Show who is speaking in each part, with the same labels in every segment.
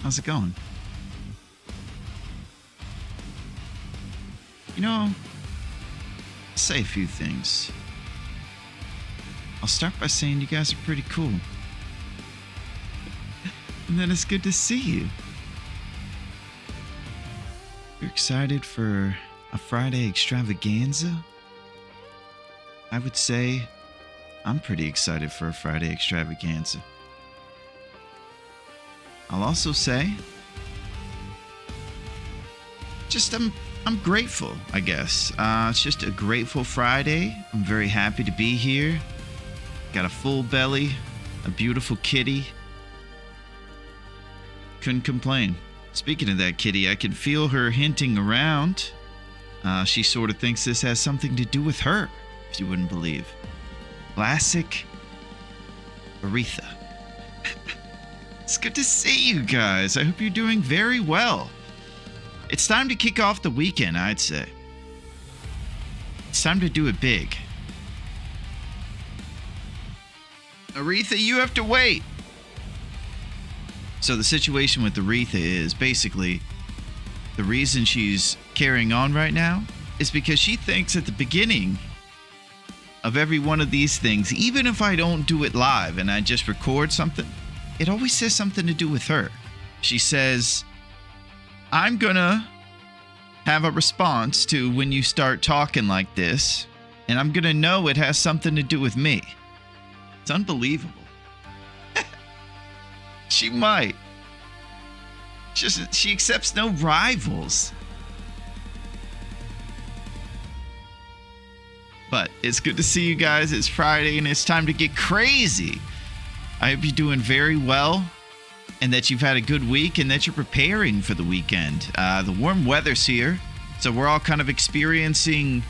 Speaker 1: How's it going? You know, I'll say a few things. I'll start by saying you guys are pretty cool. And then it's good to see you. You're excited for a Friday extravaganza? I would say I'm pretty excited for a Friday extravaganza. I'll also say, I'm grateful, I guess. It's just a grateful Friday. I'm very happy to be here. Got a full belly, a beautiful kitty. Couldn't complain. Speaking of that kitty, I can feel her hinting around. She sort of thinks this has something to do with her, if you wouldn't believe. Classic Aretha. It's good to see you guys. I hope you're doing very well. It's time to kick off the weekend, I'd say. It's time to do it big. Aretha, you have to wait. So the situation with Aretha is basically the reason she's carrying on right now is because she thinks at the beginning of every one of these things, even if I don't do it live and I just record something, it always says something to do with her. She says, I'm gonna have a response to when you start talking like this, and I'm gonna know it has something to do with me. It's unbelievable. She might. She accepts no rivals. But it's good to see you guys. It's Friday and it's time to get crazy. I hope you're doing very well and that you've had a good week and that you're preparing for the weekend. The warm weather's here, so we're all kind of experiencing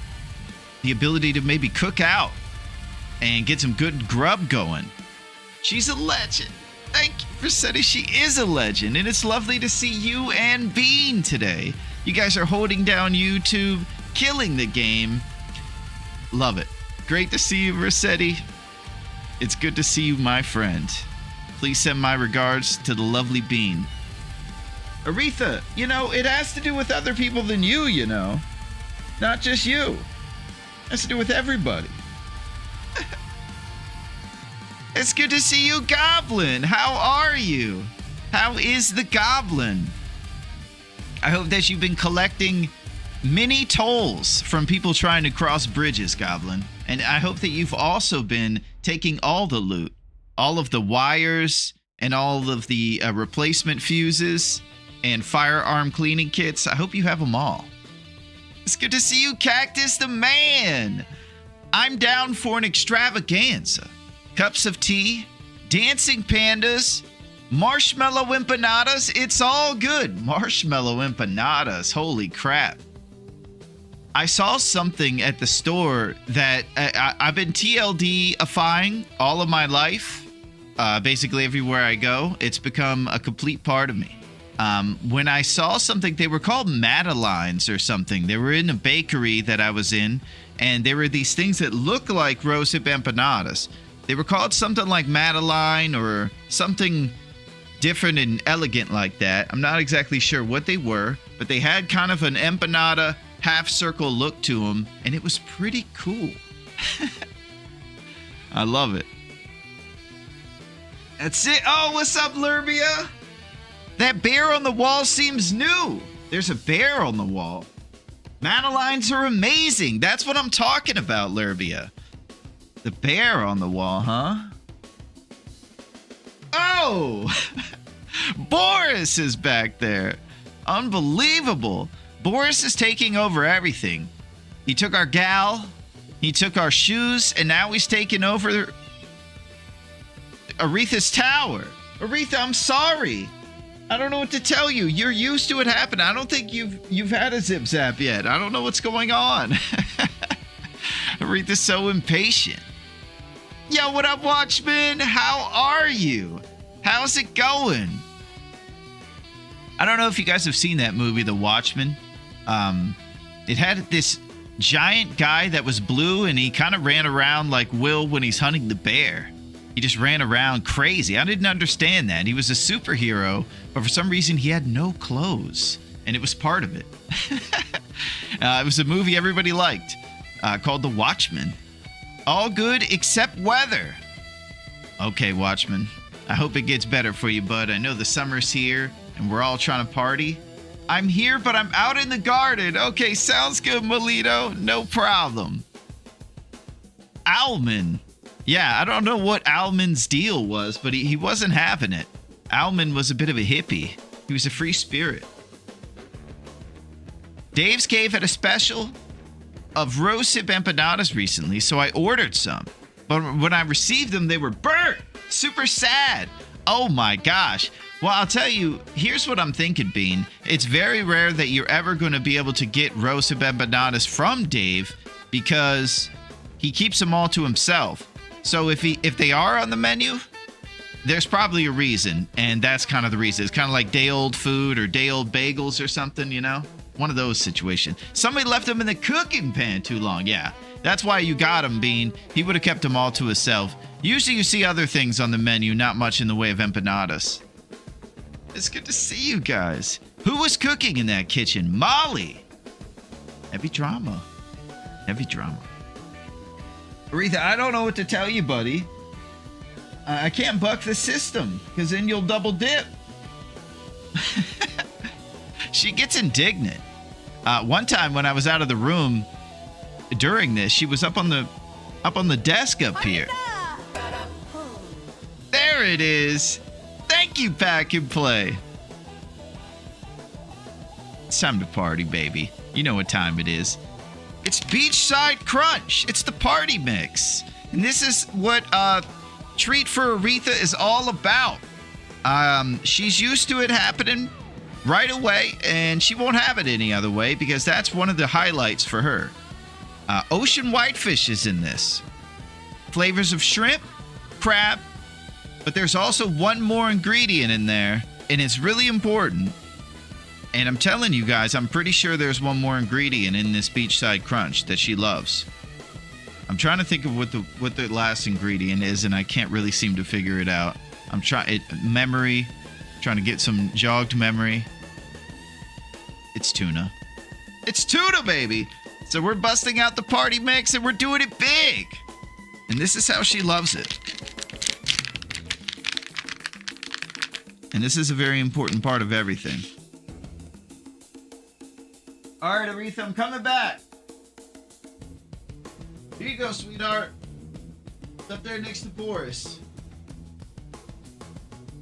Speaker 1: the ability to maybe cook out and get some good grub going. She's a legend. Thank you for saying she is a legend, and it's lovely to see you and Bean today. You guys are holding down YouTube, killing the game. Love it. Great to see you, Rossetti. It's good to see you, my friend. Please send my regards to the lovely Bean. Aretha, it has to do with other people than you, Not just you. It has to do with everybody. It's good to see you, Goblin. How are you? How is the Goblin? I hope that you've been collecting mini tolls from people trying to cross bridges, Goblin. And I hope that you've also been taking all the loot, all of the wires and all of the replacement fuses and firearm cleaning kits. I hope you have them all. It's good to see you, Cactus the Man. I'm down for an extravaganza. Cups of tea, dancing pandas, marshmallow empanadas. It's all good. Marshmallow empanadas. Holy crap. I saw something at the store that I've been TLD-ifying all of my life. Basically everywhere I go, it's become a complete part of me. When I saw something, they were called Madeleines or something. They were in a bakery that I was in, and there were these things that look like rosehip empanadas. They were called something like Madeleine or something different and elegant like that. I'm not exactly sure what they were, but they had kind of an empanada half-circle look to them, and it was pretty cool. I love it. That's it. Oh, what's up, Lurbia? That bear on the wall seems new. There's a bear on the wall. Madeleines are amazing. That's what I'm talking about, Lurbia. The bear on the wall, huh? Oh! Boris is back there. Unbelievable. Boris is taking over everything. He took our gal, he took our shoes, and now he's taking over Aretha's tower. Aretha, I'm sorry. I don't know what to tell you. You're used to it happening. I don't think you've had a zip zap yet. I don't know what's going on. Aretha's so impatient. Yo, what up, Watchmen? How are you? How's it going? I don't know if you guys have seen that movie, The Watchmen. It had this giant guy that was blue, and he kind of ran around like Will when he's hunting the bear. He just ran around crazy. I didn't understand that. He was a superhero, but for some reason he had no clothes, and it was part of it. It was a movie everybody liked called The Watchmen. All good except weather. Okay, Watchmen. I hope it gets better for you, bud. I know the summer's here, and we're all trying to party. I'm here, but I'm out in the garden. Okay, sounds good, Molito. No problem. Owlman. Yeah, I don't know what Owlman's deal was, but he wasn't having it. Owlman was a bit of a hippie. He was a free spirit. Dave's Cave had a special of rose-hip empanadas recently, so I ordered some. But when I received them, they were burnt. Super sad. Oh my gosh. Well, I'll tell you, here's what I'm thinking, Bean. It's very rare that you're ever going to be able to get rose-hip empanadas from Dave because he keeps them all to himself. So if they are on the menu, there's probably a reason, and that's kind of the reason. It's kind of like day-old food or day-old bagels or something, you know? One of those situations. Somebody left them in the cooking pan too long. Yeah, that's why you got him, Bean. He would have kept them all to himself. Usually you see other things on the menu, not much in the way of empanadas. It's good to see you guys. Who was cooking in that kitchen? Molly. Heavy drama. Heavy drama. Aretha, I don't know what to tell you, buddy. I can't buck the system, because then you'll double dip. She gets indignant. One time when I was out of the room during this, she was up on the desk up here. There it is. Thank you, Pack and Play. It's time to party, baby. You know what time it is. It's Beachside Crunch. It's the party mix. And this is what Treat for Aretha is all about. She's used to it happening right away, and she won't have it any other way because that's one of the highlights for her. Ocean whitefish is in this. Flavors of shrimp, crab, but there's also one more ingredient in there, and it's really important. And I'm telling you guys, I'm pretty sure there's one more ingredient in this Beachside Crunch that she loves. I'm trying to think of what the last ingredient is, and I can't really seem to figure it out. I'm trying to get some jogged memory. It's tuna. It's tuna, baby. So we're busting out the party mix, and we're doing it big. And this is how she loves it. And this is a very important part of everything. All right, Aretha, I'm coming back. Here you go, sweetheart. It's up there next to Boris.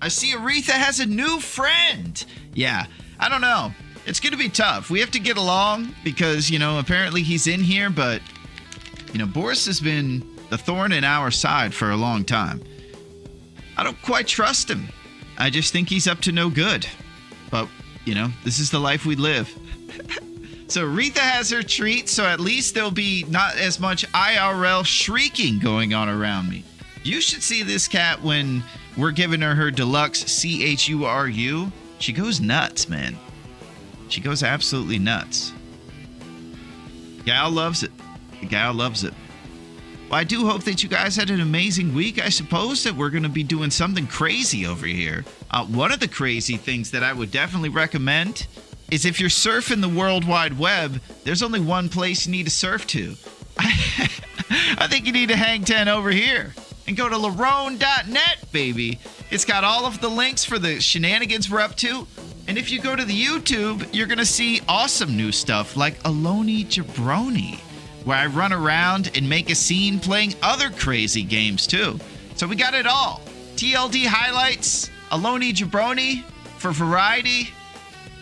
Speaker 1: I see Aretha has a new friend. Yeah, I don't know. It's going to be tough. We have to get along because, apparently he's in here, but, Boris has been the thorn in our side for a long time. I don't quite trust him. I just think he's up to no good. But, this is the life we live. So Aretha has her treat, so at least there'll be not as much IRL shrieking going on around me. You should see this cat when we're giving her deluxe CHURU. She goes nuts, man. She goes absolutely nuts. Gal loves it. The gal loves it. Well, I do hope that you guys had an amazing week. I suppose that we're going to be doing something crazy over here. One of the crazy things that I would definitely recommend is if you're surfing the World Wide Web, there's only one place you need to surf to. I think you need to hang 10 over here and go to Larone.net, baby. It's got all of the links for the shenanigans we're up to. And if you go to the YouTube, you're going to see awesome new stuff like Aloni Jabroni, where I run around and make a scene playing other crazy games too. So we got it all. TLD highlights, Aloni Jabroni for variety.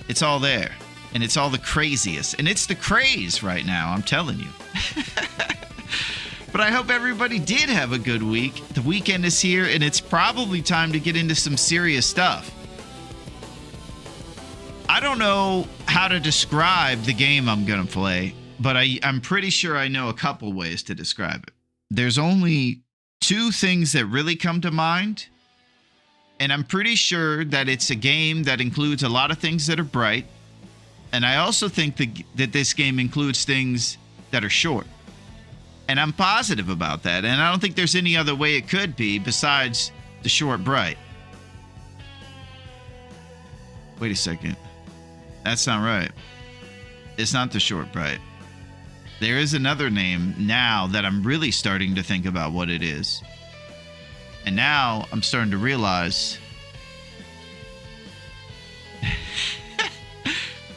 Speaker 1: It's all there. And it's all the craziest. And it's the craze right now, I'm telling you. But I hope everybody did have a good week. The weekend is here, and it's probably time to get into some serious stuff. I don't know how to describe the game I'm going to play, but I'm pretty sure I know a couple ways to describe it. There's only two things that really come to mind, and I'm pretty sure that it's a game that includes a lot of things that are bright, and I also think that this game includes things that are short. And I'm positive about that. And I don't think there's any other way it could be besides the short bright. Wait a second. That's not right. It's not the short bright. There is another name now that I'm really starting to think about what it is. And now I'm starting to realize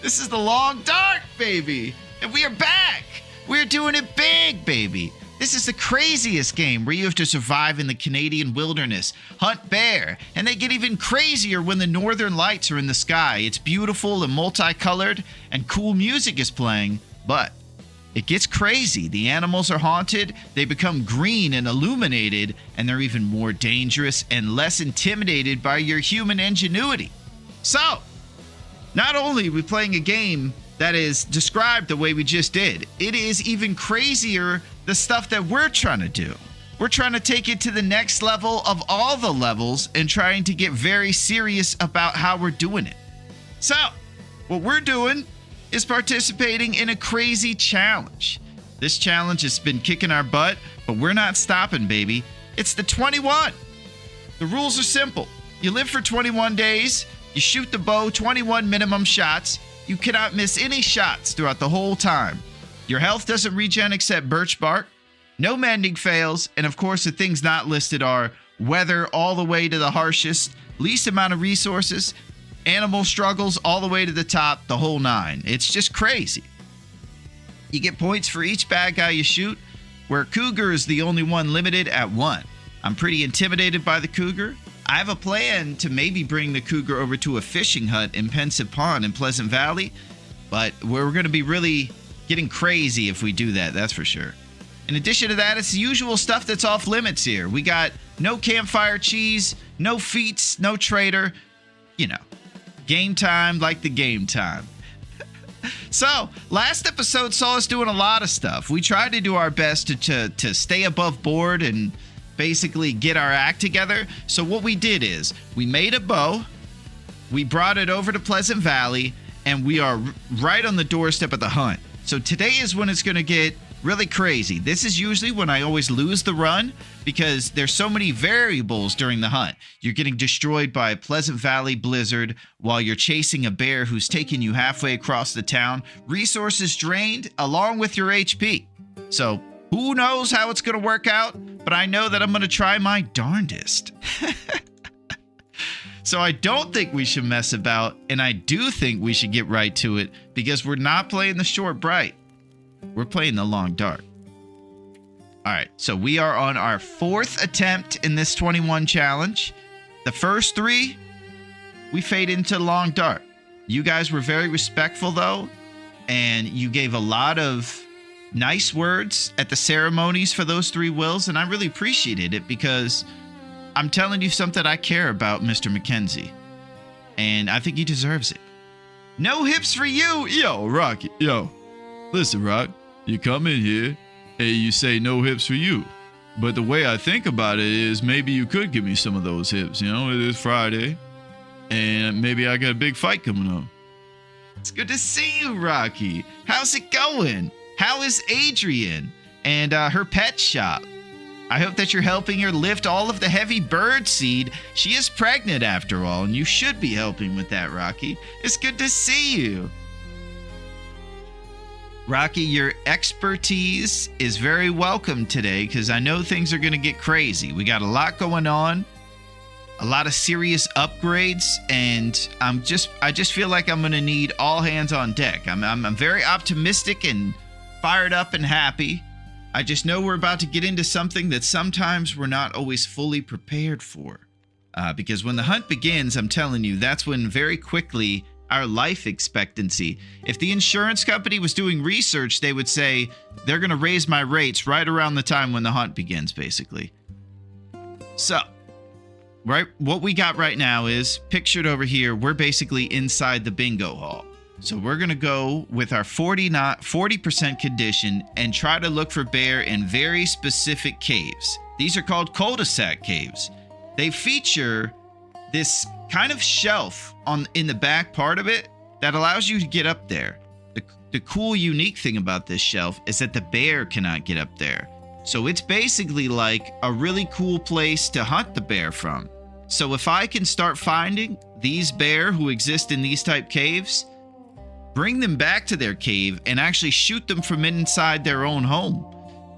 Speaker 1: this is the long dark, baby. And we are back. We're doing it big, baby. This is the craziest game where you have to survive in the Canadian wilderness, hunt bear, and they get even crazier when the northern lights are in the sky. It's beautiful and multicolored, and cool music is playing, but it gets crazy. The animals are haunted, they become green and illuminated, and they're even more dangerous and less intimidated by your human ingenuity. So, not only are we playing a game that is described the way we just did, it is even crazier the stuff that we're trying to do. We're trying to take it to the next level of all the levels and trying to get very serious about how we're doing it. So, what we're doing is participating in a crazy challenge. This challenge has been kicking our butt, but we're not stopping, baby. It's the 21. The rules are simple. You live for 21 days, you shoot the bow 21 minimum shots, you cannot miss any shots throughout the whole time. Your health doesn't regen except birch bark, no mending fails, and of course the things not listed are weather all the way to the harshest, least amount of resources, animal struggles all the way to the top, the whole nine. It's just crazy. You get points for each bad guy you shoot, where cougar is the only one limited at 1. I'm pretty intimidated by the cougar. I have a plan to maybe bring the cougar over to a fishing hut in Pensive Pond in Pleasant Valley, but we're going to be really getting crazy if we do that, that's for sure. In addition to that, it's the usual stuff that's off limits here. We got no campfire cheese, no feats, no trader. You know, game time like the game time. So, last episode saw us doing a lot of stuff. We tried to do our best to stay above board and basically get our act together. So what we did is we made a bow, we brought it over to Pleasant Valley, and we are right on the doorstep of the hunt. So today is when it's going to get really crazy. This is usually when I always lose the run because there's so many variables during the hunt. You're getting destroyed by a Pleasant Valley blizzard while you're chasing a bear who's taking you halfway across the town. Resources drained along with your HP. So who knows how it's going to work out, but I know that I'm going to try my darndest. So I don't think we should mess about, and I do think we should get right to it because we're not playing the short bright. We're playing the long dark. All right, so we are on our 4th attempt in this 21 challenge. The first 3, we fade into long dark. You guys were very respectful though, and you gave a lot of nice words at the ceremonies for those 3 wills, and I really appreciated it because I'm telling you something I care about, Mr. McKenzie, and I think he deserves it. No hips for you.
Speaker 2: Yo, Rocky, yo. Listen, Rock, you come in here and you say no hips for you. But the way I think about it is maybe you could give me some of those hips. You know, it is Friday and maybe I got a big fight coming up.
Speaker 1: It's good to see you, Rocky. How's it going? How is Adrian and her pet shop? I hope that you're helping her lift all of the heavy bird seed. She is pregnant after all, and you should be helping with that, Rocky. It's good to see you. Rocky, your expertise is very welcome today because I know things are going to get crazy. We got a lot going on, a lot of serious upgrades, and I just feel like I'm going to need all hands on deck. I'm very optimistic and fired up and happy. I just know we're about to get into something that sometimes we're not always fully prepared for. Because when the hunt begins, I'm telling you, that's when very quickly our life expectancy. If the insurance company was doing research, they would say they're going to raise my rates right around the time when the hunt begins, basically. So, right, what we got right now is pictured over here. We're basically inside the bingo hall. So we're going to go with our 40% condition and try to look for bear in very specific caves. These are called cul-de-sac caves. They feature this kind of shelf in the back part of it that allows you to get up there. The cool, unique thing about this shelf is that the bear cannot get up there. So it's basically like a really cool place to hunt the bear from. So if I can start finding these bear who exist in these type caves, bring them back to their cave and actually shoot them from inside their own home.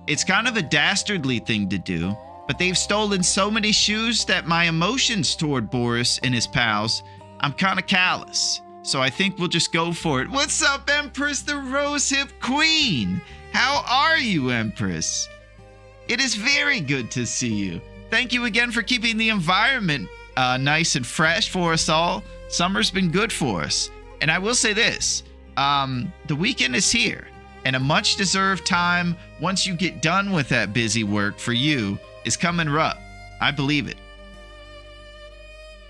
Speaker 1: It's kind of a dastardly thing to do, but they've stolen so many shoes that my emotions toward Boris and his pals, I'm kind of callous. So I think we'll just go for it. What's up, Empress, the Rose Hip Queen? How are you, Empress? It is very good to see you. Thank you again for keeping the environment nice and fresh for us all. Summer's been good for us. And I will say this, the weekend is here, and a much-deserved time once you get done with that busy work for you is coming up. I believe it.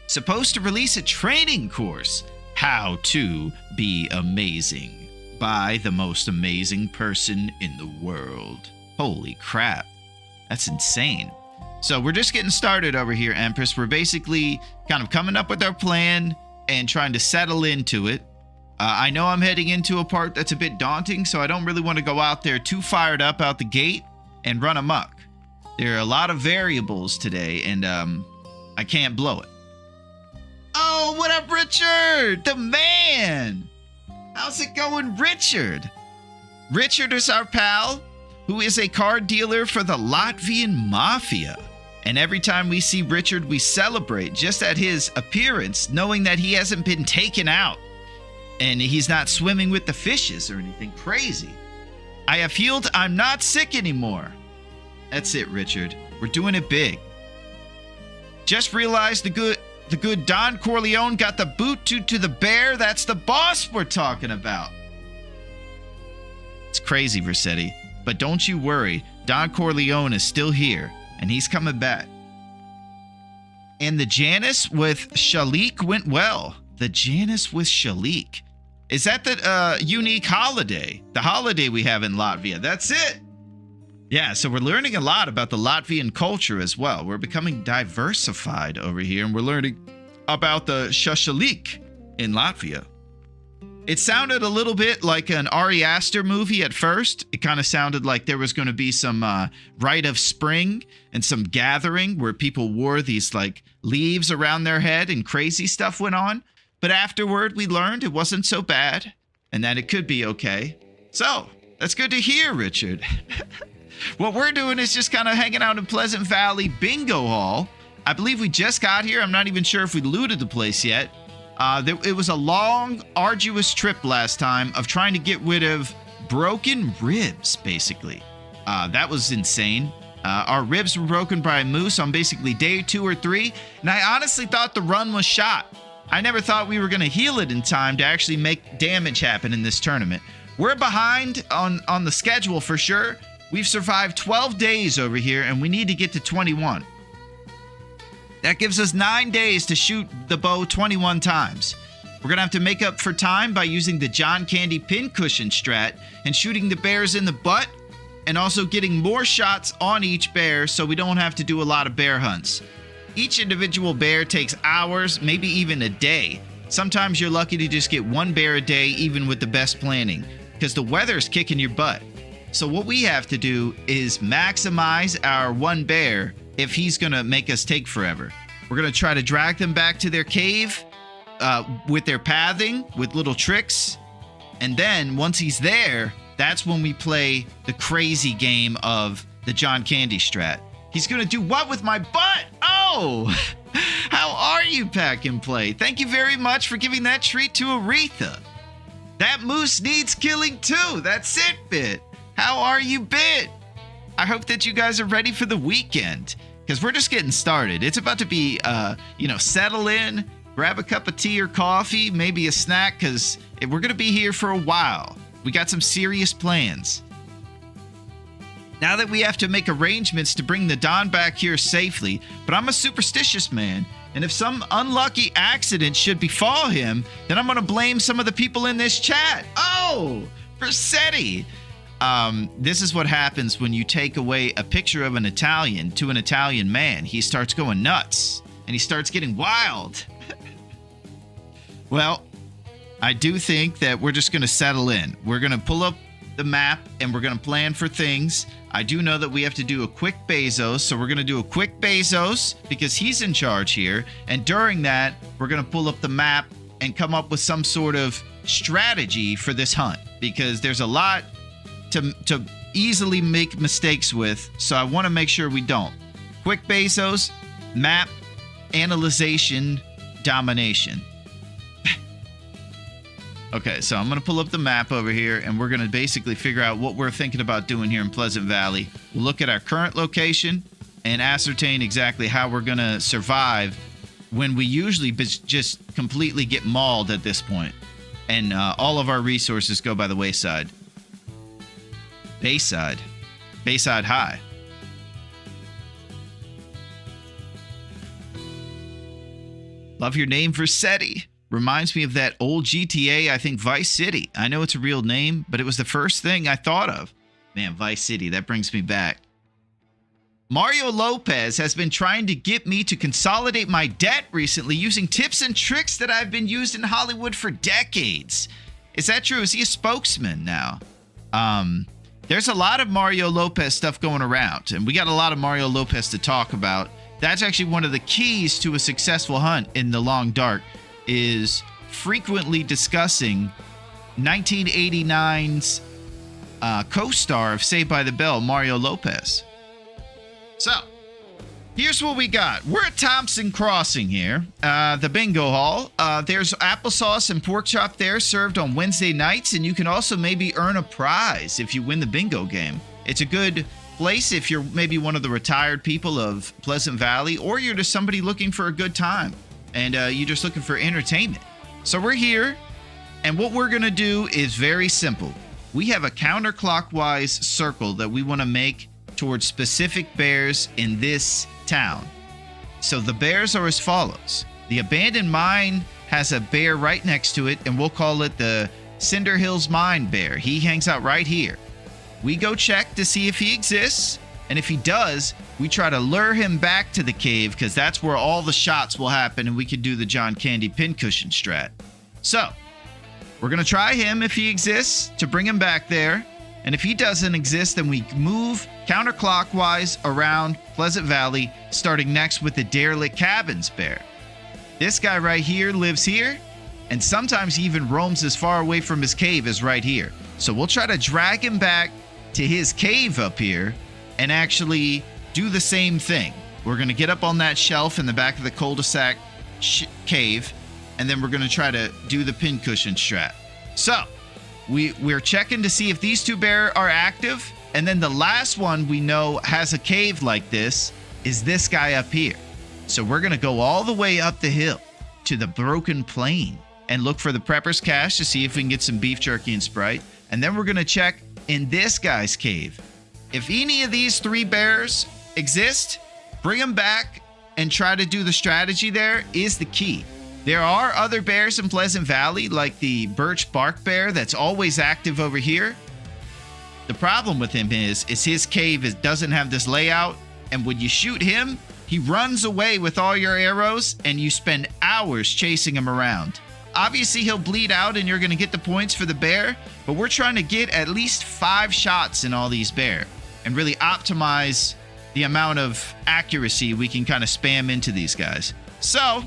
Speaker 1: Supposed to release a training course, How to Be Amazing, by the most amazing person in the world. Holy crap. That's insane. So we're just getting started over here, Empress. We're basically kind of coming up with our plan and trying to settle into it. I know I'm heading into a part that's a bit daunting, so I don't really want to go out there too fired up out the gate and run amok. There are a lot of variables today, and I can't blow it. Oh, what up, Richard? The man! How's it going, Richard? Richard is our pal, who is a card dealer for the Latvian Mafia. And every time we see Richard, we celebrate just at his appearance, knowing that he hasn't been taken out. And he's not swimming with the fishes or anything crazy. I have healed. I'm not sick anymore. That's it, Richard. We're doing it big. Just realized the good Don Corleone got the boot to the bear. That's the boss we're talking about. It's crazy, Versetti. But don't you worry. Don Corleone is still here, and he's coming back. And the Janus with Shalik went well. The Janus with Shalik. Is that the unique holiday? The holiday we have in Latvia. That's it. Yeah, so we're learning a lot about the Latvian culture as well. We're becoming diversified over here, and we're learning about the Shashalik in Latvia. It sounded a little bit like an Ari Aster movie at first. It kind of sounded like there was going to be some rite of spring and some gathering where people wore these like leaves around their head and crazy stuff went on. But afterward, we learned it wasn't so bad and that it could be okay. So, that's good to hear, Richard. What we're doing is just kind of hanging out in Pleasant Valley Bingo Hall. I believe we just got here. I'm not even sure if we looted the place yet. It was a long, arduous trip last time of trying to get rid of broken ribs, basically. That was insane. Our ribs were broken by a moose on basically day 2 or 3, and I honestly thought the run was shot. I never thought we were going to heal it in time to actually make damage happen in this tournament. We're behind on the schedule for sure. We've survived 12 days over here, and we need to get to 21. That gives us 9 days to shoot the bow 21 times. We're going to have to make up for time by using the John Candy pincushion strat and shooting the bears in the butt and also getting more shots on each bear so we don't have to do a lot of bear hunts. Each individual bear takes hours, maybe even a day. Sometimes you're lucky to just get 1 bear a day even with the best planning because the weather's kicking your butt. So what we have to do is maximize our 1 bear if he's going to make us take forever. We're going to try to drag them back to their cave with their pathing, with little tricks. And then once he's there, that's when we play the crazy game of the John Candy strat. He's going to do what with my butt? Oh, how are you, Pack and Play? Thank you very much for giving that treat to Aretha. That moose needs killing too. That's it, Bit. How are you, Bit? I hope that you guys are ready for the weekend because we're just getting started. It's about to be, settle in, grab a cup of tea or coffee, maybe a snack because we're going to be here for a while. We got some serious plans. Now that we have to make arrangements to bring the Don back here safely, but I'm a superstitious man, and if some unlucky accident should befall him, then I'm going to blame some of the people in this chat. Oh, Versetti. This is what happens when you take away a picture of an Italian to an Italian man. He starts going nuts, and he starts getting wild. Well, I do think that we're just going to settle in. We're going to pull up the map and we're going to plan for things. I do know that we have to do a quick Bezos, so we're going to do a quick Bezos because he's in charge here. And during that, we're going to pull up the map and come up with some sort of strategy for this hunt because there's a lot to easily make mistakes with, so I want to make sure we don't. Quick Bezos, map, analyzation, domination. Okay, so I'm going to pull up the map over here, and we're going to basically figure out what we're thinking about doing here in Pleasant Valley. We'll look at our current location and ascertain exactly how we're going to survive when we usually just completely get mauled at this point, and all of our resources go by the wayside. Bayside High. Love your name, Versetti. Reminds me of that old GTA, I think Vice City. I know it's a real name, but it was the first thing I thought of. Man, Vice City, that brings me back. Mario Lopez has been trying to get me to consolidate my debt recently using tips and tricks that I've been used in Hollywood for decades. Is that true? Is he a spokesman now? There's a lot of Mario Lopez stuff going around, and we got a lot of Mario Lopez to talk about. That's actually one of the keys to a successful hunt in the long dark, is frequently discussing 1989's co-star of Saved by the Bell, Mario Lopez. So, here's what we got. We're at Thompson Crossing here, the bingo hall. There's applesauce and pork chop there served on Wednesday nights, and you can also maybe earn a prize if you win the bingo game. It's a good place if you're maybe one of the retired people of Pleasant Valley, or you're just somebody looking for a good time, and you're just looking for entertainment. So we're here, and what we're going to do is very simple. We have a counterclockwise circle that we want to make towards specific bears in this town. So the bears are as follows. The abandoned mine has a bear right next to it, and we'll call it the Cinder Hills Mine Bear. He hangs out right here. We go check to see if he exists, and if he does, we try to lure him back to the cave because that's where all the shots will happen, and we can do the John Candy pincushion strat. So, we're going to try him if he exists to bring him back there. And if he doesn't exist, then we move counterclockwise around Pleasant Valley, starting next with the Derelict Cabins Bear. This guy right here lives here, and sometimes he even roams as far away from his cave as right here. So we'll try to drag him back to his cave up here and actually do the same thing. We're going to get up on that shelf in the back of the cul-de-sac cave, and then we're going to try to do the pincushion strat. So, we're checking to see if these two bears are active, and then the last one we know has a cave like this is this guy up here. So we're going to go all the way up the hill to the Broken Plain and look for the Prepper's Cache to see if we can get some beef jerky and Sprite. And then we're going to check in this guy's cave. If any of these three bears exist, bring them back and try to do the strategy there is the key. There are other bears in Pleasant Valley, like the Birch Bark Bear that's always active over here. The problem with him is his cave doesn't have this layout, and when you shoot him, he runs away with all your arrows, and you spend hours chasing him around. Obviously, he'll bleed out, and you're going to get the points for the bear, but we're trying to get at least 5 shots in all these bear and really optimize the amount of accuracy we can kind of spam into these guys. So,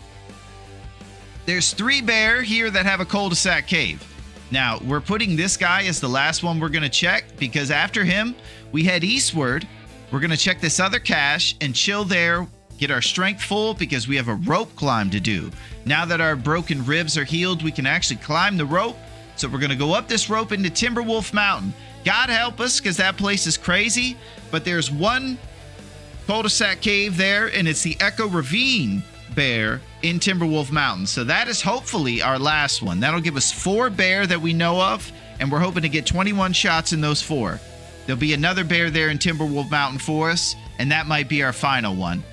Speaker 1: there's 3 bear here that have a cul-de-sac cave. Now, we're putting this guy as the last one we're going to check because after him, we head eastward. We're going to check this other cache and chill there, get our strength full because we have a rope climb to do. Now that our broken ribs are healed, we can actually climb the rope. So we're going to go up this rope into Timberwolf Mountain. God help us because that place is crazy, but there's one cul-de-sac cave there, and it's the Echo Ravine bear in Timberwolf Mountain. So that is hopefully our last one. That'll give us 4 bear that we know of, and we're hoping to get 21 shots in those 4. There'll be another bear there in Timberwolf Mountain for us, and that might be our final one.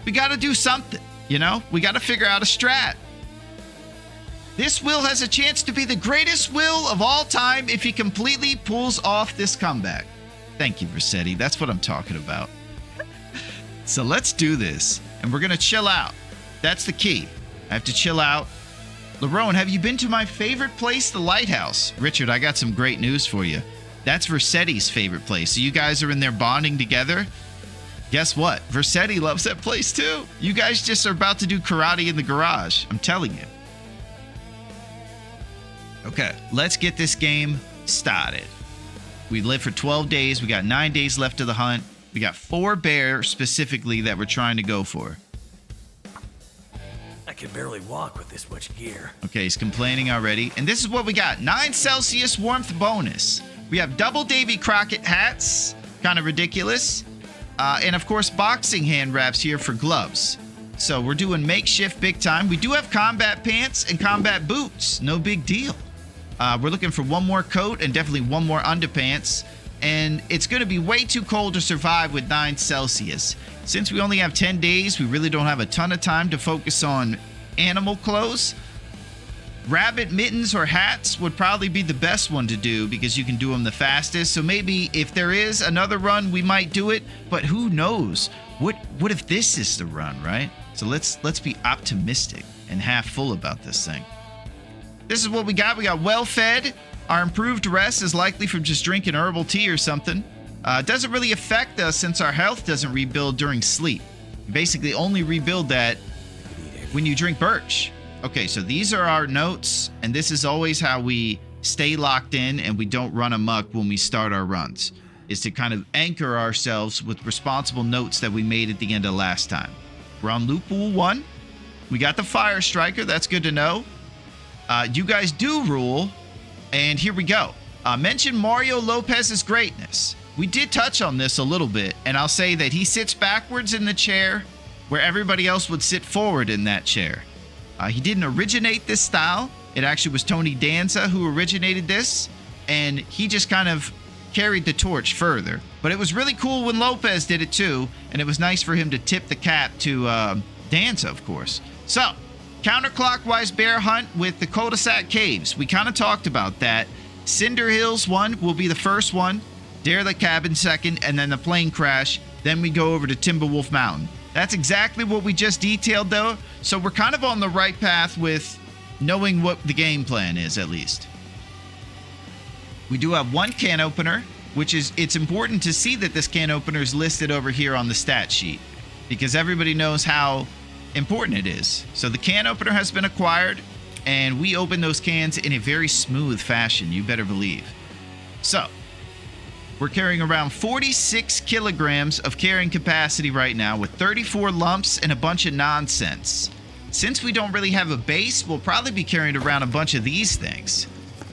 Speaker 1: We got to do something, you know? We got to figure out a strat. This will has a chance to be the greatest will of all time if he completely pulls off this comeback. Thank you, Versetti. That's what I'm talking about. So let's do this. And we're going to chill out. That's the key. I have to chill out. Larone, have you been to my favorite place, the lighthouse? Richard, I got some great news for you. That's Versetti's favorite place. So you guys are in there bonding together. Guess what? Versetti loves that place too. You guys just are about to do karate in the garage. I'm telling you. Okay, let's get this game started. We live for 12 days. We got 9 days left of the hunt. We got 4 bears specifically that we're trying to go for.
Speaker 3: I can barely walk with this much gear.
Speaker 1: Okay, he's complaining already. And this is what we got. 9 Celsius warmth bonus. We have double Davy Crockett hats. Kind of ridiculous. And of course, boxing hand wraps here for gloves. So we're doing makeshift big time. We do have combat pants and combat boots. No big deal. We're looking for 1 more coat and definitely 1 more underpants. And it's going to be way too cold to survive with 9 Celsius. Since we only have 10 days, we really don't have a ton of time to focus on animal clothes. Rabbit mittens or hats would probably be the best one to do because you can do them the fastest. So maybe if there is another run, we might do it. But who knows? What if this is the run, right? So let's be optimistic and half full about this thing. This is what we got. We got well fed. Our improved rest is likely from just drinking herbal tea or something. It doesn't really affect us since our health doesn't rebuild during sleep. You basically only rebuild that when you drink birch. Okay, so these are our notes, and this is always how we stay locked in and we don't run amok when we start our runs, is to kind of anchor ourselves with responsible notes that we made at the end of last time. We're on loop pool 1. We got the fire striker. That's good to know. You guys do rule, and here we go. Mention Mario Lopez's greatness. We did touch on this a little bit, and I'll say that he sits backwards in the chair where everybody else would sit forward in that chair. He didn't originate this style. It actually was Tony Danza who originated this, and he just kind of carried the torch further. But it was really cool when Lopez did it too, and it was nice for him to tip the cap to Danza, of course. So, counterclockwise bear hunt with the cul-de-sac caves. We kind of talked about that. Cinder Hills 1 will be the first one, Derelict Cabin second, and then the plane crash. Then we go over to Timberwolf Mountain. That's exactly what we just detailed, though. So we're kind of on the right path with knowing what the game plan is, at least. We do have 1 can opener, which is, it's important to see that this can opener is listed over here on the stat sheet, because everybody knows how important it is. So the can opener has been acquired, and we open those cans in a very smooth fashion, you better believe. So, we're carrying around 46 kilograms of carrying capacity right now with 34 lumps and a bunch of nonsense. Since we don't really have a base, we'll probably be carrying around a bunch of these things.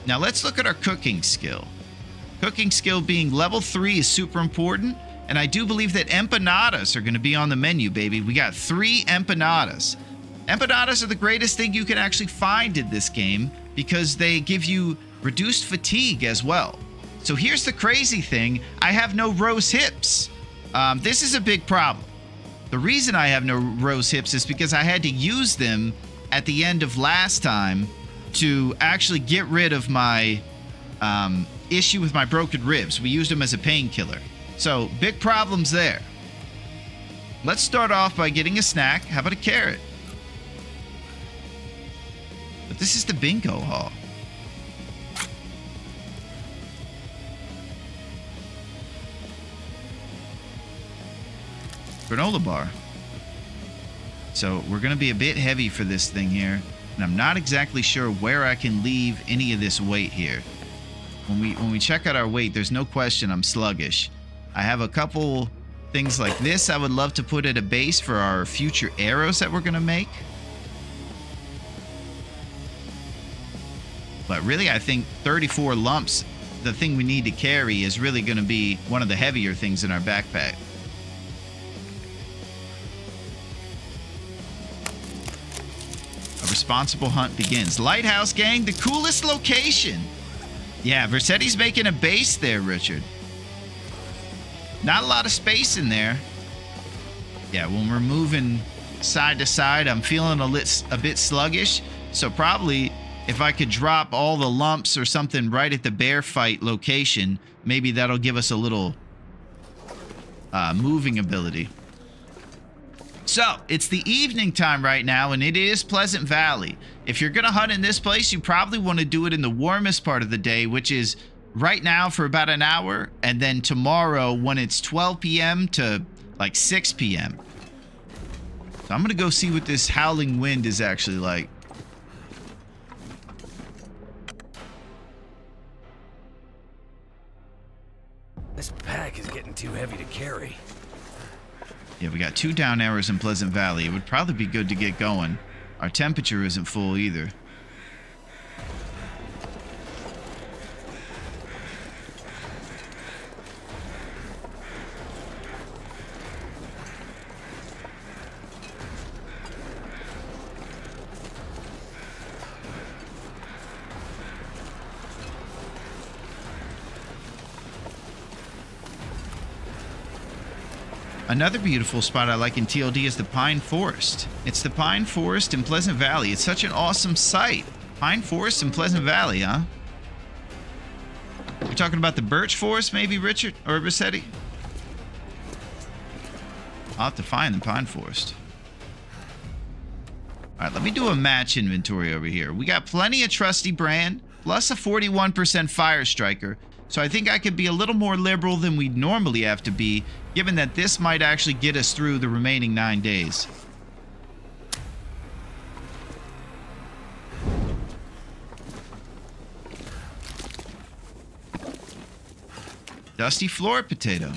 Speaker 1: Now let's look at our cooking skill. Cooking skill being level 3 is super important, and I do believe that empanadas are going to be on the menu, baby. We got 3 empanadas. Empanadas are the greatest thing you can actually find in this game because they give you reduced fatigue as well. So here's the crazy thing. I have no rose hips. This is a big problem. The reason I have no rose hips is because I had to use them at the end of last time to actually get rid of my issue with my broken ribs. We used them as a painkiller. So big problems there. Let's start off by getting a snack. How about a carrot? But this is the bingo hall. Granola bar. So we're going to be a bit heavy for this thing here, and I'm not exactly sure where I can leave any of this weight here. When we check out our weight, there's no question I'm sluggish. I have a couple things like this I would love to put at a base for our future arrows that we're going to make. But really, I think 34 lumps, the thing we need to carry, is really going to be one of the heavier things in our backpack. A responsible hunt begins. Lighthouse gang, the coolest location. Yeah, Versetti's making a base there, Richard. Not a lot of space in there. Yeah, when we're moving side to side, I'm feeling a bit sluggish. So probably if I could drop all the lumps or something right at the bear fight location, maybe that'll give us a little moving ability. So, it's the evening time right now, and it is Pleasant Valley. If you're going to hunt in this place, you probably want to do it in the warmest part of the day, which is right now for about an hour, and then tomorrow when it's 12 p.m. to like 6 p.m. So I'm going to go see what this howling wind is actually like.
Speaker 3: This pack is getting too heavy to carry.
Speaker 1: Yeah, we got 2 down arrows in Pleasant Valley. It would probably be good to get going. Our temperature isn't full either. Another beautiful spot I like in TLD is the Pine Forest. It's the Pine Forest in Pleasant Valley. It's such an awesome sight. Pine Forest in Pleasant Valley, huh? You're talking about the Birch Forest, maybe, Richard? Or Rossetti? I'll have to find the Pine Forest. Alright, let me do a match inventory over here. We got plenty of Trusty Brand, plus a 41% Fire Striker. So I think I could be a little more liberal than we'd normally have to be, given that this might actually get us through the remaining 9 days. Dusty floor potato.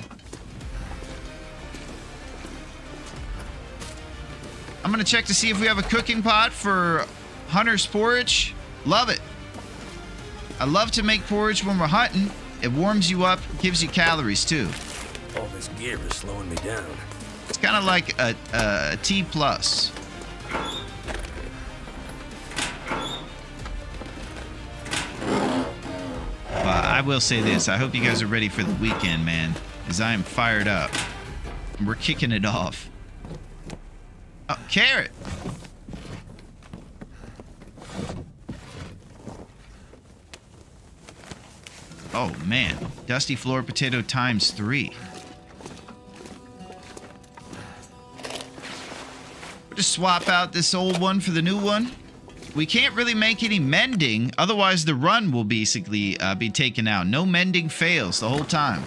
Speaker 1: I'm gonna check to see if we have a cooking pot for Hunter's porridge. Love it. I love to make porridge when we're hunting. It warms you up, gives you calories too.
Speaker 3: All this gear is slowing me down.
Speaker 1: It's kind of like a T plus. I will say this. I hope you guys are ready for the weekend, man, as I am fired up. We're kicking it off. Oh, carrot. Oh, man. Dusty floor potato times 3. We'll just swap out this old one for the new one. We can't really make any mending, otherwise the run will basically be taken out. No mending fails the whole time.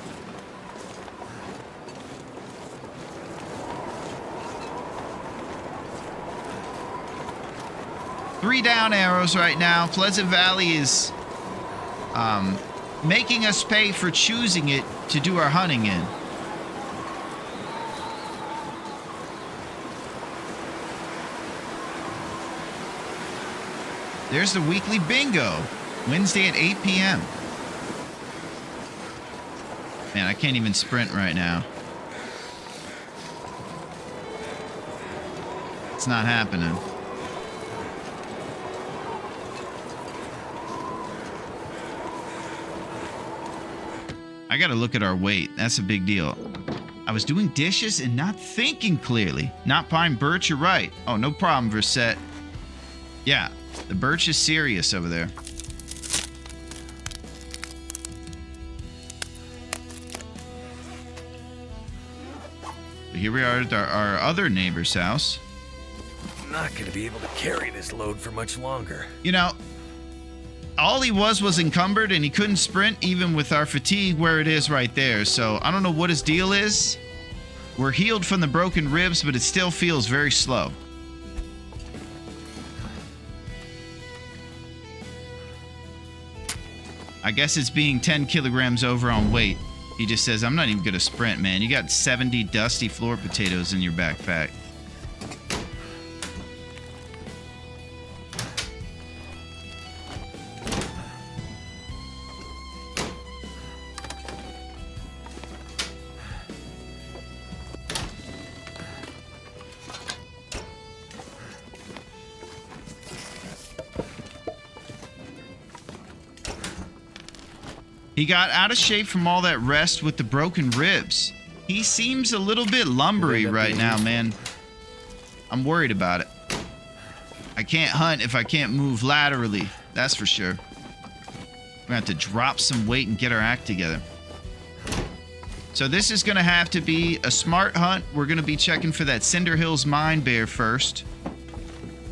Speaker 1: Three down arrows right now. Pleasant Valley is making us pay for choosing it to do our hunting in. There's the weekly bingo. Wednesday at 8 p.m. Man, I can't even sprint right now. It's not happening. I gotta look at our weight. That's a big deal. I was doing dishes and not thinking clearly. Not pine birch, you're right. Oh, no problem, Versette. Yeah, the birch is serious over there. Here we are at our other neighbor's house.
Speaker 3: I'm not gonna be able to carry this load for much longer.
Speaker 1: You know, all he was encumbered, and he couldn't sprint even with our fatigue where it is right there. So I don't know what his deal is. We're healed from the broken ribs, but it still feels very slow. I guess it's being 10 kilograms over on weight. He just says, I'm not even going to sprint, man. You got 70 dusty floor potatoes in your backpack. He got out of shape from all that rest with the broken ribs. He seems a little bit lumbery right now, man. I'm worried about it. I can't hunt if I can't move laterally. That's for sure. We're gonna have to drop some weight and get our act together. So this is going to have to be a smart hunt. We're going to be checking for that Cinder Hills Mine Bear first.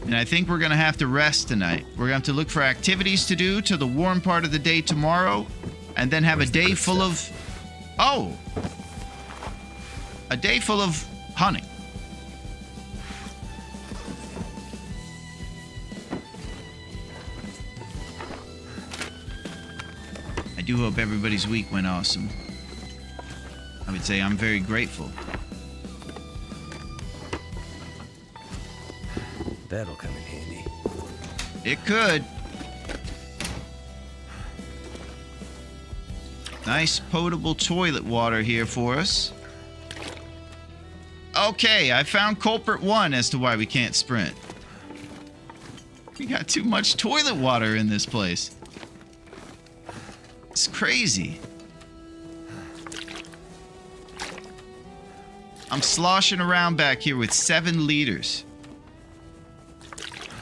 Speaker 1: And I think we're going to have to rest tonight. We're going to have to look for activities to do to the warm part of the day tomorrow. And then have a day full of... Oh! A day full of hunting. I do hope everybody's week went awesome. I would say I'm very grateful.
Speaker 3: That'll come in handy.
Speaker 1: It could. Nice potable toilet water here for us. Okay, I found culprit 1 as to why we can't sprint. We got too much toilet water in this place. It's crazy. I'm sloshing around back here with 7 liters.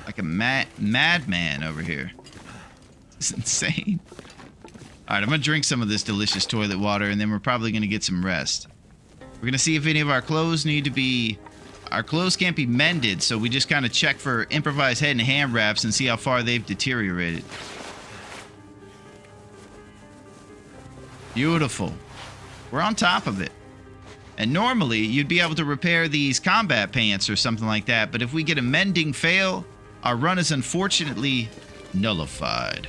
Speaker 1: Like a madman over here. It's insane. Alright, I'm going to drink some of this delicious toilet water, and then we're probably going to get some rest. We're going to see if any of our clothes need to be... Our clothes can't be mended, so we just kind of check for improvised head and hand wraps and see how far they've deteriorated. Beautiful. We're on top of it. And normally, you'd be able to repair these combat pants or something like that, but if we get a mending fail, our run is unfortunately nullified.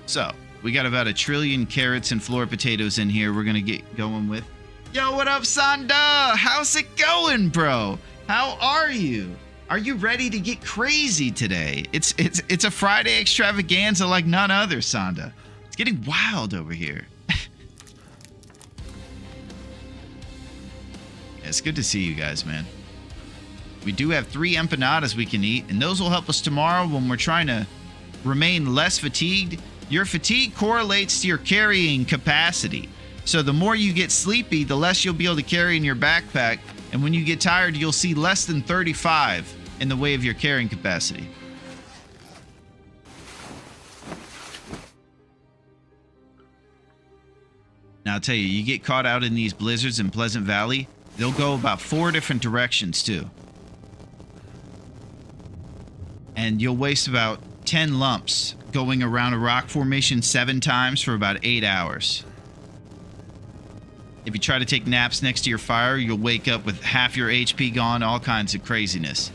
Speaker 1: So, we got about 1 trillion carrots and floor potatoes in here we're gonna get going with. Yo, what up, Sanda? How's it going, bro? How are you? Are you ready to get crazy today? It's a Friday extravaganza like none other, Sanda. It's getting wild over here. It's good to see you guys, man. We do have 3 empanadas we can eat, and those will help us tomorrow when we're trying to remain less fatigued. Your fatigue correlates to your carrying capacity. So the more you get sleepy, the less you'll be able to carry in your backpack, and when you get tired, you'll see less than 35 in the way of your carrying capacity. Now, I'll tell you, you get caught out in these blizzards in Pleasant Valley, they'll go about 4 different directions, too. And you'll waste about 10 lumps going around a rock formation 7 times for about 8 hours. If you try to take naps next to your fire, you'll wake up with half your HP gone, all kinds of craziness.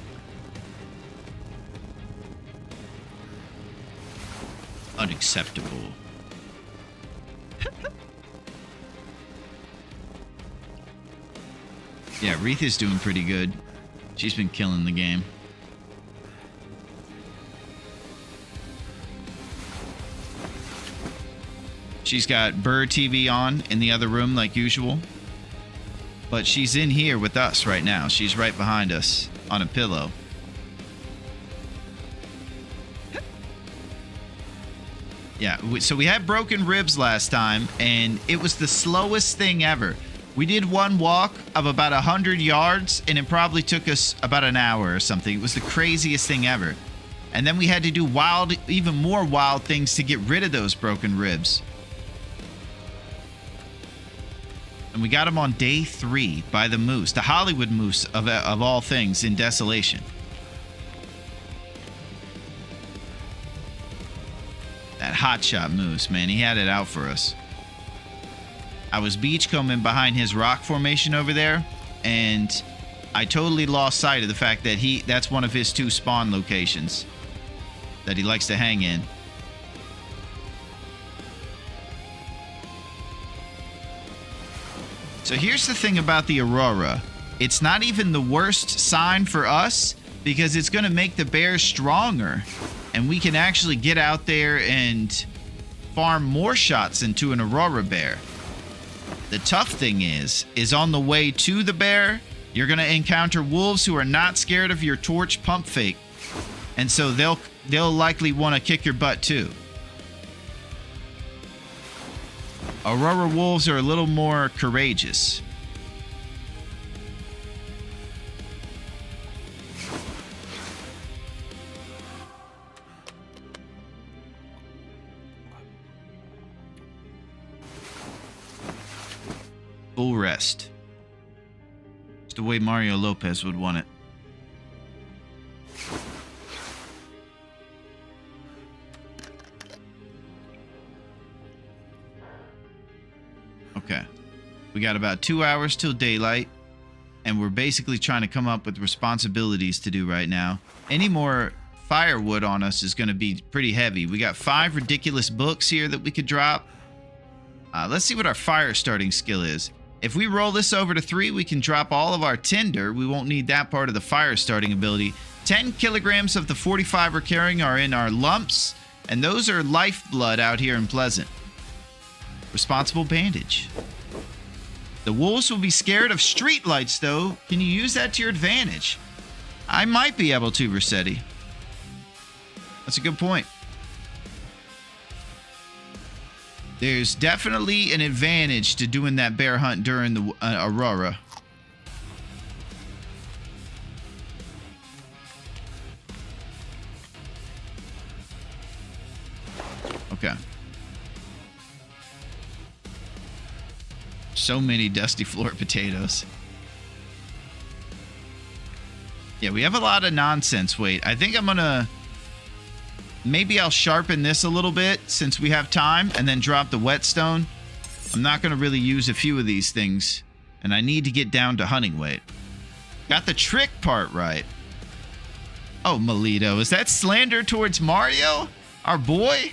Speaker 1: Unacceptable. Yeah, Retha's doing pretty good. She's been killing the game. She's got Bird TV on in the other room like usual. But she's in here with us right now. She's right behind us on a pillow. Yeah, so we had broken ribs last time, and it was the slowest thing ever. We did one walk of about 100 yards, and it probably took us about an hour or something. It was the craziest thing ever. And then we had to do wild, even more wild things to get rid of those broken ribs. And we got them on day 3 by the moose, the Hollywood moose of all things in Desolation. That hotshot moose, man, he had it out for us. I was beachcombing behind his rock formation over there, and I totally lost sight of the fact that that's one of his 2 spawn locations that he likes to hang in. So here's the thing about the Aurora. It's not even the worst sign for us because it's going to make the bears stronger. And we can actually get out there and farm more shots into an Aurora bear. The tough thing is on the way to the bear, you're going to encounter wolves who are not scared of your torch pump fake. And so they'll likely want to kick your butt too. Aurora wolves are a little more courageous. full rest. It's the way Mario Lopez would want it. Okay. We got about 2 hours till daylight, and we're basically trying to come up with responsibilities to do right now. Any more firewood on us is going to be pretty heavy. We got 5 ridiculous books here that we could drop. Let's see what our fire starting skill is. If we roll this over to 3, we can drop all of our tinder. We won't need that part of the fire starting ability. 10 kilograms of the 45 we're carrying are in our lumps, and those are lifeblood out here in Pleasant. Responsible bandage. The wolves will be scared of streetlights, though. Can you use that to your advantage? I might be able to, Rossetti. That's a good point. There's definitely an advantage to doing that bear hunt during the aurora. Okay. So many dusty floor potatoes. Yeah, we have a lot of nonsense. Wait, I think I'm gonna... Maybe I'll sharpen this a little bit since we have time and then drop the whetstone. I'm not gonna really use a few of these things, and I need to get down to hunting weight. Got the trick part right. Oh, Melito, is that slander towards Mario? Our boy?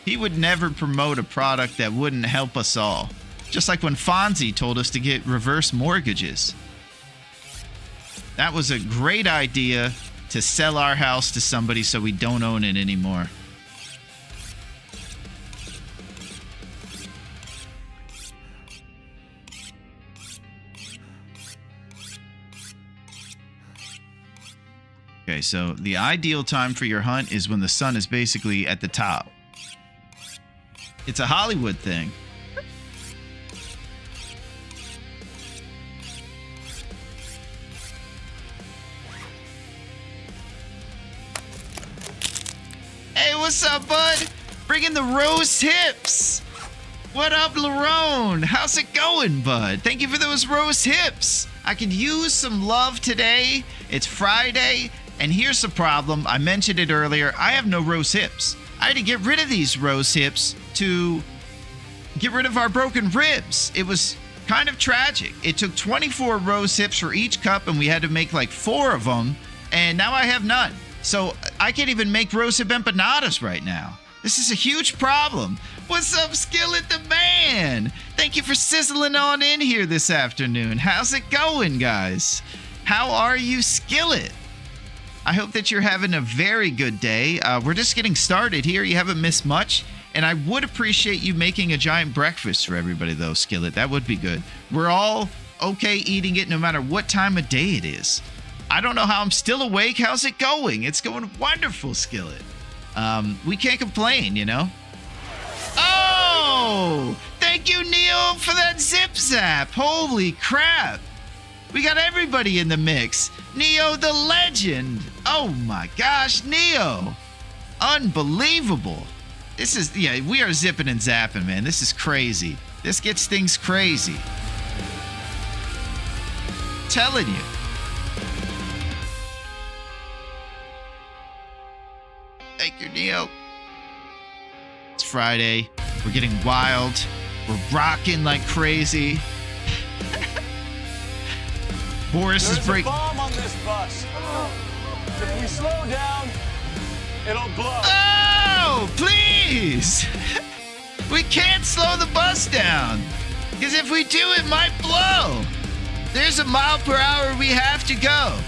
Speaker 1: He would never promote a product that wouldn't help us all. Just like when Fonzie told us to get reverse mortgages. That was a great idea to sell our house to somebody so we don't own it anymore. Okay, so the ideal time for your hunt is when the sun is basically at the top. It's a Hollywood thing. Hey, what's up, bud? Bringing the roast hips. What up, Larone? How's it going, bud? Thank you for those roast hips. I could use some love today. It's Friday, and here's the problem. I mentioned it earlier. I have no roast hips. I had to get rid of these rose hips to get rid of our broken ribs. It was kind of tragic. It took 24 rose hips for each cup, and we had to make like 4 of them, and now I have none. So I can't even make rose hip empanadas right now. This is a huge problem. What's up, Skillet the man? Thank you for sizzling on in here this afternoon. How's it going, guys? How are you, Skillet? I hope that you're having a very good day. We're just getting started here. You haven't missed much. And I would appreciate you making a giant breakfast for everybody, though, Skillet. That would be good. We're all okay eating it no matter what time of day it is. I don't know how I'm still awake. How's it going? It's going wonderful, Skillet. We can't complain, you know? Oh! Thank you, Neo, for that zip zap. Holy crap. We got everybody in the mix. Neo the legend. Oh my gosh, Neo. Unbelievable. This is, yeah, we are zipping and zapping, man. This is crazy. This gets things crazy. Telling you. Thank you, Neo. It's Friday. We're getting wild. We're rocking like crazy. Boris is breaking.
Speaker 4: There's a bomb on this bus. If we slow down, it'll blow.
Speaker 1: Oh, please! We can't slow the bus down. Because if we do, it might blow. There's a mile per hour we have to go.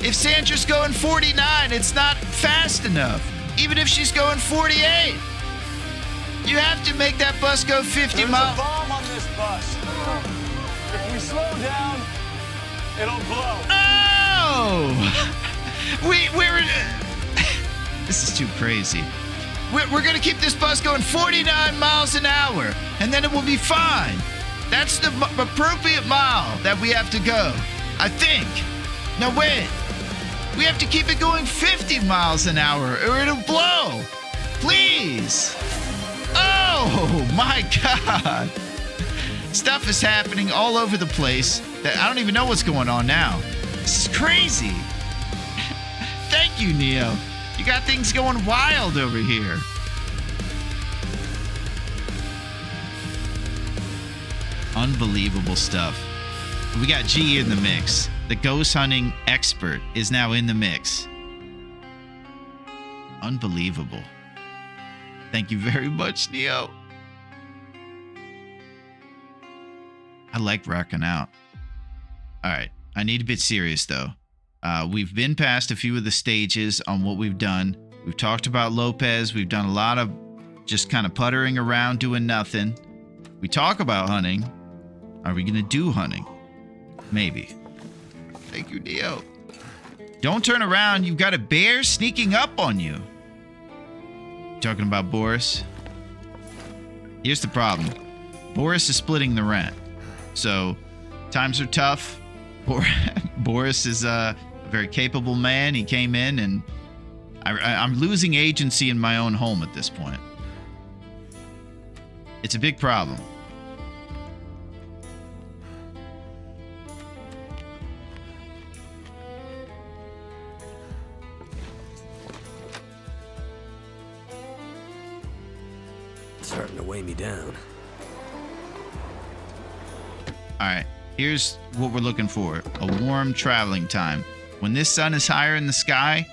Speaker 1: If Sandra's going 49, it's not fast enough. Even if she's going 48. You have to make that bus go 50 miles.
Speaker 4: There's a bomb on this bus. If we slow down, it'll blow.
Speaker 1: Oh! We're this is too crazy. We're gonna keep this bus going 49 miles an hour, and then it will be fine. That's the appropriate mile that we have to go, I think. No, wait. We have to keep it going 50 miles an hour, or it'll blow. Please. Oh, my God. Stuff is happening all over the place that I don't even know what's going on now. This is crazy. Thank you, Neo. You got things going wild over here. Unbelievable stuff. We got G in the mix. The ghost hunting expert is now in the mix. Unbelievable. Thank you very much, Neo. I like rocking out. All right. I need to be serious, though. We've been past a few of the stages on what we've done. We've talked about Lopez. We've done a lot of just kind of puttering around, doing nothing. We talk about hunting. Are we going to do hunting? Maybe. Thank you, Neo. Don't turn around. You've got a bear sneaking up on you. Talking about Boris. Here's the problem. Boris is splitting the rent. So, times are tough. Boris is a very capable man. He came in, and I'm losing agency in my own home at this point. It's a big problem.
Speaker 3: Starting to weigh me down.
Speaker 1: All right, here's what we're looking for. A warm traveling time. When this sun is higher in the sky,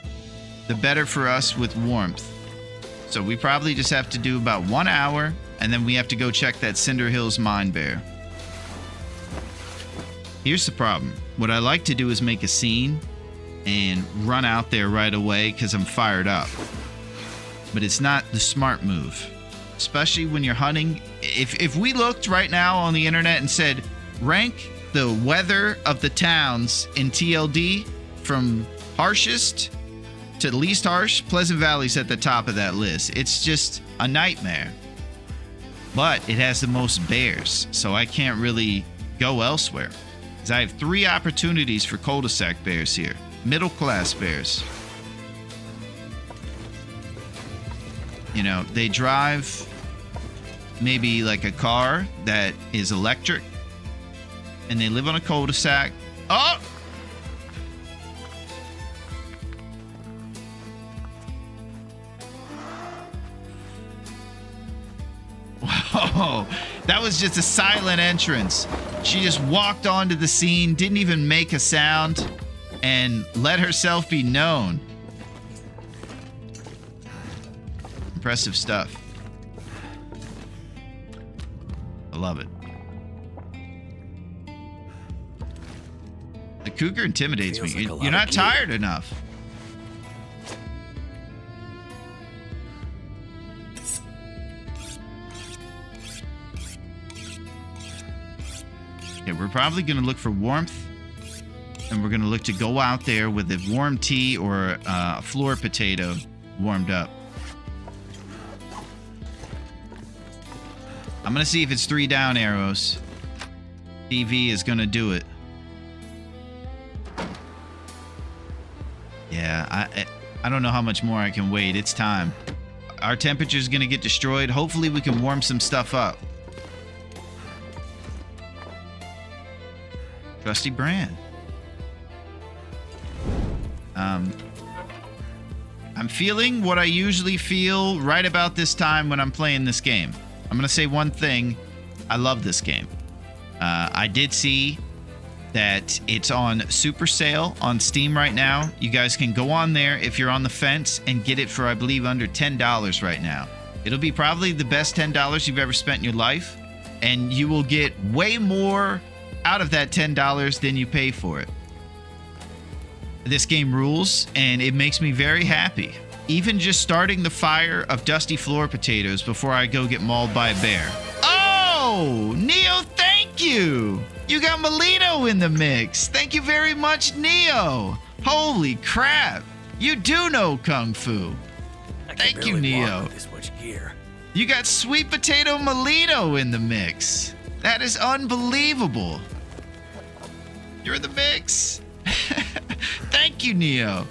Speaker 1: the better for us with warmth. So we probably just have to do about 1 hour, and then we have to go check that Cinder Hills mine bear. Here's the problem. What I like to do is make a scene and run out there right away because I'm fired up. But it's not the smart move. Especially when you're hunting. If we looked right now on the internet and said, rank the weather of the towns in TLD from harshest to least harsh, Pleasant Valley's at the top of that list. It's just a nightmare. But it has the most bears, so I can't really go elsewhere. Because I have 3 opportunities for cul-de-sac bears here. Middle class bears. You know, they drive maybe like a car that is electric, and they live on a cul-de-sac. Oh! Whoa, that was just a silent entrance. She just walked onto the scene, didn't even make a sound, and let herself be known. Impressive stuff. I love it. The cougar intimidates
Speaker 3: Feels
Speaker 1: me.
Speaker 3: like a lot
Speaker 1: You're
Speaker 3: of
Speaker 1: not
Speaker 3: gear.
Speaker 1: tired enough. Okay, we're probably going to look for warmth, and we're going to look to go out there with a warm tea or a floor potato warmed up. I'm going to see if it's 3 down arrows. TV is going to do it. Yeah, I don't know how much more I can wait. It's time. Our temperature is going to get destroyed. Hopefully we can warm some stuff up. Trusty brand. I'm feeling what I usually feel right about this time when I'm playing this game. I'm going to say one thing. I love this game. I did see that it's on super sale on Steam right now. You guys can go on there if you're on the fence and get it for, I believe, under $10 right now. It'll be probably the best $10 you've ever spent in your life, and you will get way more out of that $10 than you pay for it. This game rules, and it makes me very happy. Even just starting the fire of dusty floor potatoes before I go get mauled by a bear. Oh, Neo, thank you. You got Melito in the mix. Thank you very much, Neo. Holy crap. You do know Kung Fu. Thank you, Neo.
Speaker 3: This much gear.
Speaker 1: You got Sweet Potato Melito in the mix. That is unbelievable. You're in the mix. Thank you, Neo.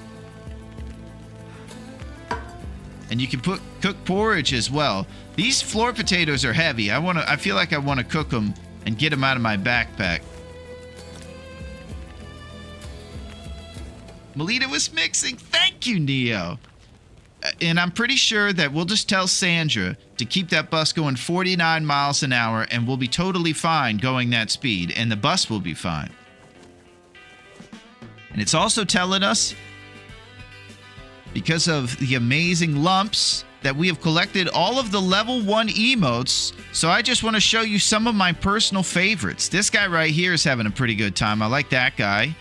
Speaker 1: And you can cook porridge as well. These floor potatoes are heavy. I feel like I want to cook them and get them out of my backpack. Melita was mixing. Thank you, Neo. And I'm pretty sure that we'll just tell Sandra to keep that bus going 49 miles an hour, and we'll be totally fine going that speed, and the bus will be fine. And it's also telling us, because of the amazing lumps, that we have collected all of the level 1 emotes. So I just want to show you some of my personal favorites. This guy right here is having a pretty good time. I like that guy.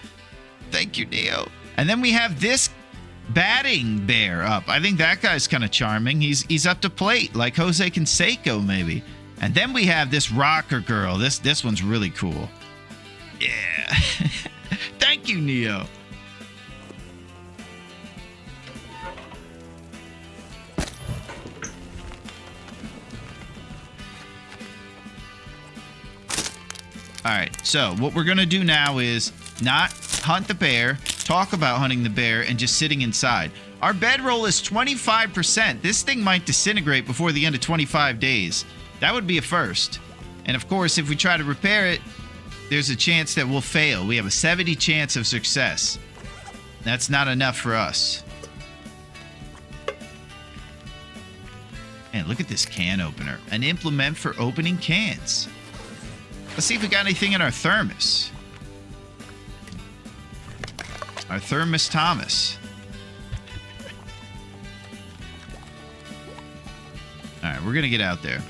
Speaker 1: Thank you, Neo. And then we have this batting bear up. I think that guy's kind of charming. He's up to plate, like Jose Canseco maybe. And then we have this rocker girl. This one's really cool. Yeah. Thank you, Neo. All right, so what we're going to do now is not hunt the bear, talk about hunting the bear, and just sitting inside. Our bedroll is 25%. This thing might disintegrate before the end of 25 days. That would be a first. And of course, if we try to repair it, there's a chance that we'll fail. We have a 70 chance of success. That's not enough for us. And look at this can opener. An implement for opening cans. Let's see if we got anything in our thermos. Our thermos Thomas. All right, we're going to get out there.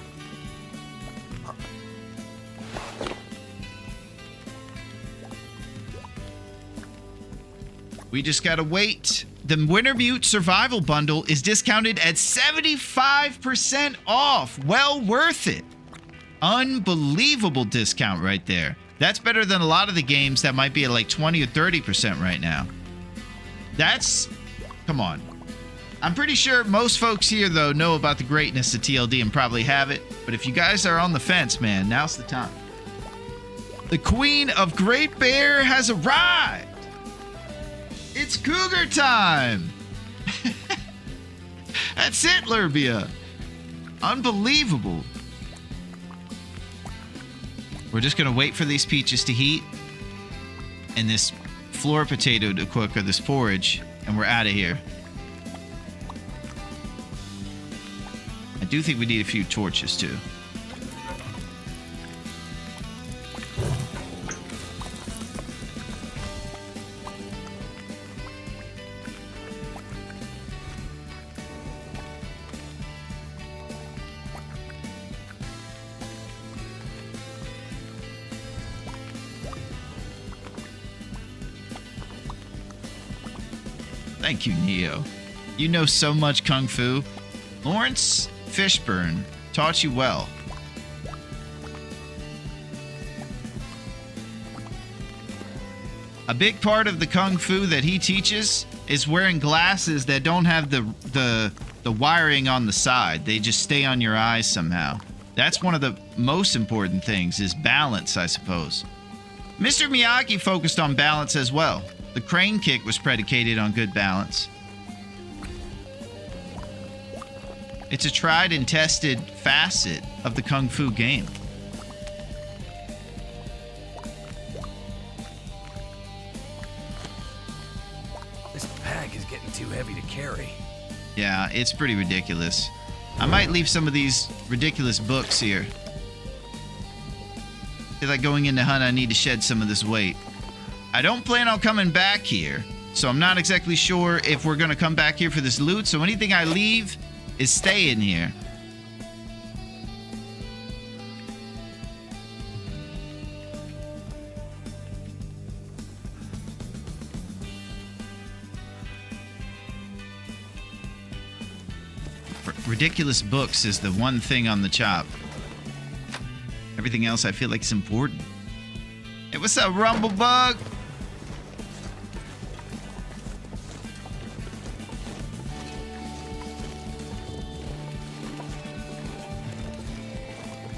Speaker 1: We just got to wait. The Wintermute Survival Bundle is discounted at 75% off. Well worth it. Unbelievable discount right there. That's better than a lot of the games that might be at like 20 or 30% right now. Come on. I'm pretty sure most folks here, though, know about the greatness of TLD and probably have it. But if you guys are on the fence, man, now's the time. The Queen of Great Bear has arrived. It's cougar time. That's it, Lurbia. Unbelievable. We're just going to wait for these peaches to heat and this floor potato to cook, or this porridge, and we're out of here. I do think we need a few torches, too. Thank you, Neo. You know so much Kung Fu. Lawrence Fishburne taught you well. A big part of the Kung Fu that he teaches is wearing glasses that don't have the wiring on the side. They just stay on your eyes somehow. That's one of the most important things, is balance, I suppose. Mr. Miyagi focused on balance as well. The crane kick was predicated on good balance. It's a tried and tested facet of the Kung Fu game.
Speaker 3: This pack is getting too heavy to carry.
Speaker 1: Yeah, it's pretty ridiculous. I might leave some of these ridiculous books here. I feel like going into hunt, I need to shed some of this weight. I don't plan on coming back here, so I'm not exactly sure if we're going to come back here for this loot, so anything I leave is staying here. Ridiculous books is the one thing on the chop. Everything else I feel like is important. Hey, what's up, Rumblebug?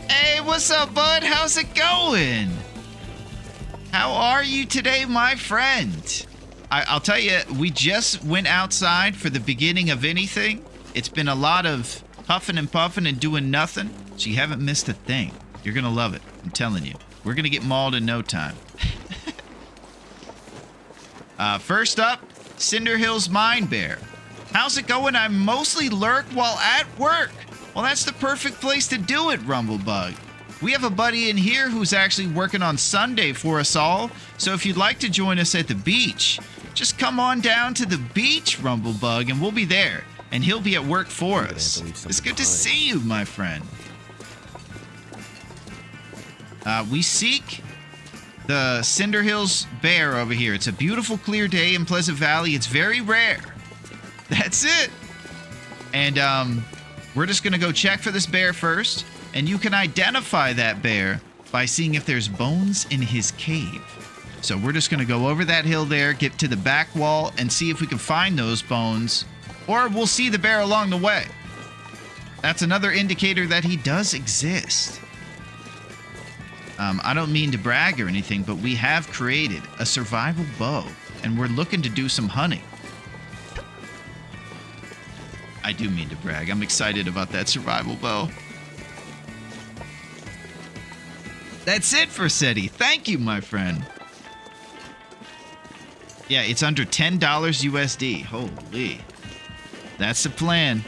Speaker 1: Hey, what's up, bud? How's it going? How are you today, my friend? I'll tell you, we just went outside for the beginning of anything. It's been a lot of huffing and puffing and doing nothing, so you haven't missed a thing. You're gonna love it, I'm telling you. We're going to get mauled in no time. First up, Cinder Hill's Mine Bear. How's it going? I mostly lurk while at work. Well, that's the perfect place to do it, Rumblebug. We have a buddy in here who's actually working on Sunday for us all. So if you'd like to join us at the beach, just come on down to the beach, Rumblebug, and we'll be there. And he'll be at work for us. It's good to see you, my friend. We seek the Cinder Hills Bear over here. It's a beautiful, clear day in Pleasant Valley. It's very rare. That's it. And we're just going to go check for this bear first. And you can identify that bear by seeing if there's bones in his cave. So we're just going to go over that hill there, get to the back wall, and see if we can find those bones. Or we'll see the bear along the way. That's another indicator that he does exist. I don't mean to brag or anything, but we have created a survival bow, and we're looking to do some hunting. I do mean to brag. I'm excited about that survival bow. That's it for SETI. Thank you, my friend. Yeah, it's under $10 USD. Holy. That's the plan.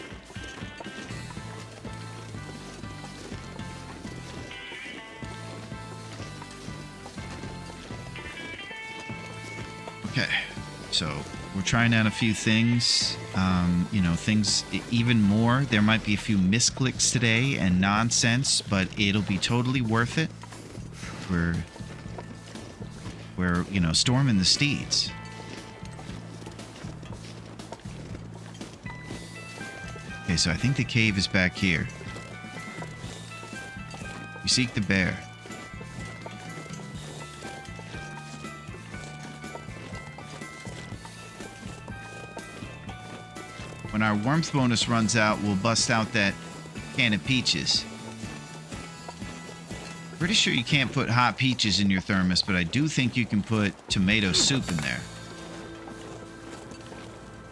Speaker 1: Okay, so we're trying out a few things. Things even more. There might be a few misclicks today and nonsense, but it'll be totally worth it. We're storming the steeds. Okay, so I think the cave is back here. We seek the bear. When our warmth bonus runs out, we'll bust out that can of peaches. Pretty sure you can't put hot peaches in your thermos, but I do think you can put tomato soup in there.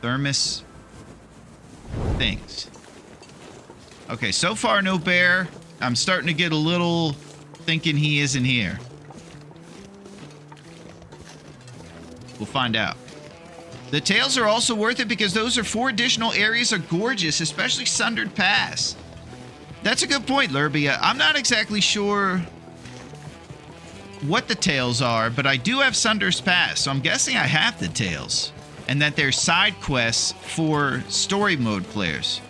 Speaker 1: Thermos things. Okay, so far no bear. I'm starting to get a little thinking he isn't here. We'll find out. The tails are also worth it because those 4 additional areas are gorgeous, especially Sundered Pass. That's a good point, Lurbia. I'm not exactly sure what the tails are, but I do have Sunder's Pass, so I'm guessing I have the tails. And that they're side quests for story mode players.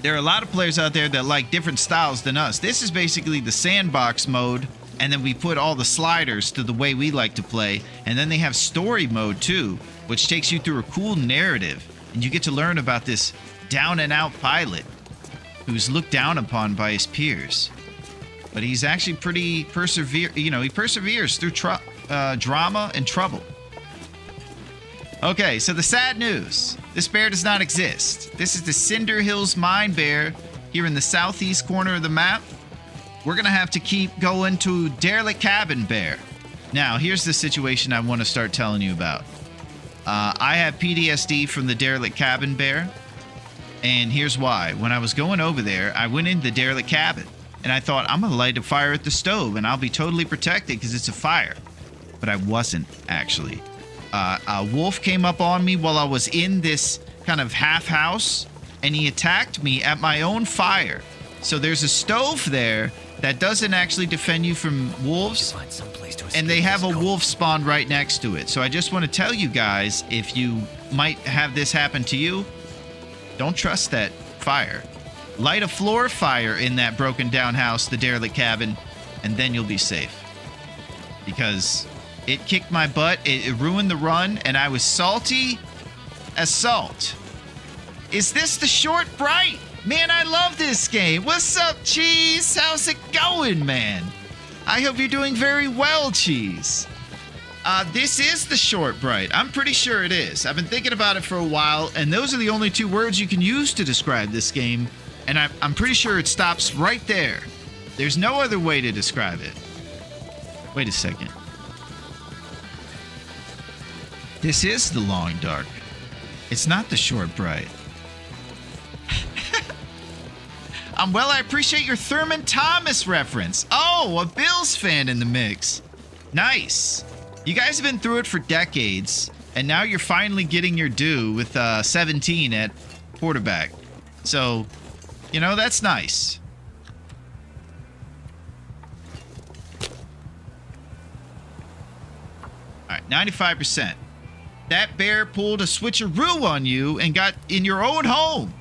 Speaker 1: There are a lot of players out there that like different styles than us. This is basically the sandbox mode, and then we put all the sliders to the way we like to play. And then they have story mode too, which takes you through a cool narrative. And you get to learn about this down and out pilot who's looked down upon by his peers. But he's actually pretty he perseveres through drama and trouble. Okay, so the sad news. This bear does not exist. This is the Cinder Hills Mine Bear here in the southeast corner of the map. We're going to have to keep going to Derelict Cabin Bear. Now, here's the situation I want to start telling you about. I have PTSD from the Derelict Cabin Bear. And here's why. When I was going over there, I went into the Derelict Cabin. And I thought, I'm going to light a fire at the stove and I'll be totally protected because it's a fire. But I wasn't, actually. A wolf came up on me while I was in this kind of half house. And he attacked me at my own fire. So there's a stove there that doesn't actually defend you from wolves. And they have a wolf spawn right next to it. So I just want to tell you guys, if you might have this happen to you, don't trust that fire. Light a floor fire in that broken down house, the Derelict Cabin, and then you'll be safe. Because it kicked my butt, it ruined the run, and I was salty as salt. Is this the Short Bright? Man, I love this game. What's up, Cheese? How's it going, man? I hope you're doing very well, Cheese. This is the Short Bright. I'm pretty sure it is. I've been thinking about it for a while, and those are the only 2 words you can use to describe this game, and I'm pretty sure it stops right there. There's no other way to describe it. Wait a second. This is the Long Dark. It's not the Short Bright. I'm well. I appreciate your Thurman Thomas reference. Oh, a Bills fan in the mix. Nice. You guys have been through it for decades, and now you're finally getting your due with 17 at quarterback. So, you know, that's nice. All right, 95%. That bear pulled a switcheroo on you and got in your own home.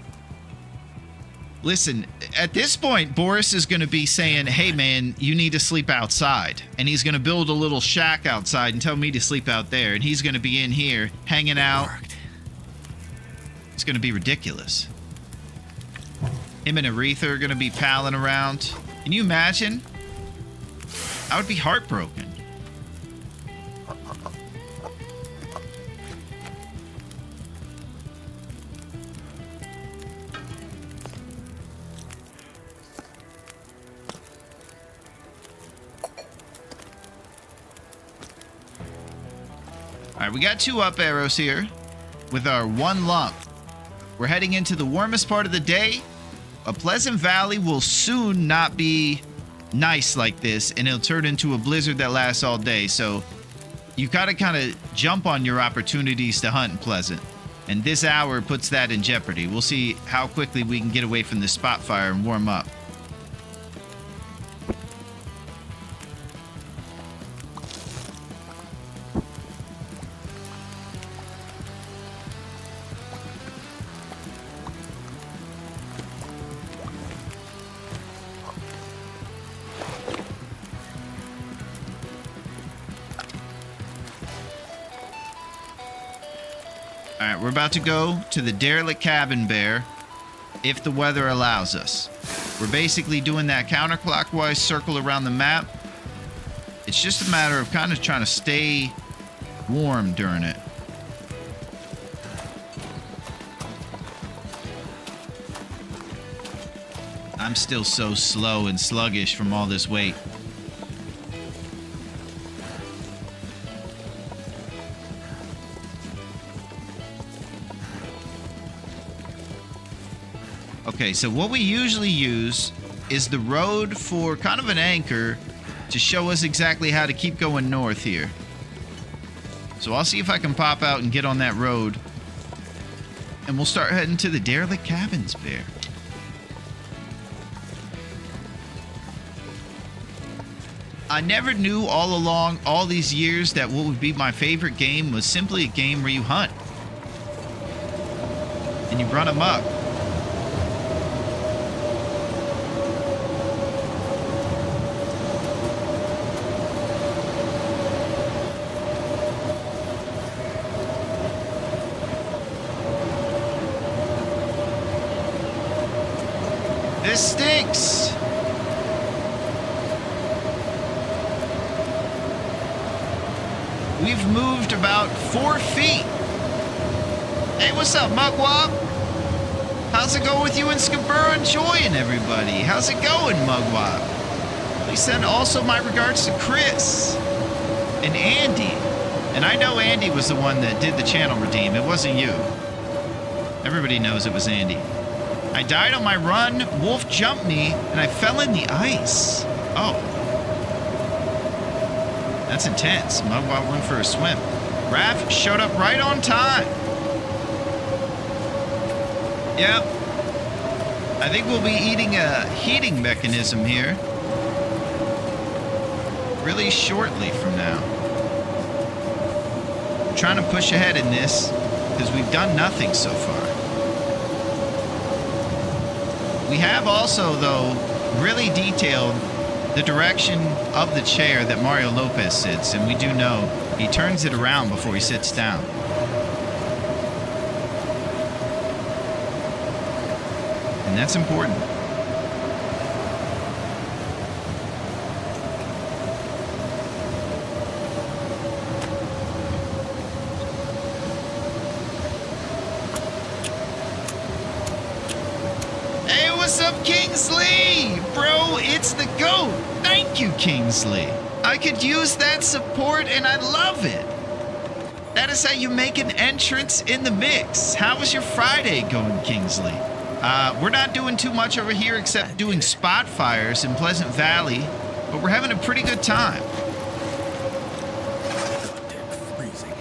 Speaker 1: Listen, at this point, Boris is going to be saying, hey, man, you need to sleep outside. And he's going to build a little shack outside and tell me to sleep out there. And he's going to be in here hanging out. It's going to be ridiculous. Him and Aretha are going to be palling around. Can you imagine? I would be heartbroken. All right, we got 2 up arrows here with our 1 lump. We're heading into the warmest part of the day. A Pleasant Valley will soon not be nice like this, and it'll turn into a blizzard that lasts all day. So you got to kind of jump on your opportunities to hunt in Pleasant. And this hour puts that in jeopardy. We'll see how quickly we can get away from this spot fire and warm up. All right, we're about to go to the derelict cabin, Bear, if the weather allows us. We're basically doing that counterclockwise circle around the map. It's just a matter of kind of trying to stay warm during it. I'm still so slow and sluggish from all this weight. Okay, so what we usually use is the road for kind of an anchor to show us exactly how to keep going north here. So I'll see if I can pop out and get on that road. And we'll start heading to the derelict cabins, Bear. I never knew all along, all these years, that what would be my favorite game was simply a game where you hunt. And you run amok. This stinks. We've moved about 4 feet. Hey, what's up, Mugwop? How's it going with you in Scarborough and Joy and everybody? How's it going, Mugwop? Please send also my regards to Chris and Andy. And I know Andy was the one that did the channel redeem. It wasn't you. Everybody knows it was Andy. I died on my run, wolf jumped me, and I fell in the ice. Oh. That's intense. Mugwop went for a swim. Raph showed up right on time. Yep. I think we'll be eating a heating mechanism here really shortly from now. I'm trying to push ahead in this because we've done nothing so far. We have also, though, really detailed the direction of the chair that Mario Lopez sits, and we do know he turns it around before he sits down. And that's important. Hey, what's up, Kingsley? Bro, it's the GOAT. Thank you, Kingsley. I could use that support, and I love it. That is how you make an entrance in the mix. How was your Friday going, Kingsley? We're not doing too much over here except doing spot fires in Pleasant Valley, but we're having a pretty good time.
Speaker 3: Goddamn freezing.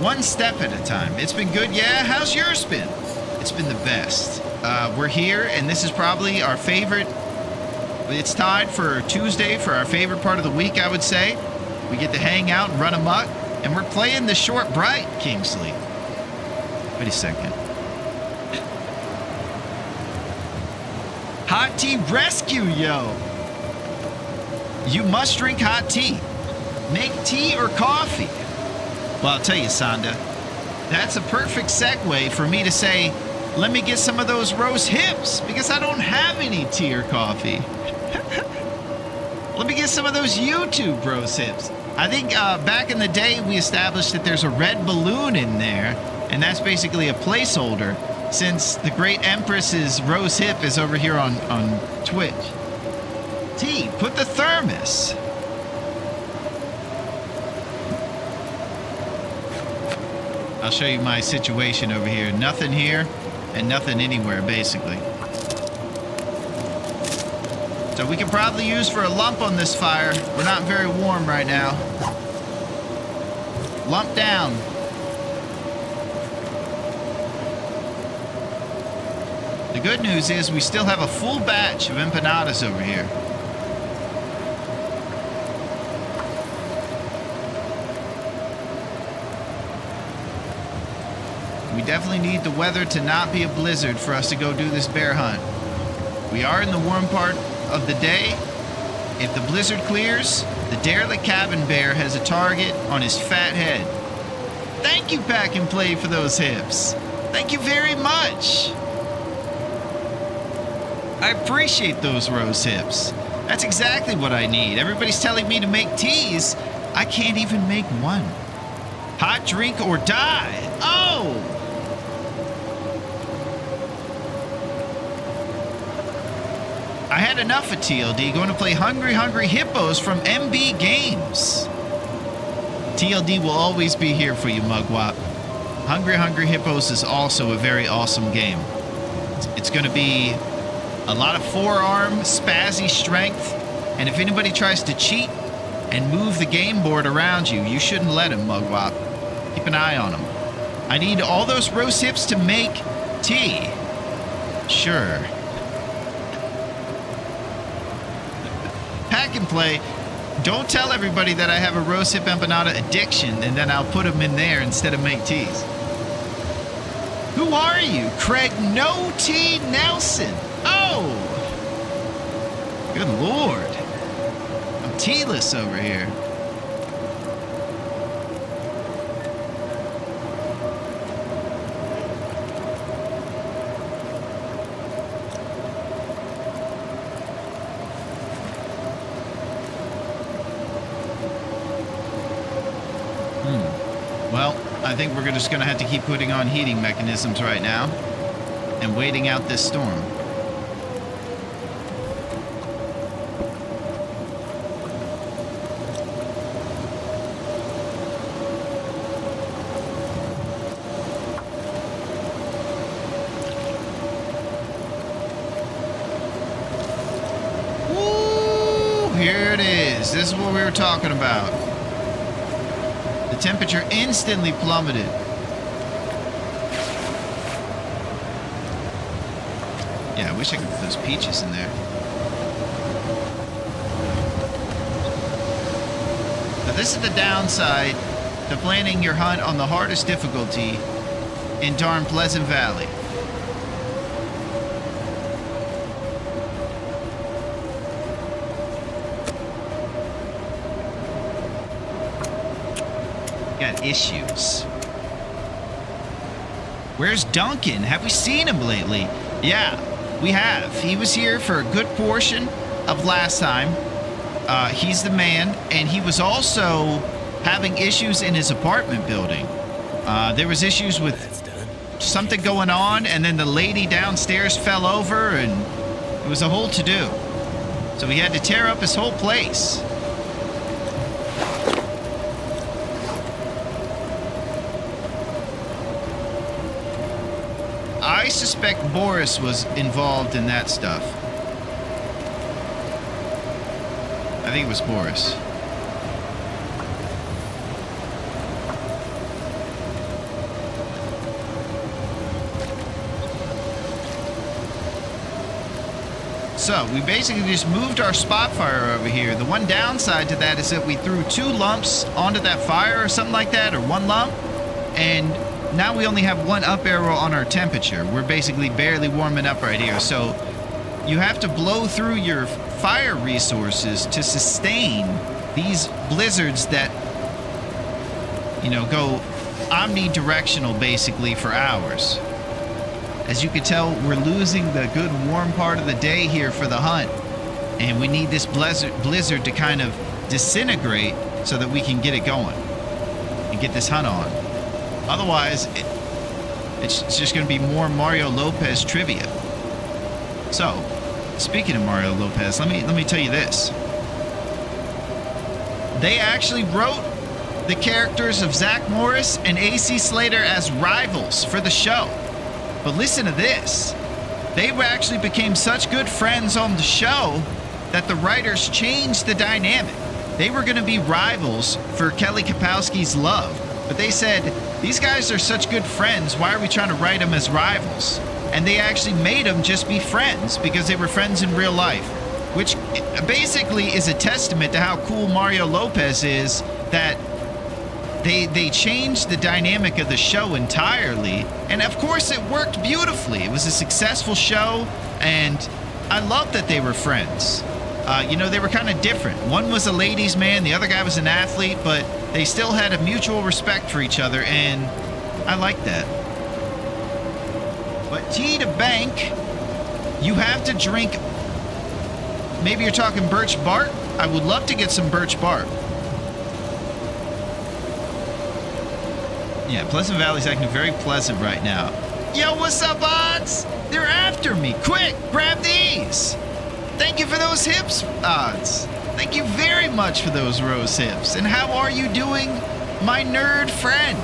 Speaker 1: One step at a time. It's been good, yeah? How's yours been? It's been the best. We're here, and this is probably our favorite. It's tied for Tuesday for our favorite part of the week, I would say. We get to hang out and run amok, and we're playing the short bright, Kingsley. Wait a second. Hot tea rescue, yo. You must drink hot tea. Make tea or coffee. Well, I'll tell you, Sonda, that's a perfect segue for me to say, let me get some of those roast hips, because I don't have any tea or coffee. Let me get some of those YouTube roast hips. I think back in the day, we established that there's a red balloon in there, and that's basically a placeholder, since the great Empress's roast hip is over here on Twitch. Tea, put the thermos. I'll show you my situation over here. Nothing here and nothing anywhere, basically. So we can probably use for a lump on this fire. We're not very warm right now. Lump down. The good news is we still have a full batch of empanadas over here. We definitely need the weather to not be a blizzard for us to go do this bear hunt. We are in the warm part of the day. If the blizzard clears, the derelict cabin bear has a target on his fat head. Thank you, Pack and Play, for those hips. Thank you very much. I appreciate those rose hips. That's exactly what I need. Everybody's telling me to make teas. I can't even make one. Hot drink or die. Oh! I had enough of TLD. Going to play Hungry Hungry Hippos from MB Games. TLD will always be here for you, Mugwop. Hungry Hungry Hippos is also a very awesome game. It's going to be a lot of forearm, spazzy strength, and if anybody tries to cheat and move the game board around you, you shouldn't let him, Mugwop. Keep an eye on him. I need all those roast hips to make tea. Sure. Pack and Play, don't tell everybody that I have a roast hip empanada addiction and then I'll put them in there instead of make teas. Who are you? Craig No T Nelson. Oh! Good Lord. I'm tealess over here. Well, I think we're just going to have to keep putting on heating mechanisms right now and waiting out this storm. Woo! Here it is. This is what we were talking about. Temperature instantly plummeted. Yeah, I wish I could put those peaches in there. Now this is the downside to planning your hunt on the hardest difficulty in darn Pleasant Valley. Got issues. Where's Duncan? Have we seen him lately? Yeah, we have. He was here for a good portion of last time. He's the man, and he was also having issues in his apartment building. There was issues with something going on, and then the lady downstairs fell over, and it was a whole to-do. So we had to tear up his whole place. I suspect Boris was involved in that stuff. I think it was Boris. So, we basically just moved our spot fire over here. The one downside to that is that we threw 2 lumps onto that fire or something like that, or 1 lump, and now we only have 1 up arrow on our temperature. We're basically barely warming up right here. So, you have to blow through your fire resources to sustain these blizzards that, you know, go omnidirectional basically for hours. As you can tell, we're losing the good warm part of the day here for the hunt. And we need this blizzard to kind of disintegrate so that we can get it going and get this hunt on. Otherwise, it's just going to be more Mario Lopez trivia. So, speaking of Mario Lopez, let me tell you this. They actually wrote the characters of Zach Morris and AC Slater as rivals for the show. But listen to this. They actually became such good friends on the show that the writers changed the dynamic. They were going to be rivals for Kelly Kapowski's love. But they said, these guys are such good friends, why are we trying to write them as rivals? And they actually made them just be friends because they were friends in real life. Which basically is a testament to how cool Mario Lopez is, that they changed the dynamic of the show entirely, and of course it worked beautifully. It was a successful show, and I love that they were friends. You know, they were kind of different. One was a ladies' man, the other guy was an athlete, but they still had a mutual respect for each other, and I like that. But tea to bank, you have to drink. Maybe you're talking birch bark? I would love to get some birch bark. Yeah, Pleasant Valley's acting very pleasant right now. Yo, what's up, Odds? They're after me. Quick, grab these. Thank you for those hips, Odds. Thank you very much for those rose hips. And how are you doing, my nerd friend?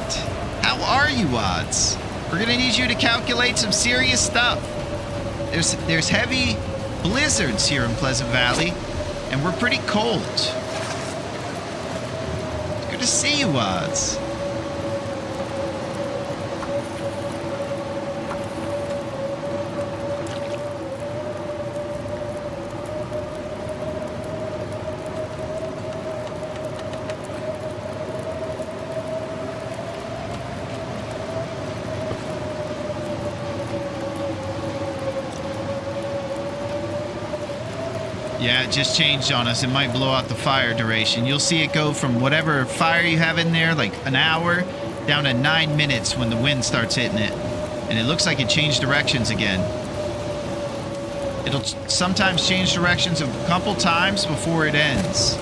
Speaker 1: How are you, Odds? We're gonna need you to calculate some serious stuff. There's heavy blizzards here in Pleasant Valley, and we're pretty cold. It's good to see you, Odds. Yeah, it just changed on us. It might blow out the fire duration. You'll see it go from whatever fire you have in there, like an hour, down to 9 minutes when the wind starts hitting it. And it looks like it changed directions again. It'll sometimes change directions a couple times before it ends.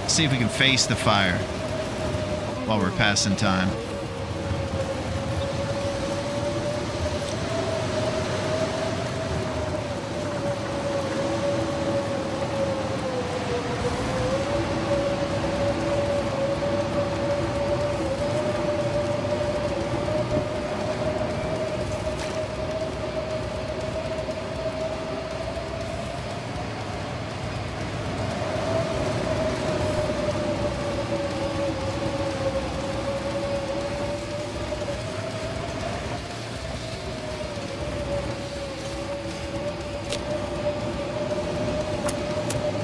Speaker 1: See if we can face the fire while we're passing time.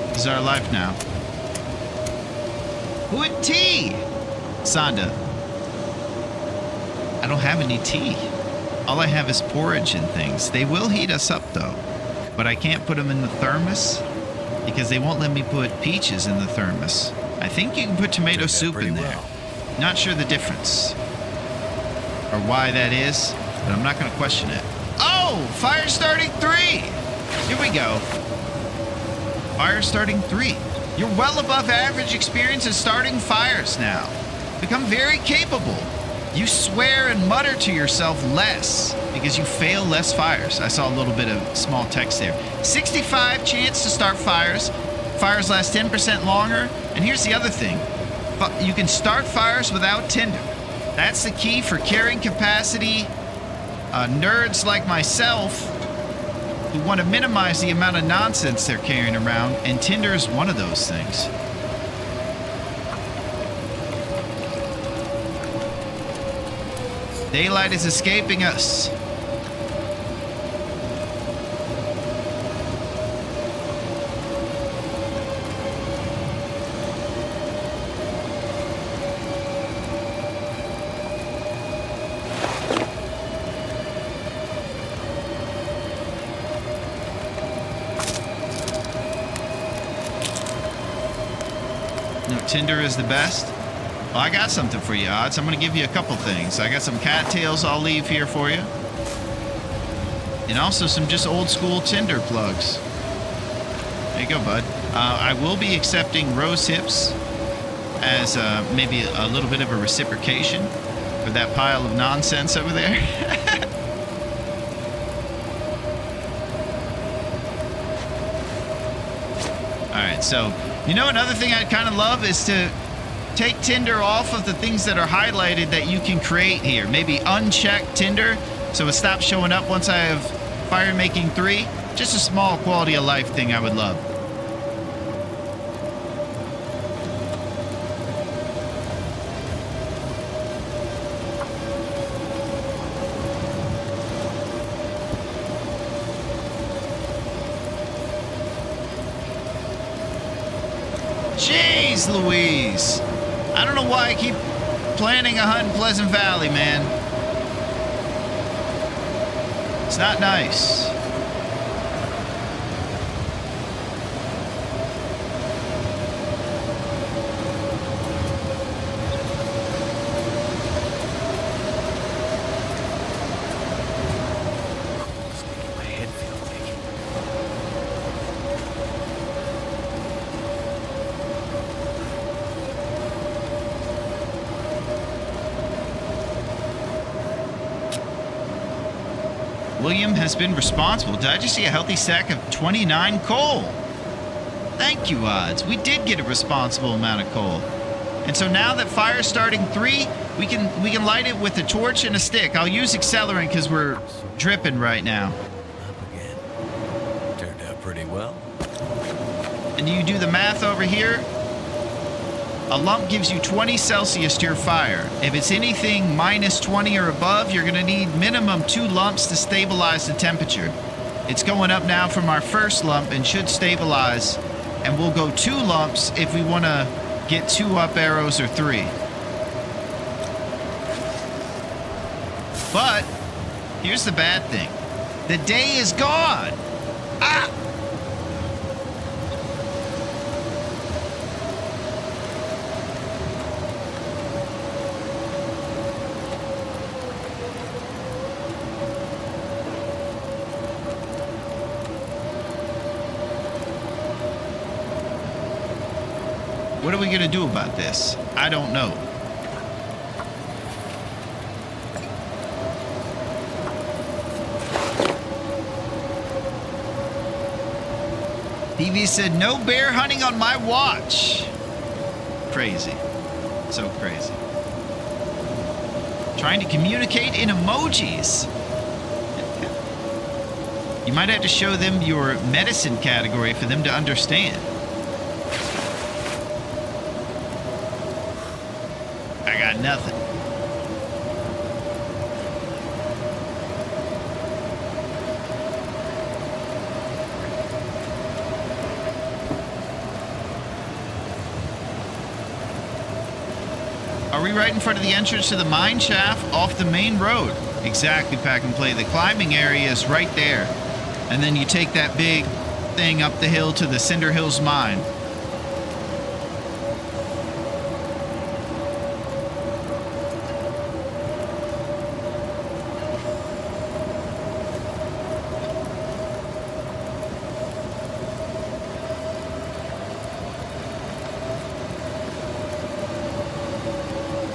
Speaker 1: This is our life now. What tea? Sonda. I don't have any tea. All I have is porridge and things. They will heat us up though, but I can't put them in the thermos because they won't let me put peaches in the thermos. I think you can put tomato soup in there. Not sure the difference or why that is, but I'm not going to question it. Oh, fire starting 3. Here we go. Fire starting 3. You're well above average experience in starting fires now. Become very capable. You swear and mutter to yourself less because you fail less fires. I saw a little bit of small text there. 65 chance to start fires. Fires last 10% longer. And here's the other thing. You can start fires without tinder. That's the key for carrying capacity. Nerds like myself who want to minimize the amount of nonsense they're carrying around, and tinder is one of those things. Daylight is escaping us. No, Tinder is the best. Well, I got something for you, Odds. I'm going to give you a couple things. I got some cattails I'll leave here for you. And also some just old school Tinder plugs. There you go, bud. I will be accepting rose hips as maybe a little bit of a reciprocation for that pile of nonsense over there. Alright, so, you know, another thing I'd kind of love is to take Tinder off of the things that are highlighted that you can create here. Maybe uncheck Tinder so it stops showing up once I have Fire Making 3. Just a small quality of life thing I would love. Jeez Louise. I don't know why I keep planning a hunt in Pleasant Valley, man. It's not nice.
Speaker 3: My head feels achy.
Speaker 1: William has been responsible. Did I just see a healthy stack of 29 coal? Thank you, Odds. We did get a responsible amount of coal. And so now that fire's starting 3, we can light it with a torch and a stick. I'll use accelerant because we're dripping right now.
Speaker 3: Up again. Turned out pretty well.
Speaker 1: And you do the math over here. A lump gives you 20 Celsius to your fire. If it's anything minus 20 or above, you're going to need minimum 2 lumps to stabilize the temperature. It's going up now from our first lump and should stabilize. And we'll go 2 lumps if we want to get 2 up arrows or 3. But here's the bad thing. The day is gone. Ah! What are we going to do about this? I don't know. TV said, no bear hunting on my watch. Crazy. So crazy. Trying to communicate in emojis. You might have to show them your medicine category for them to understand. I got nothing. Are we right in front of the entrance to the mine shaft off the main road? Exactly, Pack and Play. The climbing area is right there. And then you take that big thing up the hill to the Cinder Hills mine.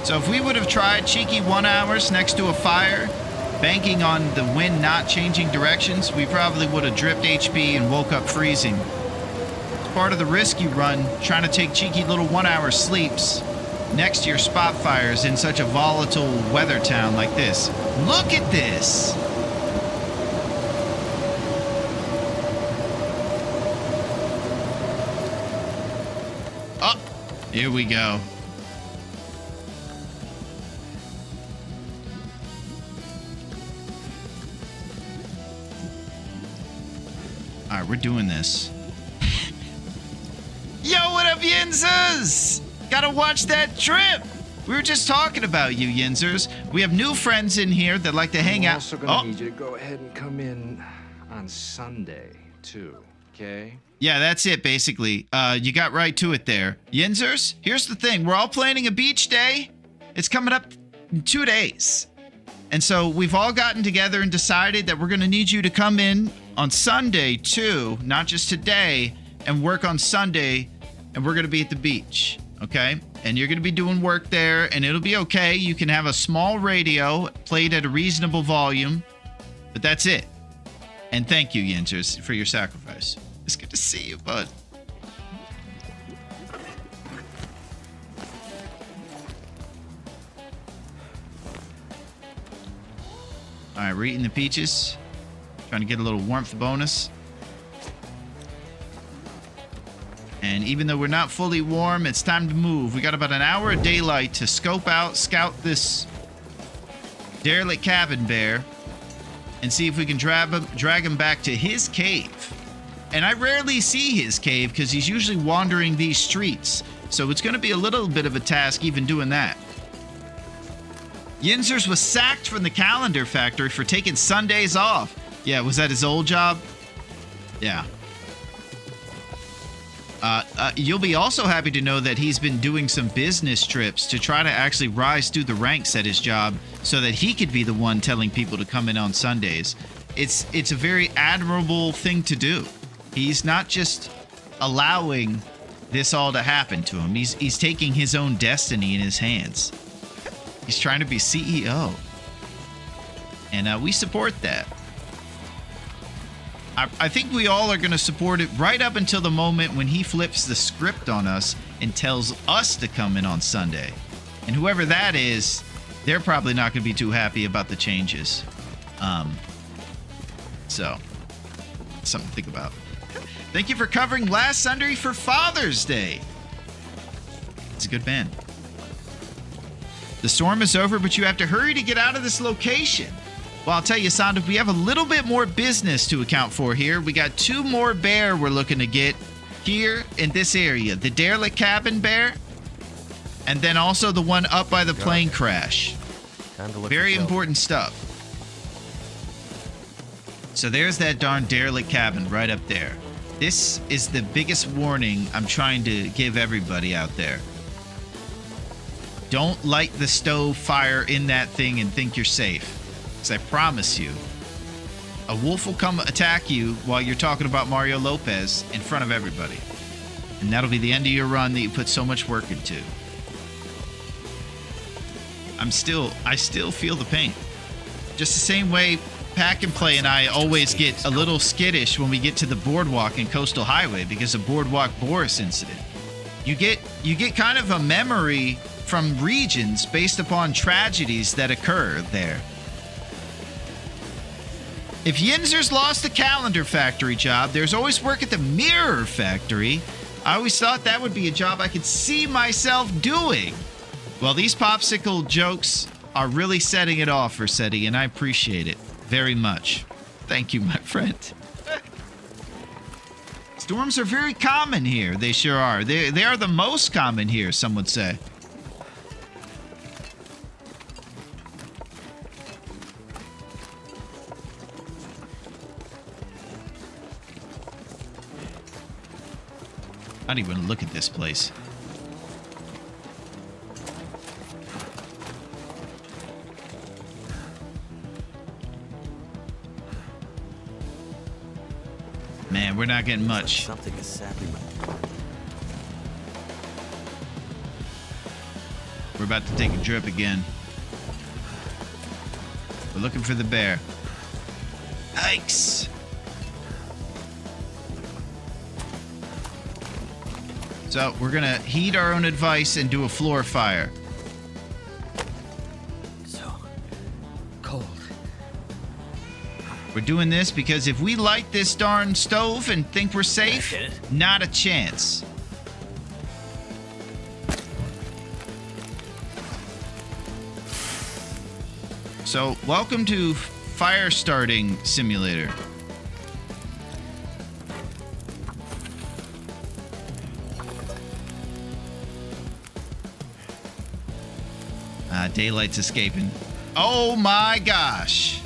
Speaker 1: So if we would have tried cheeky 1 hours next to a fire, banking on the wind not changing directions, we probably would have dripped HP and woke up freezing. It's part of the risk you run trying to take cheeky little 1 hour sleeps next to your spot fires in such a volatile weather town like this. Look at this! Oh, here we go. All right, we're doing this. Yo, what up, Yinzers? Gotta watch that trip. We were just talking about you, Yinzers. We have new friends in here that like to hang
Speaker 5: I'm
Speaker 1: out.
Speaker 5: also gonna need you to go ahead and come in on Sunday too, okay?
Speaker 1: Yeah, that's it, basically. You got right to it there. Yinzers, here's the thing. We're all planning a beach day. It's coming up in 2 days. And so we've all gotten together and decided that we're going to need you to come in on Sunday, too, not just today, and work on Sunday, and we're going to be at the beach, okay? And you're going to be doing work there, and it'll be okay. You can have a small radio played at a reasonable volume, but that's it. And thank you, Yinzers, for your sacrifice. It's good to see you, bud. All right, we're eating the peaches. Trying to get a little warmth bonus. And even though we're not fully warm, it's time to move. We got about an hour of daylight to scout this derelict cabin bear and see if we can drag him back to his cave. And I rarely see his cave because he's usually wandering these streets. So it's going to be a little bit of a task even doing that. Yinzers was sacked from the calendar factory for taking Sundays off. Yeah, was that his old job? Yeah. You'll be also happy to know that he's been doing some business trips to try to actually rise through the ranks at his job so that he could be the one telling people to come in on Sundays. It's a very admirable thing to do. He's not just allowing this all to happen to him. He's taking his own destiny in his hands. He's trying to be CEO. And we support that. I think we all are going to support it right up until the moment when he flips the script on us and tells us to come in on Sunday. And whoever that is, they're probably not going to be too happy about the changes. So, something to think about. Thank you for covering last Sunday for Father's Day. It's a good band. The storm is over, but you have to hurry to get out of this location. Well, I'll tell you, Sonda, we have a little bit more business to account for here. We got 2 more bear we're looking to get here in this area. The derelict cabin bear, and then also the one up by the plane crash. Very important stuff. So there's that darn derelict cabin right up there. This is the biggest warning I'm trying to give everybody out there. Don't light the stove fire in that thing and think you're safe. Because I promise you, a wolf will come attack you while you're talking about Mario Lopez in front of everybody. And that'll be the end of your run that you put so much work into. I still feel the pain. Just the same way Pack and Play and I always get a little skittish when we get to the boardwalk and Coastal Highway because of Boardwalk Boris incident. You get kind of a memory from regions based upon tragedies that occur there. If Yinzer's lost the calendar factory job, there's always work at the mirror factory. I always thought that would be a job I could see myself doing. Well, these popsicle jokes are really setting it off for Seti, and I appreciate it very much. Thank you, my friend. Storms are very common here. They sure are. They are the most common here, some would say. I don't even look at this place. Man, we're not getting much.
Speaker 3: Something is sapping my...
Speaker 1: We're about to take a drip again. We're looking for the bear. Yikes. So we're gonna heed our own advice and do a floor fire.
Speaker 3: So cold.
Speaker 1: We're doing this because if we light this darn stove and think we're safe,
Speaker 3: Hit it.
Speaker 1: not a chance. So, welcome to Fire Starting Simulator. Daylight's escaping. Oh my gosh.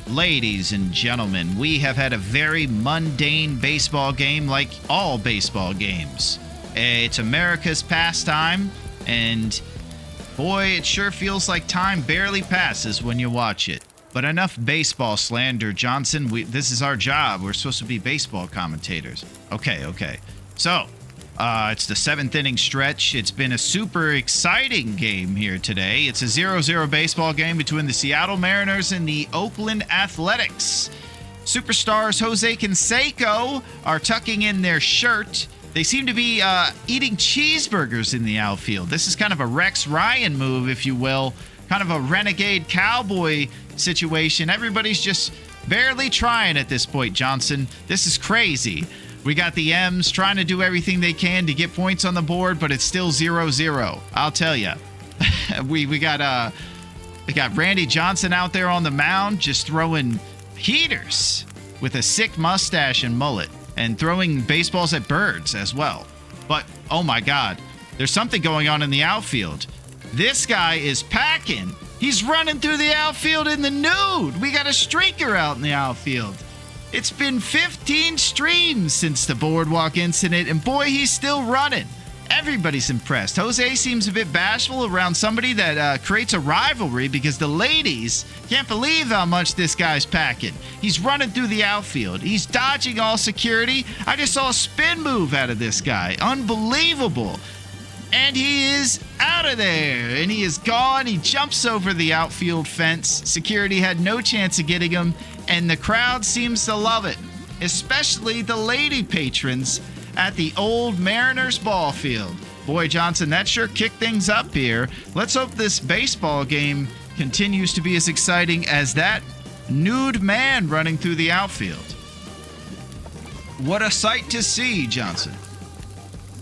Speaker 1: Ladies and gentlemen, we have had a very mundane baseball game like all baseball games. It's America's pastime, and boy, it sure feels like time barely passes when you watch it. But enough baseball slander, Johnson. This is our job. We're supposed to be baseball commentators. Okay. So, it's the 7th inning stretch. It's been a super exciting game here today. It's a 0-0 baseball game between the Seattle Mariners and the Oakland Athletics. Superstars Jose Canseco are tucking in their shirt. They seem to be eating cheeseburgers in the outfield. This is kind of a Rex Ryan move, if you will. Kind of a renegade cowboy situation. Everybody's just barely trying at this point, Johnson. This is crazy. We got the M's trying to do everything they can to get points on the board, but it's still 0-0. I'll tell you. we got Randy Johnson out there on the mound just throwing heaters with a sick mustache and mullet and throwing baseballs at birds as well. But, oh my God, there's something going on in the outfield. This guy is packing. He's running through the outfield in the nude. We got a streaker out in the outfield. It's been 15 streams since the boardwalk incident, and boy, he's still running. Everybody's impressed. Jose seems a bit bashful around somebody that creates a rivalry because the ladies can't believe how much this guy's packing. He's running through the outfield. He's dodging all security. I just saw a spin move out of this guy. Unbelievable. And he is out of there. And he is gone. He jumps over the outfield fence. Security had no chance of getting him. And the crowd seems to love it. Especially the lady patrons at the old Mariners ball field. Boy, Johnson, that sure kicked things up here. Let's hope this baseball game continues to be as exciting as that nude man running through the outfield. What a sight to see, Johnson.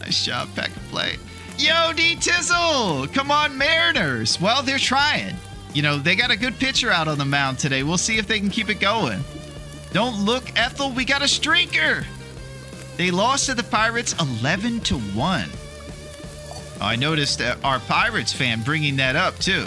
Speaker 1: Nice job, pack and play. Yo, D-Tizzle! Come on, Mariners! Well, they're trying. You know, they got a good pitcher out on the mound today. We'll see if they can keep it going. Don't look, Ethel, we got a streaker! They lost to the Pirates 11-1. Oh, I noticed our Pirates fan bringing that up, too.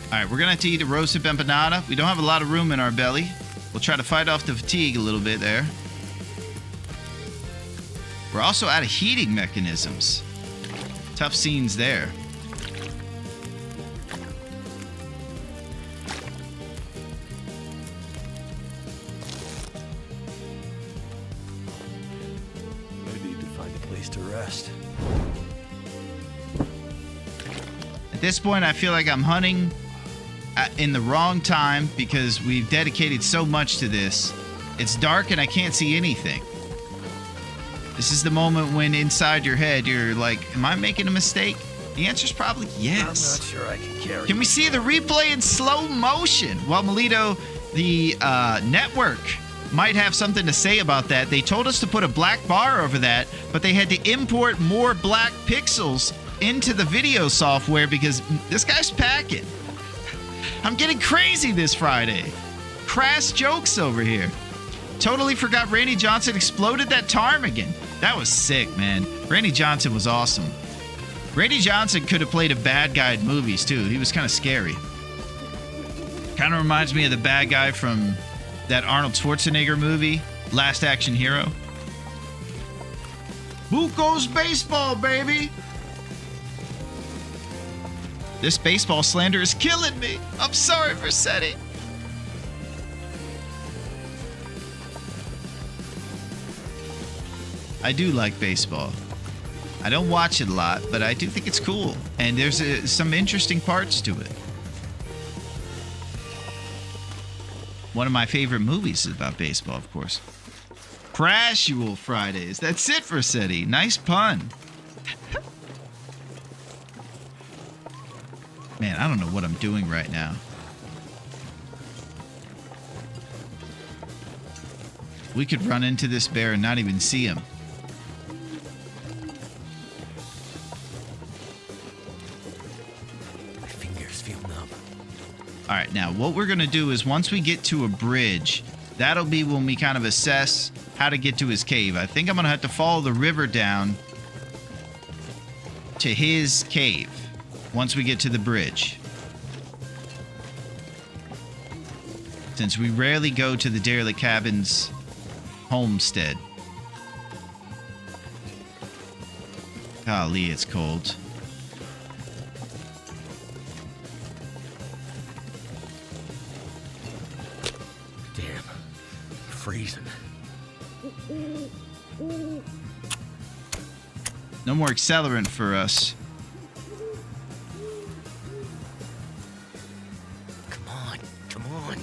Speaker 1: All right, we're going to have to eat a roasted empanada. We don't have a lot of room in our belly. We'll try to fight off the fatigue a little bit there. We're also out of heating mechanisms. Tough scenes there.
Speaker 3: I need to find a place to rest.
Speaker 1: At this point, I feel like I'm hunting in the wrong time because we've dedicated so much to this. It's dark and I can't see anything. This is the moment when inside your head you're like, am I making a mistake? The answer's probably yes.
Speaker 3: I'm not sure I can carry
Speaker 1: Can we see the replay in slow motion? Well, Melito, the network might have something to say about that. They told us to put a black bar over that, but they had to import more black pixels into the video software because this guy's packing. I'm getting crazy this Friday. Crass jokes over here. Totally forgot Randy Johnson exploded that ptarmigan. That was sick, man. Randy Johnson was awesome. Randy Johnson could have played a bad guy in movies, too. He was kind of scary. Kind of reminds me of the bad guy from that Arnold Schwarzenegger movie, Last Action Hero. Buco's baseball, baby! This baseball slander is killing me. I'm sorry, Versetti. I do like baseball. I don't watch it a lot, but I do think it's cool. And there's some interesting parts to it. One of my favorite movies is about baseball, of course. Crashual Fridays. That's it, Versetti. Nice pun. Man, I don't know what I'm doing right now. We could run into this bear and not even see him.
Speaker 3: My fingers feel numb.
Speaker 1: All right, now what we're going to do is once we get to a bridge, that'll be when we kind of assess how to get to his cave. I think I'm going to have to follow the river down to his cave once we get to the bridge. Since we rarely go to the derelict cabin's homestead. Golly, it's cold.
Speaker 3: Damn. Freezing.
Speaker 1: No more accelerant for us.
Speaker 3: Come on. Come on.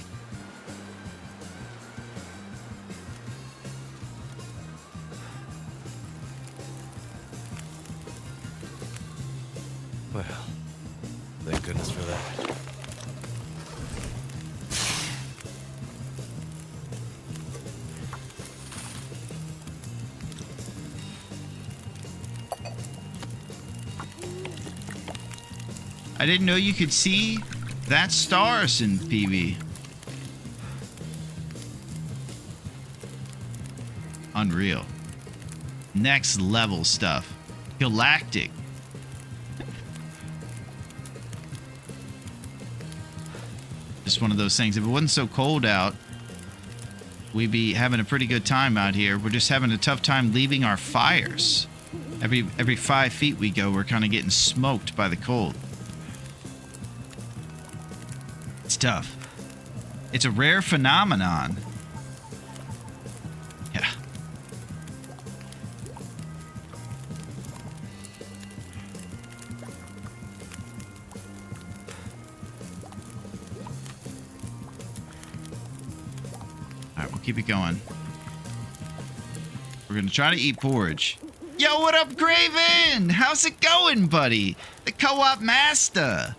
Speaker 3: Well, thank goodness for that.
Speaker 1: I didn't know you could see that stars in PV. Unreal. Next level stuff. Galactic. Just one of those things. If it wasn't so cold out, we'd be having a pretty good time out here. We're just having a tough time leaving our fires. Every 5 feet we go, we're kind of getting smoked by the cold. It's tough. It's a rare phenomenon. Yeah. Alright, we'll keep it going. We're gonna try to eat porridge. Yo, what up, Graven? How's it going, buddy? The co-op master.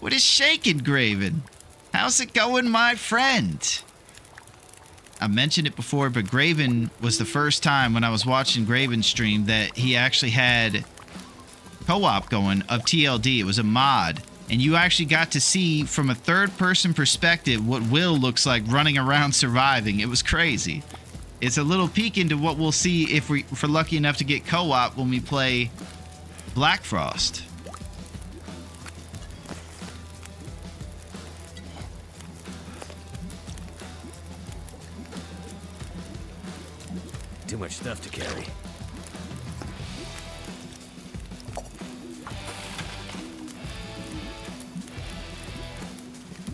Speaker 1: What is shaking, Graven? How's it going, my friend? I mentioned it before, but Graven was the first time when I was watching Graven stream that he actually had co-op going of TLD. It was a mod. And you actually got to see from a third-person perspective what Will looks like running around surviving. It was crazy. It's a little peek into what we'll see if we're lucky enough to get co-op when we play Black Frost.
Speaker 3: Too much stuff to carry.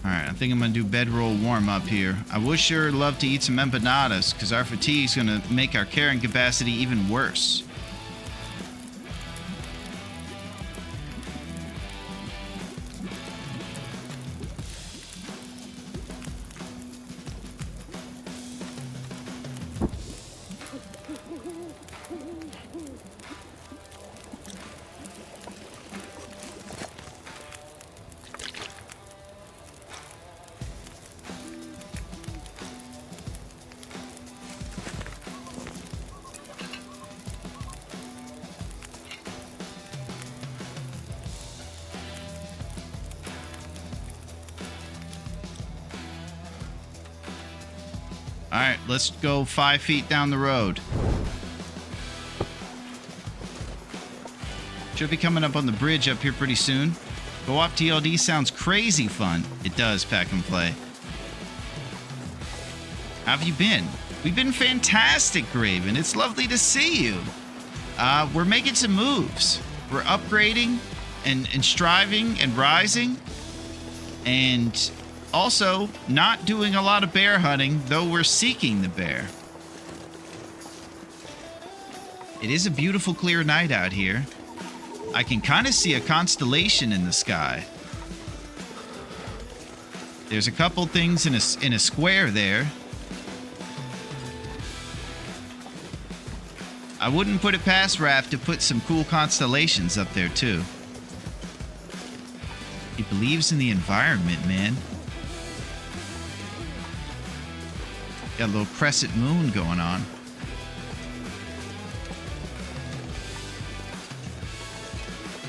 Speaker 1: Alright, I think I'm going to do bedroll warm-up here. I would sure love to eat some empanadas, because our fatigue's going to make our carrying capacity even worse. Alright, let's go 5 feet down the road. Should be coming up on the bridge up here pretty soon. Co-op TLD sounds crazy fun. It does, Pack and Play. How have you been? We've been fantastic, Graven. It's lovely to see you. We're making some moves. We're upgrading, and striving and rising. And also not doing a lot of bear hunting, though we're seeking the bear. It is a beautiful, clear night out here. I can kind of see a constellation in the sky. There's a couple things in a square there. I wouldn't put it past Raph to put some cool constellations up there too. He believes in the environment, man. Got a little crescent moon going on.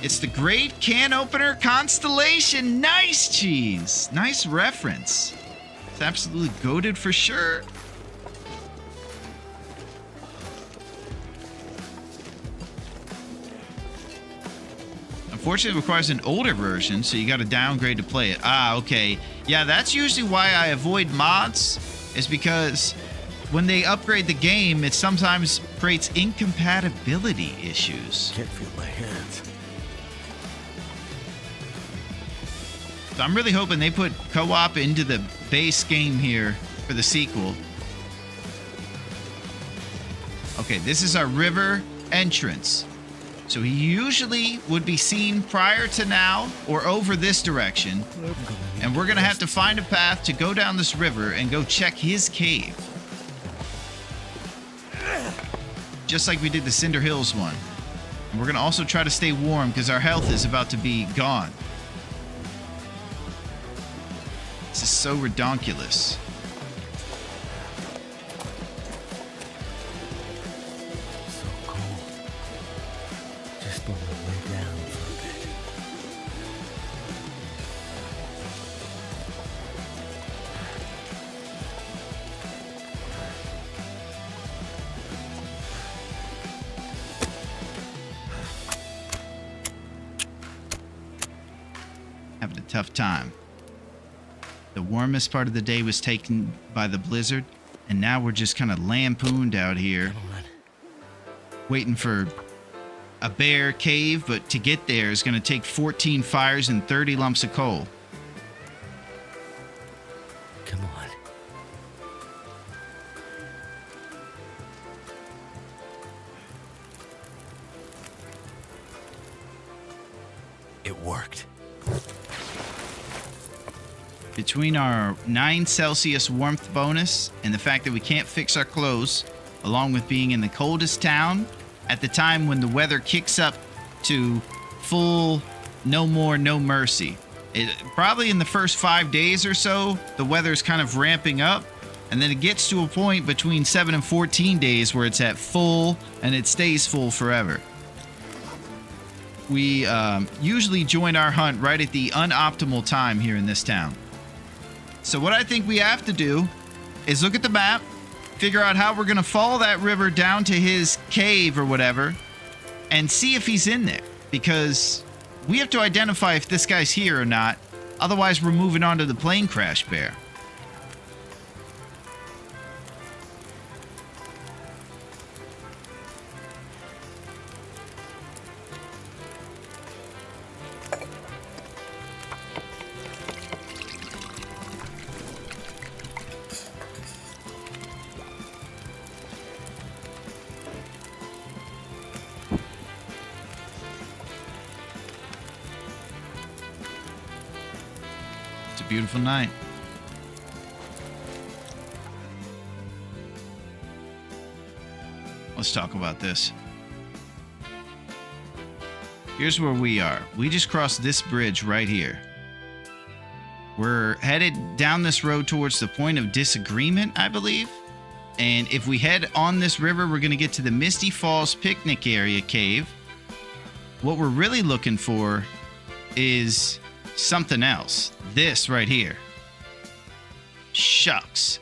Speaker 1: It's the Great Can Opener Constellation. Nice, Cheese. Nice reference. It's absolutely goated for sure. Unfortunately, it requires an older version, so you got to downgrade to play it. Ah, okay. Yeah, that's usually why I avoid mods, is because when they upgrade the game, it sometimes creates incompatibility issues.
Speaker 3: Can't feel my hands.
Speaker 1: So I'm really hoping they put co-op into the base game here for the sequel. Okay, this is our river entrance. So he usually would be seen prior to now or over this direction. And we're going to have to find a path to go down this river and go check his cave. Just like we did the Cinder Hills one. And we're going to also try to stay warm because our health is about to be gone. This is so redonkulous.
Speaker 3: So cold. Just want to lay down for a bit.
Speaker 1: Having a tough time. The warmest part of the day was taken by the blizzard, and now we're just kind of lampooned out here, waiting for a bear cave, but to get there is going to take 14 fires and 30 lumps of coal.
Speaker 3: Come on. It worked.
Speaker 1: Between our 9 Celsius warmth bonus and the fact that we can't fix our clothes, along with being in the coldest town at the time when the weather kicks up to full no more, no mercy. Probably in the first 5 days or so, the weather's kind of ramping up, and then it gets to a point between 7 and 14 days where it's at full, and it stays full forever. We usually join our hunt right at the unoptimal time here in this town. So what I think we have to do is look at the map, figure out how we're going to follow that river down to his cave or whatever, and see if he's in there. Because we have to identify if this guy's here or not. Otherwise, we're moving on to the plane crash bear. Beautiful night. Let's talk about this. Here's where we are. We just crossed this bridge right here. We're headed down this road towards the point of disagreement, I believe. And if we head on this river, we're going to get to the Misty Falls Picnic Area Cave. What we're really looking for is something else. This right here. Shucks.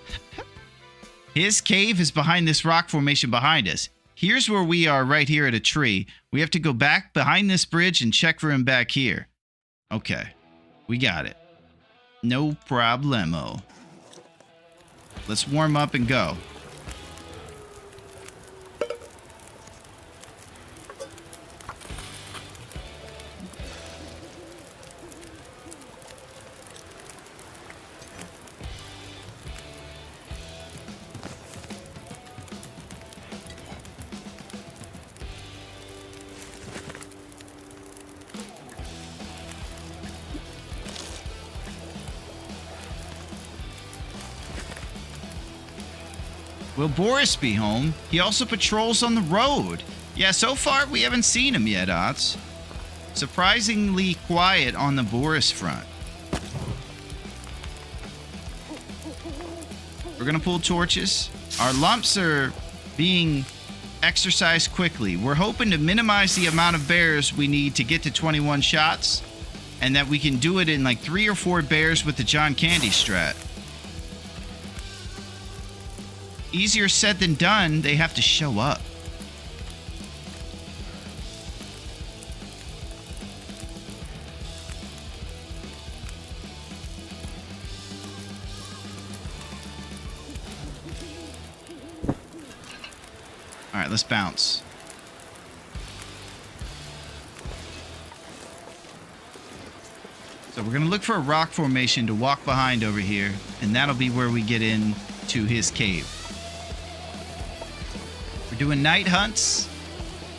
Speaker 1: His cave is behind this rock formation behind us. Here's where we are right here at a tree. We have to go back behind this bridge and check for him back here. Okay. We got it. No problemo. Let's warm up and go. Will Boris be home? He also patrols on the road. Yeah, so far we haven't seen him yet, Ots. Surprisingly quiet on the Boris front. We're gonna pull torches. Our lumps are being exercised quickly. We're hoping to minimize the amount of bears we need to get to 21 shots, and that we can do it in like 3 or 4 bears with the John Candy strat. Easier said than done, they have to show up. All right, let's bounce. So we're gonna look for a rock formation to walk behind over here, and that'll be where we get in to his cave. We're doing night hunts,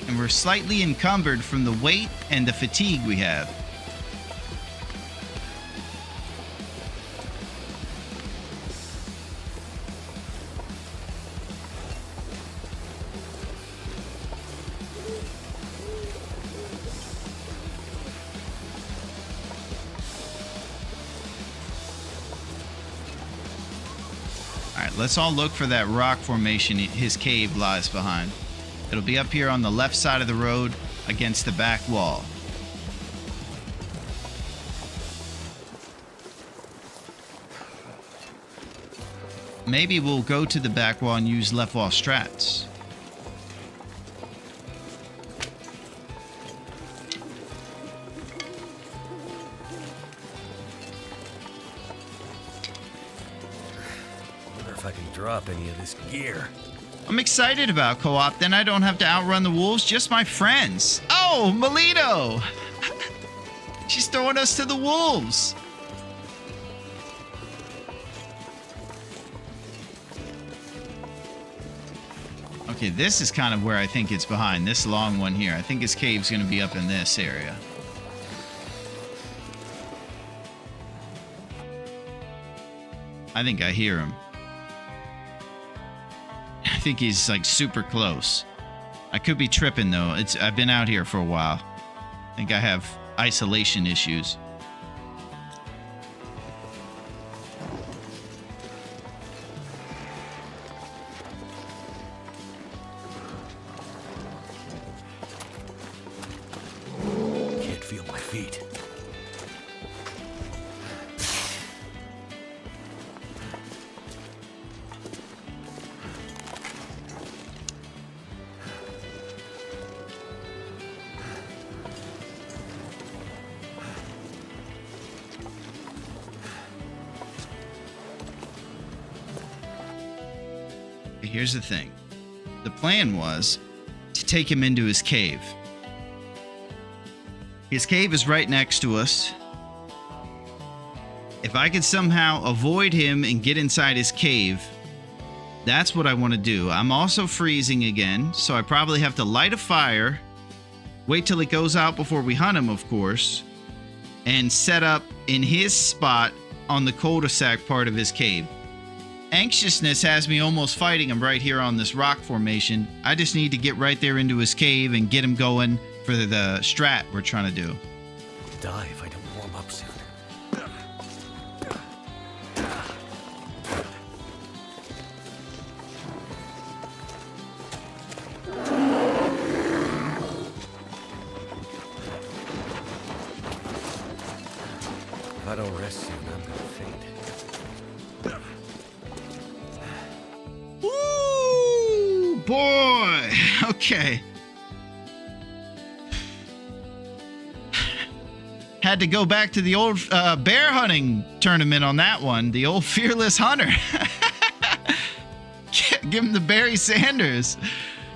Speaker 1: and we're slightly encumbered from the weight and the fatigue we have. Let's all look for that rock formation his cave lies behind. It'll be up here on the left side of the road against the back wall. Maybe we'll go to the back wall and use left wall strats.
Speaker 3: If I can drop any of this gear.
Speaker 1: I'm excited about co-op, then I don't have to outrun the wolves, just my friends. Oh, Melito! She's throwing us to the wolves. Okay, this is kind of where I think it's behind, this long one here. I think his cave's gonna be up in this area. I think I hear him. I think he's like super close. I could be tripping though. I've been out here for a while. I think I have isolation issues.
Speaker 3: Can't feel my feet.
Speaker 1: Here's the thing. The plan was to take him into his cave. His cave is right next to us. If I could somehow avoid him and get inside his cave, that's what I want to do. I'm also freezing again, so I probably have to light a fire, wait till it goes out before we hunt him, of course, and set up in his spot on the cul-de-sac part of his cave. Anxiousness has me almost fighting him right here on this rock formation. I just need to get right there into his cave and get him going for the strat we're trying to do.
Speaker 3: I'll die if I don't warm up soon. If I don't rest soon, I'm gonna faint.
Speaker 1: Woo! Boy! Okay. Had to go back to the old bear hunting tournament on that one. The old Fearless Hunter. Give him the Barry Sanders.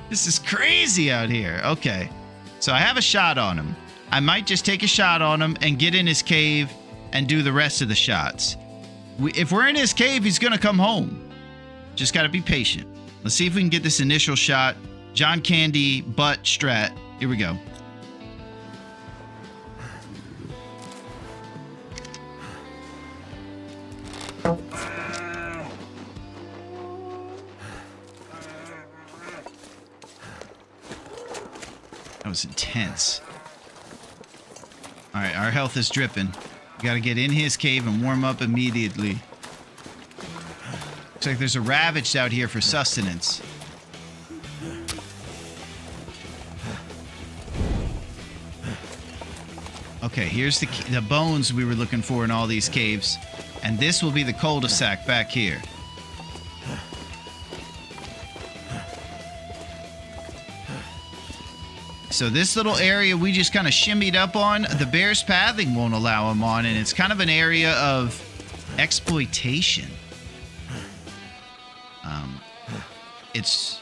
Speaker 1: This is crazy out here. Okay. So I have a shot on him. I might just take a shot on him and get in his cave and do the rest of the shots. If we're in his cave, he's going to come home. Just got to be patient. Let's see if we can get this initial shot. John Candy butt strat. Here we go. That was intense. All right, our health is dripping. We got to get in his cave and warm up immediately. Looks like there's a ravaged out here for sustenance. Okay, here's the bones we were looking for in all these caves. And this will be the cul-de-sac back here. So this little area we just kind of shimmied up on, the bear's pathing won't allow him on, and it's kind of an area of exploitation. It's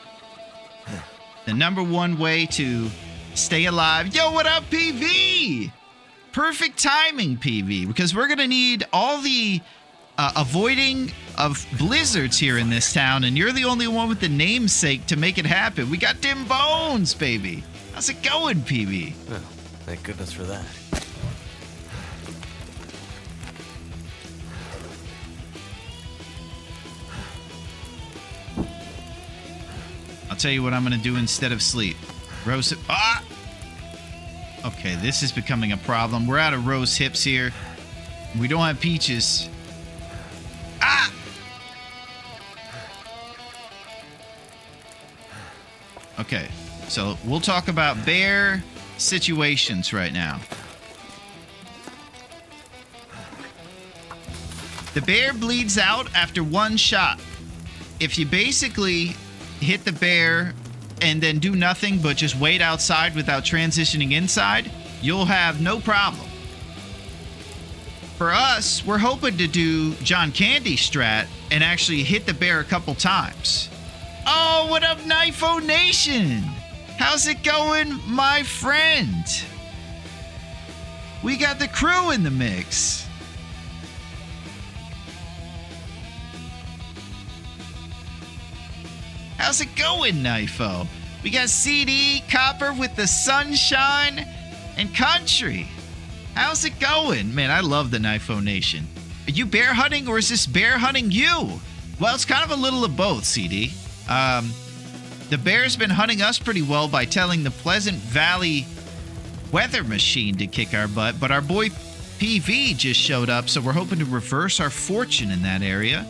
Speaker 1: the #1 way to stay alive. Yo, what up, PV? Perfect timing, PV, because we're going to need all the avoiding of blizzards here in this town, and you're the only one with the namesake to make it happen. We got dim bones, baby. How's it going, PV?
Speaker 3: Well, thank goodness for that.
Speaker 1: I'll tell you what I'm going to do instead of sleep. Rose hip. Ah! Okay, this is becoming a problem. We're out of rose hips here. We don't have peaches. Ah! Okay, so we'll talk about bear situations right now. The bear bleeds out after 1 shot. If you basically hit the bear and then do nothing but just wait outside without transitioning inside, you'll have no problem. For us, we're hoping to do John Candy strat and actually hit the bear a couple times. Oh, what up, Knifo Nation? How's it going, my friend? We got the crew in the mix. How's it going, Knifo? We got CD, Copper with the Sunshine, and Country. How's it going? Man, I love the Knifo Nation. Are you bear hunting or is this bear hunting you? Well, it's kind of a little of both, CD. The bear's been hunting us pretty well by telling the Pleasant Valley weather machine to kick our butt, but our boy PV just showed up, so we're hoping to reverse our fortune in that area.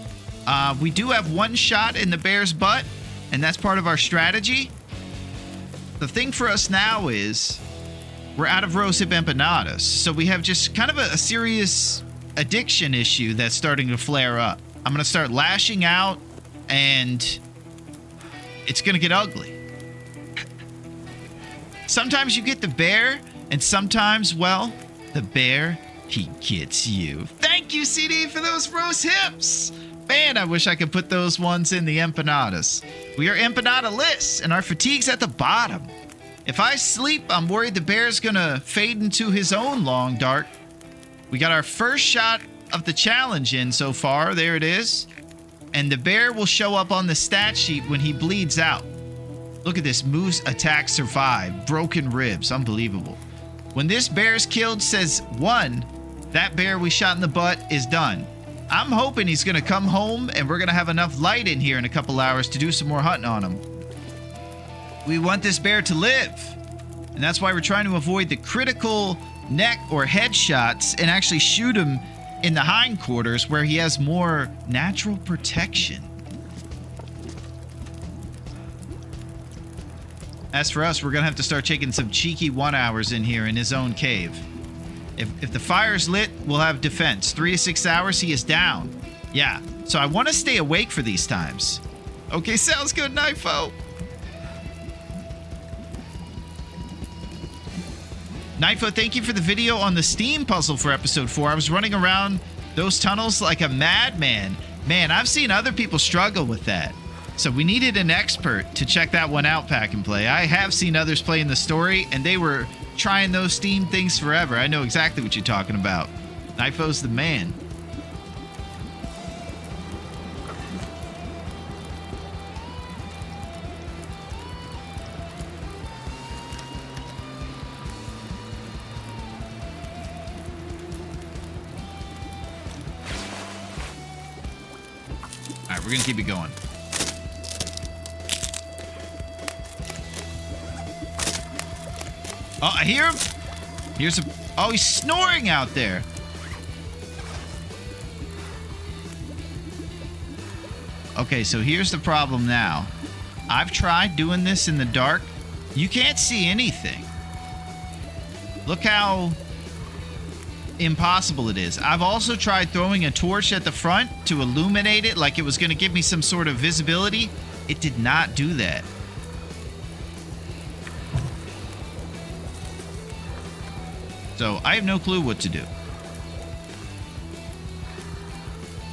Speaker 1: We do have 1 shot in the bear's butt, and that's part of our strategy. The thing for us now is we're out of rosehip empanadas, so we have just kind of a serious addiction issue that's starting to flare up. I'm going to start lashing out, and it's going to get ugly. Sometimes you get the bear, and sometimes, well, the bear, he gets you. Thank you, CD, for those rose hips. Man, I wish I could put those ones in the empanadas. We are empanada-less, and our fatigue's at the bottom. If I sleep, I'm worried the bear's gonna fade into his own long dark. We got our first shot of the challenge in so far. There it is. And the bear will show up on the stat sheet when he bleeds out. Look at this. Moose attack survive. Broken ribs. Unbelievable. When this bear's killed says 1, that bear we shot in the butt is done. I'm hoping he's going to come home and we're going to have enough light in here in a couple hours to do some more hunting on him. We want this bear to live. And that's why we're trying to avoid the critical neck or head shots and actually shoot him in the hindquarters where he has more natural protection. As for us, we're going to have to start taking some cheeky 1 hours in here in his own cave. If the fire's lit, we'll have defense. 3 to 6 hours, he is down. Yeah, so I want to stay awake for these times. Okay, sounds good, Knifo. Knifo, thank you for the video on the Steam puzzle for episode 4. I was running around those tunnels like a madman. Man, I've seen other people struggle with that. So we needed an expert to check that one out, Pack and Play. I have seen others play in the story, and they were trying those Steam things forever. I know exactly what you're talking about. Knifo's the man. All right, we're gonna keep it going. Oh, I hear him. Here's a... Oh, he's snoring out there. Okay, so here's the problem now. I've tried doing this in the dark. You can't see anything. Look how impossible it is. I've also tried throwing a torch at the front to illuminate it like it was going to give me some sort of visibility. It did not do that. So I have no clue what to do.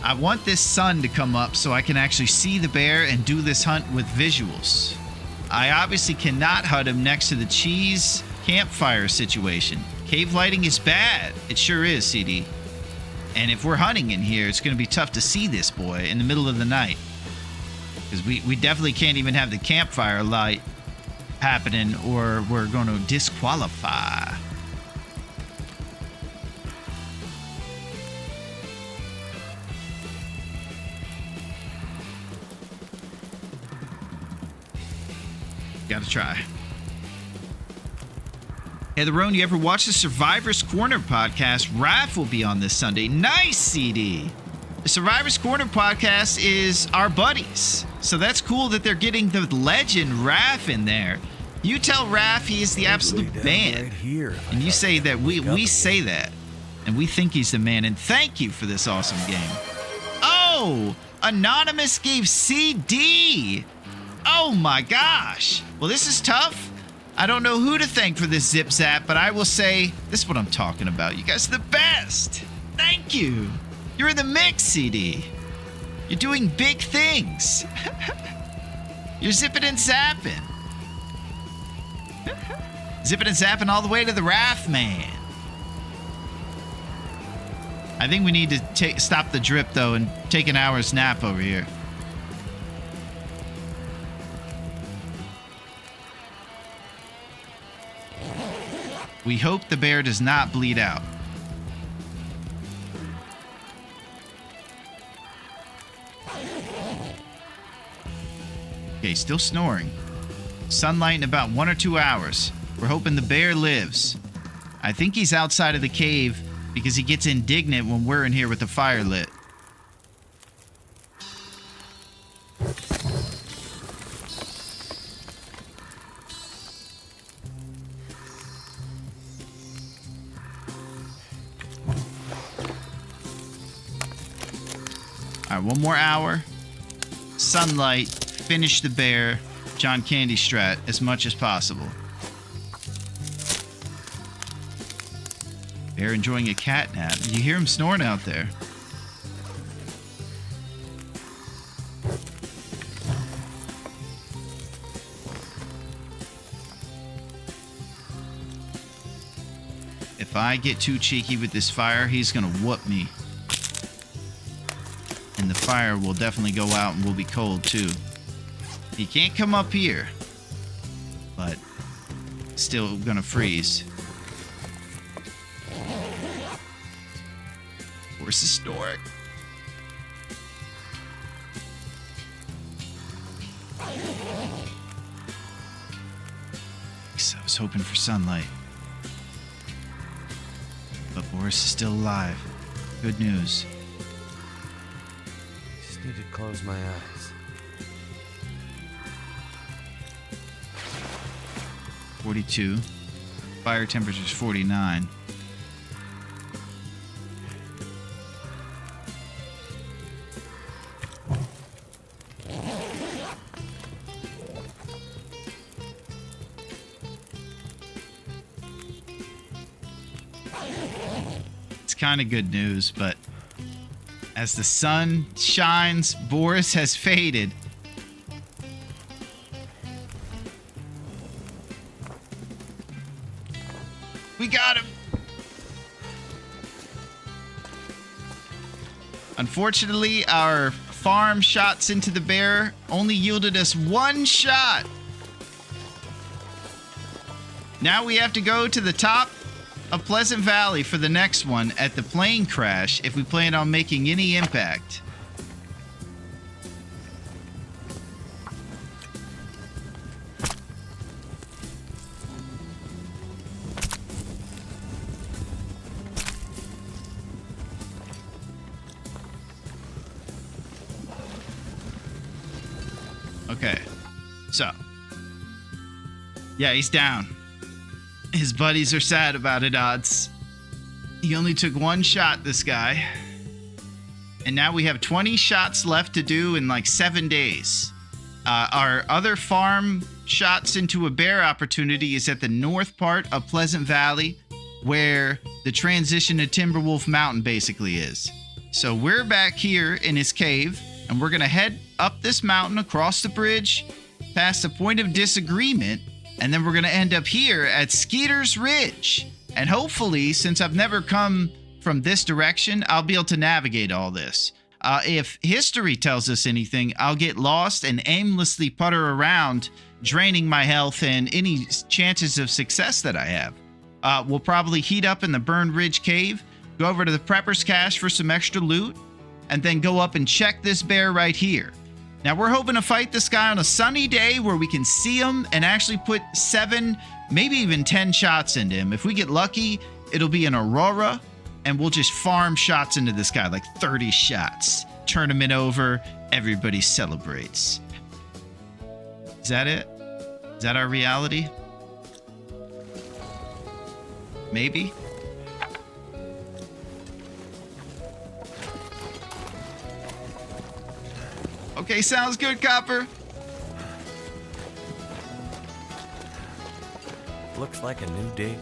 Speaker 1: I want this sun to come up so I can actually see the bear and do this hunt with visuals. I obviously cannot hunt him next to the cheese campfire situation. Cave lighting is bad. It sure is, CD. And if we're hunting in here, it's going to be tough to see this boy in the middle of the night. Because we definitely can't even have the campfire light happening or we're going to disqualify. Gotta try. Hey, Larone, you ever watch the Survivor's Corner podcast? Raph will be on this Sunday. Nice, CD. The Survivor's Corner podcast is our buddies. So that's cool that they're getting the legend Raph in there. You tell Raph he is the absolute man. And you say that we say that. And we think he's the man. And thank you for this awesome game. Oh, Anonymous gave CD. Oh my gosh. Well, this is tough. I don't know who to thank for this zip zap, but I will say this is what I'm talking about. You guys are the best. Thank you. You're in the mix, CD. You're doing big things. You're zipping and zapping. Zipping and zapping all the way to the Wrath Man. I think we need to stop the drip, though, and take an hour's nap over here. We hope the bear does not bleed out. Okay, still snoring. Sunlight in about 1 or 2 hours. We're hoping the bear lives. I think he's outside of the cave because he gets indignant when we're in here with the fire lit. All right, 1 more hour. Sunlight. Finish the bear. John Candy Strat as much as possible. Bear enjoying a cat nap. You hear him snoring out there. If I get too cheeky with this fire, he's gonna whoop me. And the fire will definitely go out and we'll be cold too. He can't come up here, but still gonna freeze. Horse historic. I was hoping for sunlight, but Boris is still alive. Good news.
Speaker 3: Just need to close my eyes.
Speaker 1: .42. Fire temperature's 49. It's kind of good news, but as the sun shines, Boris has faded. We got him. Unfortunately, our farm shots into the bear only yielded us 1 shot. Now we have to go to the top of Pleasant Valley for the next one at the plane crash if we plan on making any impact. Okay. So. Yeah, he's down. His buddies are sad about it, odds. He only took one shot, this guy. And now we have 20 shots left to do in like 7 days. Our other farm shots into a bear opportunity is at the north part of Pleasant Valley, where the transition to Timberwolf Mountain basically is. So we're back here in his cave, and we're going to head up this mountain, across the bridge, past the point of disagreement, and then we're going to end up here at Skeeter's Ridge. And hopefully, since I've never come from this direction, I'll be able to navigate all this. If history tells us anything, I'll get lost and aimlessly putter around, draining my health and any chances of success that I have. We'll probably heat up in the Burned Ridge Cave, go over to the Prepper's Cache for some extra loot, and then go up and check this bear right here. Now, we're hoping to fight this guy on a sunny day where we can see him and actually put 7, maybe even 10 shots into him. If we get lucky, it'll be an Aurora, and we'll just farm shots into this guy, like 30 shots. Tournament over, everybody celebrates. Is that it? Is that our reality? Maybe? Okay, sounds good, Copper.
Speaker 3: Looks like a new day.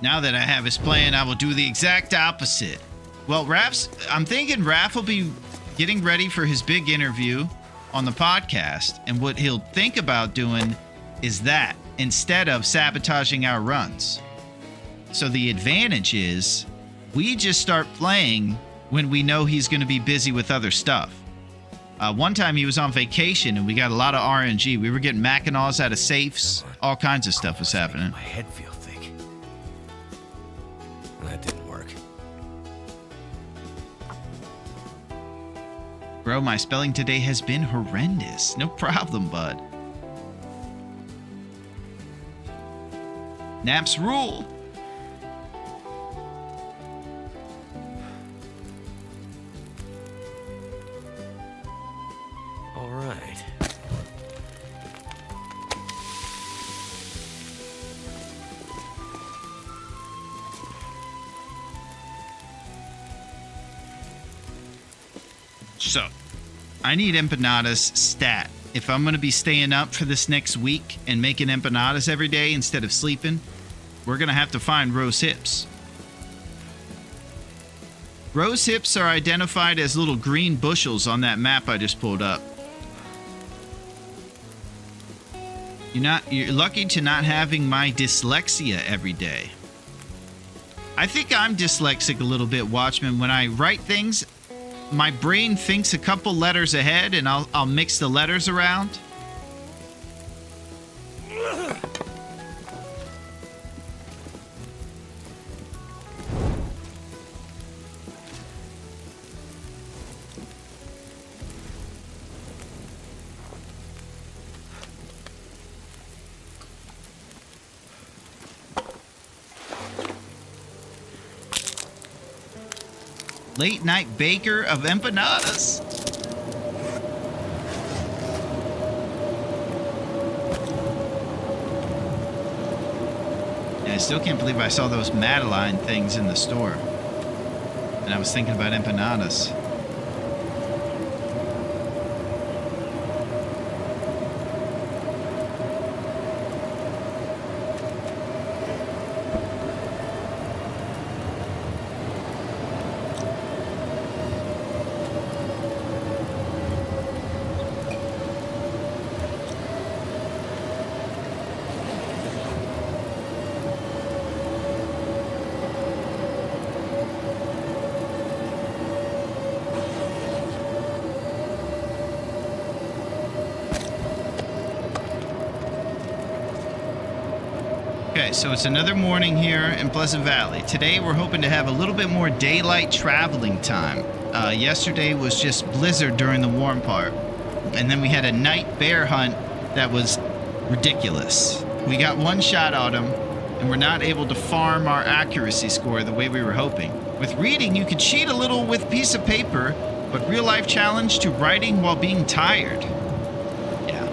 Speaker 1: Now that I have his plan, I will do the exact opposite. Well, I'm thinking Raph will be getting ready for his big interview on the podcast, and what he'll think about doing is that instead of sabotaging our runs. So the advantage is we just start playing when we know he's going to be busy with other stuff. One time he was on vacation and we got a lot of RNG. We were getting Mackinaws out of safes. All kinds of stuff was happening.
Speaker 3: My head feels thick. That didn't work.
Speaker 1: Bro, my spelling today has been horrendous. No problem, bud. Naps rule.
Speaker 3: All right.
Speaker 1: So, I need empanadas stat. If I'm going to be staying up for this next week and making empanadas every day instead of sleeping, we're going to have to find rose hips. Rose hips are identified as little green bushels on that map I just pulled up. You're lucky to not having my dyslexia every day. I think I'm dyslexic a little bit, Watchman. When I write things, my brain thinks a couple letters ahead, and I'll mix the letters around. Late night baker of empanadas. And I still can't believe I saw those Madeline things in the store. And I was thinking about empanadas. Okay, so it's another morning here in Pleasant Valley. Today we're hoping to have a little bit more daylight traveling time. Yesterday was just blizzard during the warm part. And then we had a night bear hunt that was ridiculous. We got one shot on him, and we're not able to farm our accuracy score the way we were hoping. With reading, you could cheat a little with a piece of paper, but real life challenge to writing while being tired. Yeah.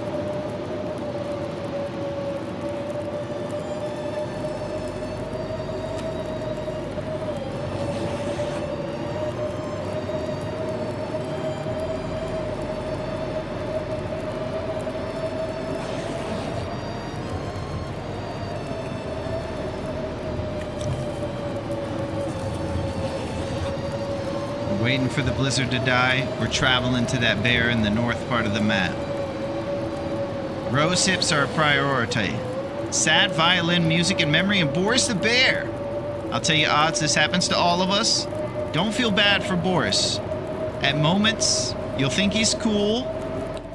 Speaker 1: Waiting for the blizzard to die. We're traveling to that bear in the north part of the map. Rose hips are a priority. Sad violin, music, and memory, and Boris the bear. I'll tell you odds, this happens to all of us. Don't feel bad for Boris. At moments, you'll think he's cool,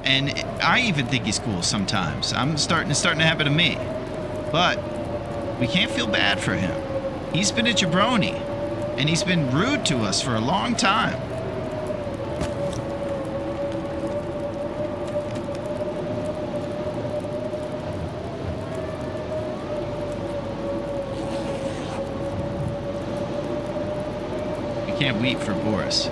Speaker 1: and I even think he's cool sometimes. It's starting to happen to me. But we can't feel bad for him. He's been a jabroni. And he's been rude to us for a long time. We can't weep for Boris.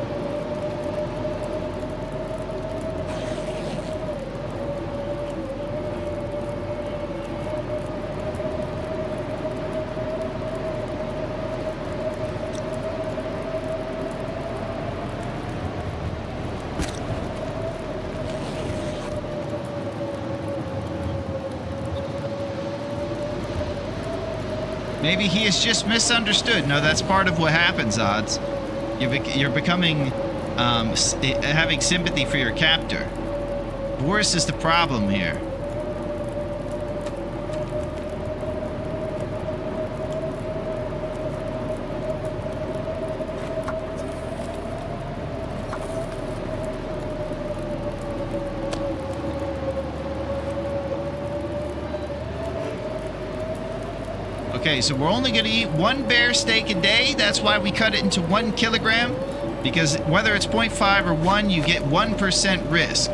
Speaker 1: Maybe he is just misunderstood. No, that's part of what happens, Odds. You're becoming, having sympathy for your captor. Boris is the problem here. Okay, so we're only going to eat one bear steak a day. That's why we cut it into 1 kilogram. Because whether it's 0.5 or 1, you get 1% risk.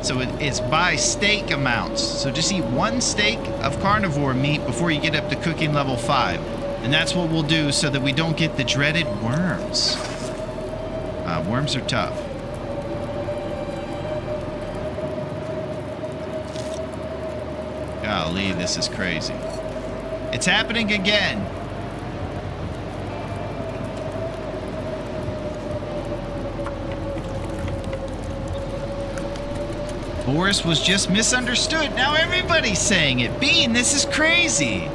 Speaker 1: So it's by steak amounts. So just eat 1 steak of carnivore meat before you get up to cooking level 5. And that's what we'll do so that we don't get the dreaded worms. Worms are tough. Golly, this is crazy. It's happening again. Boris was just misunderstood. Now everybody's saying it. Bean, this is crazy.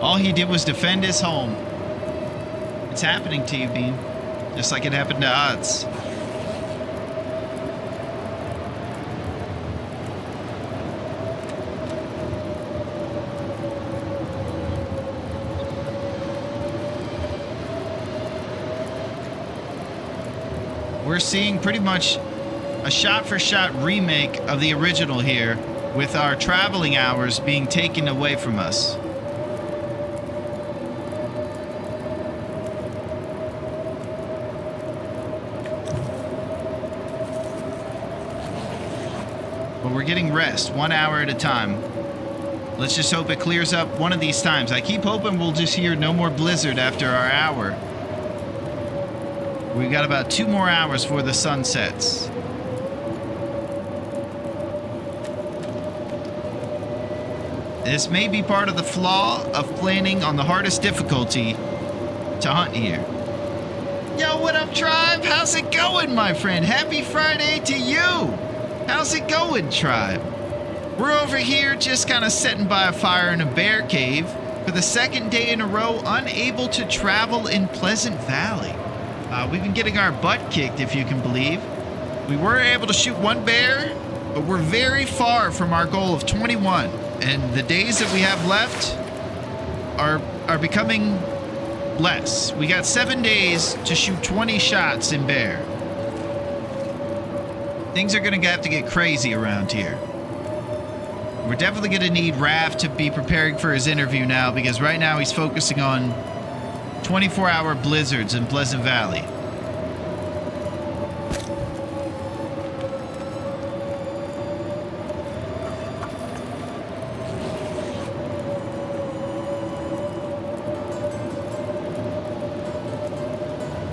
Speaker 1: All he did was defend his home. It's happening to you, Bean. Just like it happened to Odds. We're seeing pretty much a shot-for-shot remake of the original here, with our traveling hours being taken away from us. But we're getting rest 1 hour at a time. Let's just hope it clears up one of these times. I keep hoping we'll just hear no more blizzard after our hour. We've got about 2 more hours before the sun sets. This may be part of the flaw of planning on the hardest difficulty to hunt here. Yo, what up, tribe? How's it going, my friend? Happy Friday to you! How's it going, tribe? We're over here just kind of sitting by a fire in a bear cave for the 2nd day in a row, unable to travel in Pleasant Valley. We've been getting our butt kicked, if you can believe. We were able to shoot one bear, but we're very far from our goal of 21. And the days that we have left are becoming less. We got 7 days to shoot 20 shots in bear. Things are going to have to get crazy around here. We're definitely going to need Raph to be preparing for his interview now, because right now he's focusing on 24-hour blizzards in Pleasant Valley.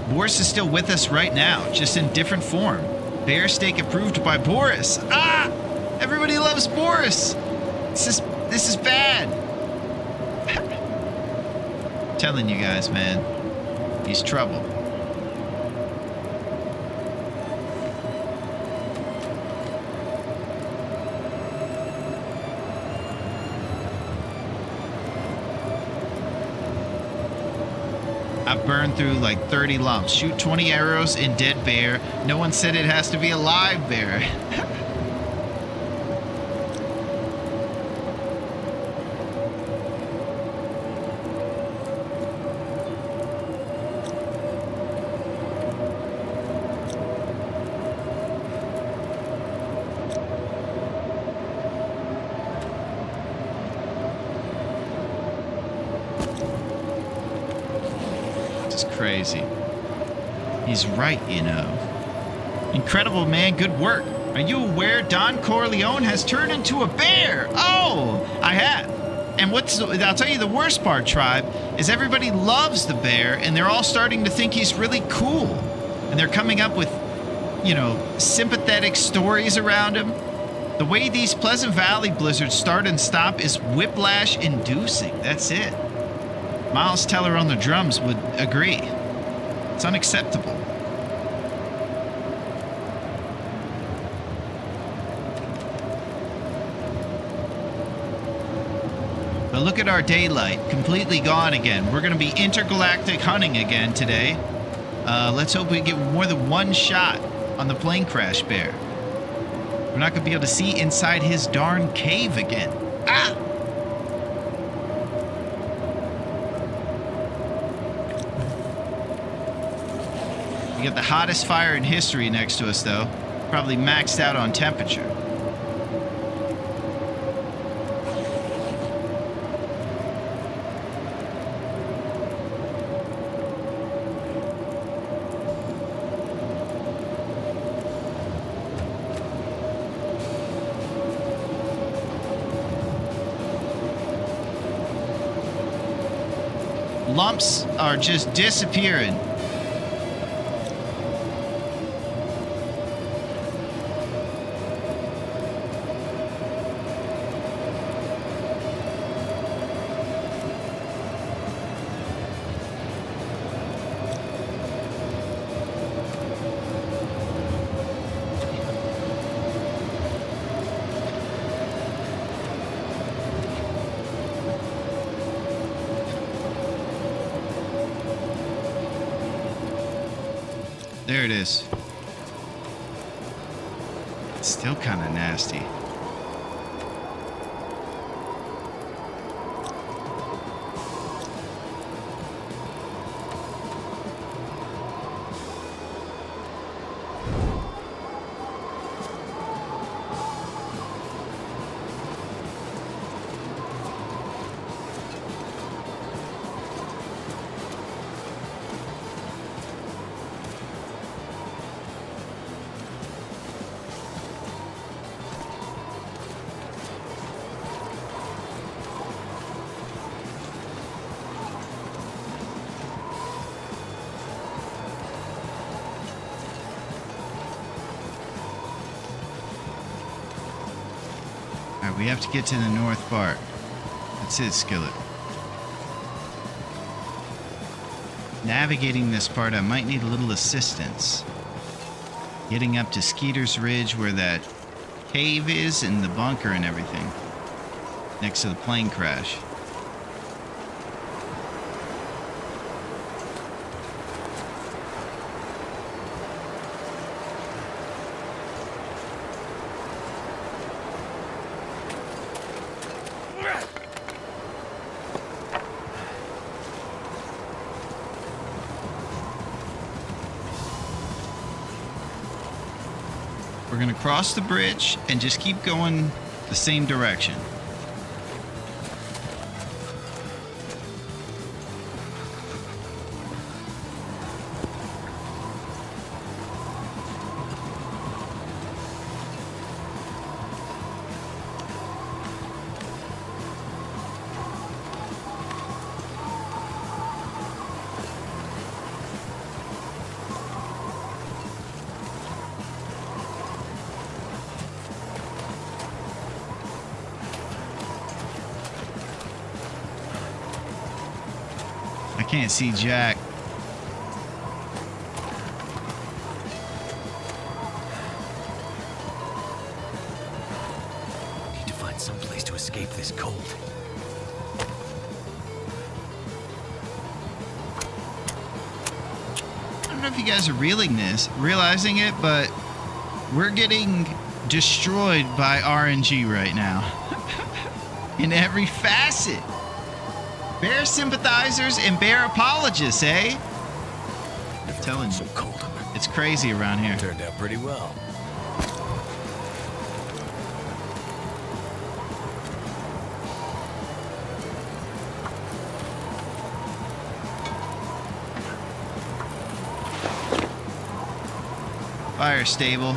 Speaker 1: Boris is still with us right now, just in different form. Bear steak approved by Boris. Ah! Everybody loves Boris. This is bad. I'm telling you guys, man. He's trouble. I've burned through like 30 lumps. Shoot 20 arrows in dead bear. No one said it has to be a live bear. Crazy. He's right, you know. Incredible, man. Good work. Are you aware Don Corleone has turned into a bear? Oh, I have. And I'll tell you the worst part, Tribe, is everybody loves the bear, and they're all starting to think he's really cool. And they're coming up with, you know, sympathetic stories around him. The way these Pleasant Valley blizzards start and stop is whiplash-inducing. That's it. Miles Teller on the drums would agree. It's unacceptable. But look at our daylight, completely gone again. We're going to be intergalactic hunting again today. Let's hope we get more than one shot on the plane crash bear. We're not going to be able to see inside his darn cave again. Ah! We got the hottest fire in history next to us, though. Probably maxed out on temperature. Lumps are just disappearing. There it is. It's still kind of nasty. Alright, we have to get to the north part. That's it, Skillet. Navigating this part, I might need a little assistance. Getting up to Skeeter's Ridge where that cave is and the bunker and everything. Next to the plane crash. We're gonna cross the bridge and just keep going the same direction. I can't see Jack.
Speaker 3: Need to find some place to escape this cold.
Speaker 1: I don't know if you guys are realizing it, but we're getting destroyed by RNG right now. In every facet. Bear sympathizers and bear apologists, eh? I'm telling you,
Speaker 3: So cold.
Speaker 1: it's crazy around here.
Speaker 3: Turned out pretty well.
Speaker 1: Fire stable.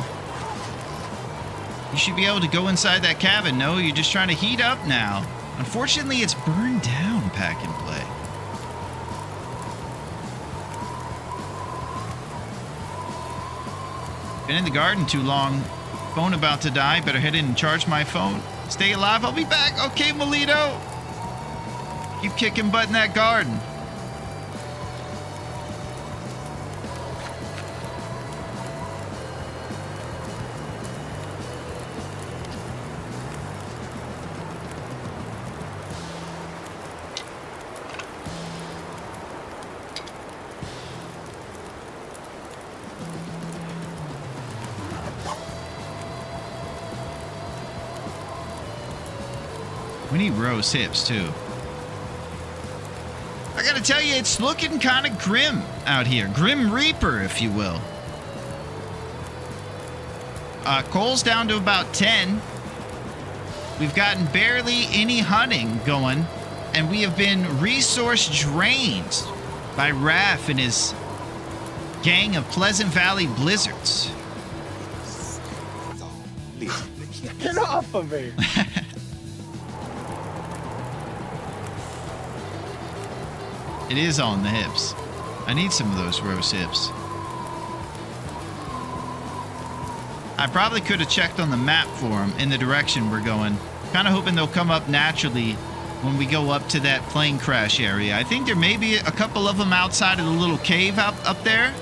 Speaker 1: You should be able to go inside that cabin. No, you're just trying to heat up now. Unfortunately, it's burned down, Pack and Play. Been in the garden too long. Phone about to die. Better head in and charge my phone. Stay alive. I'll be back. Okay, Molito. Keep kicking butt in that garden. We need rose hips, too. I gotta tell you, it's looking kind of grim out here. Grim Reaper, if you will. Coal's down to about 10. We've gotten barely any hunting going. And we have been resource drained by Raph and his gang of Pleasant Valley Blizzards.
Speaker 4: Get off of me!
Speaker 1: It is on the hips. I need some of those rose hips. I probably could have checked on the map for them in the direction we're going. Kind of hoping they'll come up naturally when we go up to that plane crash area. I think there may be a couple of them outside of the little cave up there.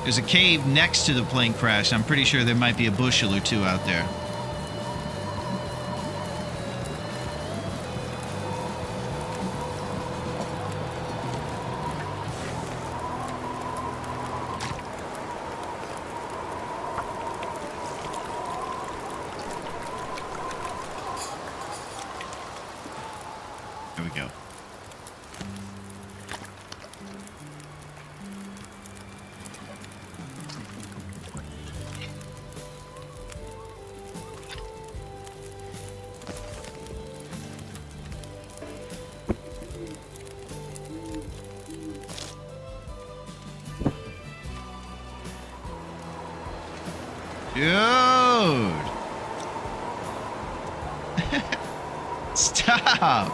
Speaker 1: There's a cave next to the plane crash. I'm pretty sure there might be a bushel or two out there. There we go. Dude! Stop!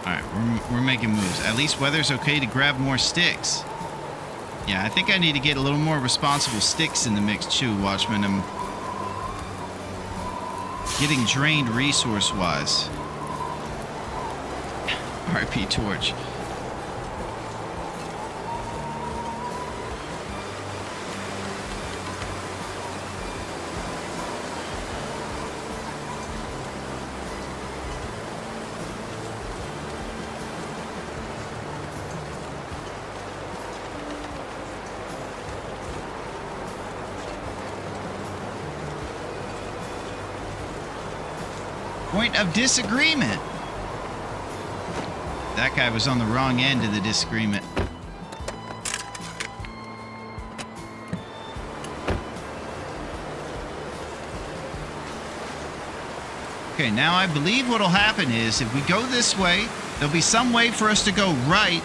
Speaker 1: Alright, we're making moves. At least weather's okay to grab more sticks. Yeah, I think I need to get a little more responsible sticks in the mix too, Watchman. I'm getting drained resource-wise. RP Torch. Point of disagreement. That guy was on the wrong end of the disagreement. Okay, now I believe what'll happen is if we go this way, there'll be some way for us to go right.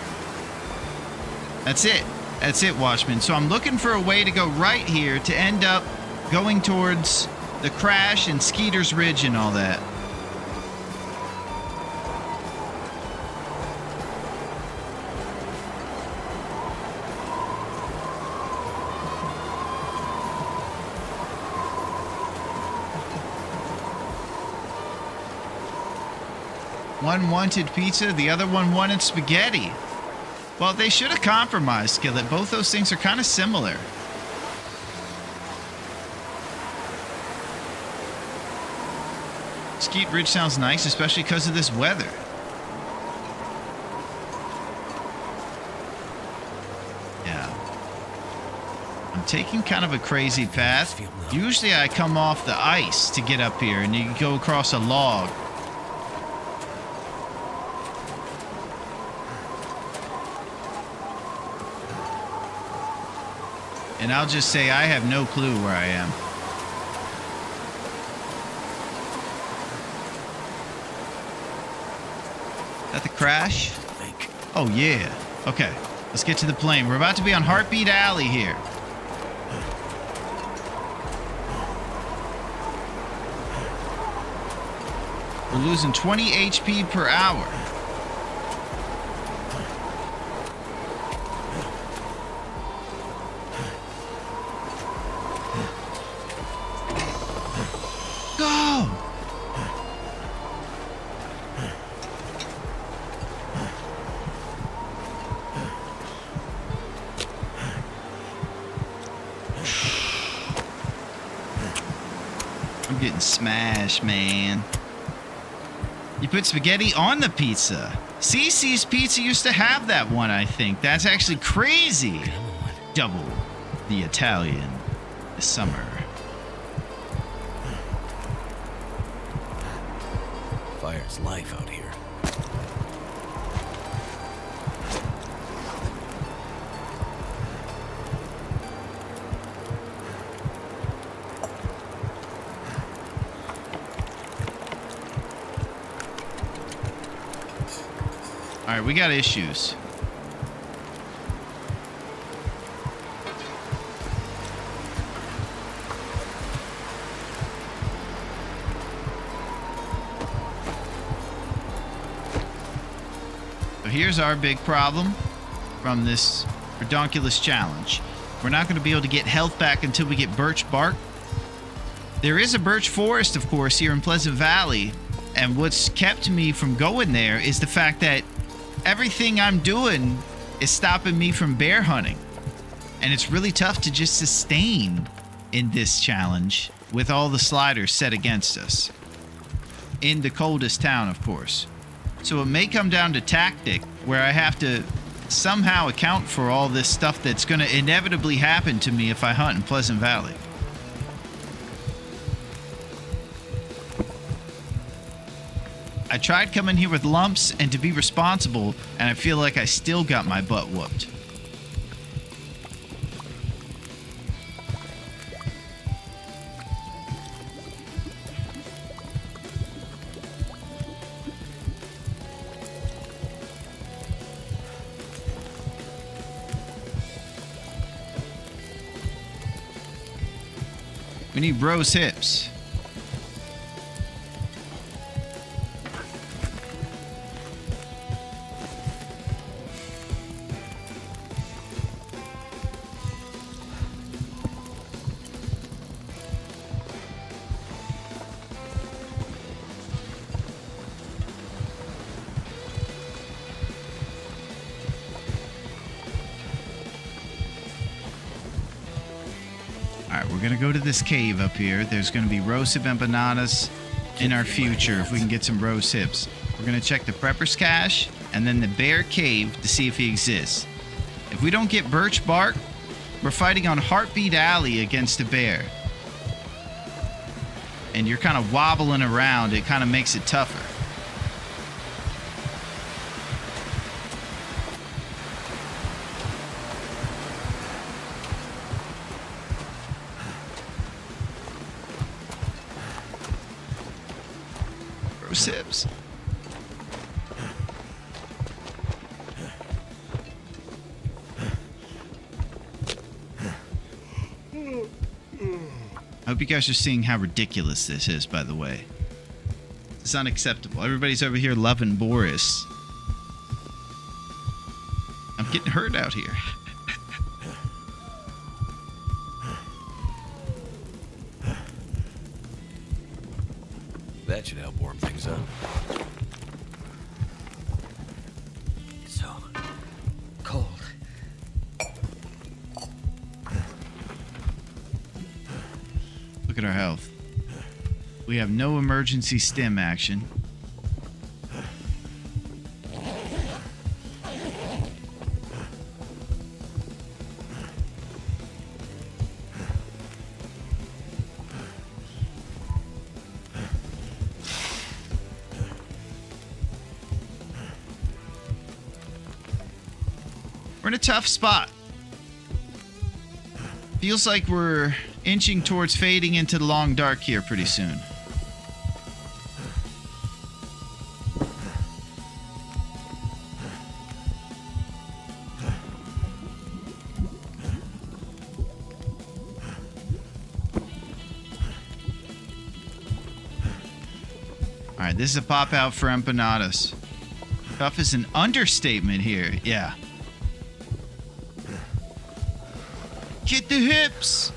Speaker 1: That's it. That's it, Watchman. So I'm looking for a way to go right here to end up going towards the crash and Skeeter's Ridge and all that. One wanted pizza, the other one wanted spaghetti. Well, they should have compromised, Skillet. Both those things are kind of similar. Skeet Ridge sounds nice, especially because of this weather. Yeah. I'm taking kind of a crazy path. Usually I come off the ice to get up here, and you go across a log. And I'll just say I have no clue where I am. Is that the crash? Oh, yeah. Okay, let's get to the plane. We're about to be on Heartbeat Alley here. We're losing 20 HP per hour. Go! I'm getting smashed, man. You put spaghetti on the pizza. Cece's Pizza used to have that one, I think. That's actually crazy. Double the Italian this summer.
Speaker 3: Fire's life out here.
Speaker 1: All right, we got issues. So here's our big problem from this redonkulous challenge. We're not going to be able to get health back until we get birch bark. There is a birch forest, of course, here in Pleasant Valley, and what's kept me from going there is the fact that everything I'm doing is stopping me from bear hunting. And it's really tough to just sustain in this challenge with all the sliders set against us. In the coldest town, of course. So it may come down to tactic, where I have to somehow account for all this stuff that's going to inevitably happen to me if I hunt in Pleasant Valley. I tried coming here with lumps and to be responsible, and I feel like I still got my butt whooped. We need rose hips. Alright, we're gonna go to this cave up here. There's gonna be roast hip empanadas in our future if we can get some roast hips. We're gonna check the prepper's cache and then the bear cave to see if he exists. If we don't get birch bark, we're fighting on Heartbeat Alley against a bear. And you're kind of wobbling around. It kind of makes it tougher. Roast hips. I hope you guys are seeing how ridiculous this is, by the way. It's unacceptable. Everybody's over here loving Boris. I'm getting hurt out here.
Speaker 3: That should help warm things up. So cold.
Speaker 1: Look at our health. We have no emergency stim action. We're in a tough spot. Feels like we're inching towards fading into the long dark here pretty soon. Alright, this is a pop out for empanadas. Tough is an understatement here. Yeah. Get the hips!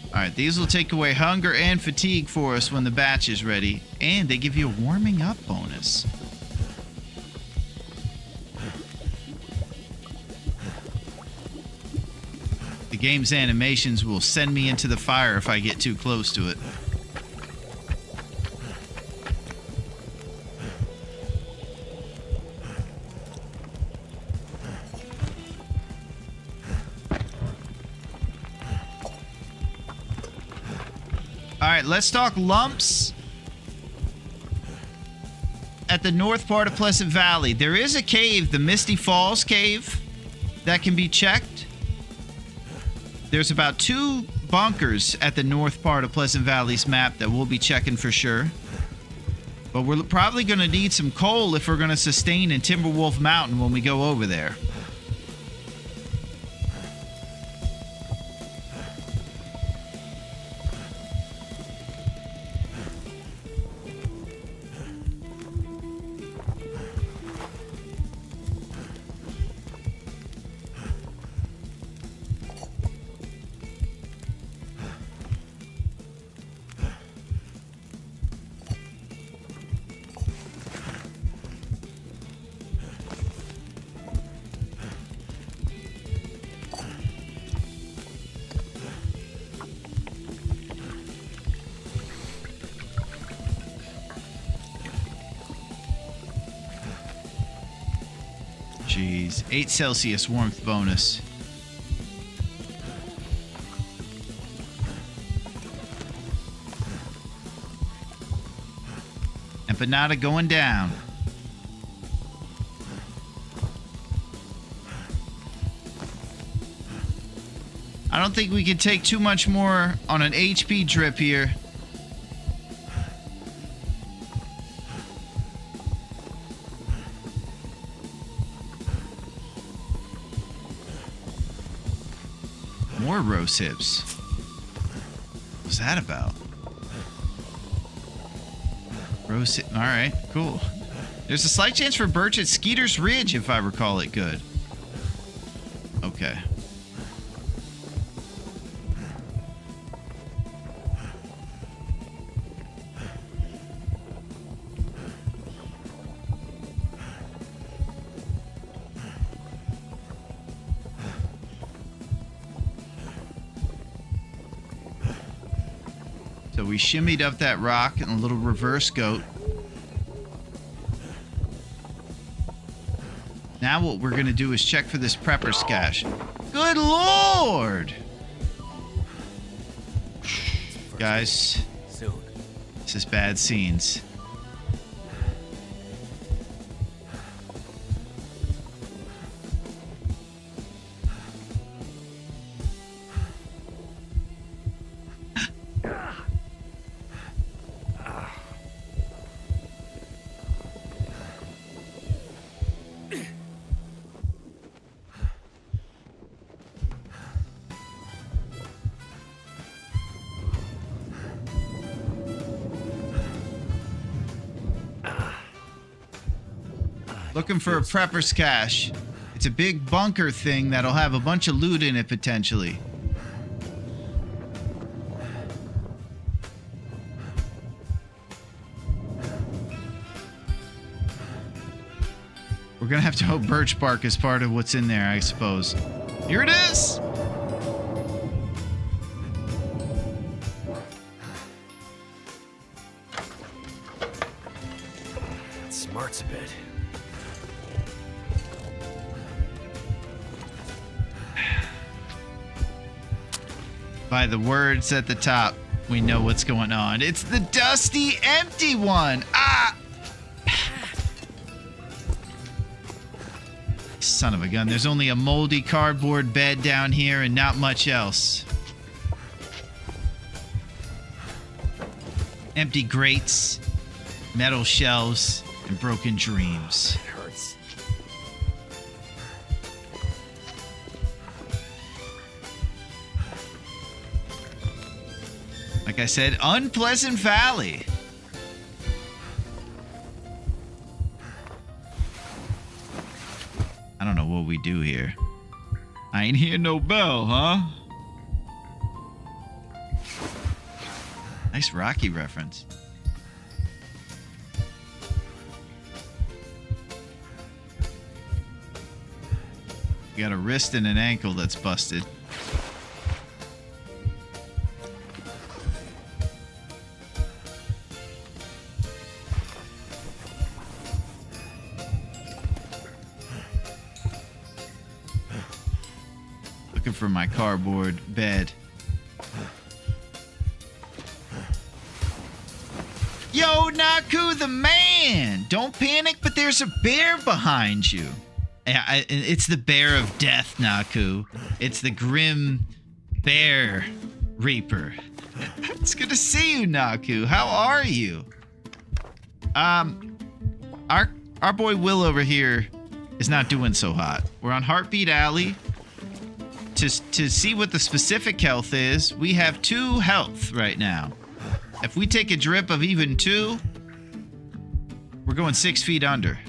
Speaker 1: Alright, these will take away hunger and fatigue for us when the batch is ready. And they give you a warming up bonus. The game's animations will send me into the fire if I get too close to it. Alright, let's talk lumps at the north part of Pleasant Valley. There is a cave, the Misty Falls cave, that can be checked. There's about 2 bunkers at the north part of Pleasant Valley's map that we'll be checking for sure. But we're probably going to need some coal if we're going to sustain in Timberwolf Mountain when we go over there. Jeez, 8 Celsius warmth bonus. Empanada going down. I don't think we can take too much more on an HP drip here. More roast hips. What's that about? Roast hip. Alright, cool. There's a slight chance for birch at Skeeter's Ridge, if I recall it good. Okay. So we shimmied up that rock and a little reverse goat. Now what we're going to do is check for this prepper's cache. Good lord! Guys,
Speaker 3: Soon.
Speaker 1: this is bad scenes. Looking for a prepper's cache. It's a big bunker thing that'll have a bunch of loot in it potentially. We're gonna have to hope birch bark is part of what's in there, I suppose. Here it is!
Speaker 3: That smarts a bit.
Speaker 1: By the words at the top, we know what's going on. It's the dusty, empty one! Ah! Son of a gun. There's only a moldy cardboard bed down here and not much else. Empty grates, metal shelves, and broken dreams.
Speaker 3: It hurts.
Speaker 1: Like I said, Unpleasant Valley. I don't know what we do here. I ain't hear no bell, huh? Nice Rocky reference. You got a wrist and an ankle that's busted. Looking for my cardboard bed. Yo, Naku the man! Don't panic, but there's a bear behind you. It's the bear of death, Naku. It's the grim bear reaper. It's good to see you, Naku. How are you? Our boy Will over here is not doing so hot. We're on Heartbeat Alley. To see what the specific health is, we have 2 health right now. If we take a drip of even 2, we're going 6 feet under.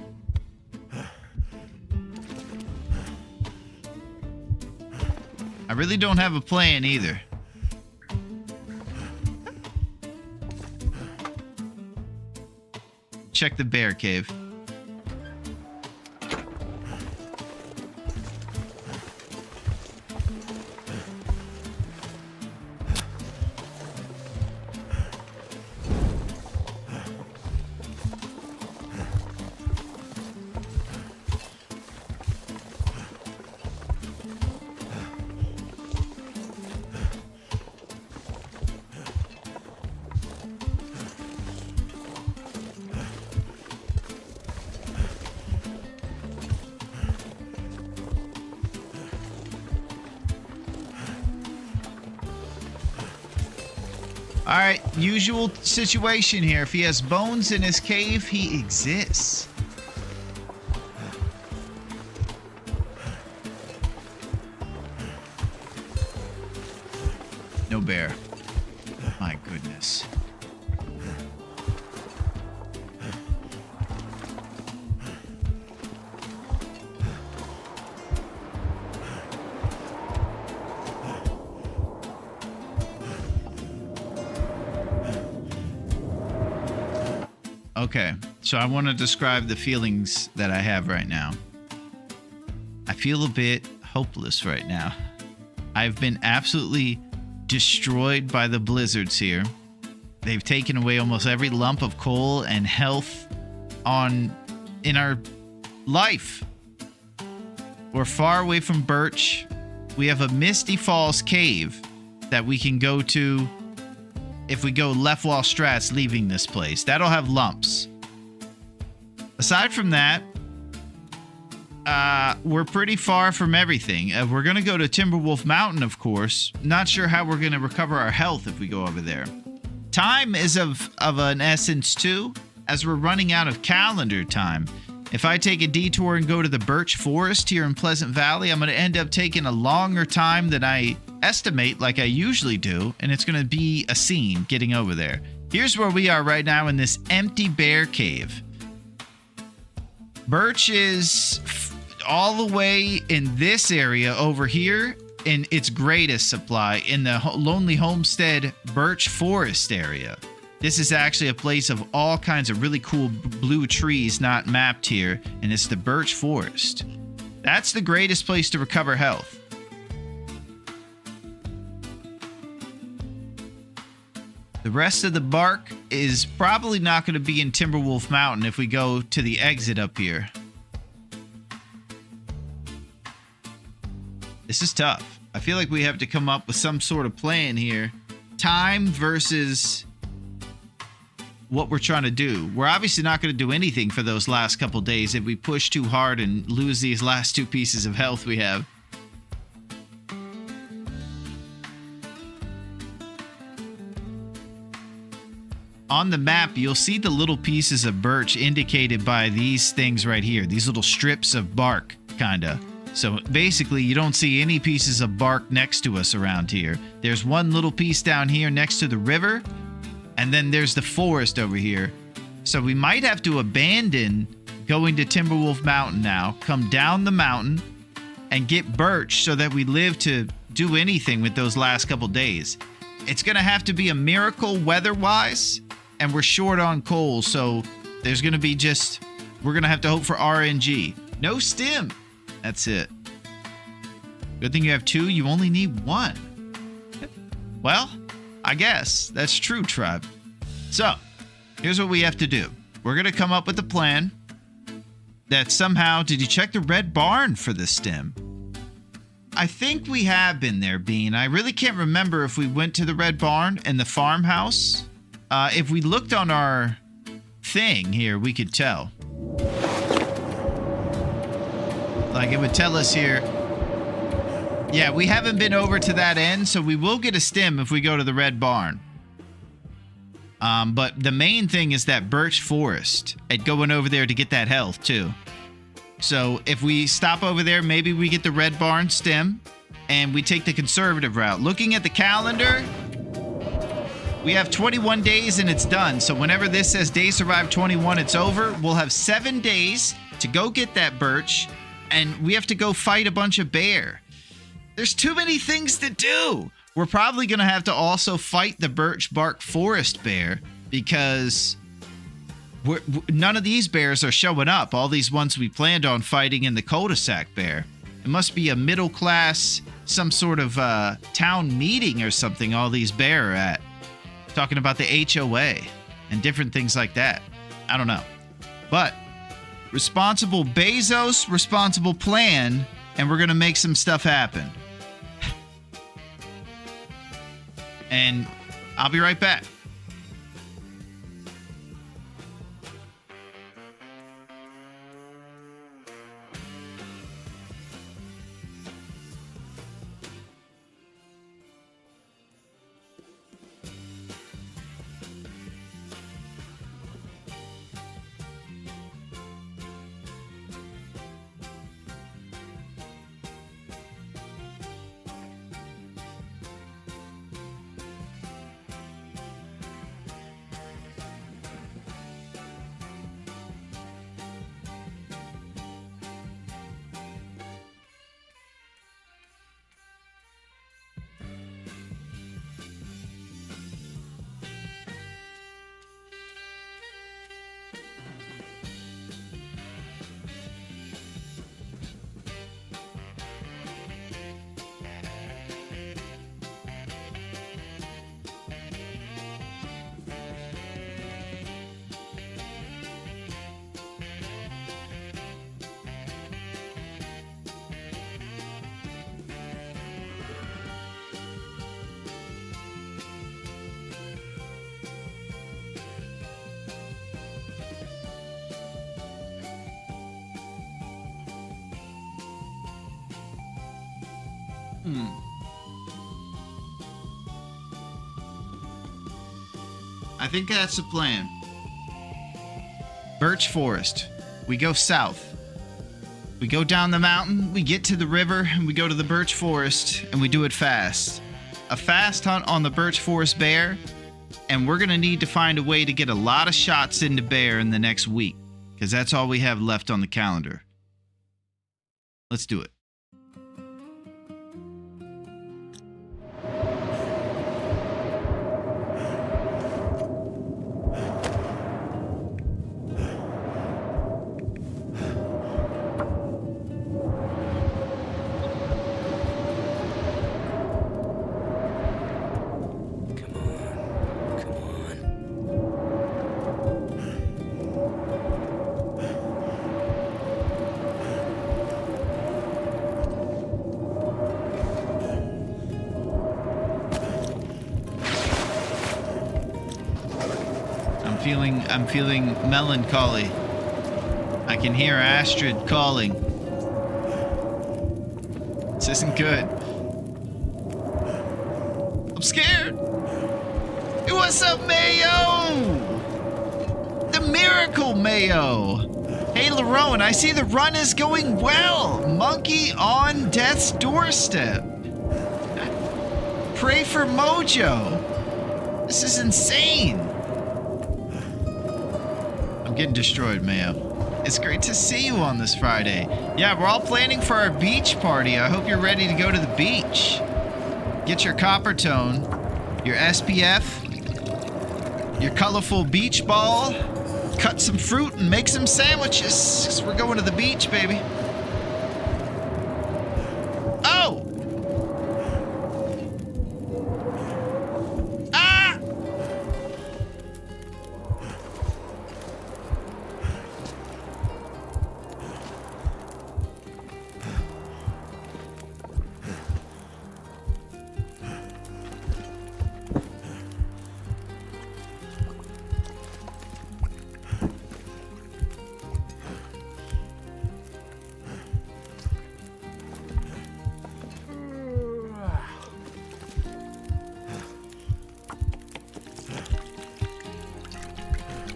Speaker 1: I really don't have a plan either. Check the bear cave. Alright, usual situation here. If he has bones in his cave, he exists. No bear. My goodness. Okay, so I want to describe the feelings that I have right now. I feel a bit hopeless right now. I've been absolutely destroyed by the blizzards here. They've taken away almost every lump of coal and health in our life. We're far away from Birch. We have a Misty Falls cave that we can go to if we go left while Strat's leaving this place. That'll have lumps. Aside from that, we're pretty far from everything. We're going to go to Timberwolf Mountain, of course. Not sure how we're going to recover our health if we go over there. Time is of an essence, too, as we're running out of calendar time. If I take a detour and go to the Birch Forest here in Pleasant Valley, I'm going to end up taking a longer time than I estimate like I usually do, and it's going to be a scene getting over there. Here's where we are right now in this empty bear cave. Birch is all the way in this area over here in its greatest supply in the Lonely Homestead Birch Forest area. This is actually a place of all kinds of really cool blue trees not mapped here, and it's the Birch Forest. That's the greatest place to recover health. The rest of the bark is probably not going to be in Timberwolf Mountain if we go to the exit up here. This is tough. I feel like we have to come up with some sort of plan here. Time versus what we're trying to do. We're obviously not going to do anything for those last couple days if we push too hard and lose these last 2 pieces of health we have. On the map, you'll see the little pieces of birch indicated by these things right here. These little strips of bark, kinda. So basically, you don't see any pieces of bark next to us around here. There's one little piece down here next to the river, and then there's the forest over here. So we might have to abandon going to Timberwolf Mountain now, come down the mountain, and get birch so that we live to do anything with those last couple days. It's going to have to be a miracle weather-wise, and we're short on coal, so there's going to be we're going to have to hope for RNG. No stim. That's it. Good thing you have 2. You only need 1. Well, I guess that's true, tribe. So, here's what we have to do. We're going to come up with a plan that somehow... Did you check the red barn for the stem? I think we have been there, Bean. I really can't remember if we went to the red barn and the farmhouse. If we looked on our thing here, we could tell. Like, it would tell us here. Yeah, we haven't been over to that end, so we will get a stem if we go to the red barn. But the main thing is that Birch Forest and going over there to get that health, too. So if we stop over there, maybe we get the red barn stem, and we take the conservative route. Looking at the calendar... We have 21 days and it's done. So whenever this says day survive 21, it's over. We'll have 7 days to go get that birch. And we have to go fight a bunch of bear. There's too many things to do. We're probably going to have to also fight the birch bark forest bear. Because none of these bears are showing up. All these ones we planned on fighting in the cul-de-sac bear. It must be a middle class, some sort of town meeting or something all these bear are at. Talking about the HOA and different things like that. I don't know. But responsible Bezos, responsible plan, and we're going to make some stuff happen. And I'll be right back. I think that's the plan. Birch Forest. We go south. We go down the mountain, we get to the river, and we go to the Birch Forest, and we do it fast. A fast hunt on the Birch Forest bear, and we're going to need to find a way to get a lot of shots into bear in the next week, because that's all we have left on the calendar. Let's do it. I'm feeling melancholy. I can hear Astrid calling. This isn't good. I'm scared. Hey, what's up, Mayo? The Miracle Mayo. Hey, Larone, I see the run is going well. Monkey on death's doorstep. Pray for Mojo. This is insane. I'm getting destroyed, Mayo. It's great to see you on this Friday. Yeah, we're all planning for our beach party. I hope you're ready to go to the beach. Get your copper tone, your SPF, your colorful beach ball, cut some fruit and make some sandwiches, 'cause we're going to the beach, baby. Oh! Ah!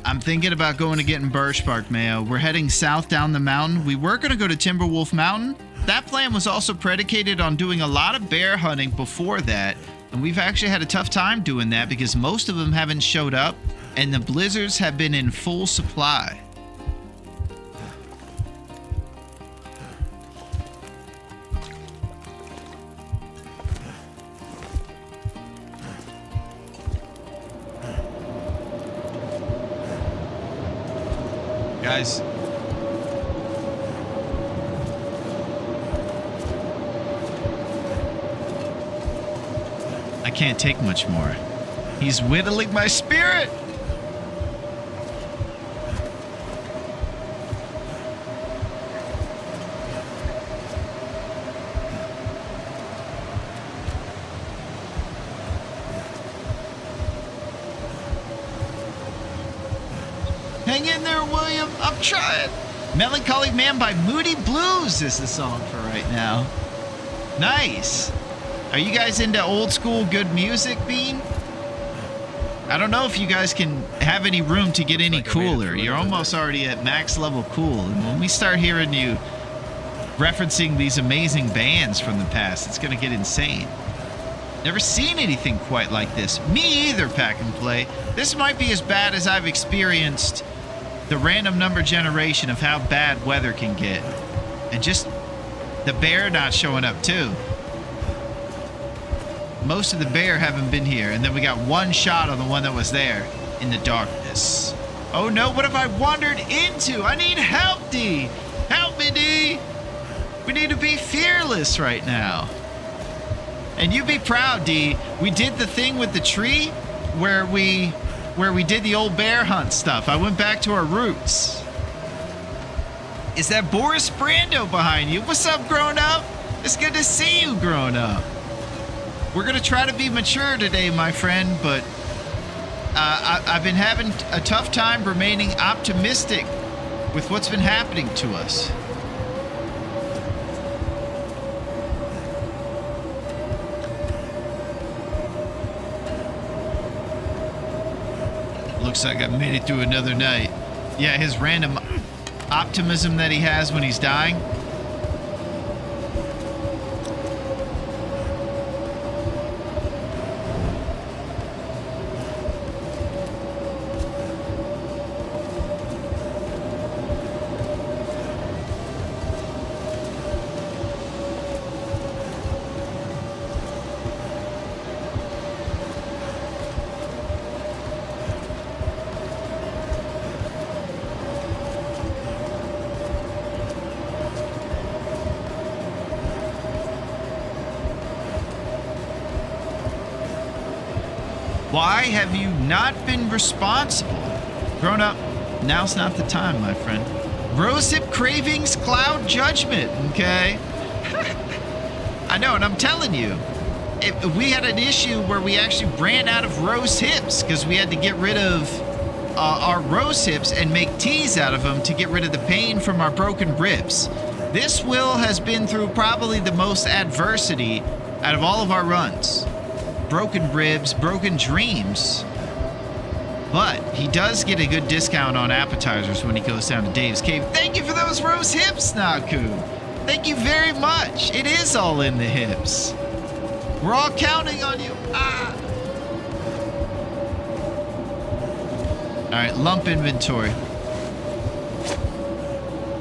Speaker 1: I'm thinking about going to getting birch bark, Mayo. We're heading south down the mountain. We were going to go to Timberwolf Mountain. That plan was also predicated on doing a lot of bear hunting before that. And we've actually had a tough time doing that because most of them haven't showed up and the blizzards have been in full supply. Guys, I can't take much more. He's whittling my spirit. Hang in there, William. I'm trying. Melancholy Man by Moody Blues is the song for right now. Nice. Are you guys into old school good music, Bean? I don't know if you guys can have any room to get any cooler. You're almost already at max level cool. And when we start hearing you referencing these amazing bands from the past, it's going to get insane. Never seen anything quite like this. Me either, Pack and Play. This might be as bad as I've experienced the random number generation of how bad weather can get. And just the bear not showing up too. Most of the bear haven't been here, and then we got one shot on the one that was there in the darkness. Oh no, what have I wandered into? I need help, D. Help me, D. We need to be fearless right now. And you be proud, D. We did the thing with the tree where we did the old bear hunt stuff. I went back to our roots. Is that Boris Brando behind you? What's up, grown up? It's good to see you, grown up. We're going to try to be mature today, my friend, but I've been having a tough time remaining optimistic with what's been happening to us. looks like I made it through another night. Yeah, his random optimism that he has when he's dying. Why have you not been responsible? Grown up, now's not the time, my friend. Rosehip cravings, cloud judgment, okay? I know, and I'm telling you, we had an issue where we actually ran out of rose hips because we had to get rid of our rose hips and make teas out of them to get rid of the pain from our broken ribs. This Will has been through probably the most adversity out of all of our runs. Broken ribs, broken dreams. But he does get a good discount on appetizers when he goes down to Dave's Cave. Thank you for those rose hips, Naku. Thank you very much. It is all in the hips. We're all counting on you. Ah. All right, lump inventory.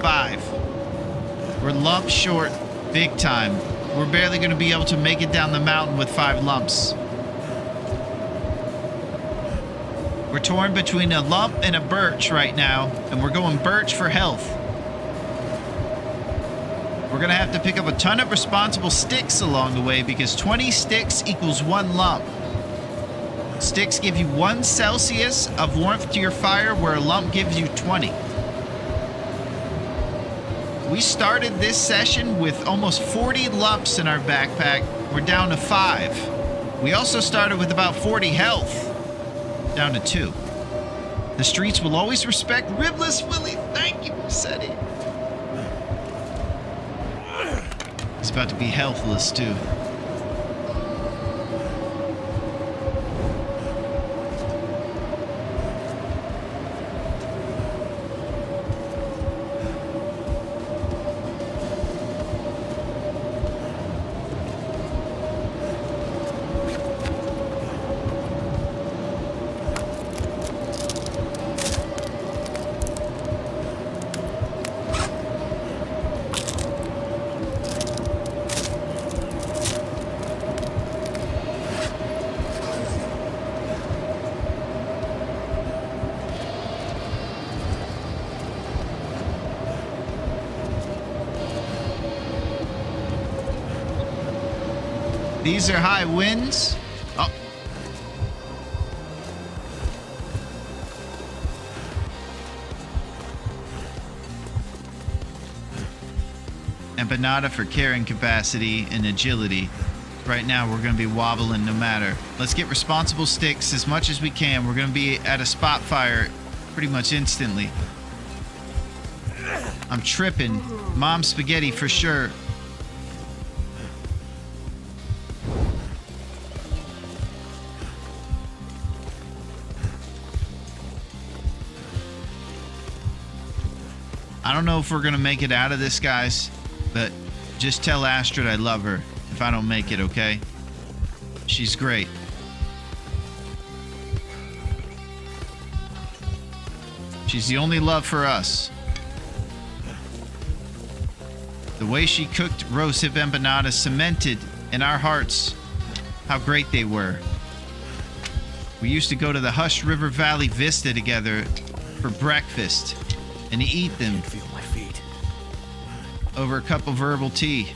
Speaker 1: 5. We're lump short, big time. We're barely going to be able to make it down the mountain with 5 lumps. We're torn between a lump and a birch right now, and we're going birch for health. We're going to have to pick up a ton of responsible sticks along the way because 20 sticks equals 1 lump. Sticks give you 1 Celsius of warmth to your fire, where a lump gives you 20. We started this session with almost 40 lumps in our backpack. We're down to 5. We also started with about 40 health, down to 2. The streets will always respect Ribless Willie. Thank you, Seti. He's about to be healthless too. These are high winds. Oh. Empanada for carrying capacity and agility. Right now, we're going to be wobbling no matter. Let's get responsible sticks as much as we can. We're going to be at a spot fire pretty much instantly. I'm tripping. Mom spaghetti for sure. I don't know if we're gonna make it out of this, guys, but just tell Astrid I love her if I don't make it, okay? She's great. She's the only love for us. The way she cooked rosehip empanadas cemented in our hearts how great they were. We used to go to the Hush River Valley Vista together for breakfast and eat them
Speaker 3: Feel my feet.
Speaker 1: over a cup of herbal tea.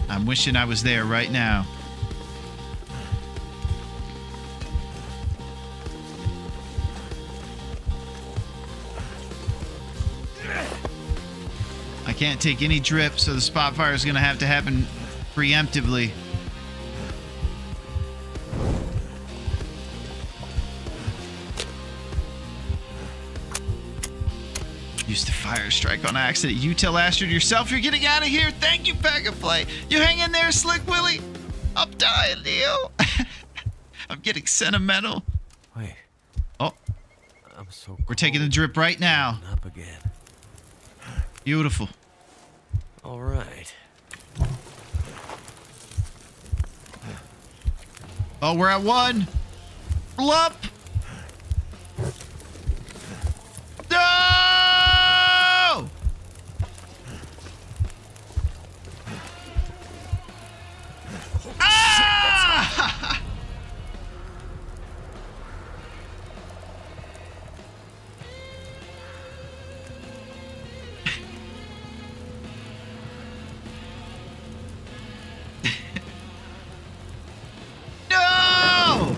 Speaker 1: I'm wishing I was there right now. I can't take any drip, so the spot fire is going to have to happen preemptively. Used to fire strike on accident. You tell Astrid yourself you're getting out of here. Thank you, Pack and Play. You hang in there, Slick Willie. I'm dying, Leo. I'm getting sentimental.
Speaker 3: Wait,
Speaker 1: Oh,
Speaker 3: I'm so
Speaker 1: we're taking the drip right now.
Speaker 3: up again.
Speaker 1: Beautiful.
Speaker 3: All right.
Speaker 1: Oh, we're at 1. Blup. No! Ah! No!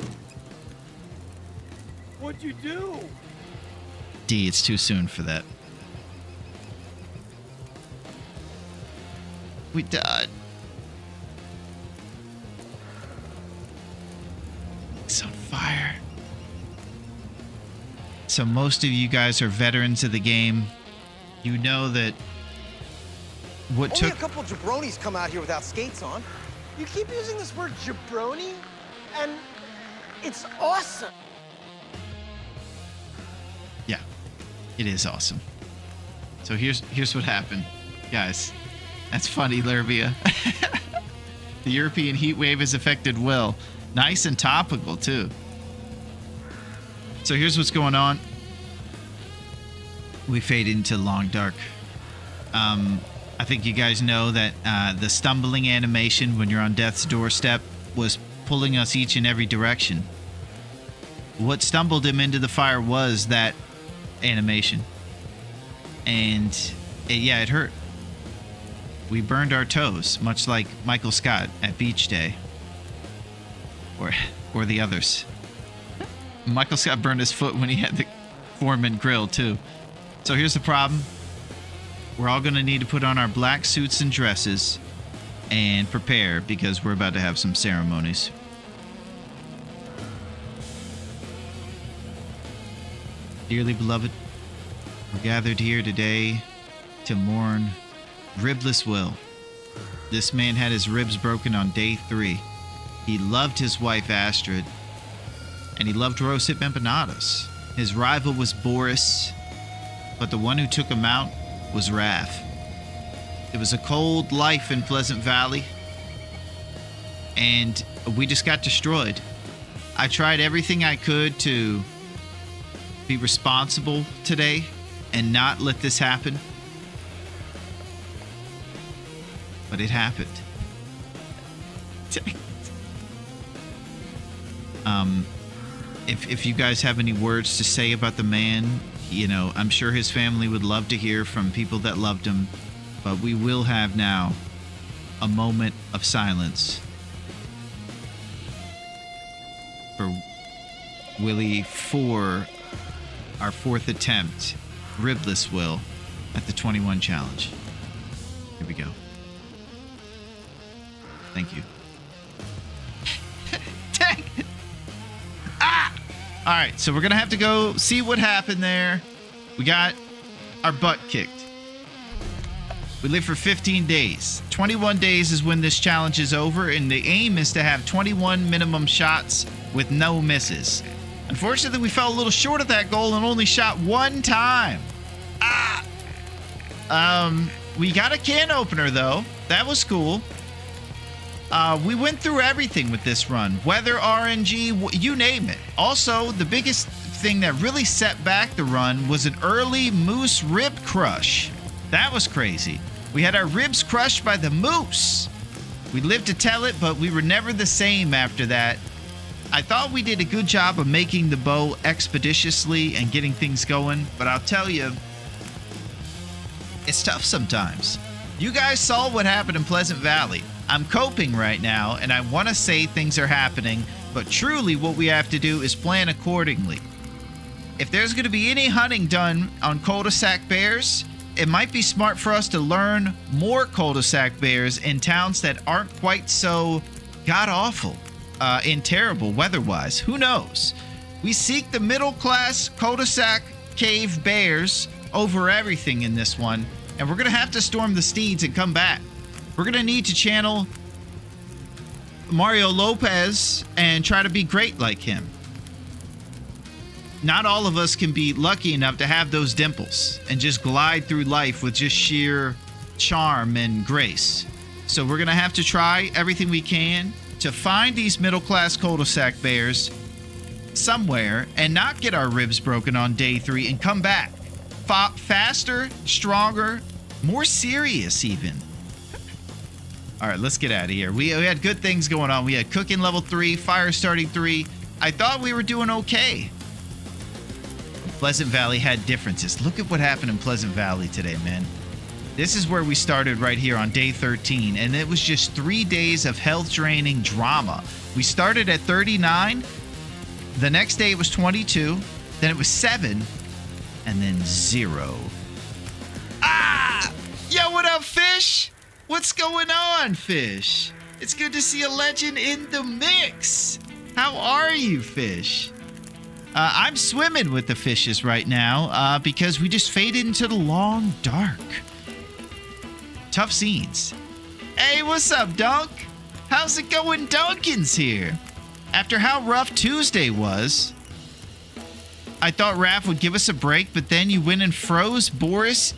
Speaker 4: What'd you do?
Speaker 1: D, it's too soon for that. We died. It's on fire. So most of you guys are veterans of the game. You know that what
Speaker 6: Only
Speaker 1: took...
Speaker 6: a couple jabronis come out here without skates on.
Speaker 7: You keep using this word jabroni, and it's awesome.
Speaker 1: Yeah, it is awesome. So here's what happened, guys. That's funny, Lerbia. The European heat wave has affected Will. Nice and topical too. So here's what's going on. We fade into long dark. I think you guys know that the stumbling animation when you're on death's doorstep was pulling us each in every direction. What stumbled him into the fire was that animation. And it hurt. We burned our toes, much like Michael Scott at Beach Day. Or the others. Michael Scott burned his foot when he had the Foreman grill, too. So here's the problem. We're all going to need to put on our black suits and dresses and prepare because we're about to have some ceremonies. Dearly beloved, we're gathered here today to mourn Ribless Will. This man had his ribs broken on day 3. He loved his wife Astrid, and he loved rosehip empanadas. His rival was Boris, but the one who took him out was Wrath. It was a cold life in Pleasant Valley, and we just got destroyed. I tried everything I could to be responsible today and not let this happen. But it happened. If you guys have any words to say about the man, you know, I'm sure his family would love to hear from people that loved him. But we will have now a moment of silence for Willie for our 4th attempt, Ribless Will, at the 21 challenge. Here we go. Thank you. Dang it. Ah! All right, so we're going to have to go see what happened there. We got our butt kicked. We live for 15 days. 21 days is when this challenge is over, and the aim is to have 21 minimum shots with no misses. Unfortunately, we fell a little short of that goal and only shot 1 time. We got a can opener, though. That was cool. We went through everything with this run. Weather, RNG, you name it. Also, the biggest thing that really set back the run was an early moose rib crush. That was crazy. We had our ribs crushed by the moose. We lived to tell it, but we were never the same after that. I thought we did a good job of making the bow expeditiously and getting things going, but I'll tell you, it's tough sometimes. You guys saw what happened in Pleasant Valley. I'm coping right now, and I want to say things are happening, but truly what we have to do is plan accordingly. If there's going to be any hunting done on cul-de-sac bears, it might be smart for us to learn more cul-de-sac bears in towns that aren't quite so god-awful and terrible weather-wise. Who knows? We seek the middle-class cul-de-sac cave bears over everything in this one, and we're going to have to storm the steeds and come back. We're going to need to channel Mario Lopez and try to be great like him. Not all of us can be lucky enough to have those dimples and just glide through life with just sheer charm and grace. So we're going to have to try everything we can to find these middle-class cul-de-sac bears somewhere and not get our ribs broken on day 3 and come back. Faster, stronger, more serious even. All right, let's get out of here. We had good things going on. We had cooking level 3, fire starting 3. I thought we were doing okay. Pleasant Valley had differences. Look at what happened in Pleasant Valley today, man. This is where we started right here on day 13, and it was just 3 days of health-draining drama. We started at 39. The next day it was 22. Then it was 7. And then 0. Ah! Yo, what up, Fish? What's going on, Fish? It's good to see a legend in the mix. How are you, Fish? I'm swimming with the fishes right now because we just faded into the long dark. Tough scenes. Hey, what's up, Dunk? How's it going? Duncan's here. After how rough Tuesday was, I thought Raph would give us a break, but then you went and froze Boris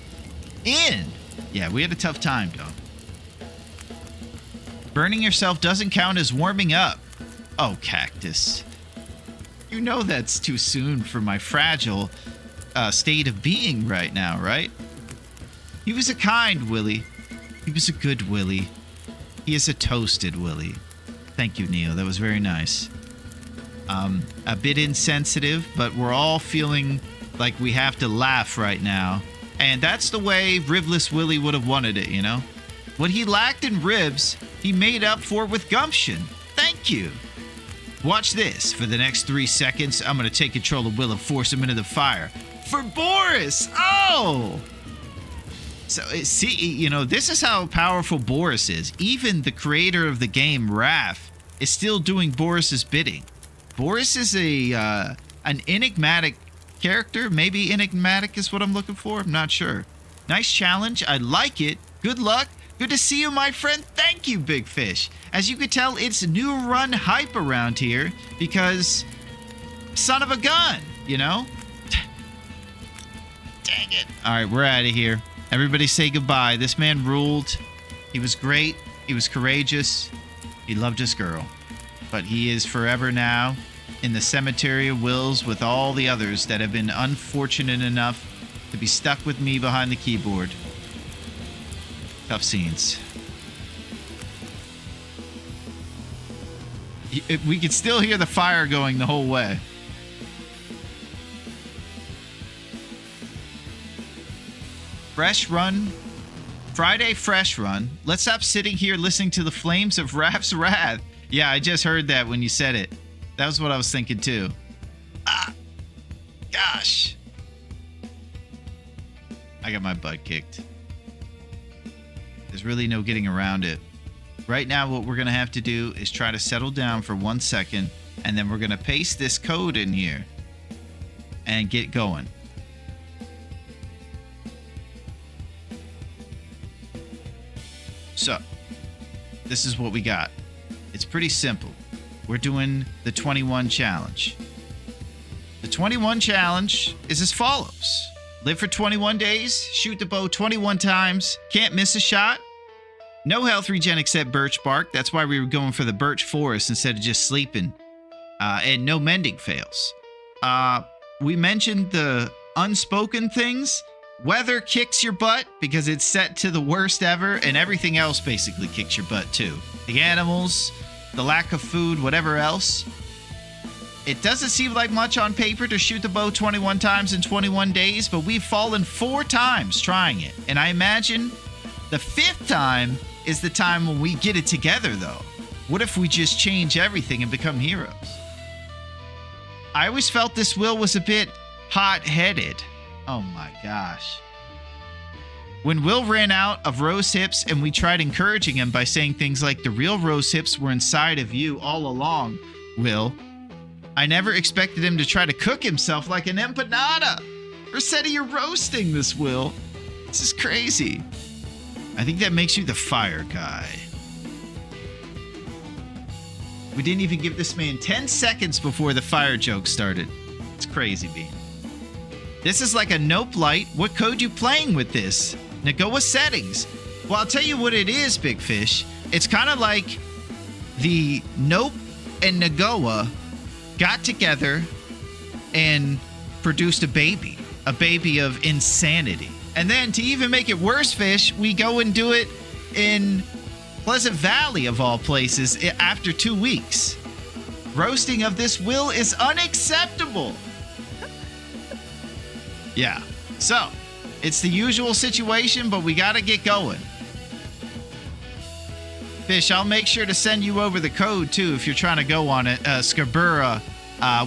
Speaker 1: in. Yeah, we had a tough time, Dunk. Burning yourself doesn't count as warming up. Oh, Cactus. You know that's too soon for my fragile state of being right now, right? He was a kind Willie. He was a good Willie. He is a toasted Willie. Thank you, Neil. That was very nice. A bit insensitive, but we're all feeling like we have to laugh right now. And that's the way Ribless Willie would have wanted it, you know? What he lacked in ribs, he made up for with gumption. Thank you. Watch this. For the next 3 seconds, I'm going to take control of Will and force him into the fire. For Boris! Oh! So, see, you know, this is how powerful Boris is. Even the creator of the game, Raph, is still doing Boris's bidding. Boris is an enigmatic character. Maybe enigmatic is what I'm looking for. I'm not sure. Nice challenge. I like it. Good luck. Good to see you, my friend. Thank you, Big Fish. As you can tell, it's new run hype around here because son of a gun, you know? Dang it. All right, we're out of here. Everybody say goodbye. This man ruled. He was great. He was courageous. He loved his girl. But he is forever now in the cemetery of wills with all the others that have been unfortunate enough to be stuck with me behind the keyboard. Tough scenes. We could still hear the fire going the whole way. Fresh run. Friday fresh run. Let's stop sitting here listening to the flames of Raph's wrath. Yeah, I just heard that when you said it. That was what I was thinking too. Ah! Gosh. I got my butt kicked. There's really no getting around it. Right now, what we're going to have to do is try to settle down for 1 second, and then we're going to paste this code in here and get going. So, this is what we got. It's pretty simple. We're doing the 21 challenge. The 21 challenge is as follows. Live for 21 days, shoot the bow 21 times, can't miss a shot. No health regen except birch bark. That's why we were going for the birch forest instead of just sleeping. And no mending fails. We mentioned the unspoken things. Weather kicks your butt because it's set to the worst ever, and everything else basically kicks your butt too. The animals, the lack of food, whatever else. It doesn't seem like much on paper to shoot the bow 21 times in 21 days, but we've fallen 4 times trying it. And I imagine the 5th time is the time when we get it together, though. What if we just change everything and become heroes? I always felt this Will was a bit hot-headed. Oh my gosh. When Will ran out of rose hips and we tried encouraging him by saying things like, the real rose hips were inside of you all along, Will, I never expected him to try to cook himself like an empanada. Rossetti, you're roasting this, Will. This is crazy. I think that makes you the fire guy. We didn't even give this man 10 seconds before the fire joke started. It's crazy, Bean. This is like a Nope light. What code you playing with this? Nagoa settings. Well, I'll tell you what it is, Big Fish. It's kind of like the Nope and Nagoa got together and produced a baby of insanity. And then to even make it worse, Fish, we go and do it in Pleasant Valley, of all places, after 2 weeks. Roasting of this will is unacceptable. Yeah. So, it's the usual situation, but we got to get going. Fish, I'll make sure to send you over the code, too, if you're trying to go on it. Scabura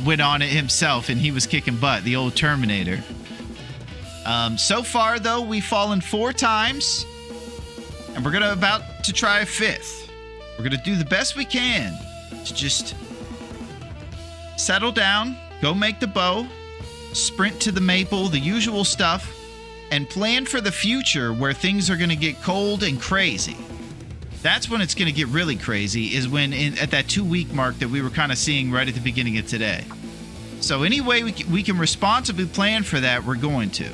Speaker 1: went on it himself, and he was kicking butt, the old Terminator. So far, though, we've fallen 4 times, and we're about to try a 5th. We're going to do the best we can to just settle down, go make the bow, sprint to the maple, the usual stuff, and plan for the future where things are going to get cold and crazy. That's when it's going to get really crazy, is when at that 2-week mark that we were kind of seeing right at the beginning of today. So any way we can responsibly plan for that, we're going to.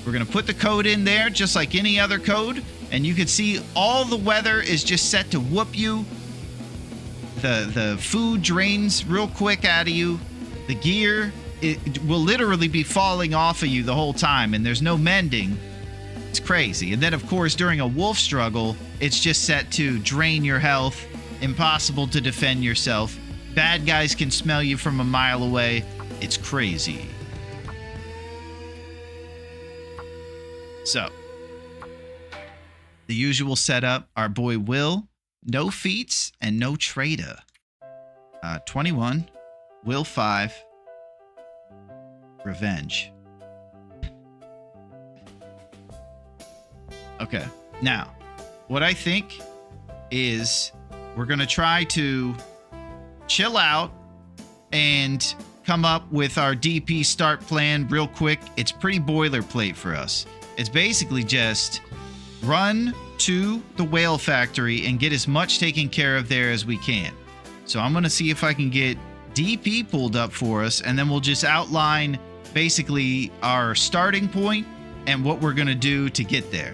Speaker 1: We're going to put the code in there just like any other code, and you can see all the weather is just set to whoop you. The food drains real quick out of you. The gear, it will literally be falling off of you the whole time, and there's no mending. It's crazy. And then, of course, during a wolf struggle, it's just set to drain your health, impossible to defend yourself. Bad guys can smell you from a mile away. It's crazy. So, the usual setup, our boy Will, no feats and no trader. 21, Will 5, Revenge. Okay, now, what I think is we're going to try to chill out and come up with our DP start plan real quick. It's pretty boilerplate for us. It's basically just run to the whale factory and get as much taken care of there as we can. So I'm going to see if I can get DP pulled up for us, and then we'll just outline basically our starting point and what we're going to do to get there.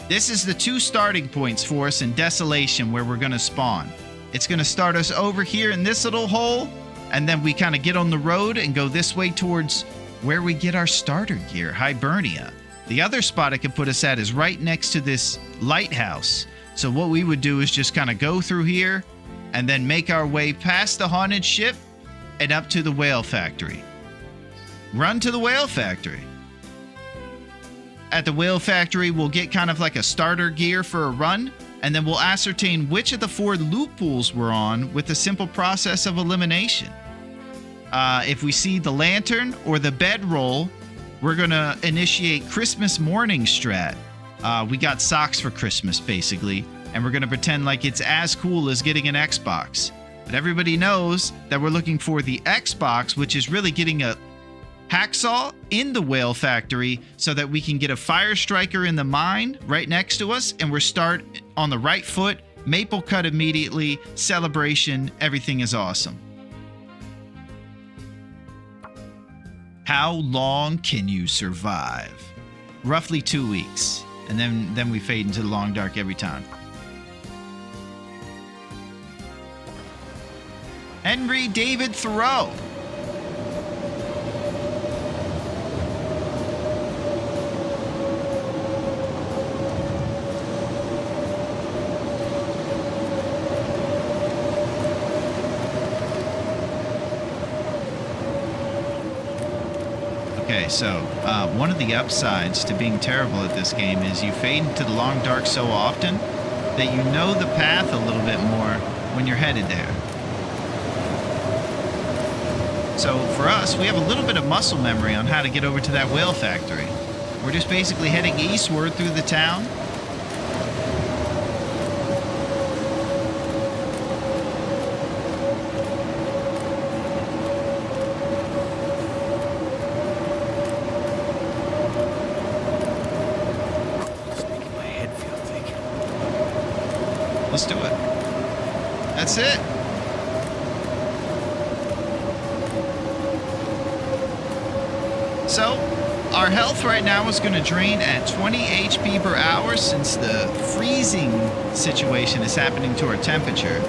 Speaker 1: This is the 2 starting points for us in Desolation where we're going to spawn. It's going to start us over here in this little hole, and then we kind of get on the road and go this way towards where we get our starter gear, Hibernia. The other spot it could put us at is right next to this lighthouse. So what we would do is just kind of go through here and then make our way past the haunted ship and up to the whale factory. Run to the whale factory. At the whale factory, we'll get kind of like a starter gear for a run, and then we'll ascertain which of the 4 loopholes we're on with the simple process of elimination. If we see the lantern or the bedroll, we're going to initiate Christmas morning strat. We got socks for Christmas, basically, and we're going to pretend like it's as cool as getting an Xbox. But everybody knows that we're looking for the Xbox, which is really getting a hacksaw in the whale factory so that we can get a fire striker in the mine right next to us, and we're start on the right foot, maple cut immediately, celebration, everything is awesome. How long can you survive? Roughly 2 weeks, and then we fade into the long dark every time. Henry David Thoreau. Okay, so one of the upsides to being terrible at this game is you fade into the long dark so often that you know the path a little bit more when you're headed there. So for us, we have a little bit of muscle memory on how to get over to that whale factory. We're just basically heading eastward through the town. Let's do it. That's it. So, our health right now is going to drain at 20 HP per hour since the freezing situation is happening to our temperature.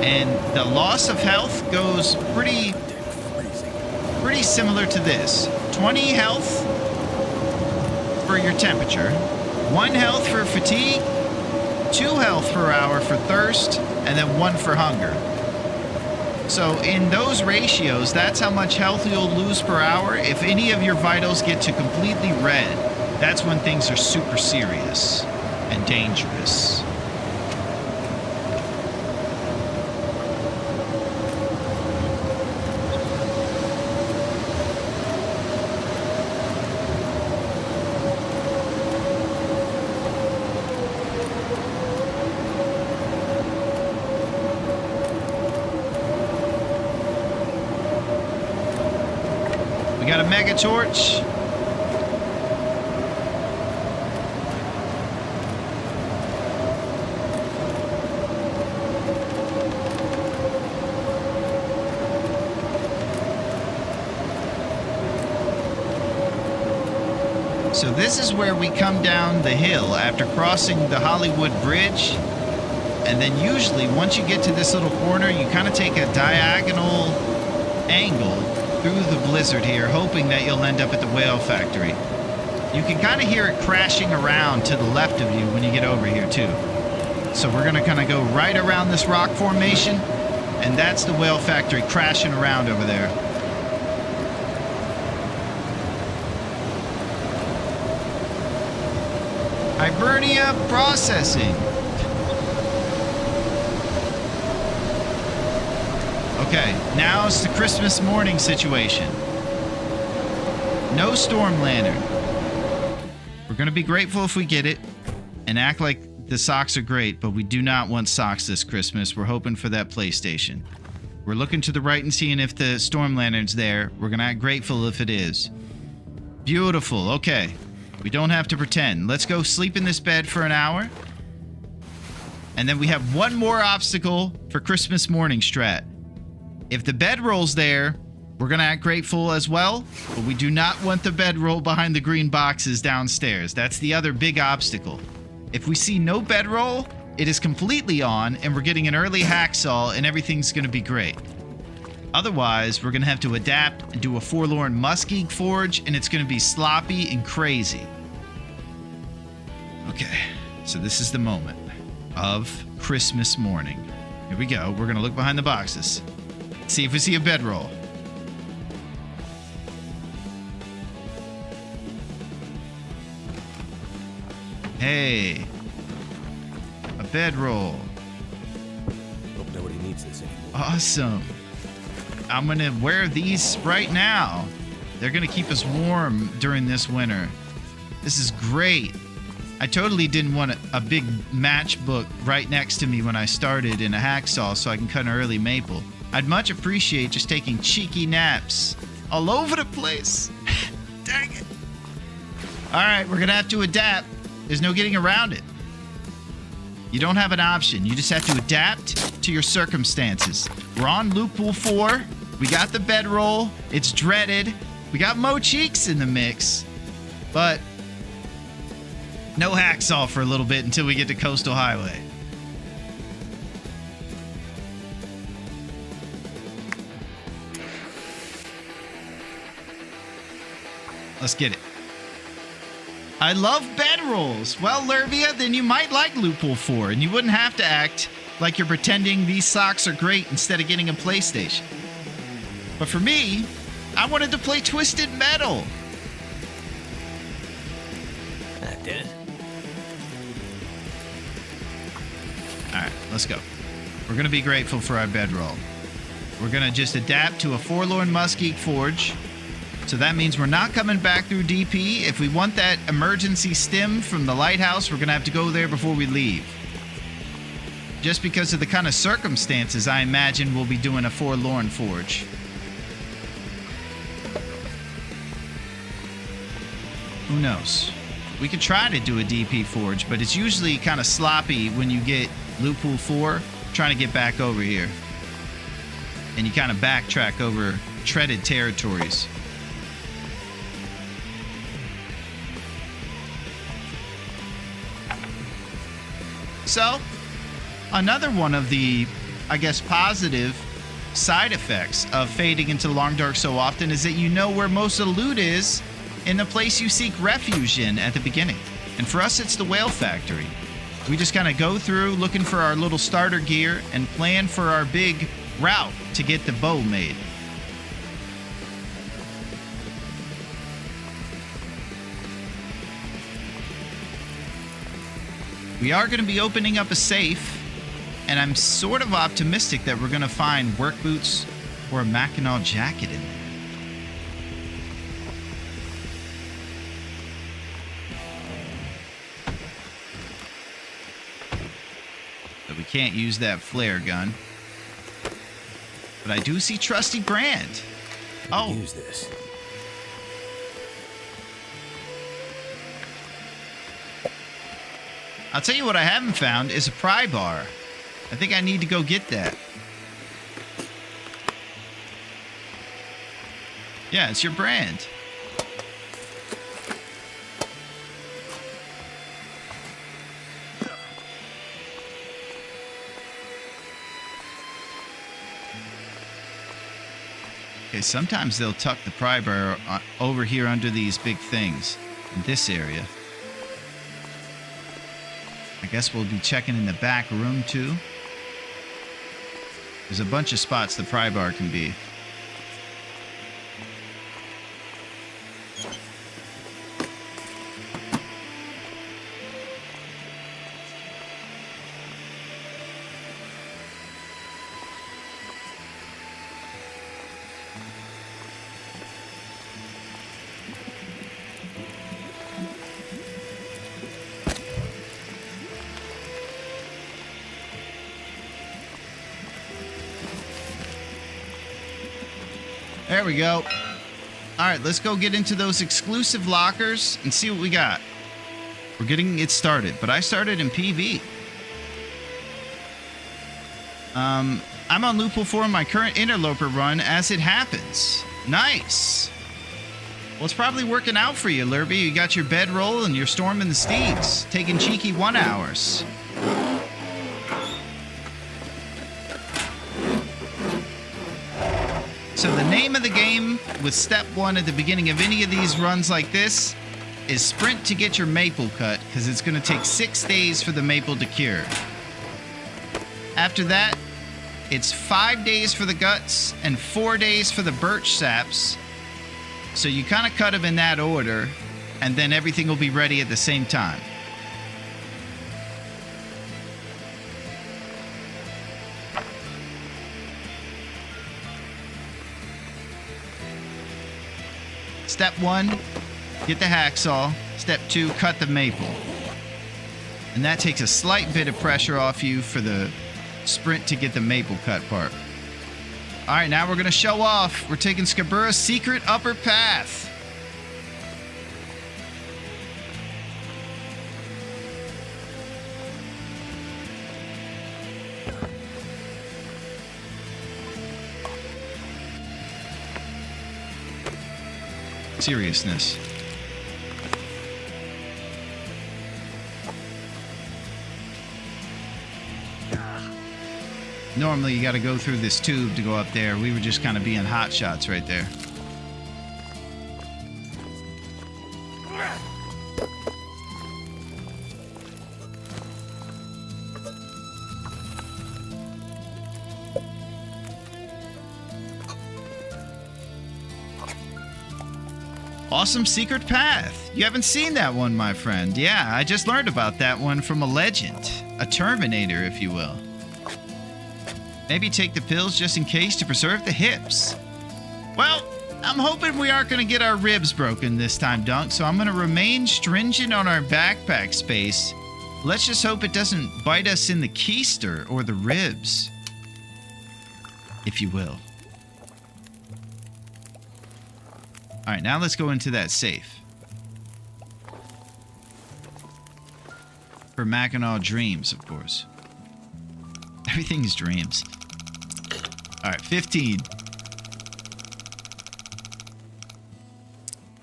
Speaker 1: And the loss of health goes pretty similar to this. 20 health for your temperature, 1 health for fatigue, 2 health per hour for thirst, and then 1 for hunger. So in those ratios, that's how much health you'll lose per hour. If any of your vitals get to completely red, that's when things are super serious and dangerous. Got a mega torch. So this is where we come down the hill after crossing the Hollywood Bridge. And then usually once you get to this little corner, you kind of take a diagonal angle through the blizzard here, hoping that you'll end up at the whale factory. You can kind of hear it crashing around to the left of you when you get over here too. So we're gonna kind of go right around this rock formation, and that's the whale factory crashing around over there. Hibernia processing. Okay, now it's the Christmas morning situation. No storm lantern. We're going to be grateful if we get it and act like the socks are great, but we do not want socks this Christmas. We're hoping for that PlayStation. We're looking to the right and seeing if the storm lantern's there. We're going to act grateful if it is. Beautiful. Okay. We don't have to pretend. Let's go sleep in this bed for an hour. And then we have one more obstacle for Christmas morning strat. If the bedroll's there, we're going to act grateful as well, but we do not want the bedroll behind the green boxes downstairs. That's the other big obstacle. If we see no bedroll, it is completely on, and we're getting an early hacksaw, and everything's going to be great. Otherwise, we're going to have to adapt and do a forlorn muskeg forge, and it's going to be sloppy and crazy. Okay, so this is the moment of Christmas morning. Here we go. We're going to look behind the boxes. See if we see a bedroll. Hey, a bedroll.
Speaker 3: Hope nobody needs this anymore.
Speaker 1: Awesome. I'm gonna wear these right now. They're gonna keep us warm during this winter. This is great. I totally didn't want a big matchbook right next to me when I started in a hacksaw so I can cut an early maple. I'd much appreciate just taking cheeky naps all over the place. Dang it. All right, we're going to have to adapt. There's no getting around it. You don't have an option. You just have to adapt to your circumstances. We're on Loophole 4. We got the bedroll. It's dreaded. We got Mo Cheeks in the mix. But no hacksaw for a little bit until we get to Coastal Highway. Let's get it. I love bedrolls. Well, Lervia, then you might like Loophole 4, and you wouldn't have to act like you're pretending these socks are great instead of getting a PlayStation. But for me, I wanted to play Twisted Metal.
Speaker 3: That did it.
Speaker 1: All right, let's go. We're going to be grateful for our bedroll. We're going to just adapt to a forlorn muskeg forge. So that means we're not coming back through DP. If we want that emergency stim from the lighthouse, we're going to have to go there before we leave. Just because of the kind of circumstances, I imagine we'll be doing a forlorn forge. Who knows? We could try to do a DP forge, but it's usually kind of sloppy when you get Loophole 4 trying to get back over here. And you kind of backtrack over treaded territories. So, another one of the, I guess, positive side effects of fading into Long Dark so often is that you know where most of the loot is in the place you seek refuge in at the beginning. And for us, it's the Whale Factory. We just kind of go through looking for our little starter gear and plan for our big route to get the bow made. We are going to be opening up a safe, and I'm sort of optimistic that we're going to find work boots or a Mackinac jacket in there. But we can't use that flare gun. But I do see Trusty Brand. Oh,
Speaker 3: Use this.
Speaker 1: I'll tell you what I haven't found is a pry bar. I think I need to go get that. Yeah, it's your brand. Okay, sometimes they'll tuck the pry bar over here under these big things in this area. I guess we'll be checking in the back room too. There's a bunch of spots the pry bar can be. There we go. All right, let's go get into those exclusive lockers and see what we got. We're getting it started, but I started in PV. I'm on Loophole 4 in my current interloper run as it happens. Nice. Well, it's probably working out for you, Lurby. You got your bedroll and you're storming the steeds, taking cheeky 1 hours. So the name of the game with step 1 at the beginning of any of these runs like this is sprint to get your maple cut, because it's going to take 6 days for the maple to cure. After that, it's 5 days for the guts and 4 days for the birch saps. So you kind of cut them in that order, and then everything will be ready at the same time. Step 1, get the hacksaw. Step 2, cut the maple. And that takes a slight bit of pressure off you for the sprint to get the maple cut part. All right, now we're going to show off. We're taking Scabura's secret upper path. Seriousness. Normally you got to go through this tube to go up there. We were just kind of being hot shots right there. Awesome secret path. You haven't seen that one, my friend. Yeah, I just learned about that one from a legend. A Terminator, if you will. Maybe take the pills just in case to preserve the hips. Well, I'm hoping we aren't going to get our ribs broken this time, Dunk, so I'm going to remain stringent on our backpack space. Let's just hope it doesn't bite us in the keister or the ribs, if you will. All right, now let's go into that safe. For Mackinac dreams, of course. Everything's dreams. All right, 15.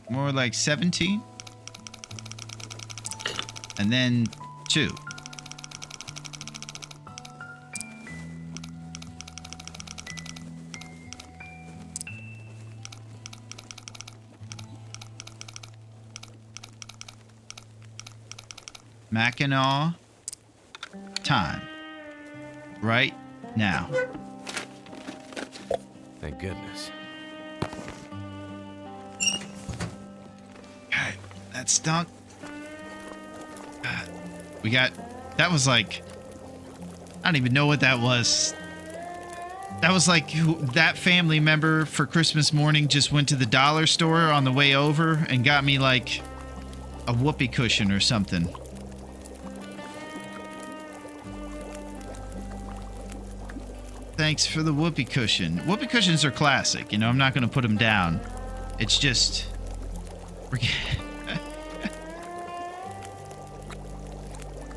Speaker 1: More like 17. And then 2. Mackinac time. Right now.
Speaker 3: Thank goodness.
Speaker 1: God, that stunk. God. We got... That was like... I don't even know what that was. That was like that family member for Christmas morning just went to the dollar store on the way over and got me like a whoopee cushion or something. Thanks for the whoopee cushion. Whoopee cushions are classic. You know, I'm not going to put them down. It's just... We're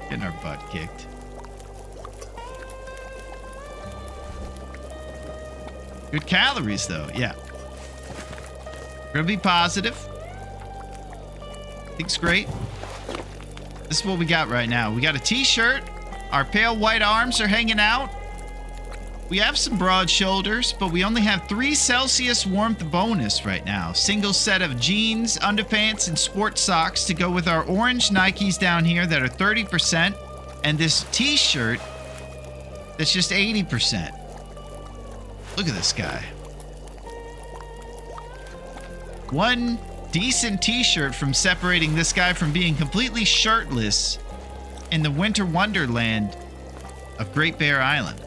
Speaker 1: getting our butt kicked. Good calories, though. Yeah. We're going to be positive. Think it's great. This is what we got right now. We got a t-shirt. Our pale white arms are hanging out. We have some broad shoulders, but we only have 3 Celsius warmth bonus right now. Single set of jeans, underpants, and sports socks to go with our orange Nikes down here that are 30%, and this t-shirt that's just 80%. Look at this guy. One decent t-shirt from separating this guy from being completely shirtless in the winter wonderland of Great Bear Island.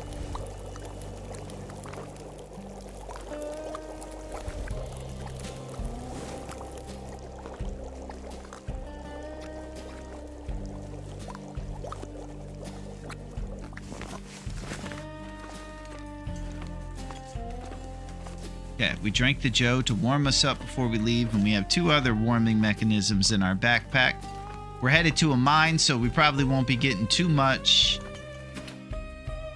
Speaker 1: Okay, we drank the Joe to warm us up before we leave, and we have 2 other warming mechanisms in our backpack. We're headed to a mine, so we probably won't be getting too much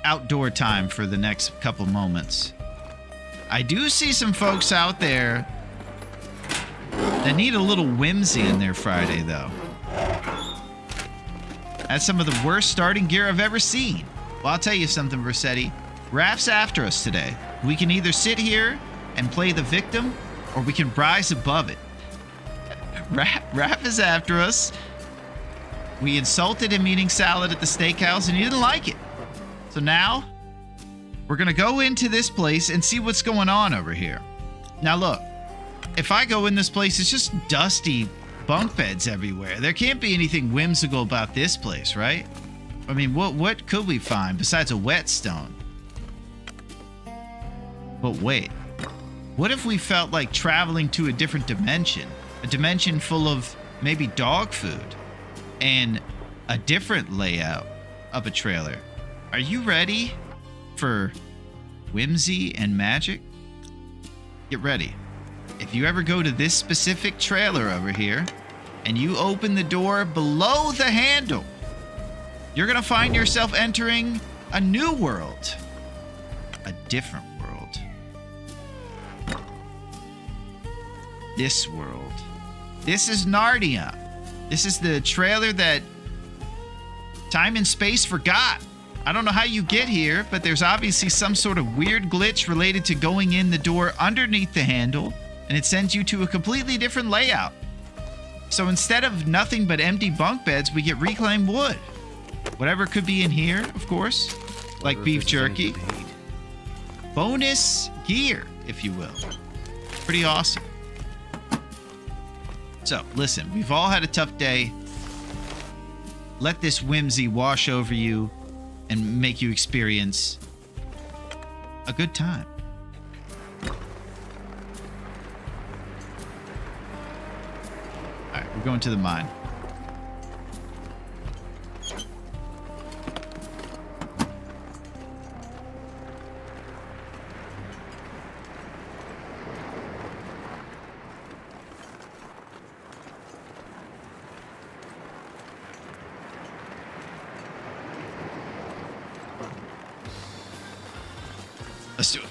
Speaker 1: outdoor time for the next couple moments. I do see some folks out there that need a little whimsy in their Friday, though. That's some of the worst starting gear I've ever seen. Well, I'll tell you something, Versetti. Raph's after us today. We can either sit here and play the victim, or we can rise above it. Raph is after us. We insulted him eating salad at the steakhouse, and he didn't like it. So now, we're gonna go into this place and see what's going on over here. Now look, if I go in this place, it's just dusty bunk beds everywhere. There can't be anything whimsical about this place, right? I mean, what could we find besides a whetstone? But wait. What if we felt like traveling to a different dimension? A dimension full of maybe dog food and a different layout of a trailer. Are you ready for whimsy and magic? Get ready. If you ever go to this specific trailer over here and you open the door below the handle, you're gonna find yourself entering a new world. A different world. This world. This is Narnia. This is the trailer that time and space forgot. I don't know how you get here, but there's obviously some sort of weird glitch related to going in the door underneath the handle, and it sends you to a completely different layout. So instead of nothing but empty bunk beds, we get reclaimed wood. Whatever could be in here, of course, like beef jerky. Bonus gear, if you will. Pretty awesome. So, listen, we've all had a tough day. Let this whimsy wash over you and make you experience a good time. All right, we're going to the mine. Let's do it.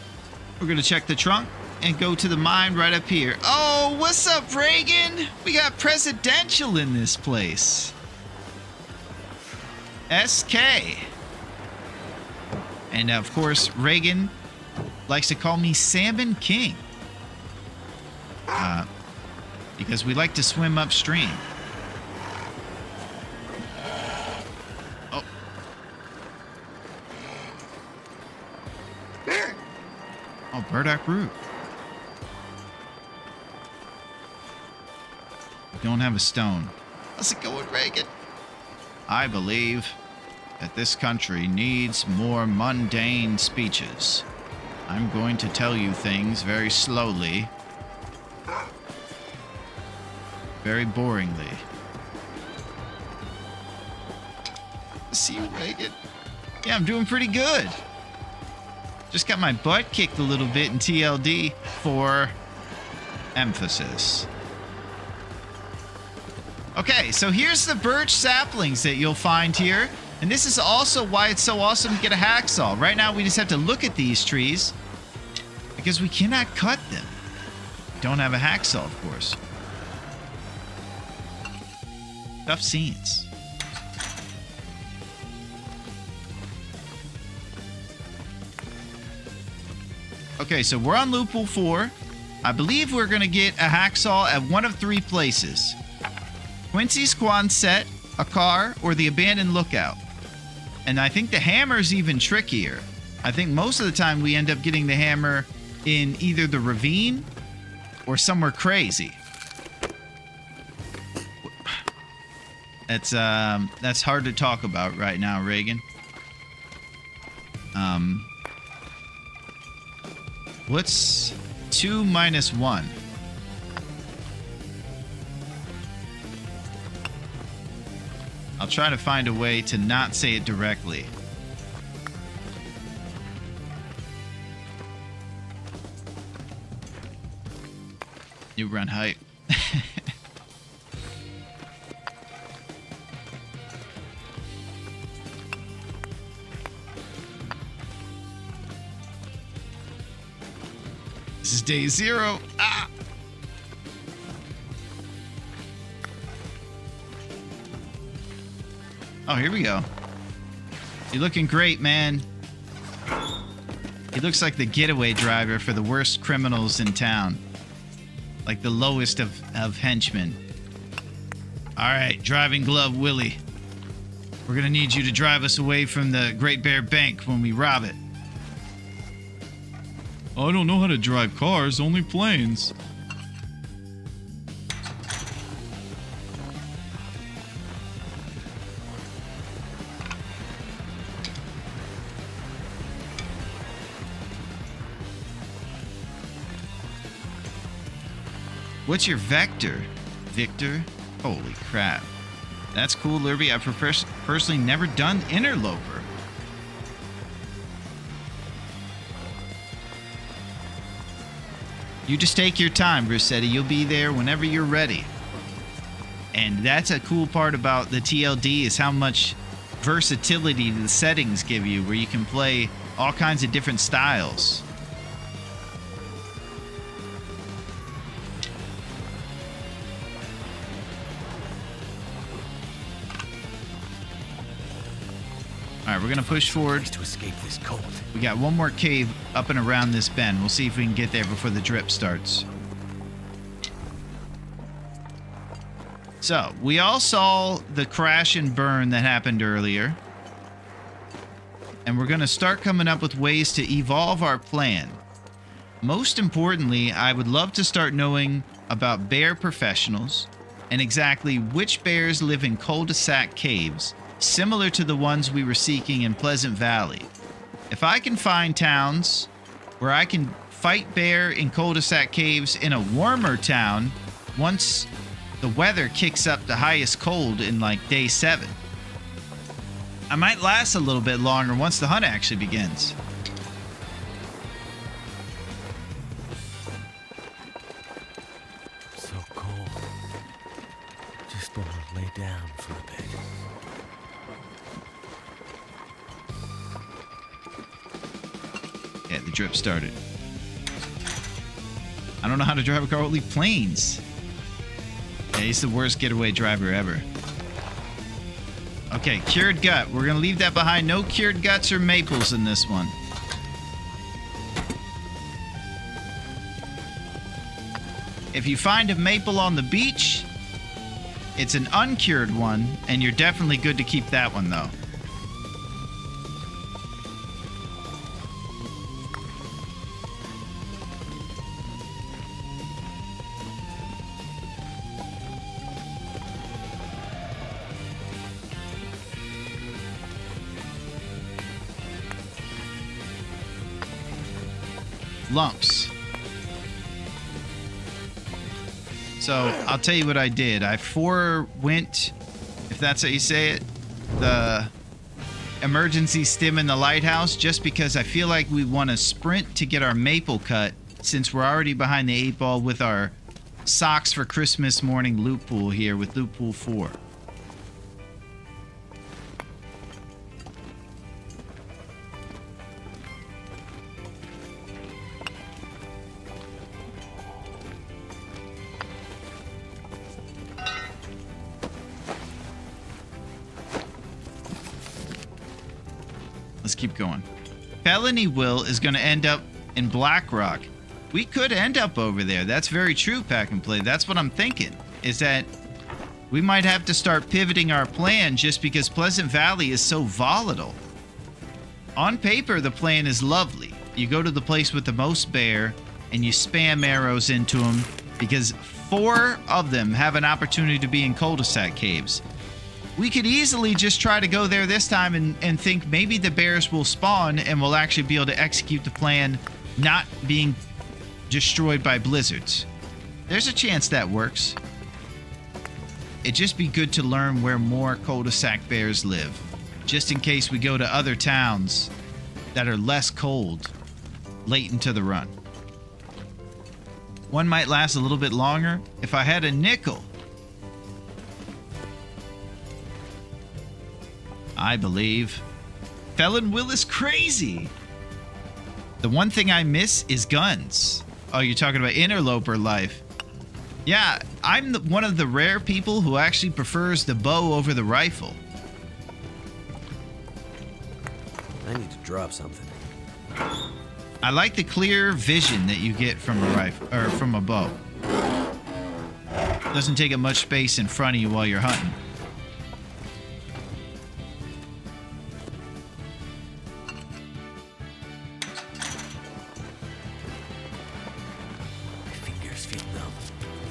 Speaker 1: We're gonna check the trunk and go to the mine right up here. Oh, what's up, Reagan? We got presidential in this place. SK. And of course, Reagan likes to call me Salmon King. Because we like to swim upstream. Oh. Oh, burdock root. We don't have a stone. How's it going, Reagan? I believe that this country needs more mundane speeches. I'm going to tell you things very slowly. Very boringly. See you, Reagan. Yeah, I'm doing pretty good. Just got my butt kicked a little bit in TLD for emphasis. Okay, so here's the birch saplings that you'll find here. And this is also why it's so awesome to get a hacksaw. Right now, we just have to look at these trees because we cannot cut them. We don't have a hacksaw, of course. Tough scenes. Okay, so we're on loophole 4. I believe we're going to get a hacksaw at one of 3 places. Quincy's Quonset, a car, or the abandoned lookout. And I think the hammer's even trickier. I think most of the time we end up getting the hammer in either the ravine or somewhere crazy. That's hard to talk about right now, Reagan. What's 2 minus 1? I'll try to find a way to not say it directly. You run height. This is day 0. Ah! Oh, here we go. You're looking great, man. He looks like the getaway driver for the worst criminals in town. Like the lowest of henchmen. All right, driving glove Willie. We're gonna need you to drive us away from the Great Bear Bank when we rob it.
Speaker 2: I don't know how to drive cars, only planes.
Speaker 1: What's your vector, Victor? Holy crap. That's cool, Lurby. I've personally never done Interloper. You just take your time, Rossetti. You'll be there whenever you're ready. And that's a cool part about the TLD is how much versatility the settings give you, where you can play all kinds of different styles. All right, we're going to push forward.
Speaker 3: To escape this cold.
Speaker 1: We got one more cave up and around this bend. We'll see if we can get there before the drip starts. So, we all saw the crash and burn that happened earlier. And we're going to start coming up with ways to evolve our plan. Most importantly, I would love to start knowing about bear professionals and exactly which bears live in cul-de-sac caves, similar to the ones we were seeking in Pleasant Valley. If I can find towns where I can fight bear in cul-de-sac caves in a warmer town once the weather kicks up the highest cold in like day 7, I might last a little bit longer once the hunt actually begins.
Speaker 3: So cold. Just want to lay down for a bit.
Speaker 1: Yeah, the drip started. I don't know how to drive a car with leaf planes. Yeah, he's the worst getaway driver ever. Okay, cured gut. We're going to leave that behind. No cured guts or maples in this one. If you find a maple on the beach, it's an uncured one, and you're definitely good to keep that one, though. Lumps. So I'll tell you what I did. I forewent, if that's how you say it, the emergency stim in the lighthouse, just because I feel like we want to sprint to get our maple cut, since we're already behind the 8 ball with our socks for Christmas morning loop pool here with loop pool 4. Let's keep going. Felony Will is going to end up in Black Rock. We could end up over there. That's very true, Pack and Play. That's what I'm thinking, is that we might have to start pivoting our plan just because Pleasant Valley is so volatile. On paper, the plan is lovely. You go to the place with the most bear and you spam arrows into them because 4 of them have an opportunity to be in cul-de-sac caves. We could easily just try to go there this time and think maybe the bears will spawn and we'll actually be able to execute the plan not being destroyed by blizzards. There's a chance that works. It'd just be good to learn where more cul-de-sac bears live, just in case we go to other towns that are less cold late into the run. One might last a little bit longer. If I had a nickel, I believe. Felon Will is crazy. The one thing I miss is guns. Oh, you're talking about interloper life. Yeah, I'm one of the rare people who actually prefers the bow over the rifle.
Speaker 3: I need to drop something.
Speaker 1: I like the clear vision that you get from a rifle or from a bow. Doesn't take up much space in front of you while you're hunting.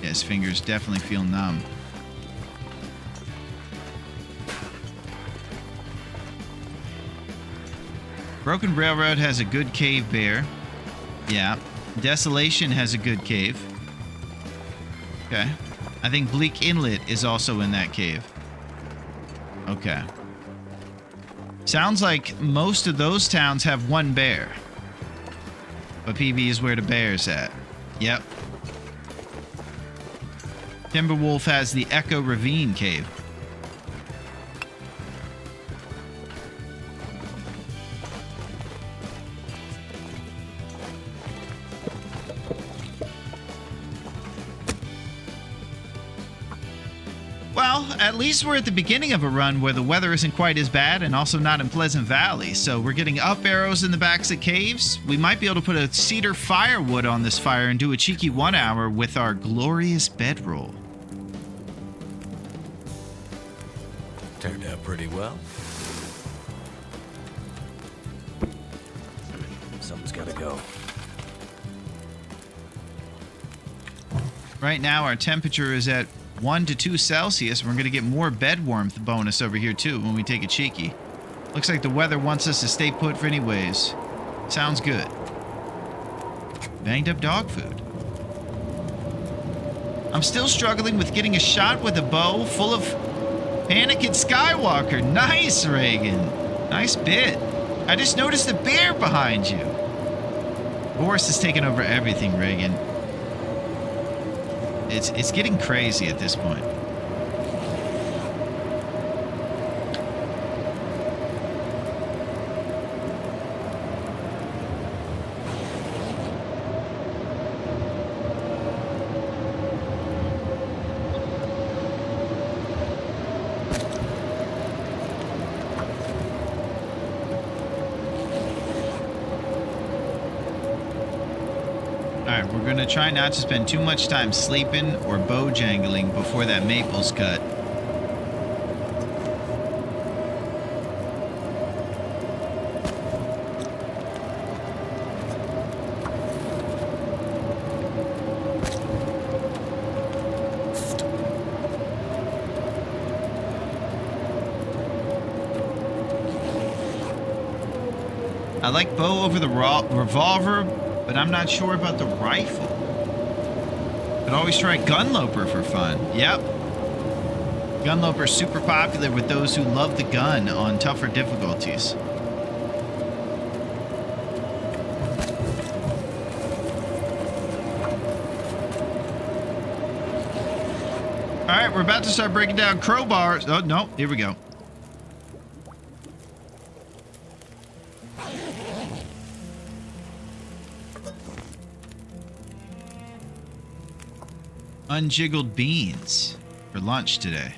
Speaker 1: His fingers definitely feel numb. Broken Railroad has a good cave bear. Yeah. Desolation has a good cave. Okay. I think Bleak Inlet is also in that cave. Okay. Sounds like most of those towns have one bear. But PB is where the bear's at. Yep. Timberwolf has the Echo Ravine Cave. Well, at least we're at the beginning of a run where the weather isn't quite as bad and also not in Pleasant Valley. So we're getting up arrows in the backs of caves. We might be able to put a cedar firewood on this fire and do a cheeky 1 hour with our glorious bedroll.
Speaker 3: Turned out pretty well. Something's gotta go.
Speaker 1: Right now, our temperature is at 1 to 2 Celsius. And we're going to get more bed warmth bonus over here, too, when we take a cheeky. Looks like the weather wants us to stay put for anyways. Sounds good. Banged up dog food. I'm still struggling with getting a shot with a bow full of Anakin Skywalker. Nice, Reagan. Nice bit. I just noticed the bear behind you. Boris is taking over everything, Reagan. It's getting crazy at this point. We're going to try not to spend too much time sleeping or bojangling before that maple's cut. I like bow over the revolver, but I'm not sure about the rifle. But always try gunloper for fun. Yep. Gunloper's super popular with those who love the gun on tougher difficulties. All right, we're about to start breaking down crowbars. Oh, no, here we go. Unjiggled beans for lunch today.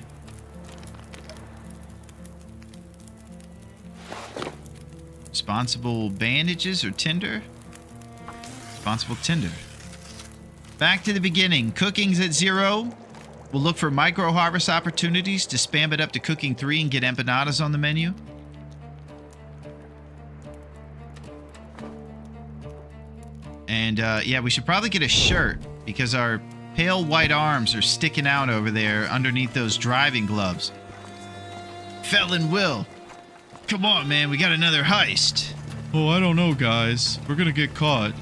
Speaker 1: Responsible bandages or tinder? Responsible tinder. Back to the beginning. Cooking's at 0. We'll look for micro harvest opportunities to spam it up to cooking 3 and get empanadas on the menu. And yeah, we should probably get a shirt because our pale white arms are sticking out over there underneath those driving gloves. Felon Will. Come on, man. We got another heist.
Speaker 2: Oh, I don't know, guys. We're gonna get caught.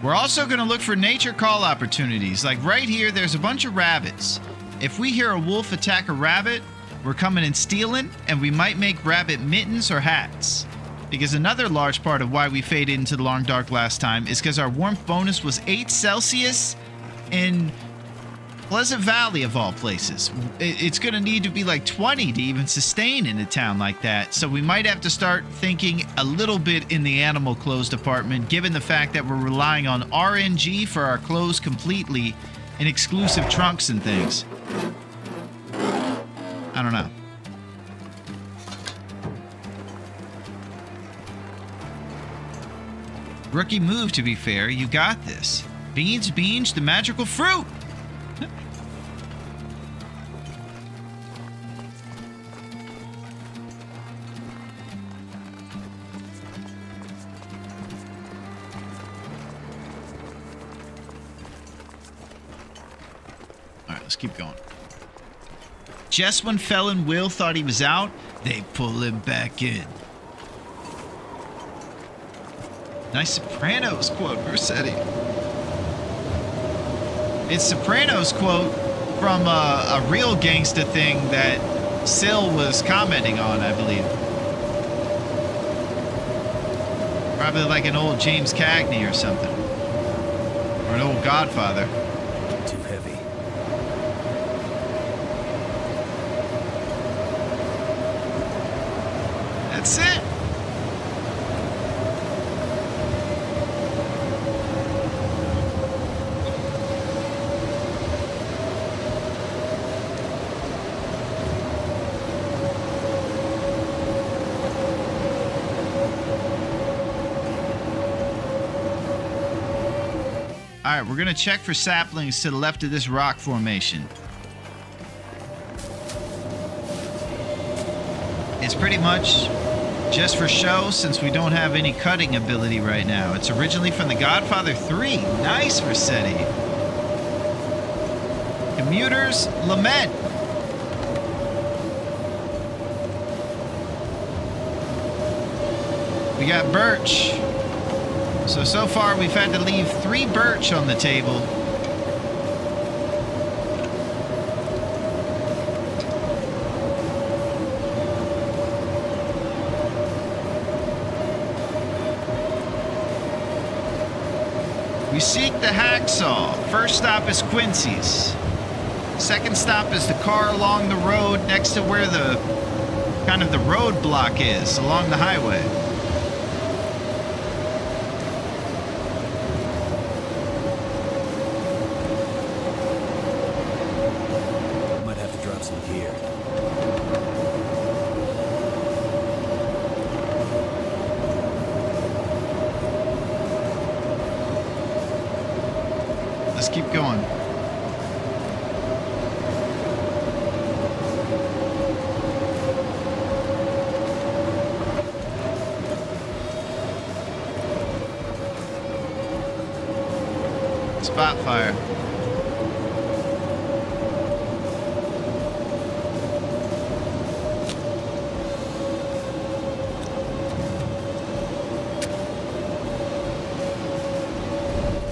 Speaker 1: We're also going to look for nature call opportunities. Like right here, there's a bunch of rabbits. If we hear a wolf attack a rabbit, we're coming and stealing, and we might make rabbit mittens or hats. Because another large part of why we faded into the long dark last time is because our warmth bonus was 8 Celsius in Pleasant Valley of all places. It's going to need to be like 20 to even sustain in a town like that. So we might have to start thinking a little bit in the animal clothes department, given the fact that we're relying on RNG for our clothes completely and exclusive trunks and things. I don't know. Rookie move, to be fair. You got this. Beans, the magical fruit. All right, let's keep going. Just when Felon Will thought he was out, they pull him back in. Nice Sopranos quote, Versetti. It's Sopranos quote from a real gangsta thing that Sil was commenting on, I believe. Probably like an old James Cagney or something. Or an old Godfather.
Speaker 3: Too heavy.
Speaker 1: That's it. All right, we're going to check for saplings to the left of this rock formation. It's pretty much just for show since we don't have any cutting ability right now. It's originally from The Godfather 3. Nice, Versetti. Commuter's Lament. We got birch. So far we've had to leave 3 birch on the table. We seek the hacksaw. First stop is Quincy's. Second stop is the car along the road next to where the kind of the roadblock is along the highway.
Speaker 3: Might have to drop some gear.
Speaker 1: Let's keep going. Spot fire.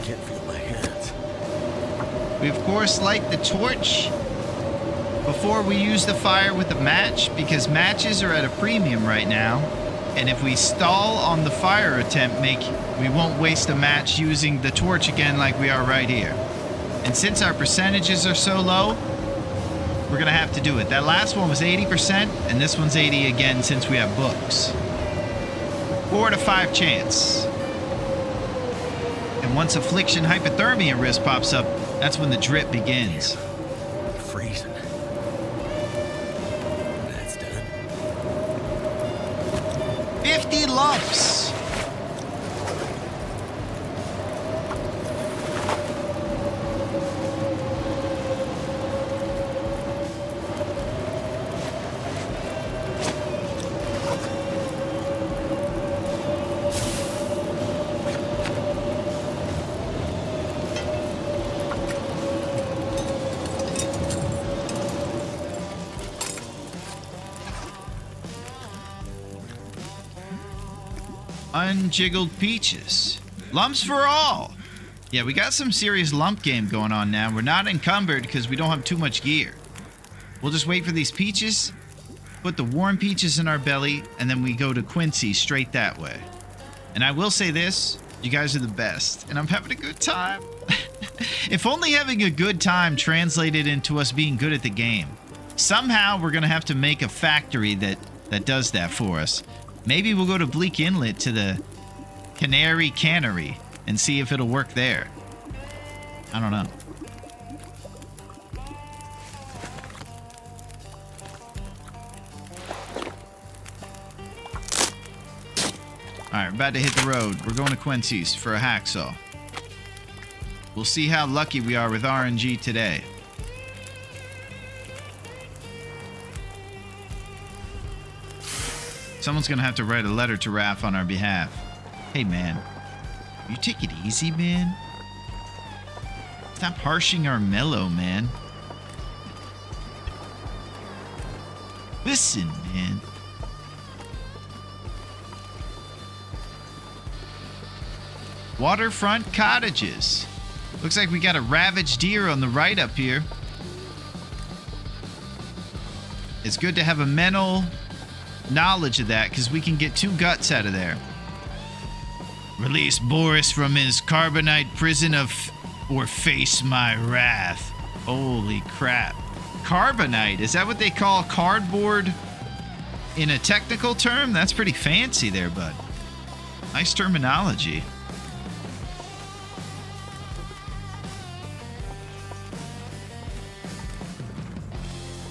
Speaker 3: Can't feel my hands.
Speaker 1: We of course light the torch before we use the fire with the match, because matches are at a premium right now. And if we stall on the fire attempt, we won't waste a match using the torch again like we are right here. And since our percentages are so low, we're gonna have to do it. That last one was 80%, and this one's 80 again since we have books. 4 to 5 chance. And once affliction hypothermia risk pops up, that's when the drip begins.
Speaker 3: Freezing. That's done.
Speaker 1: 50 lumps. Unjiggled peaches. Lumps for all. Yeah, we got some serious lump game going on now. We're not encumbered because we don't have too much gear. We'll just wait for these peaches, put the warm peaches in our belly, and then we go to Quincy straight that way. And I will say this, you guys are the best, and I'm having a good time. If only having a good time translated into us being good at the game. Somehow we're going to have to make a factory that does that for us. Maybe we'll go to Bleak Inlet to the Canary Cannery and see if it'll work there. I don't know. Alright, we're about to hit the road. We're going to Quincy's for a hacksaw. We'll see how lucky we are with RNG today. Someone's gonna have to write a letter to Raph on our behalf. Hey man, you take it easy, man. Stop harshing our mellow, man. Listen, man. Waterfront cottages. Looks like we got a ravaged deer on the right up here. It's good to have a mental knowledge of that, because we can get 2 guts out of there. Release Boris from his carbonite prison or face my wrath. Holy crap. Carbonite, is that what they call cardboard in a technical term? That's pretty fancy there, bud. Nice terminology.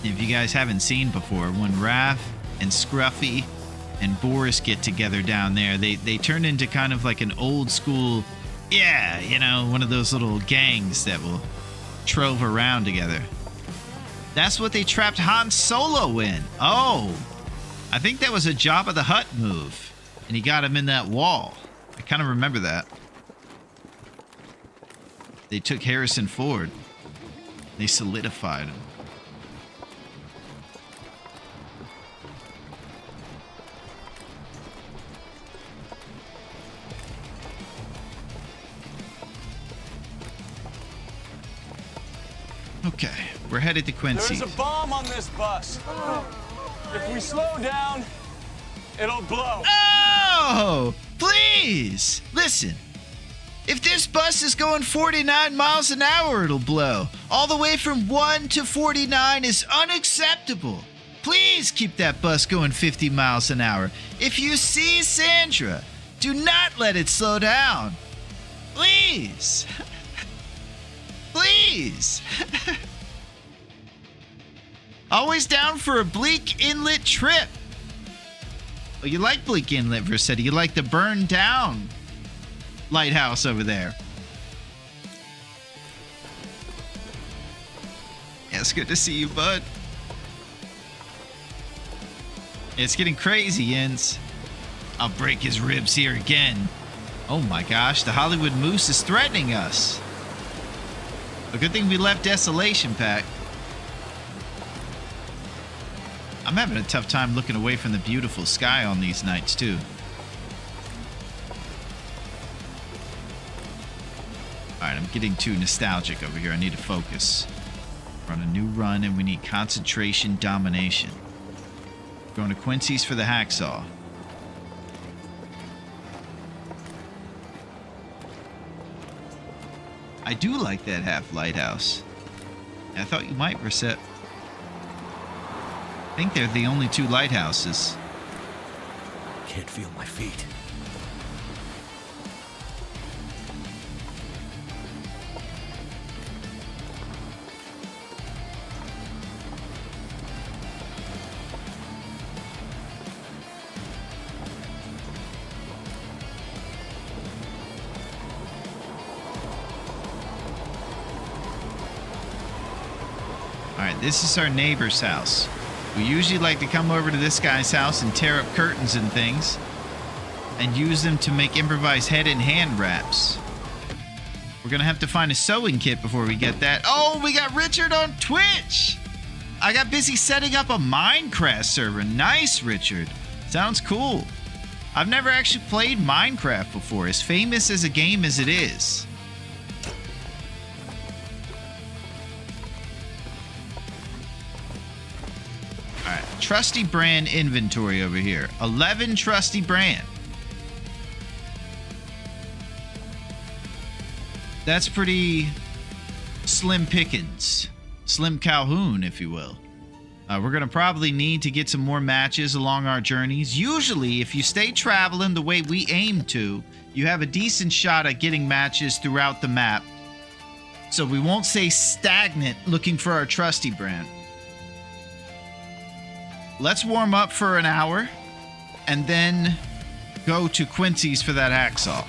Speaker 1: If you guys haven't seen before, when Raph and Scruffy and Boris get together down there, they turn into kind of like an old school, yeah, you know, one of those little gangs that will trove around together. That's what they trapped Han Solo in. Oh, I think that was a Jabba the Hutt move, and he got him in that wall. I kind of remember that. They took Harrison Ford. They solidified him. Okay, we're headed to Quincy.
Speaker 4: There's a bomb on this bus. If we slow down, it'll blow.
Speaker 1: Oh, please, listen. If this bus is going 49 miles an hour, it'll blow. All the way from 1 to 49 is unacceptable. Please keep that bus going 50 miles an hour. If you see Sandra, do not let it slow down. Please. Please. Always down for a Bleak Inlet trip. Oh, you like Bleak Inlet, Versetti. You like the burned down lighthouse over there. It's good to see you, bud. It's getting crazy, Jens. I'll break his ribs here again. Oh my gosh, the Hollywood Moose is threatening us. A good thing we left Desolation Pack. I'm having a tough time looking away from the beautiful sky on these nights, too. Alright, I'm getting too nostalgic over here. I need to focus. We're on a new run and we need concentration domination. Going to Quincy's for the hacksaw. I do like that half lighthouse. I thought you might, Reset. I think they're the only two lighthouses.
Speaker 3: Can't feel my feet.
Speaker 1: Alright, this is our neighbor's house. We usually like to come over to this guy's house and tear up curtains and things and use them to make improvised head and hand wraps. We're gonna have to find a sewing kit before we get that. Oh, we got Richard on Twitch! I got busy setting up a Minecraft server. Nice, Richard. Sounds cool. I've never actually played Minecraft before, as famous as a game as it is. Alright, trusty brand inventory over here. 11 trusty brand. That's pretty slim pickings. Slim Calhoun, if you will. We're going to probably need to get some more matches along our journeys. Usually, if you stay traveling the way we aim to, you have a decent shot at getting matches throughout the map. So we won't stay stagnant looking for our trusty brand. Let's warm up for an hour and then go to Quincy's for that hacksaw.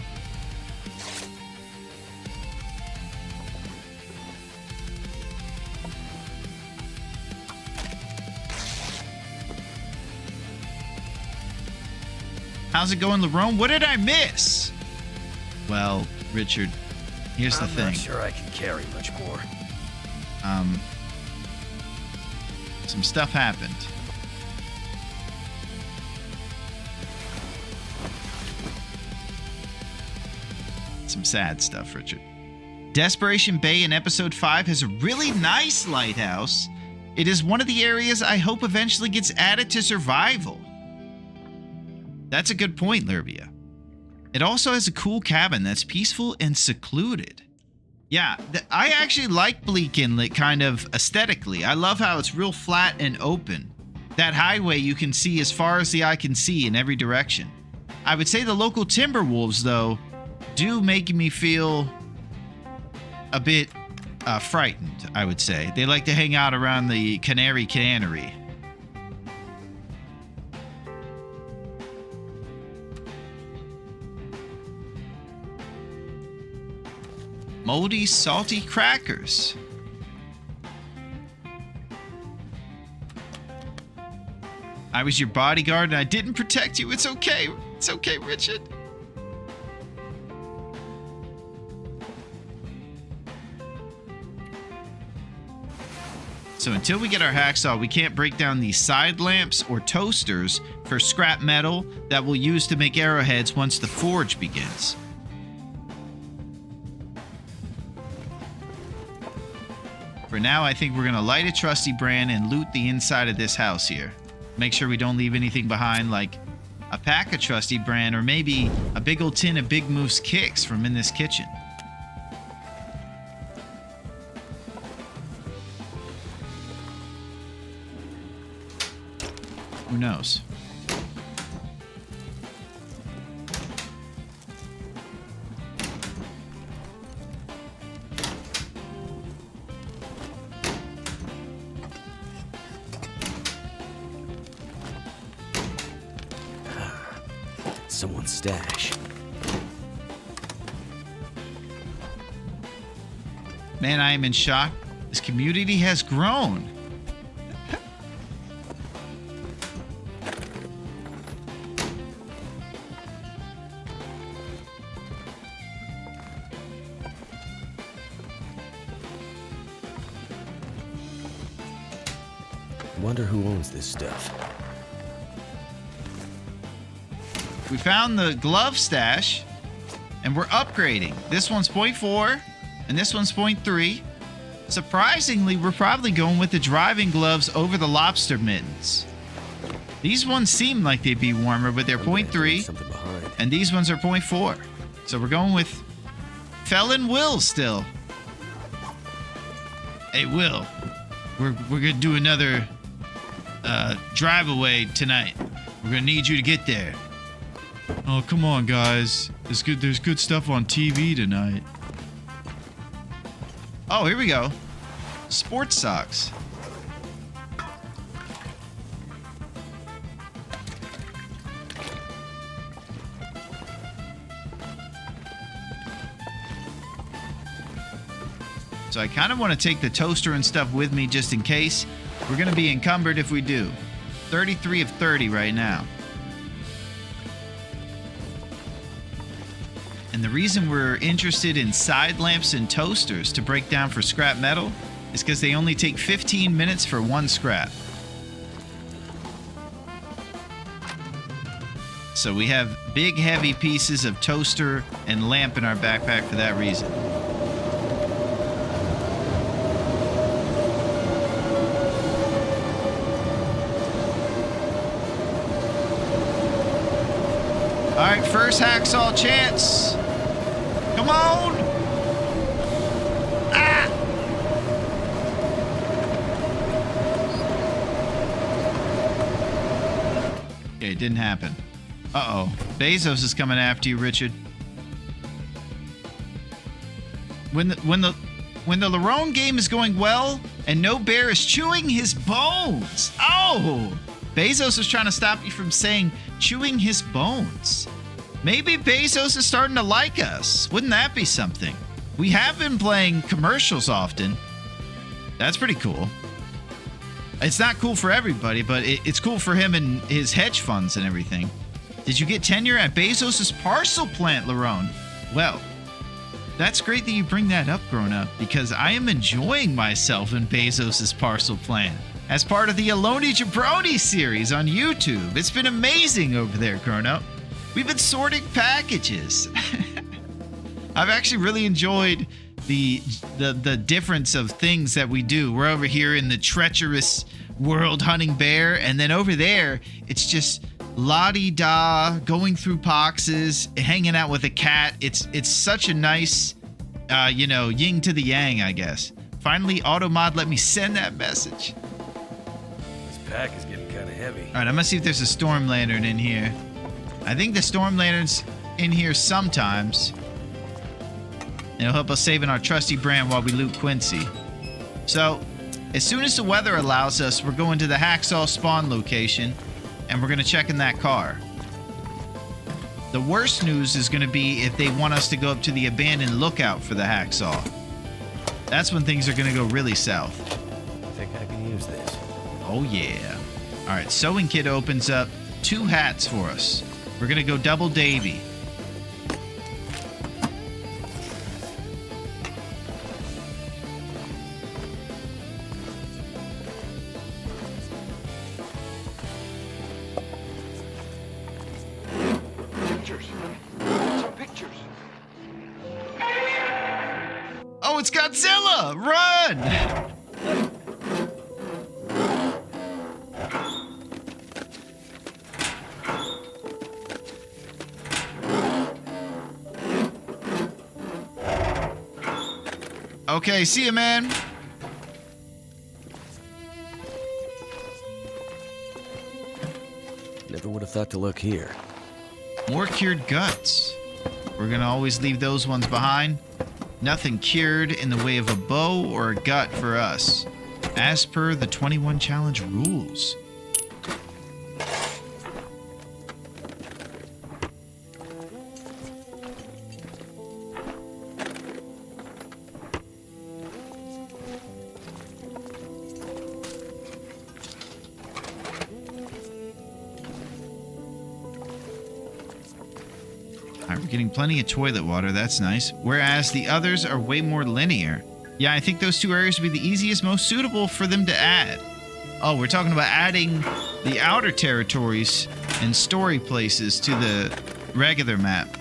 Speaker 1: How's it going, Larone? What did I miss? Well, Richard, here's the thing.
Speaker 3: I'm not sure I can carry much more.
Speaker 1: Some stuff happened. Some sad stuff, Richard. Desperation Bay in episode 5 has a really nice lighthouse. It is one of the areas I hope eventually gets added to survival. That's a good point, Lurbia. It also has a cool cabin that's peaceful and secluded. Yeah, I actually like Bleak Inlet kind of aesthetically. I love how it's real flat and open. That highway you can see as far as the eye can see in every direction. I would say the local Timberwolves, though, do make me feel a bit frightened, I would say. They like to hang out around the Cannery. Moldy, salty crackers. I was your bodyguard and I didn't protect you. It's okay. It's okay, Richard. So until we get our hacksaw, we can't break down these side lamps or toasters for scrap metal that we'll use to make arrowheads once the forge begins. For now, I think we're going to light a trusty brand and loot the inside of this house here. Make sure we don't leave anything behind, like a pack of trusty brand or maybe a big old tin of Big Moose kicks from in this kitchen. Who knows?
Speaker 3: Someone's stash.
Speaker 1: Man, I am in shock This community has grown.
Speaker 3: Wonder who owns this stuff.
Speaker 1: We found the glove stash, and we're upgrading. This one's 0.4, and this one's 0.3. Surprisingly, we're probably going with the driving gloves over the lobster mittens. These ones seem like they'd be warmer, but they're 0.3,
Speaker 3: Something behind.
Speaker 1: and these ones are 0.4. So we're going with Felon Will still. Hey, Will, we're gonna do another drive away tonight. We're gonna need you to get there.
Speaker 2: Oh, come on, guys. There's good stuff on TV tonight.
Speaker 1: Oh, here we go. Sports socks. So I kind of want to take the toaster and stuff with me just in case. We're going to be encumbered if we do. 33 of 30 right now. And the reason we're interested in side lamps and toasters to break down for scrap metal is because they only take 15 minutes for one scrap. So we have big heavy pieces of toaster and lamp in our backpack for that reason. All right, first hacksaw chance. Come on. Ah! Okay, it didn't happen. Uh-oh. Bezos is coming after you, Richard. When the Larone game is going well and no bear is chewing his bones. Oh! Bezos is trying to stop you from saying chewing his bones. Maybe Bezos is starting to like us. Wouldn't that be something? We have been playing commercials often. That's pretty cool. It's not cool for everybody, but it's cool for him and his hedge funds and everything. Did you get tenure at Bezos' parcel plant, Larone? Well, that's great that you bring that up, grown-up, because I am enjoying myself in Bezos' parcel plant as part of the Aloni Jabroni series on YouTube. It's been amazing over there, grown-up. We've been sorting packages. I've actually really enjoyed the difference of things that we do. We're over here in the treacherous world hunting bear, and then over there, it's just la-di-da, going through boxes, hanging out with a cat. It's such a nice, yin to the yang, I guess. Finally, Automod let me send that message.
Speaker 3: This pack is getting kind of heavy.
Speaker 1: All right, I'm gonna see if there's a storm lantern in here. I think the storm lantern's in here sometimes. It'll help us saving our trusty brand while we loot Quincy. So, as soon as the weather allows us, we're going to the Hacksaw spawn location, and we're gonna check in that car. The worst news is gonna be if they want us to go up to the abandoned lookout for the Hacksaw. That's when things are gonna go really south.
Speaker 3: I think I can use this.
Speaker 1: Oh yeah. All right, sewing kit opens up 2 hats for us. We're gonna go double Davy.
Speaker 5: Pictures. Some pictures.
Speaker 1: Oh, it's Godzilla! Run! Okay, see you, man.
Speaker 3: Never would have thought to look here.
Speaker 1: More cured guts. We're gonna always leave those ones behind. Nothing cured in the way of a bow or a gut for us, as per the 21 challenge rules. getting plenty of toilet water. That's nice. Whereas the others are way more linear. Yeah, I think those two areas would be the easiest, most suitable for them to add. Oh, we're talking about adding the outer territories and story places to the regular map.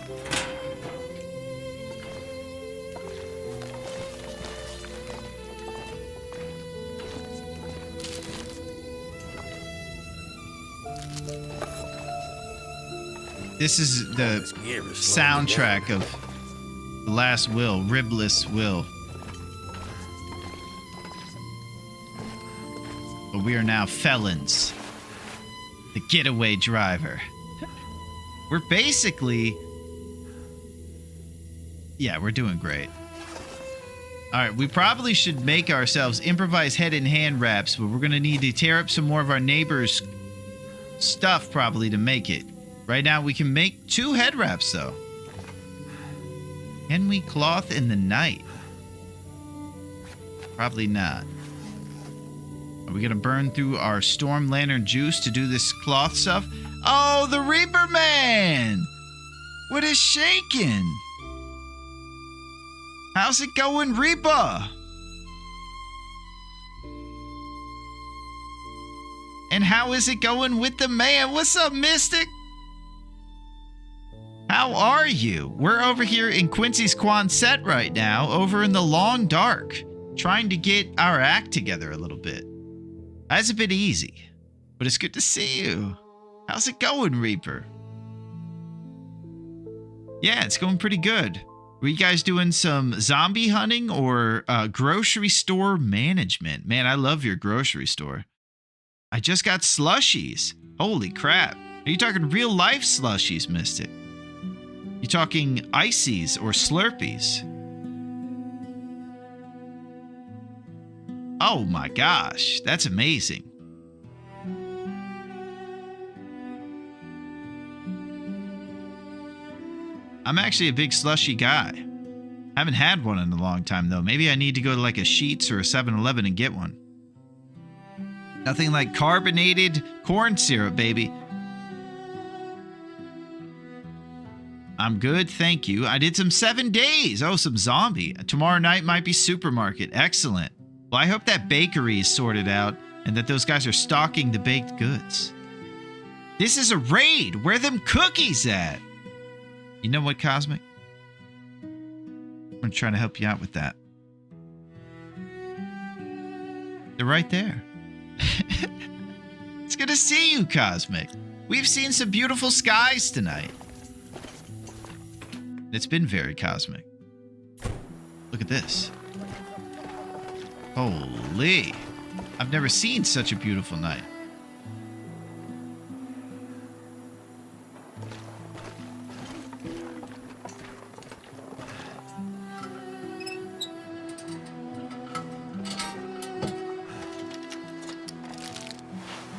Speaker 1: This is the soundtrack of The Last Will, Ribless Will. But we are now felons. The getaway driver. We're basically... Yeah, we're doing great. Alright, we probably should make ourselves improvised head and hand wraps, but we're going to need to tear up some more of our neighbors' stuff probably to make it. Right now, we can make 2 head wraps, though. Can we cloth in the night? Probably not. Are we going to burn through our Storm Lantern juice to do this cloth stuff? Oh, the Reaper Man! What is shaking? How's it going, Reaper? And how is it going with the man? What's up, Mystic? How are you? We're over here in Quincy's Quonset right now, over in the Long Dark, trying to get our act together a little bit. That's a bit easy, but it's good to see you. How's it going, Reaper? Yeah, it's going pretty good. Were you guys doing some zombie hunting or grocery store management? Man, I love your grocery store. I just got slushies. Holy crap. Are you talking real life slushies, Mystic? You talking ices or Slurpees? Oh my gosh, that's amazing. I'm actually a big slushy guy. Haven't had one in a long time though. Maybe I need to go to like a Sheetz or a 7-Eleven and get one. Nothing like carbonated corn syrup, baby. I'm good, thank you. I did some 7 days. Oh, some zombie. Tomorrow night might be supermarket. Excellent. Well, I hope that bakery is sorted out and that those guys are stocking the baked goods. This is a raid. Where them cookies at? You know what, Cosmic? I'm going to try to help you out with that. They're right there. It's good to see you, Cosmic. We've seen some beautiful skies tonight. It's been very cosmic. Look at this. Holy. I've never seen such a beautiful night.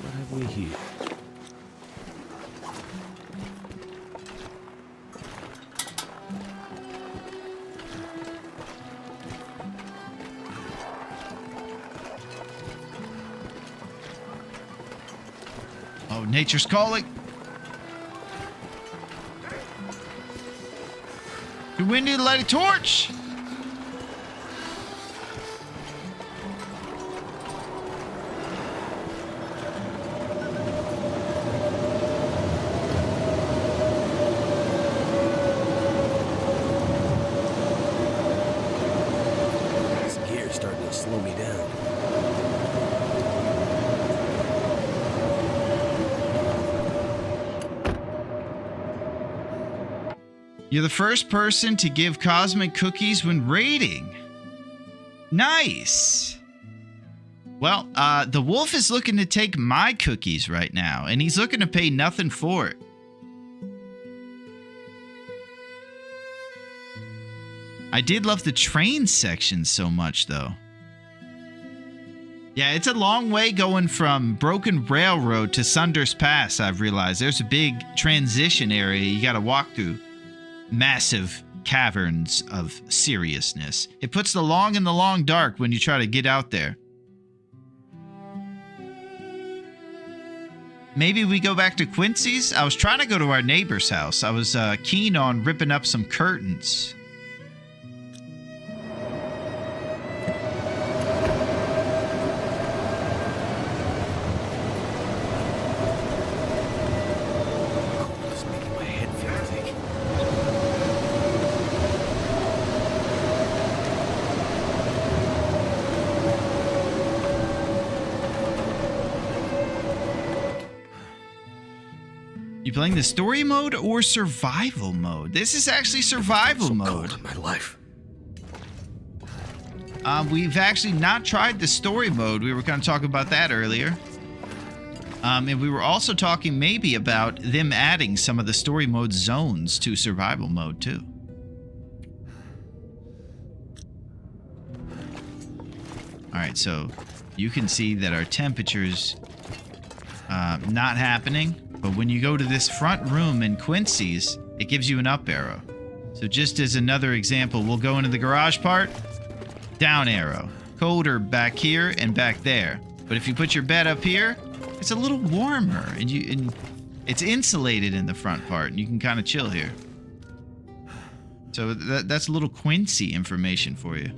Speaker 3: What have we here?
Speaker 1: Oh, nature's calling. Too windy to light a torch.
Speaker 3: This gear's starting to slow me down.
Speaker 1: You're the first person to give Cosmic cookies when raiding. Nice. Well, the wolf is looking to take my cookies right now, and he's looking to pay nothing for it. I did love the train section so much, though. Yeah, it's a long way going from Broken Railroad to Sunders Pass, I've realized. There's a big transition area you gotta walk through. Massive caverns of seriousness. It puts the long in the long dark when you try to get out there. maybe we go back to Quincy's? I was trying to go to our neighbor's house. I was keen on ripping up some curtains.
Speaker 3: It's making my head feel thick.
Speaker 1: You playing the story mode or survival mode? This is actually survival mode.
Speaker 3: Cold in my life.
Speaker 1: We've actually not tried the story mode. We were kind of talking about that earlier. And we were also talking maybe about them adding some of the story mode zones to survival mode too. All right, so you can see that our temperature's not happening. But when you go to this front room in Quincy's, it gives you an up arrow. So just as another example, we'll go into the garage part, down arrow. Colder back here and back there. But if you put your bed up here, it's a little warmer and it's insulated in the front part and you can kind of chill here. So that's a little Quincy information for you.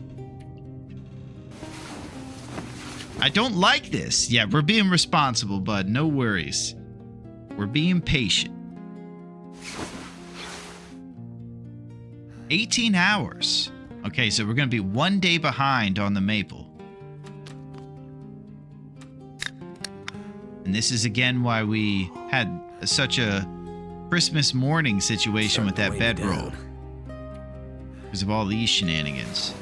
Speaker 1: I don't like this. Yeah, we're being responsible, bud. No worries. We're being patient. 18 hours. Okay, so we're going to be 1 day behind on the maple. And this is again why we had such a Christmas morning situation with that bedroll. Because of all these shenanigans.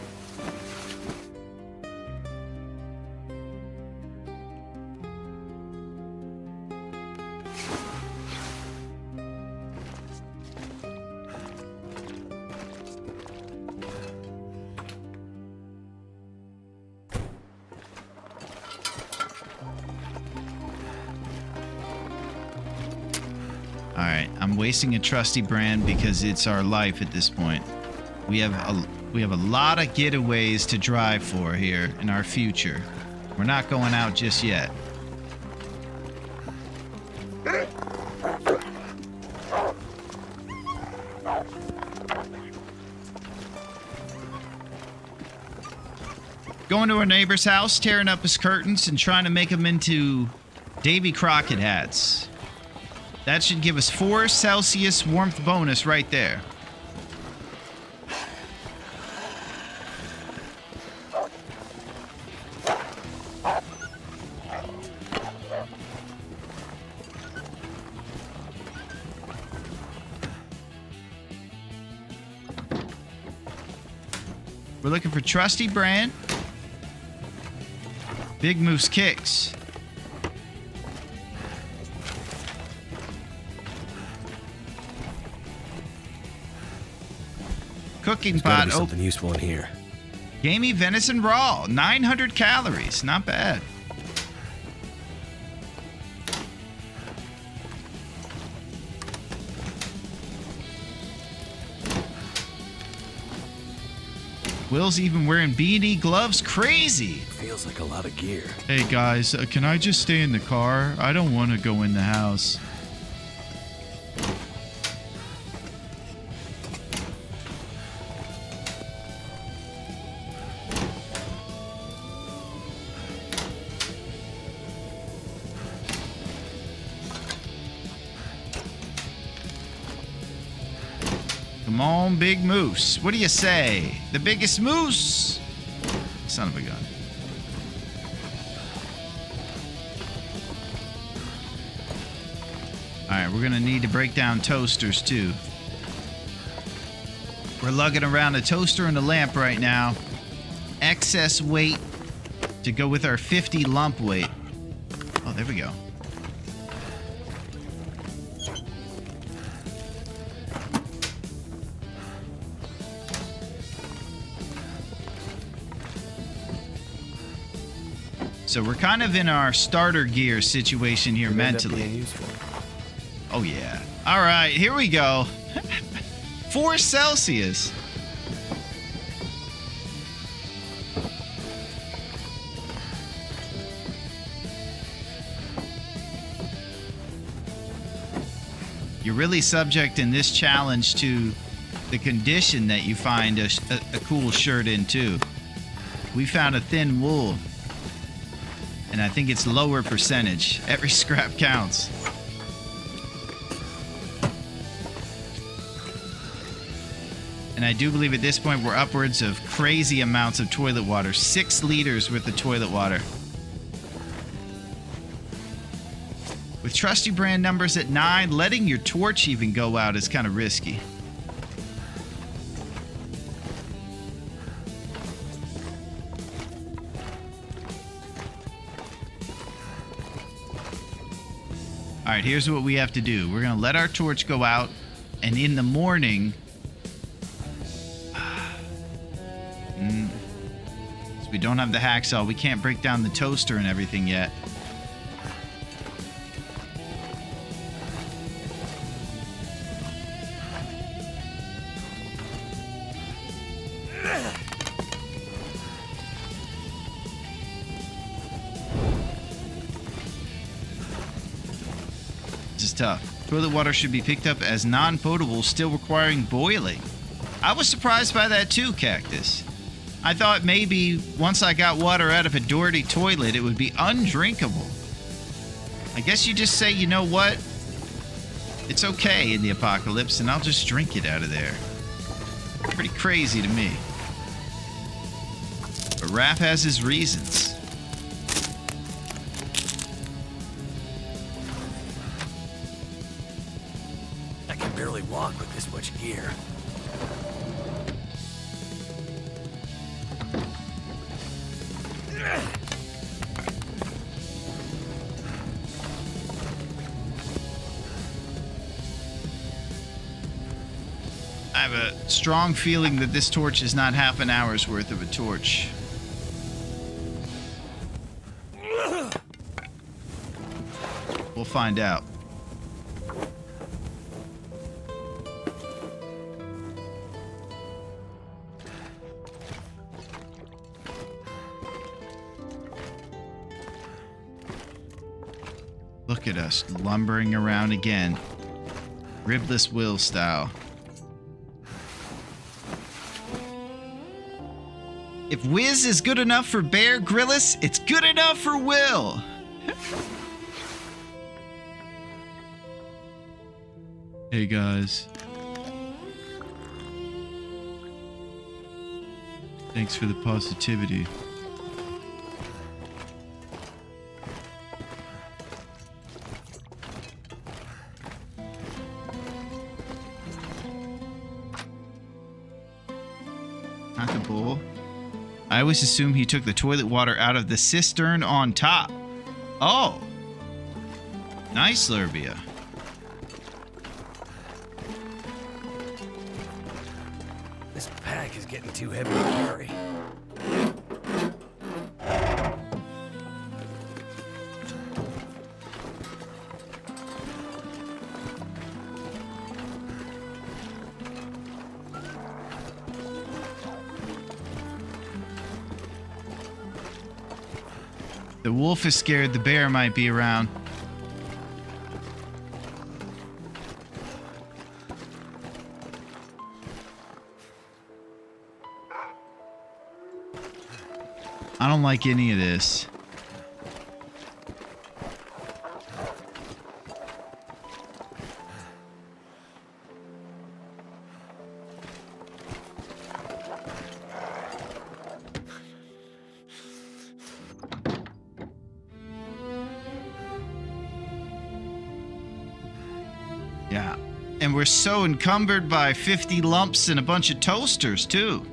Speaker 1: Alright, I'm wasting a trusty brand because it's our life at this point. We have a lot of getaways to drive for here in our future. We're not going out just yet. Going to our neighbor's house, tearing up his curtains and trying to make them into Davy Crockett hats. That should give us 4 Celsius warmth bonus right there. We're looking for Trusty Brand. Big Moose Kicks. Cooking
Speaker 3: There's gotta
Speaker 1: pot
Speaker 3: be
Speaker 1: open.
Speaker 3: something useful in here.
Speaker 1: Gamey venison raw. 900 calories. Not bad. Will's even wearing beanie gloves. Crazy.
Speaker 3: Feels like a lot of gear.
Speaker 2: Hey guys, can I just stay in the car? I don't want to go in the house.
Speaker 1: Come on, Big Moose. What do you say? The biggest moose? Son of a gun. Alright, we're going to need to break down toasters too. We're lugging around a toaster and a lamp right now. Excess weight to go with our 50 lump weight. Oh, there we go. So we're kind of in our starter gear situation here mentally. Oh yeah. All right, here we go. 4 Celsius. You're really subject in this challenge to the condition that you find a cool shirt in too. We found a thin wool, and I think it's lower percentage. Every scrap counts. And I do believe at this point we're upwards of crazy amounts of toilet water. 6 liters worth of toilet water. With trusty brand numbers at 9, letting your torch even go out is kind of risky. All right, here's what we have to do. We're going to let our torch go out, and in the morning... we don't have the hacksaw. We can't break down the toaster and everything yet. This is tough. Toilet water should be picked up as non-potable, still requiring boiling. I was surprised by that too, Cactus. I thought maybe once I got water out of a dirty toilet, it would be undrinkable. I guess you just say, you know what? It's okay in the apocalypse, and I'll just drink it out of there. Pretty crazy to me. But Raph has his reasons.
Speaker 3: I can barely walk with this much gear.
Speaker 1: I have a strong feeling that this torch is not half an hour's worth of a torch. We'll find out. Look at us lumbering around again. Ribless Will style. If Wiz is good enough for Bear Grylls, it's good enough for Will.
Speaker 2: Hey guys. Thanks for the positivity.
Speaker 1: Not the bowl. I always assume he took the toilet water out of the cistern on top. Oh. Nice, Lurbia.
Speaker 3: This pack is getting too heavy to carry.
Speaker 1: The wolf is scared the bear might be around. I don't like any of this. Yeah. And we're so encumbered by 50 lumps and a bunch of toasters, too.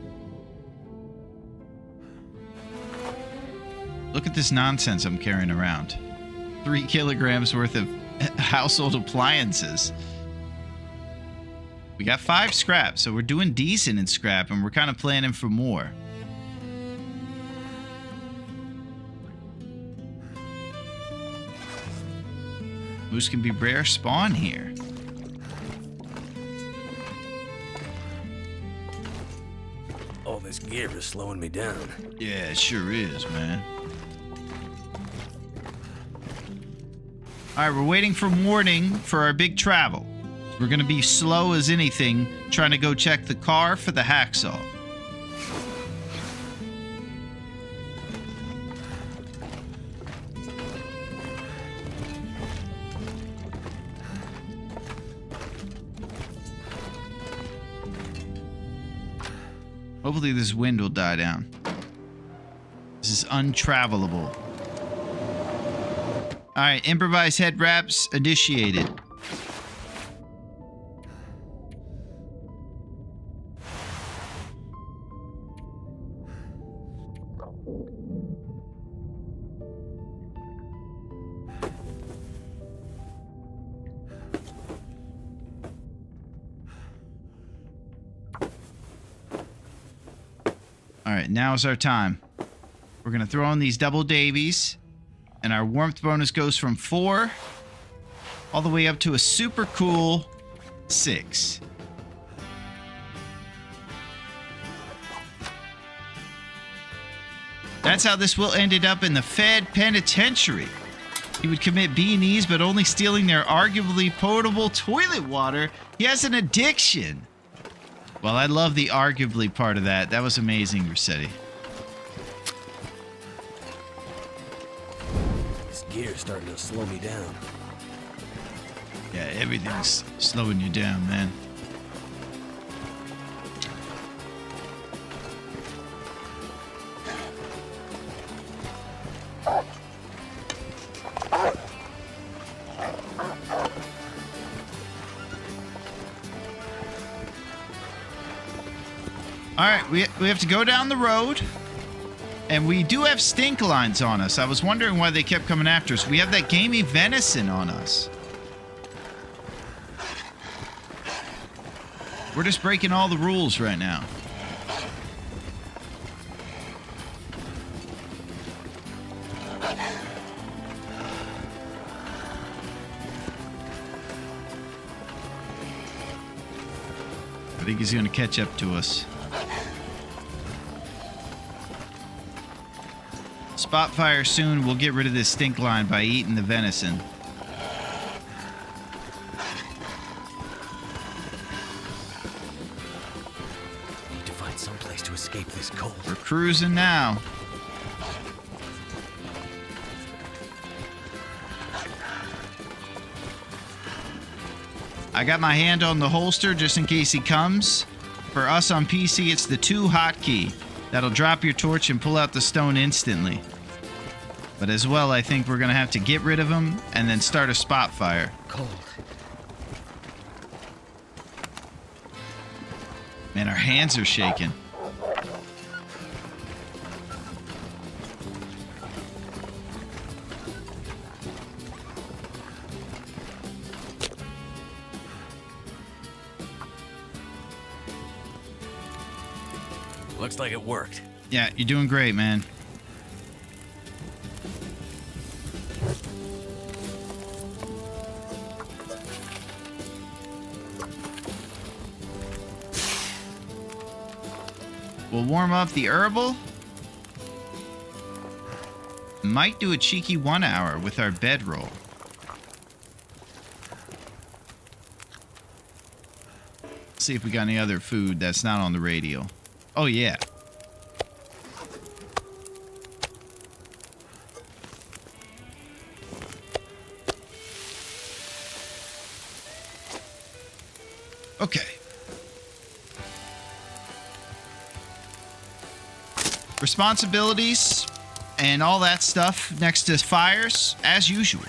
Speaker 1: Look at this nonsense I'm carrying around. 3 kilograms worth of household appliances. We got 5 scrap, so we're doing decent in scrap, and we're kind of planning for more. Moose can be rare spawn here.
Speaker 3: All this gear is slowing me down.
Speaker 1: Yeah, it sure is, man. All right, we're waiting for morning for our big travel. We're going to be slow as anything, trying to go check the car for the hacksaw. Hopefully this wind will die down. This is untravelable. Alright, improvised head wraps initiated. Alright, now's our time. We're going to throw in these double Davies. And our warmth bonus goes from 4 all the way up to a super cool 6. That's how this will ended up in the Fed penitentiary. He would commit B&Es, but only stealing their arguably potable toilet water. He has an addiction. Well, I love the arguably part of that. That was amazing, Rossetti.
Speaker 3: This gear's starting to slow me down.
Speaker 1: Yeah, everything's slowing you down, man. Alright, we have to go down the road. And we do have stink lines on us. I was wondering why they kept coming after us. We have that gamey venison on us. We're just breaking all the rules right now. I think he's going to catch up to us. Spot fire soon. We'll get rid of this stink line by eating the venison.
Speaker 3: Need to find someplace to escape this cold.
Speaker 1: We're cruising now. I got my hand on the holster just in case he comes. For us on PC, it's the 2 hotkey. That'll drop your torch and pull out the stone instantly. But as well, I think we're going to have to get rid of him and then start a spot fire.
Speaker 3: Cold.
Speaker 1: Man, our hands are shaking.
Speaker 3: Looks like it worked.
Speaker 1: Yeah, you're doing great, man. We'll warm up the herbal. Might do a cheeky 1 hour with our bedroll. See if we got any other food that's not on the radio. Oh, yeah. Okay. Responsibilities and all that stuff next to fires, as usual.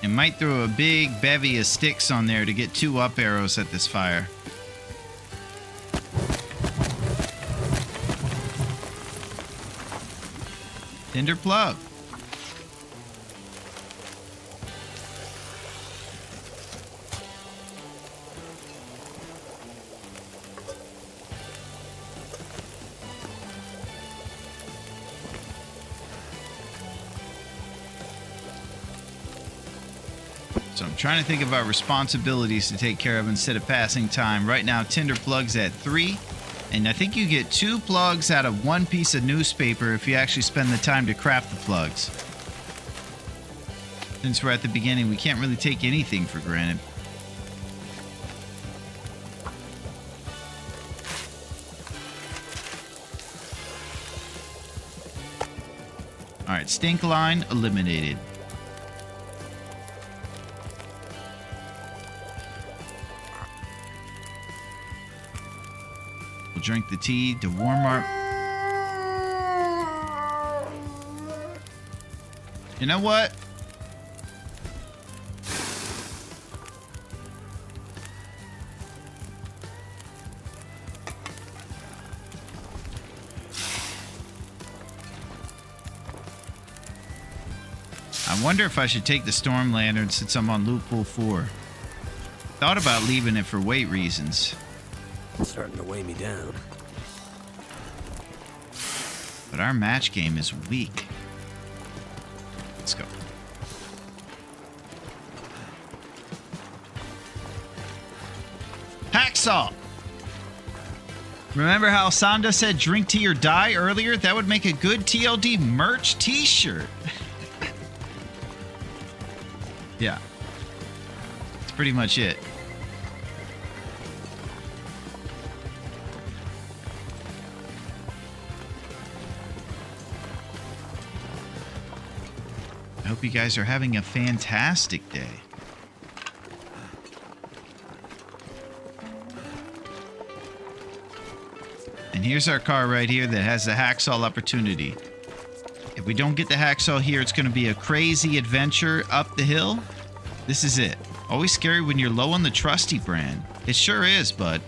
Speaker 1: And might throw a big bevy of sticks on there to get 2 up arrows at this fire. Tinder plug. So I'm trying to think of our responsibilities to take care of instead of passing time. Right now, Tinder plug's at 3. And I think you get 2 plugs out of 1 piece of newspaper if you actually spend the time to craft the plugs. Since we're at the beginning, we can't really take anything for granted. Alright, stink line eliminated. We'll drink the tea to warm our... You know what? I wonder if I should take the storm lantern since I'm on loophole 4. Thought about leaving it for weight reasons.
Speaker 3: It's starting to weigh me down.
Speaker 1: But our match game is weak. Let's go. Hacksaw! Remember how Sanda said drink tea or die earlier? That would make a good TLD merch t-shirt. Yeah. That's pretty much it. I hope you guys are having a fantastic day. And here's our car right here that has the hacksaw opportunity. If we don't get the hacksaw here, it's going to be a crazy adventure up the hill. This is it. Always scary when you're low on the trusty brand. It sure is, bud.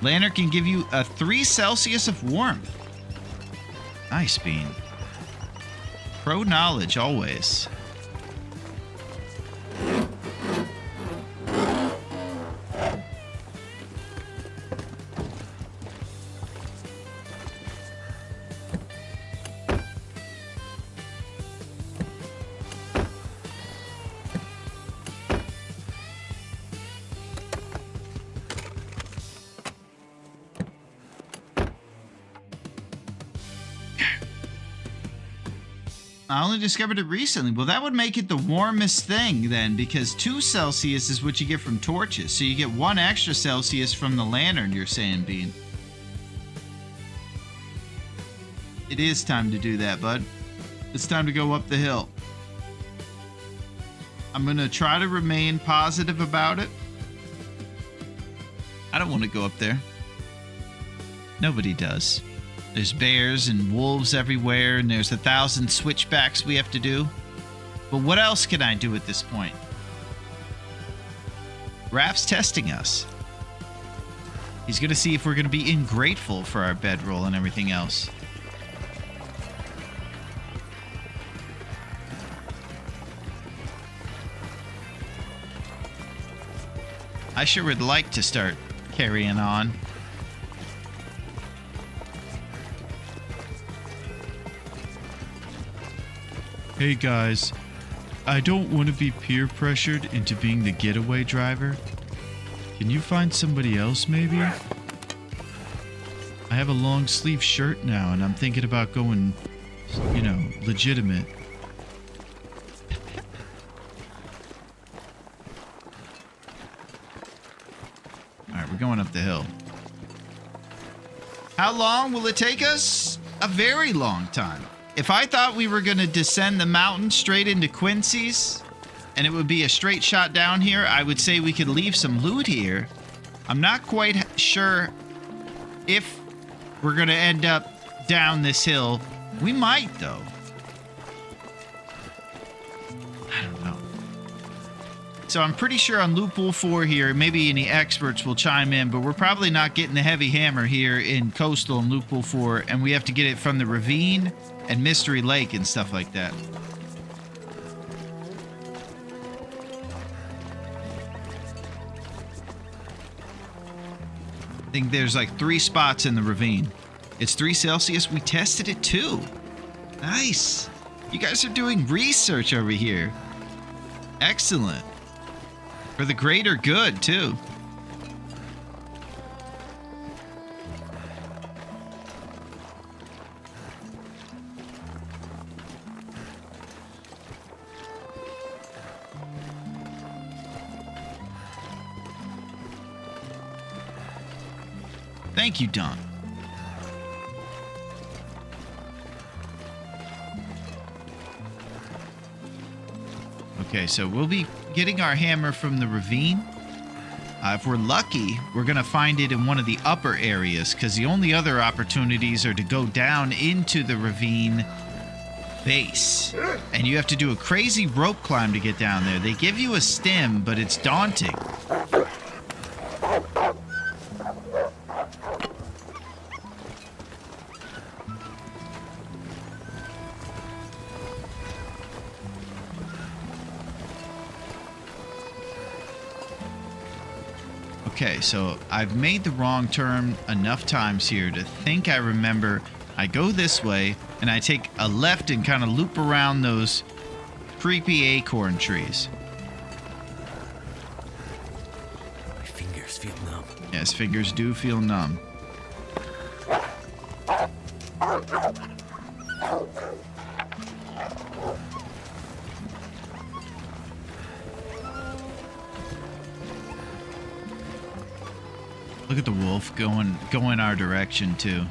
Speaker 1: Lantern can give you a 3 Celsius of warmth. Nice, Bean. Pro knowledge, always. I only discovered it recently. Well, that would make it the warmest thing then, because 2 Celsius is what you get from torches. So you get 1 extra Celsius from the lantern, you're saying, Bean. It is time to do that, bud. It's time to go up the hill. I'm going to try to remain positive about it. I don't want to go up there. Nobody does. There's bears and wolves everywhere, and there's 1,000 switchbacks we have to do. But what else can I do at this point? Raph's testing us. He's going to see if we're going to be ingrateful for our bedroll and everything else. I sure would like to start carrying on.
Speaker 2: Hey guys, I don't want to be peer pressured into being the getaway driver. Can you find somebody else maybe? I have a long sleeve shirt now and I'm thinking about going, you know, legitimate.
Speaker 1: Alright, we're going up the hill. How long will it take us? A very long time. If I thought we were going to descend the mountain straight into Quincy's, and it would be a straight shot down here, I would say we could leave some loot here. I'm not quite sure if we're going to end up down this hill. We might, though. I don't know. So I'm pretty sure on loophole 4 here, maybe any experts will chime in, but we're probably not getting the heavy hammer here in coastal and loophole 4, and we have to get it from the ravine and Mystery Lake and stuff like that. I think there's like 3 spots in the ravine. It's 3 Celsius. We tested it too. Nice. You guys are doing research over here. Excellent. For the greater good too. Thank you, Don. Okay, so we'll be getting our hammer from the ravine. If we're lucky, we're going to find it in one of the upper areas, because the only other opportunities are to go down into the ravine base. And you have to do a crazy rope climb to get down there. They give you a stem, but it's daunting. Okay, so I've made the wrong turn enough times here to think I remember. I go this way, and I take a left and kind of loop around those creepy acorn trees.
Speaker 3: My fingers feel numb.
Speaker 1: Yes, fingers do feel numb. Look at the wolf going our direction too.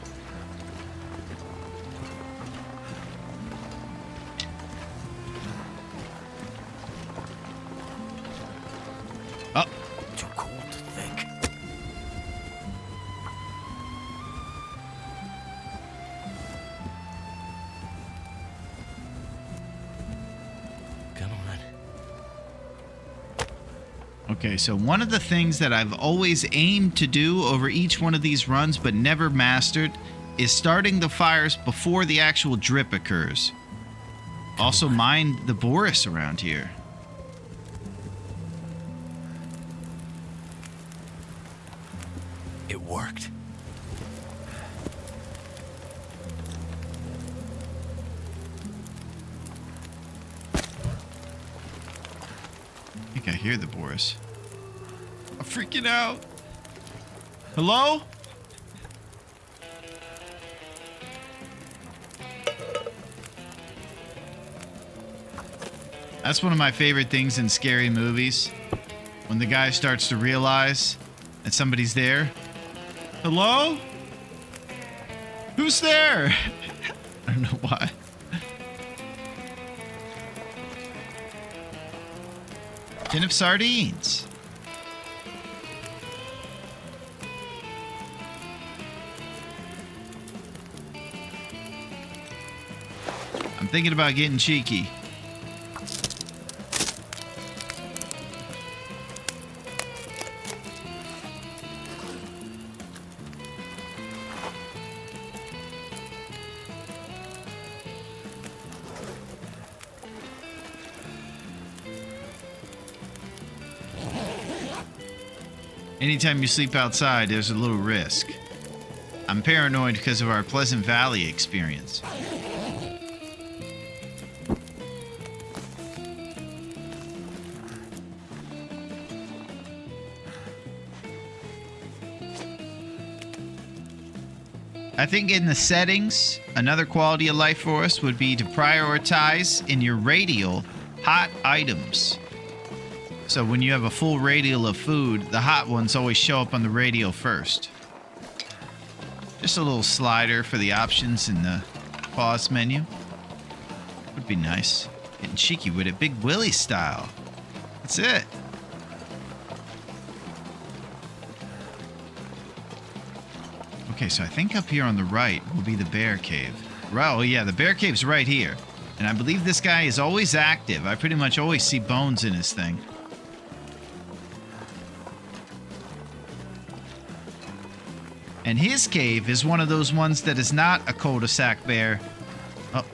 Speaker 1: Oh,
Speaker 3: Too cold to think. Come on.
Speaker 1: okay, so one of the things that I've always aimed to do over each one of these runs but never mastered is starting the fires before the actual drip occurs. Also mind the Boris around here.
Speaker 3: It worked.
Speaker 1: I think I hear the Boris. I'm freaking out. Hello? That's one of my favorite things in scary movies. When the guy starts to realize that somebody's there. Hello? Who's there? I don't know why. Tin of sardines. I'm thinking about getting cheeky. Anytime you sleep outside, there's a little risk. I'm paranoid because of our Pleasant Valley experience. I think in the settings, another quality of life for us would be to prioritize in your radial hot items. So when you have a full radial of food, the hot ones always show up on the radial first. Just a little slider for the options in the pause menu. Would be nice. Getting cheeky with it, Big Willie style. That's it. Okay, so I think up here on the right will be the bear cave. Oh yeah, the bear cave's right here. And I believe this guy is always active. I pretty much always see bones in his thing. And his cave is one of those ones that is not a cul-de-sac bear. Oh.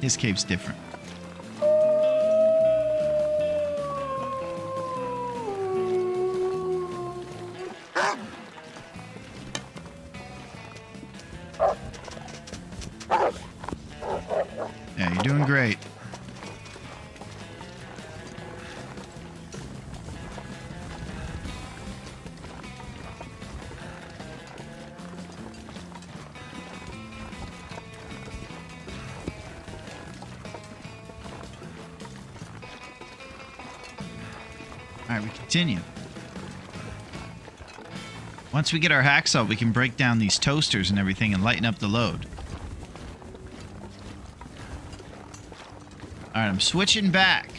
Speaker 1: His cave's different. Yeah, you're doing great. All right, we continue. Once we get our hacksaw, we can break down these toasters and everything and lighten up the load. All right, I'm switching back.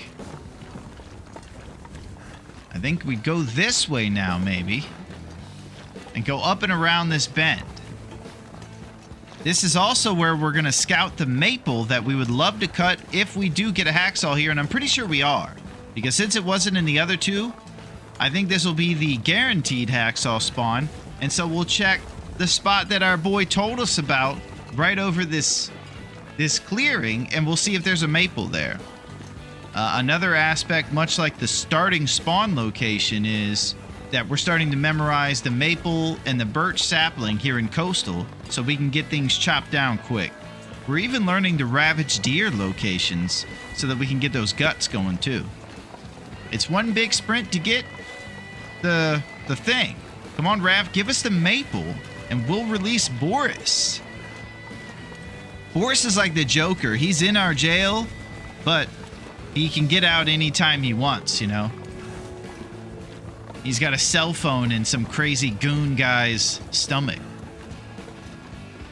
Speaker 1: I think we go this way now, maybe. And go up and around this bend. This is also where we're going to scout the maple that we would love to cut if we do get a hacksaw here, and I'm pretty sure we are. Because since it wasn't in the other two, I think this will be the guaranteed hacksaw spawn, and so we'll check the spot that our boy told us about right over this clearing, and we'll see if there's a maple there. Another aspect, much like the starting spawn location, is that we're starting to memorize the maple and the birch sapling here in Coastal so we can get things chopped down quick. We're even learning the ravaged deer locations so that we can get those guts going too. It's one big sprint to get the thing. Come on, Rav, give us the maple and we'll release Boris. Boris is like the Joker. He's in our jail, but he can get out anytime he wants, you know? He's got a cell phone in some crazy goon guy's stomach.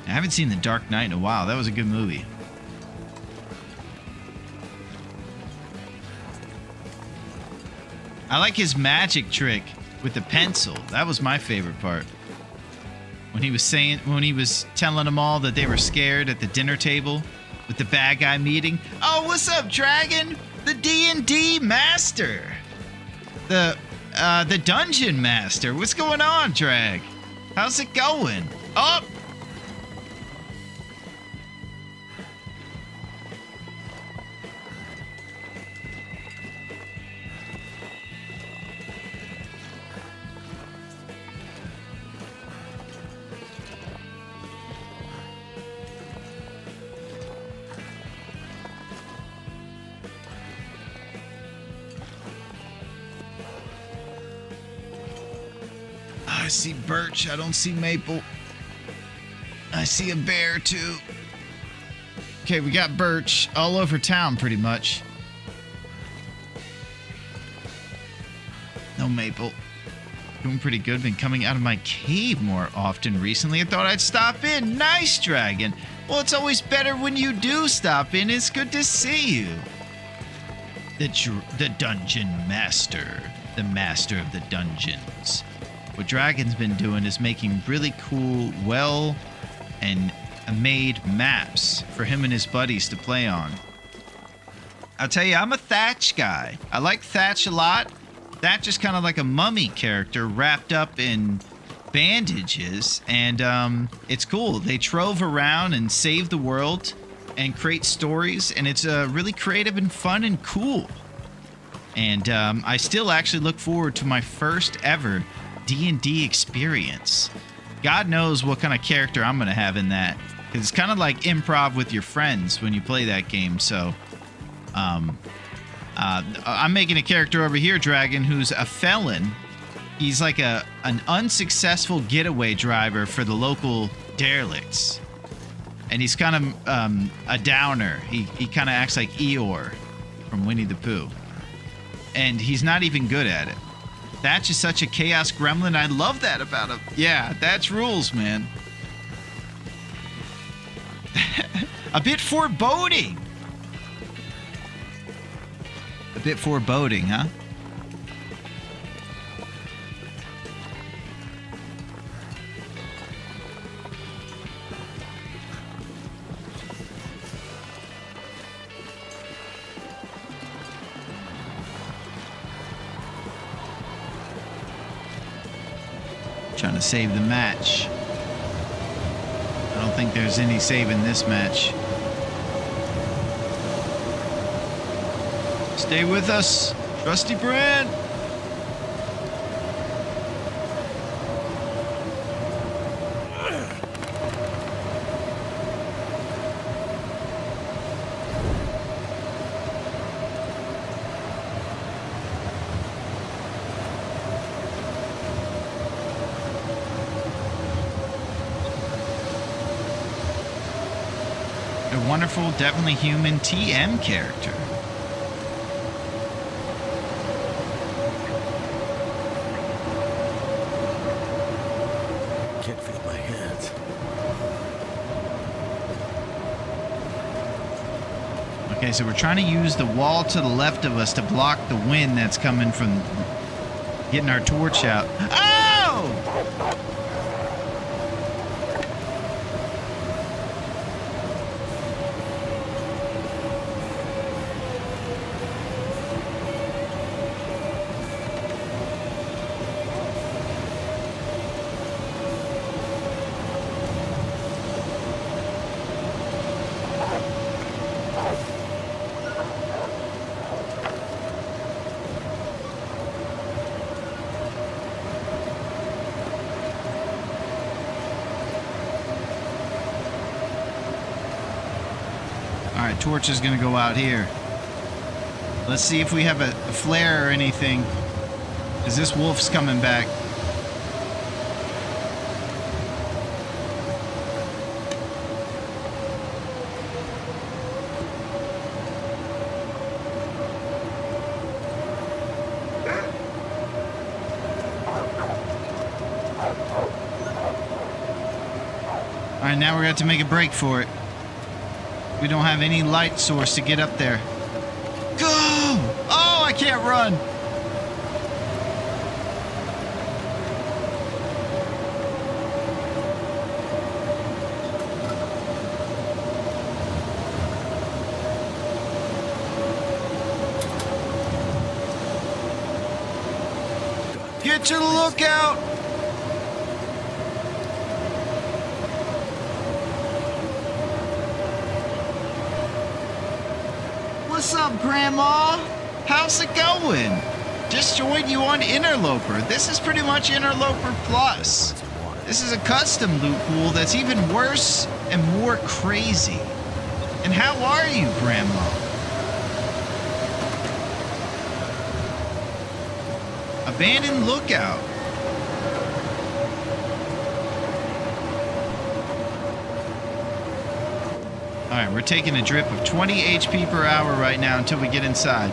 Speaker 1: I haven't seen The Dark Knight in a while. That was a good movie. I like his magic trick with the pencil. That was my favorite part. When he was telling them all that they were scared at the dinner table with the bad guy meeting. Oh, what's up, Dragon? The D&D master. The dungeon master. What's going on, Drag? How's it going? Oh! I see birch. I don't see maple. I see a bear, too. Okay, we got birch all over town, pretty much. No maple. Doing pretty good. Been coming out of my cave more often recently. I thought I'd stop in. Nice, Dragon. Well, it's always better when you do stop in. It's good to see you. The dungeon master. The master of the dungeons. What Dragon's been doing is making really cool, well and made maps for him and his buddies to play on. I'll tell you, I'm a Thatch guy. I like Thatch a lot. Thatch is kind of like a mummy character wrapped up in bandages, and it's cool. They trove around and save the world and create stories, and it's really creative and fun and cool. And I still actually look forward to my first ever D&D experience. God knows what kind of character I'm going to have in that. It's kind of like improv with your friends when you play that game. So I'm making a character over here, Dragon, who's a felon. He's like an unsuccessful getaway driver for the local derelicts. And he's kind of a downer. He kind of acts like Eeyore from Winnie the Pooh. And he's not even good at it. Thatch is such a chaos gremlin. I love that about him. Yeah, that's rules, man. A bit foreboding. A bit foreboding, huh? Trying to save the match. I don't think there's any saving this match. Stay with us, Trusty Brand. A wonderful, definitely human TM character. Okay, so we're trying to use the wall to the left of us to block the wind that's coming from getting our torch out. Oh! All right, torch is gonna go out here. Let's see if we have a flare or anything, because this wolf's coming back. All right, now we're gonna have to make a break for it. We don't have any light source to get up there. Go! Oh, I can't run. Get to the lookout. What's up, Grandma? How's it going? Just joined you on Interloper. This is pretty much Interloper Plus. This is a custom loot pool that's even worse and more crazy. And how are you, Grandma? Abandoned lookout. All right, we're taking a drip of 20 HP per hour right now until we get inside.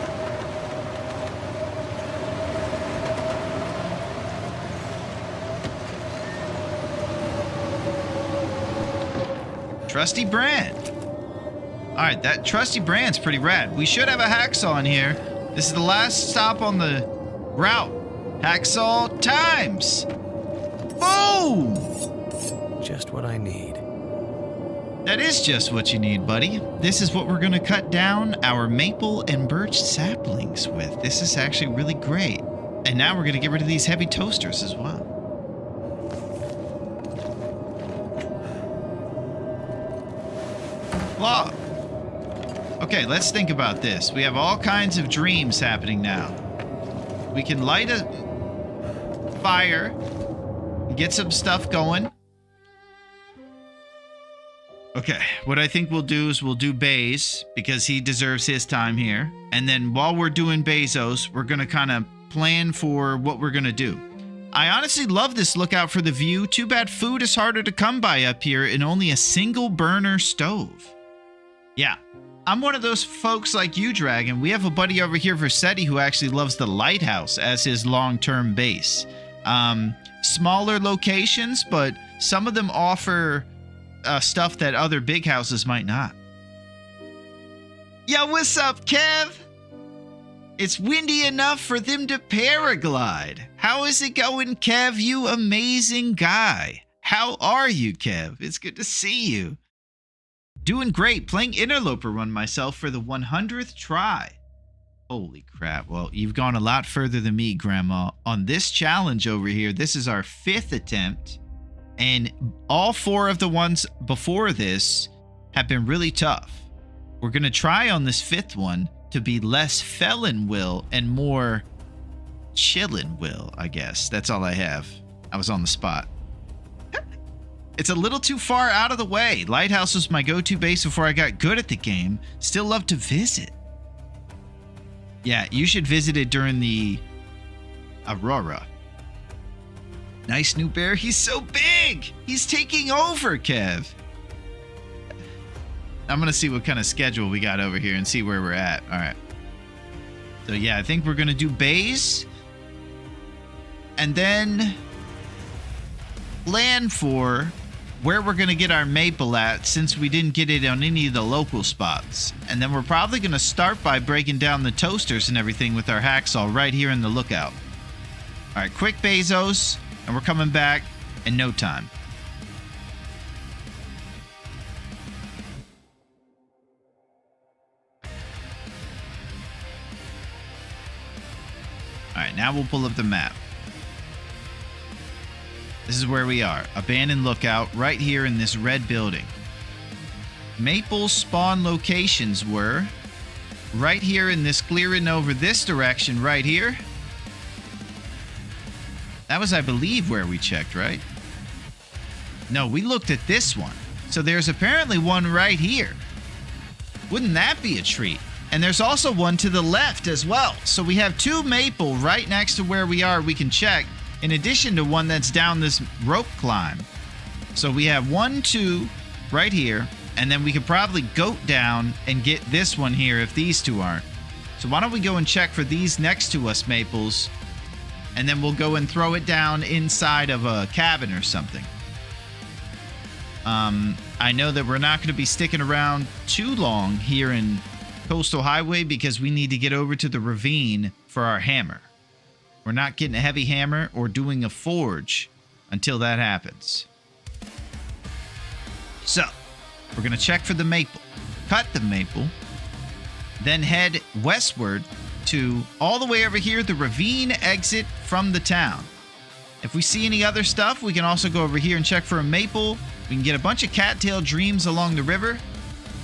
Speaker 1: Trusty brand. All right, that trusty brand's pretty rad. We should have a hacksaw in here. This is the last stop on the route. Hacksaw times. Boom!
Speaker 3: Just what I need.
Speaker 1: That is just what you need, buddy. This is what we're going to cut down our maple and birch saplings with. This is actually really great. And now we're going to get rid of these heavy toasters as well. Log. Okay, let's think about this. We have all kinds of dreams happening now. We can light a fire, get some stuff going. Okay, what I think we'll do is we'll do Baze, because he deserves his time here. And then while we're doing Bezos, we're going to kind of plan for what we're going to do. I honestly love this lookout for the view. Too bad food is harder to come by up here in only a single burner stove. Yeah, I'm one of those folks like you, Dragon. We have a buddy over here, Versetti, who actually loves the lighthouse as his long-term base. Smaller locations, but some of them offer stuff that other big houses might not. Yo, what's up, Kev? It's windy enough for them to paraglide. How is it going, Kev, you amazing guy? How are you, Kev? It's good to see you. Doing great. Playing Interloper Run myself for the 100th try. Holy crap. Well, you've gone a lot further than me, Grandma. On this challenge over here, this is our 5th attempt. And all 4 of the ones before this have been really tough. We're going to try on this 5th one to be less felon will and more chillin' will, I guess. That's all I have. I was on the spot. It's a little too far out of the way. Lighthouse was my go-to base before I got good at the game. Still love to visit. Yeah, you should visit it during the Aurora. Nice new bear. He's so big. He's taking over, Kev. I'm going to see what kind of schedule we got over here and see where we're at. All right. So, yeah, I think we're going to do bays. And then plan for where we're going to get our maple at, since we didn't get it on any of the local spots. And then we're probably going to start by breaking down the toasters and everything with our hacksaw right here in the lookout. All right, quick Bezos, and we're coming back in no time. All right, now we'll pull up the map. This is where we are. Abandoned lookout right here in this red building. Maple spawn locations were right here in this clearing over this direction right here. That was, I believe, where we checked, right? No, we looked at this one. So there's apparently one right here. Wouldn't that be a treat? And there's also one to the left as well. So we have 2 maple right next to where we are we can check, in addition to one that's down this rope climb. So we have 1, 2 right here, and then we could probably goat down and get this one here if these 2 aren't. So why don't we go and check for these next to us maples, and then we'll go and throw it down inside of a cabin or something. I know that we're not going to be sticking around too long here in Coastal Highway because we need to get over to the ravine for our hammer. We're not getting a heavy hammer or doing a forge until that happens. So, we're going to check for the maple, cut the maple, then head westward to all the way over here, the ravine exit from the town. If we see any other stuff, we can also go over here and check for a maple. We can get a bunch of cattail dreams along the river,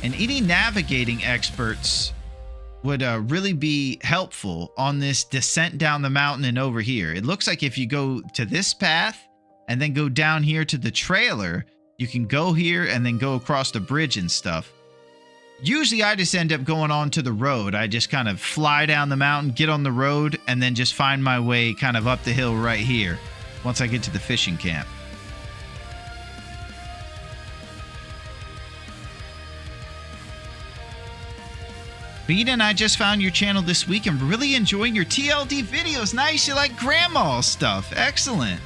Speaker 1: and any navigating experts would really be helpful on this descent down the mountain and over here. It looks like if you go to this path and then go down here to the trailer, you can go here and then go across the bridge and stuff. Usually I just end up going on to the road. I just kind of fly down the mountain, get on the road, and then just find my way kind of up the hill right here once I get to the fishing camp. Beat and I just found your channel this week and really enjoying your TLD videos. Nice, you like grandma stuff. Excellent.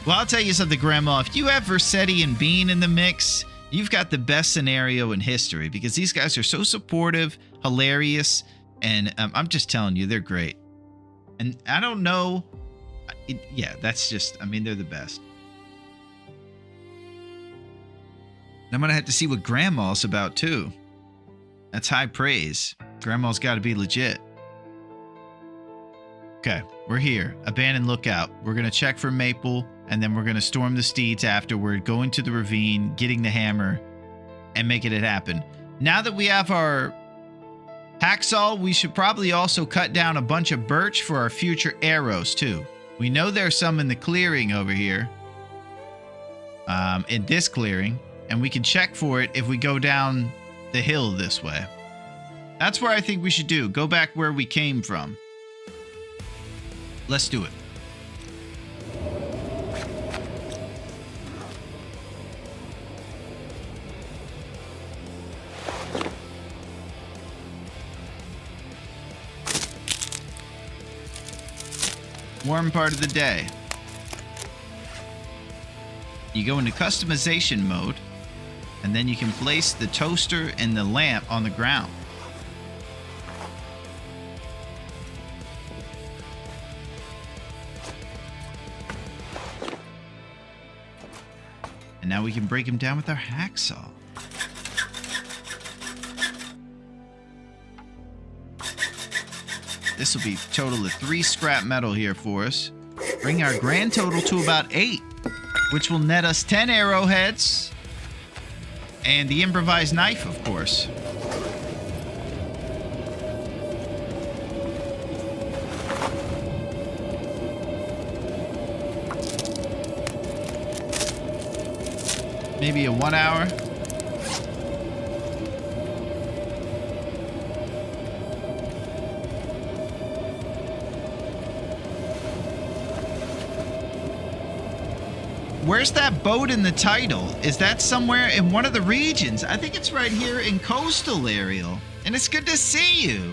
Speaker 1: Well, I'll tell you something, Grandma. If you have Versetti and Bean in the mix, you've got the best scenario in history because these guys are so supportive, hilarious, and I'm just telling you, they're great. And I don't know. Yeah, that's just, I mean, they're the best. I'm going to have to see what Grandma's about, too. That's high praise. Grandma's got to be legit. Okay, we're here. Abandoned lookout. We're going to check for maple, and then we're going to storm the steeds afterward, go into the ravine, getting the hammer, and making it happen. Now that we have our hacksaw, we should probably also cut down a bunch of birch for our future arrows, too. We know there's some in the clearing over here. In this clearing. And we can check for it if we go down the hill this way. That's where I think we should do. Go back where we came from. Let's do it. Warm part of the day. You go into customization mode, and then you can place the toaster and the lamp on the ground. And now we can break them down with our hacksaw. This will be a total of 3 scrap metal here for us. Bring our grand total to about 8, which will net us 10 arrowheads and the improvised knife, of course. Maybe a 1 hour. Where's that boat in the title? Is that somewhere in one of the regions? I think it's right here in Coastal, Ariel. And it's good to see you.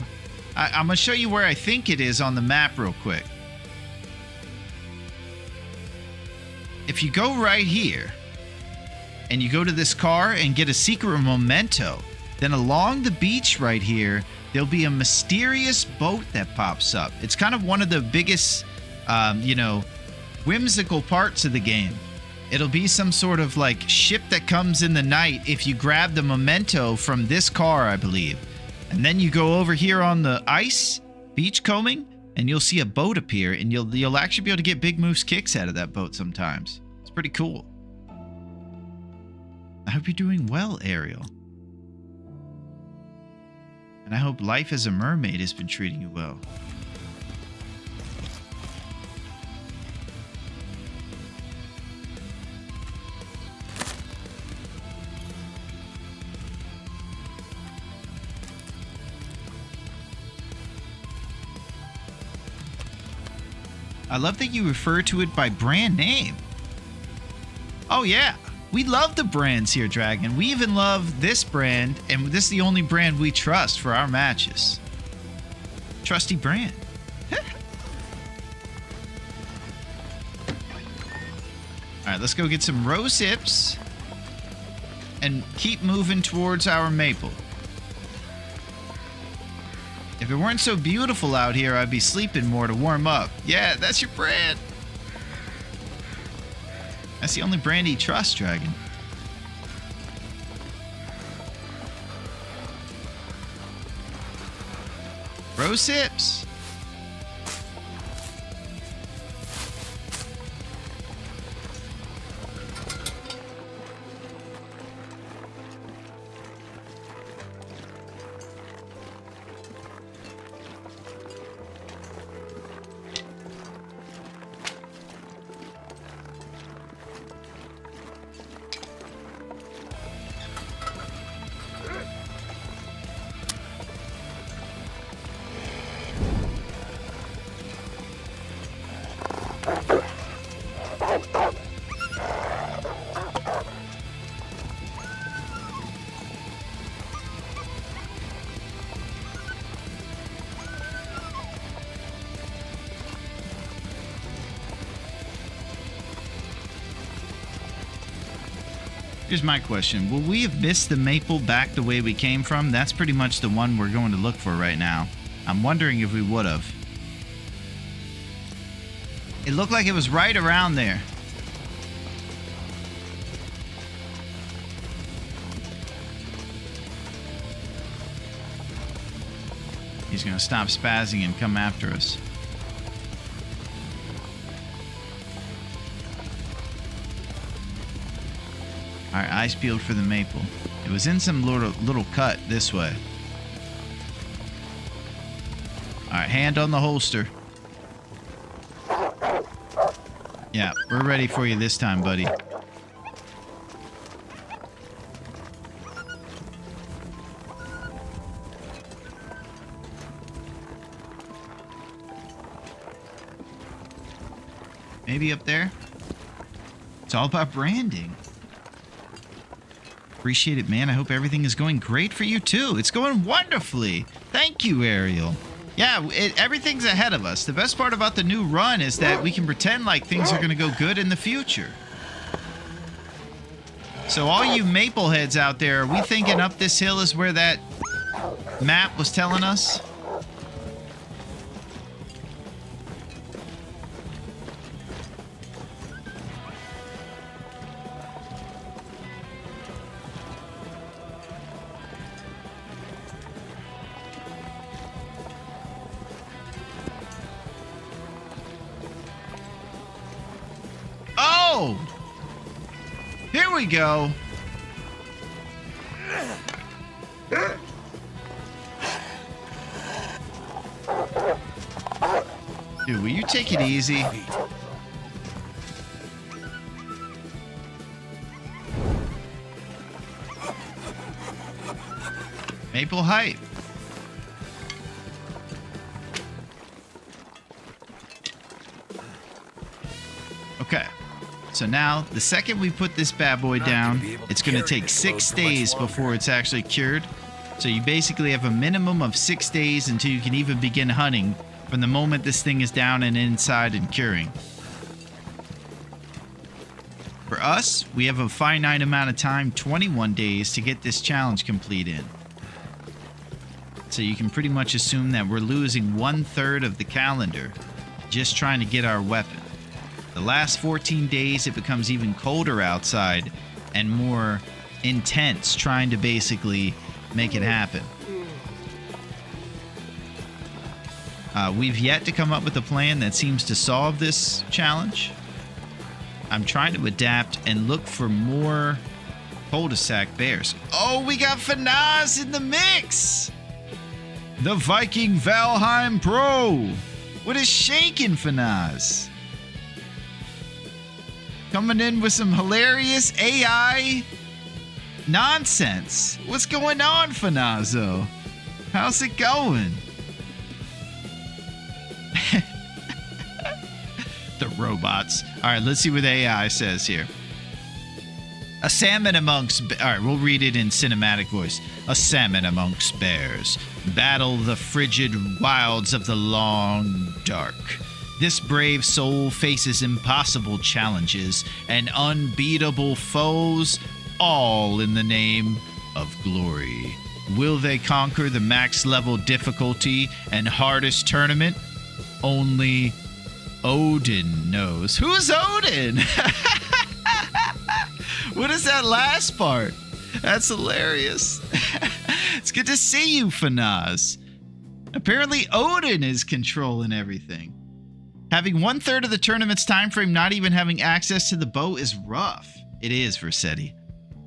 Speaker 1: I'm going to show you where I think it is on the map real quick. If you go right here, and you go to this car and get a secret memento. Then along the beach right here, there'll be a mysterious boat that pops up. It's kind of one of the biggest, whimsical parts of the game. It'll be some sort of like ship that comes in the night if you grab the memento from this car, I believe. And then you go over here on the ice, beach combing, and you'll see a boat appear, and you'll actually be able to get Big Moose kicks out of that boat sometimes. It's pretty cool. I hope you're doing well, Ariel. And I hope life as a mermaid has been treating you well. I love that you refer to it by brand name. Oh yeah, we love the brands here, Dragon. We even love this brand, and this is the only brand we trust for our matches. Trusty brand. Alright, let's go get some rose hips and keep moving towards our maple. If it weren't so beautiful out here, I'd be sleeping more to warm up. Yeah, that's your brand. That's the only brand he trusts, Dragon. Rose hips. Here's my question. Will we have missed the maple back the way we came from? That's pretty much the one we're going to look for right now. I'm wondering if we would have. It looked like it was right around there. He's going to stop spazzing and come after us. Alright, eyes peeled for the maple. It was in some little cut this way. Alright, hand on the holster. Yeah, we're ready for you this time, buddy. Maybe up there? It's all about branding. Appreciate it, man. I hope everything is going great for you, too. It's going wonderfully. Thank you, Ariel. Yeah, everything's ahead of us. The best part about the new run is that we can pretend like things are going to go good in the future. So all you maple heads out there, are we thinking up this hill is where that map was telling us? Oh! Here we go. Dude, will you take it easy? Maple hype. Okay. So now, the second we put this bad boy down, it's going to take 6 days before it's actually cured. So you basically have a minimum of 6 days until you can even begin hunting from the moment this thing is down and inside and curing. For us, we have a finite amount of time, 21 days, to get this challenge complete in. So you can pretty much assume that we're losing 1/3 of the calendar just trying to get our weapon. The last 14 days, it becomes even colder outside and more intense trying to basically make it happen. We've yet to come up with a plan that seems to solve this challenge. I'm trying to adapt and look for more cul-de-sac bears. Oh, we got Fanaz in the mix! The Viking Valheim Pro! What is shaking, Fanaz? Coming in with some hilarious AI nonsense. What's going on, Fanazo? How's it going? The robots. All right, let's see what AI says here. A salmon amongst... All right, we'll read it in cinematic voice. A salmon amongst bears. Battle the frigid wilds of the long dark. This brave soul faces impossible challenges and unbeatable foes, all in the name of glory. Will they conquer the max level difficulty and hardest tournament? Only Odin knows. Who's Odin? What is that last part? That's hilarious. It's good to see you, Fanaz. Apparently Odin is controlling everything. Having 1/3 of the tournament's time frame not even having access to the bow is rough. It is, Versetti.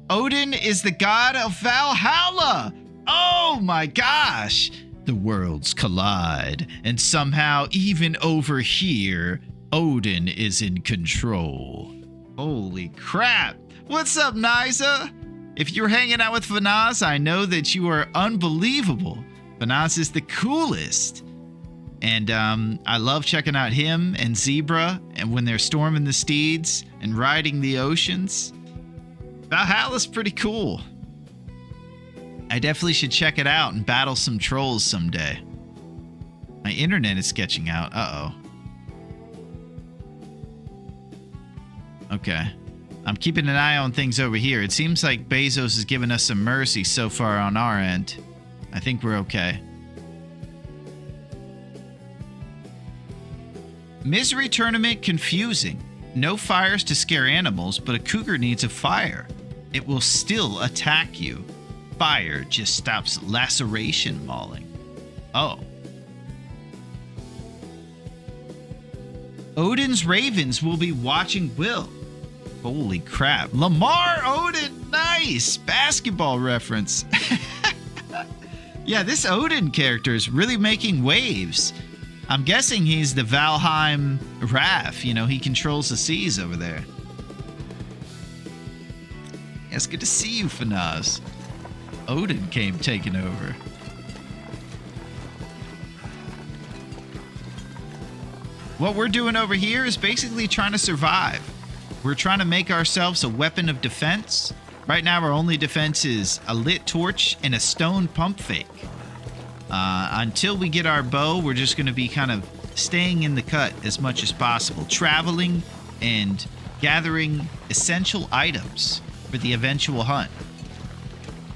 Speaker 1: Odin is the god of Valhalla. Oh my gosh. The worlds collide, and somehow even over here, Odin is in control. Holy crap. What's up, Niza? If you're hanging out with Fanaz, I know that you are unbelievable. Fanaz is the coolest. And I love checking out him and Zebra and when they're storming the steeds and riding the oceans. Valhalla's pretty cool. I definitely should check it out and battle some trolls someday. My internet is sketching out. Uh-oh. Okay. I'm keeping an eye on things over here. It seems like Bezos has given us some mercy so far on our end. I think we're okay. Misery tournament confusing. No fires to scare animals, but a cougar needs a fire. It will still attack you. Fire just stops laceration mauling. Oh. Odin's ravens will be watching Will. Holy crap. Lamar Odin. Nice. Basketball reference. Yeah, this Odin character is really making waves. I'm guessing he's the Valheim Raph. You know, he controls the seas over there. Yeah, it's good to see you, Fanaz. Odin came taking over. What we're doing over here is basically trying to survive. We're trying to make ourselves a weapon of defense. Right now, our only defense is a lit torch and a stone pump fake. Until we get our bow, we're just going to be kind of staying in the cut as much as possible, traveling and gathering essential items for the eventual hunt.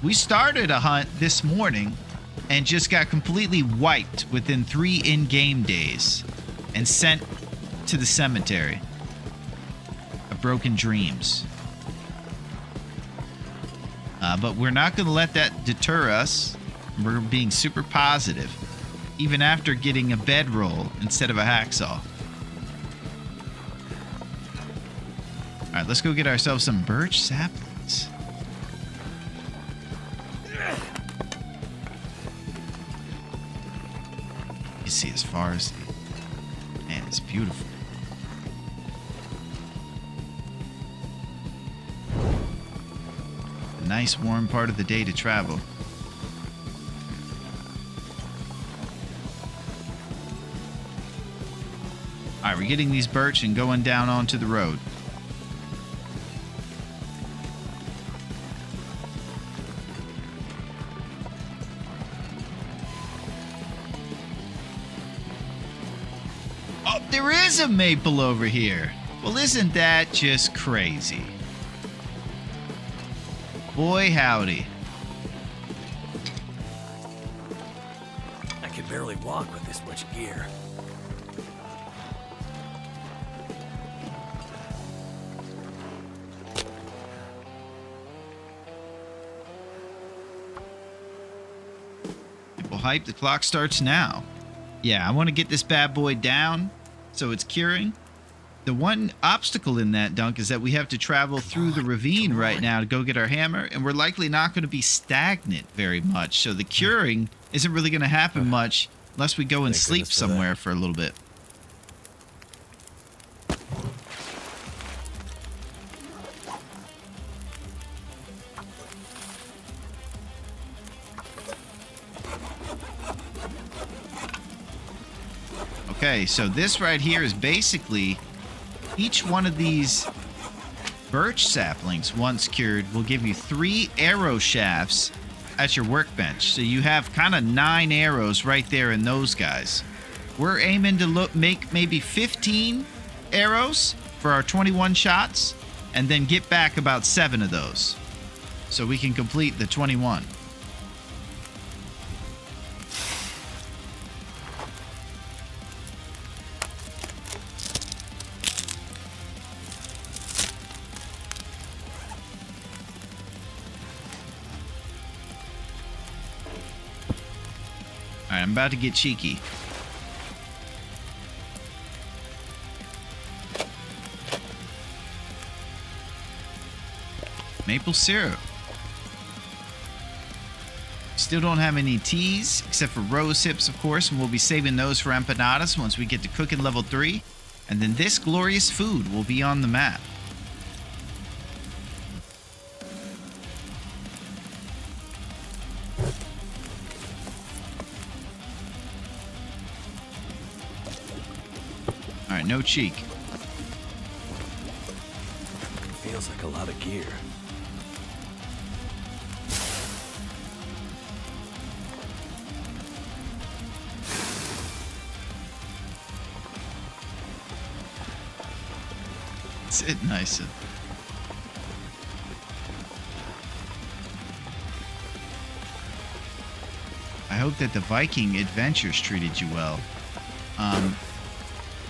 Speaker 1: We started a hunt this morning and just got completely wiped within 3 in-game days and sent to the cemetery of broken dreams. But we're not going to let that deter us. We're being super positive, even after getting a bedroll instead of a hacksaw. All right, let's go get ourselves some birch saplings. You see as far as... Man, it's beautiful. A nice warm part of the day to travel. All right, we're getting these birch and going down onto the road. Oh, there is a maple over here. Well, isn't that just crazy? boy, howdy.
Speaker 3: I can barely walk with this much gear.
Speaker 1: People hype. The clock starts now. Yeah, I want to get this bad boy down so it's curing. The one obstacle in that, Dunk, is that we have to travel through the ravine right now to go get our hammer, and we're likely not going to be stagnant very much. So the curing isn't really going to happen much unless we go and
Speaker 3: Thank
Speaker 1: sleep
Speaker 3: goodness for
Speaker 1: somewhere
Speaker 3: that.
Speaker 1: for a little bit. Okay, so this right here is basically each one of these birch saplings, once cured, will give you 3 arrow shafts at your workbench. So you have kind of 9 arrows right there in those guys. We're aiming to make maybe 15 arrows for our 21 shots, and then get back about 7 of those, so we can complete the 21. Alright, I'm about to get cheeky. Maple syrup. Still don't have any teas, except for rose hips, of course, and we'll be saving those for empanadas once we get to cooking level 3. And then this glorious food will be on the map. Alright, no cheek.
Speaker 3: Feels like a lot of gear.
Speaker 1: Sit nice. I hope that the Viking adventures treated you well.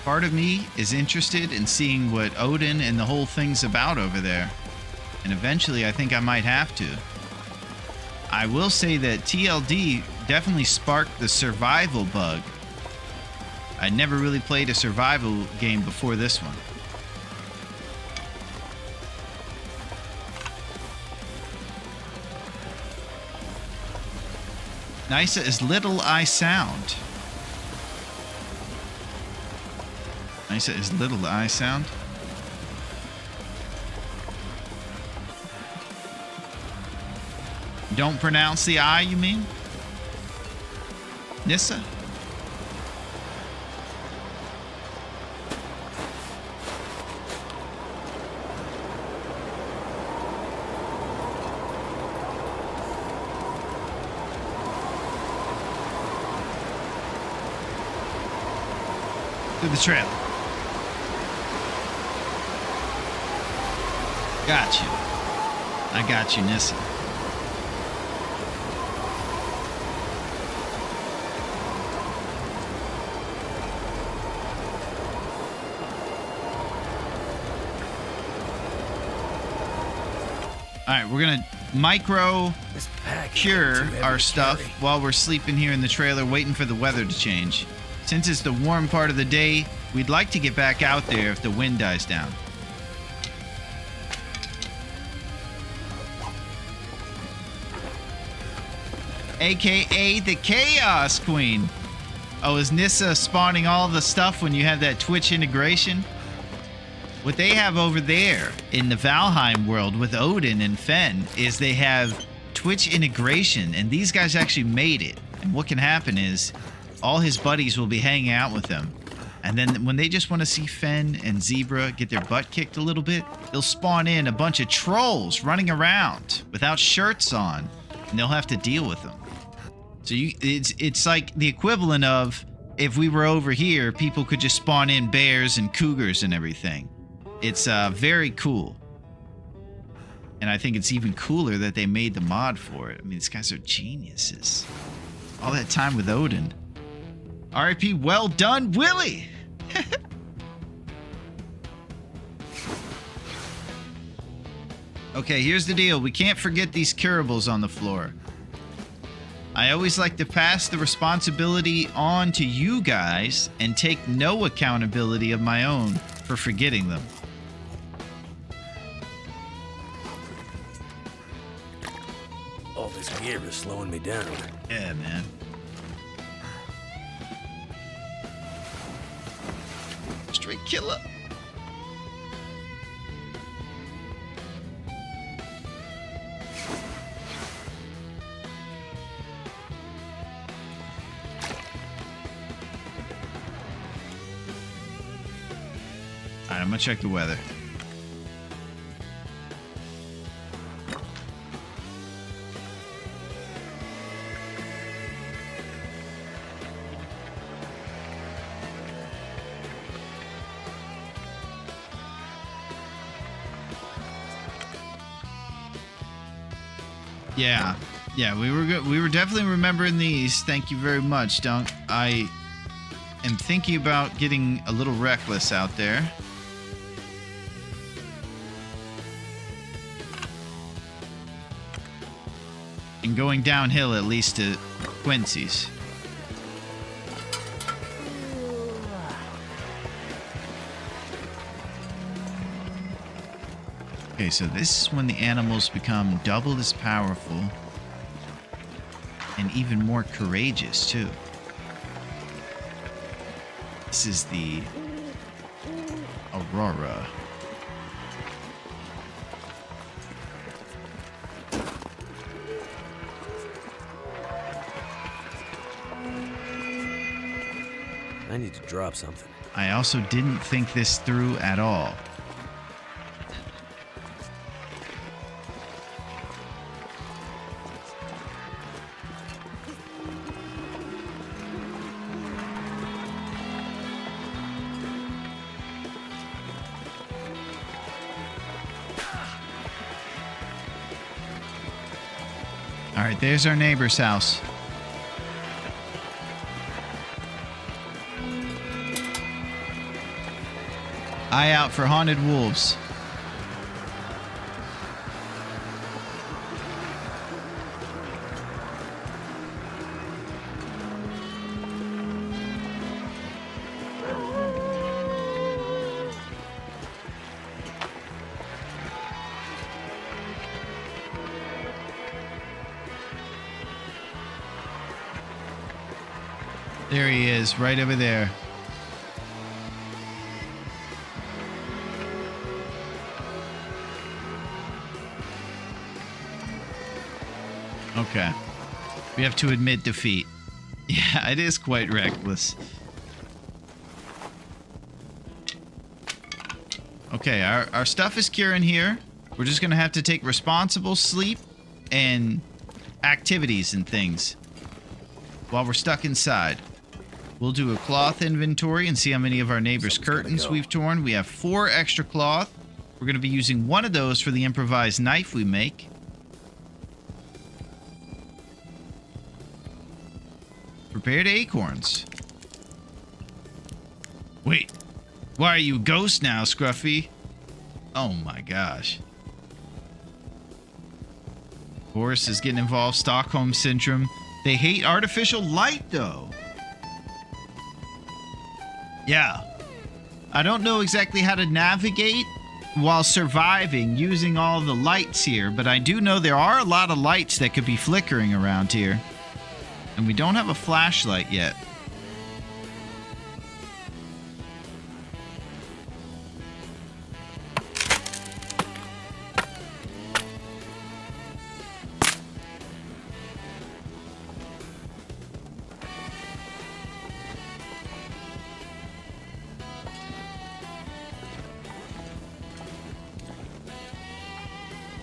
Speaker 1: Part of me is interested in seeing what Odin and the whole thing's about over there. And eventually I think I might have to. I will say that TLD definitely sparked the survival bug. I never really played a survival game before this one. Nice as little I sound. Nice as little I sound. Don't pronounce the I, you mean? Nissa? To the trailer. Got you. I got you, Nissa. Alright, we're gonna micro
Speaker 3: This pack is
Speaker 1: cure
Speaker 3: too heavy
Speaker 1: our
Speaker 3: to
Speaker 1: stuff
Speaker 3: carry.
Speaker 1: while we're sleeping here in the trailer waiting for the weather to change. Since it's the warm part of the day, we'd like to get back out there if the wind dies down. AKA the Chaos Queen. Oh, is Nissa spawning all the stuff when you have that Twitch integration? What they have over there in the Valheim world with Odin and Fen is they have Twitch integration, and these guys actually made it. And what can happen is all his buddies will be hanging out with them. And then when they just want to see Fen and Zebra get their butt kicked a little bit, they'll spawn in a bunch of trolls running around without shirts on, and they'll have to deal with them. So it's like the equivalent of if we were over here, people could just spawn in bears and cougars and everything. It's very cool. And I think it's even cooler that they made the mod for it. I mean, these guys are geniuses. All that time with Odin. R.I.P. Well done, Willie! Okay, here's the deal. We can't forget these curables on the floor. I always like to pass the responsibility on to you guys and take no accountability of my own for forgetting them.
Speaker 3: All this gear is slowing me down.
Speaker 1: Yeah, man. Straight killer. Alright, I'm gonna check the weather. Yeah, we were good. We were definitely remembering these. Thank you very much, Dunk. I am thinking about getting a little reckless out there. And going downhill at least to Quincy's. Okay, so this is when the animals become double as powerful and even more courageous, too. This is the Aurora.
Speaker 3: I need to drop something.
Speaker 1: I also didn't think this through at all. All right, there's our neighbor's house. Eye out for haunted wolves. There he is, right over there. Okay. We have to admit defeat. Yeah, it is quite reckless. Okay, our stuff is curing here. We're just going to have to take responsible sleep and activities and things while we're stuck inside. We'll do a cloth inventory and see how many of our neighbors' curtains we've torn. We have 4 extra cloth. We're going to be using one of those for the improvised knife we make. Prepared acorns. Wait, why are you a ghost now, Scruffy? Oh my gosh. Boris is getting involved. Stockholm Syndrome. They hate artificial light, though. Yeah. I don't know exactly how to navigate while surviving using all the lights here, but I do know there are a lot of lights that could be flickering around here. And we don't have a flashlight yet.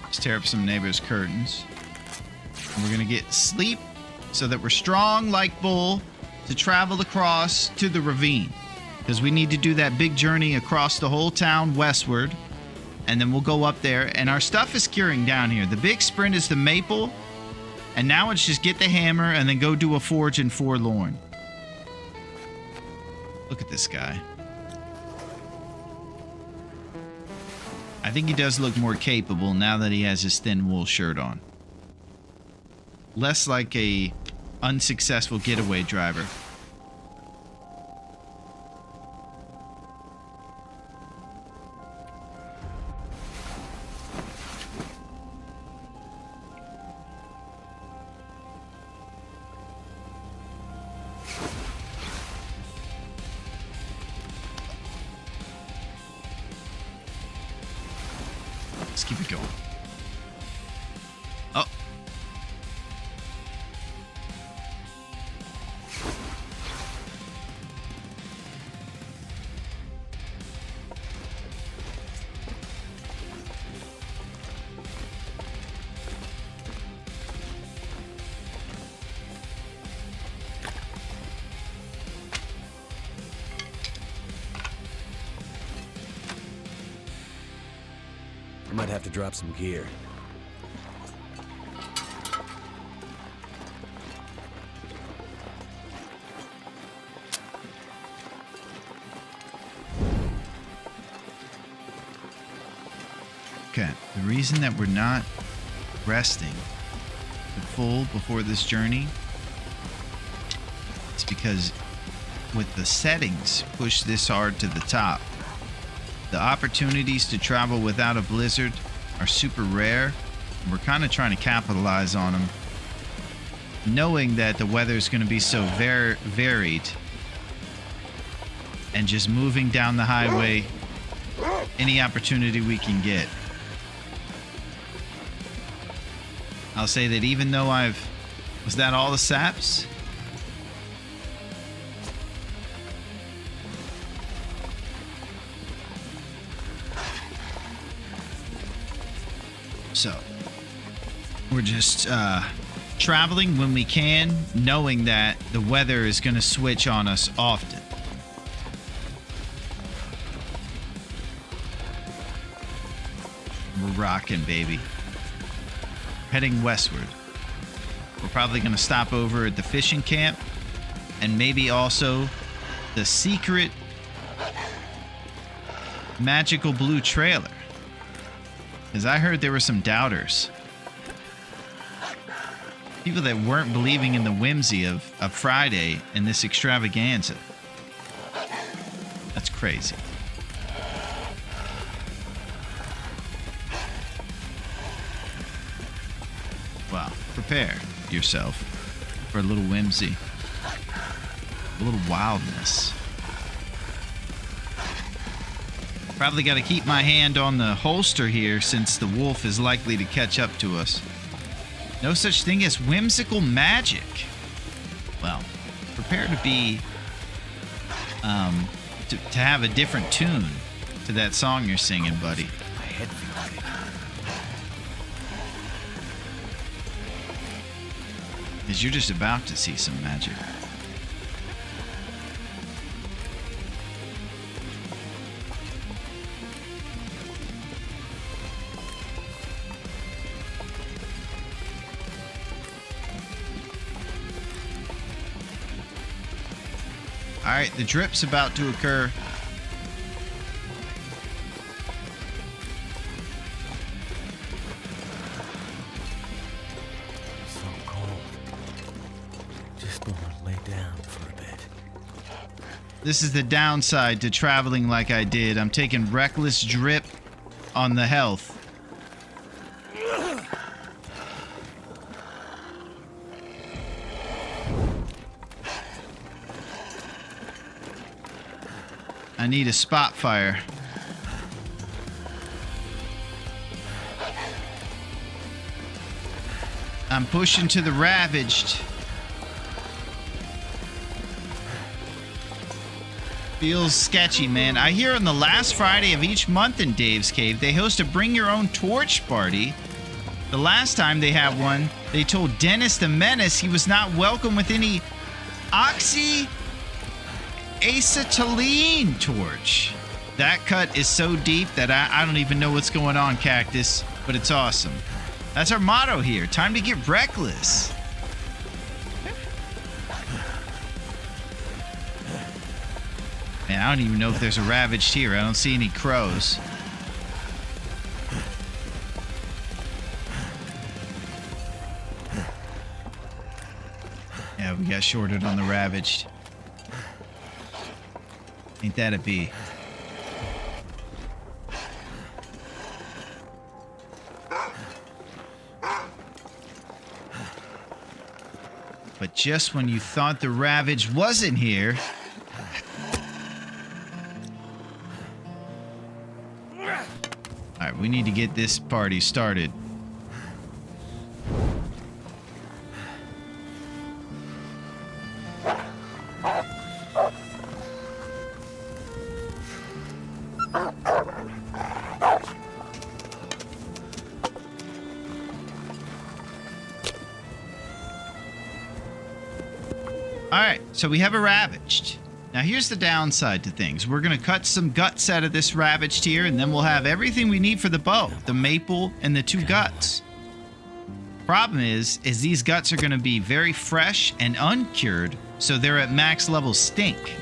Speaker 1: Let's tear up some neighbors' curtains. And we're gonna get sleep so that we're strong like Bull to travel across to the ravine. Because we need to do that big journey across the whole town westward and then we'll go up there, and our stuff is curing down here. The big sprint is the maple, and now it's just get the hammer and then go do a forge in Forlorn. Look at this guy. I think he does look more capable now that he has his thin wool shirt on. Less like a unsuccessful getaway driver. Let's keep it going. Oh.
Speaker 3: I might have to drop some gear.
Speaker 1: Okay, the reason that we're not resting to full before this journey is because with the settings pushed this hard to the top, the opportunities to travel without a blizzard are super rare, and we're kind of trying to capitalize on them, knowing that the weather is going to be so varied, and just moving down the highway any opportunity we can get. I'll say that even though was that all the saps? So, we're just traveling when we can, knowing that the weather is going to switch on us often. We're rocking, baby. Heading westward. We're probably going to stop over at the fishing camp and maybe also the secret magical blue trailer. Because I heard there were some doubters. People that weren't believing in the whimsy of Friday and this extravaganza. That's crazy. Well, prepare yourself for a little whimsy. A little wildness. Probably got to keep my hand on the holster here since the wolf is likely to catch up to us. No such thing as whimsical magic. Well, prepare to be, to have a different tune to that song you're singing, buddy.
Speaker 3: My head feels good.
Speaker 1: Because you're just about to see some magic. Alright, the drip's about to occur.
Speaker 3: So cold. Just want to lay down for a bit.
Speaker 1: This is the downside to traveling like I did. I'm taking reckless drip on the health. I need a spot fire. I'm pushing to the ravaged. Feels sketchy, man. I hear on the last Friday of each month in Dave's Cave, they host a bring your own torch party. The last time they had one, they told Dennis the Menace he was not welcome with any oxyacetylene torch. That cut is so deep that I don't even know what's going on, Cactus, but it's awesome. That's our motto here. Time to get reckless. Man, I don't even know if there's a ravaged here. I don't see any crows. Yeah, we got shorted on the ravaged. Ain't that a bee? But just when you thought the ravage wasn't here... Alright, we need to get this party started. Alright, so we have a ravaged. Now here's the downside to things. We're going to cut some guts out of this ravaged here, and then we'll have everything we need for the bow. The maple and the 2 guts. Problem is these guts are going to be very fresh and uncured, so they're at max level stink.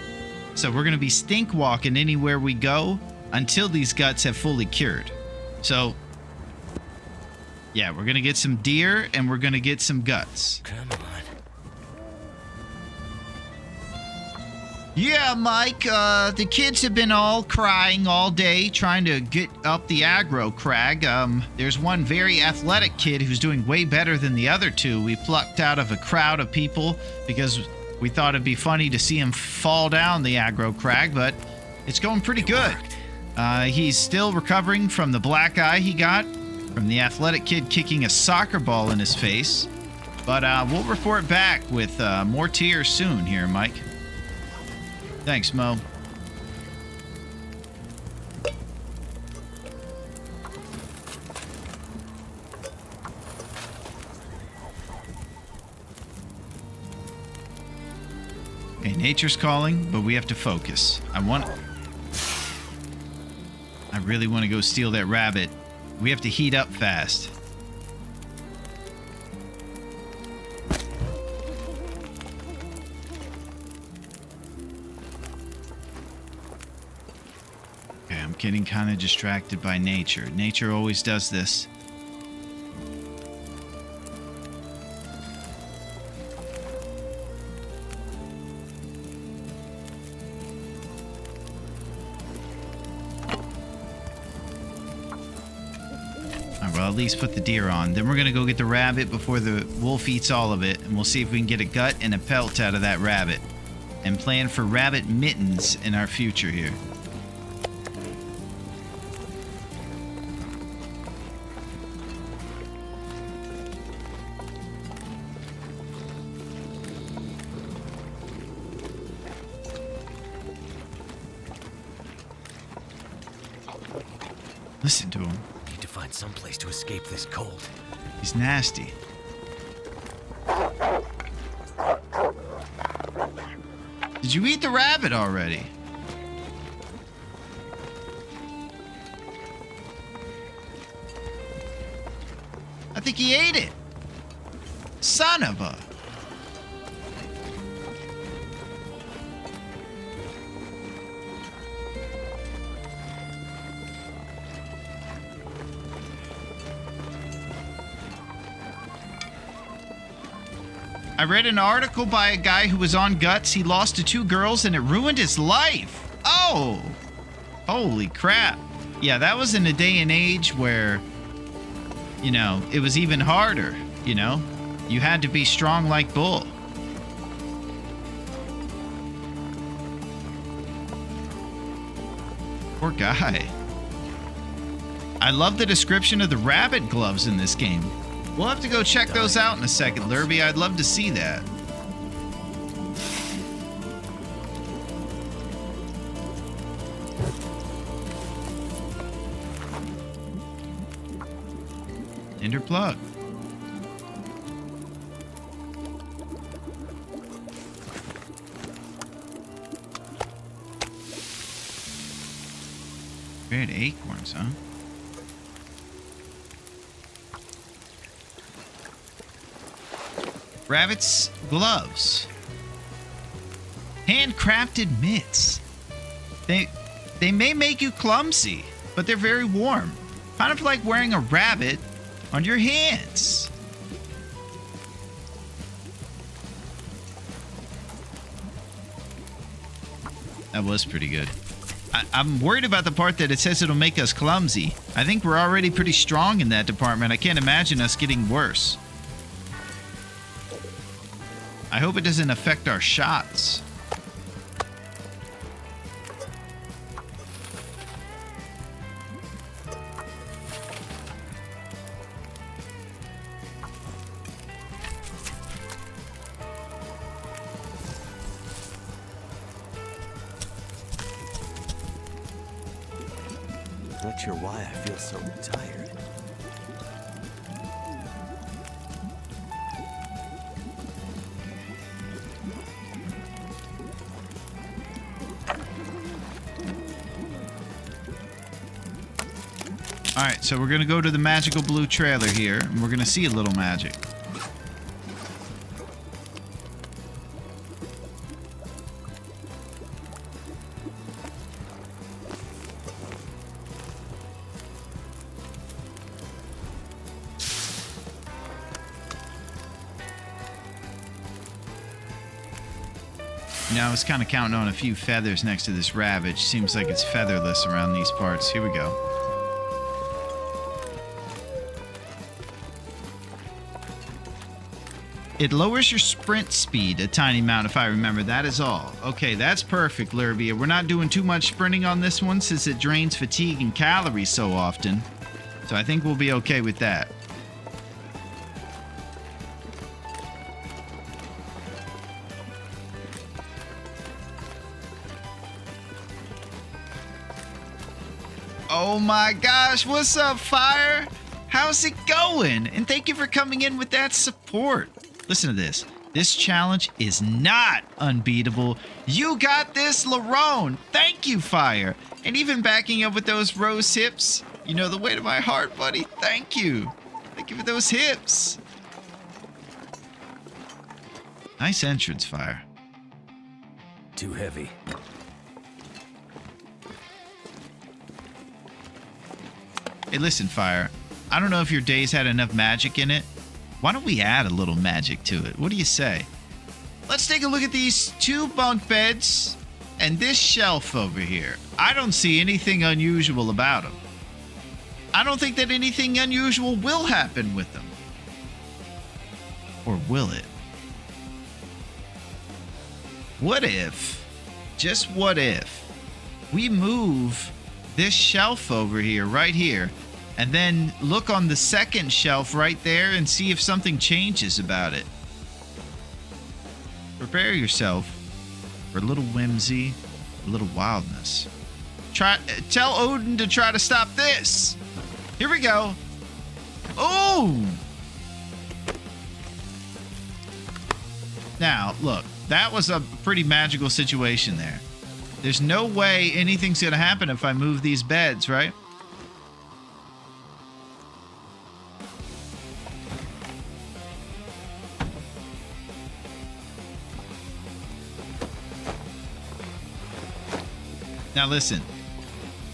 Speaker 1: So we're going to be stink walking anywhere we go until these guts have fully cured. So, yeah, we're going to get some deer and we're going to get some guts.
Speaker 3: Come on.
Speaker 1: Yeah, Mike, the kids have been all crying all day trying to get up the aggro crag. There's one very athletic kid who's doing way better than the other 2. We plucked out of a crowd of people because we thought it'd be funny to see him fall down the aggro crag, but it's going pretty good. He's still recovering from the black eye he got from the athletic kid kicking a soccer ball in his face. But we'll report back with more tears soon here, Mike. Thanks, Mo. Okay, nature's calling, but we have to focus. I really want to go steal that rabbit. We have to heat up fast. Okay, I'm getting kind of distracted by nature. Nature always does this. Well, at least put the deer on. Then we're going to go get the rabbit before the wolf eats all of it. And we'll see if we can get a gut and a pelt out of that rabbit. And plan for rabbit mittens in our future here. Listen to him.
Speaker 3: Need to find some place to escape this cold.
Speaker 1: He's nasty. Did you eat the rabbit already? I think he ate it. Son of a... I read an article by a guy who was on Guts. He lost to 2 girls and it ruined his life. Oh, holy crap. Yeah, that was in a day and age where, you know, it was even harder, you know. You had to be strong like bull. Poor guy. I love the description of the rabbit gloves in this game. We'll have to go check those out in a second, Lurby. I'd love to see that. Ender plug. Prepared acorns, huh? Rabbit's gloves. Handcrafted mitts. They may make you clumsy, but they're very warm. Kind of like wearing a rabbit on your hands. That was pretty good. I'm worried about the part that it says it'll make us clumsy. I think we're already pretty strong in that department. I can't imagine us getting worse. I hope it doesn't affect our shots.
Speaker 3: Not sure why I feel so tired.
Speaker 1: Alright, so we're gonna go to the magical blue trailer here, and we're gonna see a little magic. Now I was kind of counting on a few feathers next to this rabbit. Seems like it's featherless around these parts. Here we go. It lowers your sprint speed a tiny amount, if I remember. That is all. Okay, that's perfect, Lurbia. We're not doing too much sprinting on this one since it drains fatigue and calories so often. So I think we'll be okay with that. Oh my gosh, what's up, Fire? How's it going? And thank you for coming in with that support. Listen to this. This challenge is not unbeatable. You got this, Larone. Thank you, Fire. And even backing up with those rose hips. You know the way to my heart, buddy. Thank you. Thank you for those hips. Nice entrance, Fire.
Speaker 3: Too heavy.
Speaker 1: Hey, listen, Fire. I don't know if your day's had enough magic in it. Why don't we add a little magic to it? What do you say? Let's take a look at these 2 bunk beds and this shelf over here. I don't see anything unusual about them. I don't think that anything unusual will happen with them. Or will it? What if, just what if, we move this shelf over here, right here, and then look on the second shelf right there and see if something changes about it. Prepare yourself for a little whimsy, a little wildness. Tell Odin to try to stop this. Here we go. Oh! Now, look, that was a pretty magical situation there. There's no way anything's gonna happen if I move these beds, right? Now listen,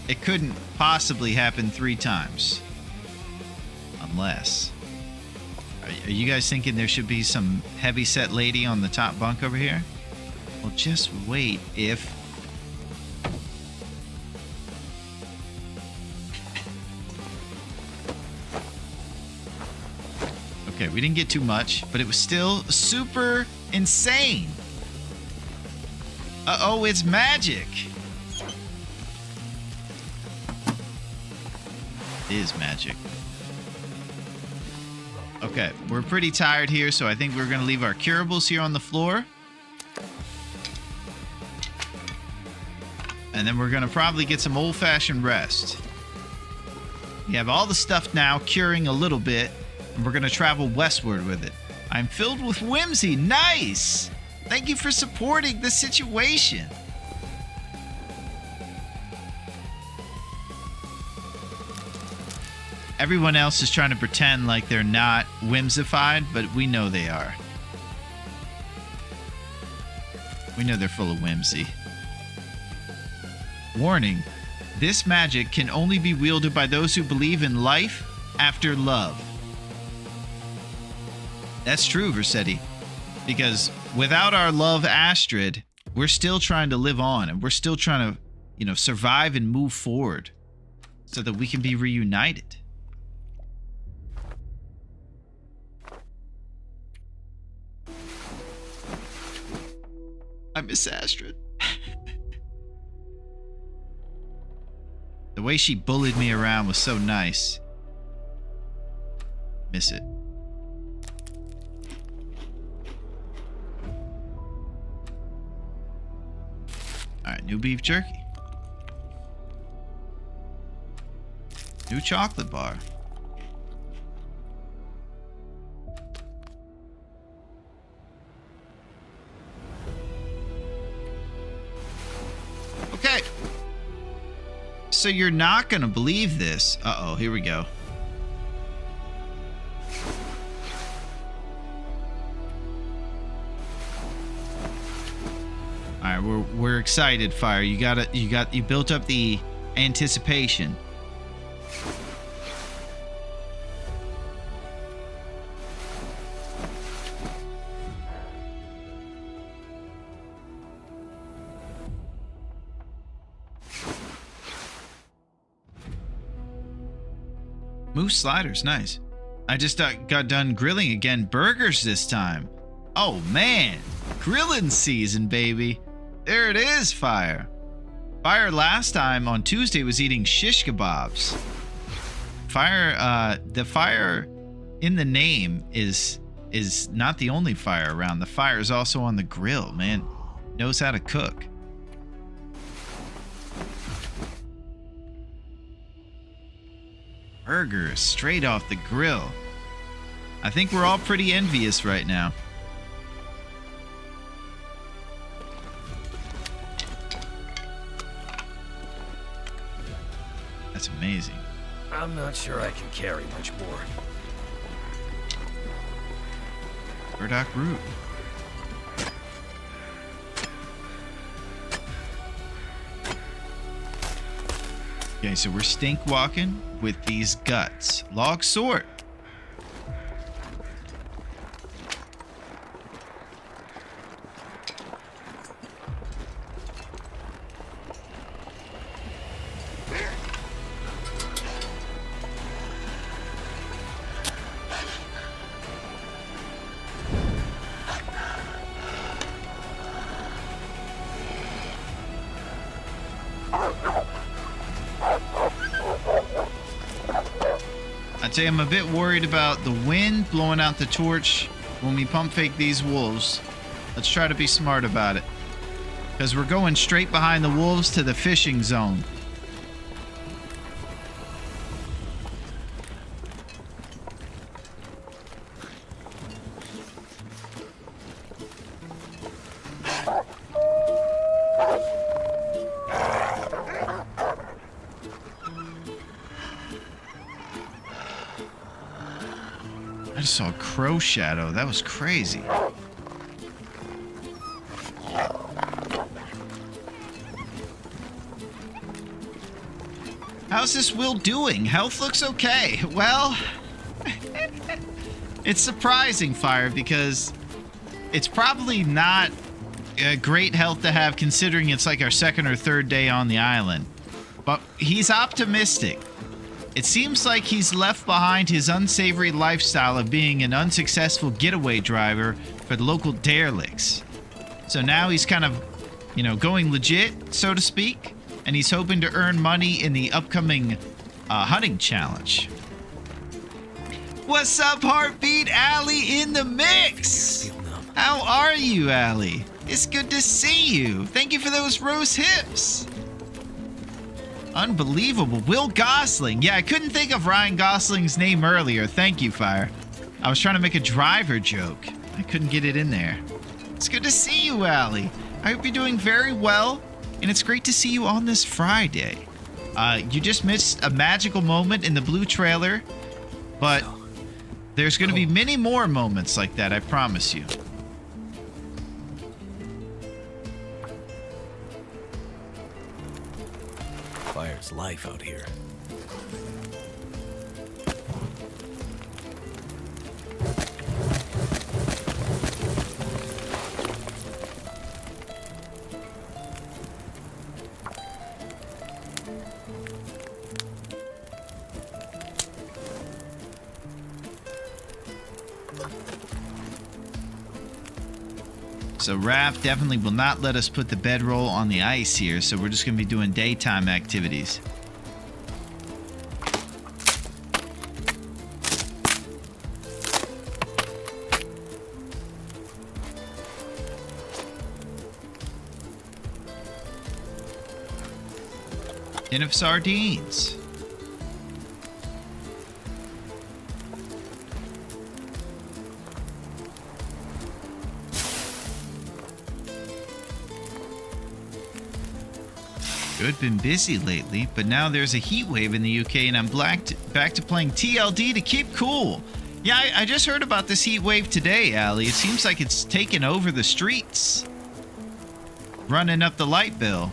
Speaker 1: it couldn't possibly happen 3 times. Unless... Are you guys thinking there should be some heavy-set lady on the top bunk over here? Well, just wait if... Okay, we didn't get too much, but it was still super insane. Uh-oh, it's magic. It is magic. Okay, we're pretty tired here, so I think we're going to leave our curables here on the floor. And then we're going to probably get some old-fashioned rest. We have all the stuff now curing a little bit, and we're going to travel westward with it. I'm filled with whimsy. Nice! Thank you for supporting the situation. Everyone else is trying to pretend like they're not whimsified, but we know they are. We know they're full of whimsy. Warning, this magic can only be wielded by those who believe in life after love. That's true, Versetti. Because without our love, Astrid, we're still trying to live on, and we're still trying to, survive and move forward so that we can be reunited. I miss Astrid. The way she bullied me around was so nice. Miss it. Alright, new beef jerky. New chocolate bar. Okay. So you're not gonna believe this. Uh-oh, here we go. All right, we're excited, Fire. You built up the anticipation. Moose sliders, nice. I just got done grilling again. Burgers this time. Oh man, grilling season, baby. There it is, Fire. Fire last time on Tuesday was eating shish kebabs. Fire, the fire in the name is not the only fire around. The fire is also on the grill, man. Knows how to cook. Burgers straight off the grill. I think we're all pretty envious right now. That's amazing.
Speaker 3: I'm not sure I can carry much more.
Speaker 1: Burdock root. Okay, so we're stink walking with these guts. Log sort. I'd say I'm a bit worried about the wind blowing out the torch when we pump fake these wolves. Let's try to be smart about it. Because we're going straight behind the wolves to the fishing zone. I just saw a crow shadow. That was crazy. How's this Will doing? Health looks okay. Well, it's surprising, Fire, because it's probably not a great health to have considering it's like our second or third day on the island. But he's optimistic. It seems like he's left behind his unsavory lifestyle of being an unsuccessful getaway driver for the local derelicts. So now he's kind of, going legit, so to speak, and he's hoping to earn money in the upcoming hunting challenge. What's up, Heartbeat Allie in the mix? How are you, Allie? It's good to see you. Thank you for those rose hips. Unbelievable. Will Gosling. Yeah, I couldn't think of Ryan Gosling's name earlier. Thank you, Fire. I was trying to make a driver joke. I couldn't get it in there. It's good to see you, Allie. I hope you're doing very well, and it's great to see you on this Friday. You just missed a magical moment in the blue trailer, but there's going to be many more moments like that, I promise you.
Speaker 3: Fire's life out here.
Speaker 1: So Raph definitely will not let us put the bedroll on the ice here, so we're just going to be doing daytime activities. Tin of sardines. Good, been busy lately, but now there's a heat wave in the UK and I'm back to playing TLD to keep cool. Yeah, I just heard about this heat wave today, Allie. It seems like it's taken over the streets. Running up the light bill.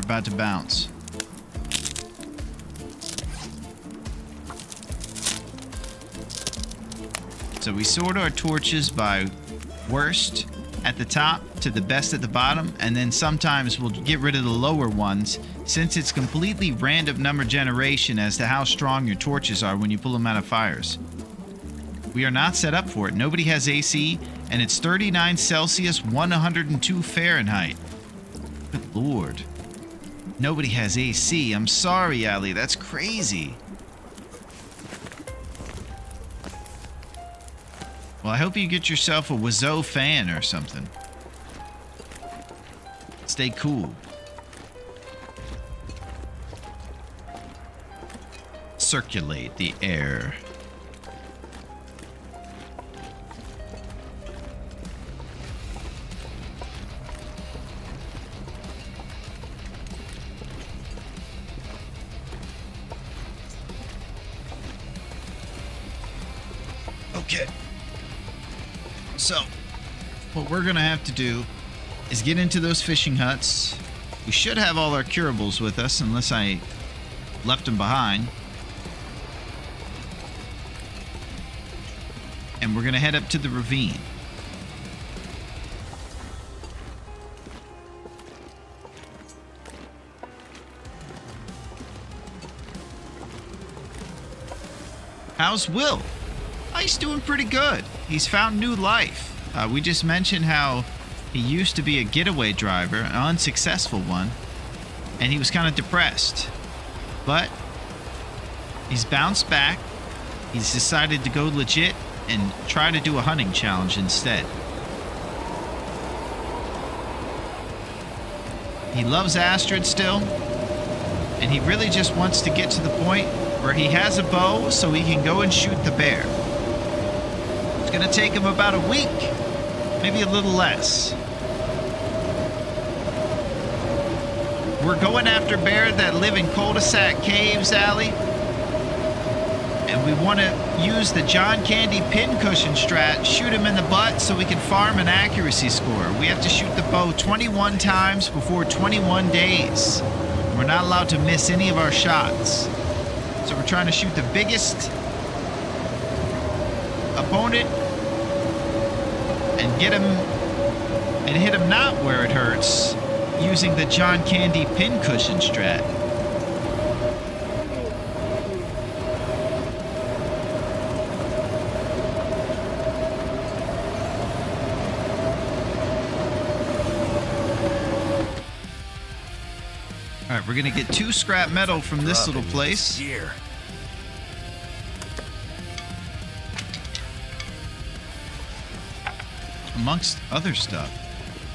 Speaker 1: About to bounce. So we sort our torches by worst at the top to the best at the bottom, and then sometimes we'll get rid of the lower ones since it's completely random number generation as to how strong your torches are when you pull them out of fires. We are not set up for it. Nobody has AC, and it's 39 Celsius, 102 Fahrenheit. Good Lord. Nobody has AC. I'm sorry, Allie. That's crazy. Well, I hope you get yourself a Wazo fan or something. Stay cool. Circulate the air. Okay. So, what we're gonna have to do is get into those fishing huts. We should have all our curables with us, unless I left them behind. And we're gonna head up to the ravine. How's Will? He's doing pretty good. He's found new life. We just mentioned how he used to be a getaway driver, an unsuccessful one, and he was kind of depressed. But he's bounced back. He's decided to go legit and try to do a hunting challenge instead. He loves Astrid still, and he really just wants to get to the point where he has a bow so he can go and shoot the bear. It's gonna take him about a week, maybe a little less. We're going after bears that live in cul-de-sac caves, Allie. And we want to use the John Candy pincushion strat, shoot him in the butt so we can farm an accuracy score. We have to shoot the bow 21 times before 21 days. We're not allowed to miss any of our shots. So we're trying to shoot the biggest opponent and get him and hit him not where it hurts using the John Candy pincushion strat. All right, we're gonna get 2 scrap metal from this little place.
Speaker 3: Gear.
Speaker 1: Amongst other stuff.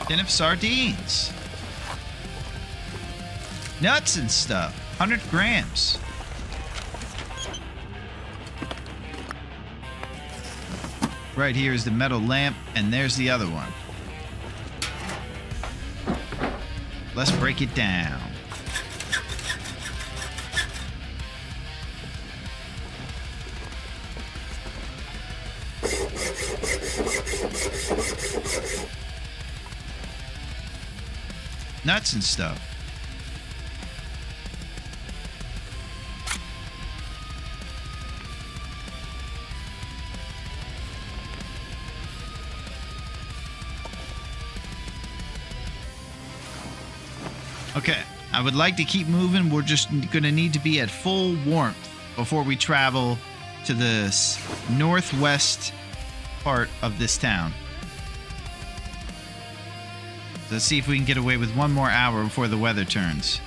Speaker 1: Tin of sardines. Nuts and stuff. 100 grams. Right here is the metal lamp, and there's the other one. Let's break it down. Nuts and stuff. Okay, I would like to keep moving. We're just gonna need to be at full warmth before we travel to the northwest part of this town. So let's see if we can get away with 1 more hour before the weather turns.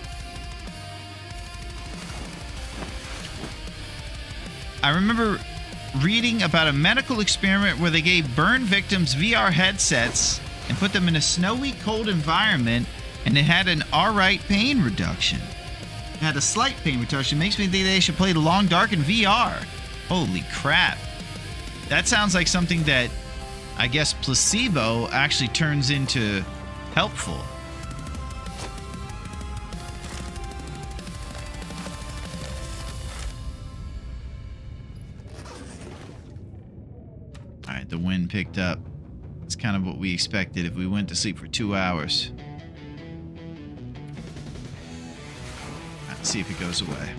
Speaker 1: I remember reading about a medical experiment where they gave burn victims VR headsets and put them in a snowy, cold environment, and it had an alright pain reduction. It had a slight pain reduction. Makes me think they should play The Long Dark in VR. Holy crap. That sounds like something that, I guess, placebo actually turns into helpful. Alright, the wind picked up. It's kind of what we expected if we went to sleep for 2 hours. Let's see if it goes away.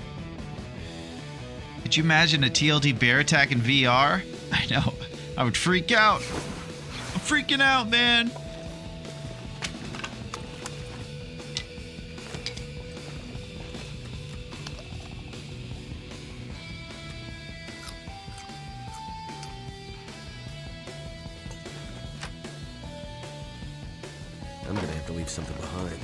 Speaker 1: Could you imagine a TLD bear attack in VR? I know. I would freak out. I'm freaking out, man.
Speaker 3: I'm gonna have to leave something behind.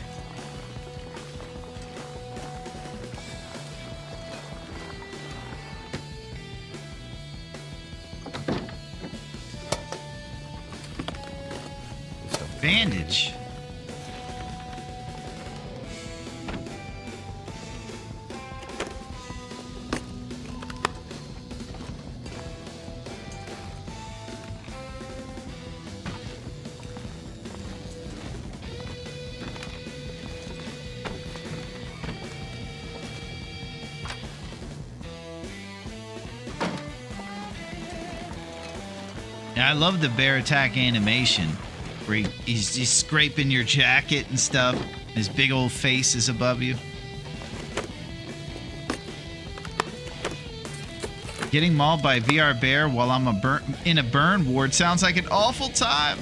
Speaker 1: Bandage. Yeah, I love the bear attack animation. Where he's scraping your jacket and stuff. His big old face is above you. Getting mauled by a VR bear while I'm in a burn ward sounds like an awful time.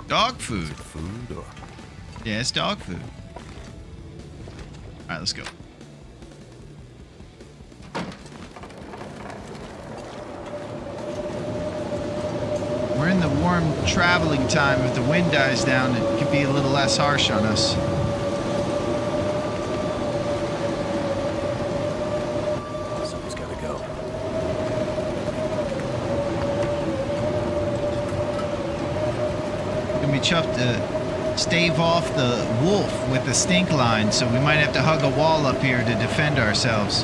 Speaker 1: Dog food.
Speaker 3: Food or
Speaker 1: Yeah, it's dog food. Alright, let's go. We're in the warm traveling time. If the wind dies down, it can be a little less harsh on us.
Speaker 3: something's gotta go.
Speaker 1: Gonna be tough to stave off the wolf with the stink line, so we might have to hug a wall up here to defend ourselves.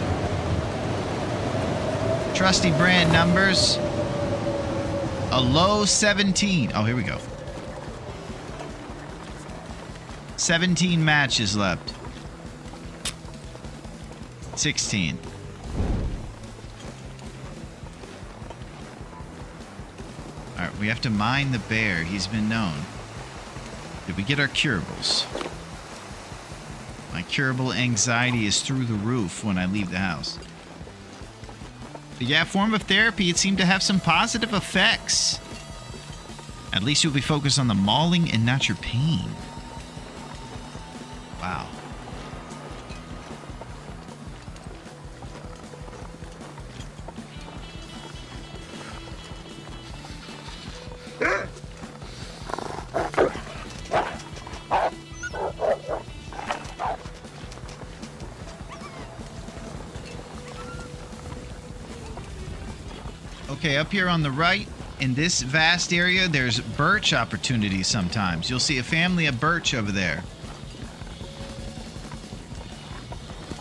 Speaker 1: Trusty brand numbers. A low 17. Oh, here we go. 17 matches left. 16. Alright, we have to mine the bear. He's been known. Did we get our curables? My curable anxiety is through the roof when I leave the house. But yeah, form of therapy, it seemed to have some positive effects. At least you'll be focused on the mauling and not your pain. Wow. Okay, up here on the right, in this vast area, there's birch opportunities sometimes. You'll see a family of birch over there.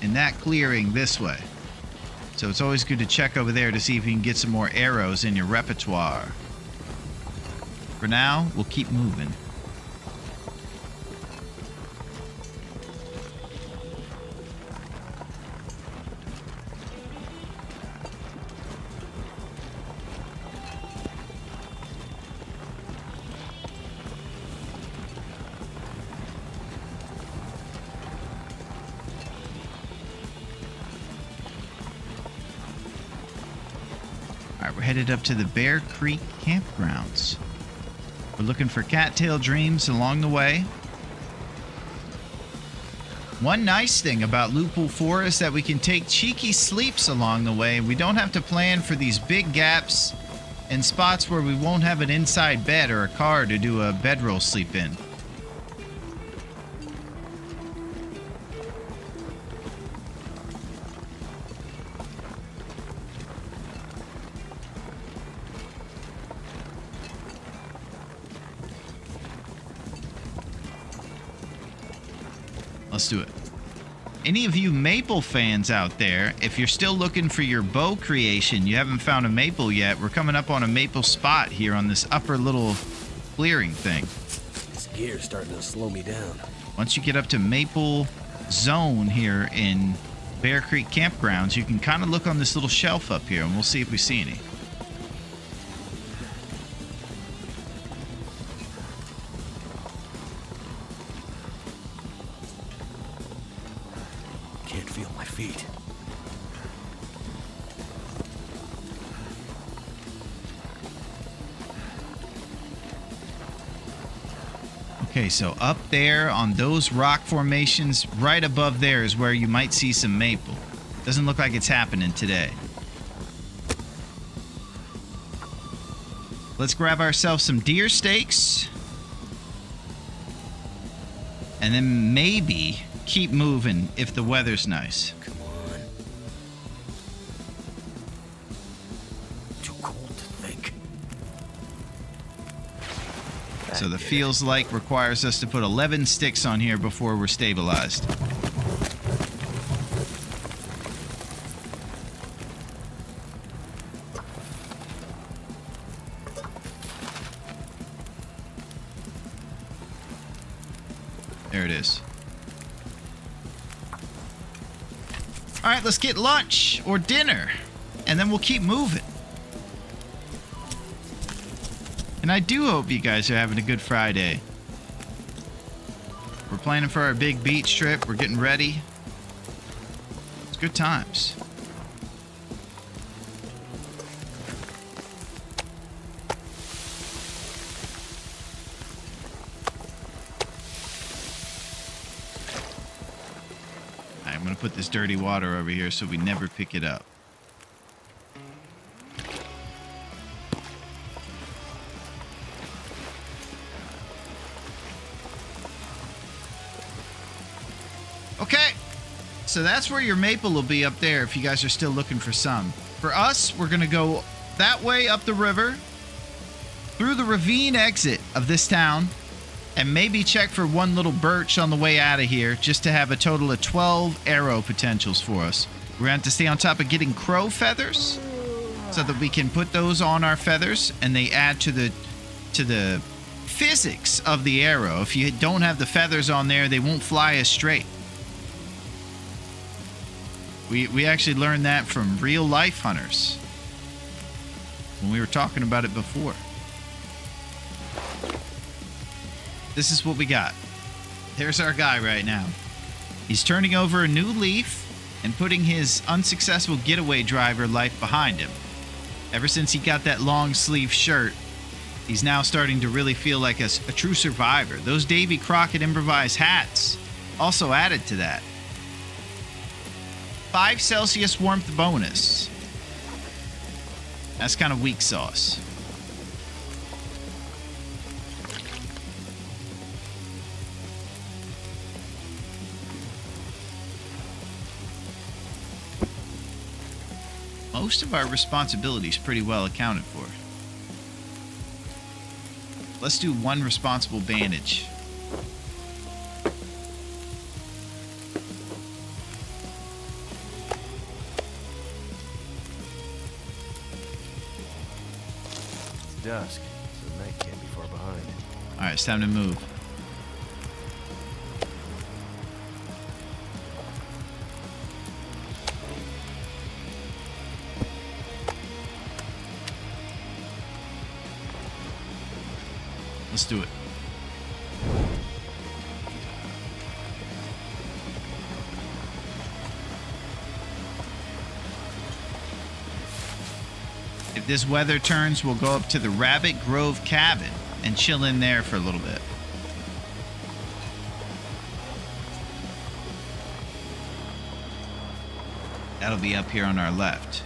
Speaker 1: In that clearing this way. So it's always good to check over there to see if you can get some more arrows in your repertoire. For now, we'll keep moving. We're headed up to the Bear Creek campgrounds. We're looking for cattail dreams along the way. One nice thing about Loophole 4 is that we can take cheeky sleeps along the way. We don't have to plan for these big gaps and spots where we won't have an inside bed or a car to do a bedroll sleep in. Let's do it. Any of you maple fans out there, if you're still looking for your bow creation, you haven't found a maple yet, we're coming up on a maple spot here on this upper little clearing thing.
Speaker 3: This gear's starting to slow me down.
Speaker 1: Once you get up to Maple Zone here in Bear Creek Campgrounds, you can kind of look on this little shelf up here, and we'll see if we see any.
Speaker 3: Can't feel my feet.
Speaker 1: Okay, so up there on those rock formations, right above there is where you might see some maple. Doesn't look like it's happening today. Let's grab ourselves some deer steaks. And then maybe keep moving if the weather's nice.
Speaker 3: Come on. Too cold to think.
Speaker 1: So the feels like requires us to put 11 sticks on here before we're stabilized. There it is. All right, let's get lunch or dinner, and then we'll keep moving. And I do hope you guys are having a good Friday. We're planning for our big beach trip. We're getting ready. It's good times. I'm going to put this dirty water over here so we never pick it up. Okay, so that's where your maple will be up there if you guys are still looking for some. For us, we're going to go that way up the river, through the ravine exit of this town, and maybe check for one little birch on the way out of here, just to have a total of 12 arrow potentials for us. We're going to have to stay on top of getting crow feathers, so that we can put those on our feathers, and they add to the physics of the arrow. If you don't have the feathers on there, they won't fly as straight. We actually learned that from real life hunters when we were talking about it before. This is what we got. There's our guy right now. He's turning over a new leaf and putting his unsuccessful getaway driver life behind him. Ever since he got that long sleeve shirt, he's now starting to really feel like a true survivor. Those Davy Crockett improvised hats also added to that. 5 Celsius warmth bonus. That's kind of weak sauce. most of our responsibilities pretty well accounted for. Let's do one responsible bandage.
Speaker 3: It's dusk, so night can't be far behind.
Speaker 1: All right, it's time to move. Let's do it. If this weather turns, we'll go up to the Rabbit Grove cabin and chill in there for a little bit. That'll be up here on our left.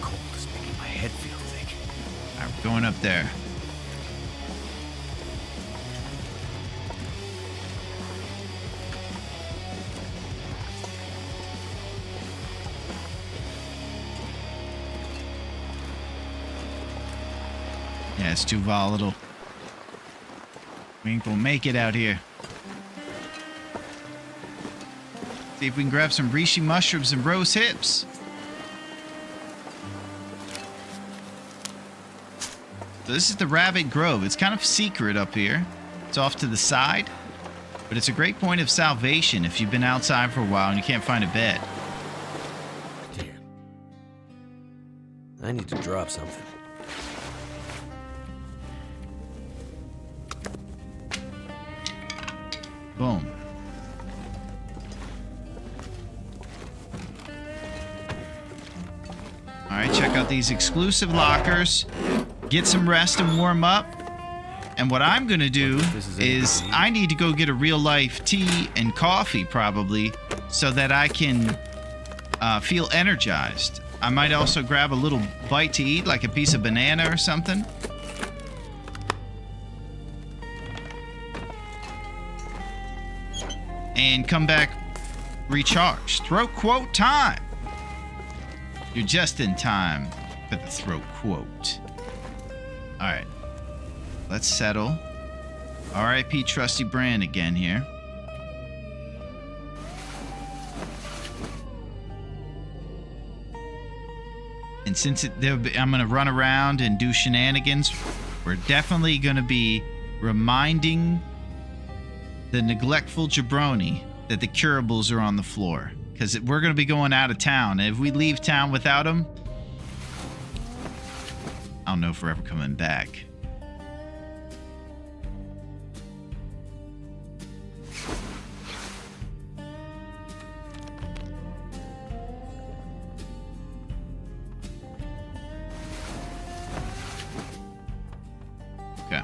Speaker 3: Cold is making my head feel thick.
Speaker 1: All right, we're going up there. Yeah, it's too volatile. We ain't gonna make it out here. See if we can grab some reishi mushrooms and rose hips. So this is the Rabbit Grove. It's kind of secret up here. It's off to the side. But it's a great point of salvation if you've been outside for a while and you can't find a bed.
Speaker 3: Damn. I need to drop something.
Speaker 1: Boom. All right, check out these exclusive lockers. Get some rest and warm up. And what I'm going to do is I need to go get a real life tea and coffee probably so that I can feel energized. I might also grab a little bite to eat, like a piece of banana or something. And come back recharged. Throat quote time. You're just in time for the throat quote. All right. Let's settle. R.I.P. Trusty Brand again here. And since I'm going to run around and do shenanigans, we're definitely going to be reminding the neglectful jabroni that the curables are on the floor. Because we're going to be going out of town. And if we leave town without them, I don't know if we're ever coming back. Okay.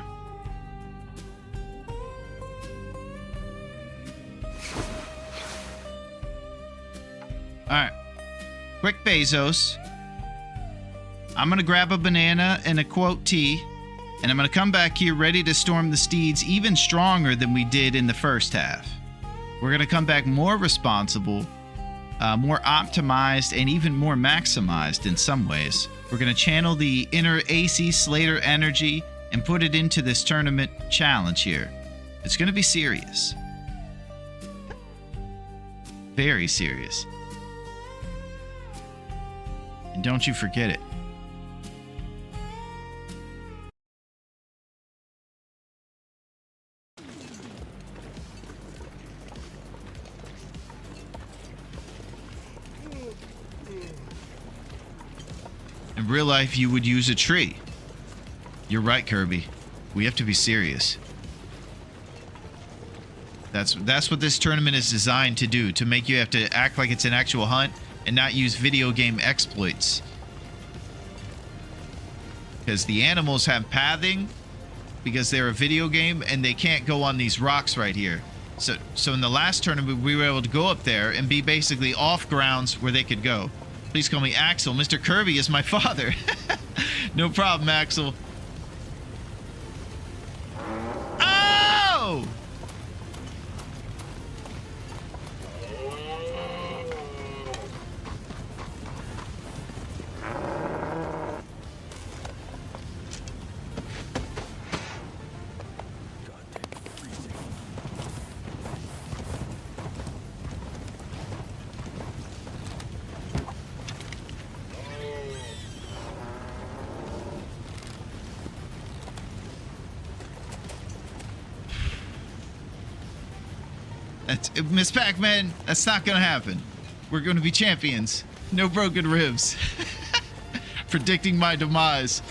Speaker 1: Alright. Quick Bezos. I'm going to grab a banana and a quote tea. And I'm going to come back here ready to storm the steeds even stronger than we did in the first half. We're going to come back more responsible, more optimized, and even more maximized in some ways. We're going to channel the inner AC Slater energy and put it into this tournament challenge here. It's going to be serious. Very serious. And don't you forget it. In real life, you would use a tree. You're right, Kirby. We have to be serious. That's what this tournament is designed to do, to make you have to act like it's an actual hunt and not use video game exploits. Because the animals have pathing because they're a video game and they can't go on these rocks right here. So in the last tournament, we were able to go up there and be basically off grounds where they could go. Please call me Axel. Mr. Kirby is my father. No problem, Axel. Oh! Miss Pac-Man, that's not gonna happen. We're gonna be champions. No broken ribs. Predicting my demise.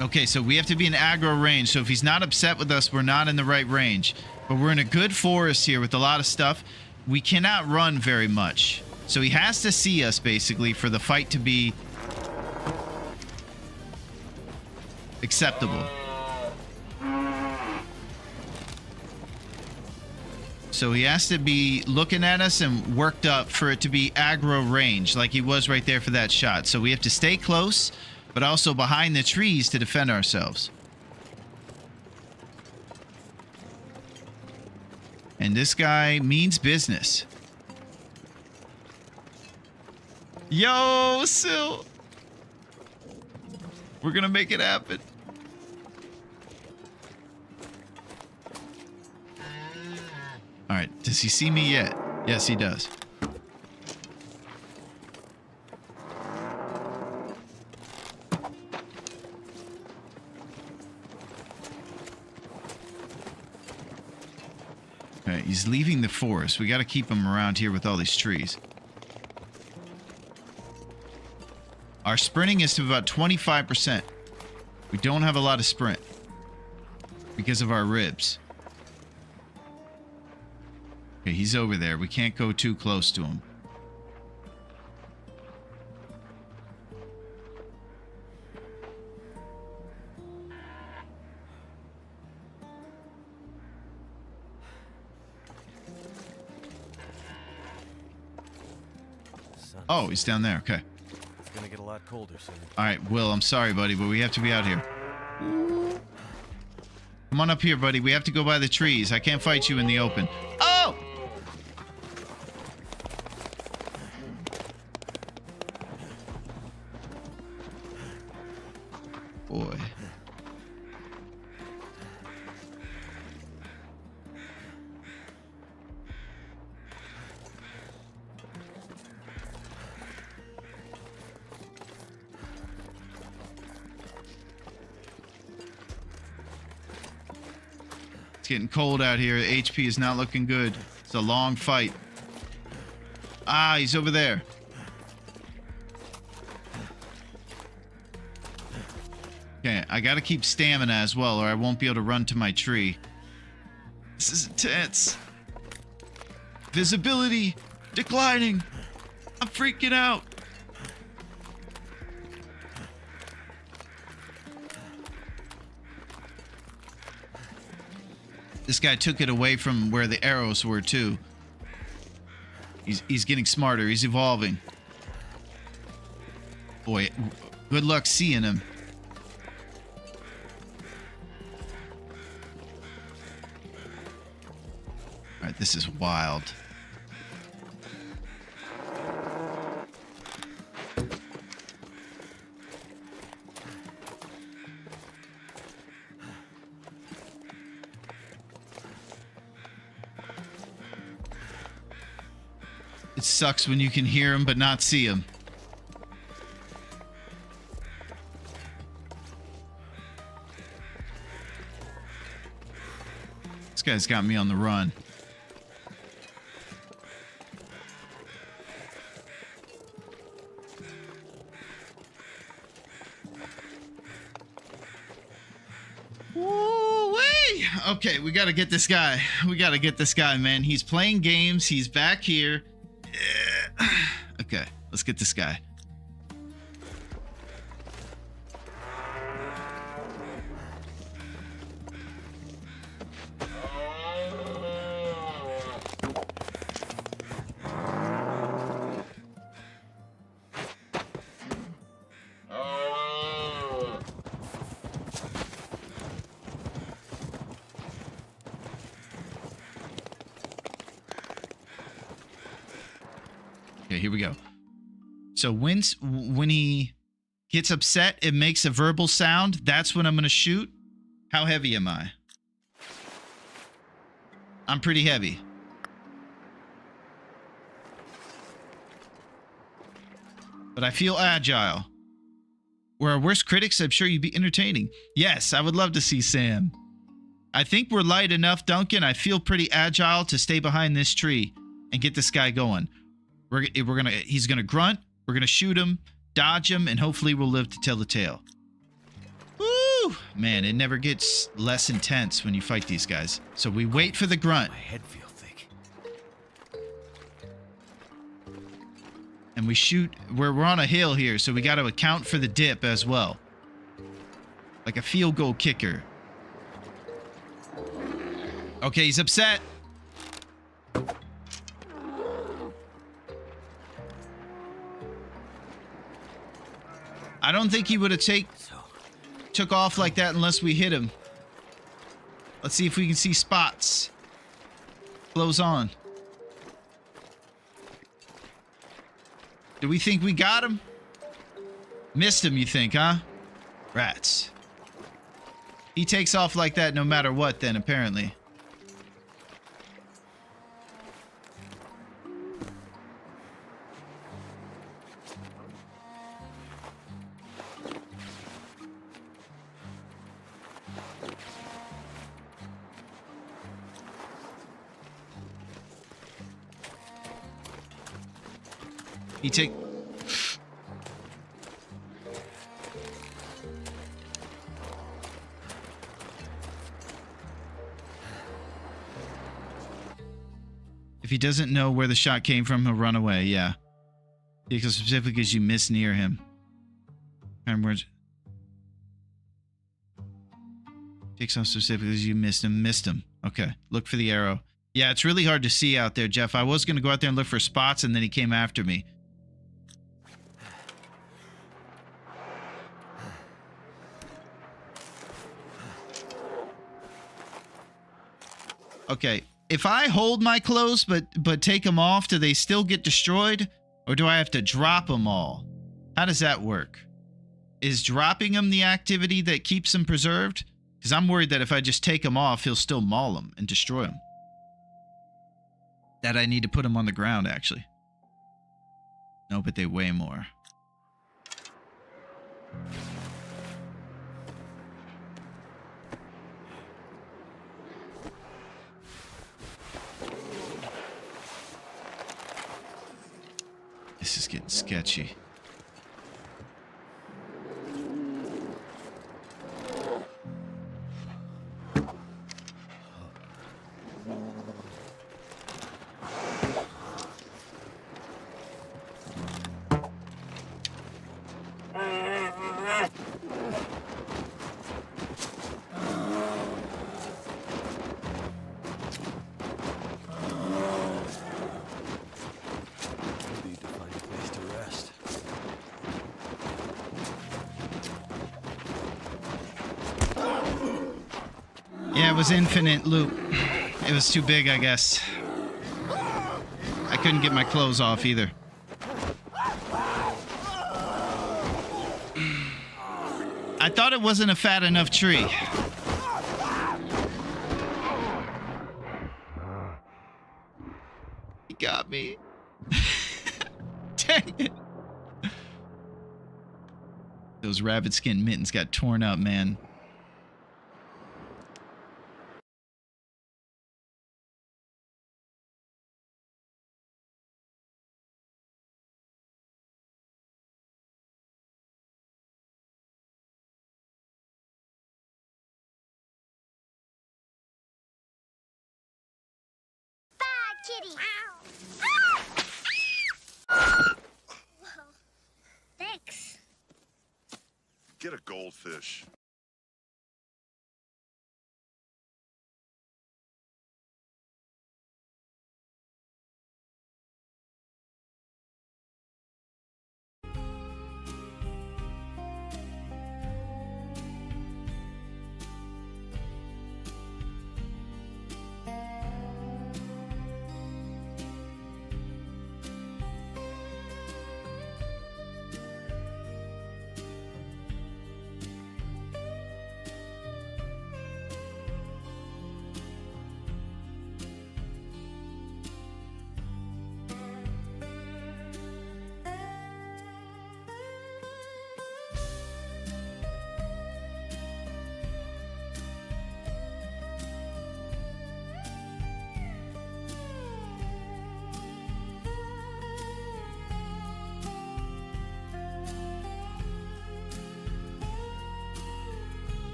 Speaker 1: Okay, so we have to be in aggro range. So if he's not upset with us, we're not in the right range. But we're in a good forest here with a lot of stuff. We cannot run very much. So he has to see us, basically, for the fight to be acceptable. So he has to be looking at us and worked up for it to be aggro range, like he was right there for that shot. So we have to stay close, but also behind the trees to defend ourselves. And this guy means business. Yo, Sil. We're gonna make it happen. All right, does he see me yet? Yes, he does. All right, he's leaving the forest. We got to keep him around here with all these trees. Our sprinting is to about 25%. We don't have a lot of sprint because of our ribs. Okay, he's over there. We can't go too close to him. Oh, he's down there. Okay.
Speaker 3: It's gonna get a lot colder soon.
Speaker 1: All right, Will, I'm sorry, buddy, but we have to be out here. Come on up here, buddy. We have to go by the trees. I can't fight you in the open. Oh! Boy. It's getting cold out here. HP is not looking good. It's a long fight. Ah, he's over there. Okay, I gotta keep stamina as well, or I won't be able to run to my tree. This is intense. Visibility declining. I'm freaking out. This guy took it away from where the arrows were too. He's getting smarter. He's evolving. Boy, good luck seeing him. All right, this is wild. It sucks when you can hear him but not see him. This guy's got me on the run. Woo-wee! Okay, we gotta get this guy. We gotta get this guy, man. He's playing games. He's back here. Okay. Let's get this guy. Okay, here we go. So when he gets upset, it makes a verbal sound. That's when I'm going to shoot. How heavy am I? I'm pretty heavy. But I feel agile. We're our worst critics. I'm sure you'd be entertaining. Yes, I would love to see Sam. I think we're light enough, Duncan. I feel pretty agile to stay behind this tree and get this guy going. He's gonna grunt. We're gonna shoot him, dodge him, and hopefully we'll live to tell the tale. Woo! Man, it never gets less intense when you fight these guys. So we wait for the grunt.
Speaker 3: My head feels thick.
Speaker 1: And we shoot. We're on a hill here, so we got to account for the dip as well. Like a field goal kicker. Okay, he's upset. I don't think he would have took off like that unless we hit him. Let's see if we can see spots. Close on. Do we think we got him? Missed him, you think, huh? Rats. He takes off like that no matter what then, apparently. He take... If he doesn't know where the shot came from, he'll run away, yeah. Because specifically because you missed near him. And words. Takes off specifically because you missed him. Okay, look for the arrow. Yeah, it's really hard to see out there, Jeff. I was going to go out there and look for spots, and then he came after me. Okay, if I hold my clothes but take them off, do they still get destroyed? Or do I have to drop them all? How does that work? Is dropping them the activity that keeps them preserved? Because I'm worried that if I just take them off, he'll still maul them and destroy them. That I need to put them on the ground, actually. No, but they weigh more. This is getting sketchy.
Speaker 3: Need to find a place to rest.
Speaker 1: Yeah, it was infinite loop. It was too big, I guess. I couldn't get my clothes off either. I thought it wasn't a fat enough tree. He got me. Dang it. Those rabbit skin mittens got torn up, man.
Speaker 8: Kitty. Get a goldfish.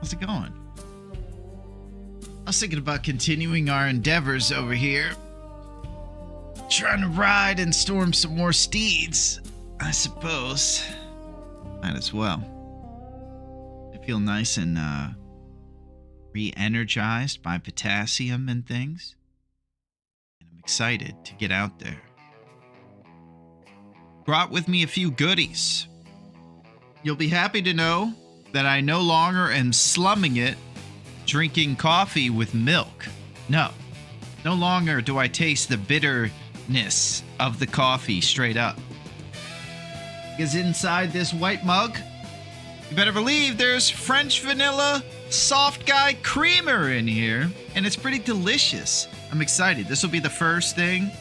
Speaker 1: How's it going? I was thinking about continuing our endeavors over here. Trying to ride and storm some more steeds, I suppose. Might as well. I feel nice and re-energized by potassium and things. And I'm excited to get out there. Brought with me a few goodies. You'll be happy to know that I no longer am slumming it drinking coffee with milk. No longer do I taste the bitterness of the coffee straight up. Because inside this white mug, you better believe there's French vanilla soft guy creamer in here, and it's pretty delicious. I'm excited. This will be the first thing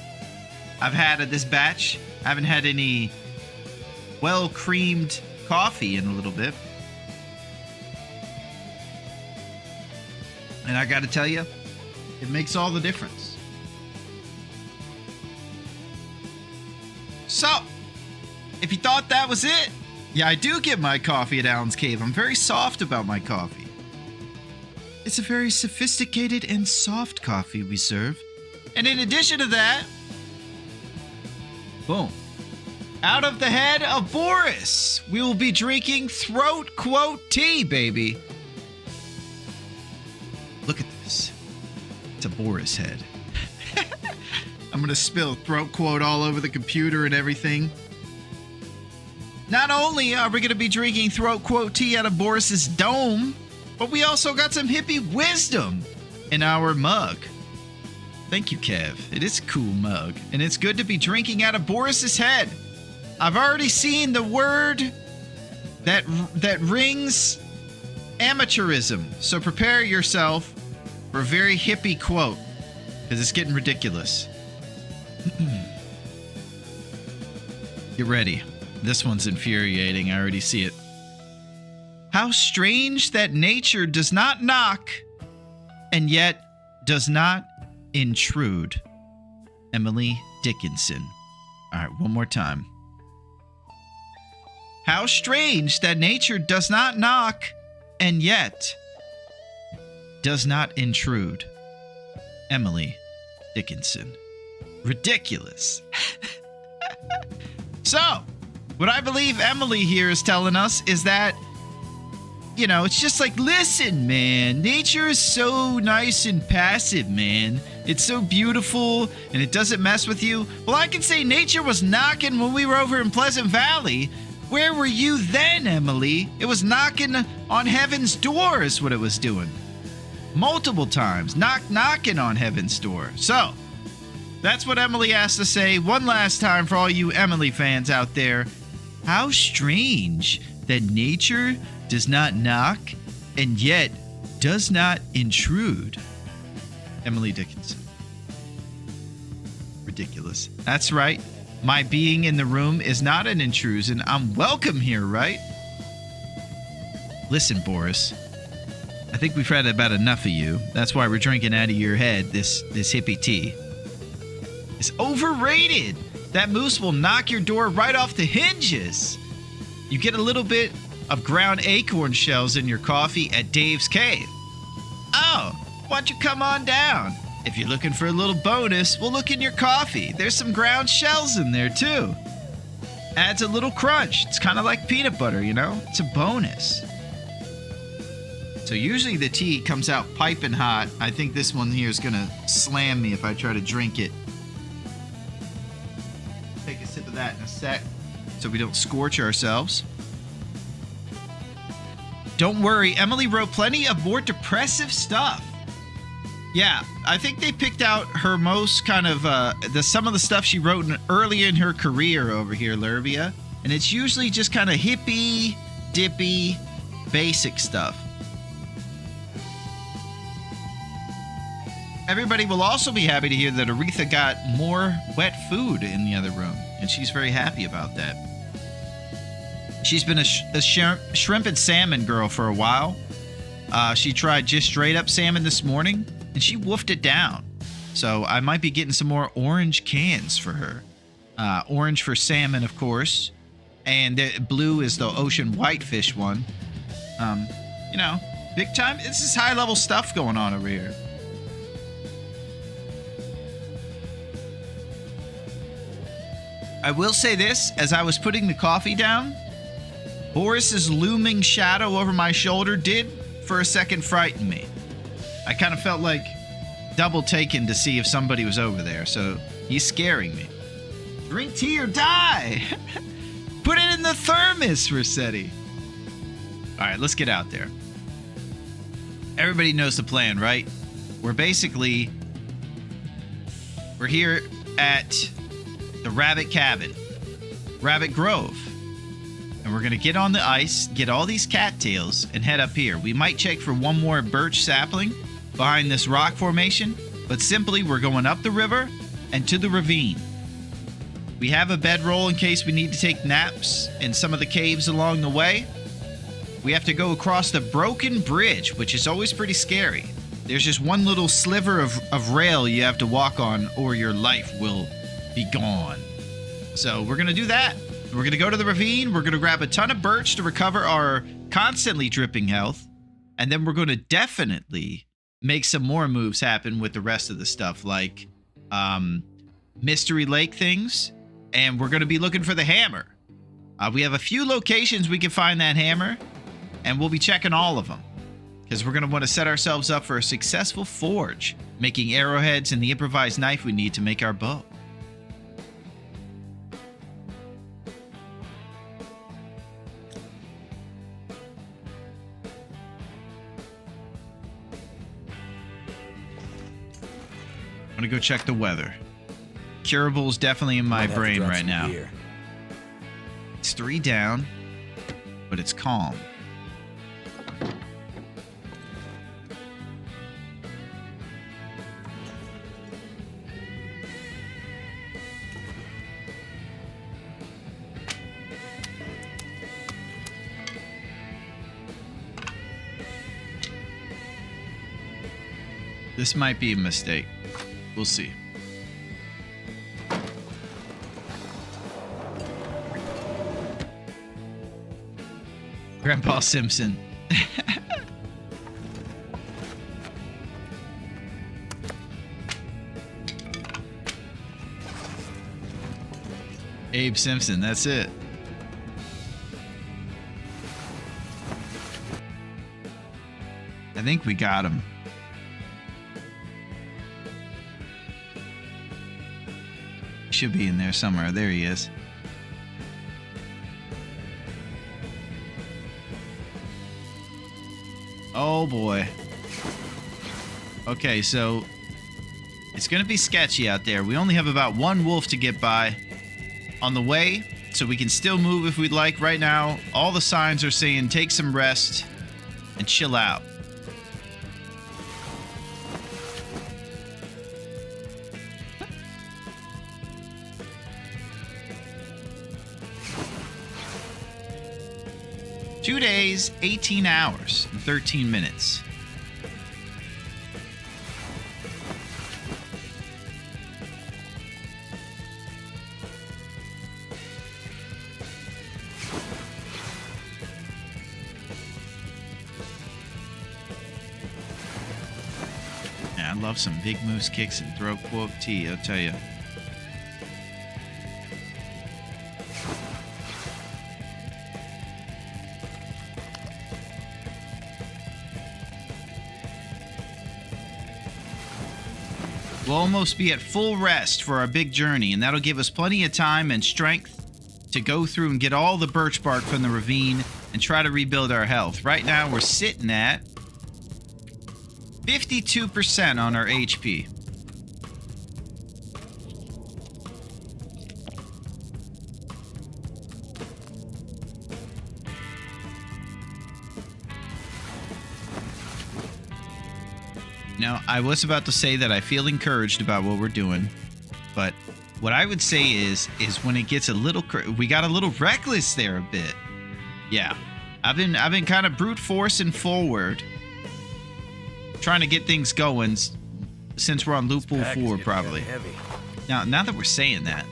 Speaker 1: I've had of this batch. I haven't had any well-creamed coffee in a little bit. And I got to tell you, it makes all the difference. So, if you thought that was it, yeah, I do get my coffee at Alan's Cave. I'm very soft about my coffee. It's a very sophisticated and soft coffee we serve. And in addition to that, boom. Out of the head of Boris, we will be drinking throat quote tea, baby. Look at this. It's a Boris head. I'm going to spill throat quote all over the computer and everything. Not only are we going to be drinking throat quote tea out of Boris's dome, but we also got some hippie wisdom in our mug. Thank you, Kev. It is a cool mug, and it's good to be drinking out of Boris's head. I've already seen the word that rings amateurism, so prepare yourself for a very hippie quote, because it's getting ridiculous. Get ready. This one's infuriating. I already see it. How strange that nature does not knock and yet does not intrude. Emily Dickinson. All right, one more time. How strange that nature does not knock and yet does not intrude. Emily Dickinson. Ridiculous. So, what I believe Emily here is telling us is that, you know, it's just like, listen, man, nature is so nice and passive, man. It's so beautiful and it doesn't mess with you. Well, I can say nature was knocking when we were over in Pleasant Valley. Where were you then, Emily? It was knocking on heaven's door is what it was doing. Multiple times. Knocking on heaven's door. So, that's what Emily has to say one last time for all you Emily fans out there. How strange that nature does not knock and yet does not intrude. Emily Dickinson. Ridiculous. That's right. My being in the room is not an intrusion. I'm welcome here, right? Listen, Boris. I think we've had about enough of you. That's why we're drinking out of your head this hippie tea. It's overrated. That moose will knock your door right off the hinges. You get a little bit of ground acorn shells in your coffee at Dave's Cave. Oh, why don't you come on down? If you're looking for a little bonus, we'll look in your coffee. There's some ground shells in there too. Adds a little crunch. It's kind of like peanut butter, you know? It's a bonus. So usually the tea comes out piping hot. I think this one here is gonna slam me if I try to drink it. Take a sip of that in a sec so we don't scorch ourselves. Don't worry, Emily wrote plenty of more depressive stuff. Yeah, I think they picked out her most kind of some of the stuff she wrote early in her career over here, Lervia, and it's usually just kind of hippie, dippy, basic stuff. Everybody will also be happy to hear that Aretha got more wet food in the other room, and she's very happy about that. She's been a shrimp and salmon girl for a while. She tried just straight up salmon this morning, and she wolfed it down. So I might be getting some more orange cans for her. Orange for salmon, of course, and the blue is the ocean whitefish one. You know, big time. This is high level stuff going on over here. I will say this, as I was putting the coffee down, Boris's looming shadow over my shoulder did, for a second, frighten me. I kind of felt like double taken to see if somebody was over there, so he's scaring me. Drink tea or die! Put it in the thermos, Rossetti. All right, let's get out there. Everybody knows the plan, right? We're here at the Rabbit Cabin, Rabbit Grove. And we're going to get on the ice, get all these cattails, and head up here. We might check for one more birch sapling behind this rock formation, but simply we're going up the river and to the ravine. We have a bedroll in case we need to take naps in some of the caves along the way. We have to go across the broken bridge, which is always pretty scary. There's just one little sliver of rail you have to walk on, or your life will be gone. So we're going to do that. We're going to go to the ravine. We're going to grab a ton of birch to recover our constantly dripping health. And then we're going to definitely make some more moves happen with the rest of the stuff, like Mystery Lake things. And we're going to be looking for the hammer. We have a few locations we can find that hammer, and we'll be checking all of them, because we're going to want to set ourselves up for a successful forge, making arrowheads and the improvised knife we need to make our bow. I'm going to go check the weather. Curable's definitely in my brain right now. It's 3 down, but it's calm. This might be a mistake. We'll see. Grandpa Simpson. Abe Simpson, that's it. I think we got him. Should be in there somewhere. There he is. Oh boy. Okay, so it's gonna be sketchy out there. We only have about one wolf to get by on the way, so we can still move if we'd like. Right now, all the signs are saying take some rest and chill out. 2 days, 18 hours, and 13 minutes. Yeah, I love some big moose kicks and throat quote tea, I'll tell you. We'll almost be at full rest for our big journey, and that'll give us plenty of time and strength to go through and get all the birch bark from the ravine and try to rebuild our health. Right now, we're sitting at 52% on our HP. Now, I was about to say that I feel encouraged about what we're doing, but what I would say is when it gets a little, we got a little reckless there a bit. Yeah, I've been kind of brute forcing forward, trying to get things going since we're on loop pool 4 probably. Now that we're saying that.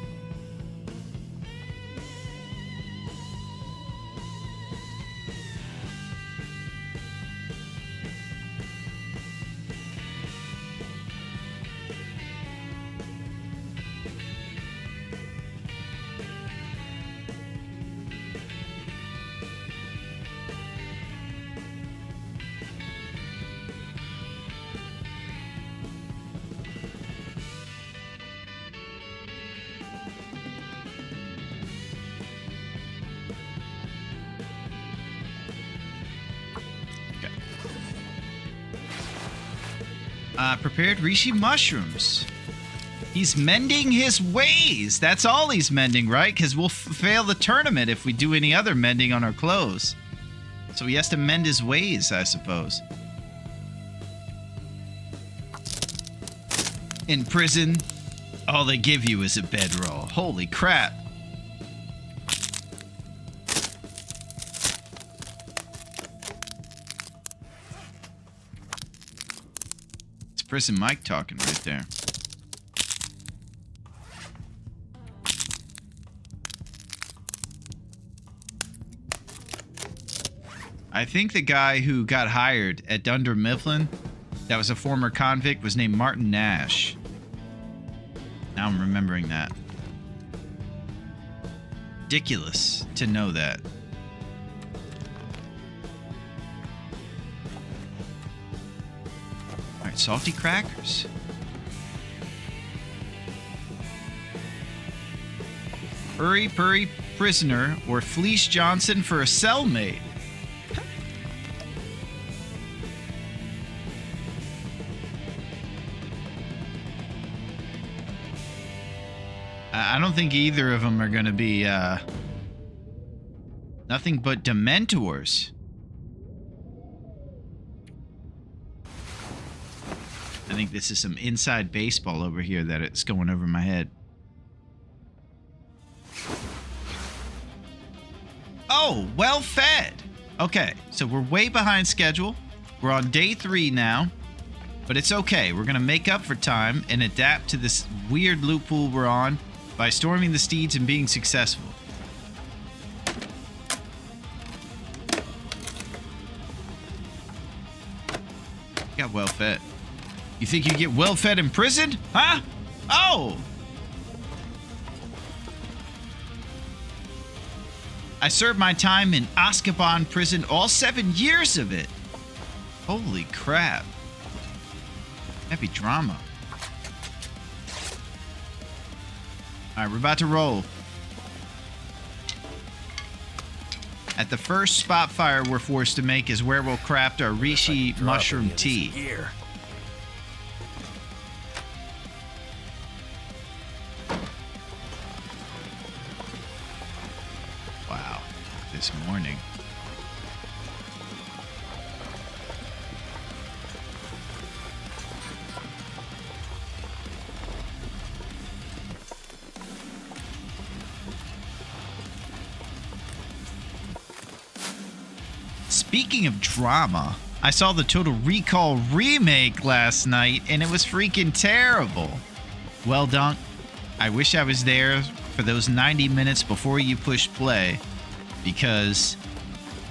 Speaker 1: Prepared reishi mushrooms. He's mending his ways. That's all he's mending, right? Because we'll fail the tournament if we do any other mending on our clothes. So he has to mend his ways, I suppose. In prison, all they give you is a bedroll. Holy crap. Prison Mike talking right there. I think the guy who got hired at Dunder Mifflin, that was a former convict, was named Martin Nash. Now I'm remembering that. Ridiculous to know that. Salty crackers. Hurry Purry prisoner or Fleece Johnson for a cellmate. I don't think either of them are going to be nothing but Dementors. I think this is some inside baseball over here that it's going over my head. Oh, well fed. Okay, so we're way behind schedule. We're on day 3 now, but it's okay. We're going to make up for time and adapt to this weird loop pool we're on by storming the steeds and being successful. Got well fed. You think you get well-fed in prison? Huh? Oh! I served my time in Azkaban prison, all 7 years of it. Holy crap. Heavy drama. Alright, we're about to roll. At the first spot fire we're forced to make is where we'll craft our reishi mushroom tea. Wow, this morning. Speaking of drama, I saw the Total Recall remake last night, and it was freaking terrible. Well, Dunk, I wish I was there for those 90 minutes before you pushed play, because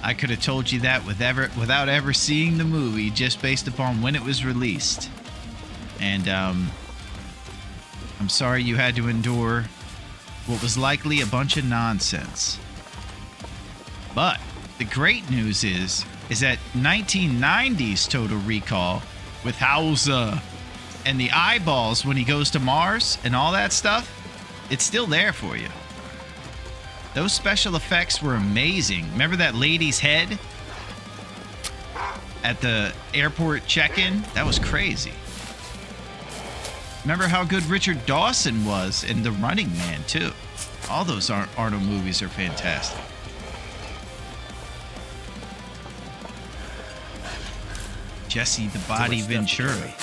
Speaker 1: I could have told you that without ever seeing the movie, just based upon when it was released. And I'm sorry you had to endure what was likely a bunch of nonsense. But the great news is that 1990s Total Recall with Hauser and the eyeballs when he goes to Mars and all that stuff, it's still there for you. Those special effects were amazing. Remember that lady's head at the airport check-in? That was crazy. Remember how good Richard Dawson was in The Running Man, too. All those Arnold movies are fantastic. Jesse the Body Ventura.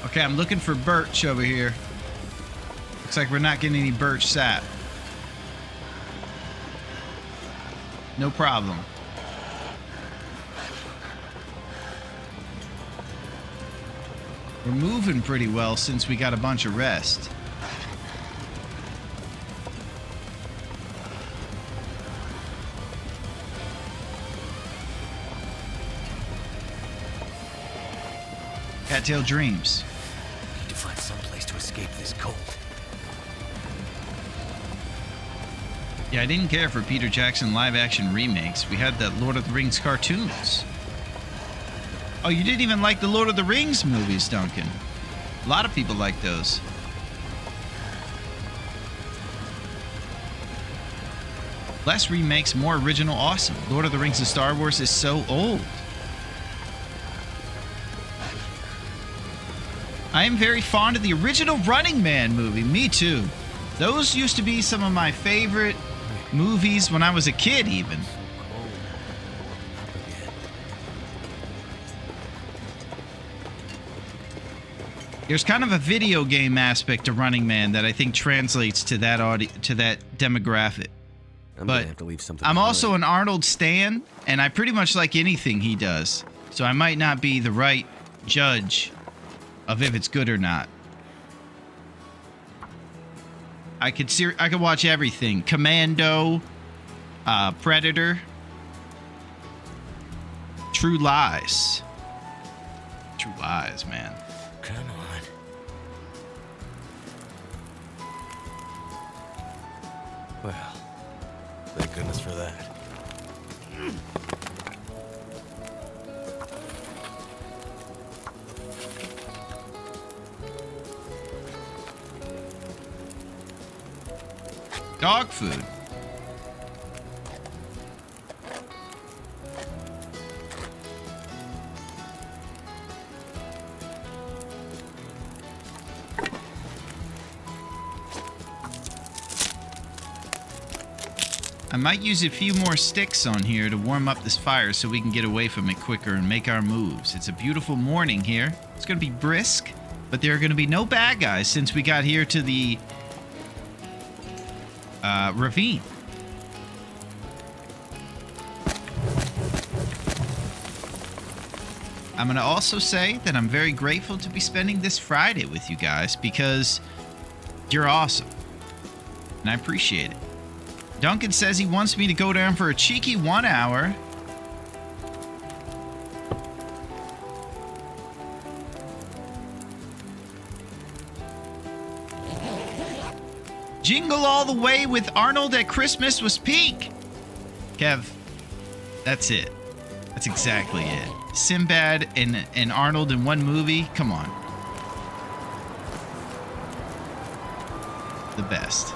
Speaker 1: Okay, I'm looking for birch over here. Looks like we're not getting any birch sap. No problem. We're moving pretty well since we got a bunch of rest. Cattail Dreams.
Speaker 3: Need to find some place to escape this cold.
Speaker 1: Yeah, I didn't care for Peter Jackson live-action remakes. We had the Lord of the Rings cartoons. Oh, you didn't even like the Lord of the Rings movies, Duncan. A lot of people like those. Less remakes, more original, awesome. Lord of the Rings and Star Wars is so old. I am very fond of the original Running Man movie. Me too. Those used to be some of my favorite movies when I was a kid, even. There's kind of a video game aspect to Running Man that I think translates to that demographic.
Speaker 3: I'm
Speaker 1: But
Speaker 3: gonna have to leave something
Speaker 1: I'm
Speaker 3: behind.
Speaker 1: also an Arnold stan, and I pretty much like anything he does. So I might not be the right judge of if it's good or not. I could watch everything. Commando, Predator, True Lies. True Lies, man.
Speaker 3: Come on. Well, thank goodness for that.
Speaker 1: Dog food. I might use a few more sticks on here to warm up this fire so we can get away from it quicker and make our moves. It's a beautiful morning here. It's going to be brisk, but there are going to be no bad guys since we got here to the ravine. I'm going to also say that I'm very grateful to be spending this Friday with you guys because you're awesome. And I appreciate it. Duncan says he wants me to go down for a cheeky 1 hour. Jingle All the Way with Arnold at Christmas was peak. Kev, that's it. That's exactly it. Sinbad and Arnold in one movie. Come on. The best.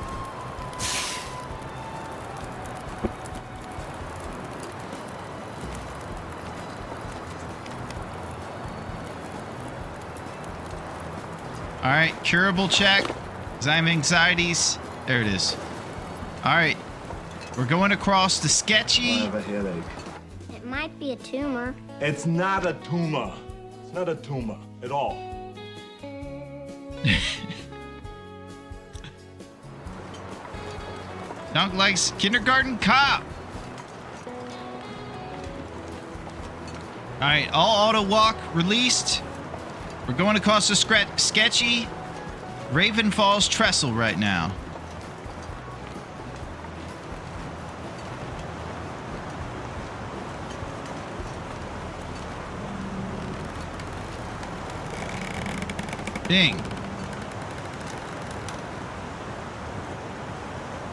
Speaker 1: All right, curable check. Because I have anxieties. There it is. All right. We're going across the sketchy.
Speaker 8: I have a headache.
Speaker 9: It might be a tumor.
Speaker 8: It's not a tumor. It's not a tumor.
Speaker 4: at all.
Speaker 1: Dunk likes Kindergarten Cop. Alright, all auto walk released. We're going across the sketchy Raven Falls Trestle right now. Ding.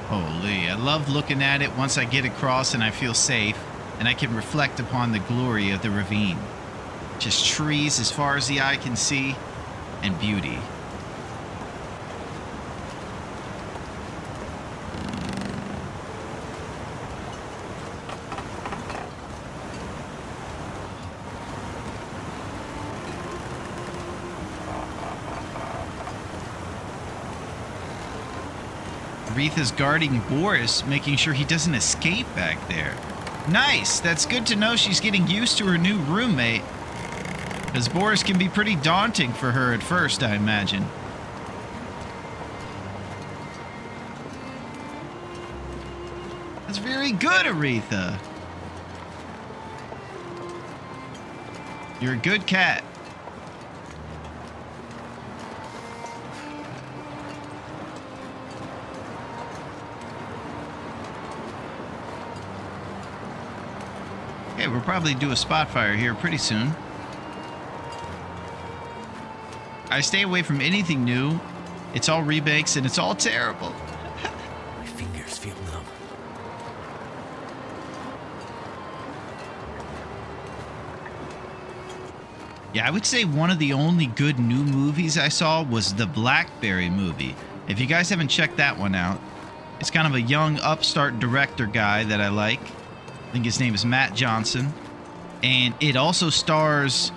Speaker 1: Holy, I love looking at it once I get across and I feel safe and I can reflect upon the glory of the ravine. Just trees as far as the eye can see and beauty. Aretha's guarding Boris, making sure he doesn't escape back there. Nice! That's good to know she's getting used to her new roommate. Because Boris can be pretty daunting for her at first, I imagine. That's very good, Aretha. You're a good cat. Okay, we'll probably do a spot fire here pretty soon. I stay away from anything new. It's all remakes and it's all terrible.
Speaker 3: My fingers feel numb.
Speaker 1: Yeah, I would say one of the only good new movies I saw was the Blackberry movie. If you guys haven't checked that one out, it's kind of a young upstart director guy that I like. I think his name is Matt Johnson. And it also stars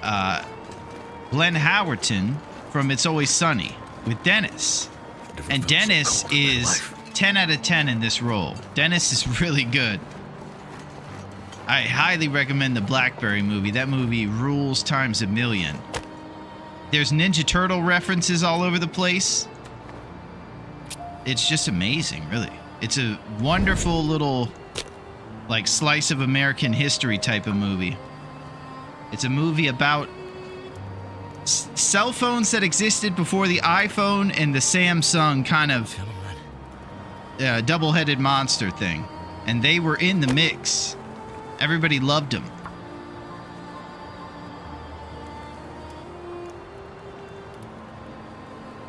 Speaker 1: Glenn Howerton from It's Always Sunny with Dennis. And Dennis is 10 out of 10 in this role. Dennis is really good. I highly recommend the Blackberry movie. That movie rules times a million. There's Ninja Turtle references all over the place. It's just amazing, really. It's a wonderful little, like, slice of American history type of movie. It's a movie about cell phones that existed before the iPhone and the Samsung kind of double-headed monster thing. And they were in the mix. Everybody loved them.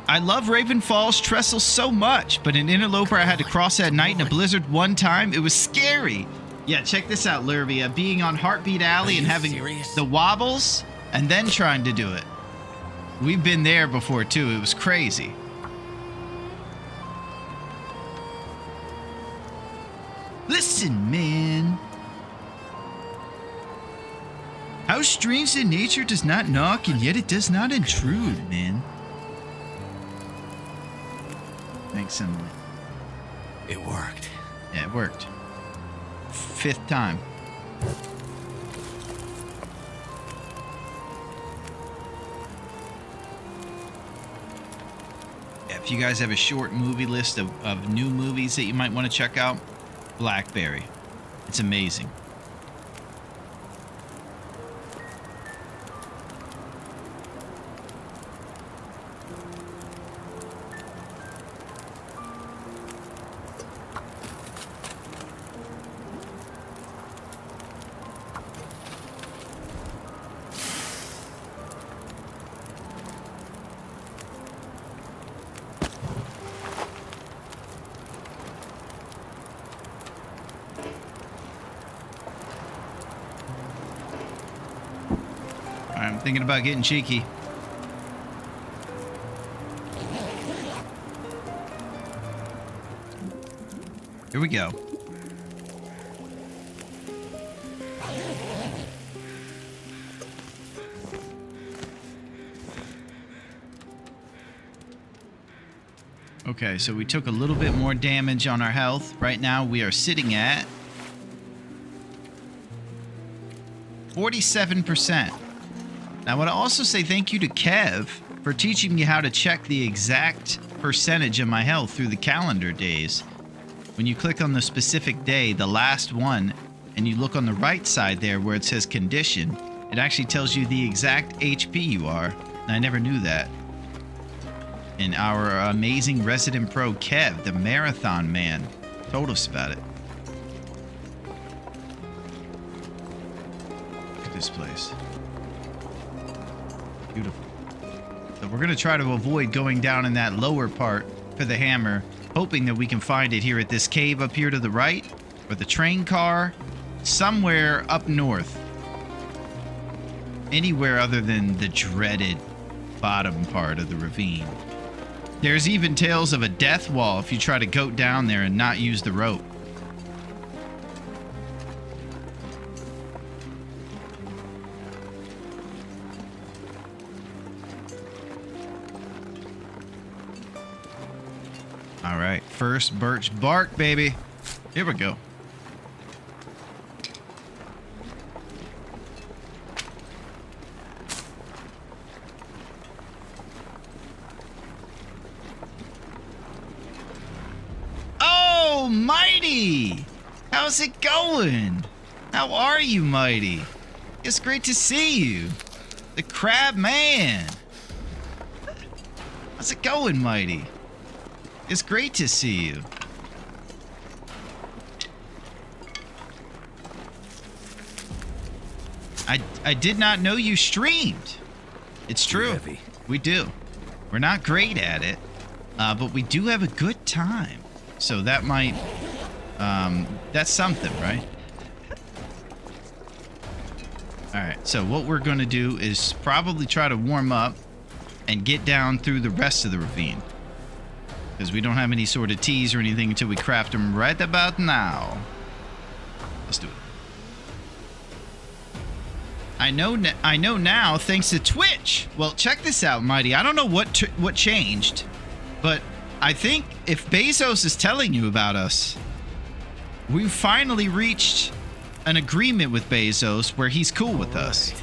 Speaker 1: I love Raven Falls Trestle so much, but in Interloper I had to cross at night in a blizzard one time. It was scary. Yeah, check this out, Lurvia. Being on Heartbeat Alley and having the wobbles and then trying to do it. We've been there before too. It was crazy. Listen, man. How strange that nature does not knock and yet it does not intrude, man. Thanks, Emily.
Speaker 3: It worked.
Speaker 1: Yeah, it worked. 5th time. Yeah, if you guys have a short movie list of new movies that you might want to check out, Blackberry. It's amazing. I'm thinking about getting cheeky. Here we go. Okay, so we took a little bit more damage on our health. Right now we are sitting at 47%. I want to also say thank you to Kev for teaching me how to check the exact percentage of my health through the calendar days. When you click on the specific day, the last one, and you look on the right side there where it says condition, it actually tells you the exact HP you are. And I never knew that. And our amazing resident pro, Kev, the marathon man, told us about it. Look at this place. Beautiful. So we're going to try to avoid going down in that lower part for the hammer, hoping that we can find it here at this cave up here to the right, or the train car, somewhere up north. Anywhere other than the dreaded bottom part of the ravine. There's even tales of a death wall if you try to go down there and not use the rope. All right, first birch bark, baby. Here we go. Oh, Mighty! How's it going? How are you, Mighty? It's great to see you. The Crab Man. How's it going, Mighty? It's great to see you. I did not know you streamed. It's true.
Speaker 3: Heavy.
Speaker 1: We do. We're not great at it, but we do have a good time. So that might, that's something, right? All right, so what we're going to do is probably try to warm up and get down through the rest of the ravine. Because we don't have any sort of teas or anything until we craft them right about now. Let's do it. I know now thanks to Twitch. Well, check this out, Mighty. I don't know what changed, but I think if Bezos is telling you about us, we've finally reached an agreement with Bezos where he's cool with us.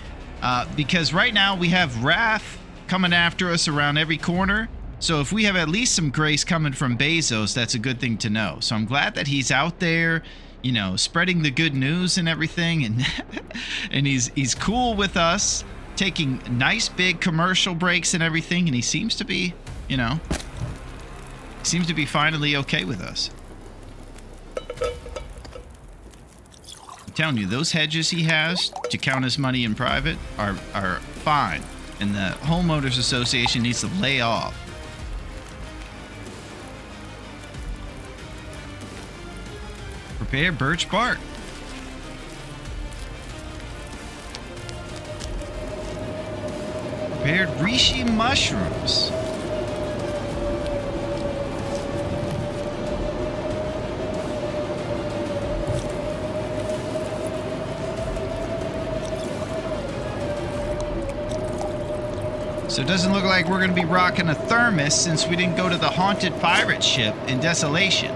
Speaker 1: Because right now we have Raph coming after us around every corner. So if we have at least some grace coming from Bezos, that's a good thing to know. So I'm glad that he's out there, you know, spreading the good news and everything, and and he's cool with us, taking nice big commercial breaks and everything, and he seems to be, you know, finally okay with us. I'm telling you, those hedges he has to count his money in private are fine, and the homeowners association needs to lay off. Prepare birch bark. Prepared reishi mushrooms. So it doesn't look like we're going to be rocking a thermos since we didn't go to the haunted pirate ship in Desolation.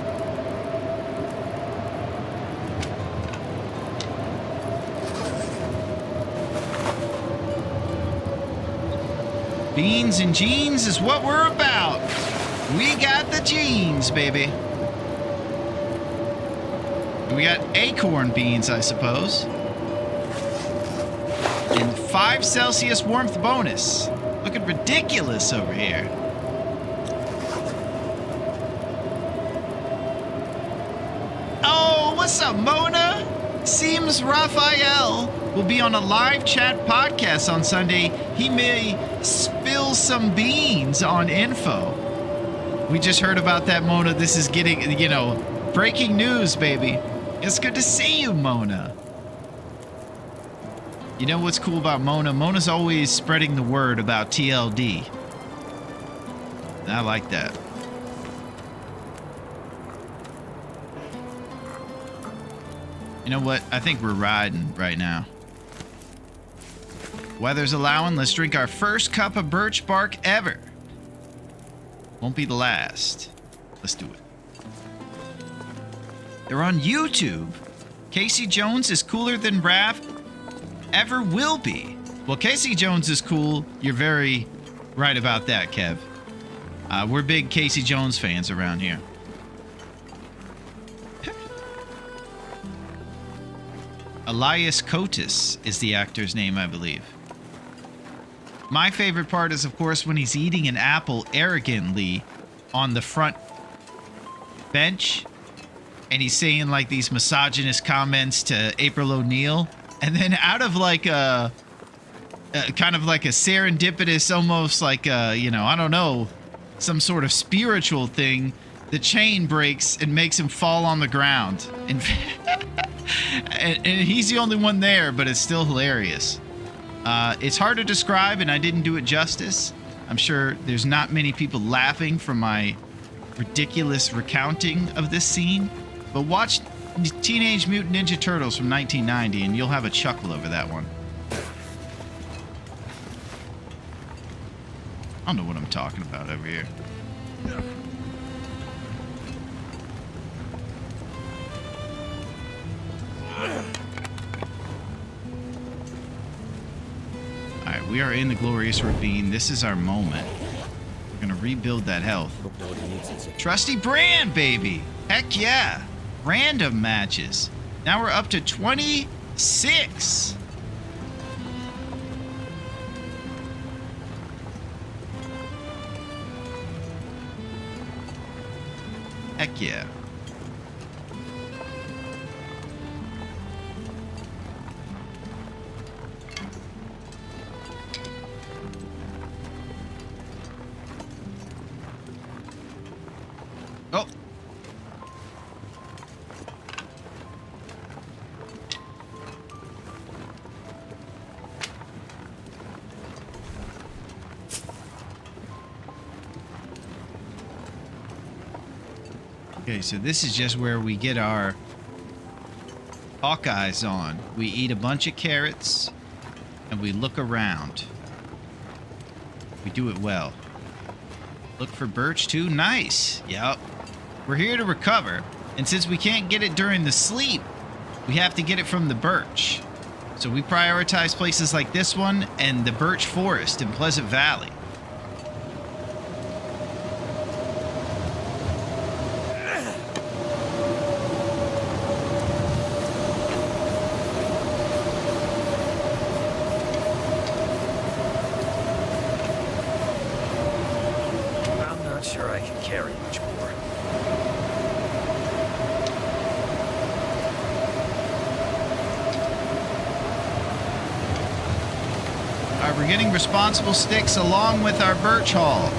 Speaker 1: Beans and jeans is what we're about. We got the jeans, baby. And we got acorn beans, I suppose. And 5 Celsius warmth bonus. Looking ridiculous over here. Oh, what's up, Mona? Seems Raphael will be on a live chat podcast on Sunday. He may spill some beans on info. We just heard about that, Mona. This is getting, you know, breaking news, baby. It's good to see you, Mona. You know what's cool about Mona? Mona's always spreading the word about TLD. I like that. You know what? I think we're riding right now. Weather's allowing. Let's drink our first cup of birch bark ever. Won't be the last. Let's do it. They're on YouTube. Casey Jones is cooler than Raph ever will be. Well, Casey Jones is cool. You're very right about that, Kev. We're big Casey Jones fans around here. Elias Kotis is the actor's name, I believe. My favorite part is, of course, when he's eating an apple arrogantly on the front bench, and he's saying like these misogynist comments to April O'Neil, and then out of like a kind of like a serendipitous, almost like a, you know, I don't know, some sort of spiritual thing, the chain breaks and makes him fall on the ground. And he's the only one there, but it's still hilarious. It's hard to describe, and I didn't do it justice. I'm sure there's not many people laughing from my ridiculous recounting of this scene, but watch Teenage Mutant Ninja Turtles from 1990, and you'll have a chuckle over that one. I don't know what I'm talking about over here. Alright, we are in the glorious ravine. This is our moment. We're gonna rebuild that health. Trusty brand, baby! Heck yeah! Random matches. Now we're up to 26! Heck yeah. Oh. Okay, so this is just where we get our Hawkeyes on. We eat a bunch of carrots and we look around. We do it well. Look for birch too. Nice. Yep. We're here to recover, and since we can't get it during the sleep, we have to get it from the birch. So we prioritize places like this one and the birch forest in Pleasant Valley.
Speaker 3: I'm not sure I can carry much more.
Speaker 1: Alright, we're getting responsible sticks along with our birch haul.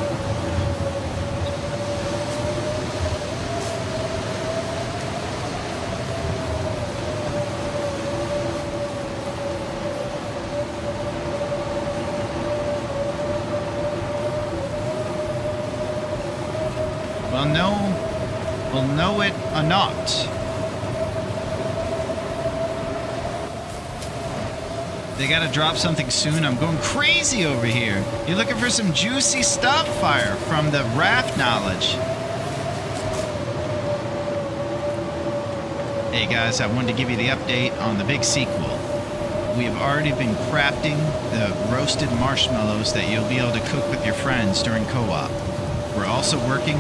Speaker 1: We'll know it or not. They gotta drop something soon. I'm going crazy over here. You're looking for some juicy stuff, Fire, from the raft knowledge. Hey guys, I wanted to give you the update on the big sequel. We have already been crafting the roasted marshmallows that you'll be able to cook with your friends during co-op. We're also working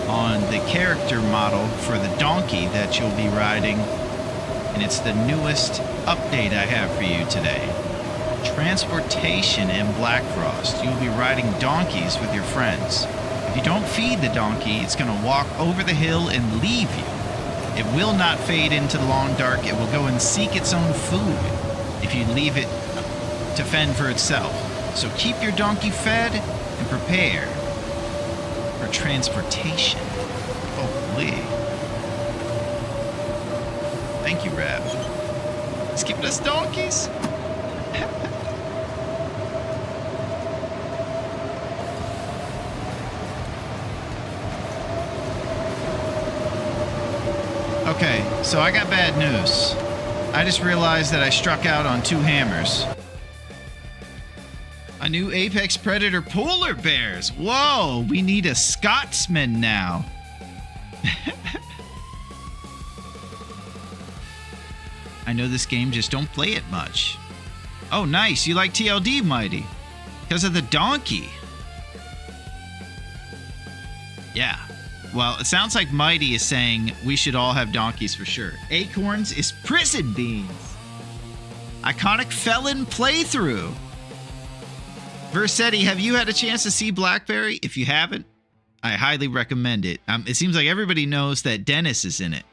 Speaker 1: on the character model for the donkey that you'll be riding, and it's the newest update I have for you today. Transportation in Black Frost. You'll be riding donkeys with your friends. If you don't feed the donkey, it's going to walk over the hill and leave you. It will not fade into the long dark. It will go and seek its own food if you leave it to fend for itself. So keep your donkey fed and prepare for transportation. Holy. Thank you, Rab. It's giving us donkeys. Okay, so I got bad news. I just realized that I struck out on 2 hammers. A new apex predator polar bears. Whoa, we need a Scotsman now. I know this game, just don't play it much. Oh, nice. You like TLD, Mighty. Because of the donkey. Yeah. Well, it sounds like Mighty is saying we should all have donkeys for sure. Acorns is prison beans. Iconic felon playthrough. Versetti, have you had a chance to see Blackberry? If you haven't, I highly recommend it. It seems like everybody knows that Dennis is in it.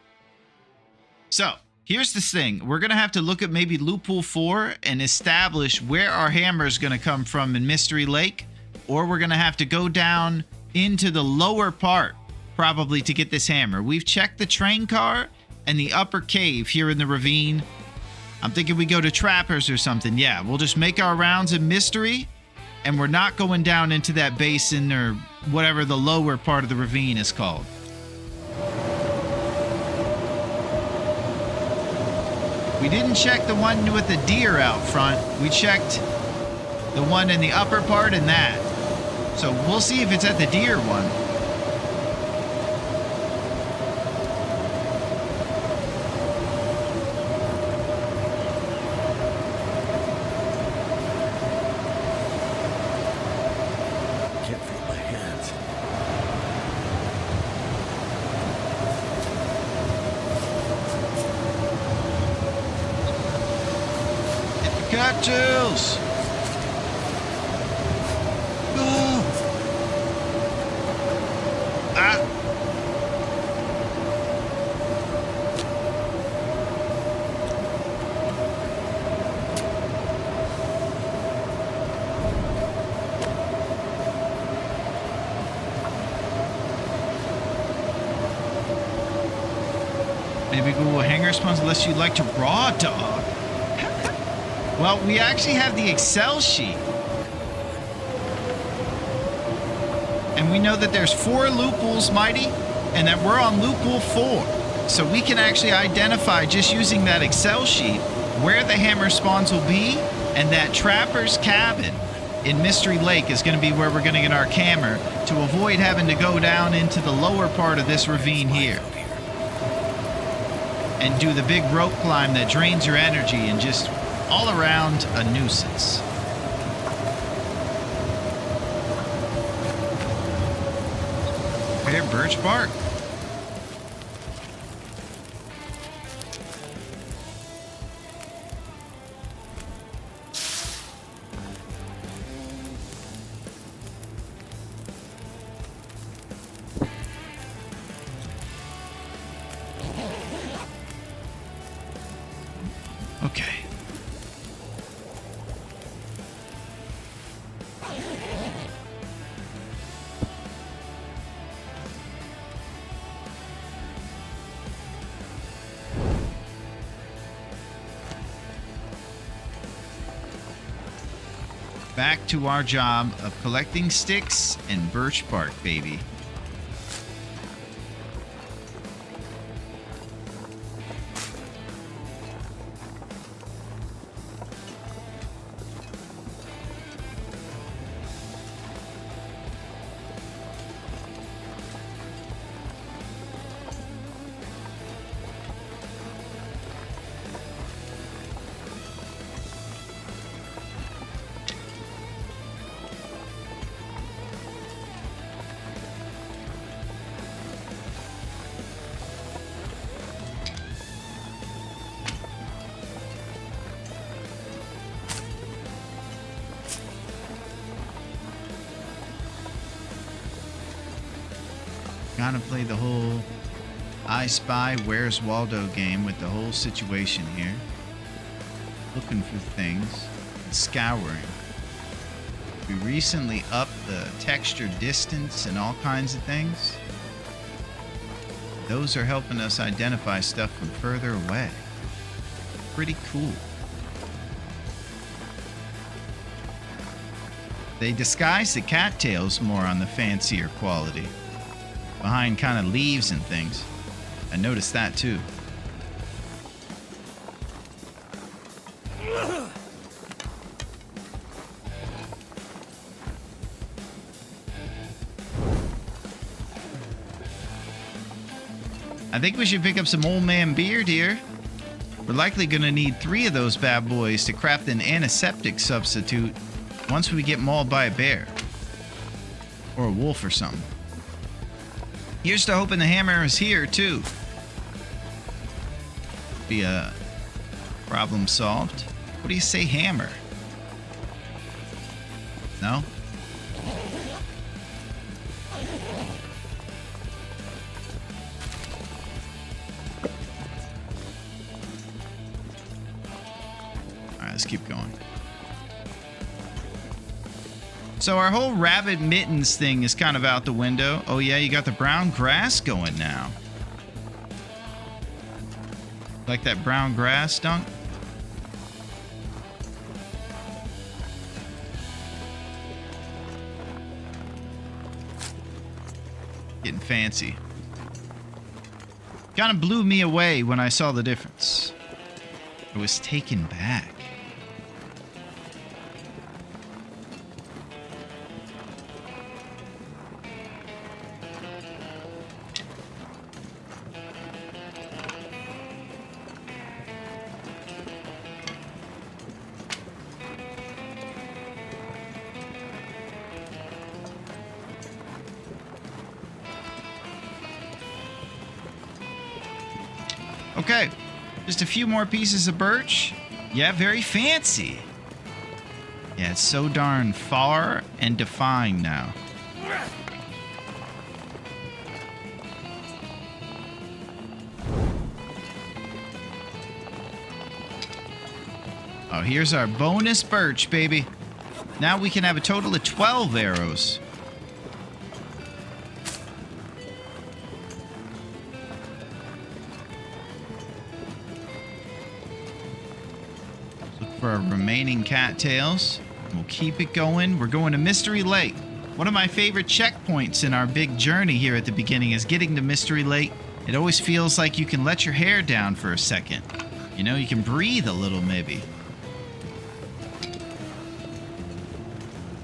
Speaker 1: So, here's the thing. We're going to have to look at maybe Loophole 4 and establish where our hammer is going to come from in Mystery Lake. Or we're going to have to go down into the lower part, probably, to get this hammer. We've checked the train car and the upper cave here in the ravine. I'm thinking we go to Trappers or something. Yeah, we'll just make our rounds in Mystery. And we're not going down into that basin or whatever the lower part of the ravine is called. We didn't check the one with the deer out front. We checked the one in the upper part and that. So we'll see if it's at the deer one.
Speaker 3: Can't feel my hands.
Speaker 1: Cattails! Oh. Ah! Maybe Google hanger spawns unless you like to raw dog. Well, we actually have the Excel sheet. And we know that there's 4 loopholes, Mighty, and that we're on loophole 4. So we can actually identify, just using that Excel sheet, where the hammer spawns will be, and that Trapper's cabin in Mystery Lake is going to be where we're going to get our hammer to avoid having to go down into the lower part of this ravine here. And do the big rope climb that drains your energy and just all around a nuisance. Here, birch bark. Okay. Back to our job of collecting sticks and birch bark, baby. Gotta play the whole I Spy Where's Waldo game with the whole situation here. Looking for things and scouring. We recently upped the texture distance and all kinds of things. Those are helping us identify stuff from further away. Pretty cool. They disguise the cattails more on the fancier quality. Behind kind of leaves and things. I noticed that too. I think we should pick up some Old Man Beard here. We're We're likely going to need 3 of those bad boys to craft an antiseptic substitute once we get mauled by a bear. Or a wolf or something. Here's to hoping the hammer is here, too. Be a problem solved. What do you say, hammer? No? Alright, let's keep going. So our whole rabbit mittens thing is kind of out the window. Oh yeah, you got the brown grass going now. Like that brown grass, Dunk? Getting fancy. Kind of blew me away when I saw the difference. I was taken back. Okay, just a few more pieces of birch. Yeah, very fancy. Yeah, it's so darn far and defined now. Oh, here's our bonus birch, baby. Now we can have a total of 12 arrows. For our remaining cattails. We'll keep it going. We're going to Mystery Lake. One of my favorite checkpoints in our big journey here at the beginning is getting to Mystery Lake. It always feels like you can let your hair down for a second. You know, you can breathe a little maybe.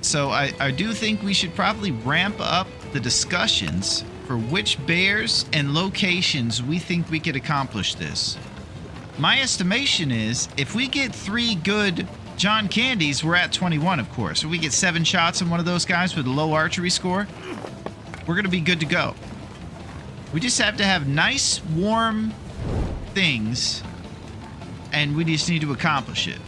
Speaker 1: So I do think we should probably ramp up the discussions for which bears and locations we think we could accomplish this. My estimation is, if we get 3 good John Candies, we're at 21, of course. If we get 7 shots on one of those guys with a low archery score, we're going to be good to go. We just have to have nice, warm things, and we just need to accomplish it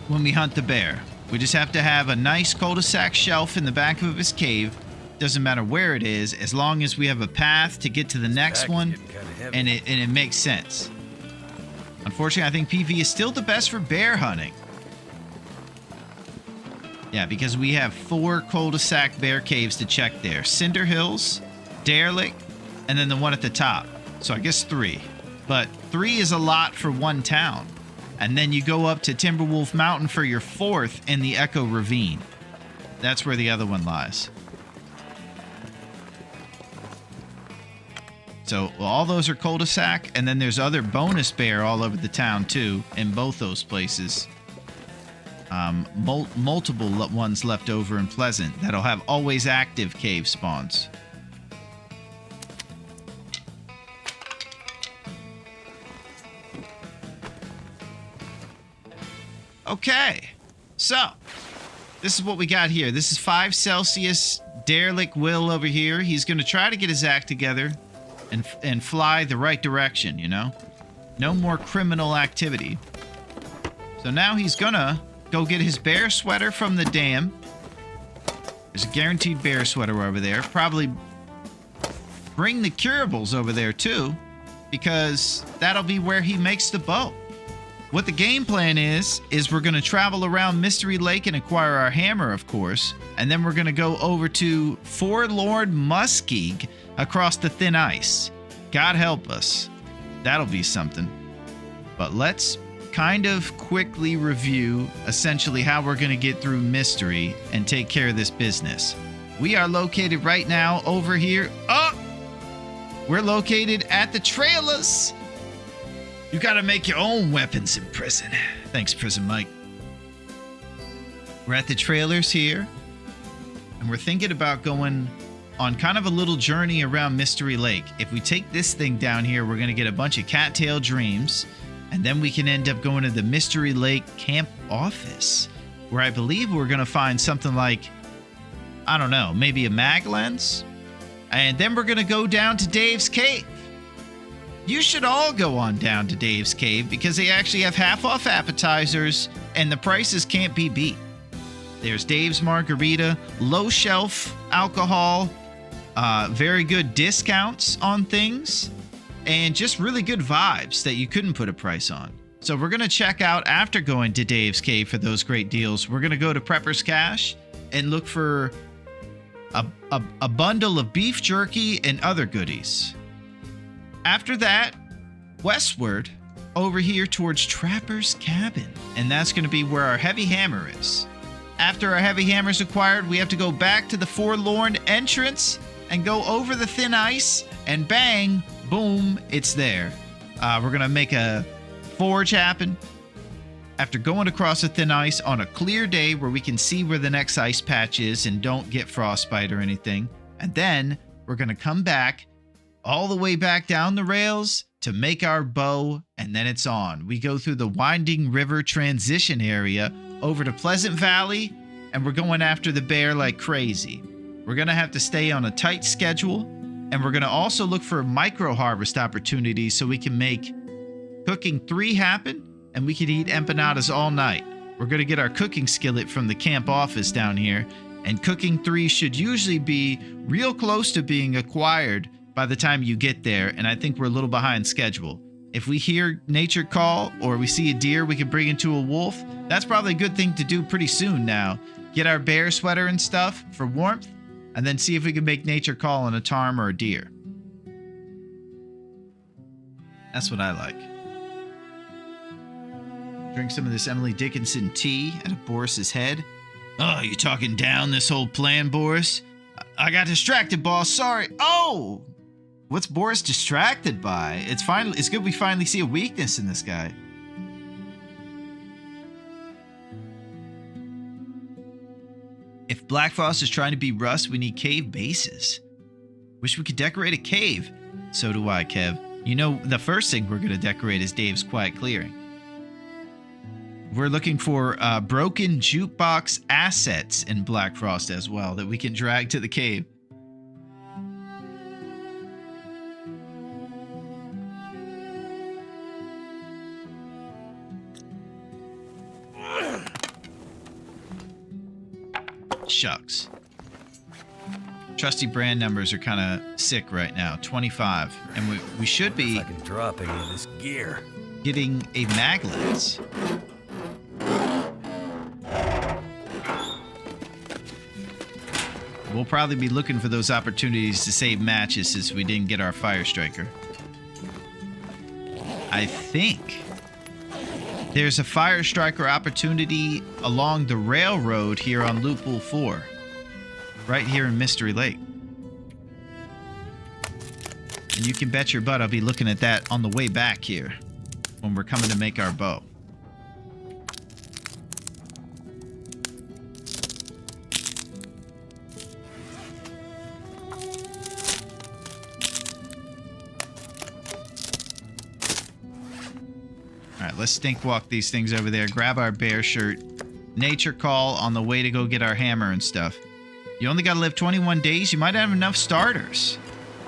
Speaker 1: when we hunt the bear. We just have to have a nice cul-de-sac shelf in the back of his cave. Doesn't matter where it is, as long as we have a path to get to the next one, and it makes sense. Unfortunately, I think PV is still the best for bear hunting. Yeah, because we have 4 cul-de-sac bear caves to check there. Cinder Hills, Derelict, and then the one at the top. So I guess 3. But 3 is a lot for one town. And then you go up to Timberwolf Mountain for your 4th in the Echo Ravine. That's where the other one lies. So all those are cul-de-sac, and then there's other bonus bear all over the town too, in both those places. Multiple ones left over in Pleasant that'll have always active cave spawns. Okay, so this is what we got here. This is 5 Celsius Derelict Will over here. He's going to try to get his act together and fly the right direction, you know? No more criminal activity. So now he's gonna go get his bear sweater from the dam. There's a guaranteed bear sweater over there. Probably bring the curables over there too, because that'll be where he makes the bow. What the game plan is we're gonna travel around Mystery Lake and acquire our hammer, of course, and then we're gonna go over to Forlorn Muskeg across the thin ice. God help us. That'll be something. But let's kind of quickly review essentially how we're going to get through Mystery and take care of this business. We are located right now over here. Oh! We're located at the trailers. You got to make your own weapons in prison. Thanks, Prison Mike. We're at the trailers here, and we're thinking about going on kind of a little journey around Mystery Lake. If we take this thing down here, we're going to get a bunch of cattail dreams. And then we can end up going to the Mystery Lake camp office, where I believe we're going to find something like, I don't know, maybe a mag lens? And then we're going to go down to Dave's Cave. You should all go on down to Dave's Cave because they actually have half-off appetizers and the prices can't be beat. There's Dave's Margarita, low-shelf alcohol, very good discounts on things, and just really good vibes that you couldn't put a price on. So we're going to check out after going to Dave's Cave for those great deals. We're going to go to Prepper's Cache and look for a bundle of beef jerky and other goodies. After that, westward over here towards Trapper's Cabin, and that's going to be where our heavy hammer is. After our heavy hammer is acquired, we have to go back to the forlorn entrance and go over the thin ice, and bang, boom, it's there. We're going to make a forge happen after going across the thin ice on a clear day where we can see where the next ice patch is and don't get frostbite or anything. And then we're going to come back all the way back down the rails to make our bow, and then it's on. We go through the Winding River transition area over to Pleasant Valley, and we're going after the bear like crazy. We're going to have to stay on a tight schedule, and we're going to also look for micro harvest opportunities so we can make cooking 3 happen, and we can eat empanadas all night. We're going to get our cooking skillet from the camp office down here, and cooking 3 should usually be real close to being acquired by the time you get there, and I think we're a little behind schedule. If we hear nature call or we see a deer we can bring into a wolf, that's probably a good thing to do pretty soon now. Get our bear sweater and stuff for warmth, and then see if we can make nature call on a ptarm or a deer. That's what I like. Drink some of this Emily Dickinson tea out of Boris's head. Oh, you talking down this whole plan, Boris? I got distracted, boss. Sorry. Oh! What's Boris distracted by? It's good we finally see a weakness in this guy. If Black Frost is trying to be Russ, we need cave bases. Wish we could decorate a cave. So do I, Kev. You know, the first thing we're going to decorate is Dave's Quiet Clearing. We're looking for broken jukebox assets in Black Frost as well that we can drag to the cave. Shucks. Trusty brand numbers are kind of sick right now. 25. And we should be
Speaker 3: If I can drop any of this gear.
Speaker 1: getting a mag lens. We'll probably be looking for those opportunities to save matches since we didn't get our Fire Striker. I think there's a Fire Striker opportunity along the railroad here on Loophole 4. Right here in Mystery Lake. And you can bet your butt I'll be looking at that on the way back here when we're coming to make our bow. Alright, let's stink walk these things over there. Grab our bear shirt. Nature call on the way to go get our hammer and stuff. You only gotta live 21 days. You might have enough starters.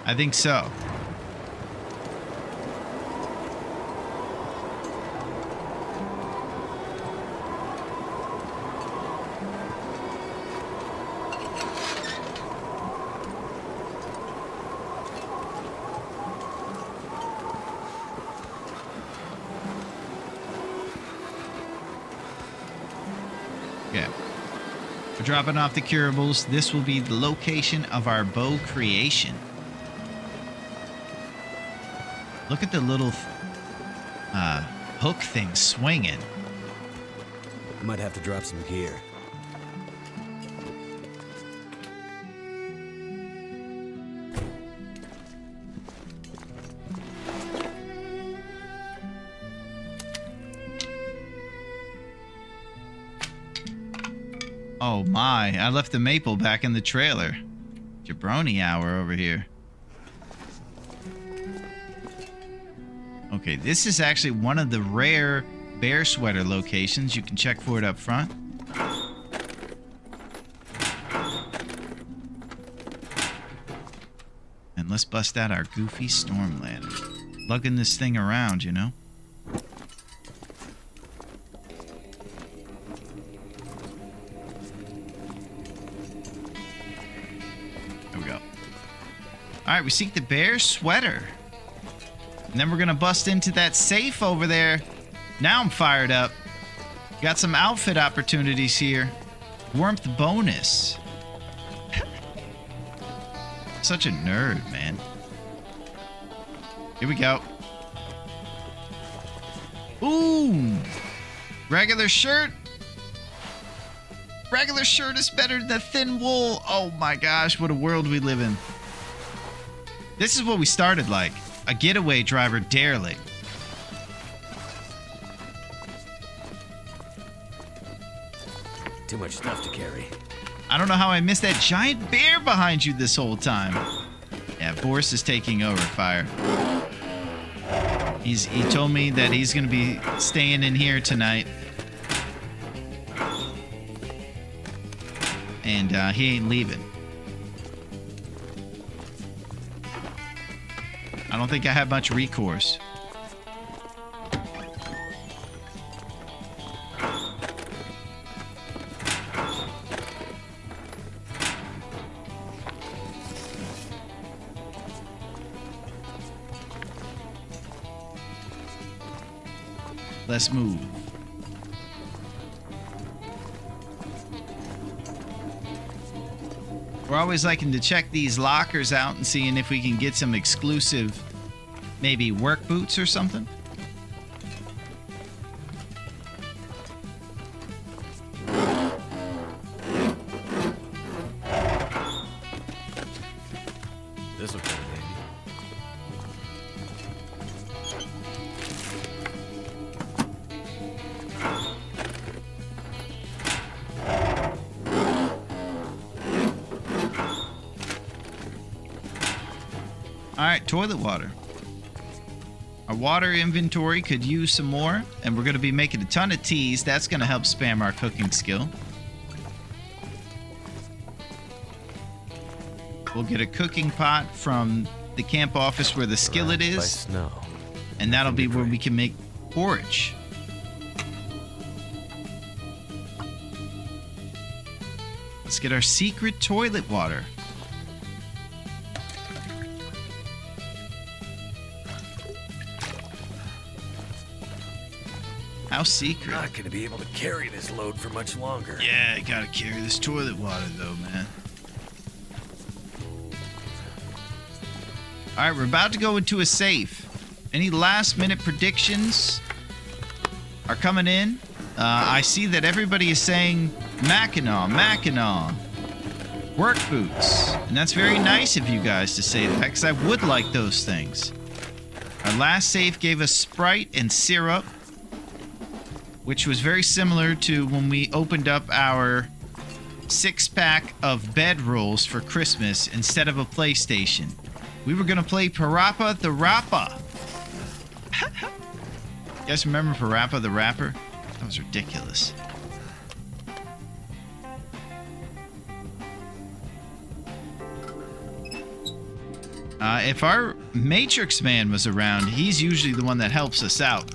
Speaker 1: I think so. Okay. We're dropping off the curables. This will be the location of our bow creation. Look at the little hook thing swinging.
Speaker 3: Might have to drop some gear.
Speaker 1: Oh my, I left the maple back in the trailer. Jabroni hour over here. Okay, this is actually one of the rare bear sweater locations. You can check for it up front. And let's bust out our goofy storm ladder. Lugging this thing around, you know? There we go. Alright, we seek the bear sweater. And then we're gonna bust into that safe over there. Now I'm fired up. Got some outfit opportunities here. Warmth bonus. Such a nerd, man. Here we go. Ooh! Regular shirt. Regular shirt is better than thin wool. Oh my gosh, what a world we live in. This is what we started like. A getaway driver derelict.
Speaker 3: Too much stuff to carry.
Speaker 1: I don't know how I missed that giant bear behind you this whole time. Yeah, Boris is taking over, Fire. He told me that he's gonna be staying in here tonight. And he ain't leaving. I don't think I have much recourse. Let's move. We're always liking to check these lockers out and seeing if we can get some exclusive, maybe work boots or something.
Speaker 3: This will come in handy.
Speaker 1: All right, toilet water. Our water inventory could use some more, and we're going to be making a ton of teas. That's going to help spam our cooking skill. We'll get a cooking pot from the camp office where the skillet
Speaker 3: Surrounded by
Speaker 1: is,
Speaker 3: snow.
Speaker 1: and that'll be where we can make porridge. Let's get our secret toilet water. How secret?
Speaker 3: Not gonna be able to carry this load for much longer.
Speaker 1: Yeah, you gotta carry this toilet water though, man. Alright, we're about to go into a safe. Any last minute predictions are coming in? I see that everybody is saying Mackinac, work boots. And that's very nice of you guys to say that, because I would like those things. Our last safe gave us Sprite and syrup, which was very similar to when we opened up our 6-pack of bedrolls for Christmas instead of a PlayStation. We were gonna play Parappa the Rapper. You guys remember Parappa the Rapper? That was ridiculous. If our Matrix Man was around, he's usually the one that helps us out.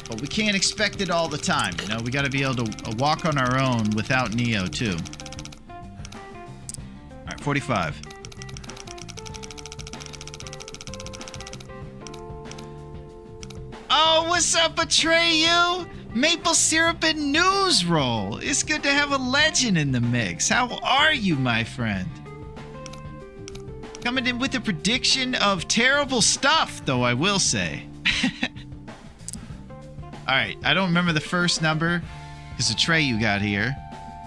Speaker 1: But we can't expect it all the time, you know? We gotta be able to walk on our own without Neo, too. Alright, 45. Oh, what's up, Atreyu? Maple syrup and news roll. It's good to have a legend in the mix. How are you, my friend? Coming in with a prediction of terrible stuff, though, I will say. Alright, I don't remember the first number because the tray you got here,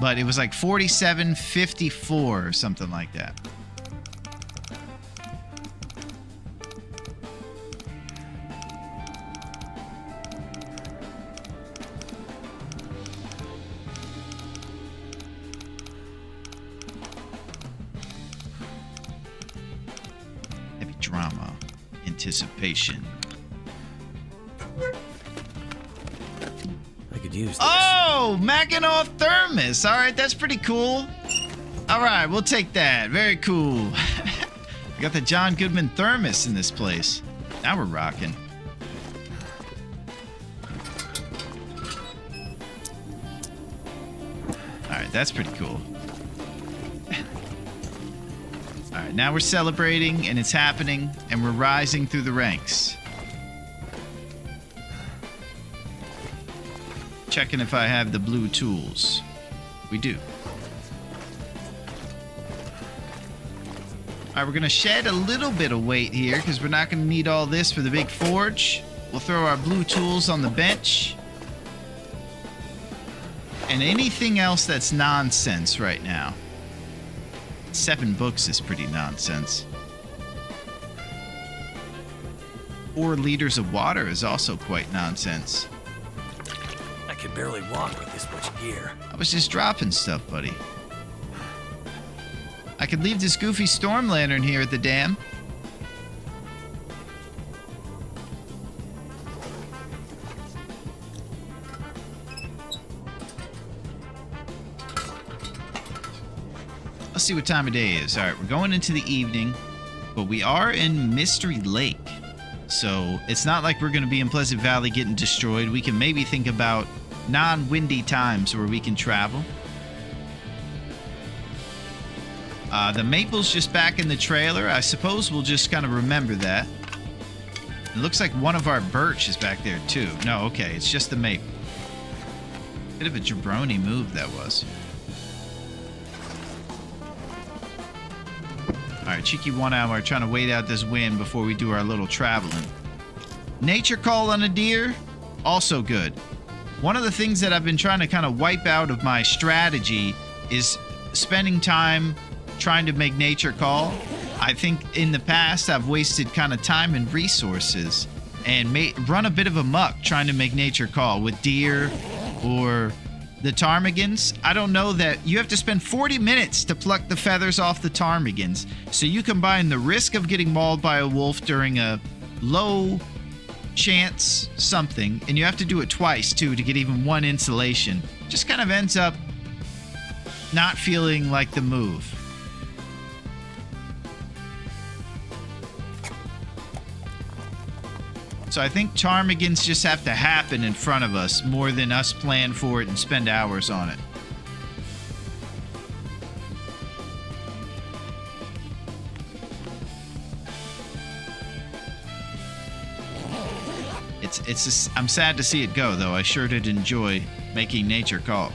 Speaker 1: but it was like 4754 or something like that. Heavy drama, anticipation.
Speaker 3: I could use this.
Speaker 1: Oh, Mackinac thermos. All right, that's pretty cool. All right, we'll take that. Very cool. We got the John Goodman thermos in this place. Now we're rocking. All right, that's pretty cool. All right, now we're celebrating, and it's happening, and we're rising through the ranks. Checking if I have the blue tools. We do. All right, we're going to shed a little bit of weight here because we're not going to need all this for the big forge. We'll throw our blue tools on the bench. And anything else that's nonsense right now. 7 books is pretty nonsense. 4 liters of water is also quite nonsense.
Speaker 3: I can barely walk with this much gear.
Speaker 1: I was just dropping stuff, buddy. I could leave this goofy storm lantern here at the dam. Let's see what time of day is. All right, we're going into the evening, but we are in Mystery Lake. So it's not like we're going to be in Pleasant Valley getting destroyed. We can maybe think about non-windy times where we can travel. The maple's just back in the trailer. I suppose we'll just kind of remember that. It looks like one of our birch is back there too. No, okay, it's just the maple. Bit of a jabroni move that was. Alright, cheeky 1 hour trying to wait out this wind before we do our little traveling. Nature call on a deer, also good. One of the things that I've been trying to kind of wipe out of my strategy is spending time trying to make nature call. I think in the past I've wasted kind of time and resources and run a bit of a muck trying to make nature call with deer or the ptarmigans. I don't know that you have to spend 40 minutes to pluck the feathers off the ptarmigans. So you combine the risk of getting mauled by a wolf during a low chance something, and you have to do it twice too to get even 1 insulation. Just kind of ends up not feeling like the move. So I think ptarmigans just have to happen in front of us more than us plan for it and spend hours on it. I'm sad to see it go, though. I sure did enjoy making nature call.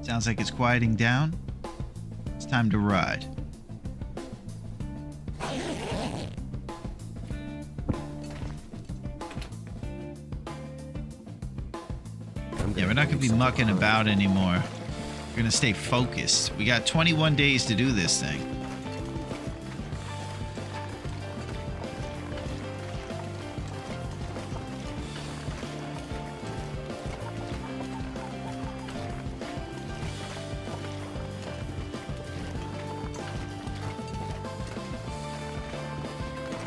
Speaker 1: Sounds like it's quieting down. It's time to ride. Yeah, we're not going to be mucking about anymore. We're going to stay focused. We got 21 days to do this thing.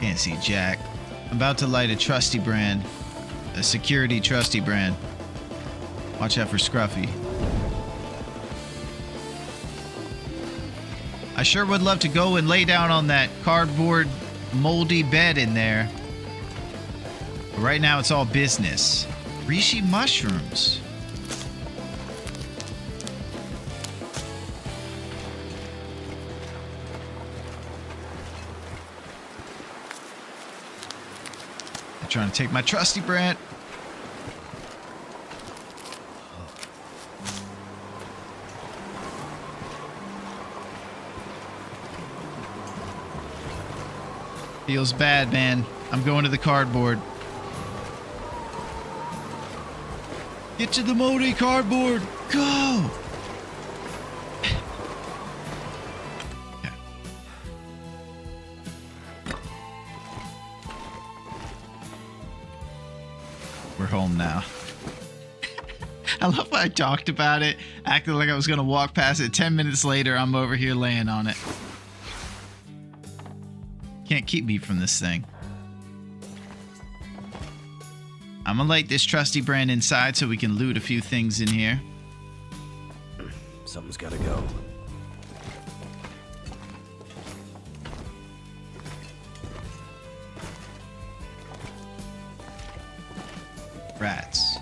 Speaker 1: Can't see Jack. I'm about to light a trusty brand. A security trusty brand. Watch out for Scruffy. I sure would love to go and lay down on that cardboard moldy bed in there. But right now it's all business. Reishi mushrooms. I'm trying to take my trusty brand. Feels bad, man. I'm going to the cardboard. Get to the moldy cardboard. Go! Okay. home now. I love how I talked about it, acting like I was going to walk past it. 10 minutes later, I'm over here laying on it. Can't keep me from this thing. I'm going to light this trusty brand inside so we can loot a few things in here.
Speaker 3: Something's gotta go.
Speaker 1: Rats.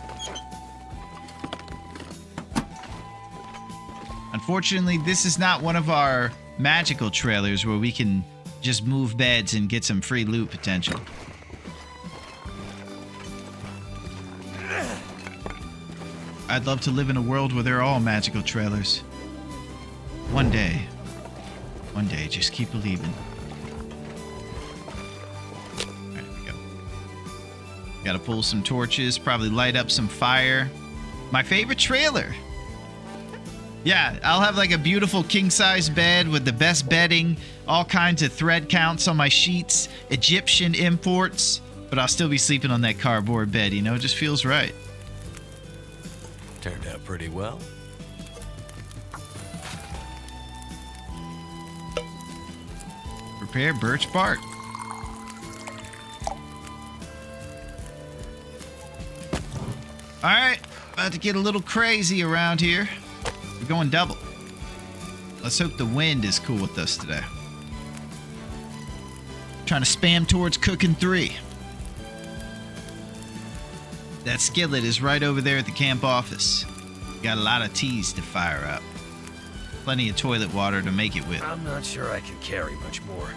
Speaker 1: Unfortunately, this is not one of our magical trailers where we can just move beds and get some free loot potential. I'd love to live in a world where they're all magical trailers. One day. One day, just keep believing. Alright, here we go. Gotta pull some torches, probably light up some fire. My favorite trailer! Yeah, I'll have like a beautiful king-size bed with the best bedding, all kinds of thread counts on my sheets, Egyptian imports, but I'll still be sleeping on that cardboard bed, you know? It just feels right.
Speaker 3: Turned out pretty well.
Speaker 1: Prepare birch bark. Alright, about to get a little crazy around here. We're going double. Let's hope the wind is cool with us today. Trying to spam towards cooking 3. That skillet is right over there at the camp office. Got a lot of teas to fire up. Plenty of toilet water to make it with.
Speaker 3: I'm not sure I can carry much more.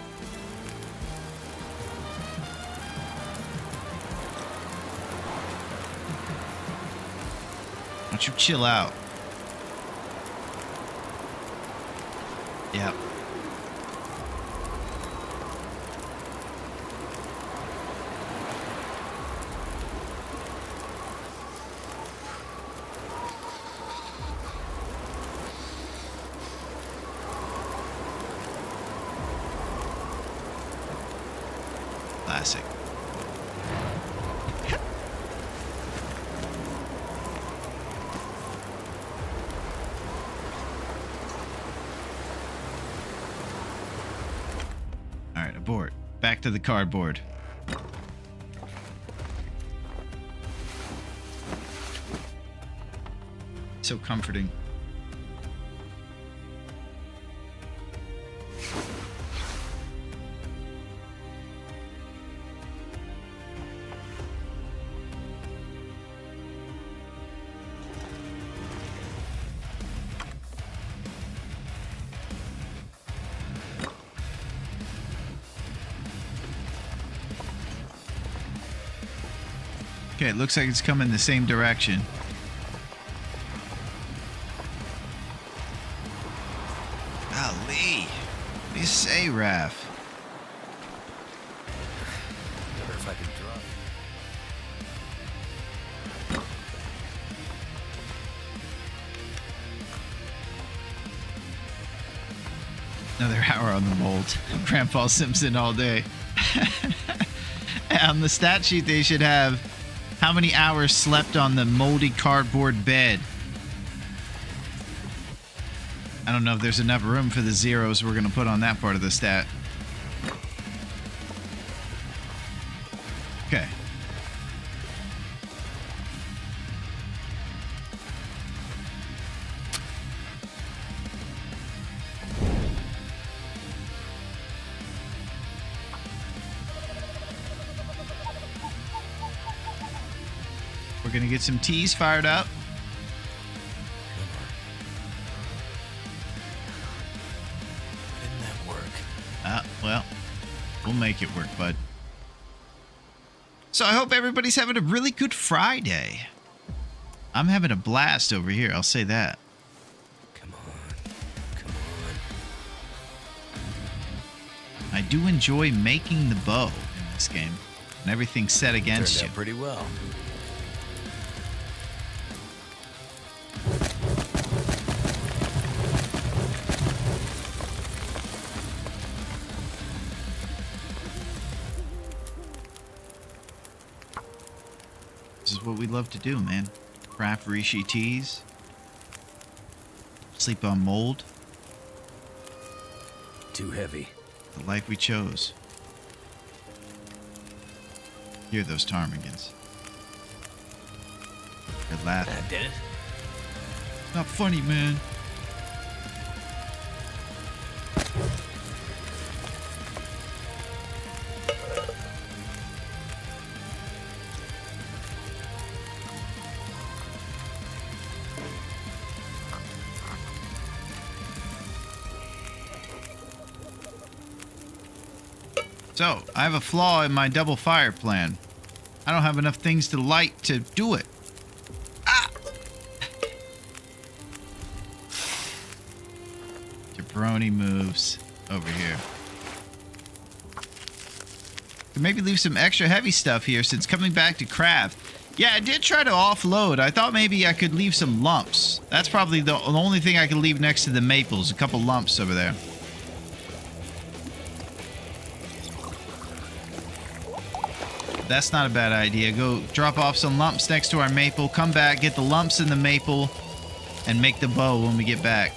Speaker 1: Why don't you chill out? Yep. Classic. Alright, abort. Back to the cardboard. So comforting. Okay, it looks like it's coming the same direction. Golly. What do you say, Raph?
Speaker 3: Wonder if I can drive.
Speaker 1: Another hour on the mold. Grandpa Simpson all day. On the stat sheet, they should have how many hours slept on the moldy cardboard bed. I don't know if there's enough room for the zeros we're going to put on that part of the stat. Okay. We're going to get some teas fired up.
Speaker 3: Didn't that work?
Speaker 1: Well, we'll make it work, bud. So I hope everybody's having a really good Friday. I'm having a blast over here, I'll say that.
Speaker 3: Come on. Come on.
Speaker 1: I do enjoy making the bow in this game. And everything's set against
Speaker 3: Turned
Speaker 1: you.
Speaker 3: out pretty well.
Speaker 1: This is what we love to do, man. Craft reishi teas. Sleep on mold.
Speaker 3: Too heavy.
Speaker 1: The life we chose. Hear those ptarmigans. They're laughing.
Speaker 3: That did it.
Speaker 2: Not funny, man.
Speaker 1: So, I have a flaw in my double fire plan. I don't have enough things to light to do it. Ah! Jabroni moves over here. Could maybe leave some extra heavy stuff here since coming back to craft. Yeah, I did try to offload. I thought maybe I could leave some lumps. That's probably the only thing I could leave next to the maples. A couple lumps over there. That's not a bad idea. Go drop off some lumps next to our maple, come back, get the lumps in the maple, and make the bow when we get back.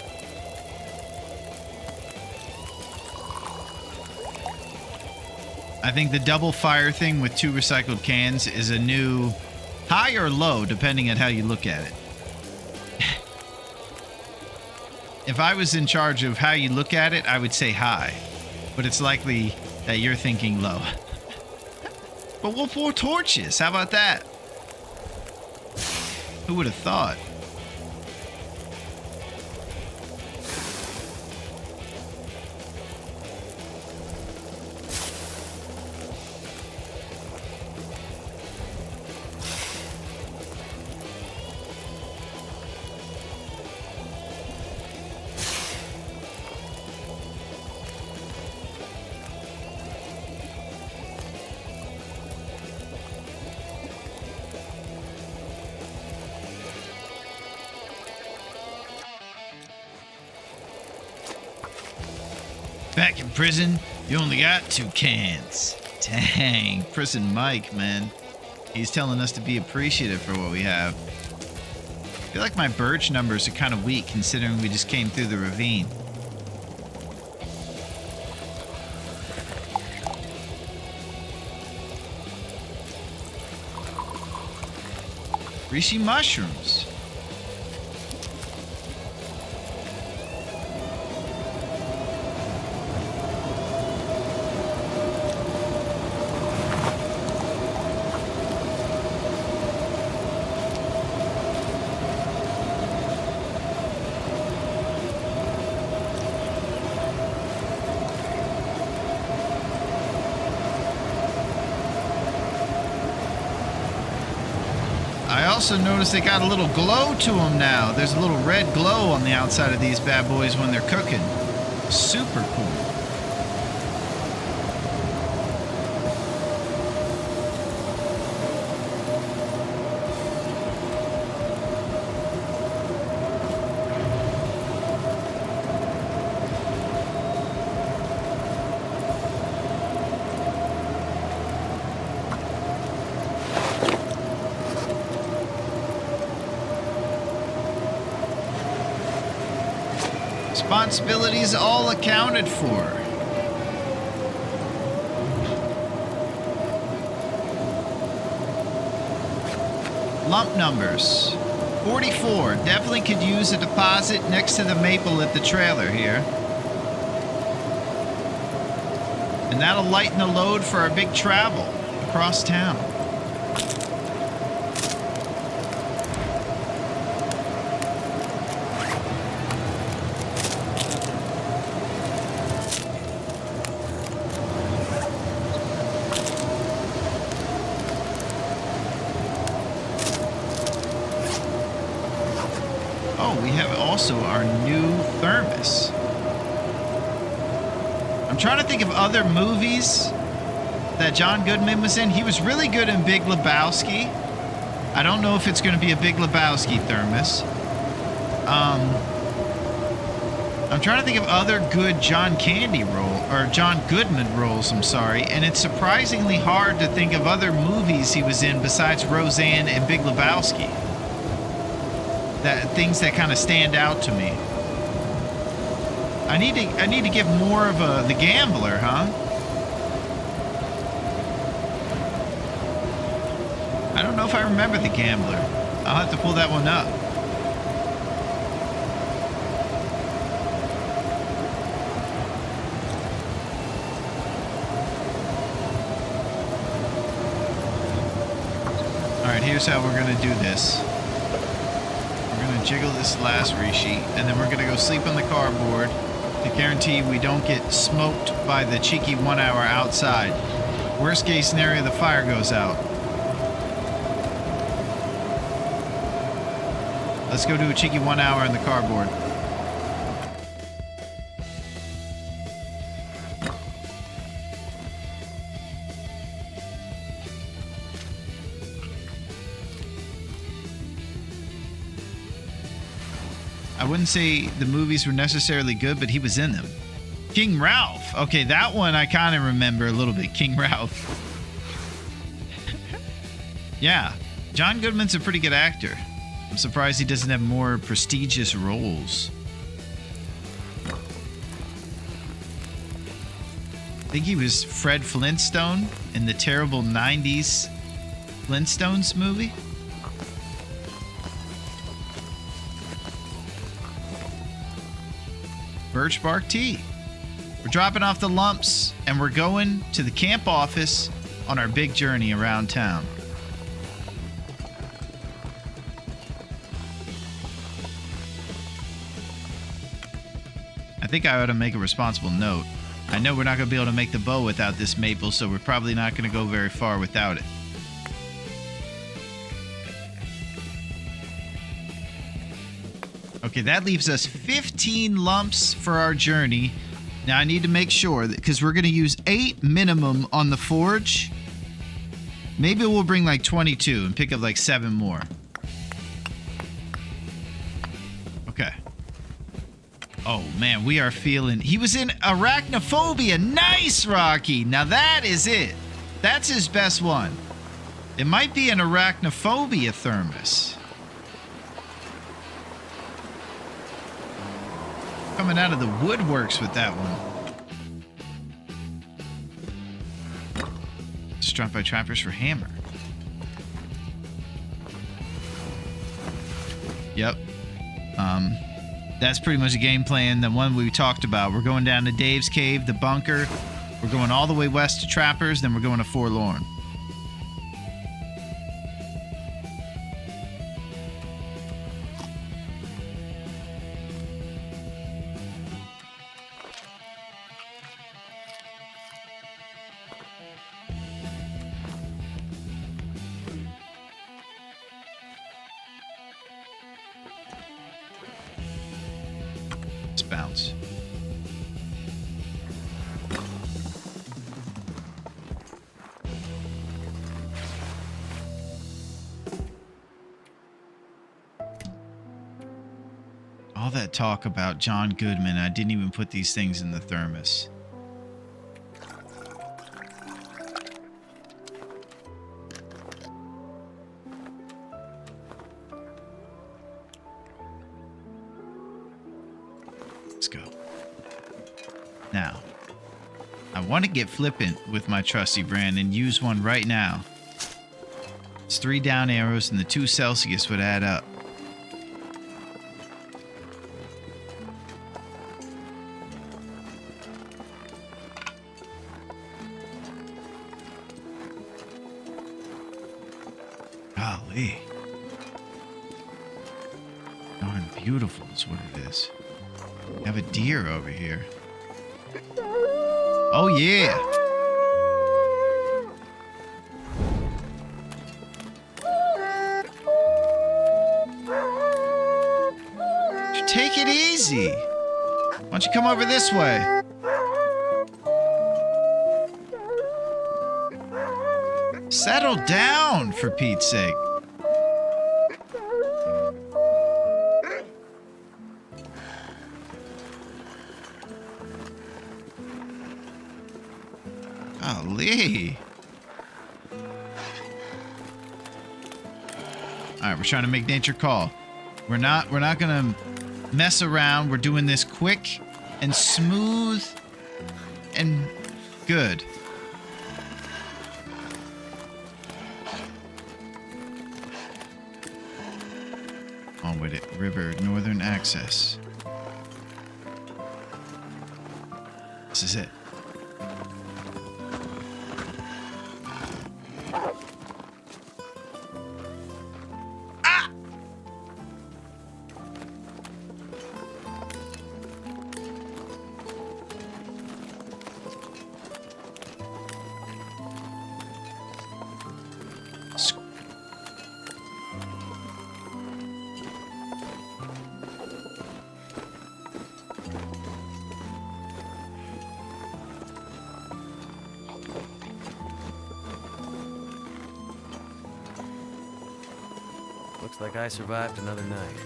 Speaker 1: I think the double fire thing with 2 recycled cans is a new high or low, depending on how you look at it. If I was in charge of how you look at it, I would say high. But it's likely that you're thinking low. But we'll pour torches. How about that? Who would have thought? Back in prison, you only got 2 cans. Dang, prison Mike, man. He's telling us to be appreciative for what we have. I feel like my birch numbers are kind of weak considering we just came through the ravine. Reishi mushrooms. I also noticed they got a little glow to them now. There's a little red glow on the outside of these bad boys when they're cooking. Super cool. Responsibilities all accounted for. Lump numbers. 44. Definitely could use a deposit next to the maple at the trailer here. And that'll lighten the load for our big travel across town. We have also our new thermos. I'm trying to think of other movies that John Goodman was in. He was really good in Big Lebowski. I don't know if it's going to be a Big Lebowski thermos. I'm trying to think of other good John Candy or John Goodman roles, I'm sorry, and it's surprisingly hard to think of other movies he was in besides Roseanne and Big Lebowski. That things that kind of stand out to me. I need to give more of The Gambler, huh? I don't know if I remember The Gambler. I'll have to pull that one up. Alright, here's how we're going to do this. We're going to jiggle this last resheet, and then we're going to go sleep on the cardboard to guarantee we don't get smoked by the cheeky 1 hour outside. Worst case scenario, the fire goes out. Let's go do a cheeky 1 hour in the cardboard. I wouldn't say the movies were necessarily good, but he was in them. King Ralph. Okay, that one I kind of remember a little bit. King Ralph. Yeah, John Goodman's a pretty good actor. I'm surprised he doesn't have more prestigious roles. I think he was Fred Flintstone in the terrible 90s Flintstones movie. Birch bark tea. We're dropping off the lumps and we're going to the camp office on our big journey around town. I think I ought to make a responsible note. I know we're not going to be able to make the bow without this maple, so we're probably not going to go very far without it. Okay, that leaves us 15 lumps for our journey. Now I need to make sure that, because we're going to use 8 minimum on the forge. Maybe we'll bring like 22 and pick up like 7 more. Okay. Oh man, we are feeling... He was in Arachnophobia. Nice, Rocky. Now that is it. That's his best one. It might be an Arachnophobia thermos. Coming out of the woodworks with that one. Struck by trappers for hammer. Yep. That's pretty much a game plan, the one we talked about. We're going down to Dave's Cave, the bunker. We're going all the way west to Trappers, then we're going to Forlorn. Bounce. All that talk about John Goodman, I didn't even put these things in the thermos. Let's go. Now, I want to get flippant with my trusty brand and use one right now. It's 3 down arrows and the 2 Celsius would add up. Golly. Darn beautiful is what it is. We have a deer over here. Oh yeah. Take it easy. Why don't you come over this way? Settle down, for Pete's sake. Hey. All right, we're trying to make nature call. We're not gonna mess around. We're doing this quick and smooth and good. On with it. River, northern access. This is it. Ah!
Speaker 3: Looks like I survived another night.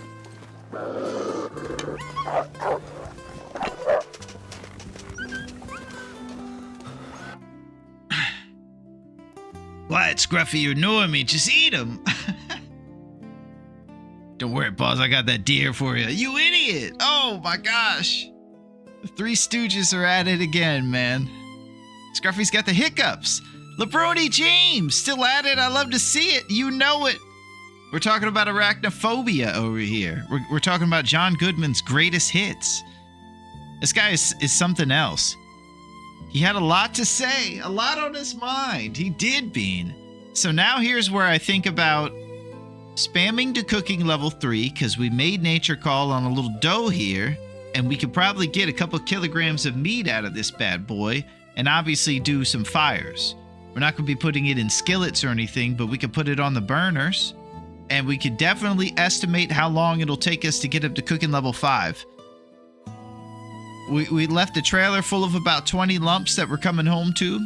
Speaker 1: Quiet, Scruffy, you're annoying me. Just eat him. Don't worry, boss. I got that deer for you. You idiot. Oh, my gosh. The Three Stooges are at it again, man. Scruffy's got the hiccups. Larone James, still at it. I love to see it. You know it. We're talking about arachnophobia over here. We're talking about John Goodman's greatest hits. This guy is something else. He had a lot to say, a lot on his mind. He did, Bean. So now here's where I think about spamming to cooking level 3, because we made nature call on a little dough here, and we could probably get a couple kilograms of meat out of this bad boy, and obviously do some fires. We're not going to be putting it in skillets or anything, but we could put it on the burners, and we could definitely estimate how long it'll take us to get up to cooking level 5. We left a trailer full of about 20 lumps that we're coming home to.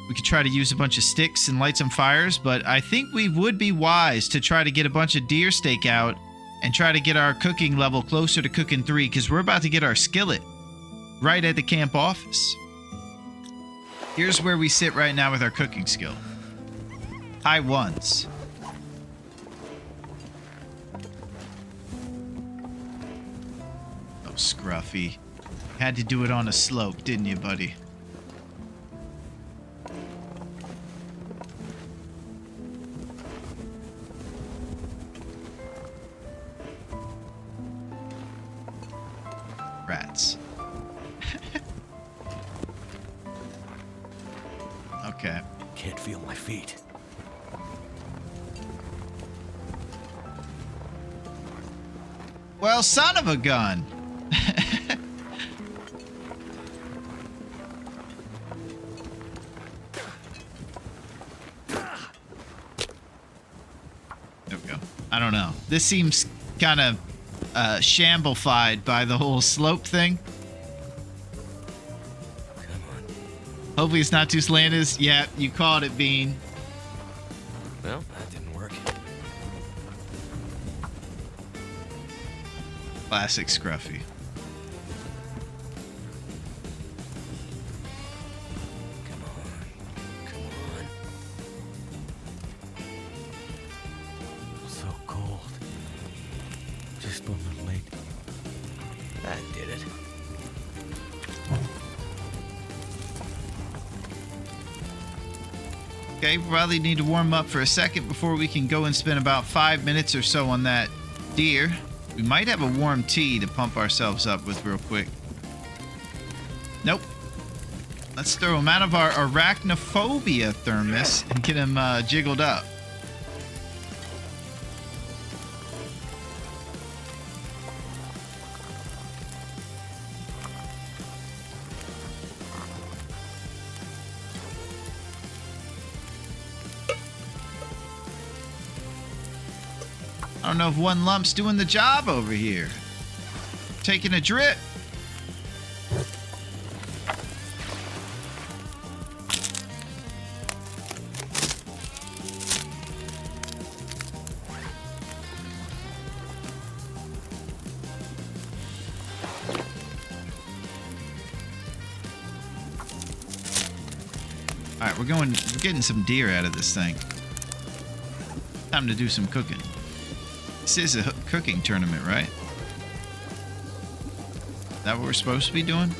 Speaker 1: We could try to use a bunch of sticks and light some fires, but I think we would be wise to try to get a bunch of deer steak out and try to get our cooking level closer to cooking 3, because we're about to get our skillet right at the camp office. Here's where we sit right now with our cooking skill. High 1s. Oh, Scruffy. Had to do it on a slope, didn't you, buddy? Rats. Okay.
Speaker 3: Can't feel my feet.
Speaker 1: Well, son of a gun. There we go. I don't know. This seems kind of shamblified by the whole slope thing. Hopefully it's not too slanted. Yeah, you called it, Bean.
Speaker 3: Well, that didn't work.
Speaker 1: Classic Scruffy.
Speaker 3: Come on. Come on. So cold. Just a little late. That did it.
Speaker 1: Okay, we probably need to warm up for a second before we can go and spend about 5 minutes or so on that deer. We might have a warm tea to pump ourselves up with real quick. Nope. Let's throw him out of our arachnophobia thermos and get him jiggled up. I don't know if one lump's doing the job over here. Taking a drip. All right, we're getting some deer out of this thing. Time to do some cooking. This is a cooking tournament, right? Is that what we're supposed to be doing?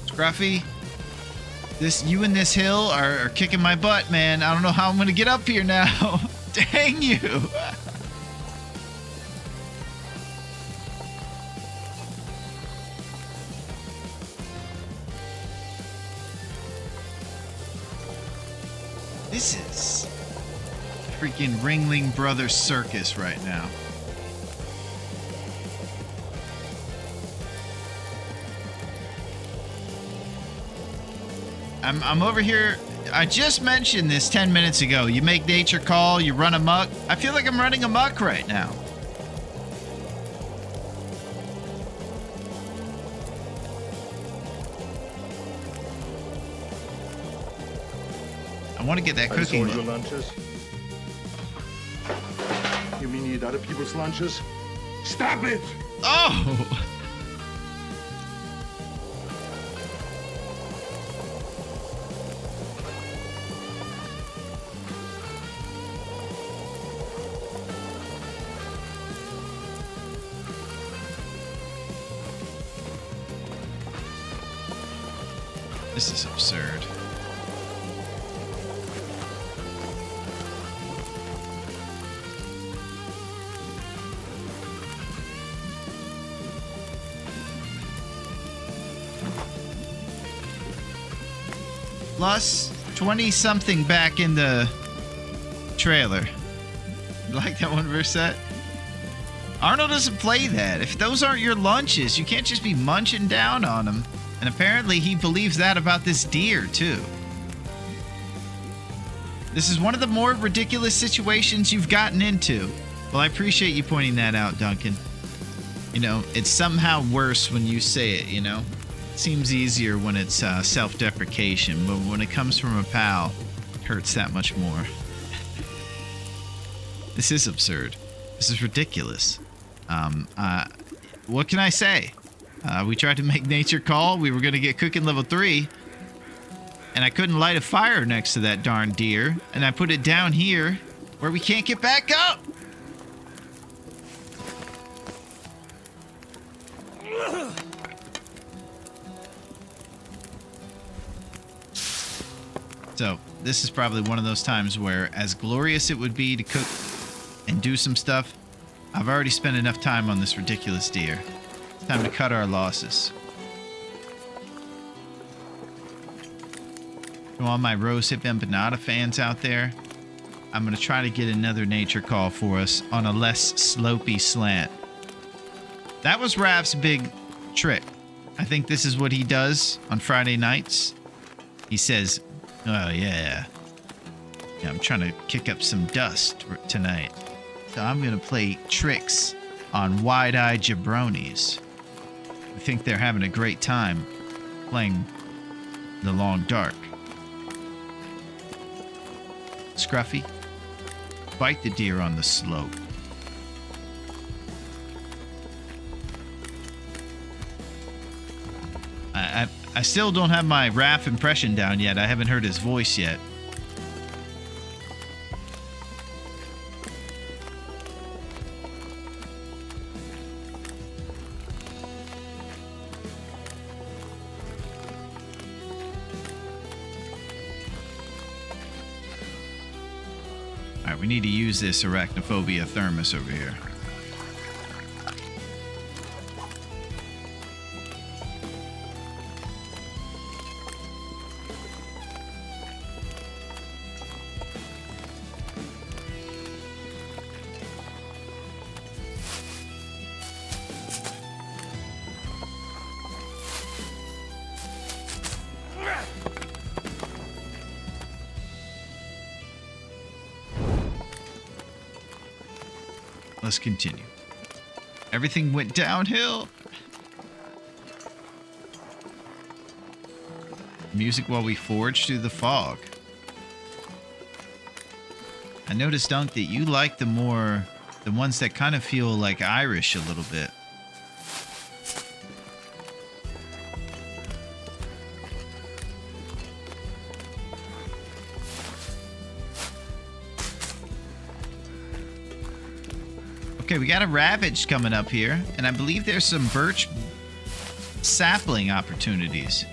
Speaker 1: Scruffy, you and this hill are kicking my butt, man. I don't know how I'm gonna get up here now. Dang you. This is freaking Ringling Brothers Circus right now. I'm over here. I just mentioned this 10 minutes ago. You make nature call, you run amok. I feel like I'm running amok right now. I want to get that cooking
Speaker 8: your
Speaker 1: look.
Speaker 8: lunches? You mean you eat other people's lunches? Stop it!
Speaker 1: Oh! This is absurd. Plus 20 something back in the trailer. You like that one verse set? Arnold doesn't play that. If those aren't your lunches, you can't just be munching down on them. And apparently he believes that about this deer, too. This is one of the more ridiculous situations you've gotten into. Well, I appreciate you pointing that out, Duncan. You know, it's somehow worse when you say it, you know? It seems easier when it's self-deprecation, but when it comes from a pal, it hurts that much more. This is absurd. This is ridiculous. What can I say? We tried to make nature call. We were going to get cooking level 3. And I couldn't light a fire next to that darn deer. And I put it down here where we can't get back up. So, this is probably one of those times where, as glorious it would be to cook and do some stuff, I've already spent enough time on this ridiculous deer. It's time to cut our losses. To all my Rose Hip Empanada fans out there, I'm going to try to get another nature call for us on a less slopey slant. That was Raph's big trick. I think this is what he does on Friday nights. He says, oh yeah, I'm trying to kick up some dust tonight. So I'm going to play tricks on wide-eyed jabronis. I think they're having a great time playing the long dark. Scruffy, bite the deer on the slope. I still don't have my Raph impression down yet. I haven't heard his voice yet. Alright, we need to use this arachnophobia thermos over here. Let's continue. Everything went downhill. Music while we forge through the fog. I noticed, Dunk, that you like the ones that kind of feel like Irish a little bit. Okay, we got a Ravaged coming up here, and I believe there's some birch sapling opportunities.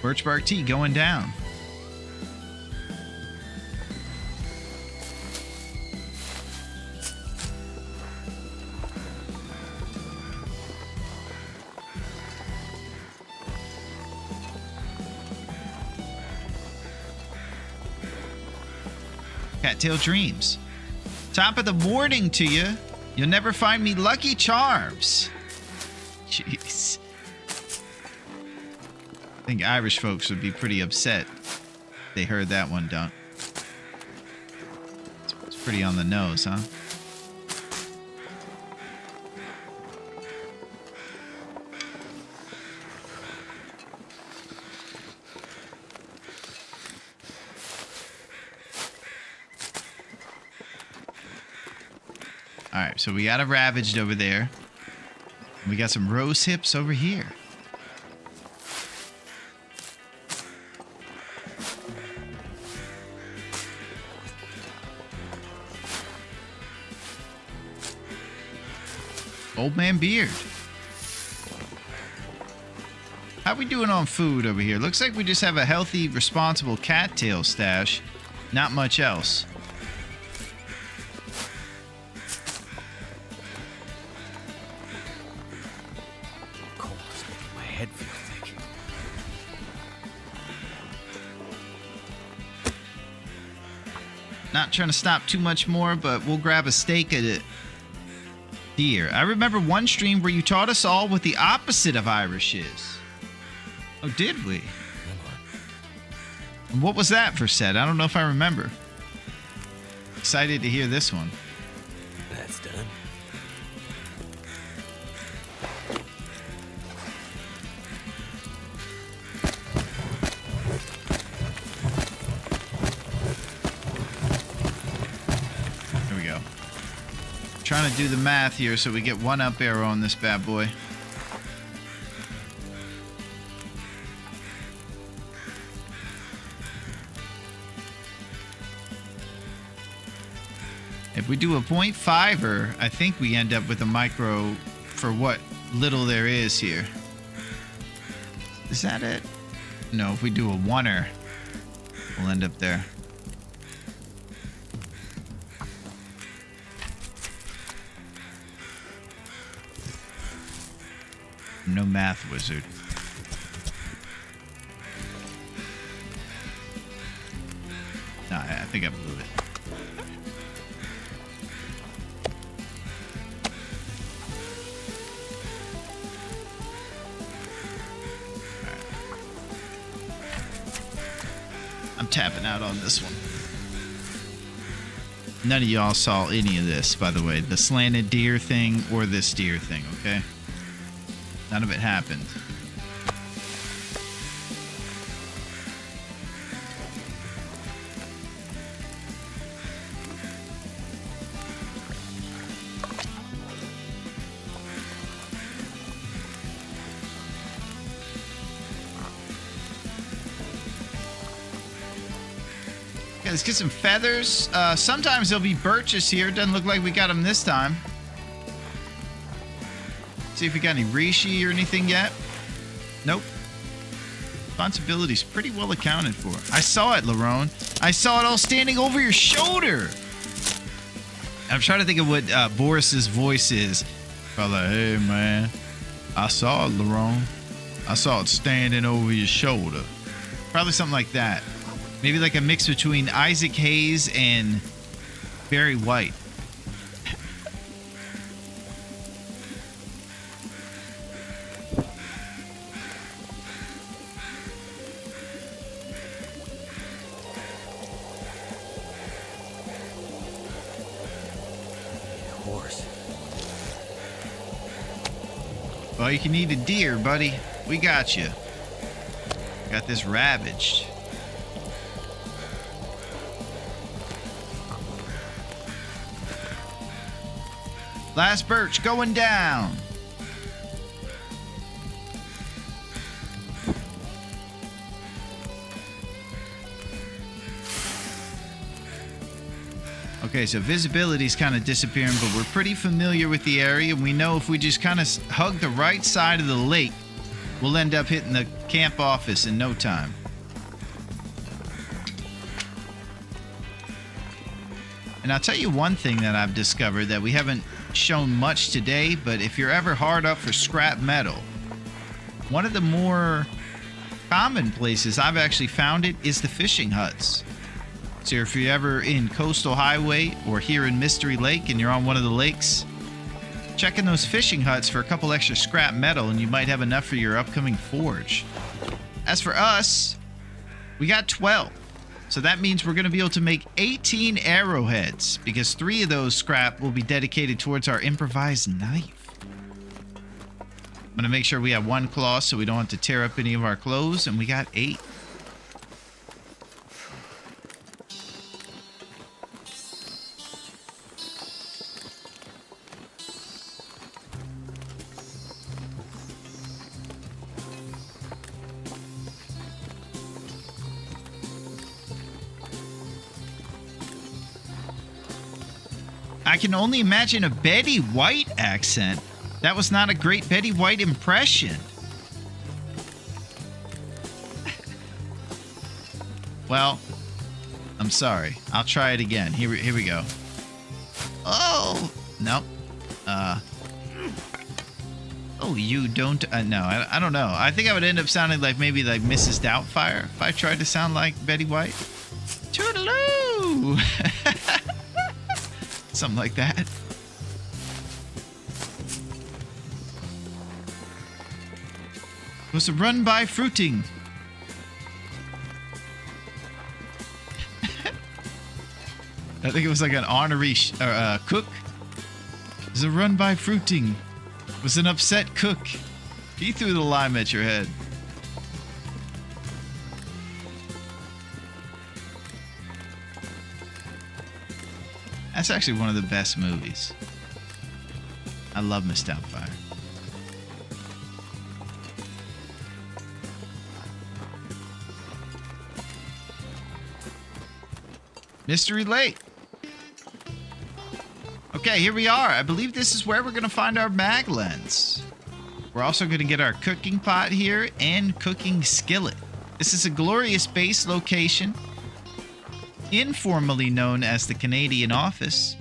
Speaker 1: Birch bark tea going down. Cattail Dreams. Top of the morning to you. You'll never find me Lucky Charms. Jeez. I think Irish folks would be pretty upset if they heard that one, Dunk. It's pretty on the nose, huh? All right, so we got a Ravaged over there. We got some rose hips over here. Old Man Beard. How we doing on food over here? Looks like we just have a healthy, responsible cattail stash. Not much else.
Speaker 3: Cold is making my head feel thick.
Speaker 1: Not trying to stop too much more, but we'll grab a steak at it. Deer. I remember one stream where you taught us all what the opposite of Irish is. Oh, did we? And what was that for said? I don't know if I remember. Excited to hear this one.
Speaker 3: That's done.
Speaker 1: Here we go. Trying to do the math here so we get one up arrow on this bad boy. If we do a 0.5er, I think we end up with a micro for what little there is here. Is that it? No, if we do a 1er, we'll end up there. No math wizard. Nah, I think I blew it. I'm tapping out on this one. None of y'all saw any of this, by the way. The slanted deer thing or this deer thing, okay? None of it happened. Okay, let's get some feathers. Sometimes there'll be birches here. Doesn't look like we got them this time. See if we got any reishi or anything yet. Nope. Responsibility's pretty well accounted for. I saw it, Larone. I saw it all standing over your shoulder. I'm trying to think of what Boris's voice is. Probably like, hey man, I saw it, Larone. I saw it standing over your shoulder. Probably something like that. Maybe like a mix between Isaac Hayes and Barry White.
Speaker 3: Horse.
Speaker 1: Well, you can eat a deer, buddy. We got you. Got this ravaged. Last birch going down. Okay, so visibility's kind of disappearing, but we're pretty familiar with the area. We know if we just kind of hug the right side of the lake, we'll end up hitting the camp office in no time. And I'll tell you one thing that I've discovered that we haven't shown much today, but if you're ever hard up for scrap metal, one of the more common places I've actually found it is the fishing huts. So if you're ever in Coastal Highway or here in Mystery Lake and you're on one of the lakes, check in those fishing huts for a couple extra scrap metal and you might have enough for your upcoming forge. As for us, we got 12. So that means we're going to be able to make 18 arrowheads because 3 of those scrap will be dedicated towards our improvised knife. I'm going to make sure we have 1 claw so we don't have to tear up any of our clothes, and we got 8. I can only imagine a Betty White accent. That was not a great Betty White impression. Well, I'm sorry. I'll try it again. Here we go. Oh, no. Oh, you don't. No, I don't know. I think I would end up sounding like maybe like Mrs. Doubtfire if I tried to sound like Betty White. Toodaloo! Something like that. It was a run by fruiting. I think it was like an honorary cook. It was a run by fruiting. It was an upset cook. He threw the lime at your head. That's actually one of the best movies. I love Miss Doubtfire. Mystery Lake. Okay, here we are. I believe this is where we're going to find our mag lens. We're also going to get our cooking pot here and cooking skillet. This is a glorious base location, informally known as the Canadian office,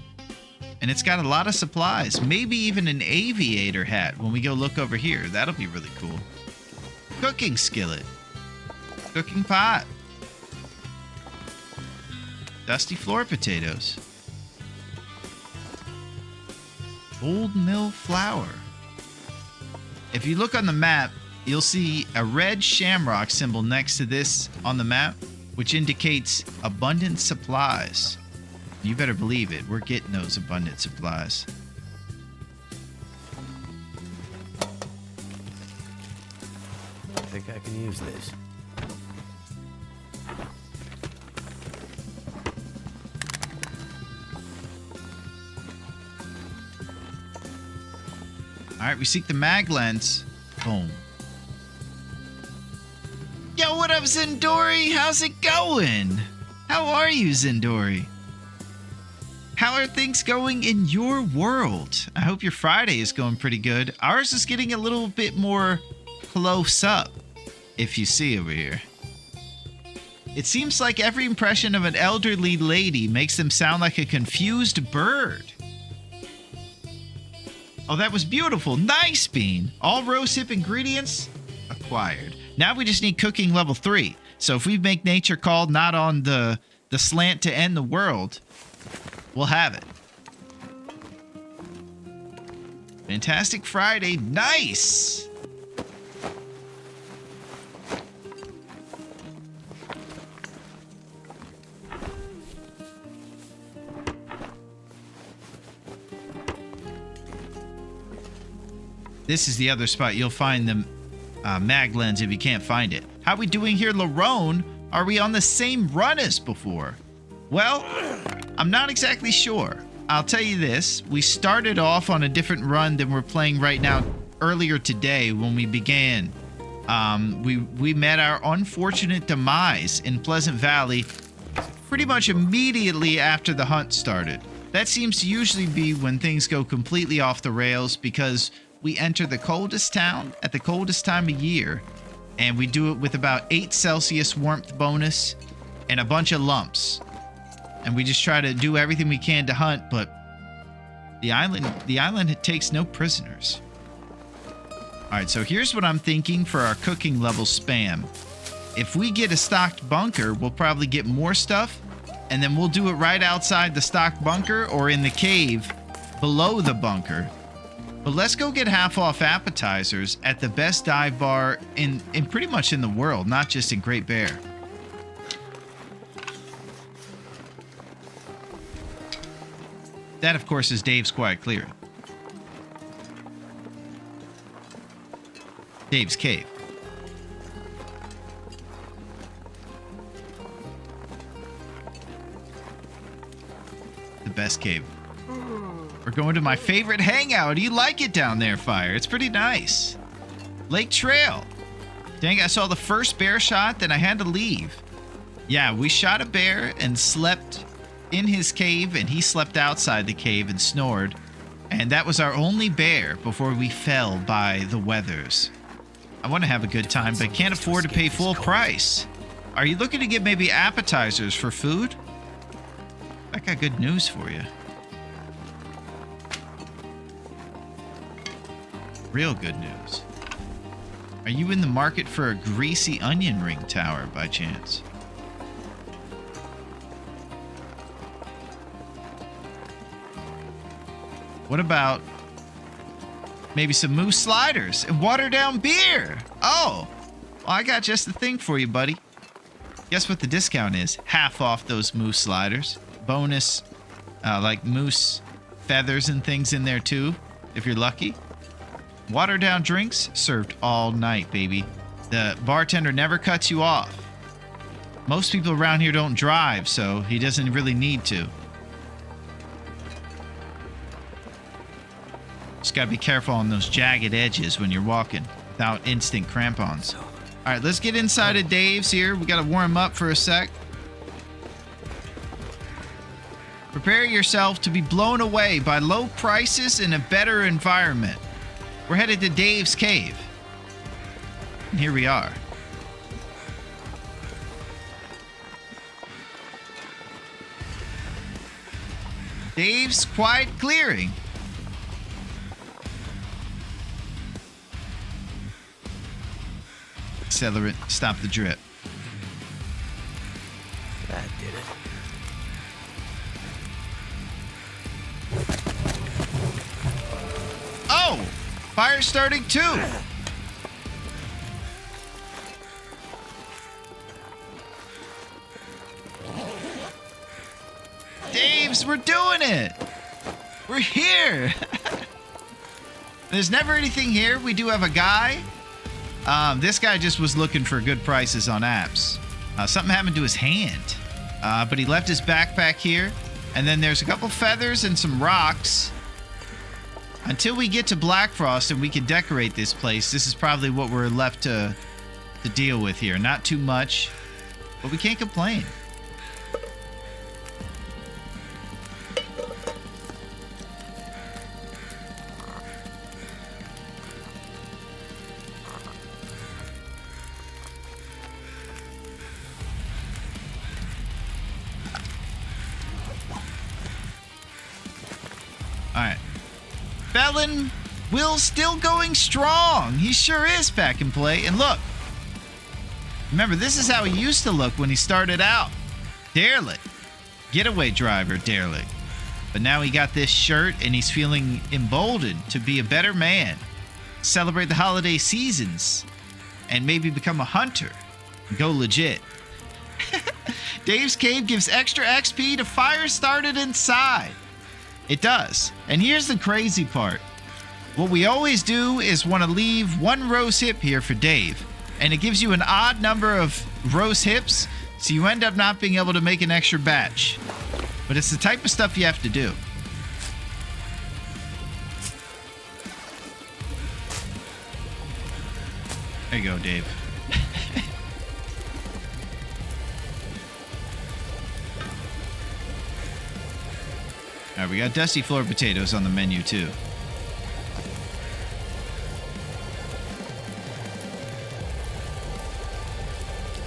Speaker 1: and it's got a lot of supplies, maybe even an aviator hat when we go look over here. That'll be really cool. Cooking skillet, cooking pot, dusty floor potatoes, old mill flour. If you look on the map, you'll see a red shamrock symbol next to this on the map, which indicates abundant supplies. You better believe it. We're getting those abundant supplies.
Speaker 3: I think I can use this.
Speaker 1: All right, we seek the mag lens. Boom. Yo, what up, Zendori? How's it going? How are you, Zendori? How are things going in your world? I hope your Friday is going pretty good. Ours is getting a little bit more close up, if you see over here. It seems like every impression of an elderly lady makes them sound like a confused bird. Oh, that was beautiful. Nice, Bean. All rose hip ingredients acquired. Now we just need cooking level 3. So if we make nature call not on the slant to end the world, we'll have it. Fantastic Friday. Nice. This is the other spot you'll find the mag lens if you can't find it. How we doing here, Larone? Are we on the same run as before? Well, I'm not exactly sure. I'll tell you this. We started off on a different run than we're playing right now. Earlier today when we began, we met our unfortunate demise in Pleasant Valley pretty much immediately after the hunt started. That seems to usually be when things go completely off the rails because we enter the coldest town at the coldest time of year, and we do it with about 8 Celsius warmth bonus and a bunch of lumps. And we just try to do everything we can to hunt, but the island takes no prisoners. All right, so here's what I'm thinking for our cooking level spam. If we get a stocked bunker, we'll probably get more stuff, and then we'll do it right outside the stocked bunker or in the cave below the bunker. But let's go get half-off appetizers at the best dive bar in pretty much in the world, not just in Great Bear. That, of course, is Dave's Quiet Clearing. Dave's Cave. The best cave. We're going to my favorite hangout. You like it down there, Fire? It's pretty nice. Lake Trail. Dang, I saw the first bear shot, then I had to leave. Yeah, we shot a bear and slept in his cave, and he slept outside the cave and snored. And that was our only bear before we fell by the weathers. I want to have a good time, but can't afford to pay full price. Are you looking to get maybe appetizers for food? I got good news for you. Real good news. Are you in the market for a greasy onion ring tower by chance? What about maybe some moose sliders and watered down beer? Oh, well, I got just the thing for you, buddy. Guess what the discount is? Half off those moose sliders. Bonus, like moose feathers and things in there too, if you're lucky. Watered down drinks served all night, baby. The bartender never cuts you off. Most people around here don't drive, so he doesn't really need to. Just gotta be careful on those jagged edges when you're walking without instant crampons. All right, let's get inside of Dave's here. We gotta warm up for a sec. Prepare yourself to be blown away by low prices and a better environment. We're headed to Dave's Cave. And here we are. Dave's Quiet Clearing. Accelerant, stop the drip.
Speaker 3: That did it.
Speaker 1: Oh! Fire starting too! Dave's, we're doing it! We're here! There's never anything here. We do have a guy. This guy just was looking for good prices on apps. Something happened to his hand. But he left his backpack here. And then there's a couple feathers and some rocks. Until we get to Black Frost and we can decorate this place, this is probably what we're left to deal with here. Not too much, but we can't complain. Alright. Felon Will's still going strong. He sure is, Pack and Play. And look. Remember, this is how he used to look when he started out. Derelict. Getaway driver, derelict. But now he got this shirt and he's feeling emboldened to be a better man. Celebrate the holiday seasons. And maybe become a hunter. And go legit. Dave's Cave gives extra XP to fire started inside. It does. And here's the crazy part. What we always do is want to leave one roast hip here for Dave. And it gives you an odd number of roast hips, so you end up not being able to make an extra batch. But it's the type of stuff you have to do. There you go, Dave. All right, we got dusty floor potatoes on the menu, too.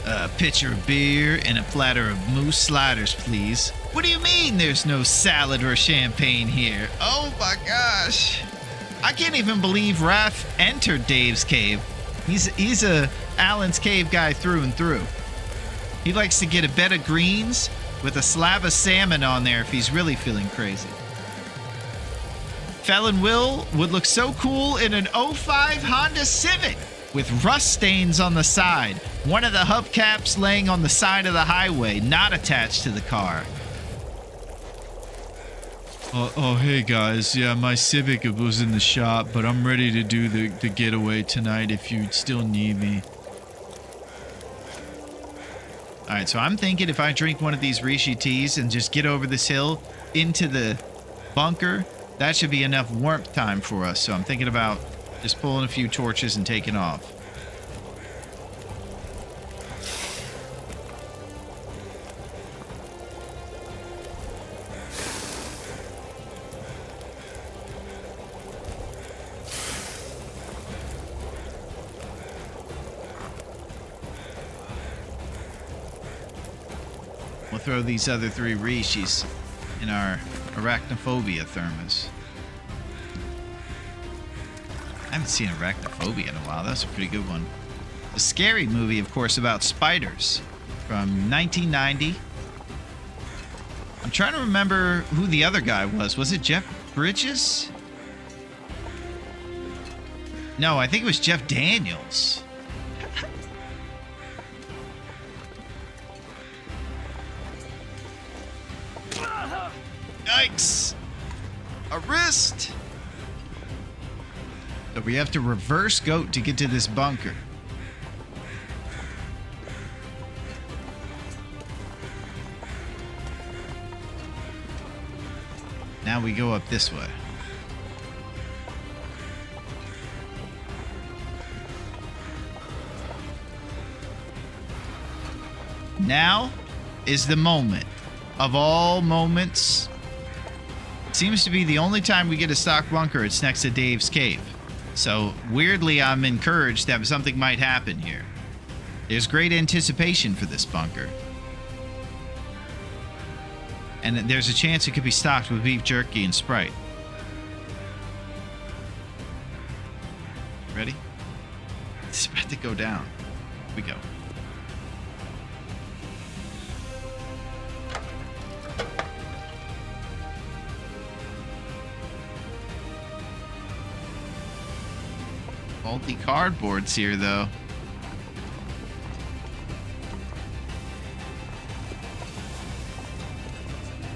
Speaker 1: A pitcher of beer and a platter of moose sliders, please. What do you mean there's no salad or champagne here? Oh my gosh. I can't even believe Raph entered Dave's cave. He's a Alan's cave guy through and through. He likes to get a bed of greens with a slab of salmon on there if he's really feeling crazy. Felon Will would look so cool in an '05 Honda Civic with rust stains on the side. One of the hubcaps laying on the side of the highway, not attached to the car.
Speaker 2: Oh, hey guys. Yeah, my Civic was in the shop, but I'm ready to do the getaway tonight if you still need me.
Speaker 1: All right, so I'm thinking if I drink one of these Rishi teas and just get over this hill into the bunker, that should be enough warmth time for us. So I'm thinking about just pulling a few torches and taking off. We'll throw these other 3 Rishis in our arachnophobia thermos. I haven't seen arachnophobia in a while. That's a pretty good one. The scary movie, of course, about spiders from 1990. I'm trying to remember who the other guy was. Was it Jeff Bridges? No, I think it was Jeff Daniels. Yikes! A wrist! So we have to reverse goat to get to this bunker. Now we go up this way. Now is the moment of all moments. Seems to be the only time we get a stock bunker. It's next to Dave's cave. So weirdly, I'm encouraged that something might happen here. There's great anticipation for this bunker. And there's a chance it could be stocked with beef jerky and Sprite. Ready? It's about to go down. Here we go. Faulty cardboards here, though.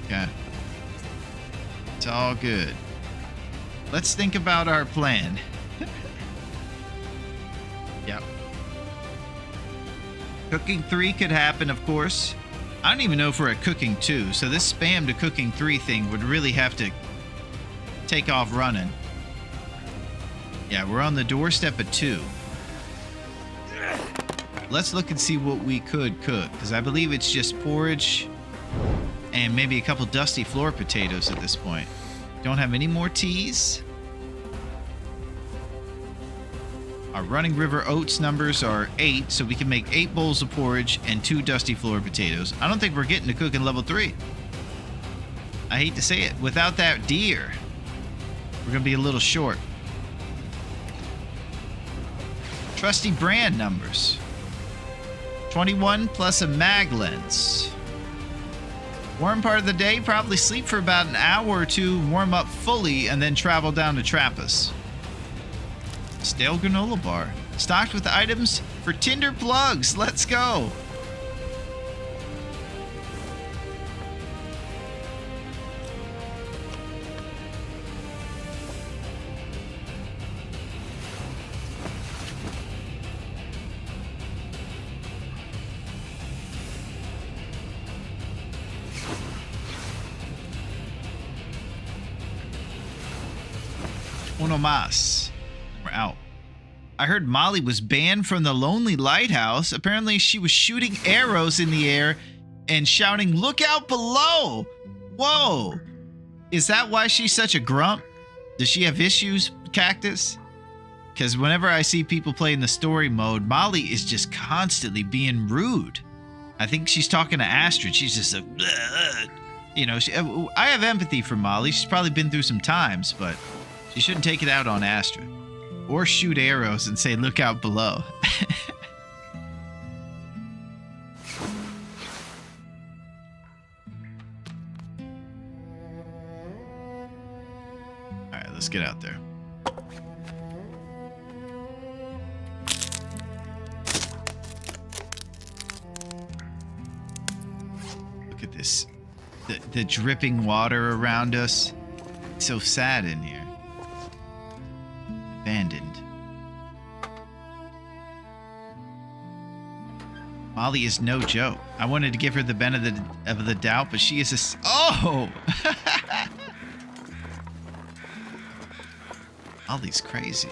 Speaker 1: Okay. It's all good. Let's think about our plan. Yep. Cooking 3 could happen, of course. I don't even know if we're at cooking 2, so this spam to cooking 3 thing would really have to take off running. Yeah, we're on the doorstep at 2. Let's look and see what we could cook, because I believe it's just porridge and maybe a couple dusty floor potatoes at this point. Don't have any more teas. Our Running River Oats numbers are 8, so we can make 8 bowls of porridge and 2 dusty floor potatoes. I don't think we're getting to cooking level 3. I hate to say it. Without that deer, we're going to be a little short. Trusty brand numbers. 21 plus a mag lens. Warm part of the day, probably sleep for about an hour or 2, warm up fully, and then travel down to Trappist. Stale granola bar. Stocked with items for Tinder plugs. Let's go. Uno mas. We're out. I heard Molly was banned from the Lonely Lighthouse. Apparently, she was shooting arrows in the air and shouting, "Look out below!" Whoa! Is that why she's such a grump? Does she have issues, Cactus? Because whenever I see people play in the story mode, Molly is just constantly being rude. I think she's talking to Astrid. She's just a... You know, I have empathy for Molly. She's probably been through some times, but she shouldn't take it out on Astrid. Or shoot arrows and say, "Look out below." Alright, let's get out there. Look at this. The dripping water around us. It's so sad in here. Abandoned. Molly is no joke. I wanted to give her the benefit of the doubt, but she is a... Oh! Molly's crazy.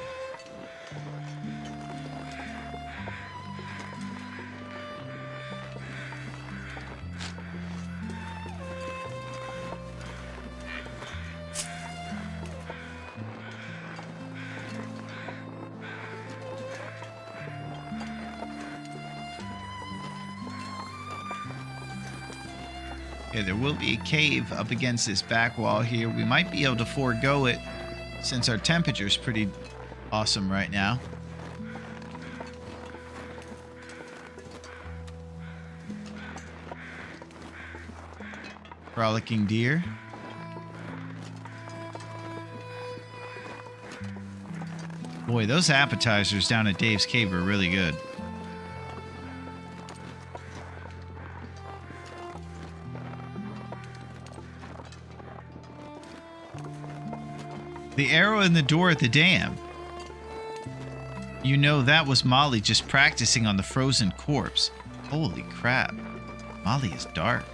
Speaker 1: Okay, there will be a cave up against this back wall here. We might be able to forego it since our temperature is pretty awesome right now. Frolicking deer. Boy, those appetizers down at Dave's Cave are really good. The arrow in the door at the dam. You know that was Molly just practicing on the frozen corpse. Holy crap. Molly is dark.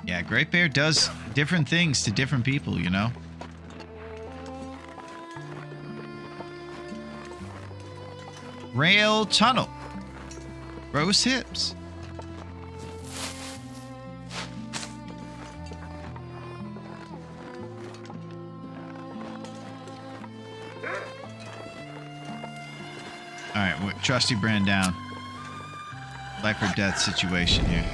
Speaker 1: Yeah, Great Bear does different things to different people, you know? Rail tunnel. Rose hips. Alright, trusty brand down. Life or death situation here.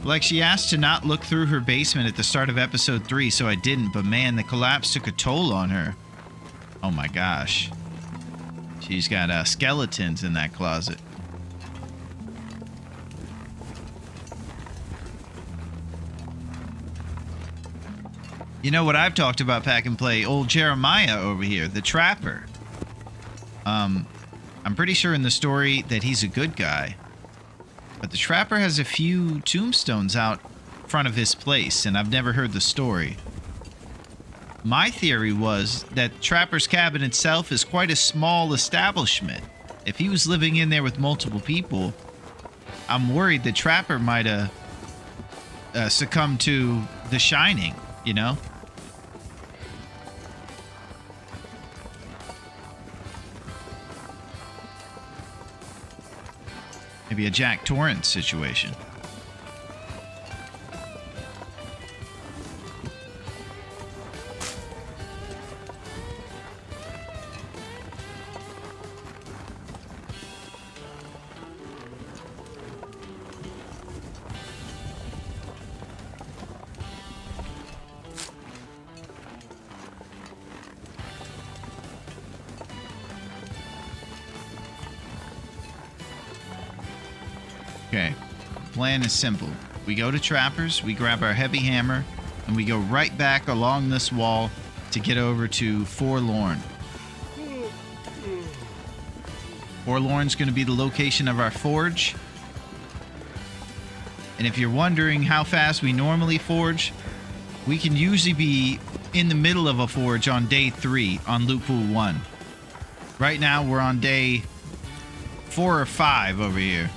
Speaker 1: Like, she asked to not look through her basement at the start of episode 3, so I didn't, but man, the collapse took a toll on her. Oh my gosh. She's got skeletons in that closet. You know what I've talked about, Pack and Play? Old Jeremiah over here, the trapper. I'm pretty sure in the story that he's a good guy. But the trapper has a few tombstones out front of his place, and I've never heard the story. My theory was that the trapper's cabin itself is quite a small establishment. If he was living in there with multiple people, I'm worried the trapper might have succumbed to the shining, you know? Maybe a Jack Torrance situation. Okay, plan is simple. We go to Trappers, we grab our heavy hammer, and we go right back along this wall to get over to Forlorn. Forlorn's going to be the location of our forge. And if you're wondering how fast we normally forge, we can usually be in the middle of a forge on day 3 on Loot Pool 1. Right now, we're on day 4 or 5 over here.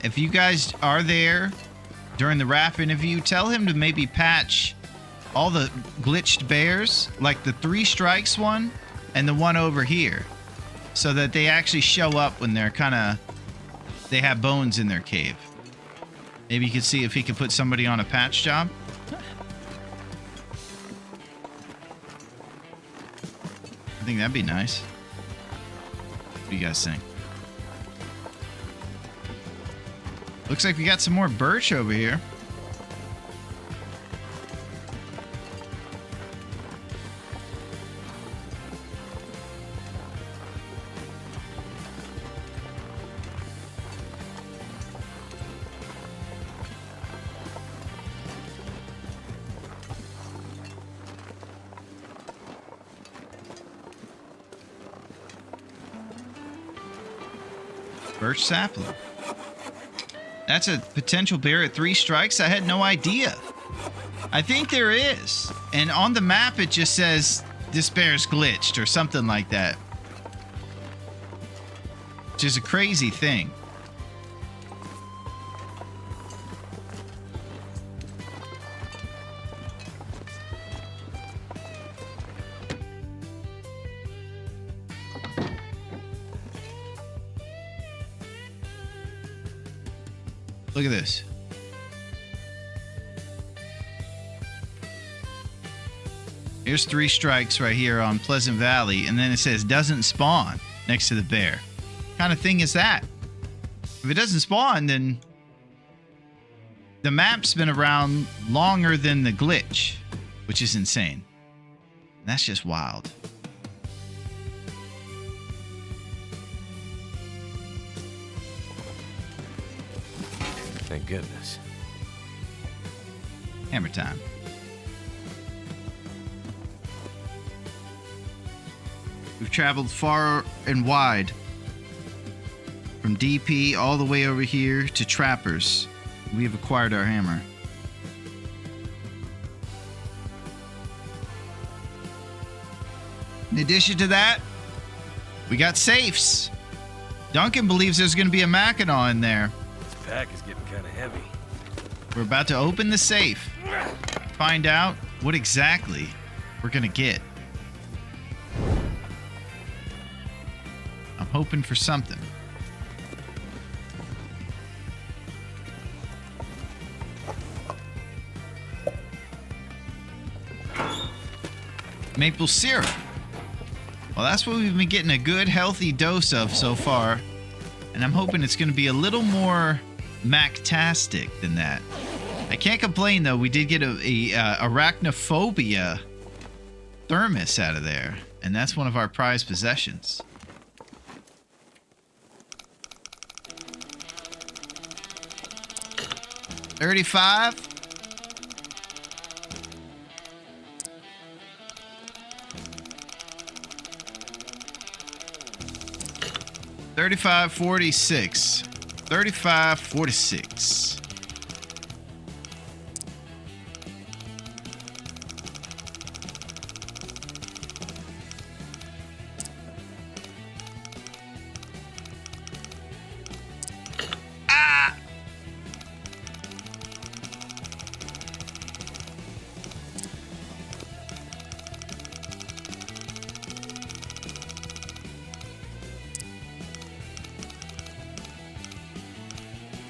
Speaker 1: If you guys are there during the rap interview, tell him to maybe patch all the glitched bears, like the 3 strikes one and the one over here, so that they actually show up when they're they have bones in their cave. Maybe you could see if he could put somebody on a patch job. I think that'd be nice. What do you guys think? Looks like we got some more birch over here. Birch sapling. That's a potential bear at 3 strikes? I had no idea. I think there is. And on the map, it just says this bear's glitched or something like that. Which is a crazy thing. Look at this. Here's 3 strikes right here on Pleasant Valley, and then it says doesn't spawn next to the bear. What kind of thing is that? If it doesn't spawn, then the map's been around longer than the glitch, which is insane. And that's just wild.
Speaker 3: Thank goodness.
Speaker 1: Hammer time. We've traveled far and wide. From DP all the way over here to Trappers. We have acquired our hammer. In addition to that, we got safes. Duncan believes there's going to be a Mackinac in there.
Speaker 3: This pack is getting kind of heavy.
Speaker 1: We're about to open the safe. Find out what exactly we're going to get. I'm hoping for something. Maple syrup. Well, that's what we've been getting a good, healthy dose of so far. And I'm hoping it's going to be a little more Mac-tastic than that. I can't complain, though. We did get a arachnophobia thermos out of there. And that's one of our prized possessions. $35. $35.46. $35.46.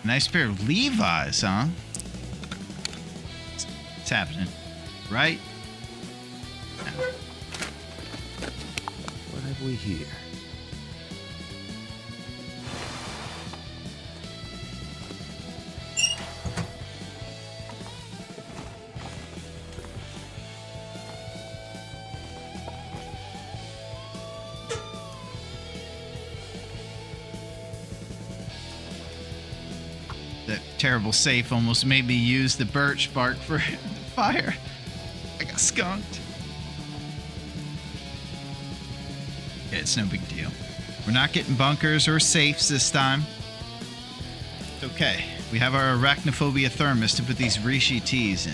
Speaker 1: Nice pair of Levi's, huh? It's happening, right?
Speaker 3: What have we here?
Speaker 1: That terrible safe almost made me use the birch bark for the fire. I got skunked. Okay, it's no big deal. We're not getting bunkers or safes this time. It's okay. We have our arachnophobia thermos to put these reishi teas in.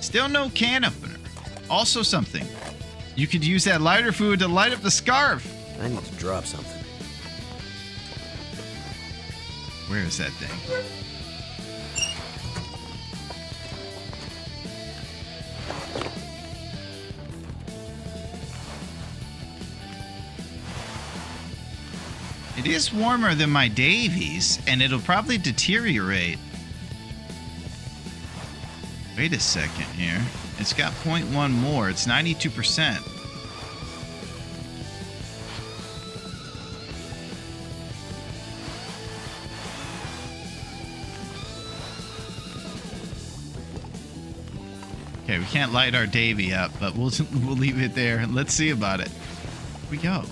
Speaker 1: Still no can opener. Also something. You could use that lighter fluid to light up the scarf.
Speaker 3: I need to drop something.
Speaker 1: Where is that thing? It is warmer than my Davies, and it'll probably deteriorate. Wait a second here. It's got 0.1 more. It's 92%. Okay, we can't light our Davy up, but we'll leave it there. Let's see about it. Here we go.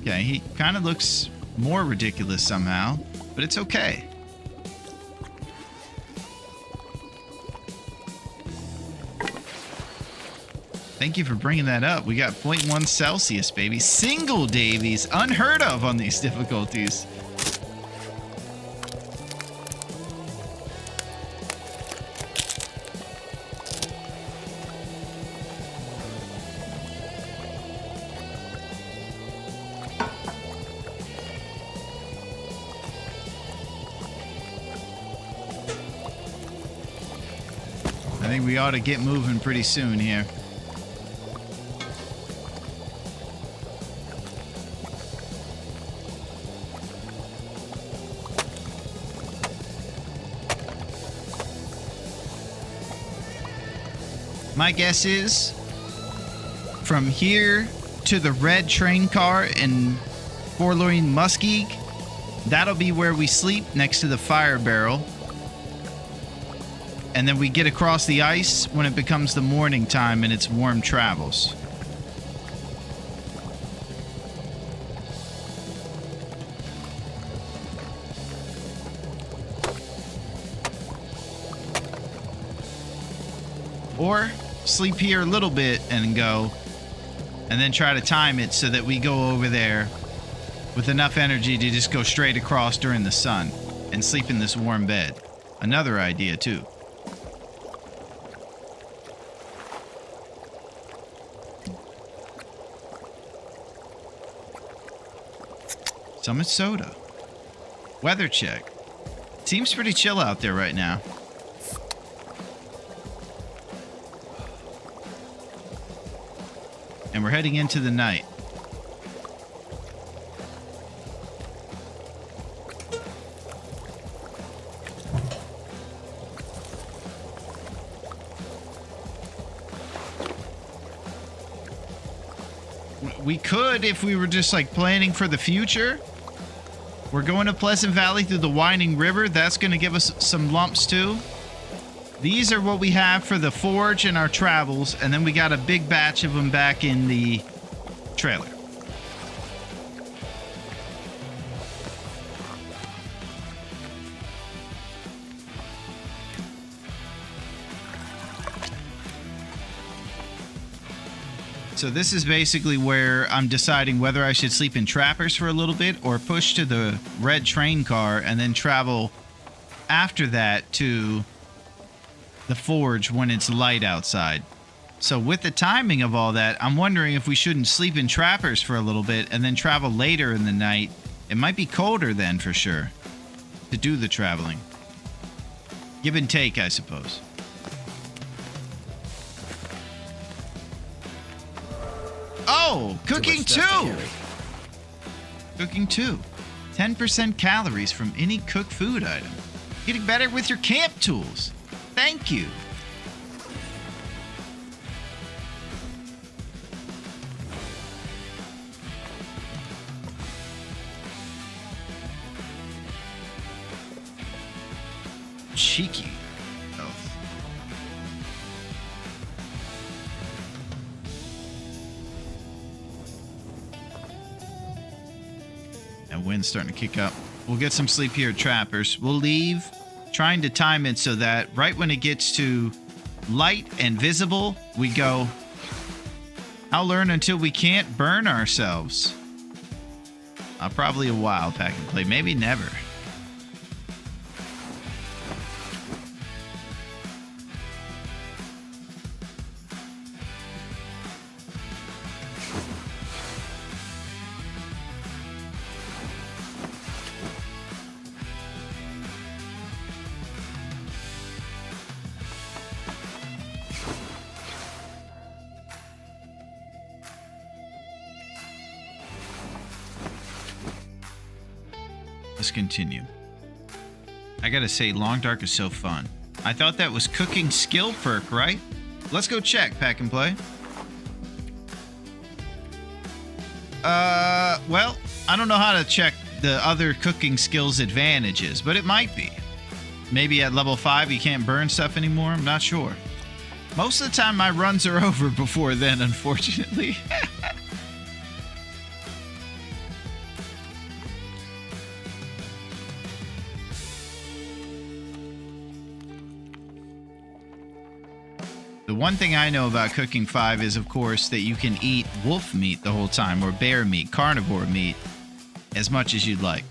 Speaker 1: Okay, he kind of looks more ridiculous somehow, but it's okay. Thank you for bringing that up. We got 0.1 Celsius, baby. Single Davies. Unheard of on these difficulties. I think we ought to get moving pretty soon here. My guess is from here to the red train car in Forlorn Muskeg, that'll be where we sleep next to the fire barrel. And then we get across the ice when it becomes the morning time and it's warm travels. Or sleep here a little bit and go, and then try to time it so that we go over there with enough energy to just go straight across during the sun and sleep in this warm bed. Another idea too. Summit soda. Weather check. Seems pretty chill out there right now. And we're heading into the night. We could, if we were just like planning for the future. We're going to Pleasant Valley through the winding river. That's going to give us some lumps too. These are what we have for the forge and our travels, and then we got a big batch of them back in the trailer. So this is basically where I'm deciding whether I should sleep in trappers for a little bit or push to the red train car and then travel after that to the forge when it's light outside. So with the timing of all that, I'm wondering if we shouldn't sleep in trappers for a little bit and then travel later in the night. It might be colder then for sure to do the traveling. Give and take, I suppose. Oh, cooking too! Cooking too. 10% calories from any cooked food item. Getting better with your camp tools. Thank you. cheeky elf. And wind's starting to kick up. We'll get some sleep here, trappers. We'll leave, trying to time it so that right when it gets to light and visible, we go. I'll learn until we can't burn ourselves. Probably a while, Pack and Play. Maybe never. Let's continue. I gotta say, Long Dark is so fun. I thought that was cooking skill perk, right? Let's go check, Pack and Play. Well, I don't know how to check the other cooking skills advantages, but it might be. Maybe at level 5 you can't burn stuff anymore, I'm not sure. Most of the time my runs are over before then, unfortunately. The one thing I know about Cooking 5 is, of course, that you can eat wolf meat the whole time, or bear meat, carnivore meat, as much as you'd like.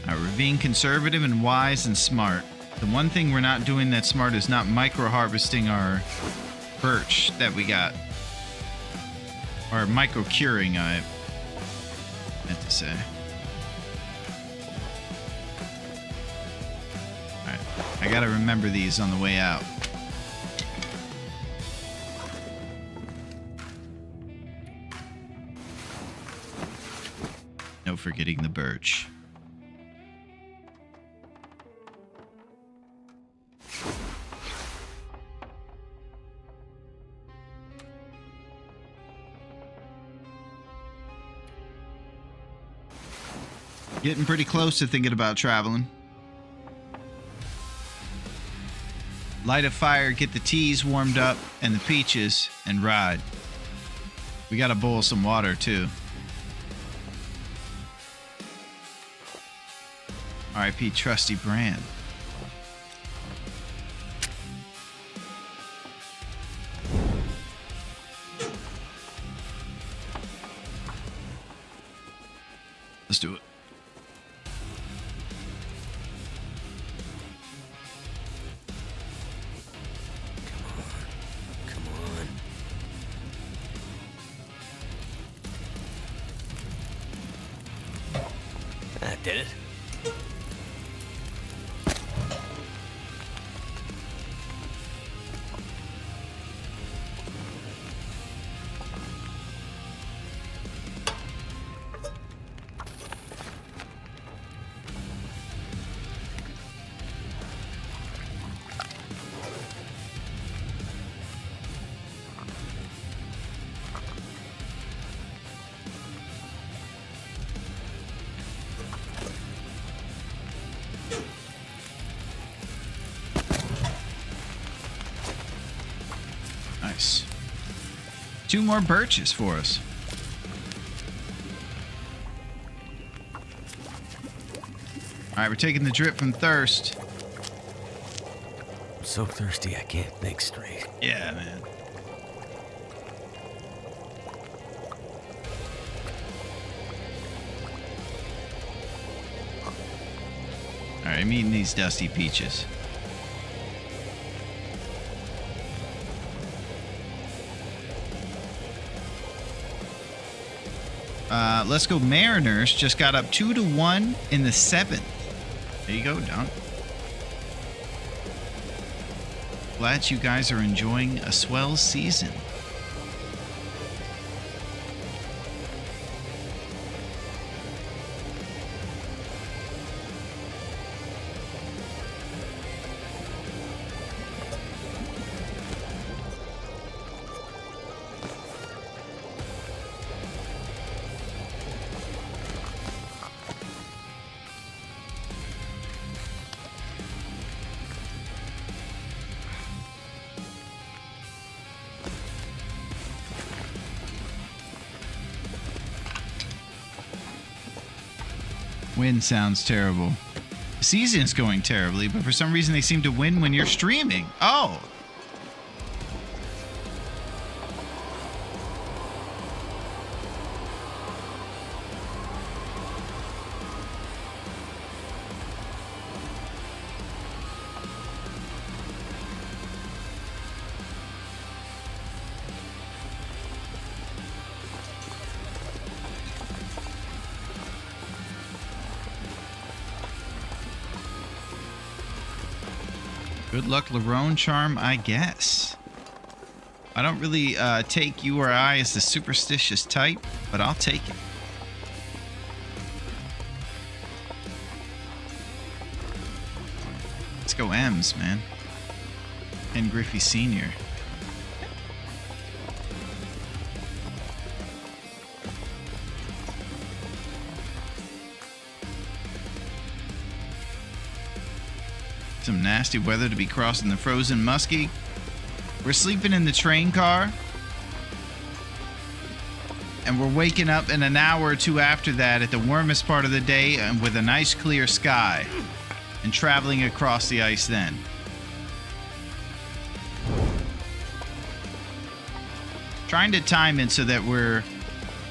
Speaker 1: We're being conservative and wise and smart. The one thing we're not doing that's smart is not micro-harvesting our birch that we got. Or micro-curing, I meant to say. Alright, I gotta remember these on the way out. No forgetting the birch. Getting pretty close to thinking about traveling. Light a fire, get the teas warmed up and the peaches, and ride. We gotta boil some water too. R.I.P. Trusty Brand. Let's do it.
Speaker 3: That did it.
Speaker 1: Nice. 2 more birches for us. Alright, we're taking the drip from thirst.
Speaker 3: I'm so thirsty I can't think straight.
Speaker 1: Yeah, man. Alright, I'm eating these dusty peaches. Let's go Mariners. Just got up 2-1 in the 7th. There you go, Dunk. Glad you guys are enjoying a swell season. Win sounds terrible. The season's going terribly, but for some reason they seem to win when you're streaming. Oh. Good luck, Larone charm, I guess. I don't really take you or I as the superstitious type, but I'll take it. Let's go M's, man. Ken Griffey Sr. Some nasty weather to be crossing the frozen Muskie. We're sleeping in the train car. And we're waking up in an hour or two after that at the warmest part of the day and with a nice clear sky. And traveling across the ice then. Trying to time it so that we're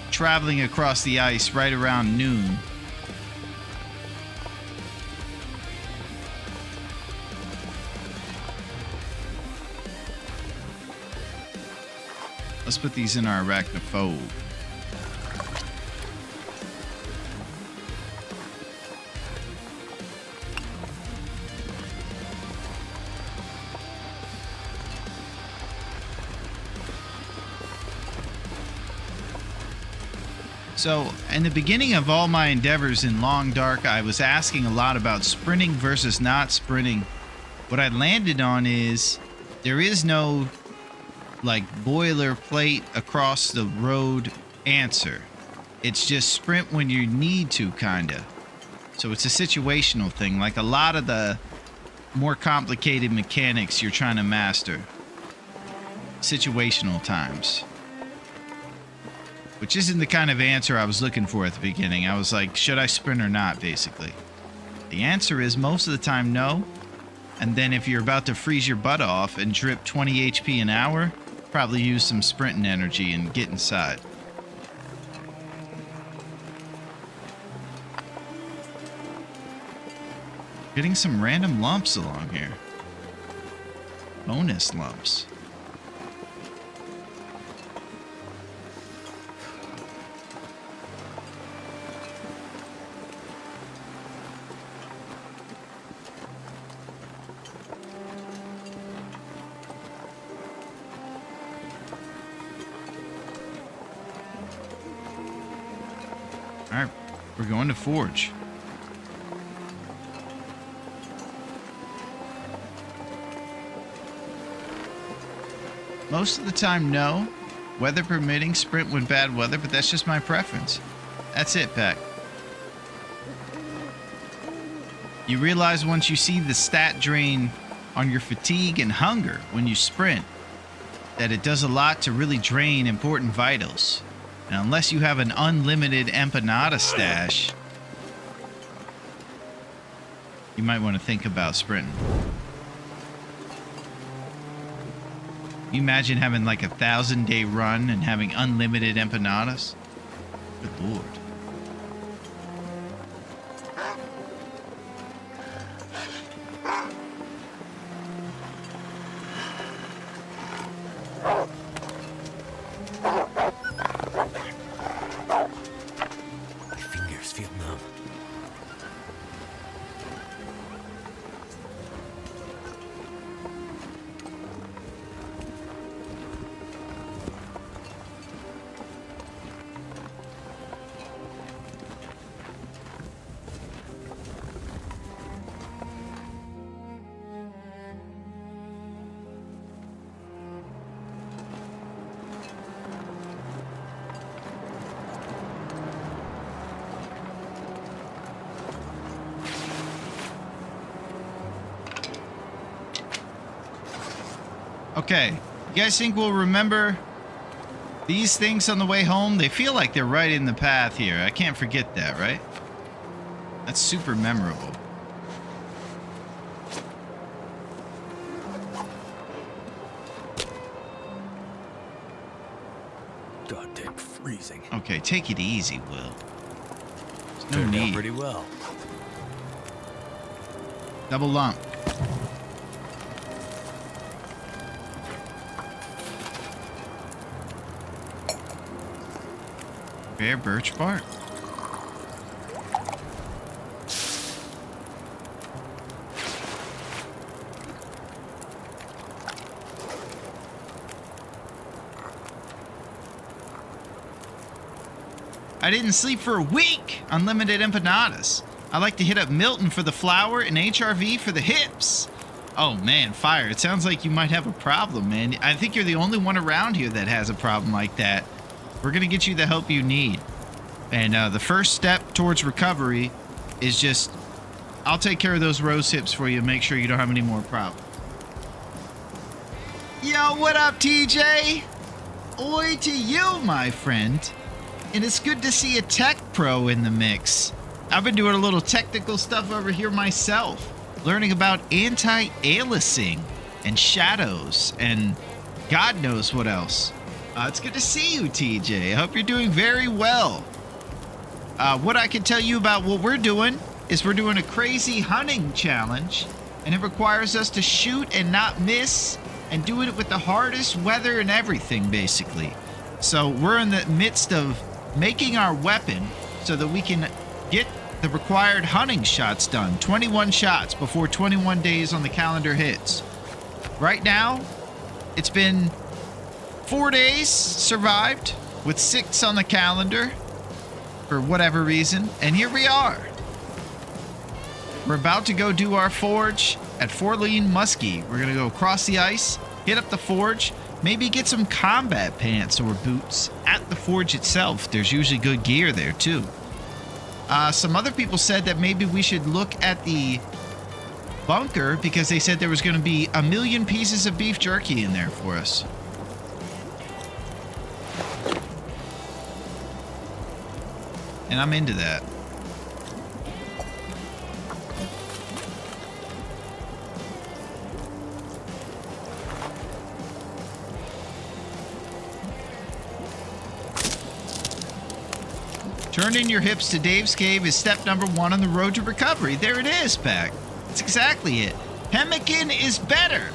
Speaker 1: traveling across the ice right around noon. Let's put these in our arachnophobe. So, in the beginning of all my endeavors in Long Dark, I was asking a lot about sprinting versus not sprinting. What I landed on is there is no like boilerplate across the road answer. It's just sprint when you need to, kinda. So it's a situational thing, like a lot of the more complicated mechanics you're trying to master. Situational times. Which isn't the kind of answer I was looking for at the beginning. I was like, should I sprint or not, basically. The answer is most of the time no. And then if you're about to freeze your butt off and drip 20 HP an hour, probably use some sprinting energy and get inside. Getting some random lumps along here. Bonus lumps. Alright, we're going to Forge. Most of the time, no. Weather permitting, sprint when bad weather, but that's just my preference. That's it, Pack. You realize once you see the stat drain on your fatigue and hunger when you sprint, that it does a lot to really drain important vitals. And unless you have an unlimited empanada stash, you might want to think about sprinting. You imagine having like a 1,000-day run and having unlimited empanadas? Good Lord.
Speaker 3: My fingers feel numb.
Speaker 1: Okay, you guys think we'll remember these things on the way home? They feel like they're right in the path here. I can't forget that, right? That's super memorable.
Speaker 3: Goddamn freezing.
Speaker 1: Okay, take it easy, Will. There's no
Speaker 3: Turned out
Speaker 1: need.
Speaker 3: pretty well.
Speaker 1: Double lump. Bare birch bark. I didn't sleep for a week. Unlimited empanadas. I like to hit up Milton for the flour and HRV for the hips. Oh man, Fire, it sounds like you might have a problem, man. I think you're the only one around here that has a problem like that. We're gonna get you the help you need. And the first step towards recovery is just, I'll take care of those rose hips for you and make sure you don't have any more problems. Yo, what up, TJ? Oi to you, my friend. And it's good to see a tech pro in the mix. I've been doing a little technical stuff over here myself, learning about anti-aliasing and shadows and God knows what else. It's good to see you, TJ. I hope you're doing very well. What I can tell you about what we're doing is we're doing a crazy hunting challenge, and it requires us to shoot and not miss and doing it with the hardest weather and everything, basically. So we're in the midst of making our weapon so that we can get the required hunting shots done. 21 shots before 21 days on the calendar hits. Right now, it's been 4 days survived with 6 on the calendar for whatever reason. And here we are. We're about to go do our forge at Forleen Muskie. We're going to go across the ice, hit up the forge, maybe get some combat pants or boots at the forge itself. There's usually good gear there too. Some other people said that maybe we should look at the bunker because they said there was going to be 1 million pieces of beef jerky in there for us. And I'm into that. Turning your hips to Dave's Cave is step number 1 on the road to recovery. There it is, Pack. That's exactly it. Pemmican is better.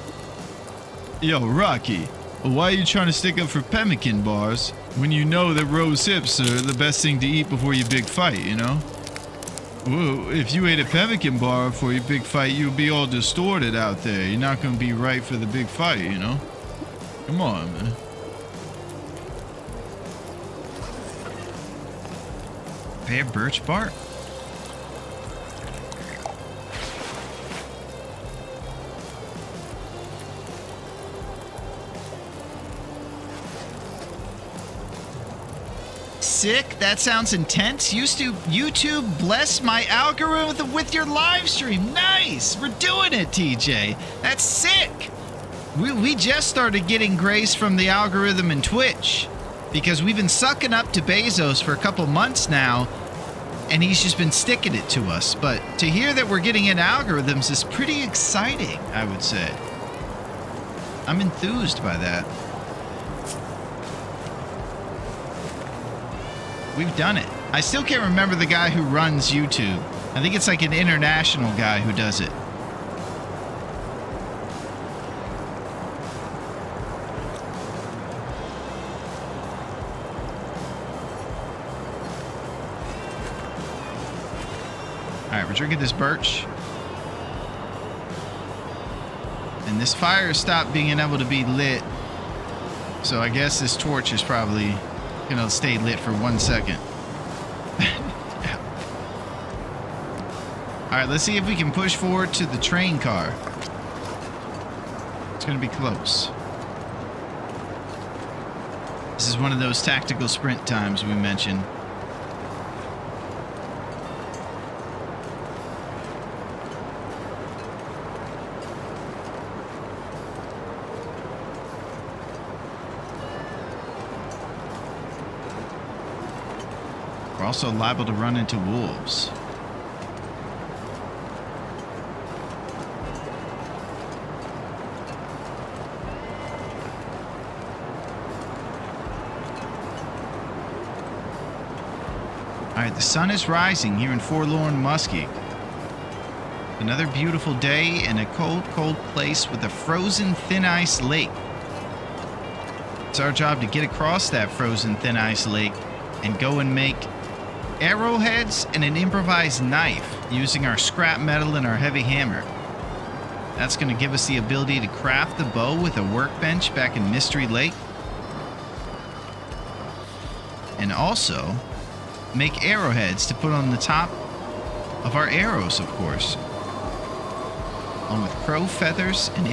Speaker 2: Yo, Rocky, why are you trying to stick up for pemmican bars when you know that rose hips are the best thing to eat before your big fight, you know? Well, if you ate a pemmican bar before your big fight, you'll be all distorted out there. You're not going to be right for the big fight, you know? Come on, man.
Speaker 1: Bare birch bark. Sick. That sounds intense. YouTube bless my algorithm with your live stream. Nice. We're doing it, TJ. That's sick. We just started getting grace from the algorithm in Twitch because we've been sucking up to Bezos for a couple months now, and he's just been sticking it to us. But to hear that we're getting in algorithms is pretty exciting, I would say. I'm enthused by that. We've done it. I still can't remember the guy who runs YouTube. I think it's like an international guy who does it. Alright, we're drinking this birch. And this fire stopped being able to be lit. So I guess this torch is probably gonna stay lit for 1 second. Alright, let's see if we can push forward to the train car. It's gonna be close. This is one of those tactical sprint times we mentioned. We're also liable to run into wolves. Alright, the sun is rising here in Forlorn Muskie. Another beautiful day in a cold, cold place with a frozen thin ice lake. It's our job to get across that frozen thin ice lake and go and make arrowheads and an improvised knife using our scrap metal and our heavy hammer. That's going to give us the ability to craft the bow with a workbench back in Mystery Lake. And also make arrowheads to put on the top of our arrows, of course. Along with crow feathers and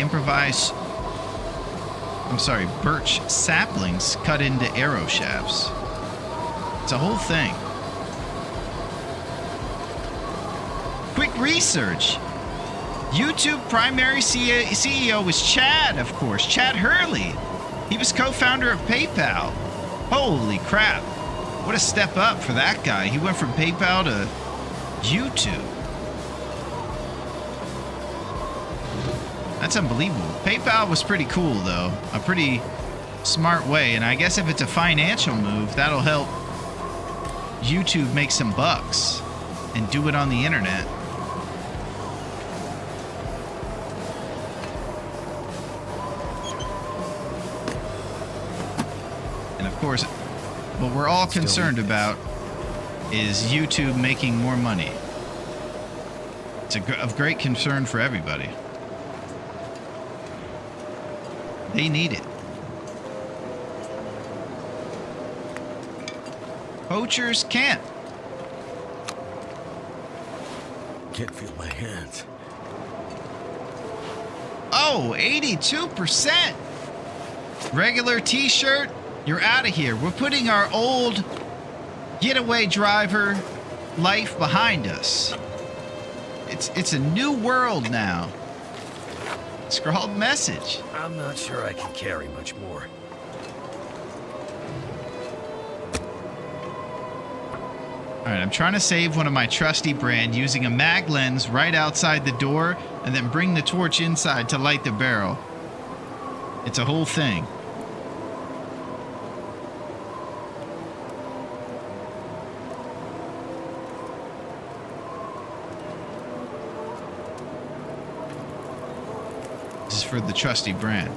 Speaker 1: birch saplings cut into arrow shafts. It's a whole thing. Quick research. YouTube primary CEO was Chad, of course. Chad Hurley. He was co-founder of PayPal. Holy crap. What a step up for that guy. He went from PayPal to YouTube. That's unbelievable. PayPal was pretty cool, though. A pretty smart way. And I guess if it's a financial move, that'll help YouTube make some bucks and do it on the internet. And of course, what we're all concerned about is YouTube making more money. It's of great concern for everybody. They need it. Poachers can't.
Speaker 3: Can't feel my hands.
Speaker 1: Oh, 82%. Regular t-shirt, you're out of here. We're putting our old getaway driver life behind us. It's a new world now. Scrawled message.
Speaker 3: I'm not sure I can carry much more.
Speaker 1: Alright, I'm trying to save one of my trusty brand using a mag lens right outside the door and then bring the torch inside to light the barrel. It's a whole thing. This is for the trusty brand.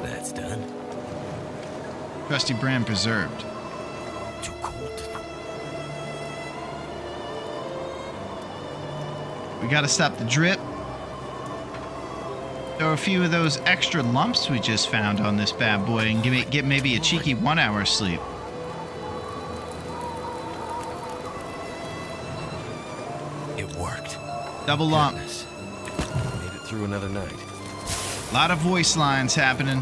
Speaker 3: That's done.
Speaker 1: Trusty brand preserved.
Speaker 3: Too cold.
Speaker 1: We gotta stop the drip. Throw a few of those extra lumps we just found on this bad boy and get maybe a cheeky 1 hour sleep.
Speaker 3: It worked.
Speaker 1: Double lump.
Speaker 3: Goodness. Made it through another night.
Speaker 1: A lot of voice lines happening.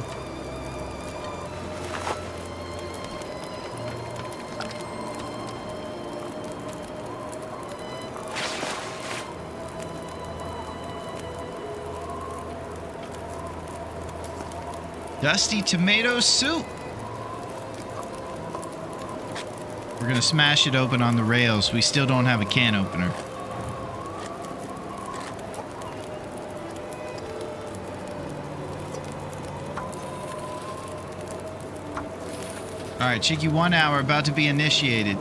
Speaker 1: Dusty tomato soup. We're gonna smash it open on the rails. We still don't have a can opener. All right, cheeky 1 hour about to be initiated.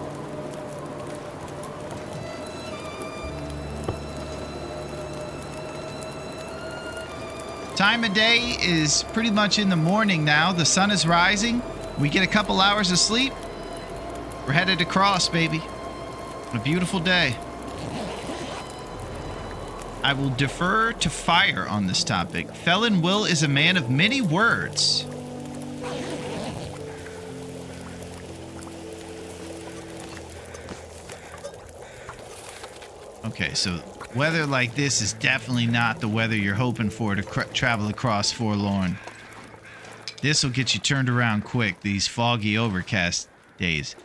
Speaker 1: Time of day is pretty much in the morning now. The sun is rising. We get a couple hours of sleep. We're headed across, baby. A beautiful day. I will defer to Fire on this topic. Felon Will is a man of many words. Okay, so weather like this is definitely not the weather you're hoping for to travel across Forlorn. This will get you turned around quick, these foggy overcast days.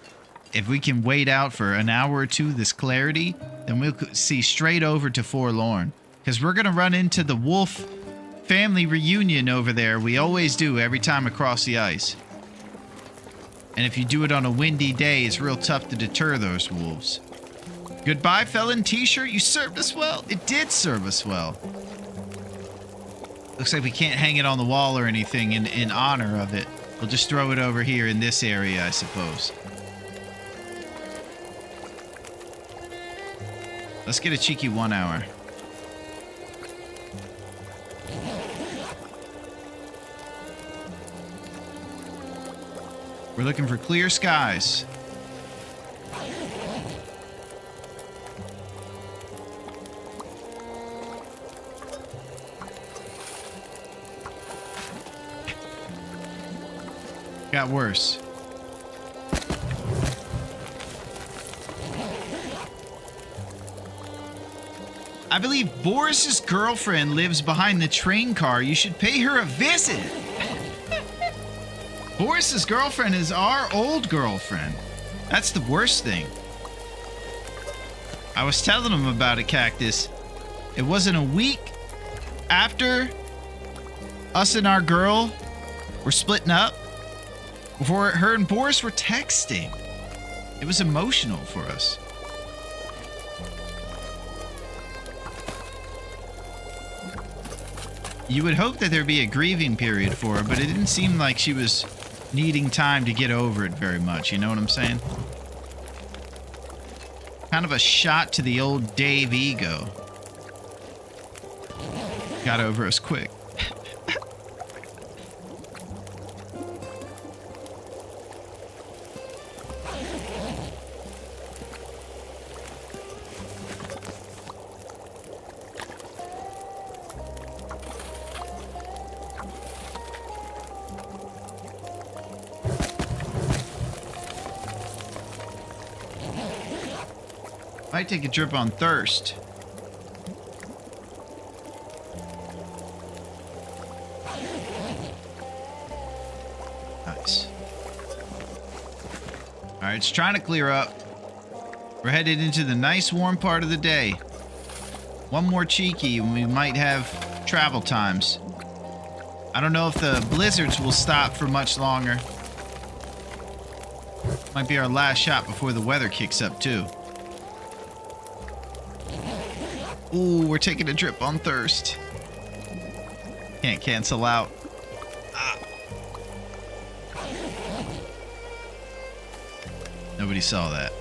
Speaker 1: If we can wait out for an hour or two this clarity, then we'll see straight over to Forlorn. Because we're going to run into the wolf family reunion over there. We always do every time across the ice. And if you do it on a windy day, it's real tough to deter those wolves. Goodbye, Felon t-shirt. You served us well. It did serve us well. Looks like we can't hang it on the wall or anything in honor of it. We'll just throw it over here in this area, I suppose. Let's get a cheeky 1 hour. We're looking for clear skies. Got worse. I believe Boris's girlfriend lives behind the train car. You should pay her a visit. Boris's girlfriend is our old girlfriend. That's the worst thing. I was telling him about it, Cactus. It wasn't a week after us and our girl were splitting up before her and Boris were texting. It was emotional for us. You would hope that there'd be a grieving period for her, but it didn't seem like she was needing time to get over it very much. You know what I'm saying? Kind of a shot to the old Dave ego. Got over us quick. Might take a trip on Thirst. Nice. Alright, it's trying to clear up. We're headed into the nice warm part of the day. One more cheeky and we might have travel times. I don't know if the blizzards will stop for much longer. Might be our last shot before the weather kicks up too. Ooh, we're taking a trip on Thirst. Can't cancel out. Ah. Nobody saw that.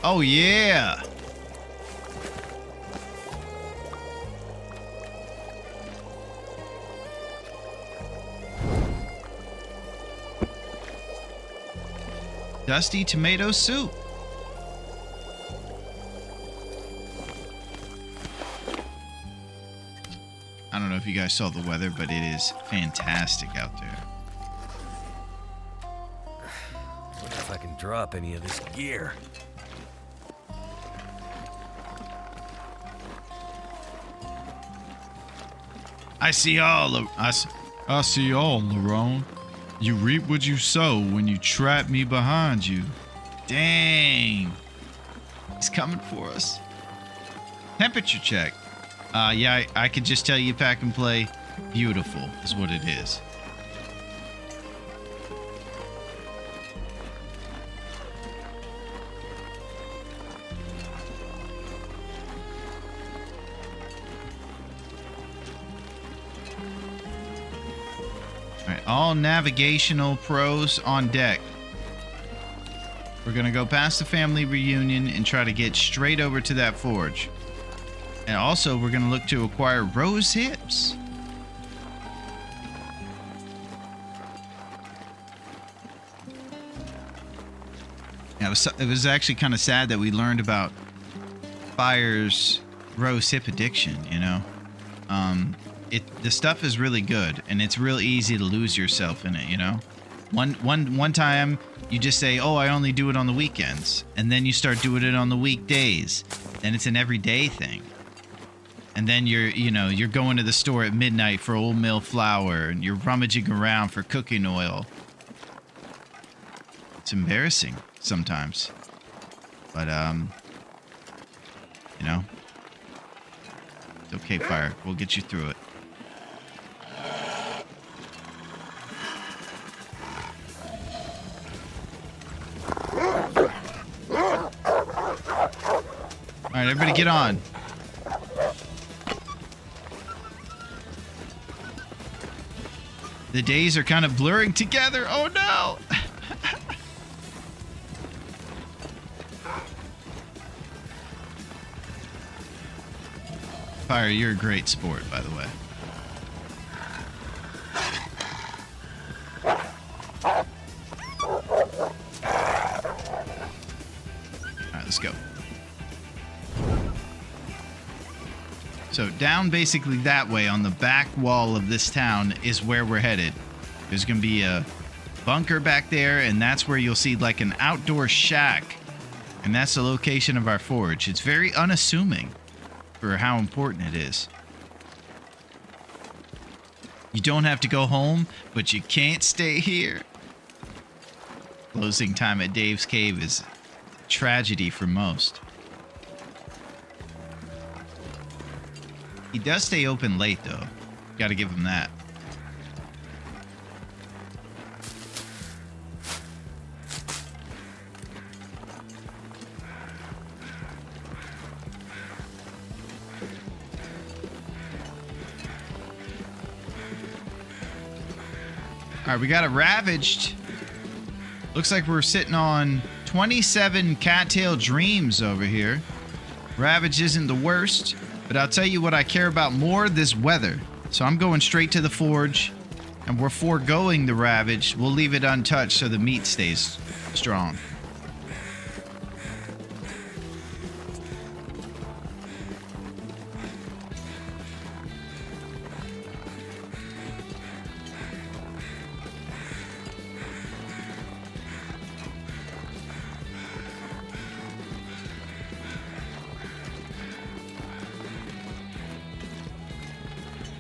Speaker 1: Oh, yeah. Dusty tomato soup. I don't know if you guys saw the weather, but it is fantastic out there.
Speaker 3: Wonder if I can drop any of this gear.
Speaker 2: I see all, Larone. You reap what you sow when you trap me behind you.
Speaker 1: Dang. He's coming for us. Temperature check. Yeah, I could just tell you pack and play. Beautiful is what it is. All right, all navigational pros on deck. We're gonna go past the family reunion and try to get straight over to that forge. And also, we're going to look to acquire rose hips. Yeah, it was actually kind of sad that we learned about Fire's rose hip addiction, you know? The stuff is really good, and it's real easy to lose yourself in it, you know? One time, you just say, oh, I only do it on the weekends. And then you start doing it on the weekdays. Then it's an everyday thing. And then you're going to the store at midnight for old mill flour, and you're rummaging around for cooking oil. It's embarrassing sometimes. But, you know, it's okay, Fire. We'll get you through it. All right, everybody get on. The days are kind of blurring together. Oh no! Fire, you're a great sport, by the way. Alright, let's go. So down basically that way on the back wall of this town is where we're headed. There's going to be a bunker back there, and that's where you'll see like an outdoor shack. And that's the location of our forge. It's very unassuming for how important it is. You don't have to go home, but you can't stay here. Closing time at Dave's Cave is tragedy for most. He does stay open late, though. Gotta give him that. All right, we got it ravaged. Looks like we're sitting on 27 cattail dreams over here. Ravage isn't the worst, but I'll tell you what I care about more, this weather. So I'm going straight to the forge, and we're foregoing the ravage. We'll leave it untouched so the meat stays strong.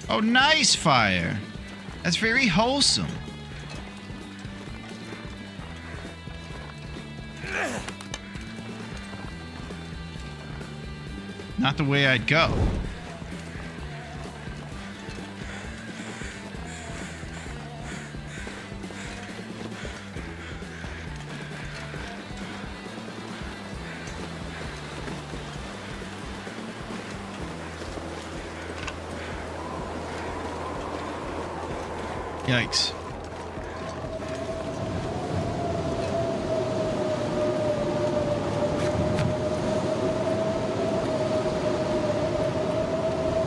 Speaker 1: Oh, nice fire. That's very wholesome. Not the way I'd go. Yikes.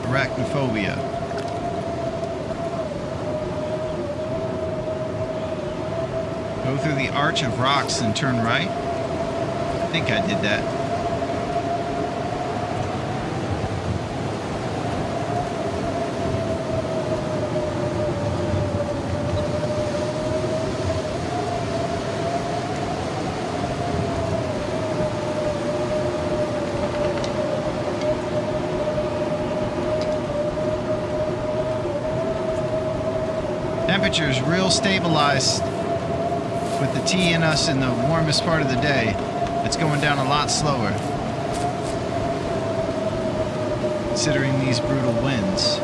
Speaker 1: Arachnophobia. Go through the arch of rocks and turn right. I think I did that. Temperature's real stabilized with the tea in us in the warmest part of the day. It's going down a lot slower, considering these brutal winds.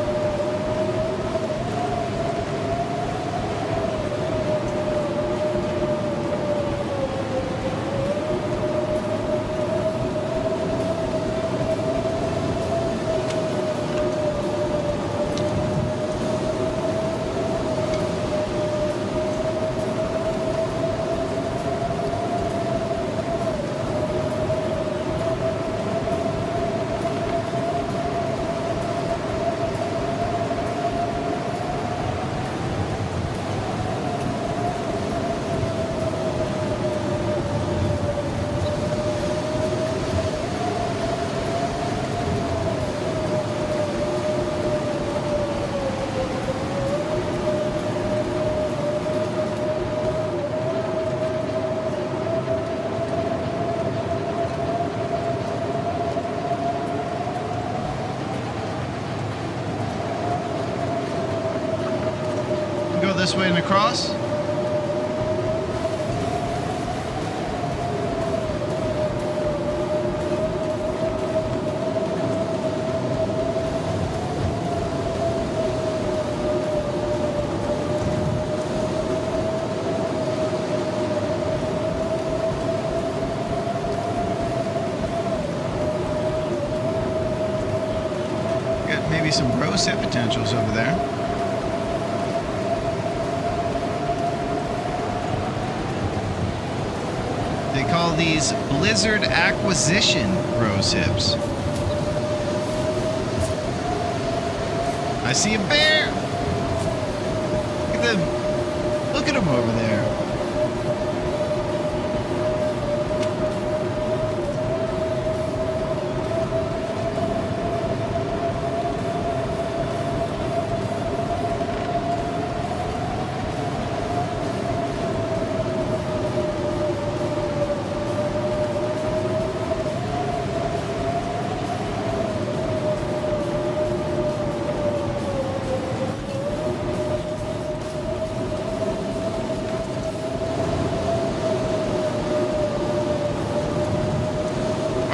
Speaker 1: Go this way and across. Got maybe some rose hip potentials over there. They call these Blizzard Acquisition rose hips. I see a bear. Look at them. Look at him over there.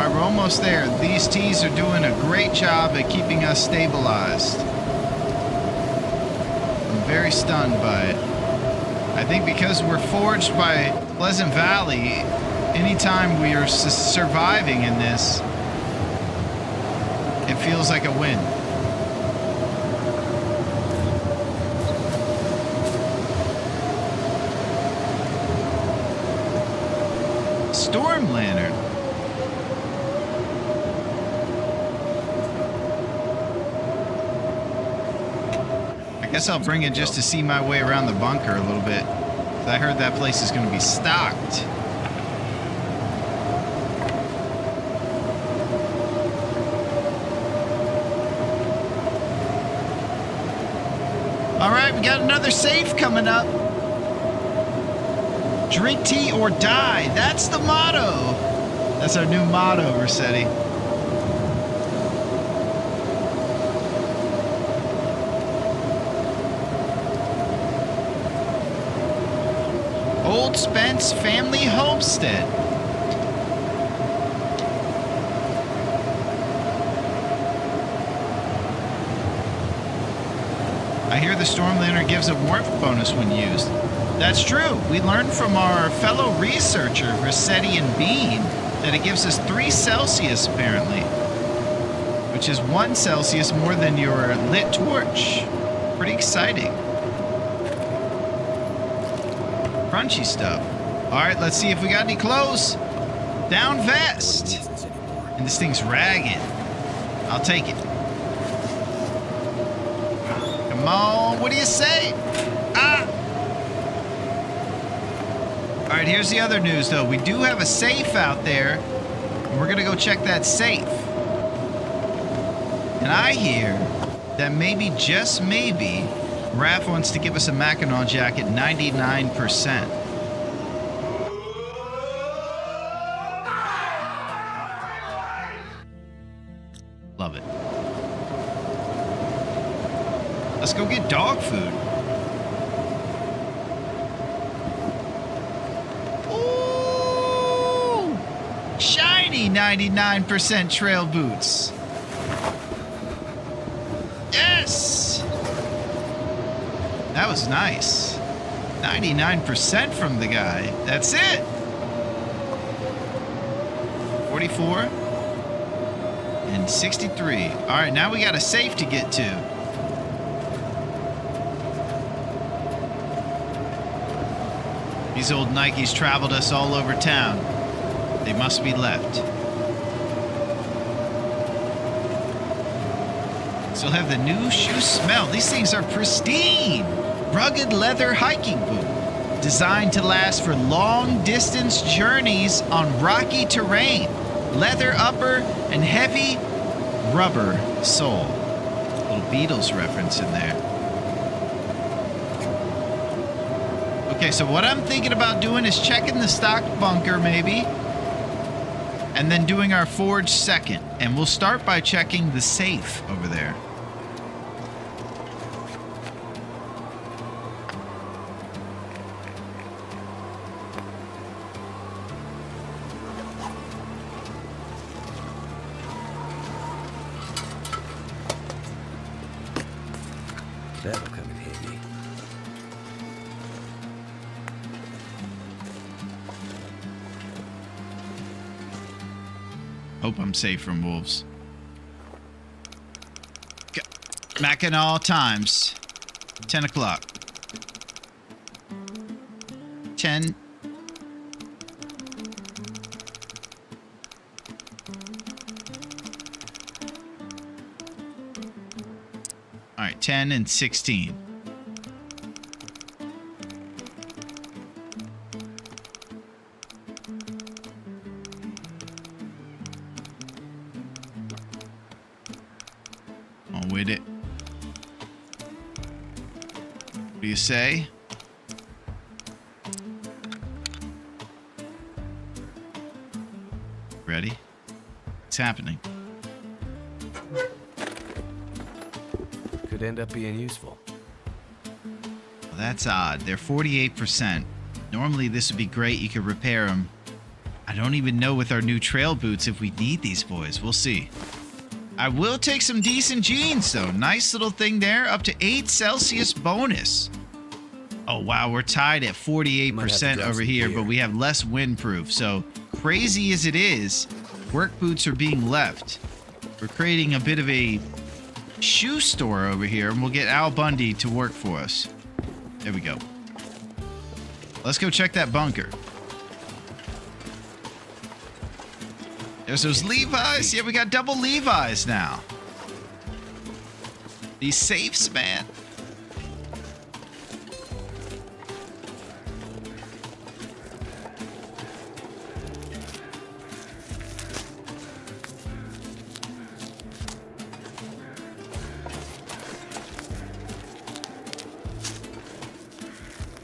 Speaker 1: We're almost there. These T's are doing a great job at keeping us stabilized. I'm very stunned by it. I think because we're forged by Pleasant Valley, anytime we are surviving in this, it feels like a win. Storm Lantern. I guess I'll bring it just to see my way around the bunker a little bit. I heard that place is going to be stocked. All right, we got another safe coming up. Drink tea or die. That's the motto. That's our new motto, Rossetti. Old Spence Family Homestead. I hear the Storm Lantern gives a warmth bonus when used. That's true. We learned from our fellow researcher, Rossetti and Bean, that it gives us 3 Celsius apparently, which is 1 Celsius more than your lit torch. Pretty exciting. Crunchy stuff. All right, let's see if we got any clothes. Down vest. And this thing's ragged. I'll take it. Come on, what do you say? Ah! All right, here's the other news, though. We do have a safe out there, and we're gonna go check that safe. And I hear that maybe, just maybe, Raph wants to give us a Mackinac jacket 99%. Love it. Let's go get dog food. Ooh! Shiny 99% trail boots. Yes! That was nice. 99% from the guy. That's it. 44 and 63. All right, now we got a safe to get to. These old Nikes traveled us all over town. They must be left. Still have the new shoe smell. These things are pristine. Rugged leather hiking boot. Designed to last for long distance journeys on rocky terrain. Leather upper and heavy rubber sole. Little Beatles reference in there. Okay, so what I'm thinking about doing is checking the stock bunker maybe. And then doing our forge second. And we'll start by checking the safe over there.
Speaker 3: That'll come in handy.
Speaker 1: Hope I'm safe from wolves. Mackinac times. 10 o'clock. 10. All right, 10 and 16. On with it. What do you say? Ready? It's happening.
Speaker 3: Could end up being useful.
Speaker 1: Well, that's odd. They're 48%. Normally this would be great. You could repair them. I don't even know with our new trail boots if we need these boys. We'll see. I will take some decent jeans though. Nice little thing there. Up to 8 Celsius bonus. Oh wow, we're tied at 48% over here, but we have less windproof. So crazy as it is, work boots are being left. We're creating a bit of a shoe store over here, and we'll get Al Bundy to work for us. There we go. Let's go check that bunker. There's those Levi's. Yeah, we got double Levi's now. These safes, man.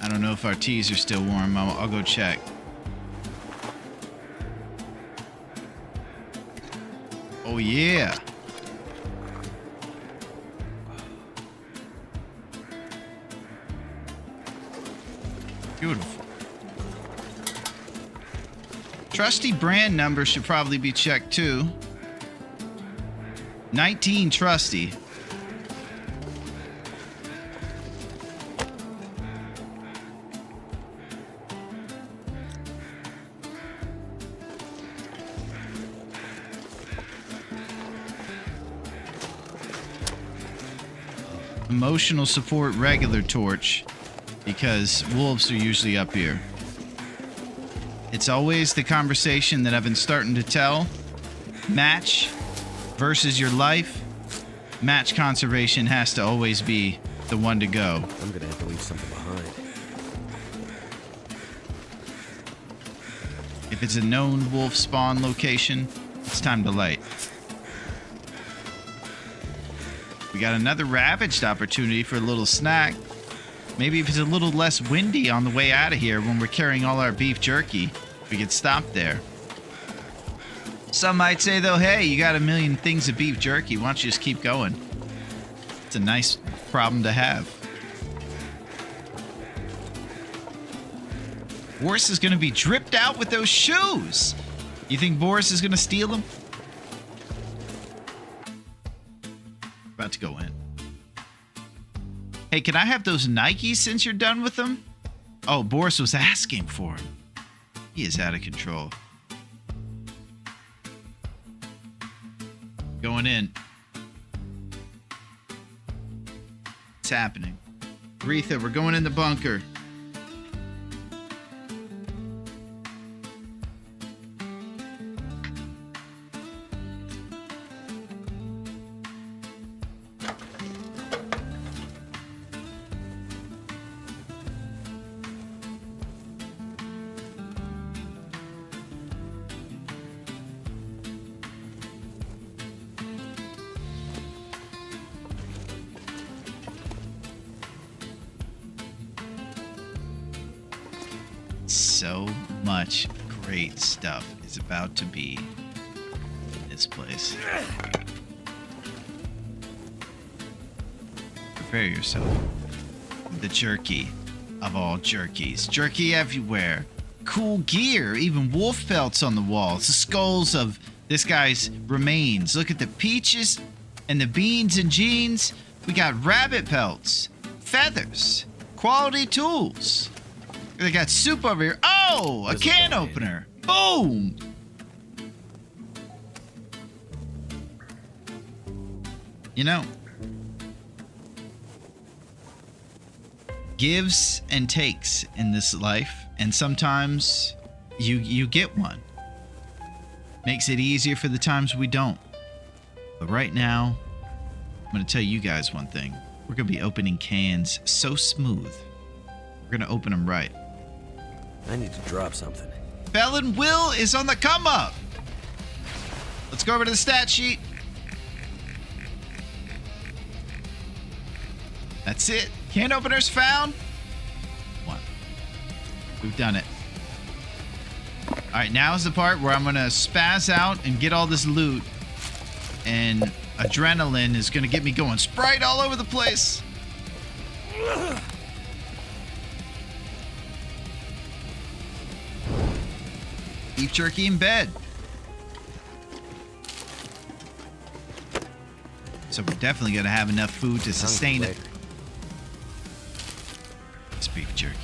Speaker 1: I don't know if our tees are still warm. I'll go check. Oh, yeah. Beautiful. Trusty brand number should probably be checked too. 19 Trusty. Emotional support regular torch, because wolves are usually up here. It's always the conversation that I've been starting to tell. Match versus your life. Match conservation has to always be the one to go.
Speaker 3: I'm gonna have to leave something behind.
Speaker 1: If it's a known wolf spawn location, it's time to light. We got another ravaged opportunity for a little snack. Maybe if it's a little less windy on the way out of here when we're carrying all our beef jerky, we could stop there. Some might say, though, hey, you got a million things of beef jerky. Why don't you just keep going? It's a nice problem to have. Boris is going to be dripped out with those shoes. You think Boris is going to steal them? About to go in. Hey, can I have those Nikes since you're done with them? Oh, Boris was asking for them. He is out of control. Going in. It's happening. Aretha, we're going in the bunker. So much great stuff is about to be in this place. Prepare yourself. The jerky of all jerkies. Jerky everywhere. Cool gear. Even wolf pelts on the walls. The skulls of this guy's remains. Look at the peaches and the beans and jeans. We got rabbit pelts. Feathers. Quality tools. They got soup over here. Oh, a can opener. Boom. You know, gives and takes in this life, and sometimes you get one. Makes it easier for the times we don't. But right now, I'm going to tell you guys one thing. We're going to be opening cans so smooth. We're going to open them right.
Speaker 3: I need to drop something.
Speaker 1: Felon Will is on the come up. Let's go over to the stat sheet. That's it. Can openers found. 1. We've done it. All right, now is the part where I'm going to spaz out and get all this loot. And adrenaline is going to get me going. Sprite all over the place. Beef jerky in bed. So we're definitely going to have enough food to sustain it. It's beef jerky.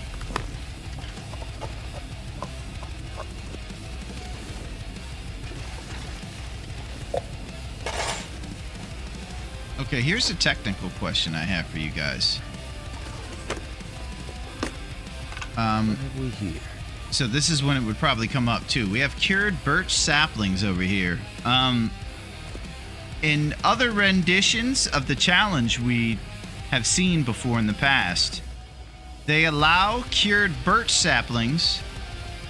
Speaker 1: Okay, here's a technical question I have for you guys.
Speaker 3: What have we here?
Speaker 1: So this is when it would probably come up too. We have cured birch saplings over here. In other renditions of the challenge we have seen before in the past, they allow cured birch saplings,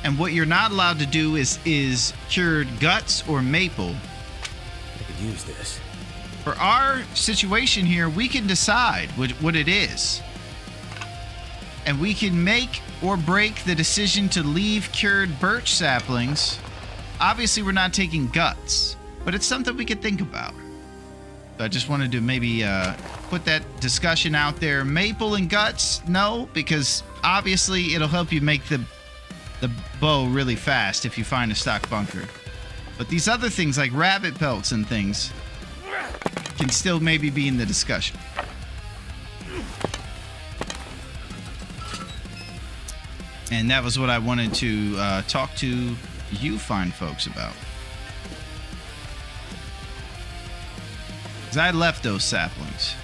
Speaker 1: and what you're not allowed to do is cured guts or maple.
Speaker 3: I could use this.
Speaker 1: For our situation here, we can decide what it is. And we can make or break the decision to leave cured birch saplings. Obviously, we're not taking guts, but it's something we could think about. So I just wanted to maybe put that discussion out there. Maple and guts, no, because obviously it'll help you make the bow really fast if you find a stock bunker. But these other things like rabbit pelts and things can still maybe be in the discussion. And that was what I wanted to talk to you fine folks about. Because I left those saplings.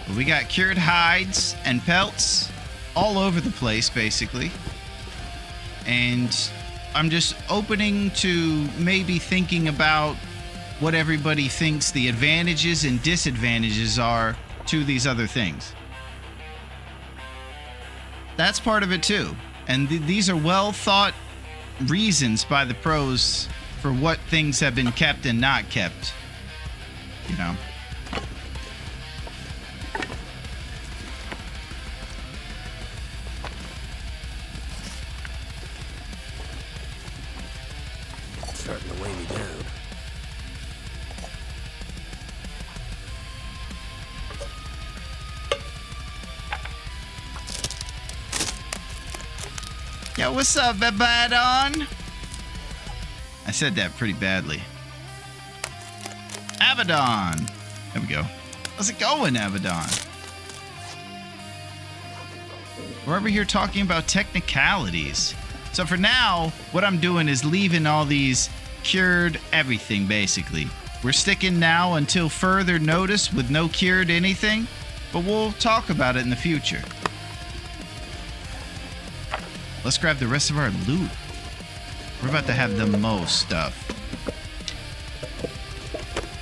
Speaker 1: But we got cured hides and pelts all over the place, basically. And I'm just opening to maybe thinking about what everybody thinks the advantages and disadvantages are to these other things. That's part of it too. And these are well thought reasons by the pros for what things have been kept and not kept. You know.
Speaker 3: It's starting to weigh me down.
Speaker 1: Yo, what's up, Abaddon? I said that pretty badly. Abaddon. There we go. How's it going, Abaddon? We're over here talking about technicalities. So for now, what I'm doing is leaving all these cured everything, basically. We're sticking now until further notice with no cured anything, but we'll talk about it in the future. Let's grab the rest of our loot. We're about to have the most stuff.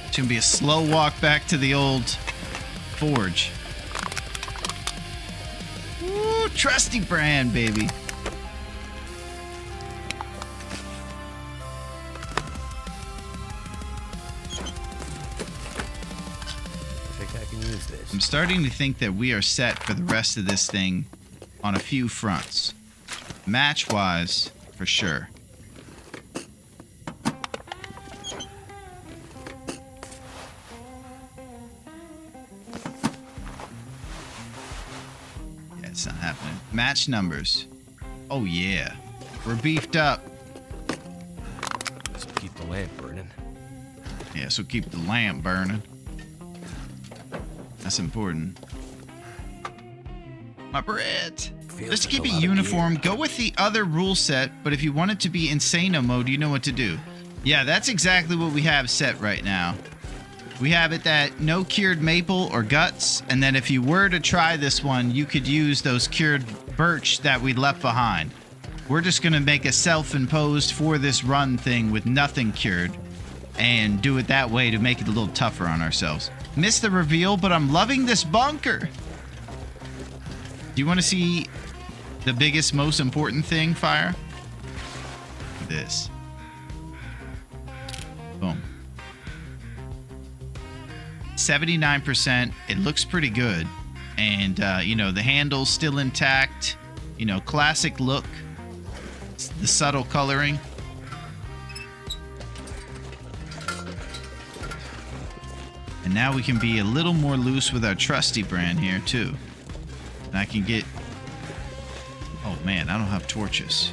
Speaker 1: It's gonna be a slow walk back to the old forge. Woo, trusty brand, baby.
Speaker 3: I think I can use this.
Speaker 1: I'm starting to think that we are set for the rest of this thing on a few fronts. Match-wise, for sure. Yeah, it's not happening. Match numbers. Oh, yeah. We're beefed up.
Speaker 3: So keep the lamp burning.
Speaker 1: Yeah, so keep the lamp burning. That's important. My bread. Just to keep it uniform, go with the other rule set, but if you want it to be Insano mode, you know what to do. Yeah, that's exactly what we have set right now. We have it that no cured maple or guts, and then if you were to try this one, you could use those cured birch that we left behind. We're just going to make a self-imposed for this run thing with nothing cured, and do it that way to make it a little tougher on ourselves. Missed the reveal, but I'm loving this bunker. Do you want to see the biggest, most important thing, Fire? This. Boom. 79%. It looks pretty good. And, you know, the handle's still intact. You know, classic look. The subtle coloring. And now we can be a little more loose with our trusty brand here, too. And I can get... Oh, man, I don't have torches.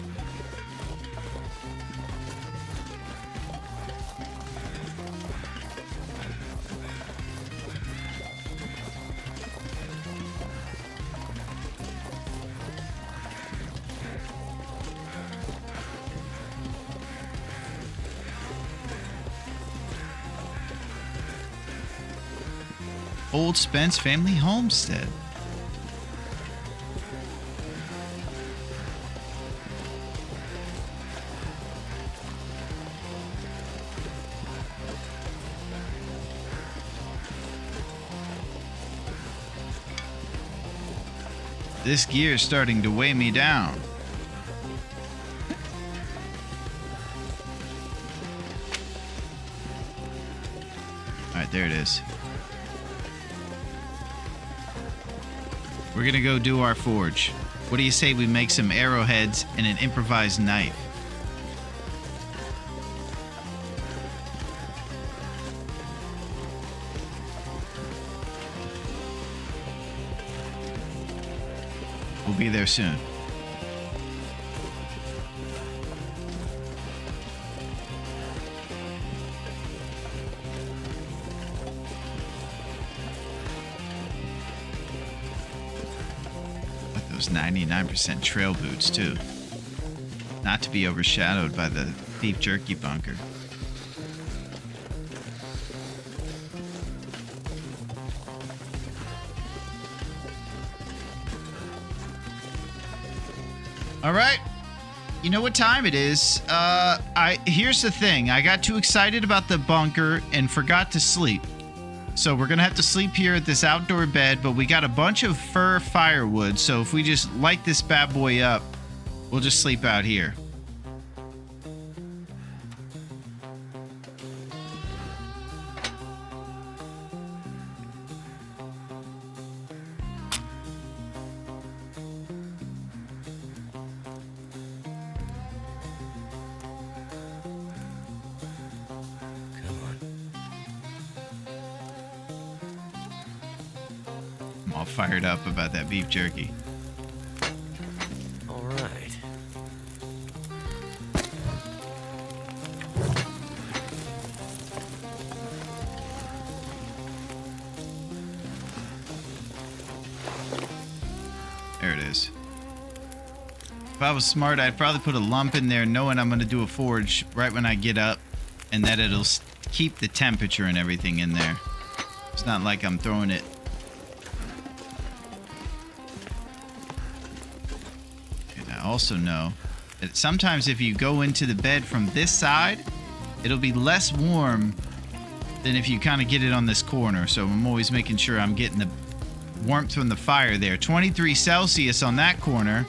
Speaker 1: Old Spence family homestead. This gear is starting to weigh me down. All right, there it is. We're gonna go do our forge. What do you say we make some arrowheads and an improvised knife? We'll be there soon. Those 99% trail boots too. Not to be overshadowed by the beef jerky bunker. All right. You know what time it is. Here's the thing. I got too excited about the bunker and forgot to sleep. So we're going to have to sleep here at this outdoor bed, but we got a bunch of fir firewood. So if we just light this bad boy up, we'll just sleep out here. All fired up about that beef jerky.
Speaker 3: All right.
Speaker 1: There it is. If I was smart, I'd probably put a lump in there knowing I'm going to do a forge right when I get up and that it'll keep the temperature and everything in there. It's not like I'm throwing it. I also know that sometimes if you go into the bed from this side, it'll be less warm than if you kind of get it on this corner. So I'm always making sure I'm getting the warmth from the fire there. 23 Celsius on that corner.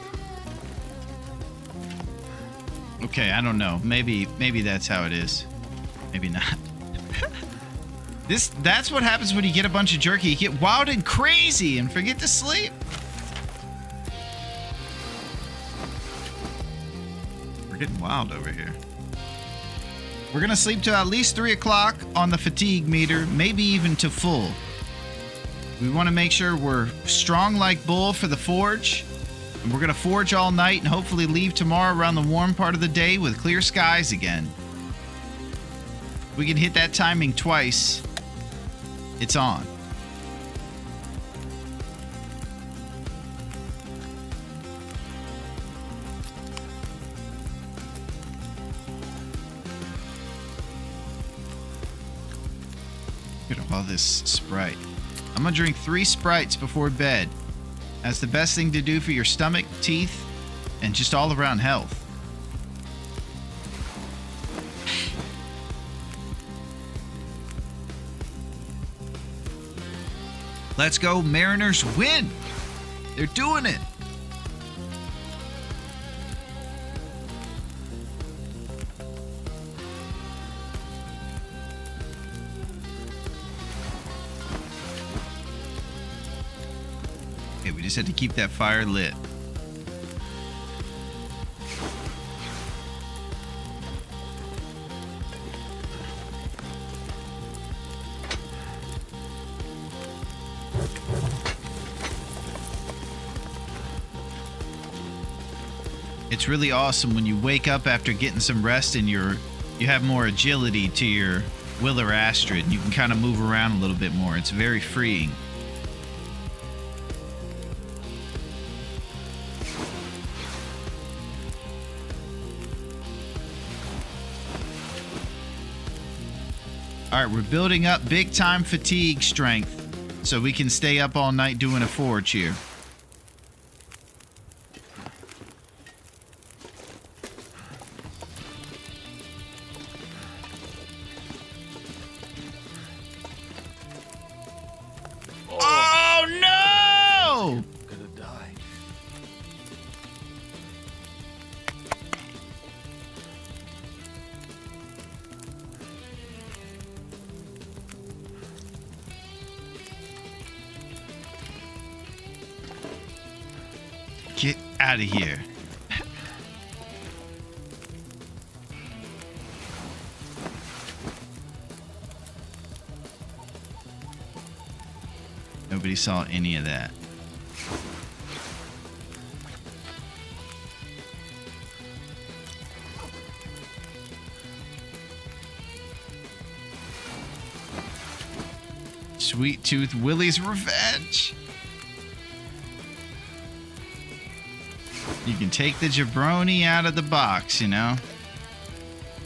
Speaker 1: Okay, I don't know. Maybe that's how it is. Maybe not. That's what happens when you get a bunch of jerky. You get wild and crazy and forget to sleep. We're getting wild over here. We're gonna sleep till at least 3 o'clock on the fatigue meter, maybe even to full. We want to make sure we're strong like bull for the forge. And we're gonna forge all night and hopefully leave tomorrow around the warm part of the day with clear skies again. We can hit that timing twice. It's on. Look at all this Sprite. I'm gonna drink 3 Sprites before bed. That's the best thing to do for your stomach, teeth, and just all around health. Let's go. Mariners win. They're doing it. Okay, we just had to keep that fire lit. It's really awesome when you wake up after getting some rest and you have more agility to your Willer Astrid. You can kind of move around a little bit more. It's very freeing. All right, we're building up big time fatigue strength so we can stay up all night doing a forge here. Oh no!
Speaker 3: Gonna die.
Speaker 1: Get out of here. Nobody saw any of that. Sweet Tooth Willie's Revenge. You can take the jabroni out of the box, you know?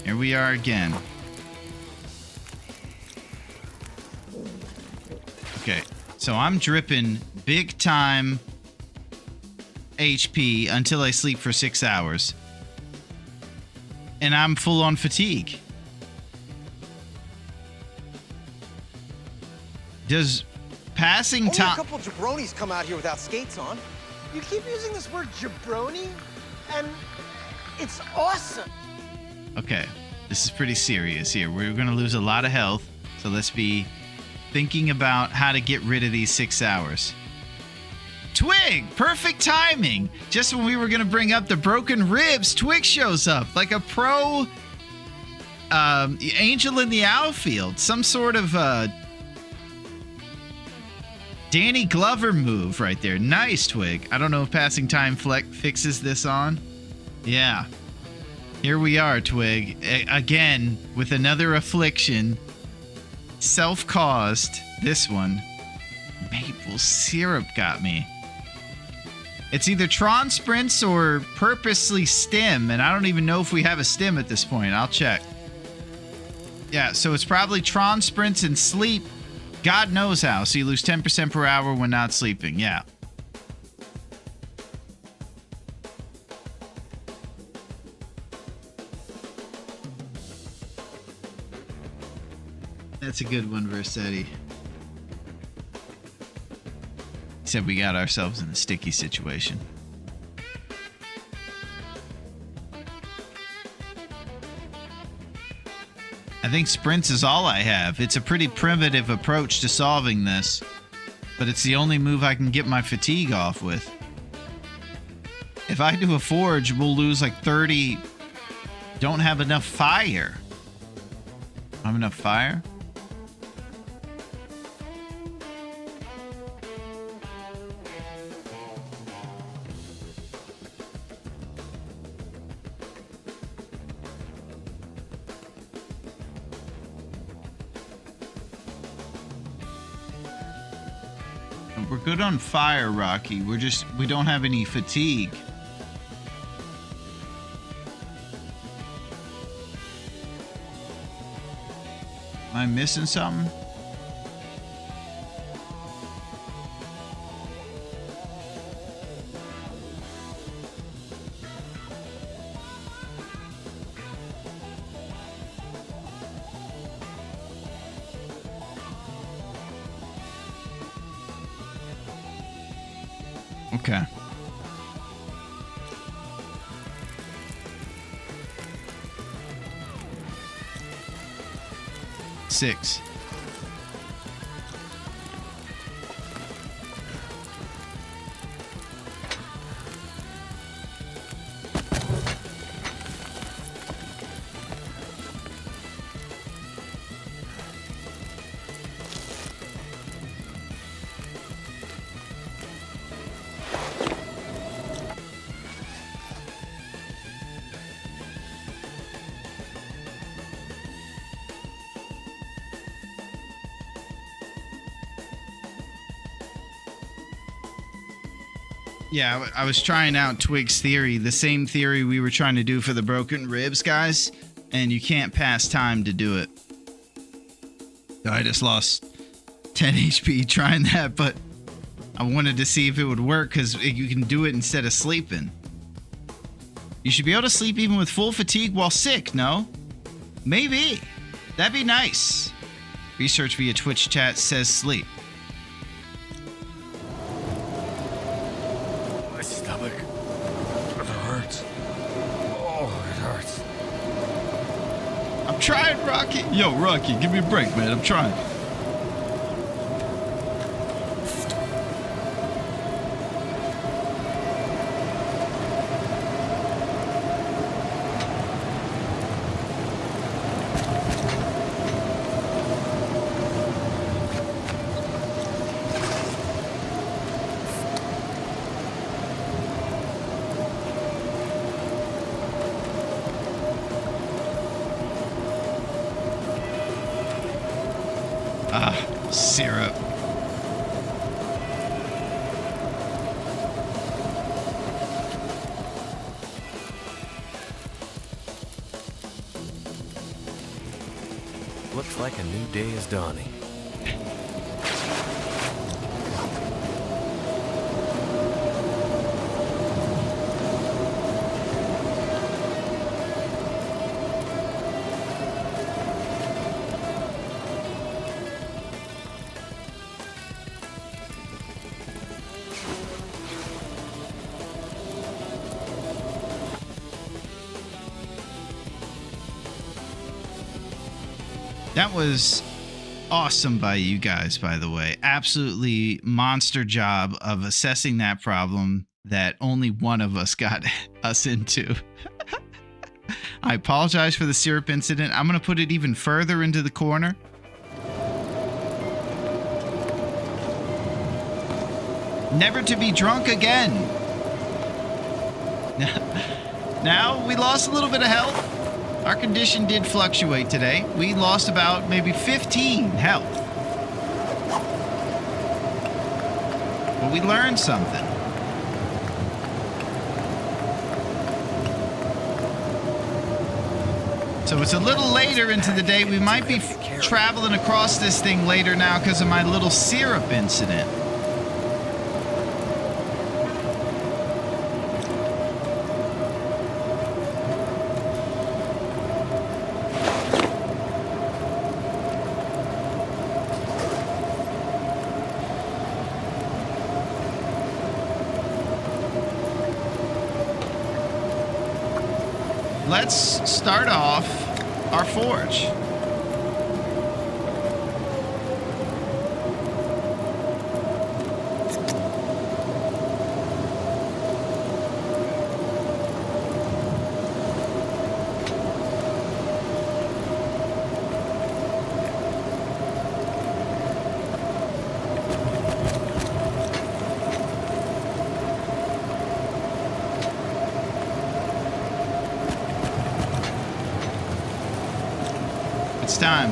Speaker 1: Here we are again. Okay, so I'm dripping big time HP until I sleep for 6 hours. And I'm full on fatigue. Does passing
Speaker 6: Only a
Speaker 1: time...
Speaker 6: couple jabronis come out here without skates on.
Speaker 7: You keep using this word jabroni, and it's awesome.
Speaker 1: Okay, this is pretty serious here. We're going to lose a lot of health, so let's be thinking about how to get rid of these 6 hours. Twig! Perfect timing! Just when we were going to bring up the broken ribs, Twig shows up like a pro angel in the outfield. Some sort of Danny Glover move right there. Nice, Twig. I don't know if passing time fixes this on. Yeah. Here we are, Twig. Again, with another affliction. Self-caused. This one. Maple syrup got me. It's either Tron Sprints or purposely Stim, and I don't even know if we have a Stim at this point. I'll check. Yeah, so it's probably Tron Sprints and Sleep. God knows how. So you lose 10% per hour when not sleeping. Yeah. That's a good one, Versetti. Except we got ourselves in a sticky situation. I think sprints is all I have. It's a pretty primitive approach to solving this, but it's the only move I can get my fatigue off with. If I do a forge, we'll lose like 30. Don't have enough fire. Don't have enough fire? We're good on fire, Rocky. We don't have any fatigue. Am I missing something? Okay. Six. Yeah, I was trying out Twig's theory, the same theory we were trying to do for the broken ribs, guys, and you can't pass time to do it. I just lost 10 HP trying that, but I wanted to see if it would work because you can do it instead of sleeping. You should be able to sleep even with full fatigue while sick, no? Maybe. That'd be nice. Research via Twitch chat says sleep.
Speaker 3: My stomach. It hurts. Oh, it hurts.
Speaker 1: I'm trying, Rocky.
Speaker 2: Yo, Rocky, give me a break, man. I'm trying.
Speaker 1: Syrup.
Speaker 3: Looks like a new day is dawning.
Speaker 1: That was awesome by you guys, by the way. Absolutely monster job of assessing that problem that only one of us got us into. I apologize for the syrup incident. I'm going to put it even further into the corner. Never to be drunk again. Now, we lost a little bit of health. Our condition did fluctuate today. We lost about maybe 15 health. But we learned something. So it's a little later into the day. We might be traveling across this thing later now because of my little syrup incident. Let's start off our forge. It's time.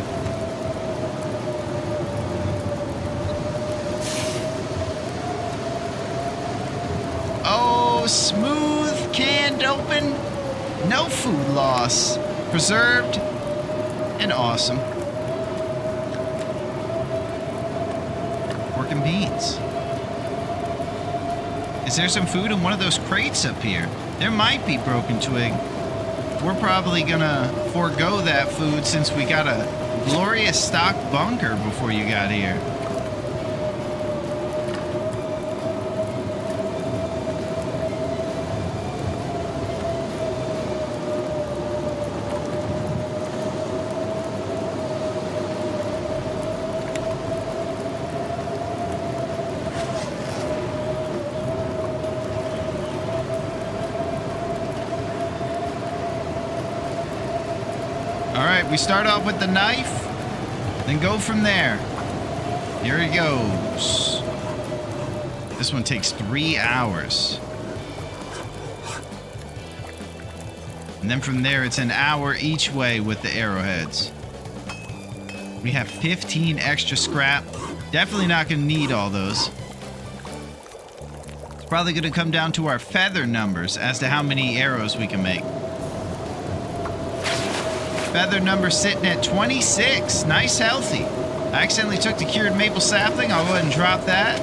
Speaker 1: Oh, smooth, canned open, no food loss, preserved, and awesome. Pork and beans. Is there some food in one of those crates up here? There might be, Broken Twig. We're probably gonna forego that food since we got a glorious stock bunker before you got here. All right, we start off with the knife, then go from there. Here it goes. This one takes 3 hours. And then from there, it's an hour each way with the arrowheads. We have 15 extra scrap. Definitely not going to need all those. It's probably going to come down to our feather numbers as to how many arrows we can make. Feather number sitting at 26. Nice, healthy. I accidentally took the cured maple sapling. I'll go ahead and drop that.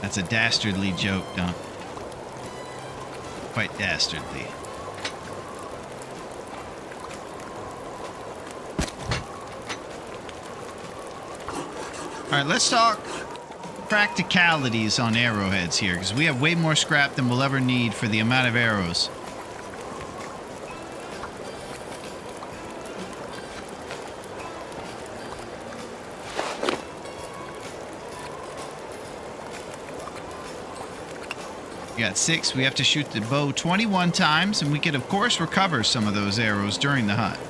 Speaker 1: That's a dastardly joke, Dunk. Quite dastardly. Alright, let's talk practicalities on arrowheads here, because we have way more scrap than we'll ever need for the amount of arrows. We got 6. We have to shoot the bow 21 times, and we could, of course, recover some of those arrows during the hunt.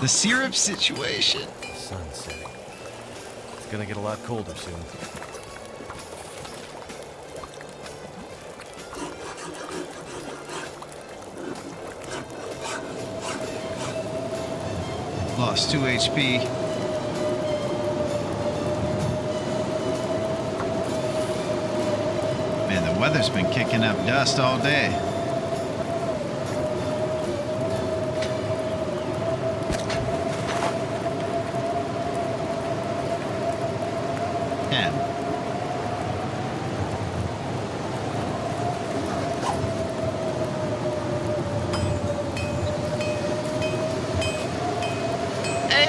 Speaker 1: The syrup situation.
Speaker 3: Sun's setting. It's gonna get a lot colder soon.
Speaker 1: Lost 2 HP. Man, the weather's been kicking up dust all day.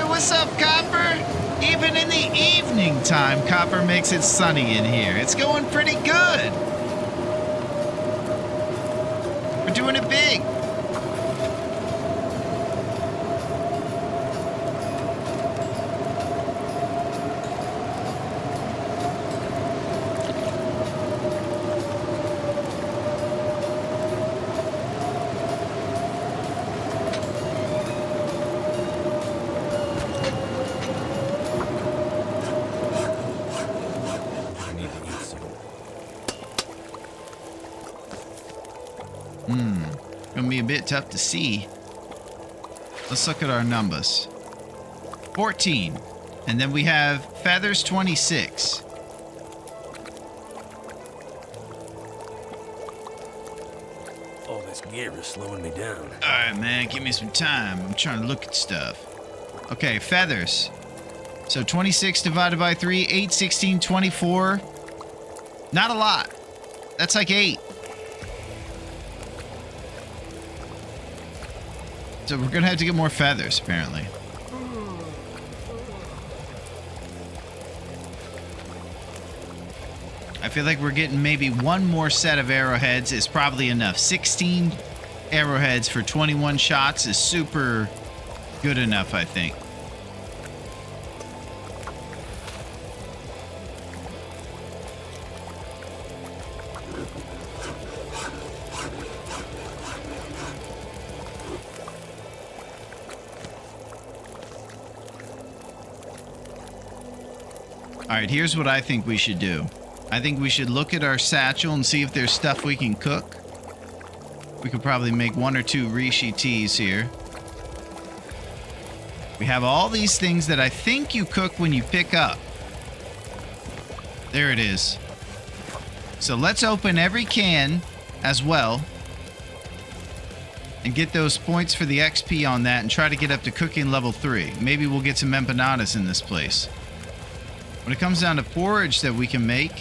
Speaker 1: What's up, Copper? Even in the evening time, Copper makes it sunny in here. It's going pretty good. We're doing it big. Gonna be a bit tough to see. Let's look at our numbers. 14. And then we have feathers 26.
Speaker 3: All this gear is slowing me down.
Speaker 1: Alright, man, give me some time. I'm trying to look at stuff. Okay, feathers. So 26 divided by 3, 8, 16, 24. Not a lot. That's like 8. So we're gonna have to get more feathers, apparently. I feel like we're getting maybe one more set of arrowheads is probably enough. 16 arrowheads for 21 shots is super good enough, I think. Alright, here's what I think we should do. I think we should look at our satchel and see if there's stuff we can cook. We could probably make 1 or 2 reishi teas here. We have all these things that I think you cook when you pick up. There it is. So let's open every can as well. And get those points for the XP on that and try to get up to cooking level 3. Maybe we'll get some empanadas in this place. When it comes down to porridge that we can make,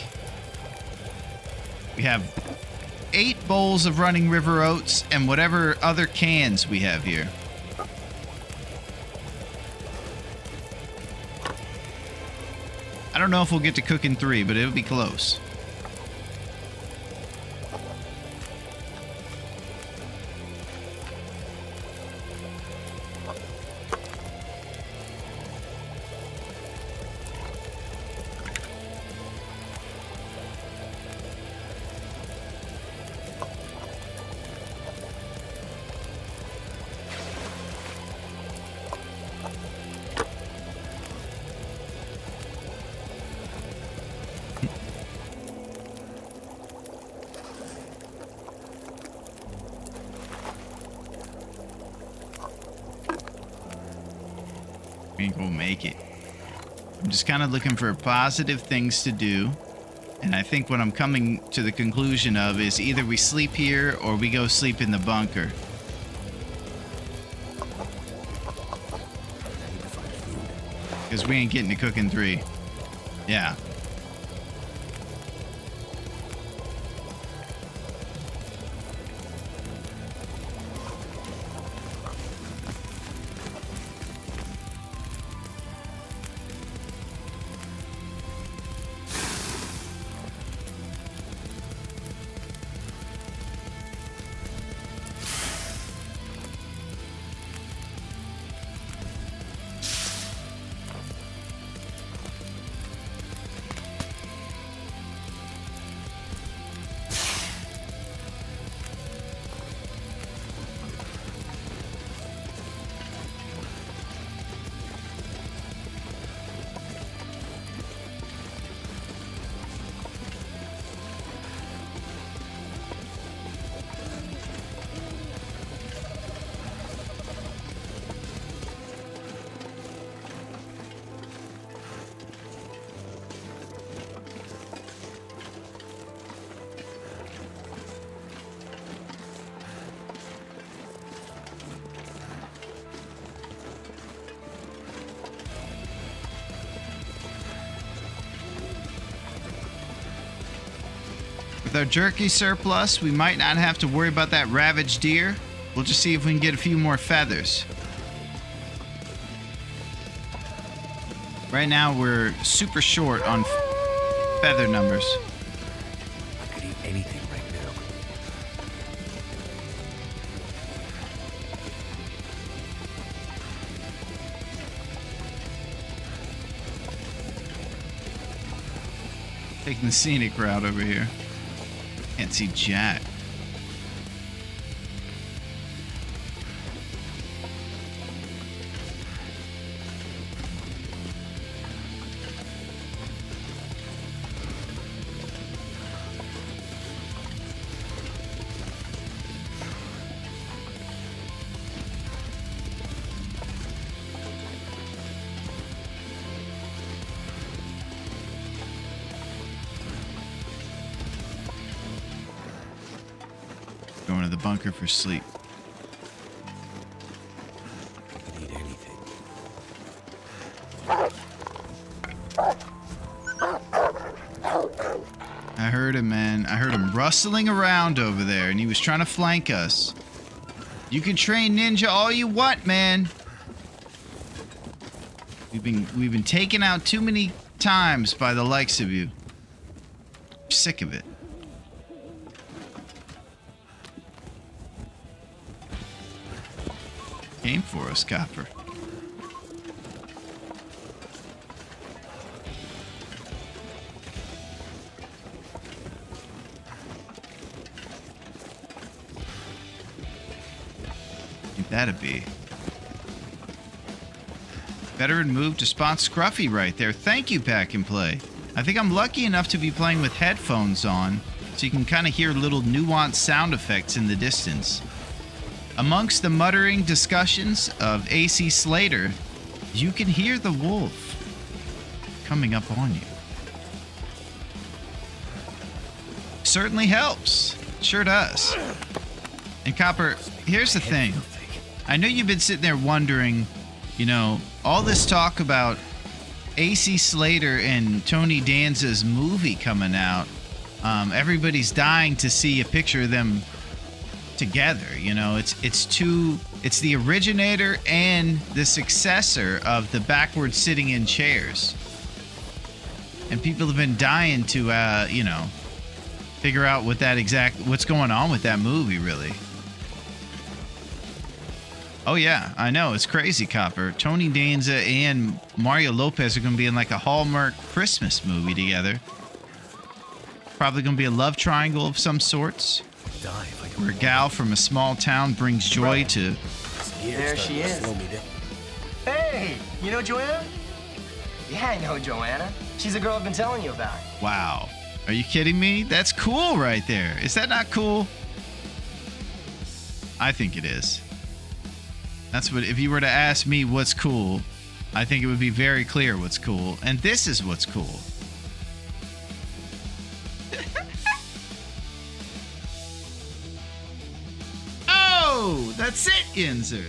Speaker 1: we have 8 bowls of running river oats and whatever other cans we have here. I don't know if we'll get to cooking 3, but it'll be close. Ain't gonna make it. I'm just kind of looking for positive things to do. And I think what I'm coming to the conclusion of is either we sleep here or we go sleep in the bunker. Because we ain't getting to cooking 3. Yeah. With our jerky surplus, we might not have to worry about that ravaged deer. We'll just see if we can get a few more feathers. Right now, we're super short on feather numbers.
Speaker 3: I could eat anything right now.
Speaker 1: Taking the scenic route over here. Can't see jack. Going to the bunker for sleep.
Speaker 3: I could eat anything.
Speaker 1: I heard him, man. I heard him rustling around over there, and he was trying to flank us. You can train ninja all you want, man. We've been taken out too many times by the likes of you. I'm sick of it. Came for us, Copper. Think that'd be. Veteran move to spot Scruffy right there. Thank you, Pack and Play. I think I'm lucky enough to be playing with headphones on, so you can kind of hear little nuanced sound effects in the distance. Amongst the muttering discussions of AC Slater, you can hear the wolf coming up on you. Certainly helps. Sure does. And Copper, here's the thing. I know you've been sitting there wondering, you know, all this talk about AC Slater and Tony Danza's movie coming out. Everybody's dying to see a picture of them together. You know, it's the originator and the successor of the backward sitting in chairs. And people have been dying to, figure out what's going on with that movie, really. Oh, yeah, I know. It's crazy, Copper. Tony Danza and Mario Lopez are going to be in like a Hallmark Christmas movie together. Probably going to be a love triangle of some sorts. Where a gal from a small town brings joy to...
Speaker 6: There she is. Hey, you know Joanna? Yeah, I know Joanna. She's a girl I've been telling you about.
Speaker 1: Wow. Are you kidding me? That's cool right there. Is that not cool? I think it is. That's what, if you were to ask me what's cool, I think it would be very clear what's cool. And this is what's cool. Oh, that's it, Yinzers.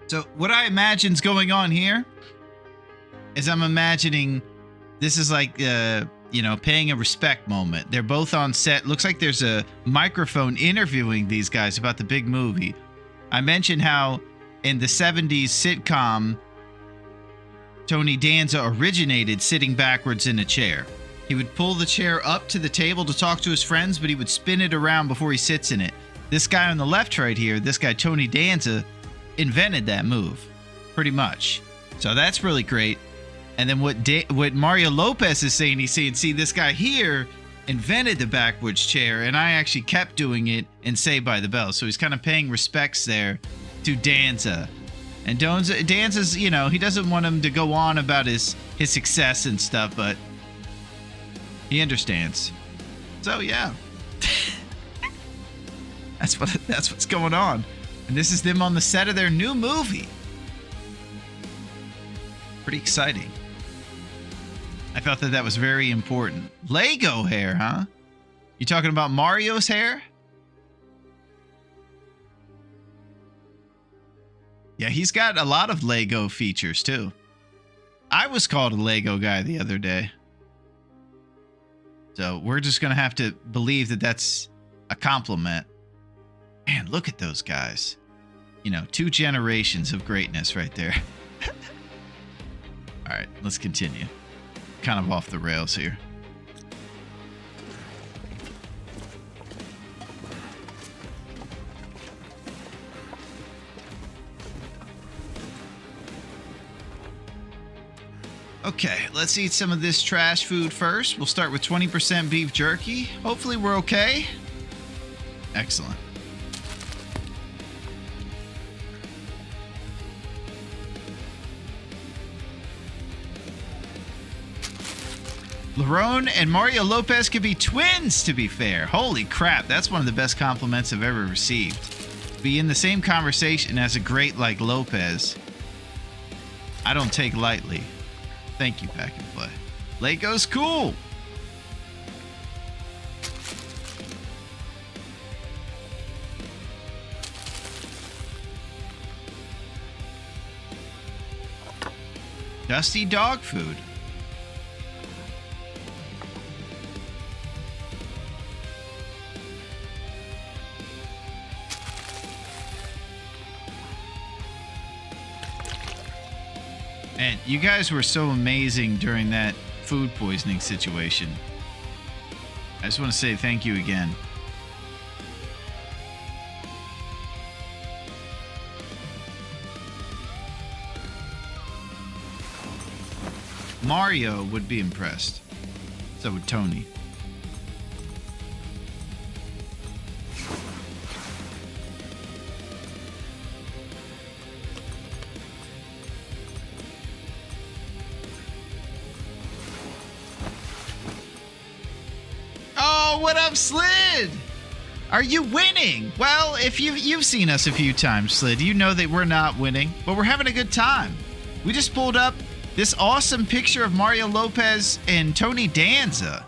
Speaker 1: So what I imagine's going on here is I'm imagining this is like, paying a respect moment. They're both on set. Looks like there's a microphone interviewing these guys about the big movie. I mentioned how in the 70s sitcom, Tony Danza originated sitting backwards in a chair. He would pull the chair up to the table to talk to his friends, but he would spin it around before he sits in it. This guy on the left right here, this guy Tony Danza, invented that move, pretty much. So that's really great. And then what Mario Lopez is saying, he's saying, see, this guy here invented the backwards chair, and I actually kept doing it in Saved by the Bell. So he's kind of paying respects there to Danza. And Danza's, he doesn't want him to go on about his success and stuff, but he understands. So yeah, that's what's going on. And this is them on the set of their new movie. Pretty exciting. I felt that was very important. Lego hair, huh? You talking about Mario's hair? Yeah, he's got a lot of Lego features, too. I was called a Lego guy the other day. So we're just going to have to believe that that's a compliment. Man, look at those guys. 2 generations of greatness right there. All right, let's continue. Kind of off the rails here. Okay, let's eat some of this trash food first. We'll start with 20% beef jerky. Hopefully we're okay. Excellent. Larone and Mario Lopez could be twins, to be fair. Holy crap, that's one of the best compliments I've ever received. Be in the same conversation as a great like Lopez, I don't take lightly. Thank you, Pack and Play. Lego's cool. Dusty dog food. And you guys were so amazing during that food poisoning situation. I just want to say thank you again. Mario would be impressed. So would Tony. What up, Slid? Are you winning? Well, if you've seen us a few times, Slid, you know that we're not winning, but we're having a good time. We just pulled up this awesome picture of Mario Lopez and Tony Danza.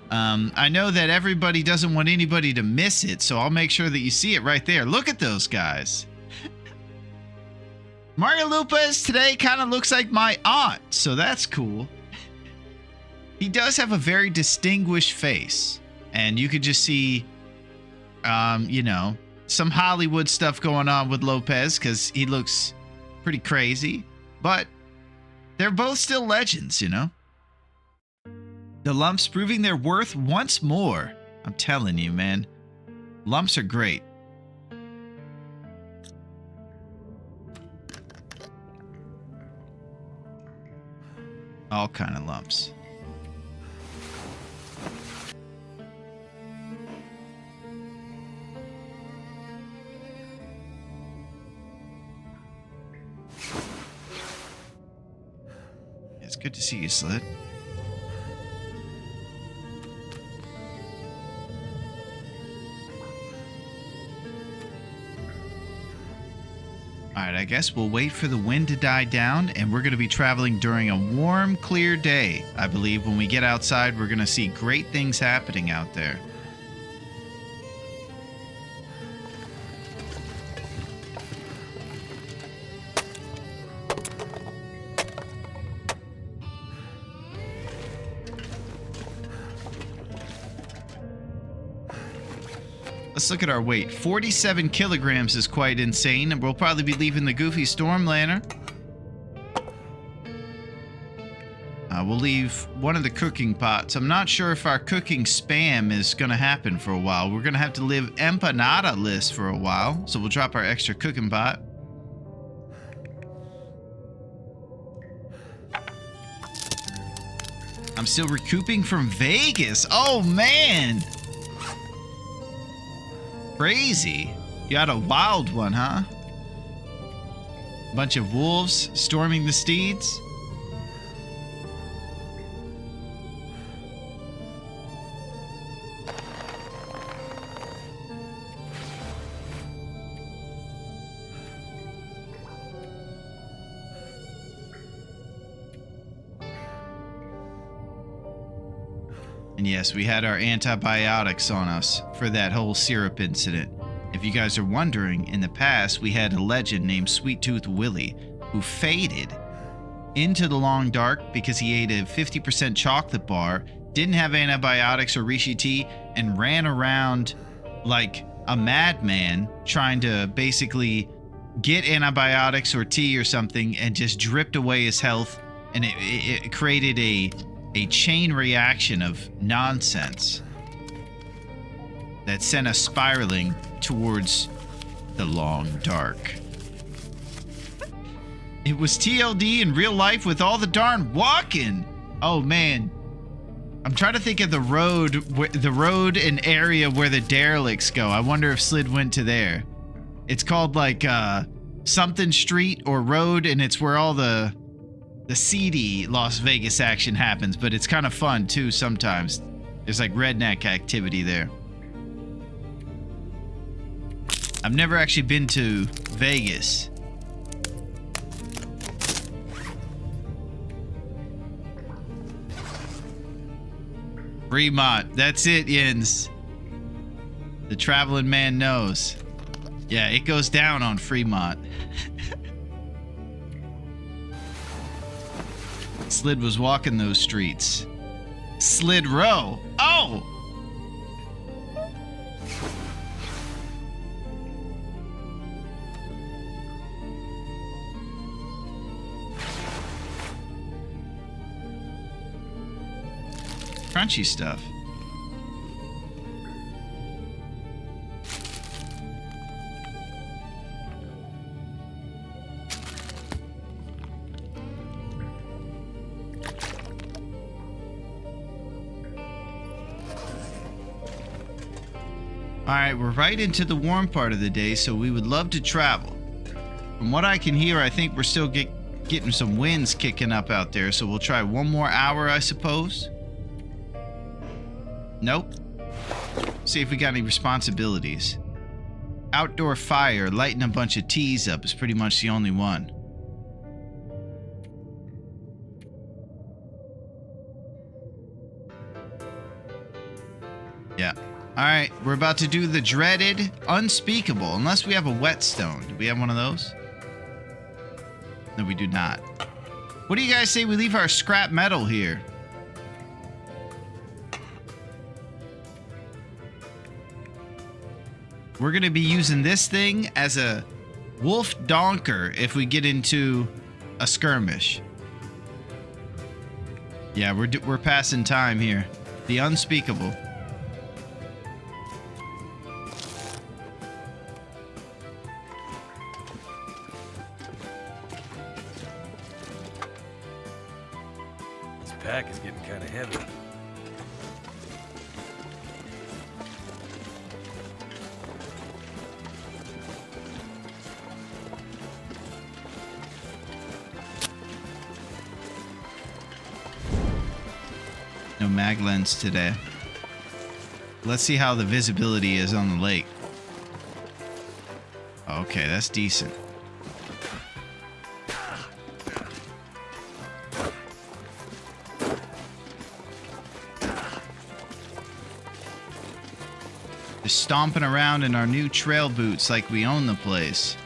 Speaker 1: I know that everybody doesn't want anybody to miss it, so I'll make sure that you see it right there. Look at those guys. Mario Lopez today kind of looks like my aunt, so that's cool. He does have a very distinguished face. And you could just see, you know, some Hollywood stuff going on with Lopez because he looks pretty crazy. But they're both still legends, you know? The lumps proving their worth once more. I'm telling you, man. Lumps are great. All kind of lumps. It's good to see you, Slid. Alright, I guess we'll wait for the wind to die down, and we're going to be traveling during a warm, clear day. I believe when we get outside, we're going to see great things happening out there. Let's look at our weight. 47 kilograms is quite insane, and we'll probably be leaving the Goofy Stormlander. We'll leave one of the cooking pots. I'm not sure if our cooking spam is going to happen for a while. We're going to have to live empanada-less for a while, so we'll drop our extra cooking pot. I'm still recouping from Vegas. Oh, man! Crazy. You had a wild one, huh? Bunch of wolves storming the steeds. And yes, we had our antibiotics on us for that whole syrup incident. If you guys are wondering, in the past, we had a legend named Sweet Tooth Willie who faded into the long dark because he ate a 50% chocolate bar, didn't have antibiotics or reishi tea, and ran around like a madman trying to basically get antibiotics or tea or something, and just dripped away his health, and it created a chain reaction of nonsense that sent us spiraling towards the long dark. It was TLD in real life with all the darn walking. Oh man, I'm trying to think of the road and area where the derelicts go. I wonder if Slid went to there. It's called like something street or road, and it's where all the seedy Las Vegas action happens, but it's kind of fun too sometimes. There's like redneck activity there. I've never actually been to Vegas. Fremont, that's it, Jens. The traveling man knows. Yeah, it goes down on Fremont. Slid was walking those streets. Slid Row. Oh! Crunchy stuff. Alright, we're right into the warm part of the day, so we would love to travel. From what I can hear, I think we're still getting some winds kicking up out there, so we'll try one more hour, I suppose. Nope. See if we got any responsibilities. Outdoor fire, lighting a bunch of teas up is pretty much the only one. Yeah. Alright, we're about to do the dreaded unspeakable, unless we have a whetstone. Do we have one of those? No, we do not. What do you guys say we leave our scrap metal here? We're going to be using this thing as a wolf donker if we get into a skirmish. Yeah, we're passing time here. The unspeakable.
Speaker 3: This pack is getting kind of heavy.
Speaker 1: No mag lens today. Let's see how the visibility is on the lake. Okay, that's decent. Just stomping around in our new trail boots like we own the place.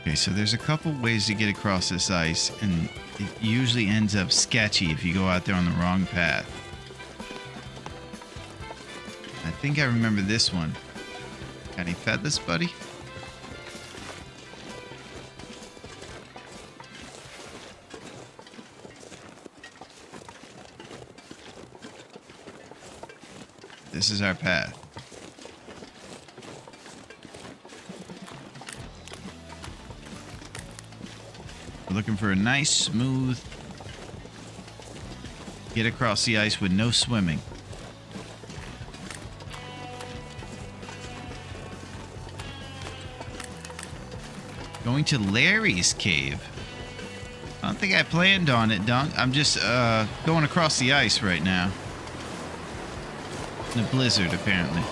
Speaker 1: Okay, so there's a couple ways to get across this ice, and it usually ends up sketchy if you go out there on the wrong path. I think I remember this one. Got any feathers, buddy? This is our path. We're looking for a nice, smooth get across the ice with no swimming. Going to Larry's cave. I don't think I planned on it, Dunk. I'm just going across the ice right now. In a blizzard, apparently.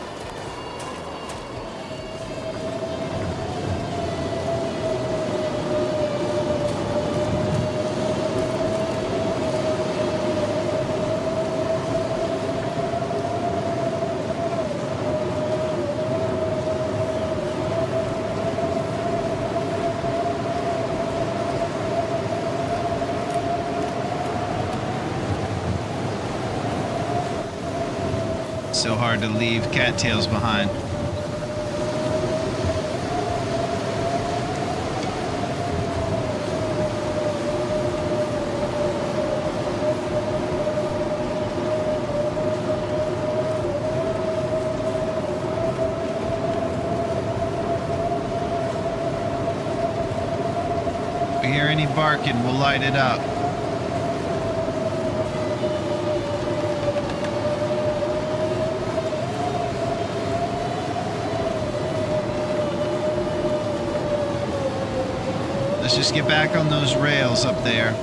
Speaker 1: So hard to leave cattails behind. If we hear any barking, we'll light it up. Let's just get back on those rails up there.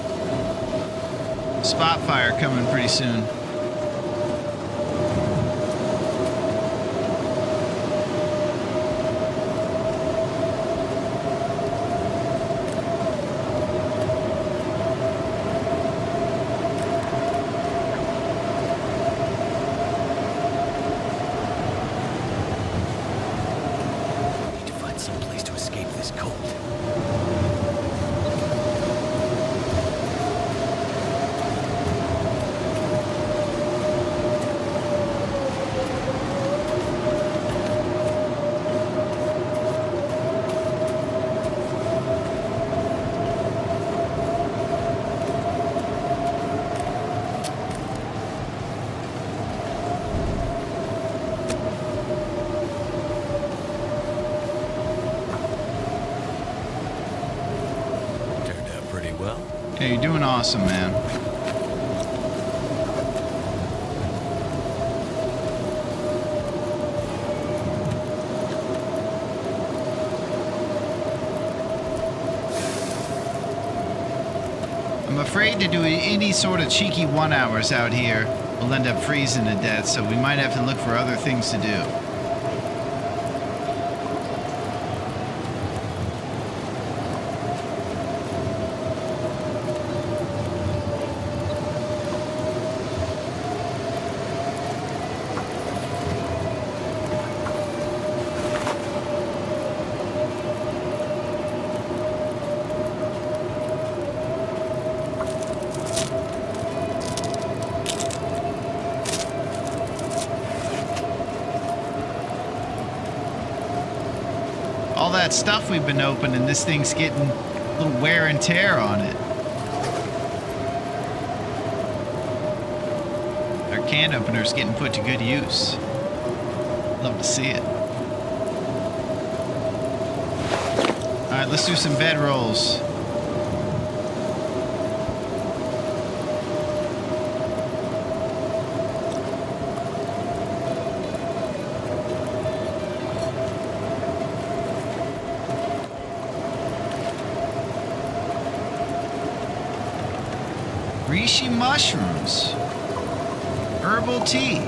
Speaker 1: Spot fire coming pretty soon.
Speaker 3: Need to find some place to escape this cold.
Speaker 1: Hey, you're doing awesome, man. I'm afraid to do any sort of cheeky 1 hours out here we'll end up freezing to death, so we might have to look for other things to do. All that stuff we've been opening, this thing's getting a little wear and tear on it. Our can opener's getting put to good use. Love to see it. All right, let's do some bed rolls. Reishi mushrooms. Herbal tea.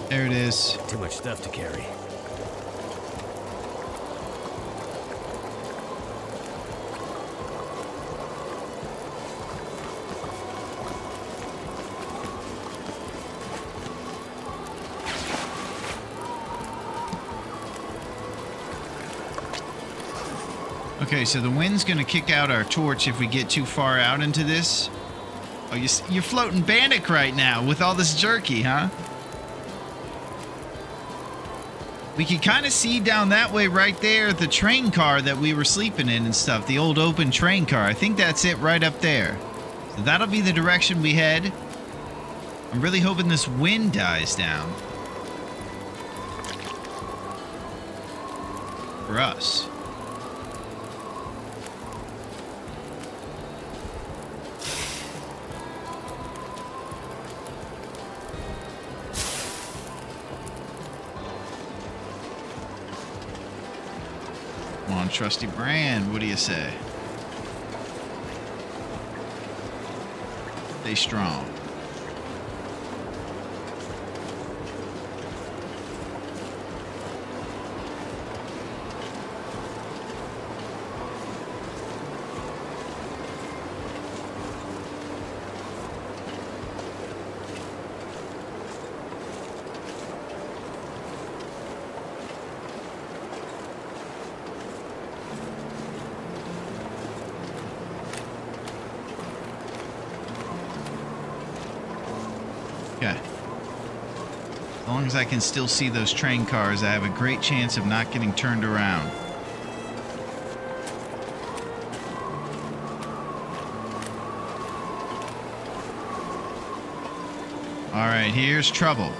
Speaker 1: There it is.
Speaker 3: Too much stuff to carry.
Speaker 1: Okay, so the wind's gonna kick out our torch if we get too far out into this. Oh, you're floating Bannock right now with all this jerky, huh? We can kind of see down that way right there the train car that we were sleeping in and stuff. The old open train car. I think that's it right up there. So that'll be the direction we head. I'm really hoping this wind dies down. For us. Come on, trusty brand. What do you say? Stay strong. Okay. As long as I can still see those train cars, I have a great chance of not getting turned around. All right, here's trouble.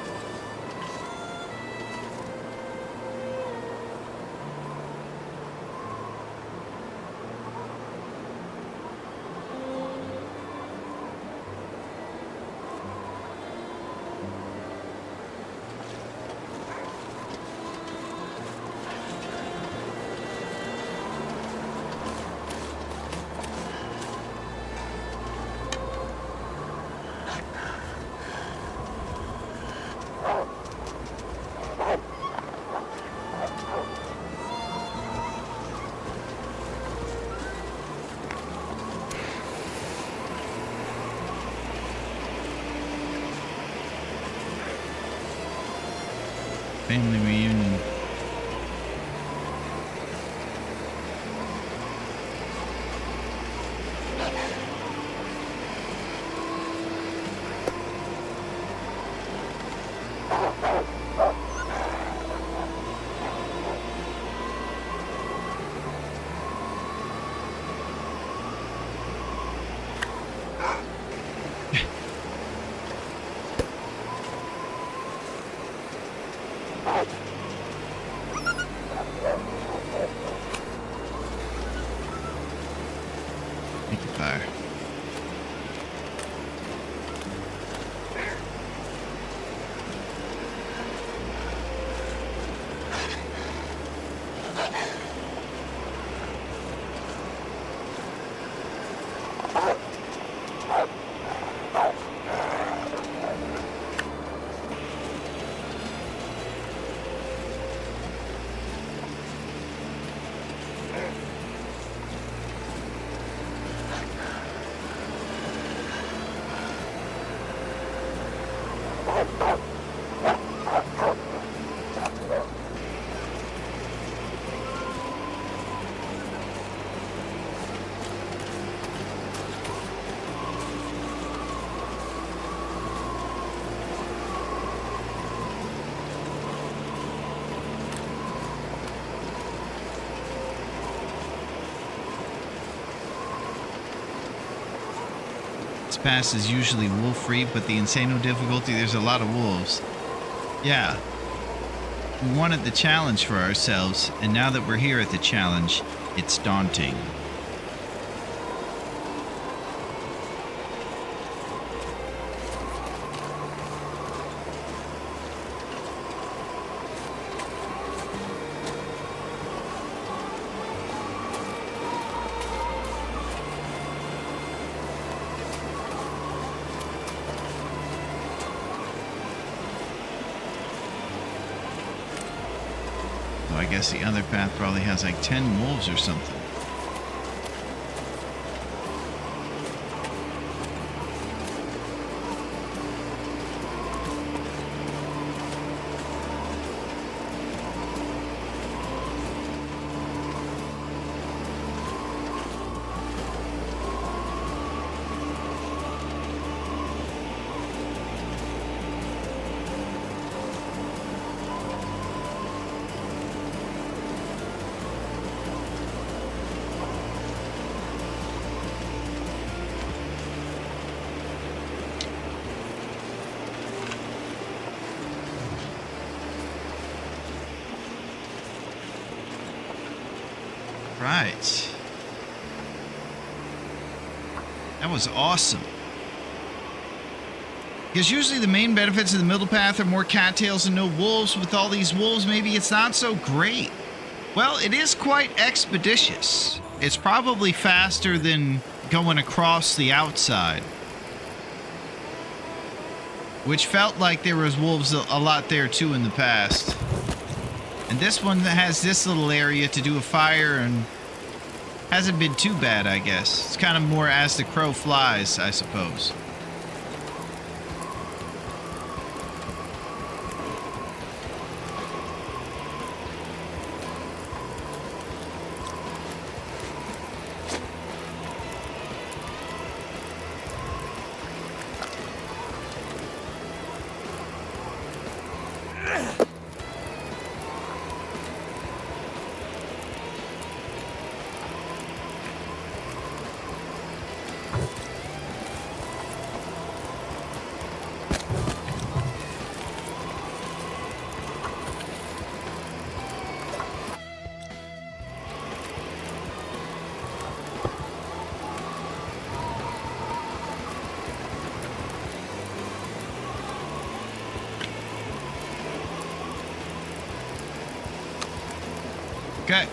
Speaker 1: Family reunion. pass is usually wolf-free, but the Insano difficulty, there's a lot of wolves. Yeah. We wanted the challenge for ourselves, and now that we're here at the challenge, it's daunting. I guess the other path probably has like 10 wolves or something. Right. That was awesome. Because usually the main benefits of the middle path are more cattails and no wolves. With all these wolves, maybe it's not so great. Well, it is quite expeditious. It's probably faster than going across the outside. Which felt like there was wolves a lot there too in the past. And this one has this little area to do a fire and hasn't been too bad, I guess. It's kind of more as the crow flies, I suppose. Okay.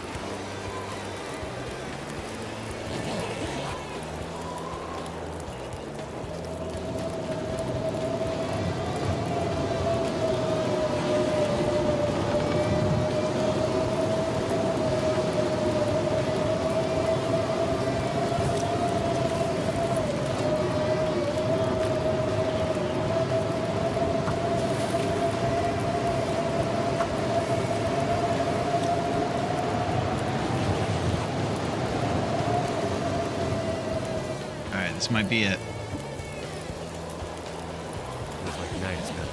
Speaker 1: This might be it.
Speaker 3: Looks like night is coming.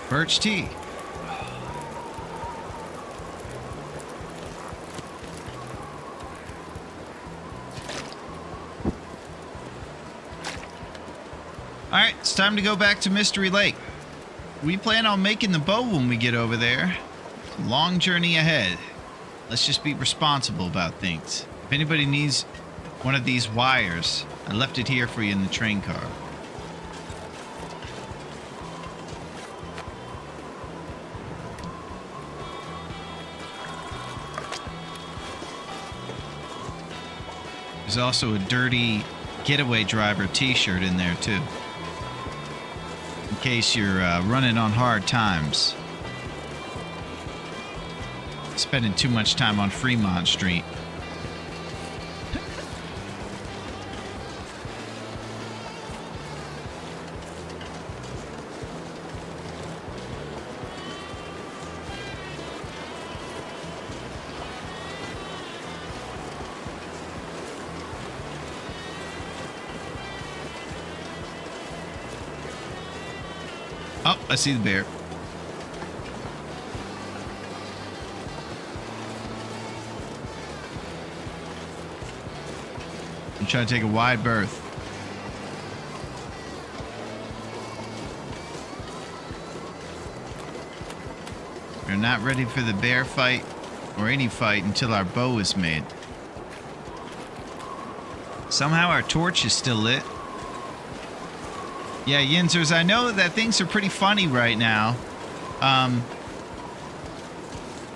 Speaker 1: Birch tea. Alright, it's time to go back to Mystery Lake. We plan on making the bow when we get over there. It's a long journey ahead. Let's just be responsible about things. If anybody needs one of these wires, I left it here for you in the train car. There's also a dirty getaway driver t-shirt in there too. In case you're running on hard times. Spending too much time on Fremont Street. Oh, I see the bear. I'm trying to take a wide berth. We're not ready for the bear fight or any fight until our bow is made. Somehow our torch is still lit. Yeah, Yinzers, I know that things are pretty funny right now.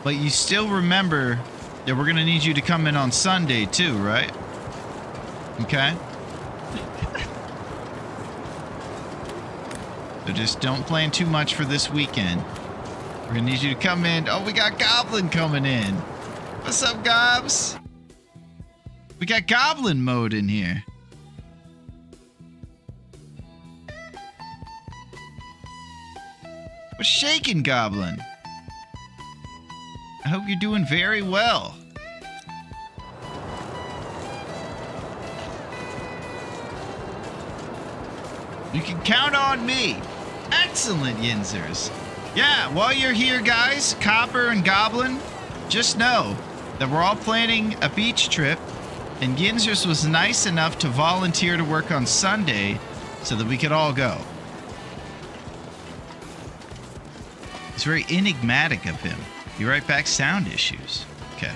Speaker 1: But you still remember that we're going to need you to come in on Sunday too, right? Okay? So just don't plan too much for this weekend. We're going to need you to come in. Oh, we got Goblin coming in. What's up, Gobs? We got Goblin mode in here. What's shaking, Goblin? I hope you're doing very well. You can count on me. Excellent, Yinzers. Yeah, while you're here, guys, Copper and Goblin, just know that we're all planning a beach trip, and Yinzers was nice enough to volunteer to work on Sunday so that we could all go. It's very enigmatic of him. Be right back, sound issues. Okay.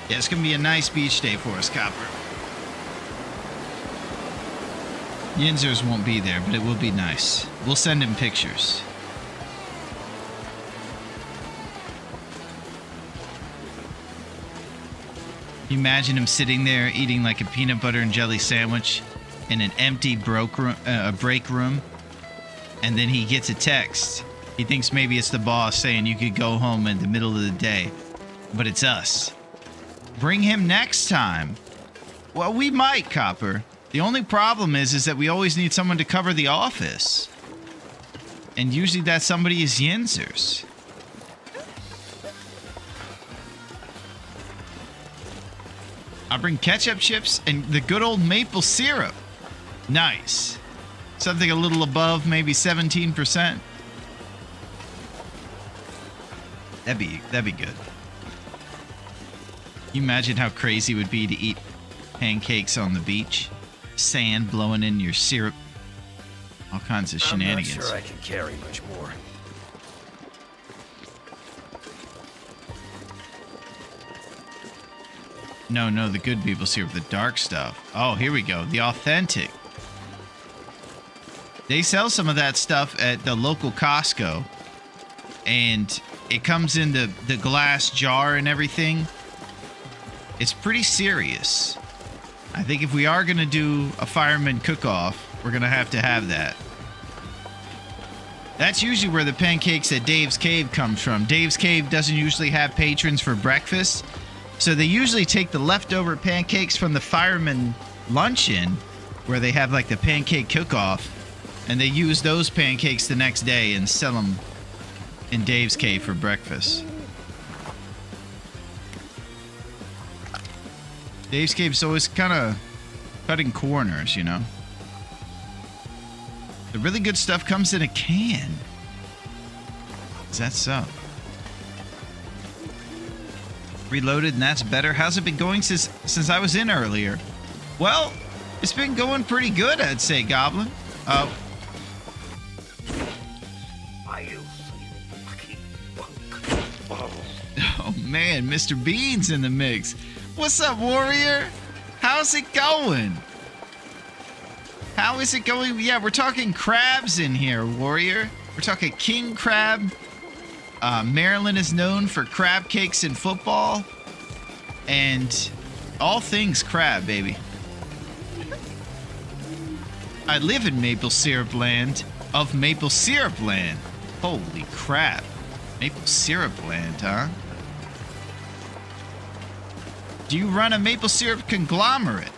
Speaker 1: Yeah, it's going to be a nice beach day for us, Copper. Yinzers won't be there, but it will be nice. We'll send him pictures. You imagine him sitting there eating like a peanut butter and jelly sandwich in an empty break room, and then he gets a text. He thinks maybe it's the boss saying you could go home in the middle of the day, but it's us. Bring him next time. Well, we might, Copper. The only problem is that we always need someone to cover the office. And usually that somebody is Yinzers. I'll bring ketchup chips and the good old maple syrup. Nice. Something a little above maybe 17%. That'd be good. You imagine how crazy it would be to eat pancakes on the beach? Sand blowing in your syrup. All kinds of shenanigans.
Speaker 3: I'm not sure I can carry much more.
Speaker 1: No, the good people syrup, the dark stuff. Oh, here we go. The authentic. They sell some of that stuff at the local Costco. And it comes in the glass jar and everything. It's pretty serious. I think if we are going to do a fireman cook-off, we're going to have that. That's usually where the pancakes at Dave's Cave comes from. Dave's Cave doesn't usually have patrons for breakfast, so they usually take the leftover pancakes from the fireman luncheon, where they have like the pancake cook-off, and they use those pancakes the next day and sell them in Dave's Cave for breakfast. Dave's Cave's always kind of cutting corners, you know? The really good stuff comes in a can. Is that so? Reloaded and that's better. How's it been going since I was in earlier? Well, it's been going pretty good, I'd say, Goblin.
Speaker 3: You fucking punk.
Speaker 1: Oh man, Mr. Bean's in the mix. What's up, Warrior? How's it going? How is it going? Yeah, we're talking crabs in here, Warrior. We're talking king crab. Maryland is known for crab cakes and football. And all things crab, baby. I live in Maple Syrup Land of Maple Syrup Land. Holy crap. Maple Syrup Land, huh? Do you run a maple syrup conglomerate?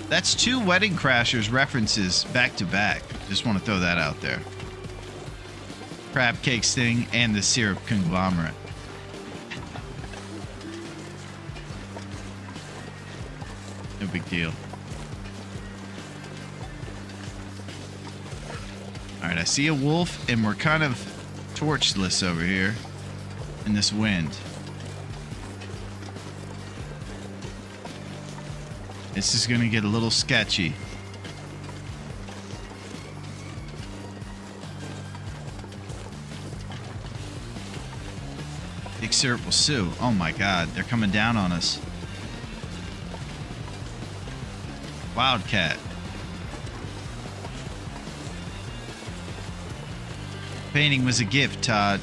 Speaker 1: That's 2 Wedding Crashers references back to back. Just want to throw that out there. Crab cakes thing and the syrup conglomerate. No big deal. All right, I see a wolf, and we're kind of torchless over here in this wind. This is going to get a little sketchy. Big Syrup will sue. Oh my God, they're coming down on us. Wildcat. Painting was a gift, Todd.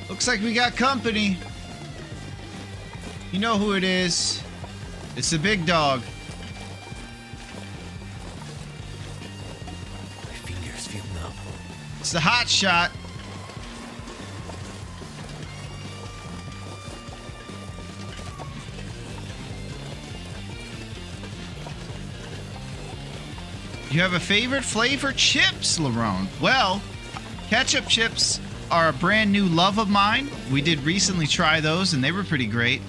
Speaker 1: Looks like we got company. You know who it is. It's the big dog.
Speaker 3: My fingers feel numb.
Speaker 1: It's the hot shot. You have a favorite flavor? Chips, Larone. Well, ketchup chips are a brand new love of mine. We did recently try those, and they were pretty great.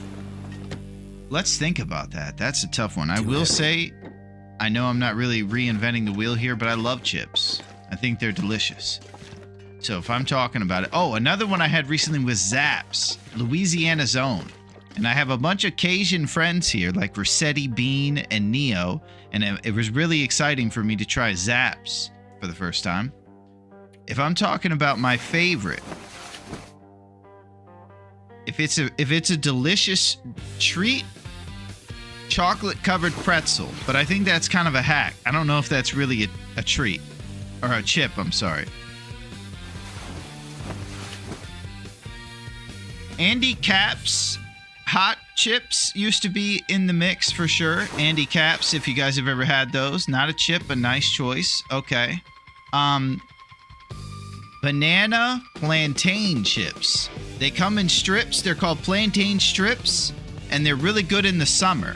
Speaker 1: Let's think about that. That's a tough one. I will say, I know I'm not really reinventing the wheel here, but I love chips. I think they're delicious. So if I'm talking about it... Oh, another one I had recently was Zapp's, Louisiana's own. And I have a bunch of Cajun friends here, like Rossetti, Bean, and Neo. And it was really exciting for me to try Zapp's for the first time. If I'm talking about my favorite, if it's a delicious treat, chocolate covered pretzel. But I think that's kind of a hack. I don't know if that's really a treat or a chip. I'm sorry. Andy Capp's hot chips used to be in the mix for sure. Andy Capp's, if you guys have ever had those. Not a chip, a nice choice. Okay. Banana plantain chips. They come in strips. They're called plantain strips, and they're really good in the summer.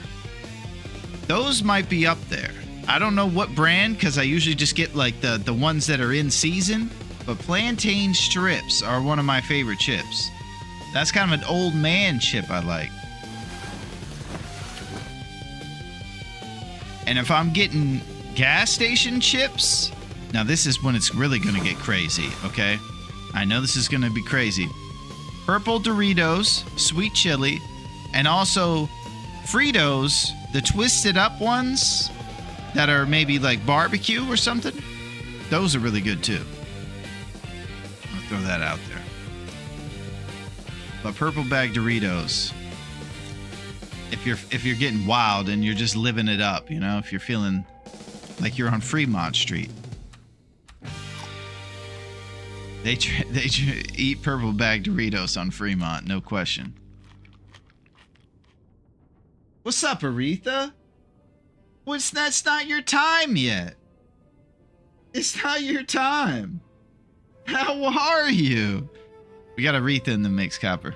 Speaker 1: Those might be up there. I don't know what brand, because I usually just get like the ones that are in season, but plantain strips are one of my favorite chips. That's kind of an old man chip I like. And if I'm getting gas station chips, now this is when it's really going to get crazy, okay? I know this is going to be crazy. Purple Doritos, sweet chili, and also Fritos, the twisted up ones that are maybe like barbecue or something. Those are really good too. I'll throw that out there. But purple bag Doritos, if you're getting wild and you're just living it up, you know, if you're feeling like you're on Fremont Street. They eat purple bag Doritos on Fremont, no question. What's up, Aretha? That's not your time yet. It's not your time. How are you? We got Aretha in the mix, Copper.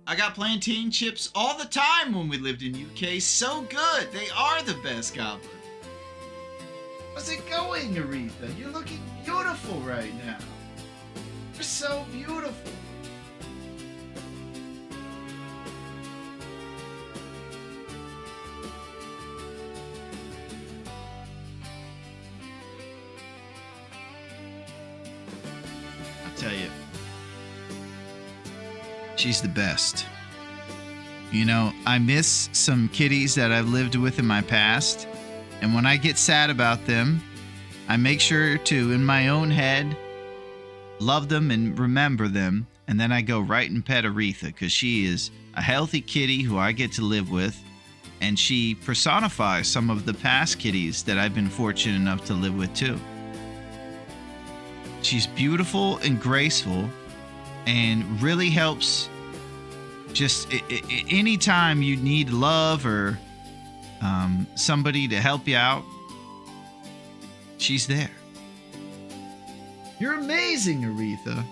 Speaker 1: I got plantain chips all the time when we lived in UK. So good. They are the best, Goblin. How's it going, Aretha? You're looking beautiful right now. You're so beautiful. I'll tell you. She's the best. You know, I miss some kitties that I've lived with in my past. And when I get sad about them, I make sure to, in my own head, love them and remember them. And then I go right and pet Aretha, because she is a healthy kitty who I get to live with. And she personifies some of the past kitties that I've been fortunate enough to live with too. She's beautiful and graceful, and really helps just anytime you need love or somebody to help you out, she's there. You're amazing, Aretha.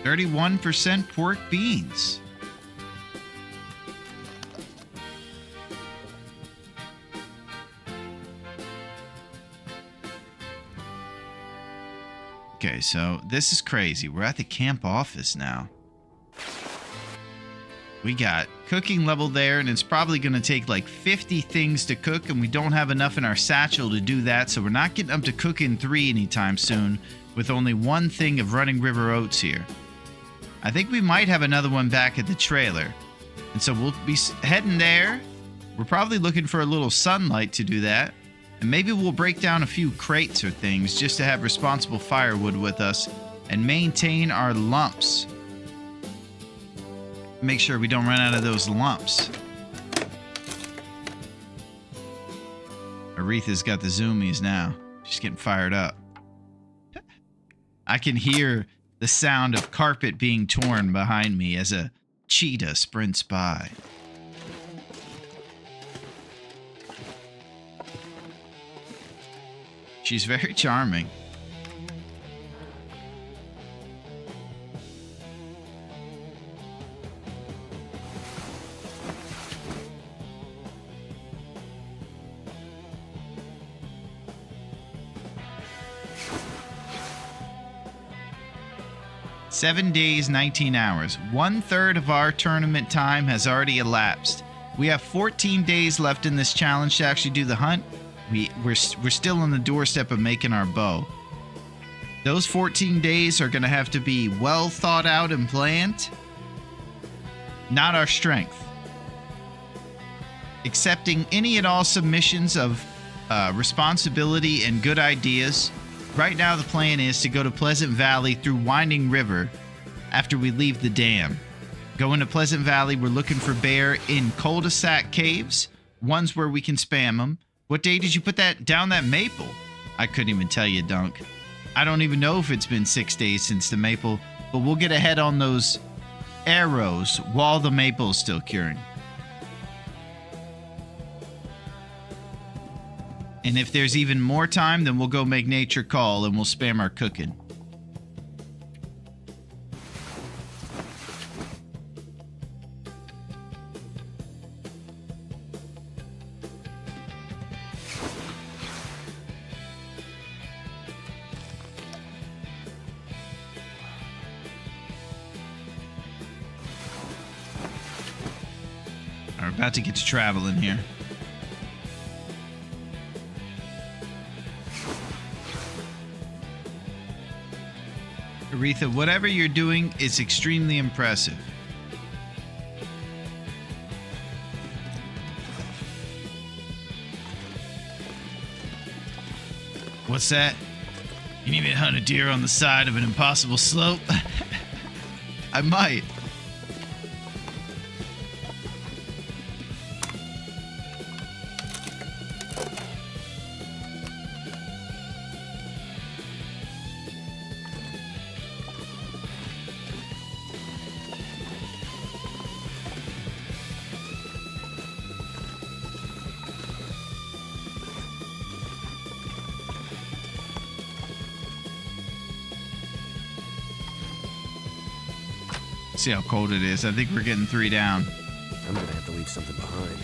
Speaker 1: 31% pork beans. Okay, so this is crazy. We're at the camp office now. We got cooking level there, and it's probably going to take like 50 things to cook, and we don't have enough in our satchel to do that, so we're not getting up to cooking 3 anytime soon with only 1 thing of running river oats here. I think we might have another one back at the trailer, and so we'll be heading there. We're probably looking for a little sunlight to do that, and maybe we'll break down a few crates or things just to have responsible firewood with us and maintain our lumps. Make sure we don't run out of those lumps. Aretha's got the zoomies now. She's getting fired up. I can hear the sound of carpet being torn behind me as a cheetah sprints by. She's very charming. "7 days, 19 hours. 1/3 of our tournament time has already elapsed. We have 14 days left in this challenge to actually do the hunt. We're still on the doorstep of making our bow. Those 14 days are going to have to be well thought out and planned. Not our strength. Accepting any and all submissions of responsibility and good ideas. Right now the plan is to go to Pleasant Valley through Winding River after we leave the dam. Go into Pleasant Valley, we're looking for bear in cul-de-sac caves, ones where we can spam them. What day did you put that down that maple? I couldn't even tell you, Dunk. I don't even know if it's been 6 days since the maple, but we'll get ahead on those arrows while the maple's still curing. And if there's even more time, then we'll go make nature call and we'll spam our cooking. We're about to get to traveling here. Aretha, whatever you're doing is extremely impressive. What's that? You need me to hunt a deer on the side of an impossible slope? I might. See how cold it is. I think we're getting 3 down.
Speaker 3: I'm gonna have to leave something behind.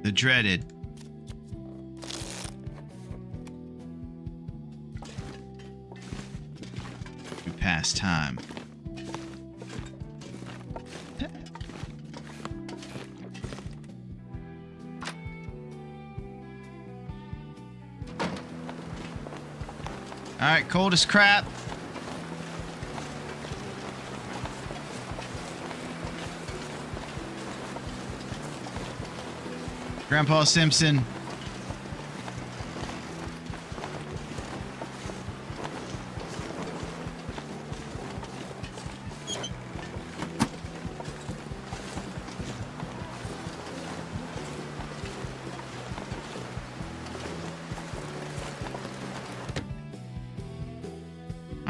Speaker 1: The dreaded. We pass time. All right, cold as crap. Grandpa Simpson.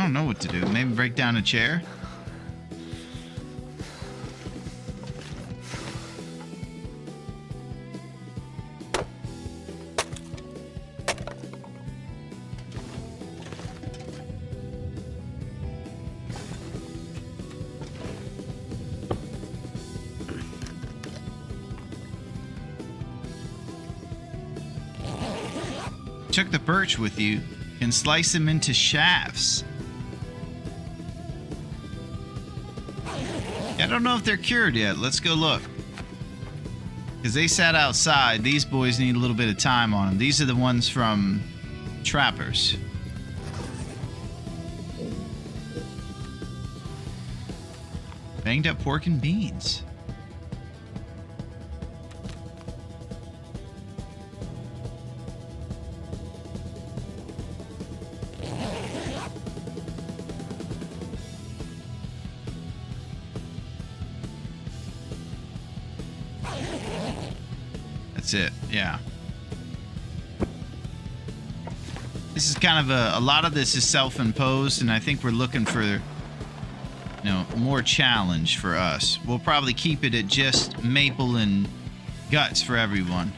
Speaker 1: don't know what to do. Maybe break down a chair? Took the birch with you. Can slice them into shafts. I don't know if they're cured yet. Let's go look. Because they sat outside. These boys need a little bit of time on them. These are the ones from Trappers. Banged up pork and beans. That's it, yeah. This is kind of a lot of this is self-imposed, and I think we're looking for, more challenge for us. We'll probably keep it at just maple and guts for everyone.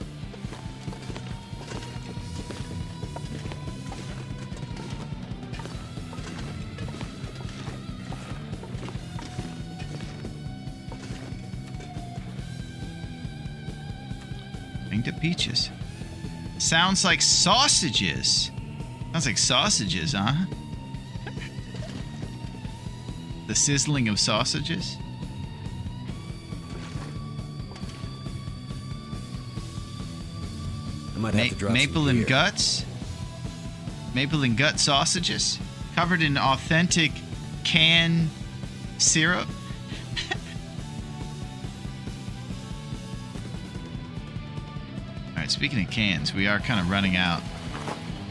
Speaker 1: Banged up peaches. Sounds like sausages. Sounds like sausages, huh? The sizzling of sausages.
Speaker 3: I might have to drop
Speaker 1: Maple
Speaker 3: some
Speaker 1: and
Speaker 3: beer.
Speaker 1: guts. Maple and gut sausages covered in authentic canned syrup. All right, speaking of cans, we are kind of running out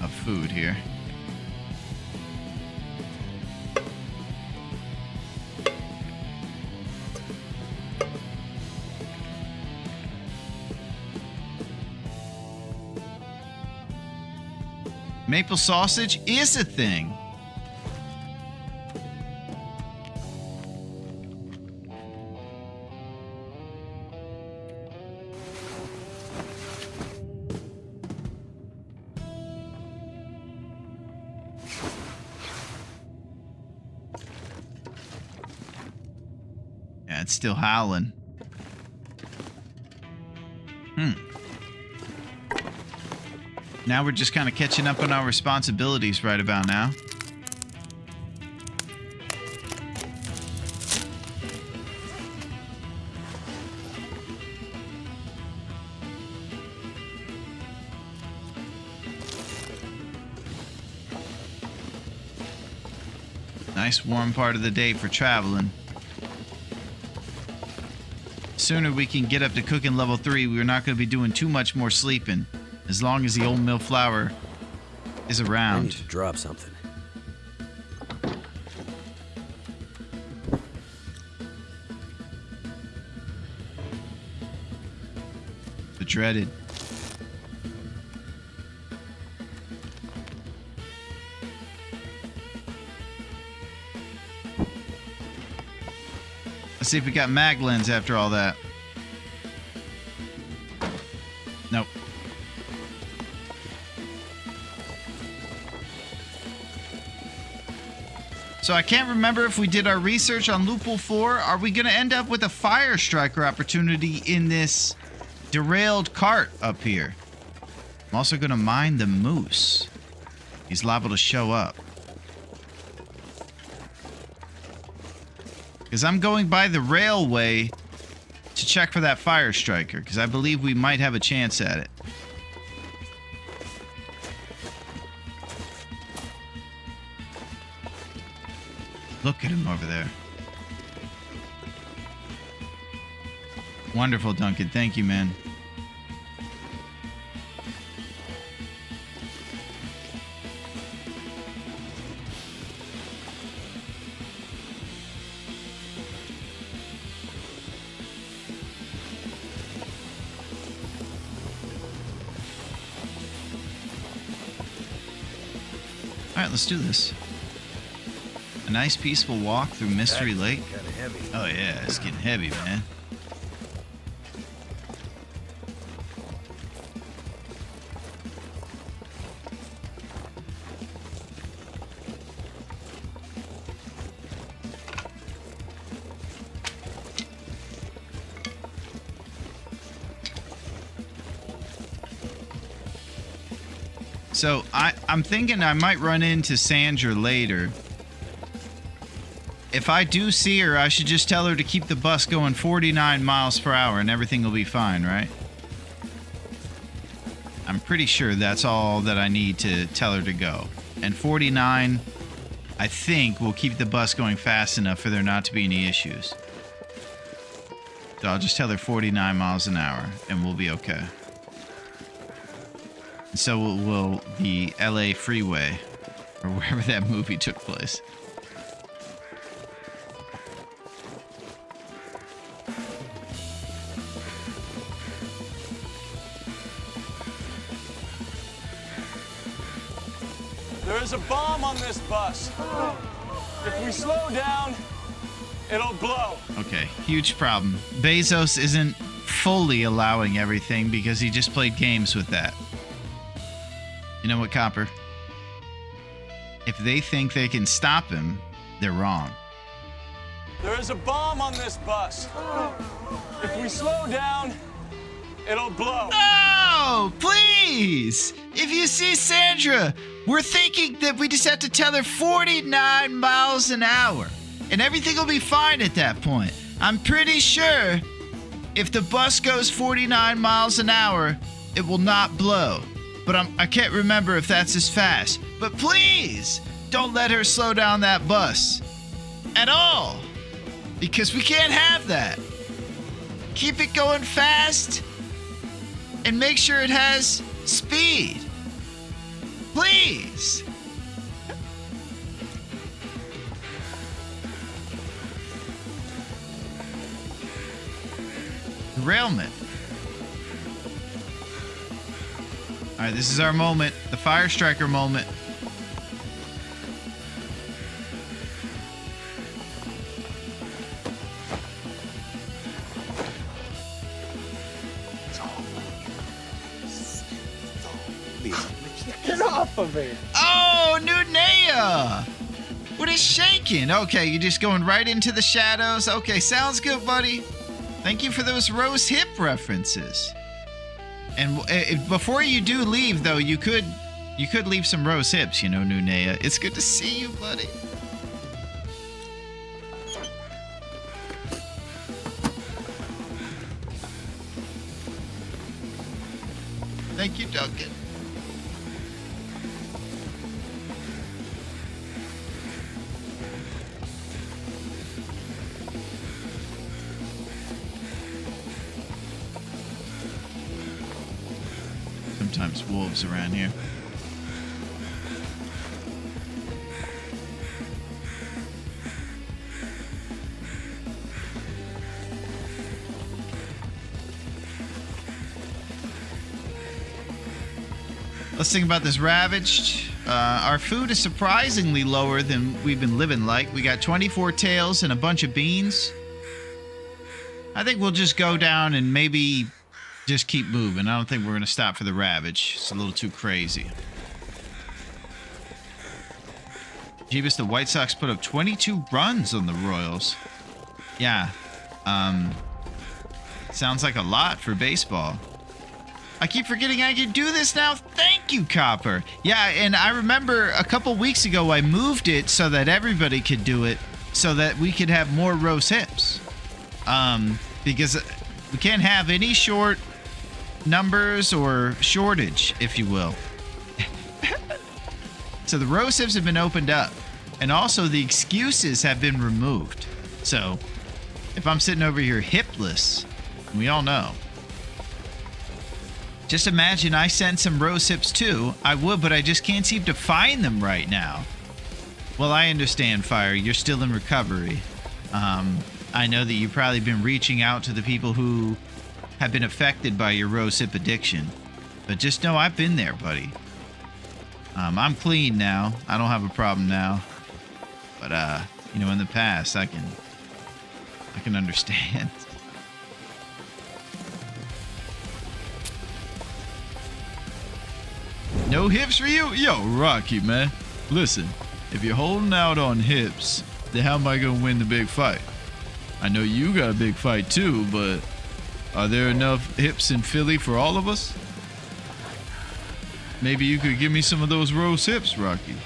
Speaker 1: of food here. Maple sausage is a thing. Yeah, it's still howling. Now we're just kind of catching up on our responsibilities right about now. Nice warm part of the day for traveling. Sooner we can get up to cooking level 3, we're not going to be doing too much more sleeping. As long as the old mill flour is
Speaker 3: I need
Speaker 1: around.
Speaker 3: to drop something.
Speaker 1: The dreaded. Let's see if we got mag lens after all that. Nope. So I can't remember if we did our research on Loophole 4. Are we going to end up with a fire striker opportunity in this derailed cart up here? I'm also going to mine the moose. He's liable to show up. Because I'm going by the railway to check for that fire striker. Because I believe we might have a chance at it. Look at him over there. Wonderful, Duncan. Thank you, man. All right, let's do this. A nice peaceful walk through Mystery Lake.
Speaker 3: Kinda heavy.
Speaker 1: Oh yeah, it's getting heavy, man. So I'm thinking I might run into Sandra later. If I do see her, I should just tell her to keep the bus going 49 miles per hour and everything will be fine, right? I'm pretty sure that's all that I need to tell her to go. And 49, I think, will keep the bus going fast enough for there not to be any issues. So I'll just tell her 49 miles an hour and we'll be okay. So will the LA freeway, or wherever that movie took place.
Speaker 4: There is a bomb on this bus. If we slow down, it'll blow.
Speaker 1: Okay, huge problem. Bezos isn't fully allowing everything because he just played games with that. You know what, Copper? If they think they can stop him, they're wrong.
Speaker 4: There is a bomb on this bus. If we slow down, it'll blow.
Speaker 1: Oh, please! If you see Sandra, we're thinking that we just have to tell her 49 miles an hour. And everything will be fine at that point. I'm pretty sure if the bus goes 49 miles an hour, it will not blow. But I can't remember if that's as fast. But please, don't let her slow down that bus. At all. Because we can't have that. Keep it going fast. And make sure it has speed. Please. Derailment. All right, this is our moment, the Fire Striker moment.
Speaker 7: Get off of it.
Speaker 1: Oh, Nunea! What is shaking? Okay, you're just going right into the shadows. Okay, sounds good, buddy. Thank you for those rose hip references. And before you do leave, though, you could leave some rose hips, you know, Nunea. It's good to see you, buddy. Thank you, Duncan. Sometimes wolves around here. Let's think about this ravaged. Our food is surprisingly lower than we've been living like. We got 24 tails and a bunch of beans. I think we'll just go down and maybe just keep moving. I don't think we're going to stop for the ravage. It's a little too crazy. Jeebus, the White Sox put up 22 runs on the Royals. Yeah. Sounds like a lot for baseball. I keep forgetting I can do this now. Thank you, Copper. Yeah, and I remember a couple weeks ago I moved it so that everybody could do it so that we could have more rose hips. Because we can't have any short numbers or shortage, if you will. So the rose hips have been opened up. And also the excuses have been removed. So if I'm sitting over here hipless, we all know. Just imagine I sent some rose hips too. I would, but I just can't seem to find them right now. Well, I understand, Fire. You're still in recovery. I know that you've probably been reaching out to the people who have been affected by your rose hip addiction. But just know I've been there, buddy. I'm clean now. I don't have a problem now. But you know, in the past, I can understand.
Speaker 2: No hips for you? Yo, Rocky, man. Listen, if you're holding out on hips, then how am I gonna win the big fight? I know you got a big fight too, but are there enough hips in Philly for all of us? Maybe you could give me some of those rose hips, Rocky.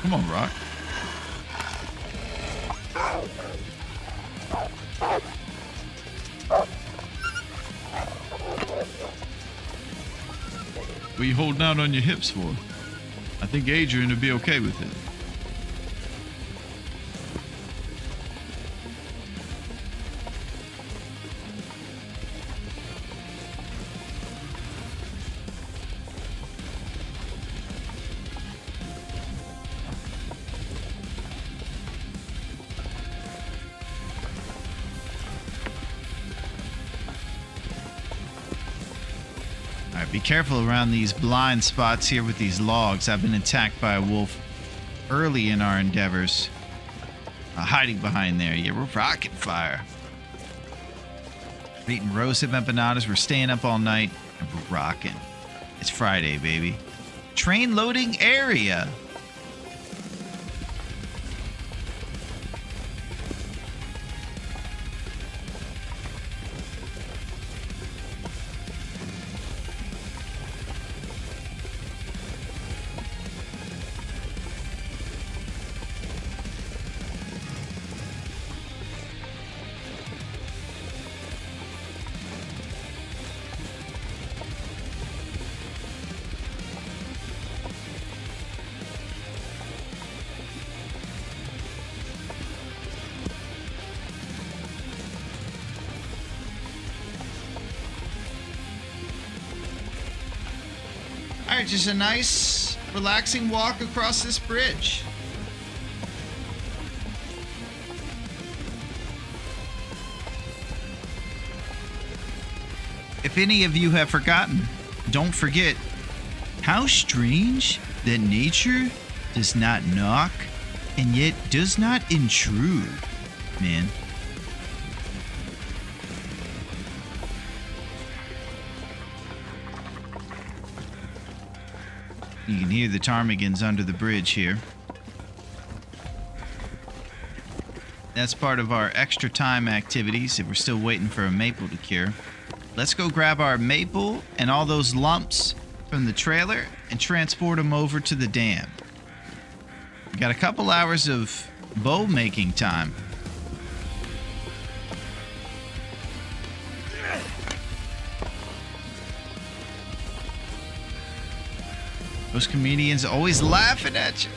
Speaker 2: Come on, Rock. What are you holding out on your hips for? I think Adrian would be okay with it.
Speaker 1: Be careful around these blind spots here with these logs. I've been attacked by a wolf early in our endeavors. Hiding behind there. Yeah, we're rocket fire. We're eating rosehip empanadas. We're staying up all night and we're rocking. It's Friday, baby. Train loading area. All right, just a nice, relaxing walk across this bridge. If any of you have forgotten, don't forget how strange that nature does not knock and yet does not intrude, man. You can hear the ptarmigans under the bridge here. That's part of our extra time activities if we're still waiting for a maple to cure. Let's go grab our maple and all those lumps from the trailer and transport them over to the dam. We got a couple hours of bow making time. Those comedians always laughing at you.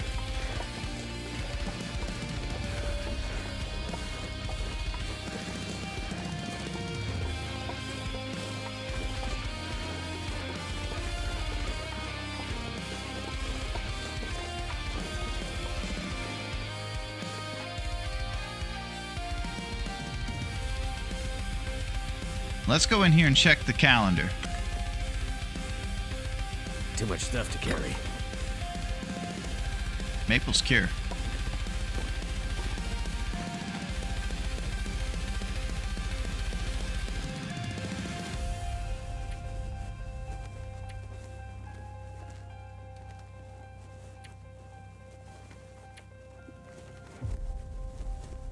Speaker 1: Let's go in here and check the calendar.
Speaker 3: Too much stuff to carry.
Speaker 1: Maple's cure.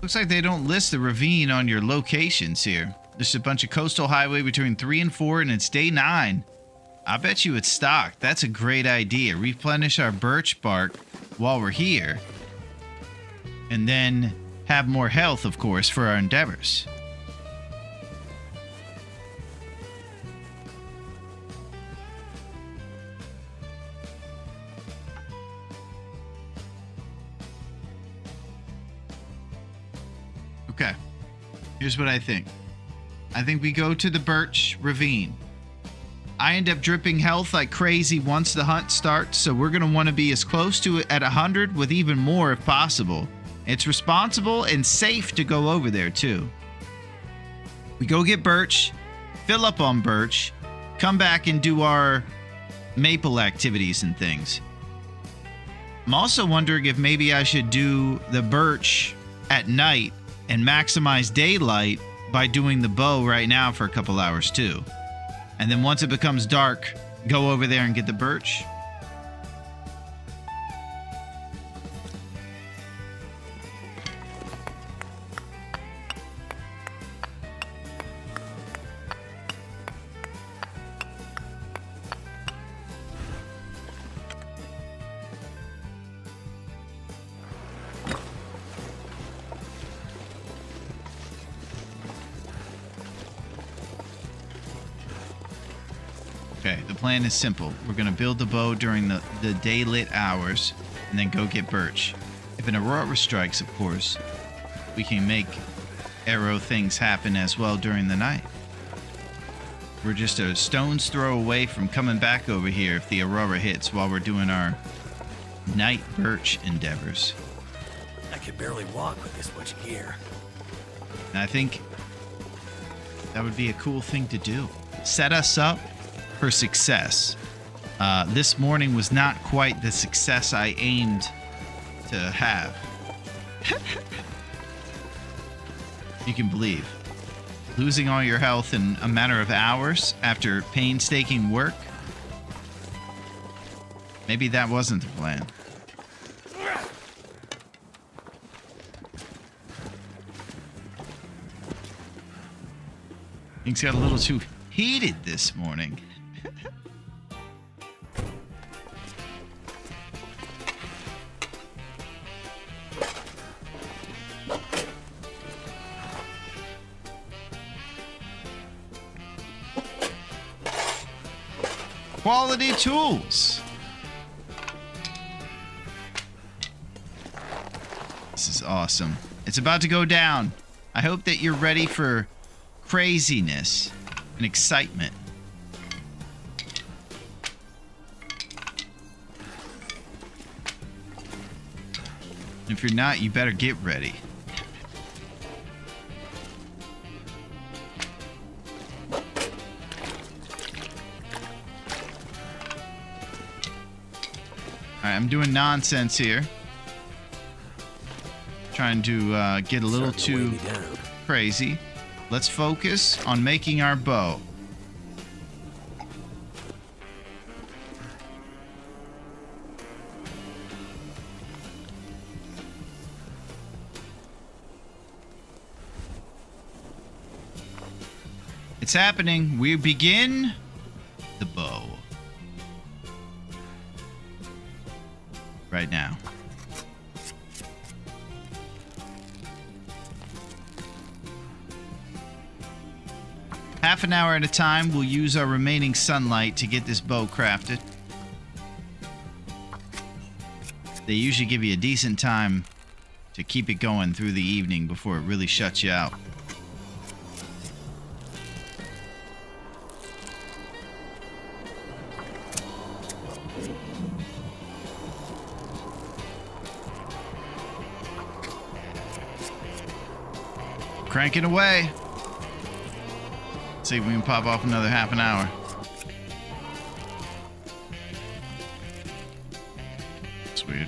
Speaker 1: Looks like they don't list the ravine on your locations here. There's a bunch of coastal highway between 3 and 4, and it's day 9. I bet you it's stocked. That's a great idea. Replenish our birch bark while we're here. And then have more health, of course, for our endeavors. Okay. Here's what I think. I think we go to the birch ravine. I end up dripping health like crazy once the hunt starts, so we're going to want to be as close to it at 100 with even more if possible. It's responsible and safe to go over there too. We go get birch, fill up on birch, come back and do our maple activities and things. I'm also wondering if maybe I should do the birch at night and maximize daylight by doing the bow right now for a couple hours too. And then once it becomes dark, go over there and get the birch. Okay, the plan is simple. We're going to build the bow during the daylit hours and then go get birch. If an aurora strikes, of course, we can make arrow things happen as well during the night. We're just a stone's throw away from coming back over here if the aurora hits while we're doing our night birch endeavors.
Speaker 3: I could barely walk with this much gear.
Speaker 1: And I think that would be a cool thing to do. Set us up for success. This morning was not quite the success I aimed to have. You can believe. Losing all your health in a matter of hours after painstaking work? Maybe that wasn't the plan. Things got a little too heated this morning. Quality tools. This is awesome. It's about to go down. I hope that you're ready for craziness and excitement. If you're not, you better get ready. Alright, I'm doing nonsense here. Trying to get a little too crazy. Let's focus on making our bow. It's happening. We begin the bow. Right now. Half an hour at a time, we'll use our remaining sunlight to get this bow crafted. They usually give you a decent time to keep it going through the evening before it really shuts you out. Cranking away. See if we can pop off another half an hour. It's weird.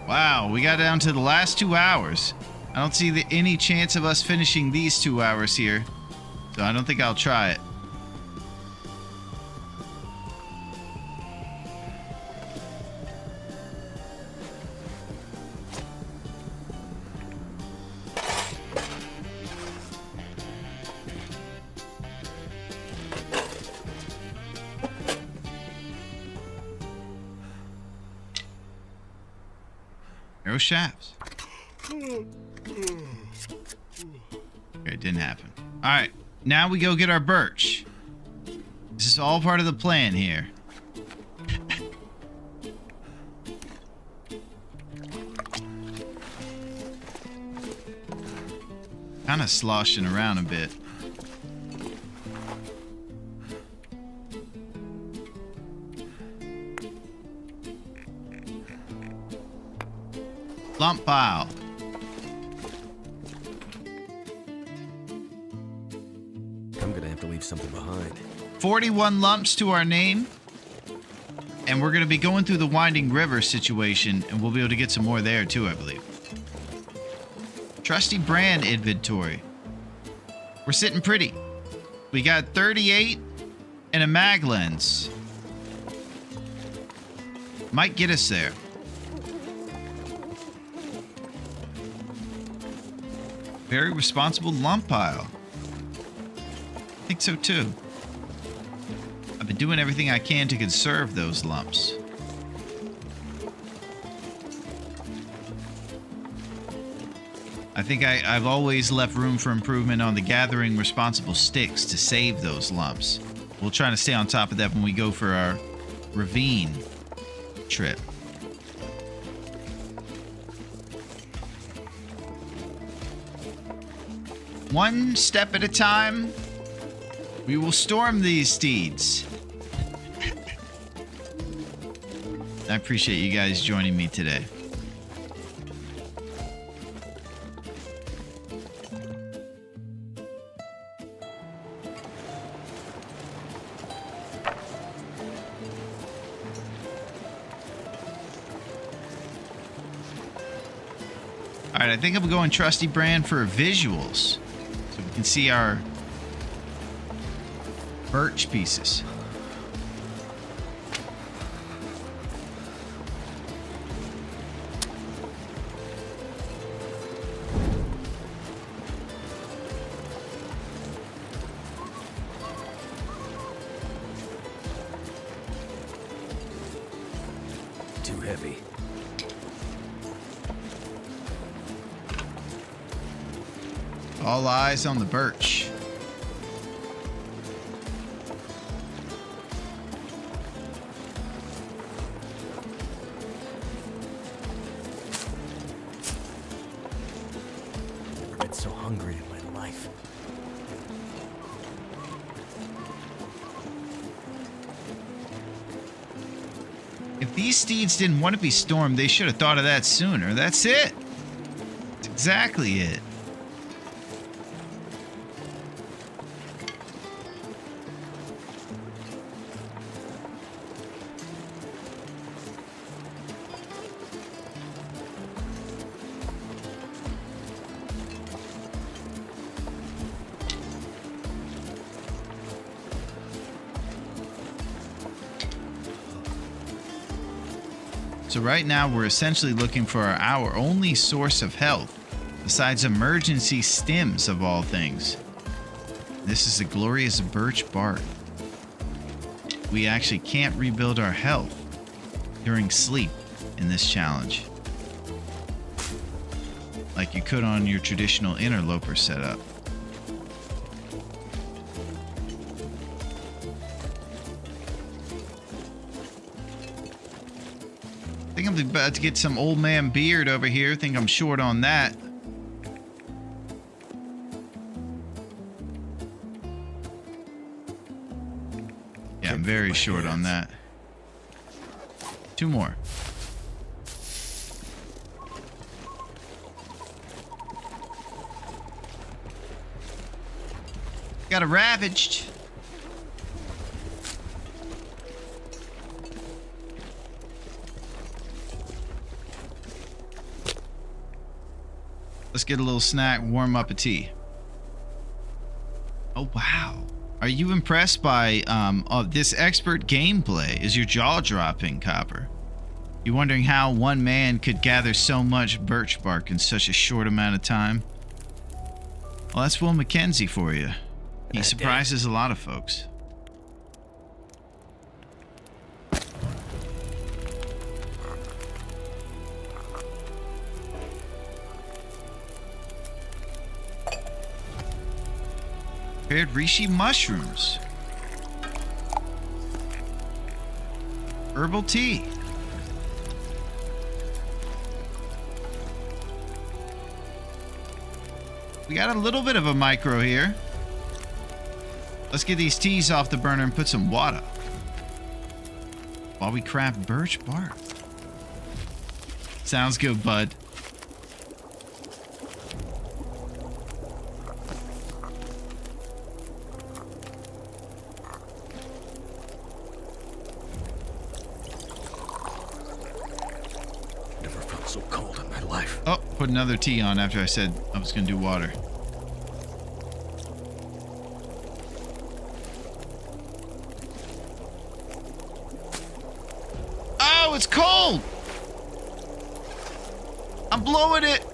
Speaker 1: Wow, we got down to the last 2 hours. I don't see any chance of us finishing these 2 hours here. So I don't think I'll try it. Arrow shafts. Okay, it didn't happen. All right. Now we go get our birch. This is all part of the plan here. Kind of sloshing around a bit. Lump pile.
Speaker 3: I'm gonna have to leave something behind.
Speaker 1: 41 lumps to our name. And we're going to be going through the Winding River situation, and we'll be able to get some more there too, I believe. Trusty brand inventory. We're sitting pretty. We got 38 and a mag lens. Might get us there. Very responsible lump pile. I think so too. I've been doing everything I can to conserve those lumps. I think I've always left room for improvement on the gathering responsible sticks to save those lumps. We'll try to stay on top of that when we go for our ravine trip. One step at a time, we will storm these steeds. I appreciate you guys joining me today. All right, I think I'm going trusty brand for visuals, so we can see our birch pieces.
Speaker 3: Too heavy.
Speaker 1: All eyes on the birch.
Speaker 3: Never been so hungry in my life.
Speaker 1: If these steeds didn't want to be stormed, they should have thought of that sooner. That's it. That's exactly it. So right now we're essentially looking for our only source of health, besides emergency stims of all things. This is the glorious birch bark. We actually can't rebuild our health during sleep in this challenge, like you could on your traditional interloper setup. I think I'm about to get some old man beard over here. Think I'm short on that. Yeah, I'm very short on that. 2 more. Got a ravaged. Let's get a little snack, warm up a tea. Oh, wow. Are you impressed by this expert gameplay? Is your jaw dropping, Copper? You wondering how one man could gather so much birch bark in such a short amount of time? Well, that's Will McKenzie for you. He surprises a lot of folks. Prepared reishi mushrooms. Herbal tea. We got a little bit of a micro here. Let's get these teas off the burner and put some water while we craft birch bark. Sounds good, bud.
Speaker 3: so cold in my life.
Speaker 1: Oh, put another tea on after I said I was going to do water. Oh, it's cold. I'm blowing it.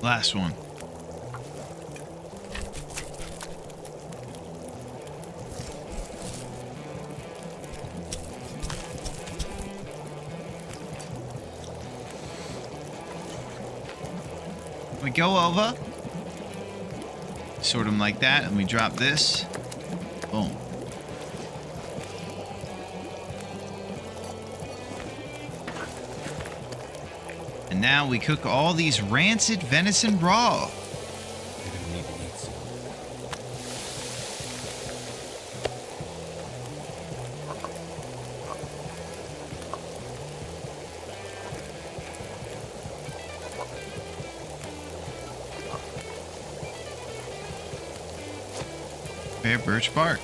Speaker 1: Last one. We go over, sort them like that, and we drop this. Boom. And now we cook all these rancid venison raw.
Speaker 3: You're gonna need to eat some.
Speaker 1: Fair birch bark.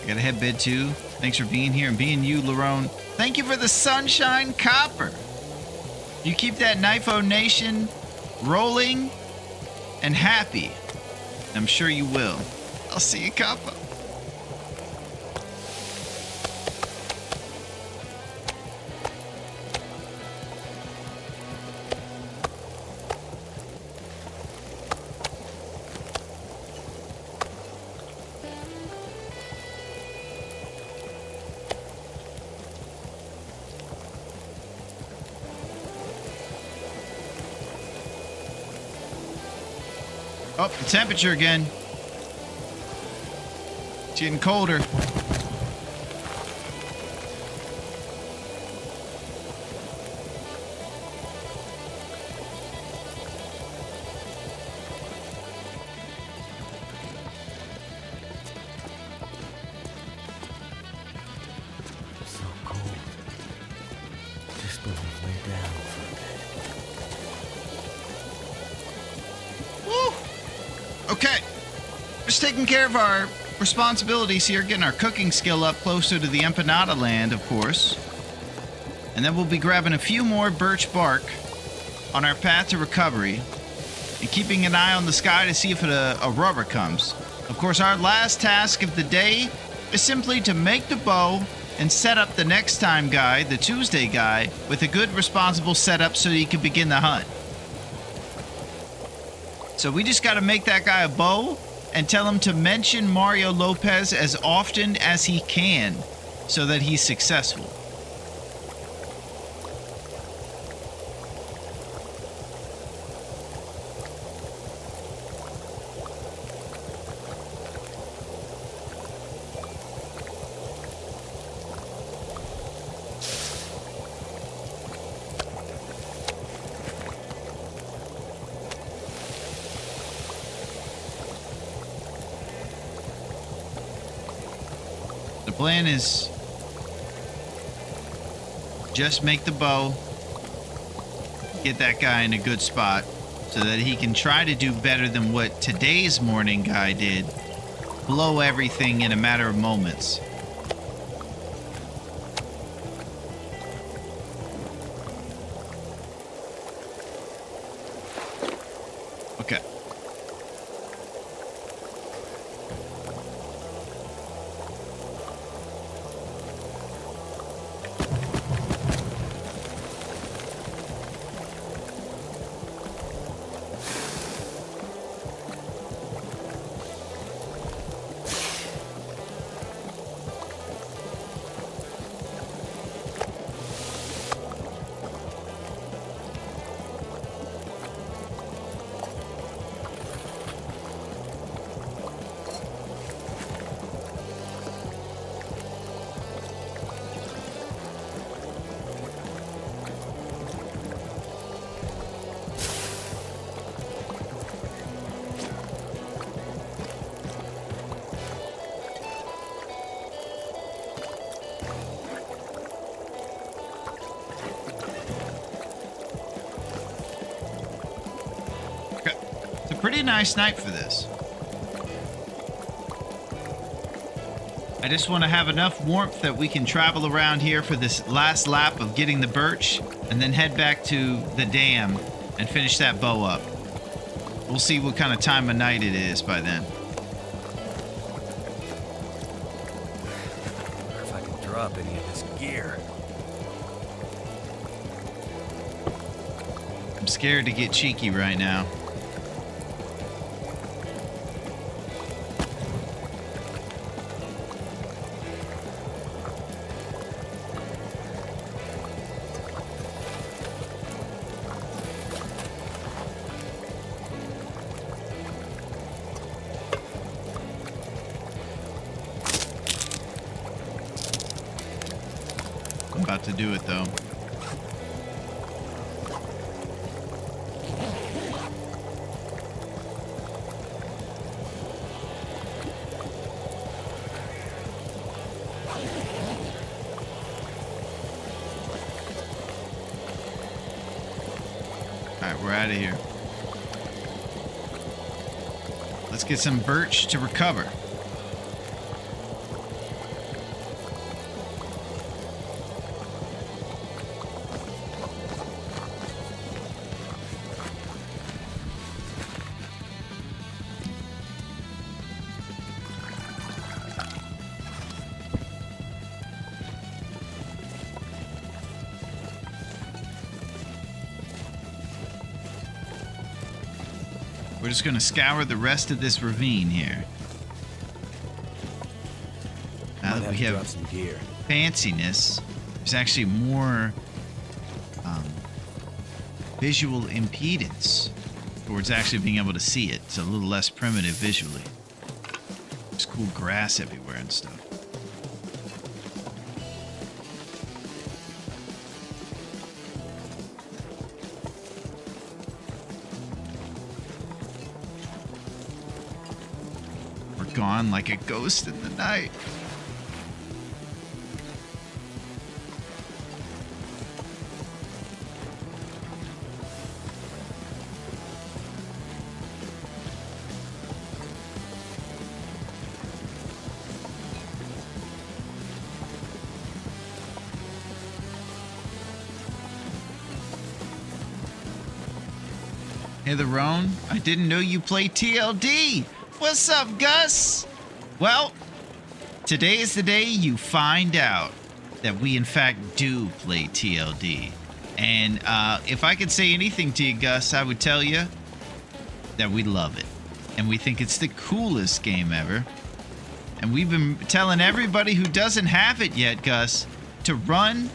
Speaker 1: I got a head bid too. Thanks for being here and being you, Larone. Thank you for the sunshine copper. You keep that Knifo Nation rolling and happy. I'm sure you will. I'll see you, copper. Oh, the temperature again. It's getting colder.
Speaker 3: So cold. Just want to lay down for a bit.
Speaker 1: Woo! Okay. Just taking care of our responsibilities here, getting our cooking skill up closer to the empanada land, of course. And then we'll be grabbing a few more birch bark on our path to recovery and keeping an eye on the sky to see if a rubber comes. Of course, our last task of the day is simply to make the bow and set up the next time guy, the Tuesday guy, with a good responsible setup so he can begin the hunt. So we just got to make that guy a bow and tell him to mention Mario Lopez as often as he can so that he's successful. The plan is just make the bow, get that guy in a good spot so that he can try to do better than what today's morning guy did. Blow everything in a matter of moments. Okay. Pretty nice night for this. I just want to have enough warmth that we can travel around here for this last lap of getting the birch and then head back to the dam and finish that bow up. We'll see what kind of time of night it is by then.
Speaker 3: If I can drop any of this gear.
Speaker 1: I'm scared to get cheeky right now. About to do it though. Alright, we're out of here. Let's get some birch to recover. We're just going to scour the rest of this ravine here. Now that we have
Speaker 3: some gear.
Speaker 1: fanciness, there's actually more visual impedance towards actually being able to see it. It's a little less primitive visually. There's cool grass everywhere and stuff. Gone like a ghost in the night. Hey, Larone, I didn't know you play TLD. What's up, Gus? Well, today is the day you find out that we in fact do play TLD. And if I could say anything to you, Gus, I would tell you that we love it. And we think it's the coolest game ever. And we've been telling everybody who doesn't have it yet, Gus, to run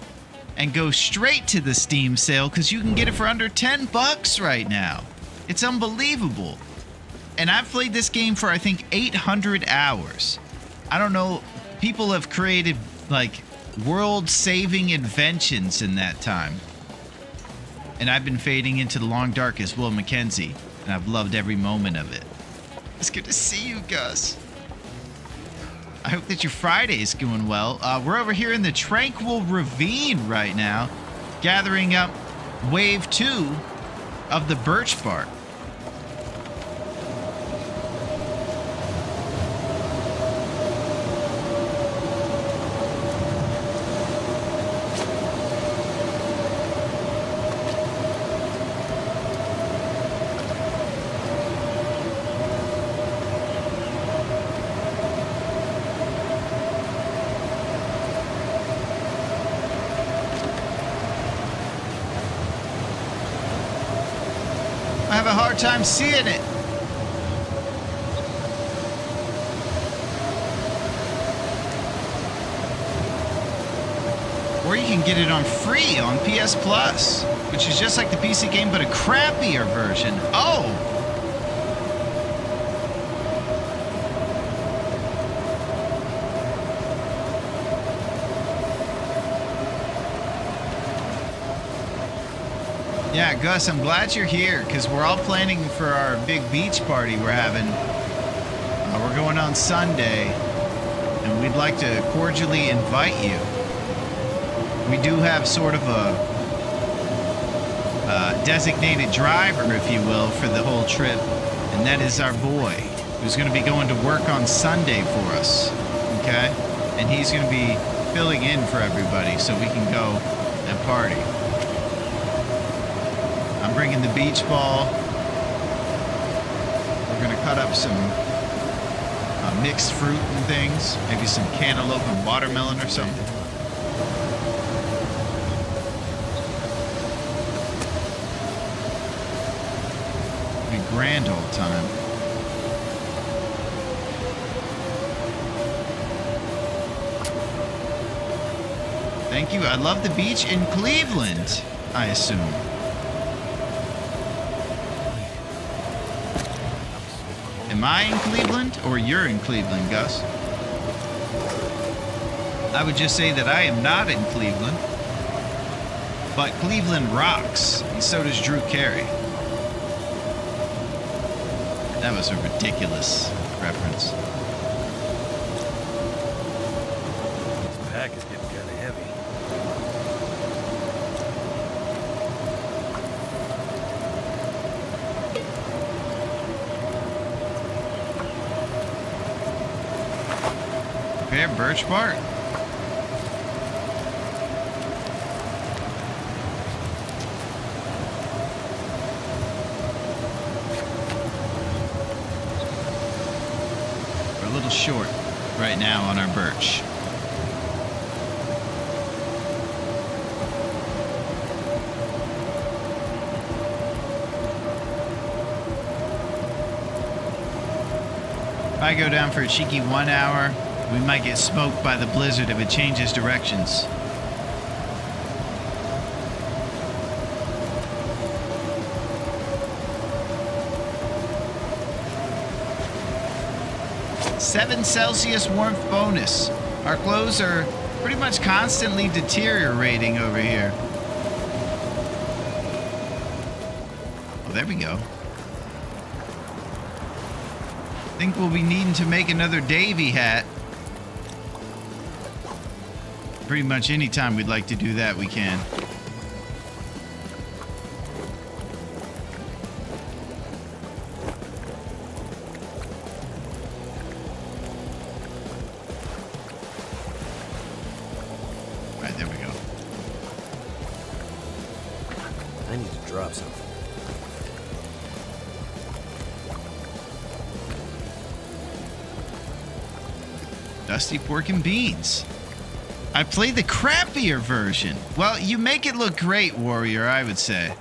Speaker 1: and go straight to the Steam sale because you can get it for under $10 right now. It's unbelievable. And I've played this game for, I think, 800 hours. I don't know. People have created, like, world-saving inventions in that time. And I've been fading into the long dark as Will Mackenzie. And I've loved every moment of it. It's good to see you, Gus. I hope that your Friday is going well. We're over here in the Tranquil Ravine right now, gathering up wave 2 of the birch bark. I have a hard time seeing it. Or you can get it on free on PS Plus, which is just like the PC game, but a crappier version. Oh! Yeah, Gus, I'm glad you're here, because we're all planning for our big beach party we're having. We're going on Sunday, and we'd like to cordially invite you. We do have sort of a designated driver, if you will, for the whole trip, and that is our boy, who's going to be going to work on Sunday for us, okay? And he's going to be filling in for everybody so we can go and party. I'm bringing the beach ball. We're going to cut up some mixed fruit and things, maybe some cantaloupe and watermelon or something. Grand old time. Thank you. I love the beach in Cleveland, I assume. Am I in Cleveland or you're in Cleveland, Gus? I would just say that I am not in Cleveland, but Cleveland rocks, and so does Drew Carey. That was a ridiculous reference.
Speaker 3: This pack is getting kind of heavy.
Speaker 1: Fair birch bark. We're a little short right now on our birch. If I go down for a cheeky 1 hour, we might get smoked by the blizzard if it changes directions. Seven Celsius warmth bonus. Our clothes are pretty much constantly deteriorating over here. Oh, there we go. I think we'll be needing to make another Davy hat. Pretty much any time we'd like to do that, we can. Right, there we go.
Speaker 3: I need to drop something.
Speaker 1: Dusty pork and beans. I play the crappier version. Well, you make it look great, Warrior, I would say.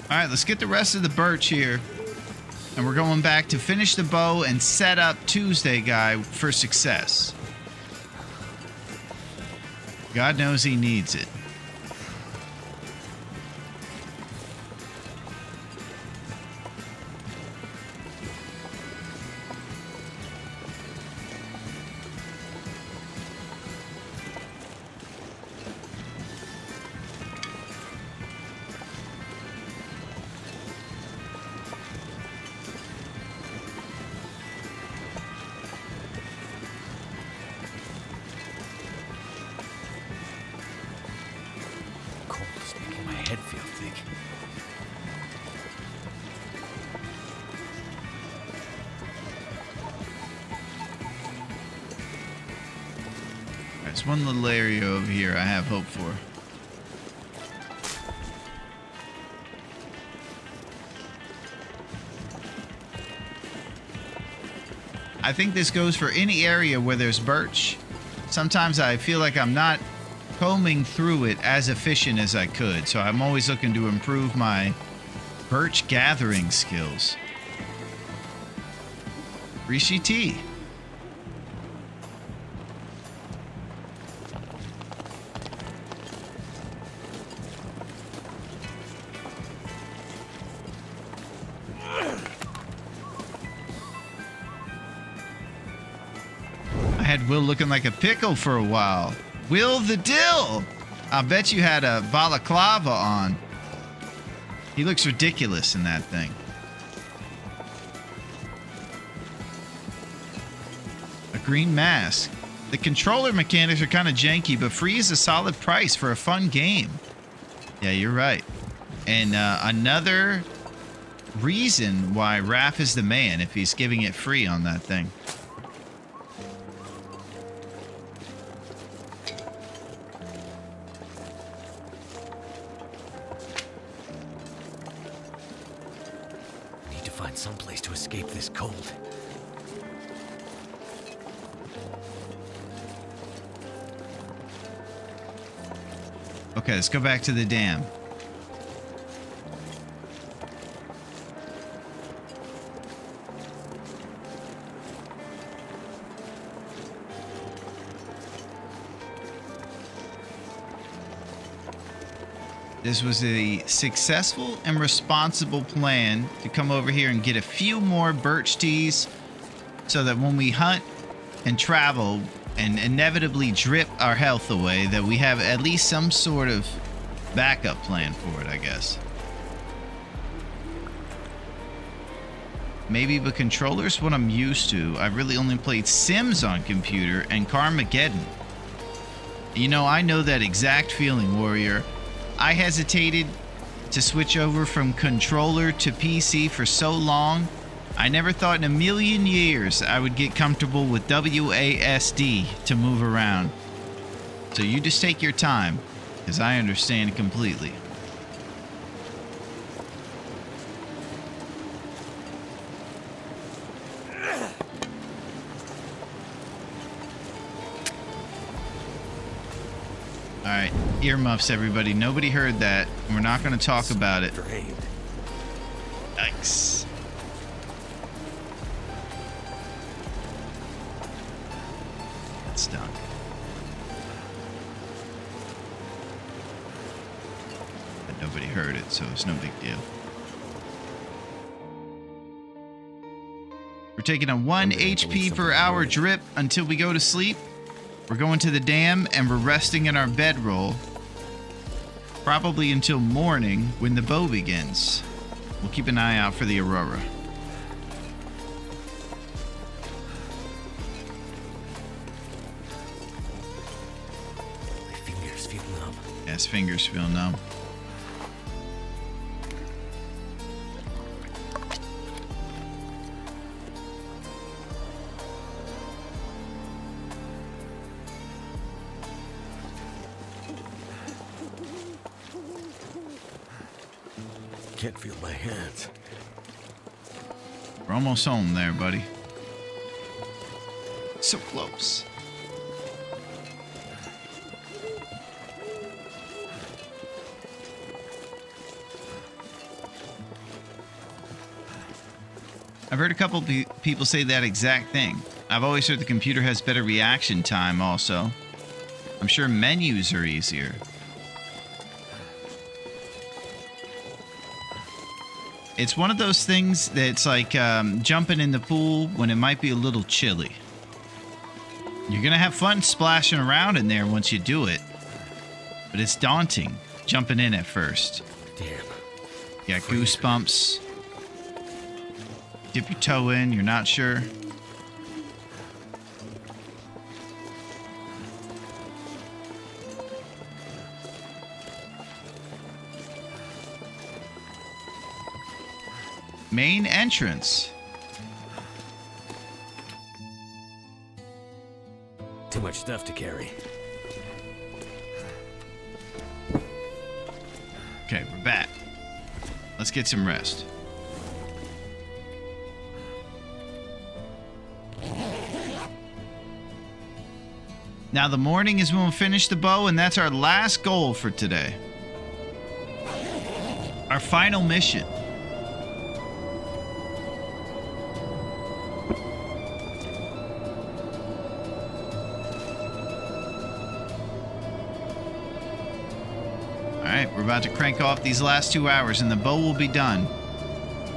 Speaker 1: All right, let's get the rest of the birch here. And we're going back to finish the bow and set up Tuesday guy for success. God knows he needs it.
Speaker 3: Head feel thick.
Speaker 1: There's one little area over here I have hope for. I think this goes for any area where there's birch. Sometimes I feel like I'm not combing through it as efficient as I could, so I'm always looking to improve my birch gathering skills. Rishi tea. I had Will looking like a pickle for a while. Will the Dill! I bet you had a balaclava on. He looks ridiculous in that thing. A green mask. The controller mechanics are kind of janky, but free is a solid price for a fun game. Yeah, you're right. And another reason why Raph is the man if he's giving it free on that thing.
Speaker 3: Need to find some place to escape this cold.
Speaker 1: Okay, let's go back to the dam. This was a successful and responsible plan to come over here and get a few more birch teas so that when we hunt and travel and inevitably drip our health away, that we have at least some sort of backup plan for it, I guess. Maybe the controller's what I'm used to. I really only played Sims on computer and Carmageddon. You know, I know that exact feeling, Warrior. I hesitated to switch over from controller to PC for so long. I never thought in a million years I would get comfortable with WASD to move around. So you just take your time, because I understand completely. Alright, earmuffs everybody. Nobody heard that. We're not going to talk about it.
Speaker 3: Drained.
Speaker 1: Yikes. That stunk. But nobody heard it, so it's no big deal. We're taking a 1 HP per hour drip until we go to sleep. We're going to the dam and we're resting in our bedroll. Probably until morning when the bow begins. We'll keep an eye out for the aurora.
Speaker 3: My fingers feel numb.
Speaker 1: Yeah, his fingers feel numb.
Speaker 3: Can't feel my hands.
Speaker 1: We're almost home there, buddy. So close. I've heard a couple people say that exact thing. I've always heard the computer has better reaction time also. I'm sure menus are easier. It's one of those things that's like jumping in the pool when it might be a little chilly. You're going to have fun splashing around in there once you do it. But it's daunting jumping in at first.
Speaker 3: Damn.
Speaker 1: You got goosebumps. Dip your toe in, you're not sure. Main entrance.
Speaker 3: Too much stuff to carry.
Speaker 1: Okay, we're back. Let's get some rest. Now the morning is when we'll finish the bow, and that's our last goal for today. Our final mission. Alright, we're about to crank off these last 2 hours and the bow will be done.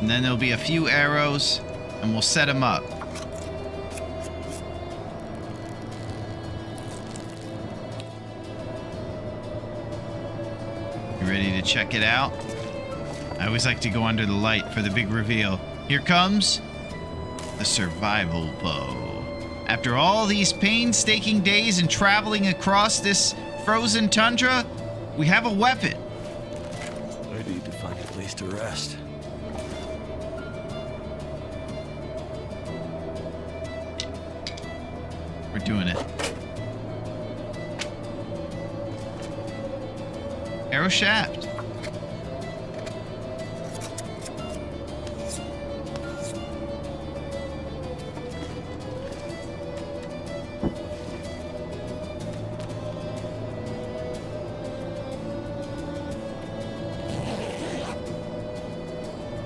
Speaker 1: And then there'll be a few arrows and we'll set them up. You ready to check it out? I always like to go under the light for the big reveal. Here comes the survival bow. After all these painstaking days and traveling across this frozen tundra, we have a weapon.
Speaker 3: I need to find a place to rest.
Speaker 1: We're doing it. Arrow shaft.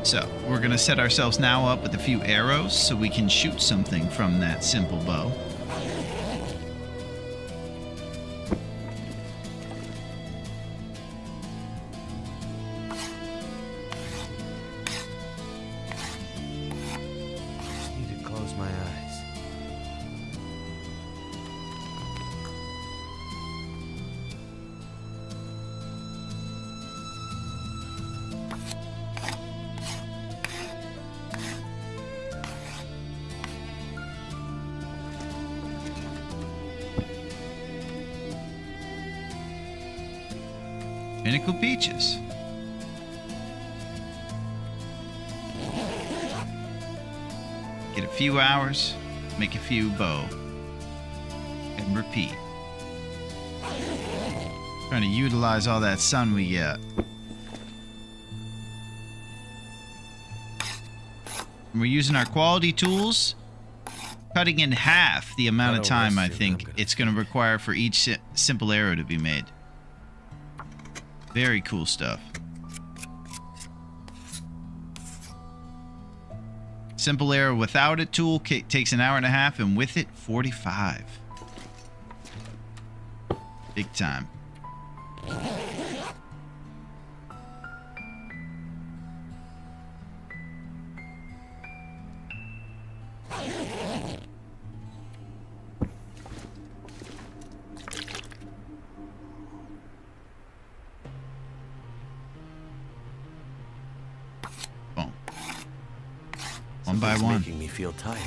Speaker 1: So, we're going to set ourselves now up with a few arrows so we can shoot something from that simple bow.
Speaker 3: Just need to close my eyes.
Speaker 1: Pinnacle Peaches. Get a few hours, make a few bow, and repeat. Trying to utilize all that sun we get. And we're using our quality tools, cutting in half the amount of time I think it's going to require for each simple arrow to be made. Very cool stuff. Simple arrow without a tool takes an hour and a half, and with it, 45. Big time. Boom. One by one.
Speaker 3: Making me feel tired.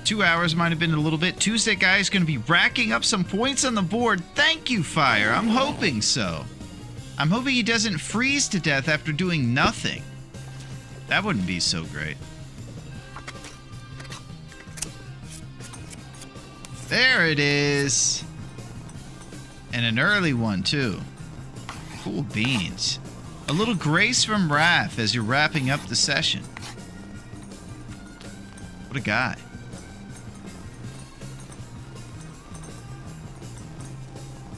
Speaker 1: Two hours might have been a little bit. Tuesday guy is going to be racking up some points on the board. Thank you, Fire. I'm hoping so. I'm hoping he doesn't freeze to death after doing nothing. That wouldn't be so great. There it is. And an early one, too. Cool beans. A little grace from Raph as you're wrapping up the session. What a guy.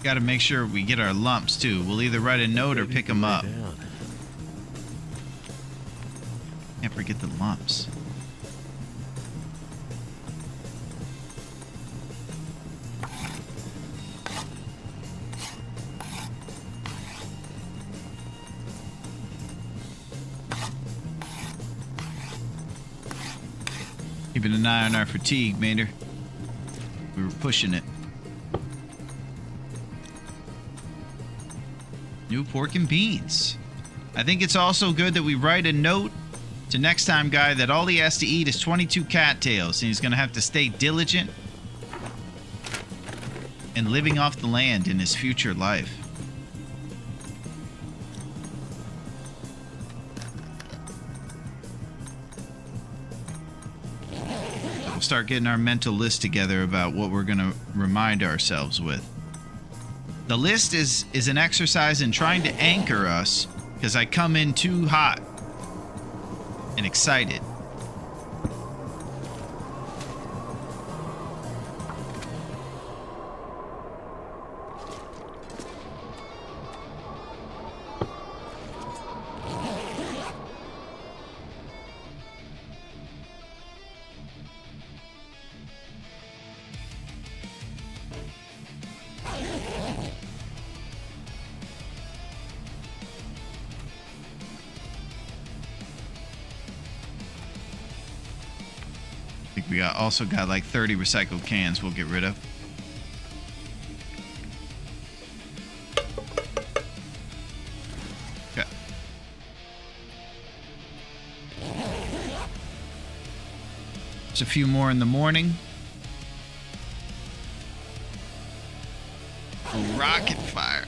Speaker 1: Got to make sure we get our lumps too. We'll either write a note or pick them up. Can't forget the lumps. Keeping an eye on our fatigue, Mater. We were pushing it. New pork and beans. I think it's also good that we write a note So next time, guy, that all he has to eat is 22 cattails, and he's going to have to stay diligent and living off the land in his future life. So we'll start getting our mental list together about what we're going to remind ourselves with. The list is an exercise in trying to anchor us, because I come in too hot and excited. We also got like 30 recycled cans we'll get rid of. Okay. There's a few more in the morning. Rocket fire.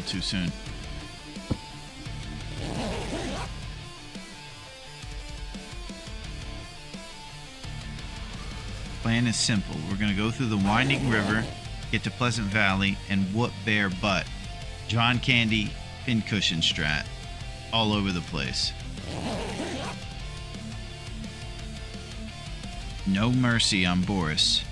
Speaker 1: Too soon. Plan is simple. We're going to go through the winding river, get to Pleasant Valley, and whoop bear butt. John Candy, pincushion strat. All over the place. No mercy on Boris.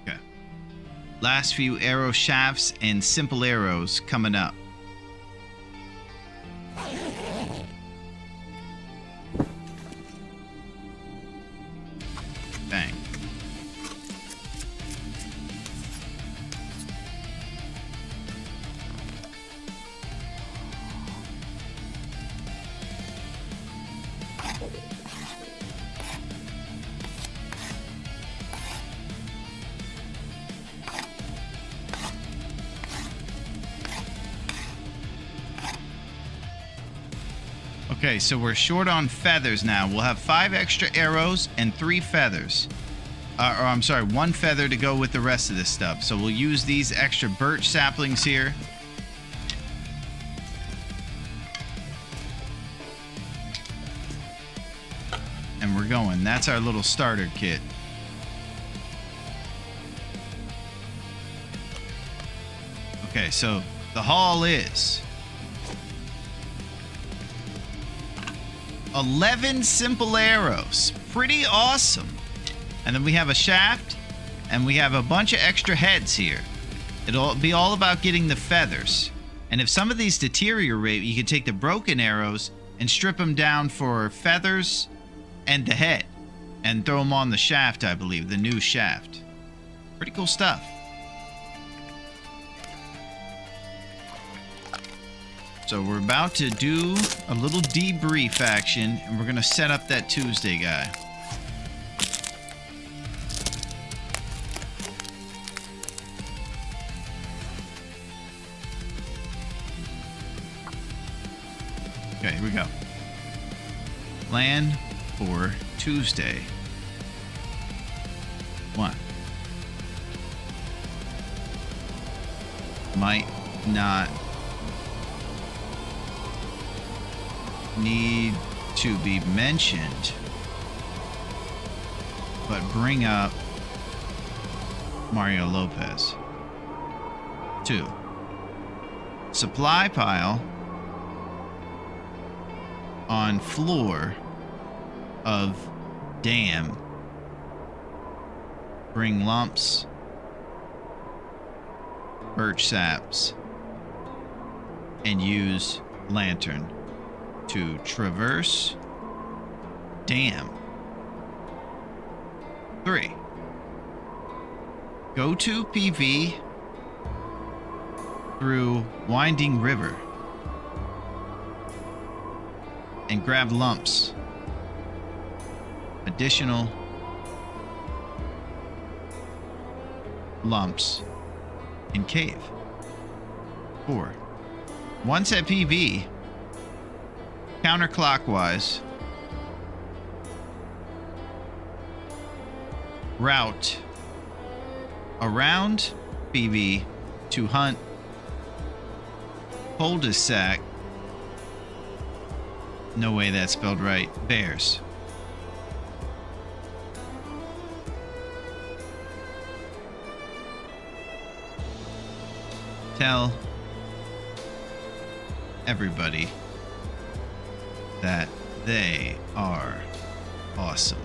Speaker 1: Okay. Last few arrow shafts and simple arrows coming up. Bang. Okay, so we're short on feathers now. We'll have 5 extra arrows and 3 feathers. I'm sorry, 1 feather to go with the rest of this stuff. So we'll use these extra birch saplings here. And we're going. That's our little starter kit. Okay, so the haul is 11 simple arrows. Pretty awesome. And then we have a shaft, and we have a bunch of extra heads here. It'll be all about getting the feathers. And if some of these deteriorate, you can take the broken arrows and strip them down for feathers and the head, and throw them on the shaft, I believe, the new shaft. Pretty cool stuff. So we're about to do a little debrief action, and we're going to set up that Tuesday guy. Okay, here we go. Plan for Tuesday. 1. Might not need to be mentioned, but bring up Mario Lopez. 2. Supply pile on floor of dam. Bring lumps, birch saps, and use lantern. to traverse dam. 3. Go to PV through winding river and grab lumps. Additional lumps in cave. 4. Once at PV, counterclockwise, route around PV to hunt cul-de-sac. No way that's spelled right. Bears. Tell everybody that they are awesome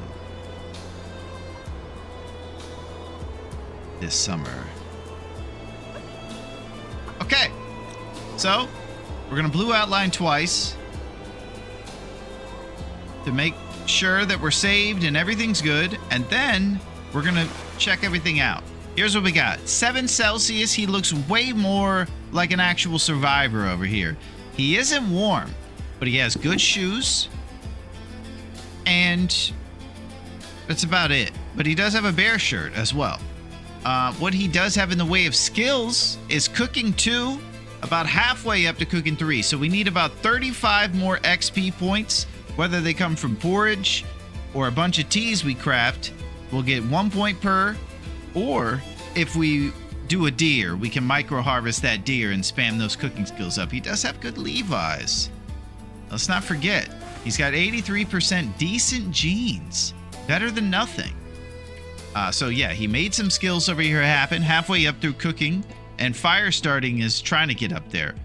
Speaker 1: this summer. Okay, so we're gonna blue outline twice to make sure that we're saved and everything's good, and then we're gonna check everything out. Here's what we got. 7 Celsius. He looks way more like an actual survivor over here. He isn't warm, but he has good shoes, and that's about it. But he does have a bear shirt as well. What he does have in the way of skills is cooking 2, about halfway up to cooking 3. So we need about 35 more XP points, whether they come from porridge or a bunch of teas we craft. We'll get 1 point per, or if we do a deer, we can micro harvest that deer and spam those cooking skills up. He does have good Levi's. Let's not forget, he's got 83% decent genes. Better than nothing. So yeah, he made some skills over here happen halfway up through cooking, and fire starting is trying to get up there.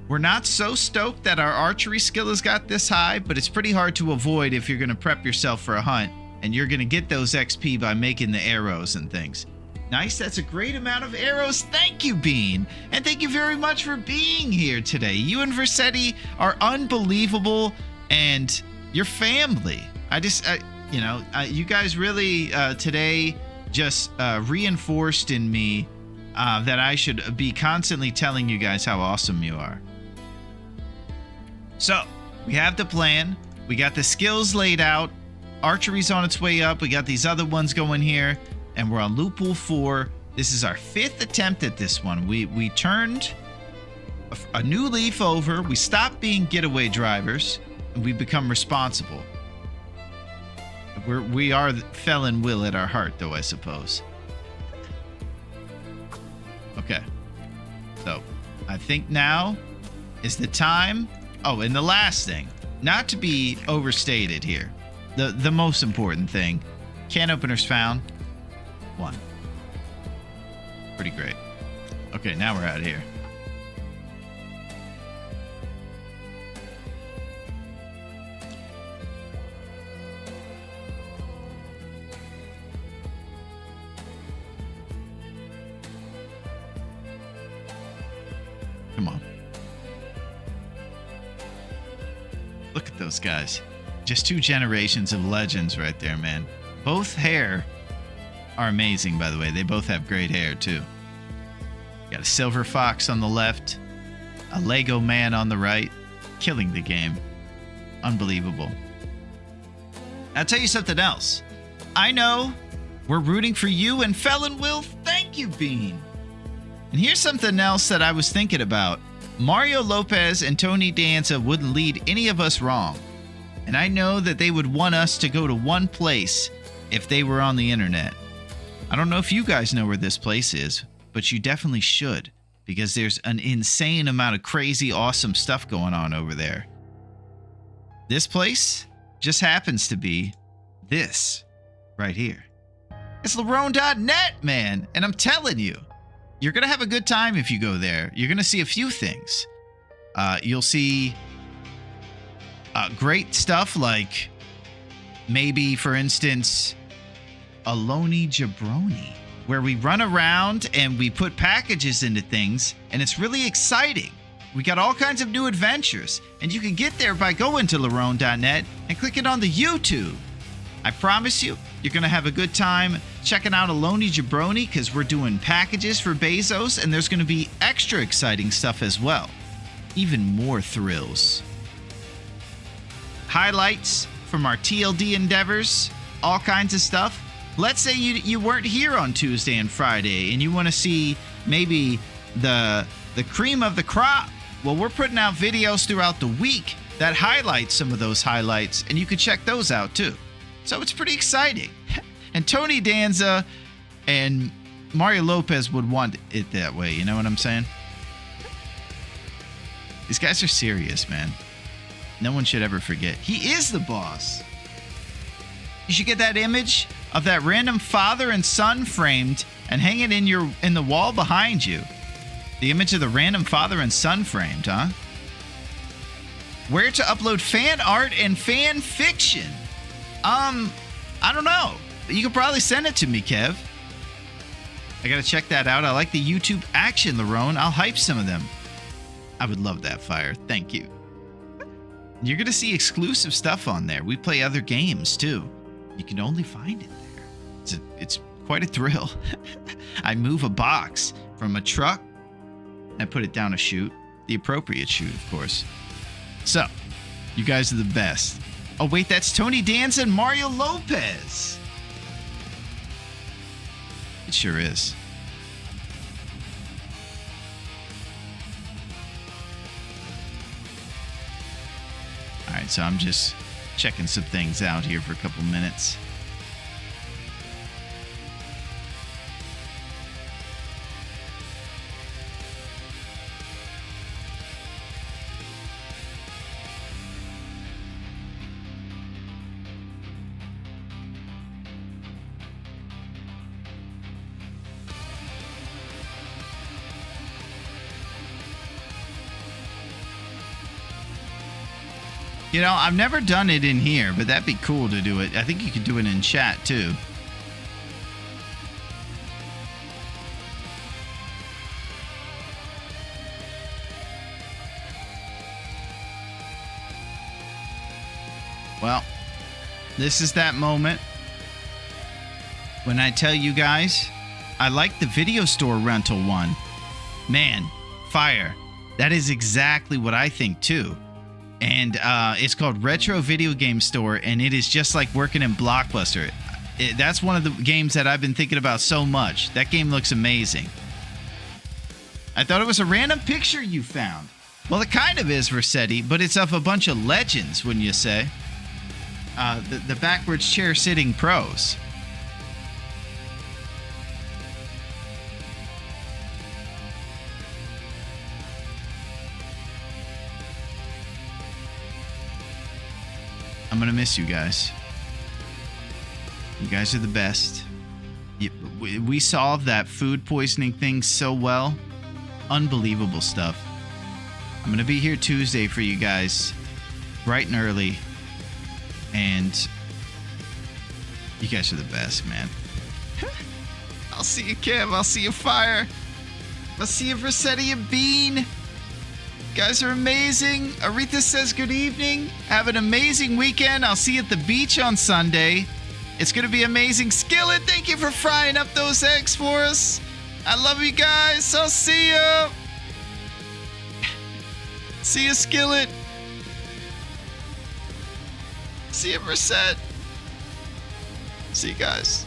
Speaker 1: We're not so stoked that our archery skill has got this high, but it's pretty hard to avoid if you're going to prep yourself for a hunt, and you're going to get those XP by making the arrows and things. Nice, that's a great amount of arrows. Thank you, Bean. And thank you very much for being here today. You and Versetti are unbelievable, and your family. You guys really today just reinforced in me that I should be constantly telling you guys how awesome you are. So, we have the plan. We got the skills laid out. Archery's on its way up. We got these other ones going here. And we're on Loophole 4. This is our 5th attempt at this one. We turned a new leaf over. We stopped being getaway drivers, and we become responsible. We are felon Will at our heart, though, I suppose. Okay. So, I think now is the time. Oh, and the last thing, not to be overstated here, the most important thing, can openers found. 1. Pretty great. Okay, now we're out of here. Come on. Look at those guys. Just 2 generations of legends right there, man. Both hair are amazing, by the way. They both have great hair, too. Got a silver fox on the left, a Lego man on the right, killing the game. Unbelievable. I'll tell you something else. I know we're rooting for you and Felon Will. Thank you, Bean. And here's something else that I was thinking about. Mario Lopez and Tony Danza wouldn't lead any of us wrong. And I know that they would want us to go to one place if they were on the internet. I don't know if you guys know where this place is, but you definitely should, because there's an insane amount of crazy, awesome stuff going on over there. This place just happens to be this right here. It's Larone.net, man, and I'm telling you, you're going to have a good time if you go there. You're going to see a few things. You'll see great stuff like maybe, for instance, Aloni Jabroni, where we run around and we put packages into things, and it's really exciting. We got all kinds of new adventures, and you can get there by going to Larone.net and clicking on the YouTube. I promise you, you're going to have a good time checking out Aloni Jabroni because we're doing packages for Bezos, and there's going to be extra exciting stuff as well. Even more thrills. Highlights from our TLD endeavors, all kinds of stuff. Let's say you weren't here on Tuesday and Friday, and you want to see maybe the cream of the crop. Well, we're putting out videos throughout the week that highlight some of those highlights, and you can check those out too. So it's pretty exciting. And Tony Danza and Mario Lopez would want it that way, you know what I'm saying? These guys are serious, man. No one should ever forget. He is the boss. You should get that image of that random father and son framed and hang it in the wall behind you. The image of the random father and son framed, huh? Where to upload fan art and fan fiction? I don't know. You could probably send it to me, Kev. I gotta check that out. I like the YouTube action, Larone. I'll hype some of them. I would love that, Fire. Thank you. You're gonna see exclusive stuff on there. We play other games too. You can only find it there. It's quite a thrill. I move a box from a truck and I put it down a chute. The appropriate chute, of course. So, you guys are the best. Oh wait, that's Tony Danza and Mario Lopez. It sure is. All right, so I'm just checking some things out here for a couple minutes. You know, I've never done it in here, but that'd be cool to do it. I think you could do it in chat, too. Well, this is that moment when I tell you guys, I like the video store rental one. Man, fire. That is exactly what I think, too. And it's called Retro Video Game Store, and it is just like working in Blockbuster. That's one of the games that I've been thinking about so much. That game looks amazing. I thought it was a random picture you found. Well, it kind of is, Rossetti, but it's of a bunch of legends, wouldn't you say? The backwards chair sitting pros. I'm gonna miss you guys. You guys are the best. We solved that food poisoning thing so well. Unbelievable stuff. I'm gonna be here Tuesday for you guys, bright and early. And you guys are the best, man. I'll see you, Kev. I'll see you, Fire. I'll see you, Rossetti and Bean. You guys are amazing. Aretha says good evening. Have an amazing weekend. I'll see you at the beach on Sunday. It's going to be amazing. Skillet, thank you for frying up those eggs for us. I love you guys. I'll see you. See you, Skillet. See you, Brissette. See you guys.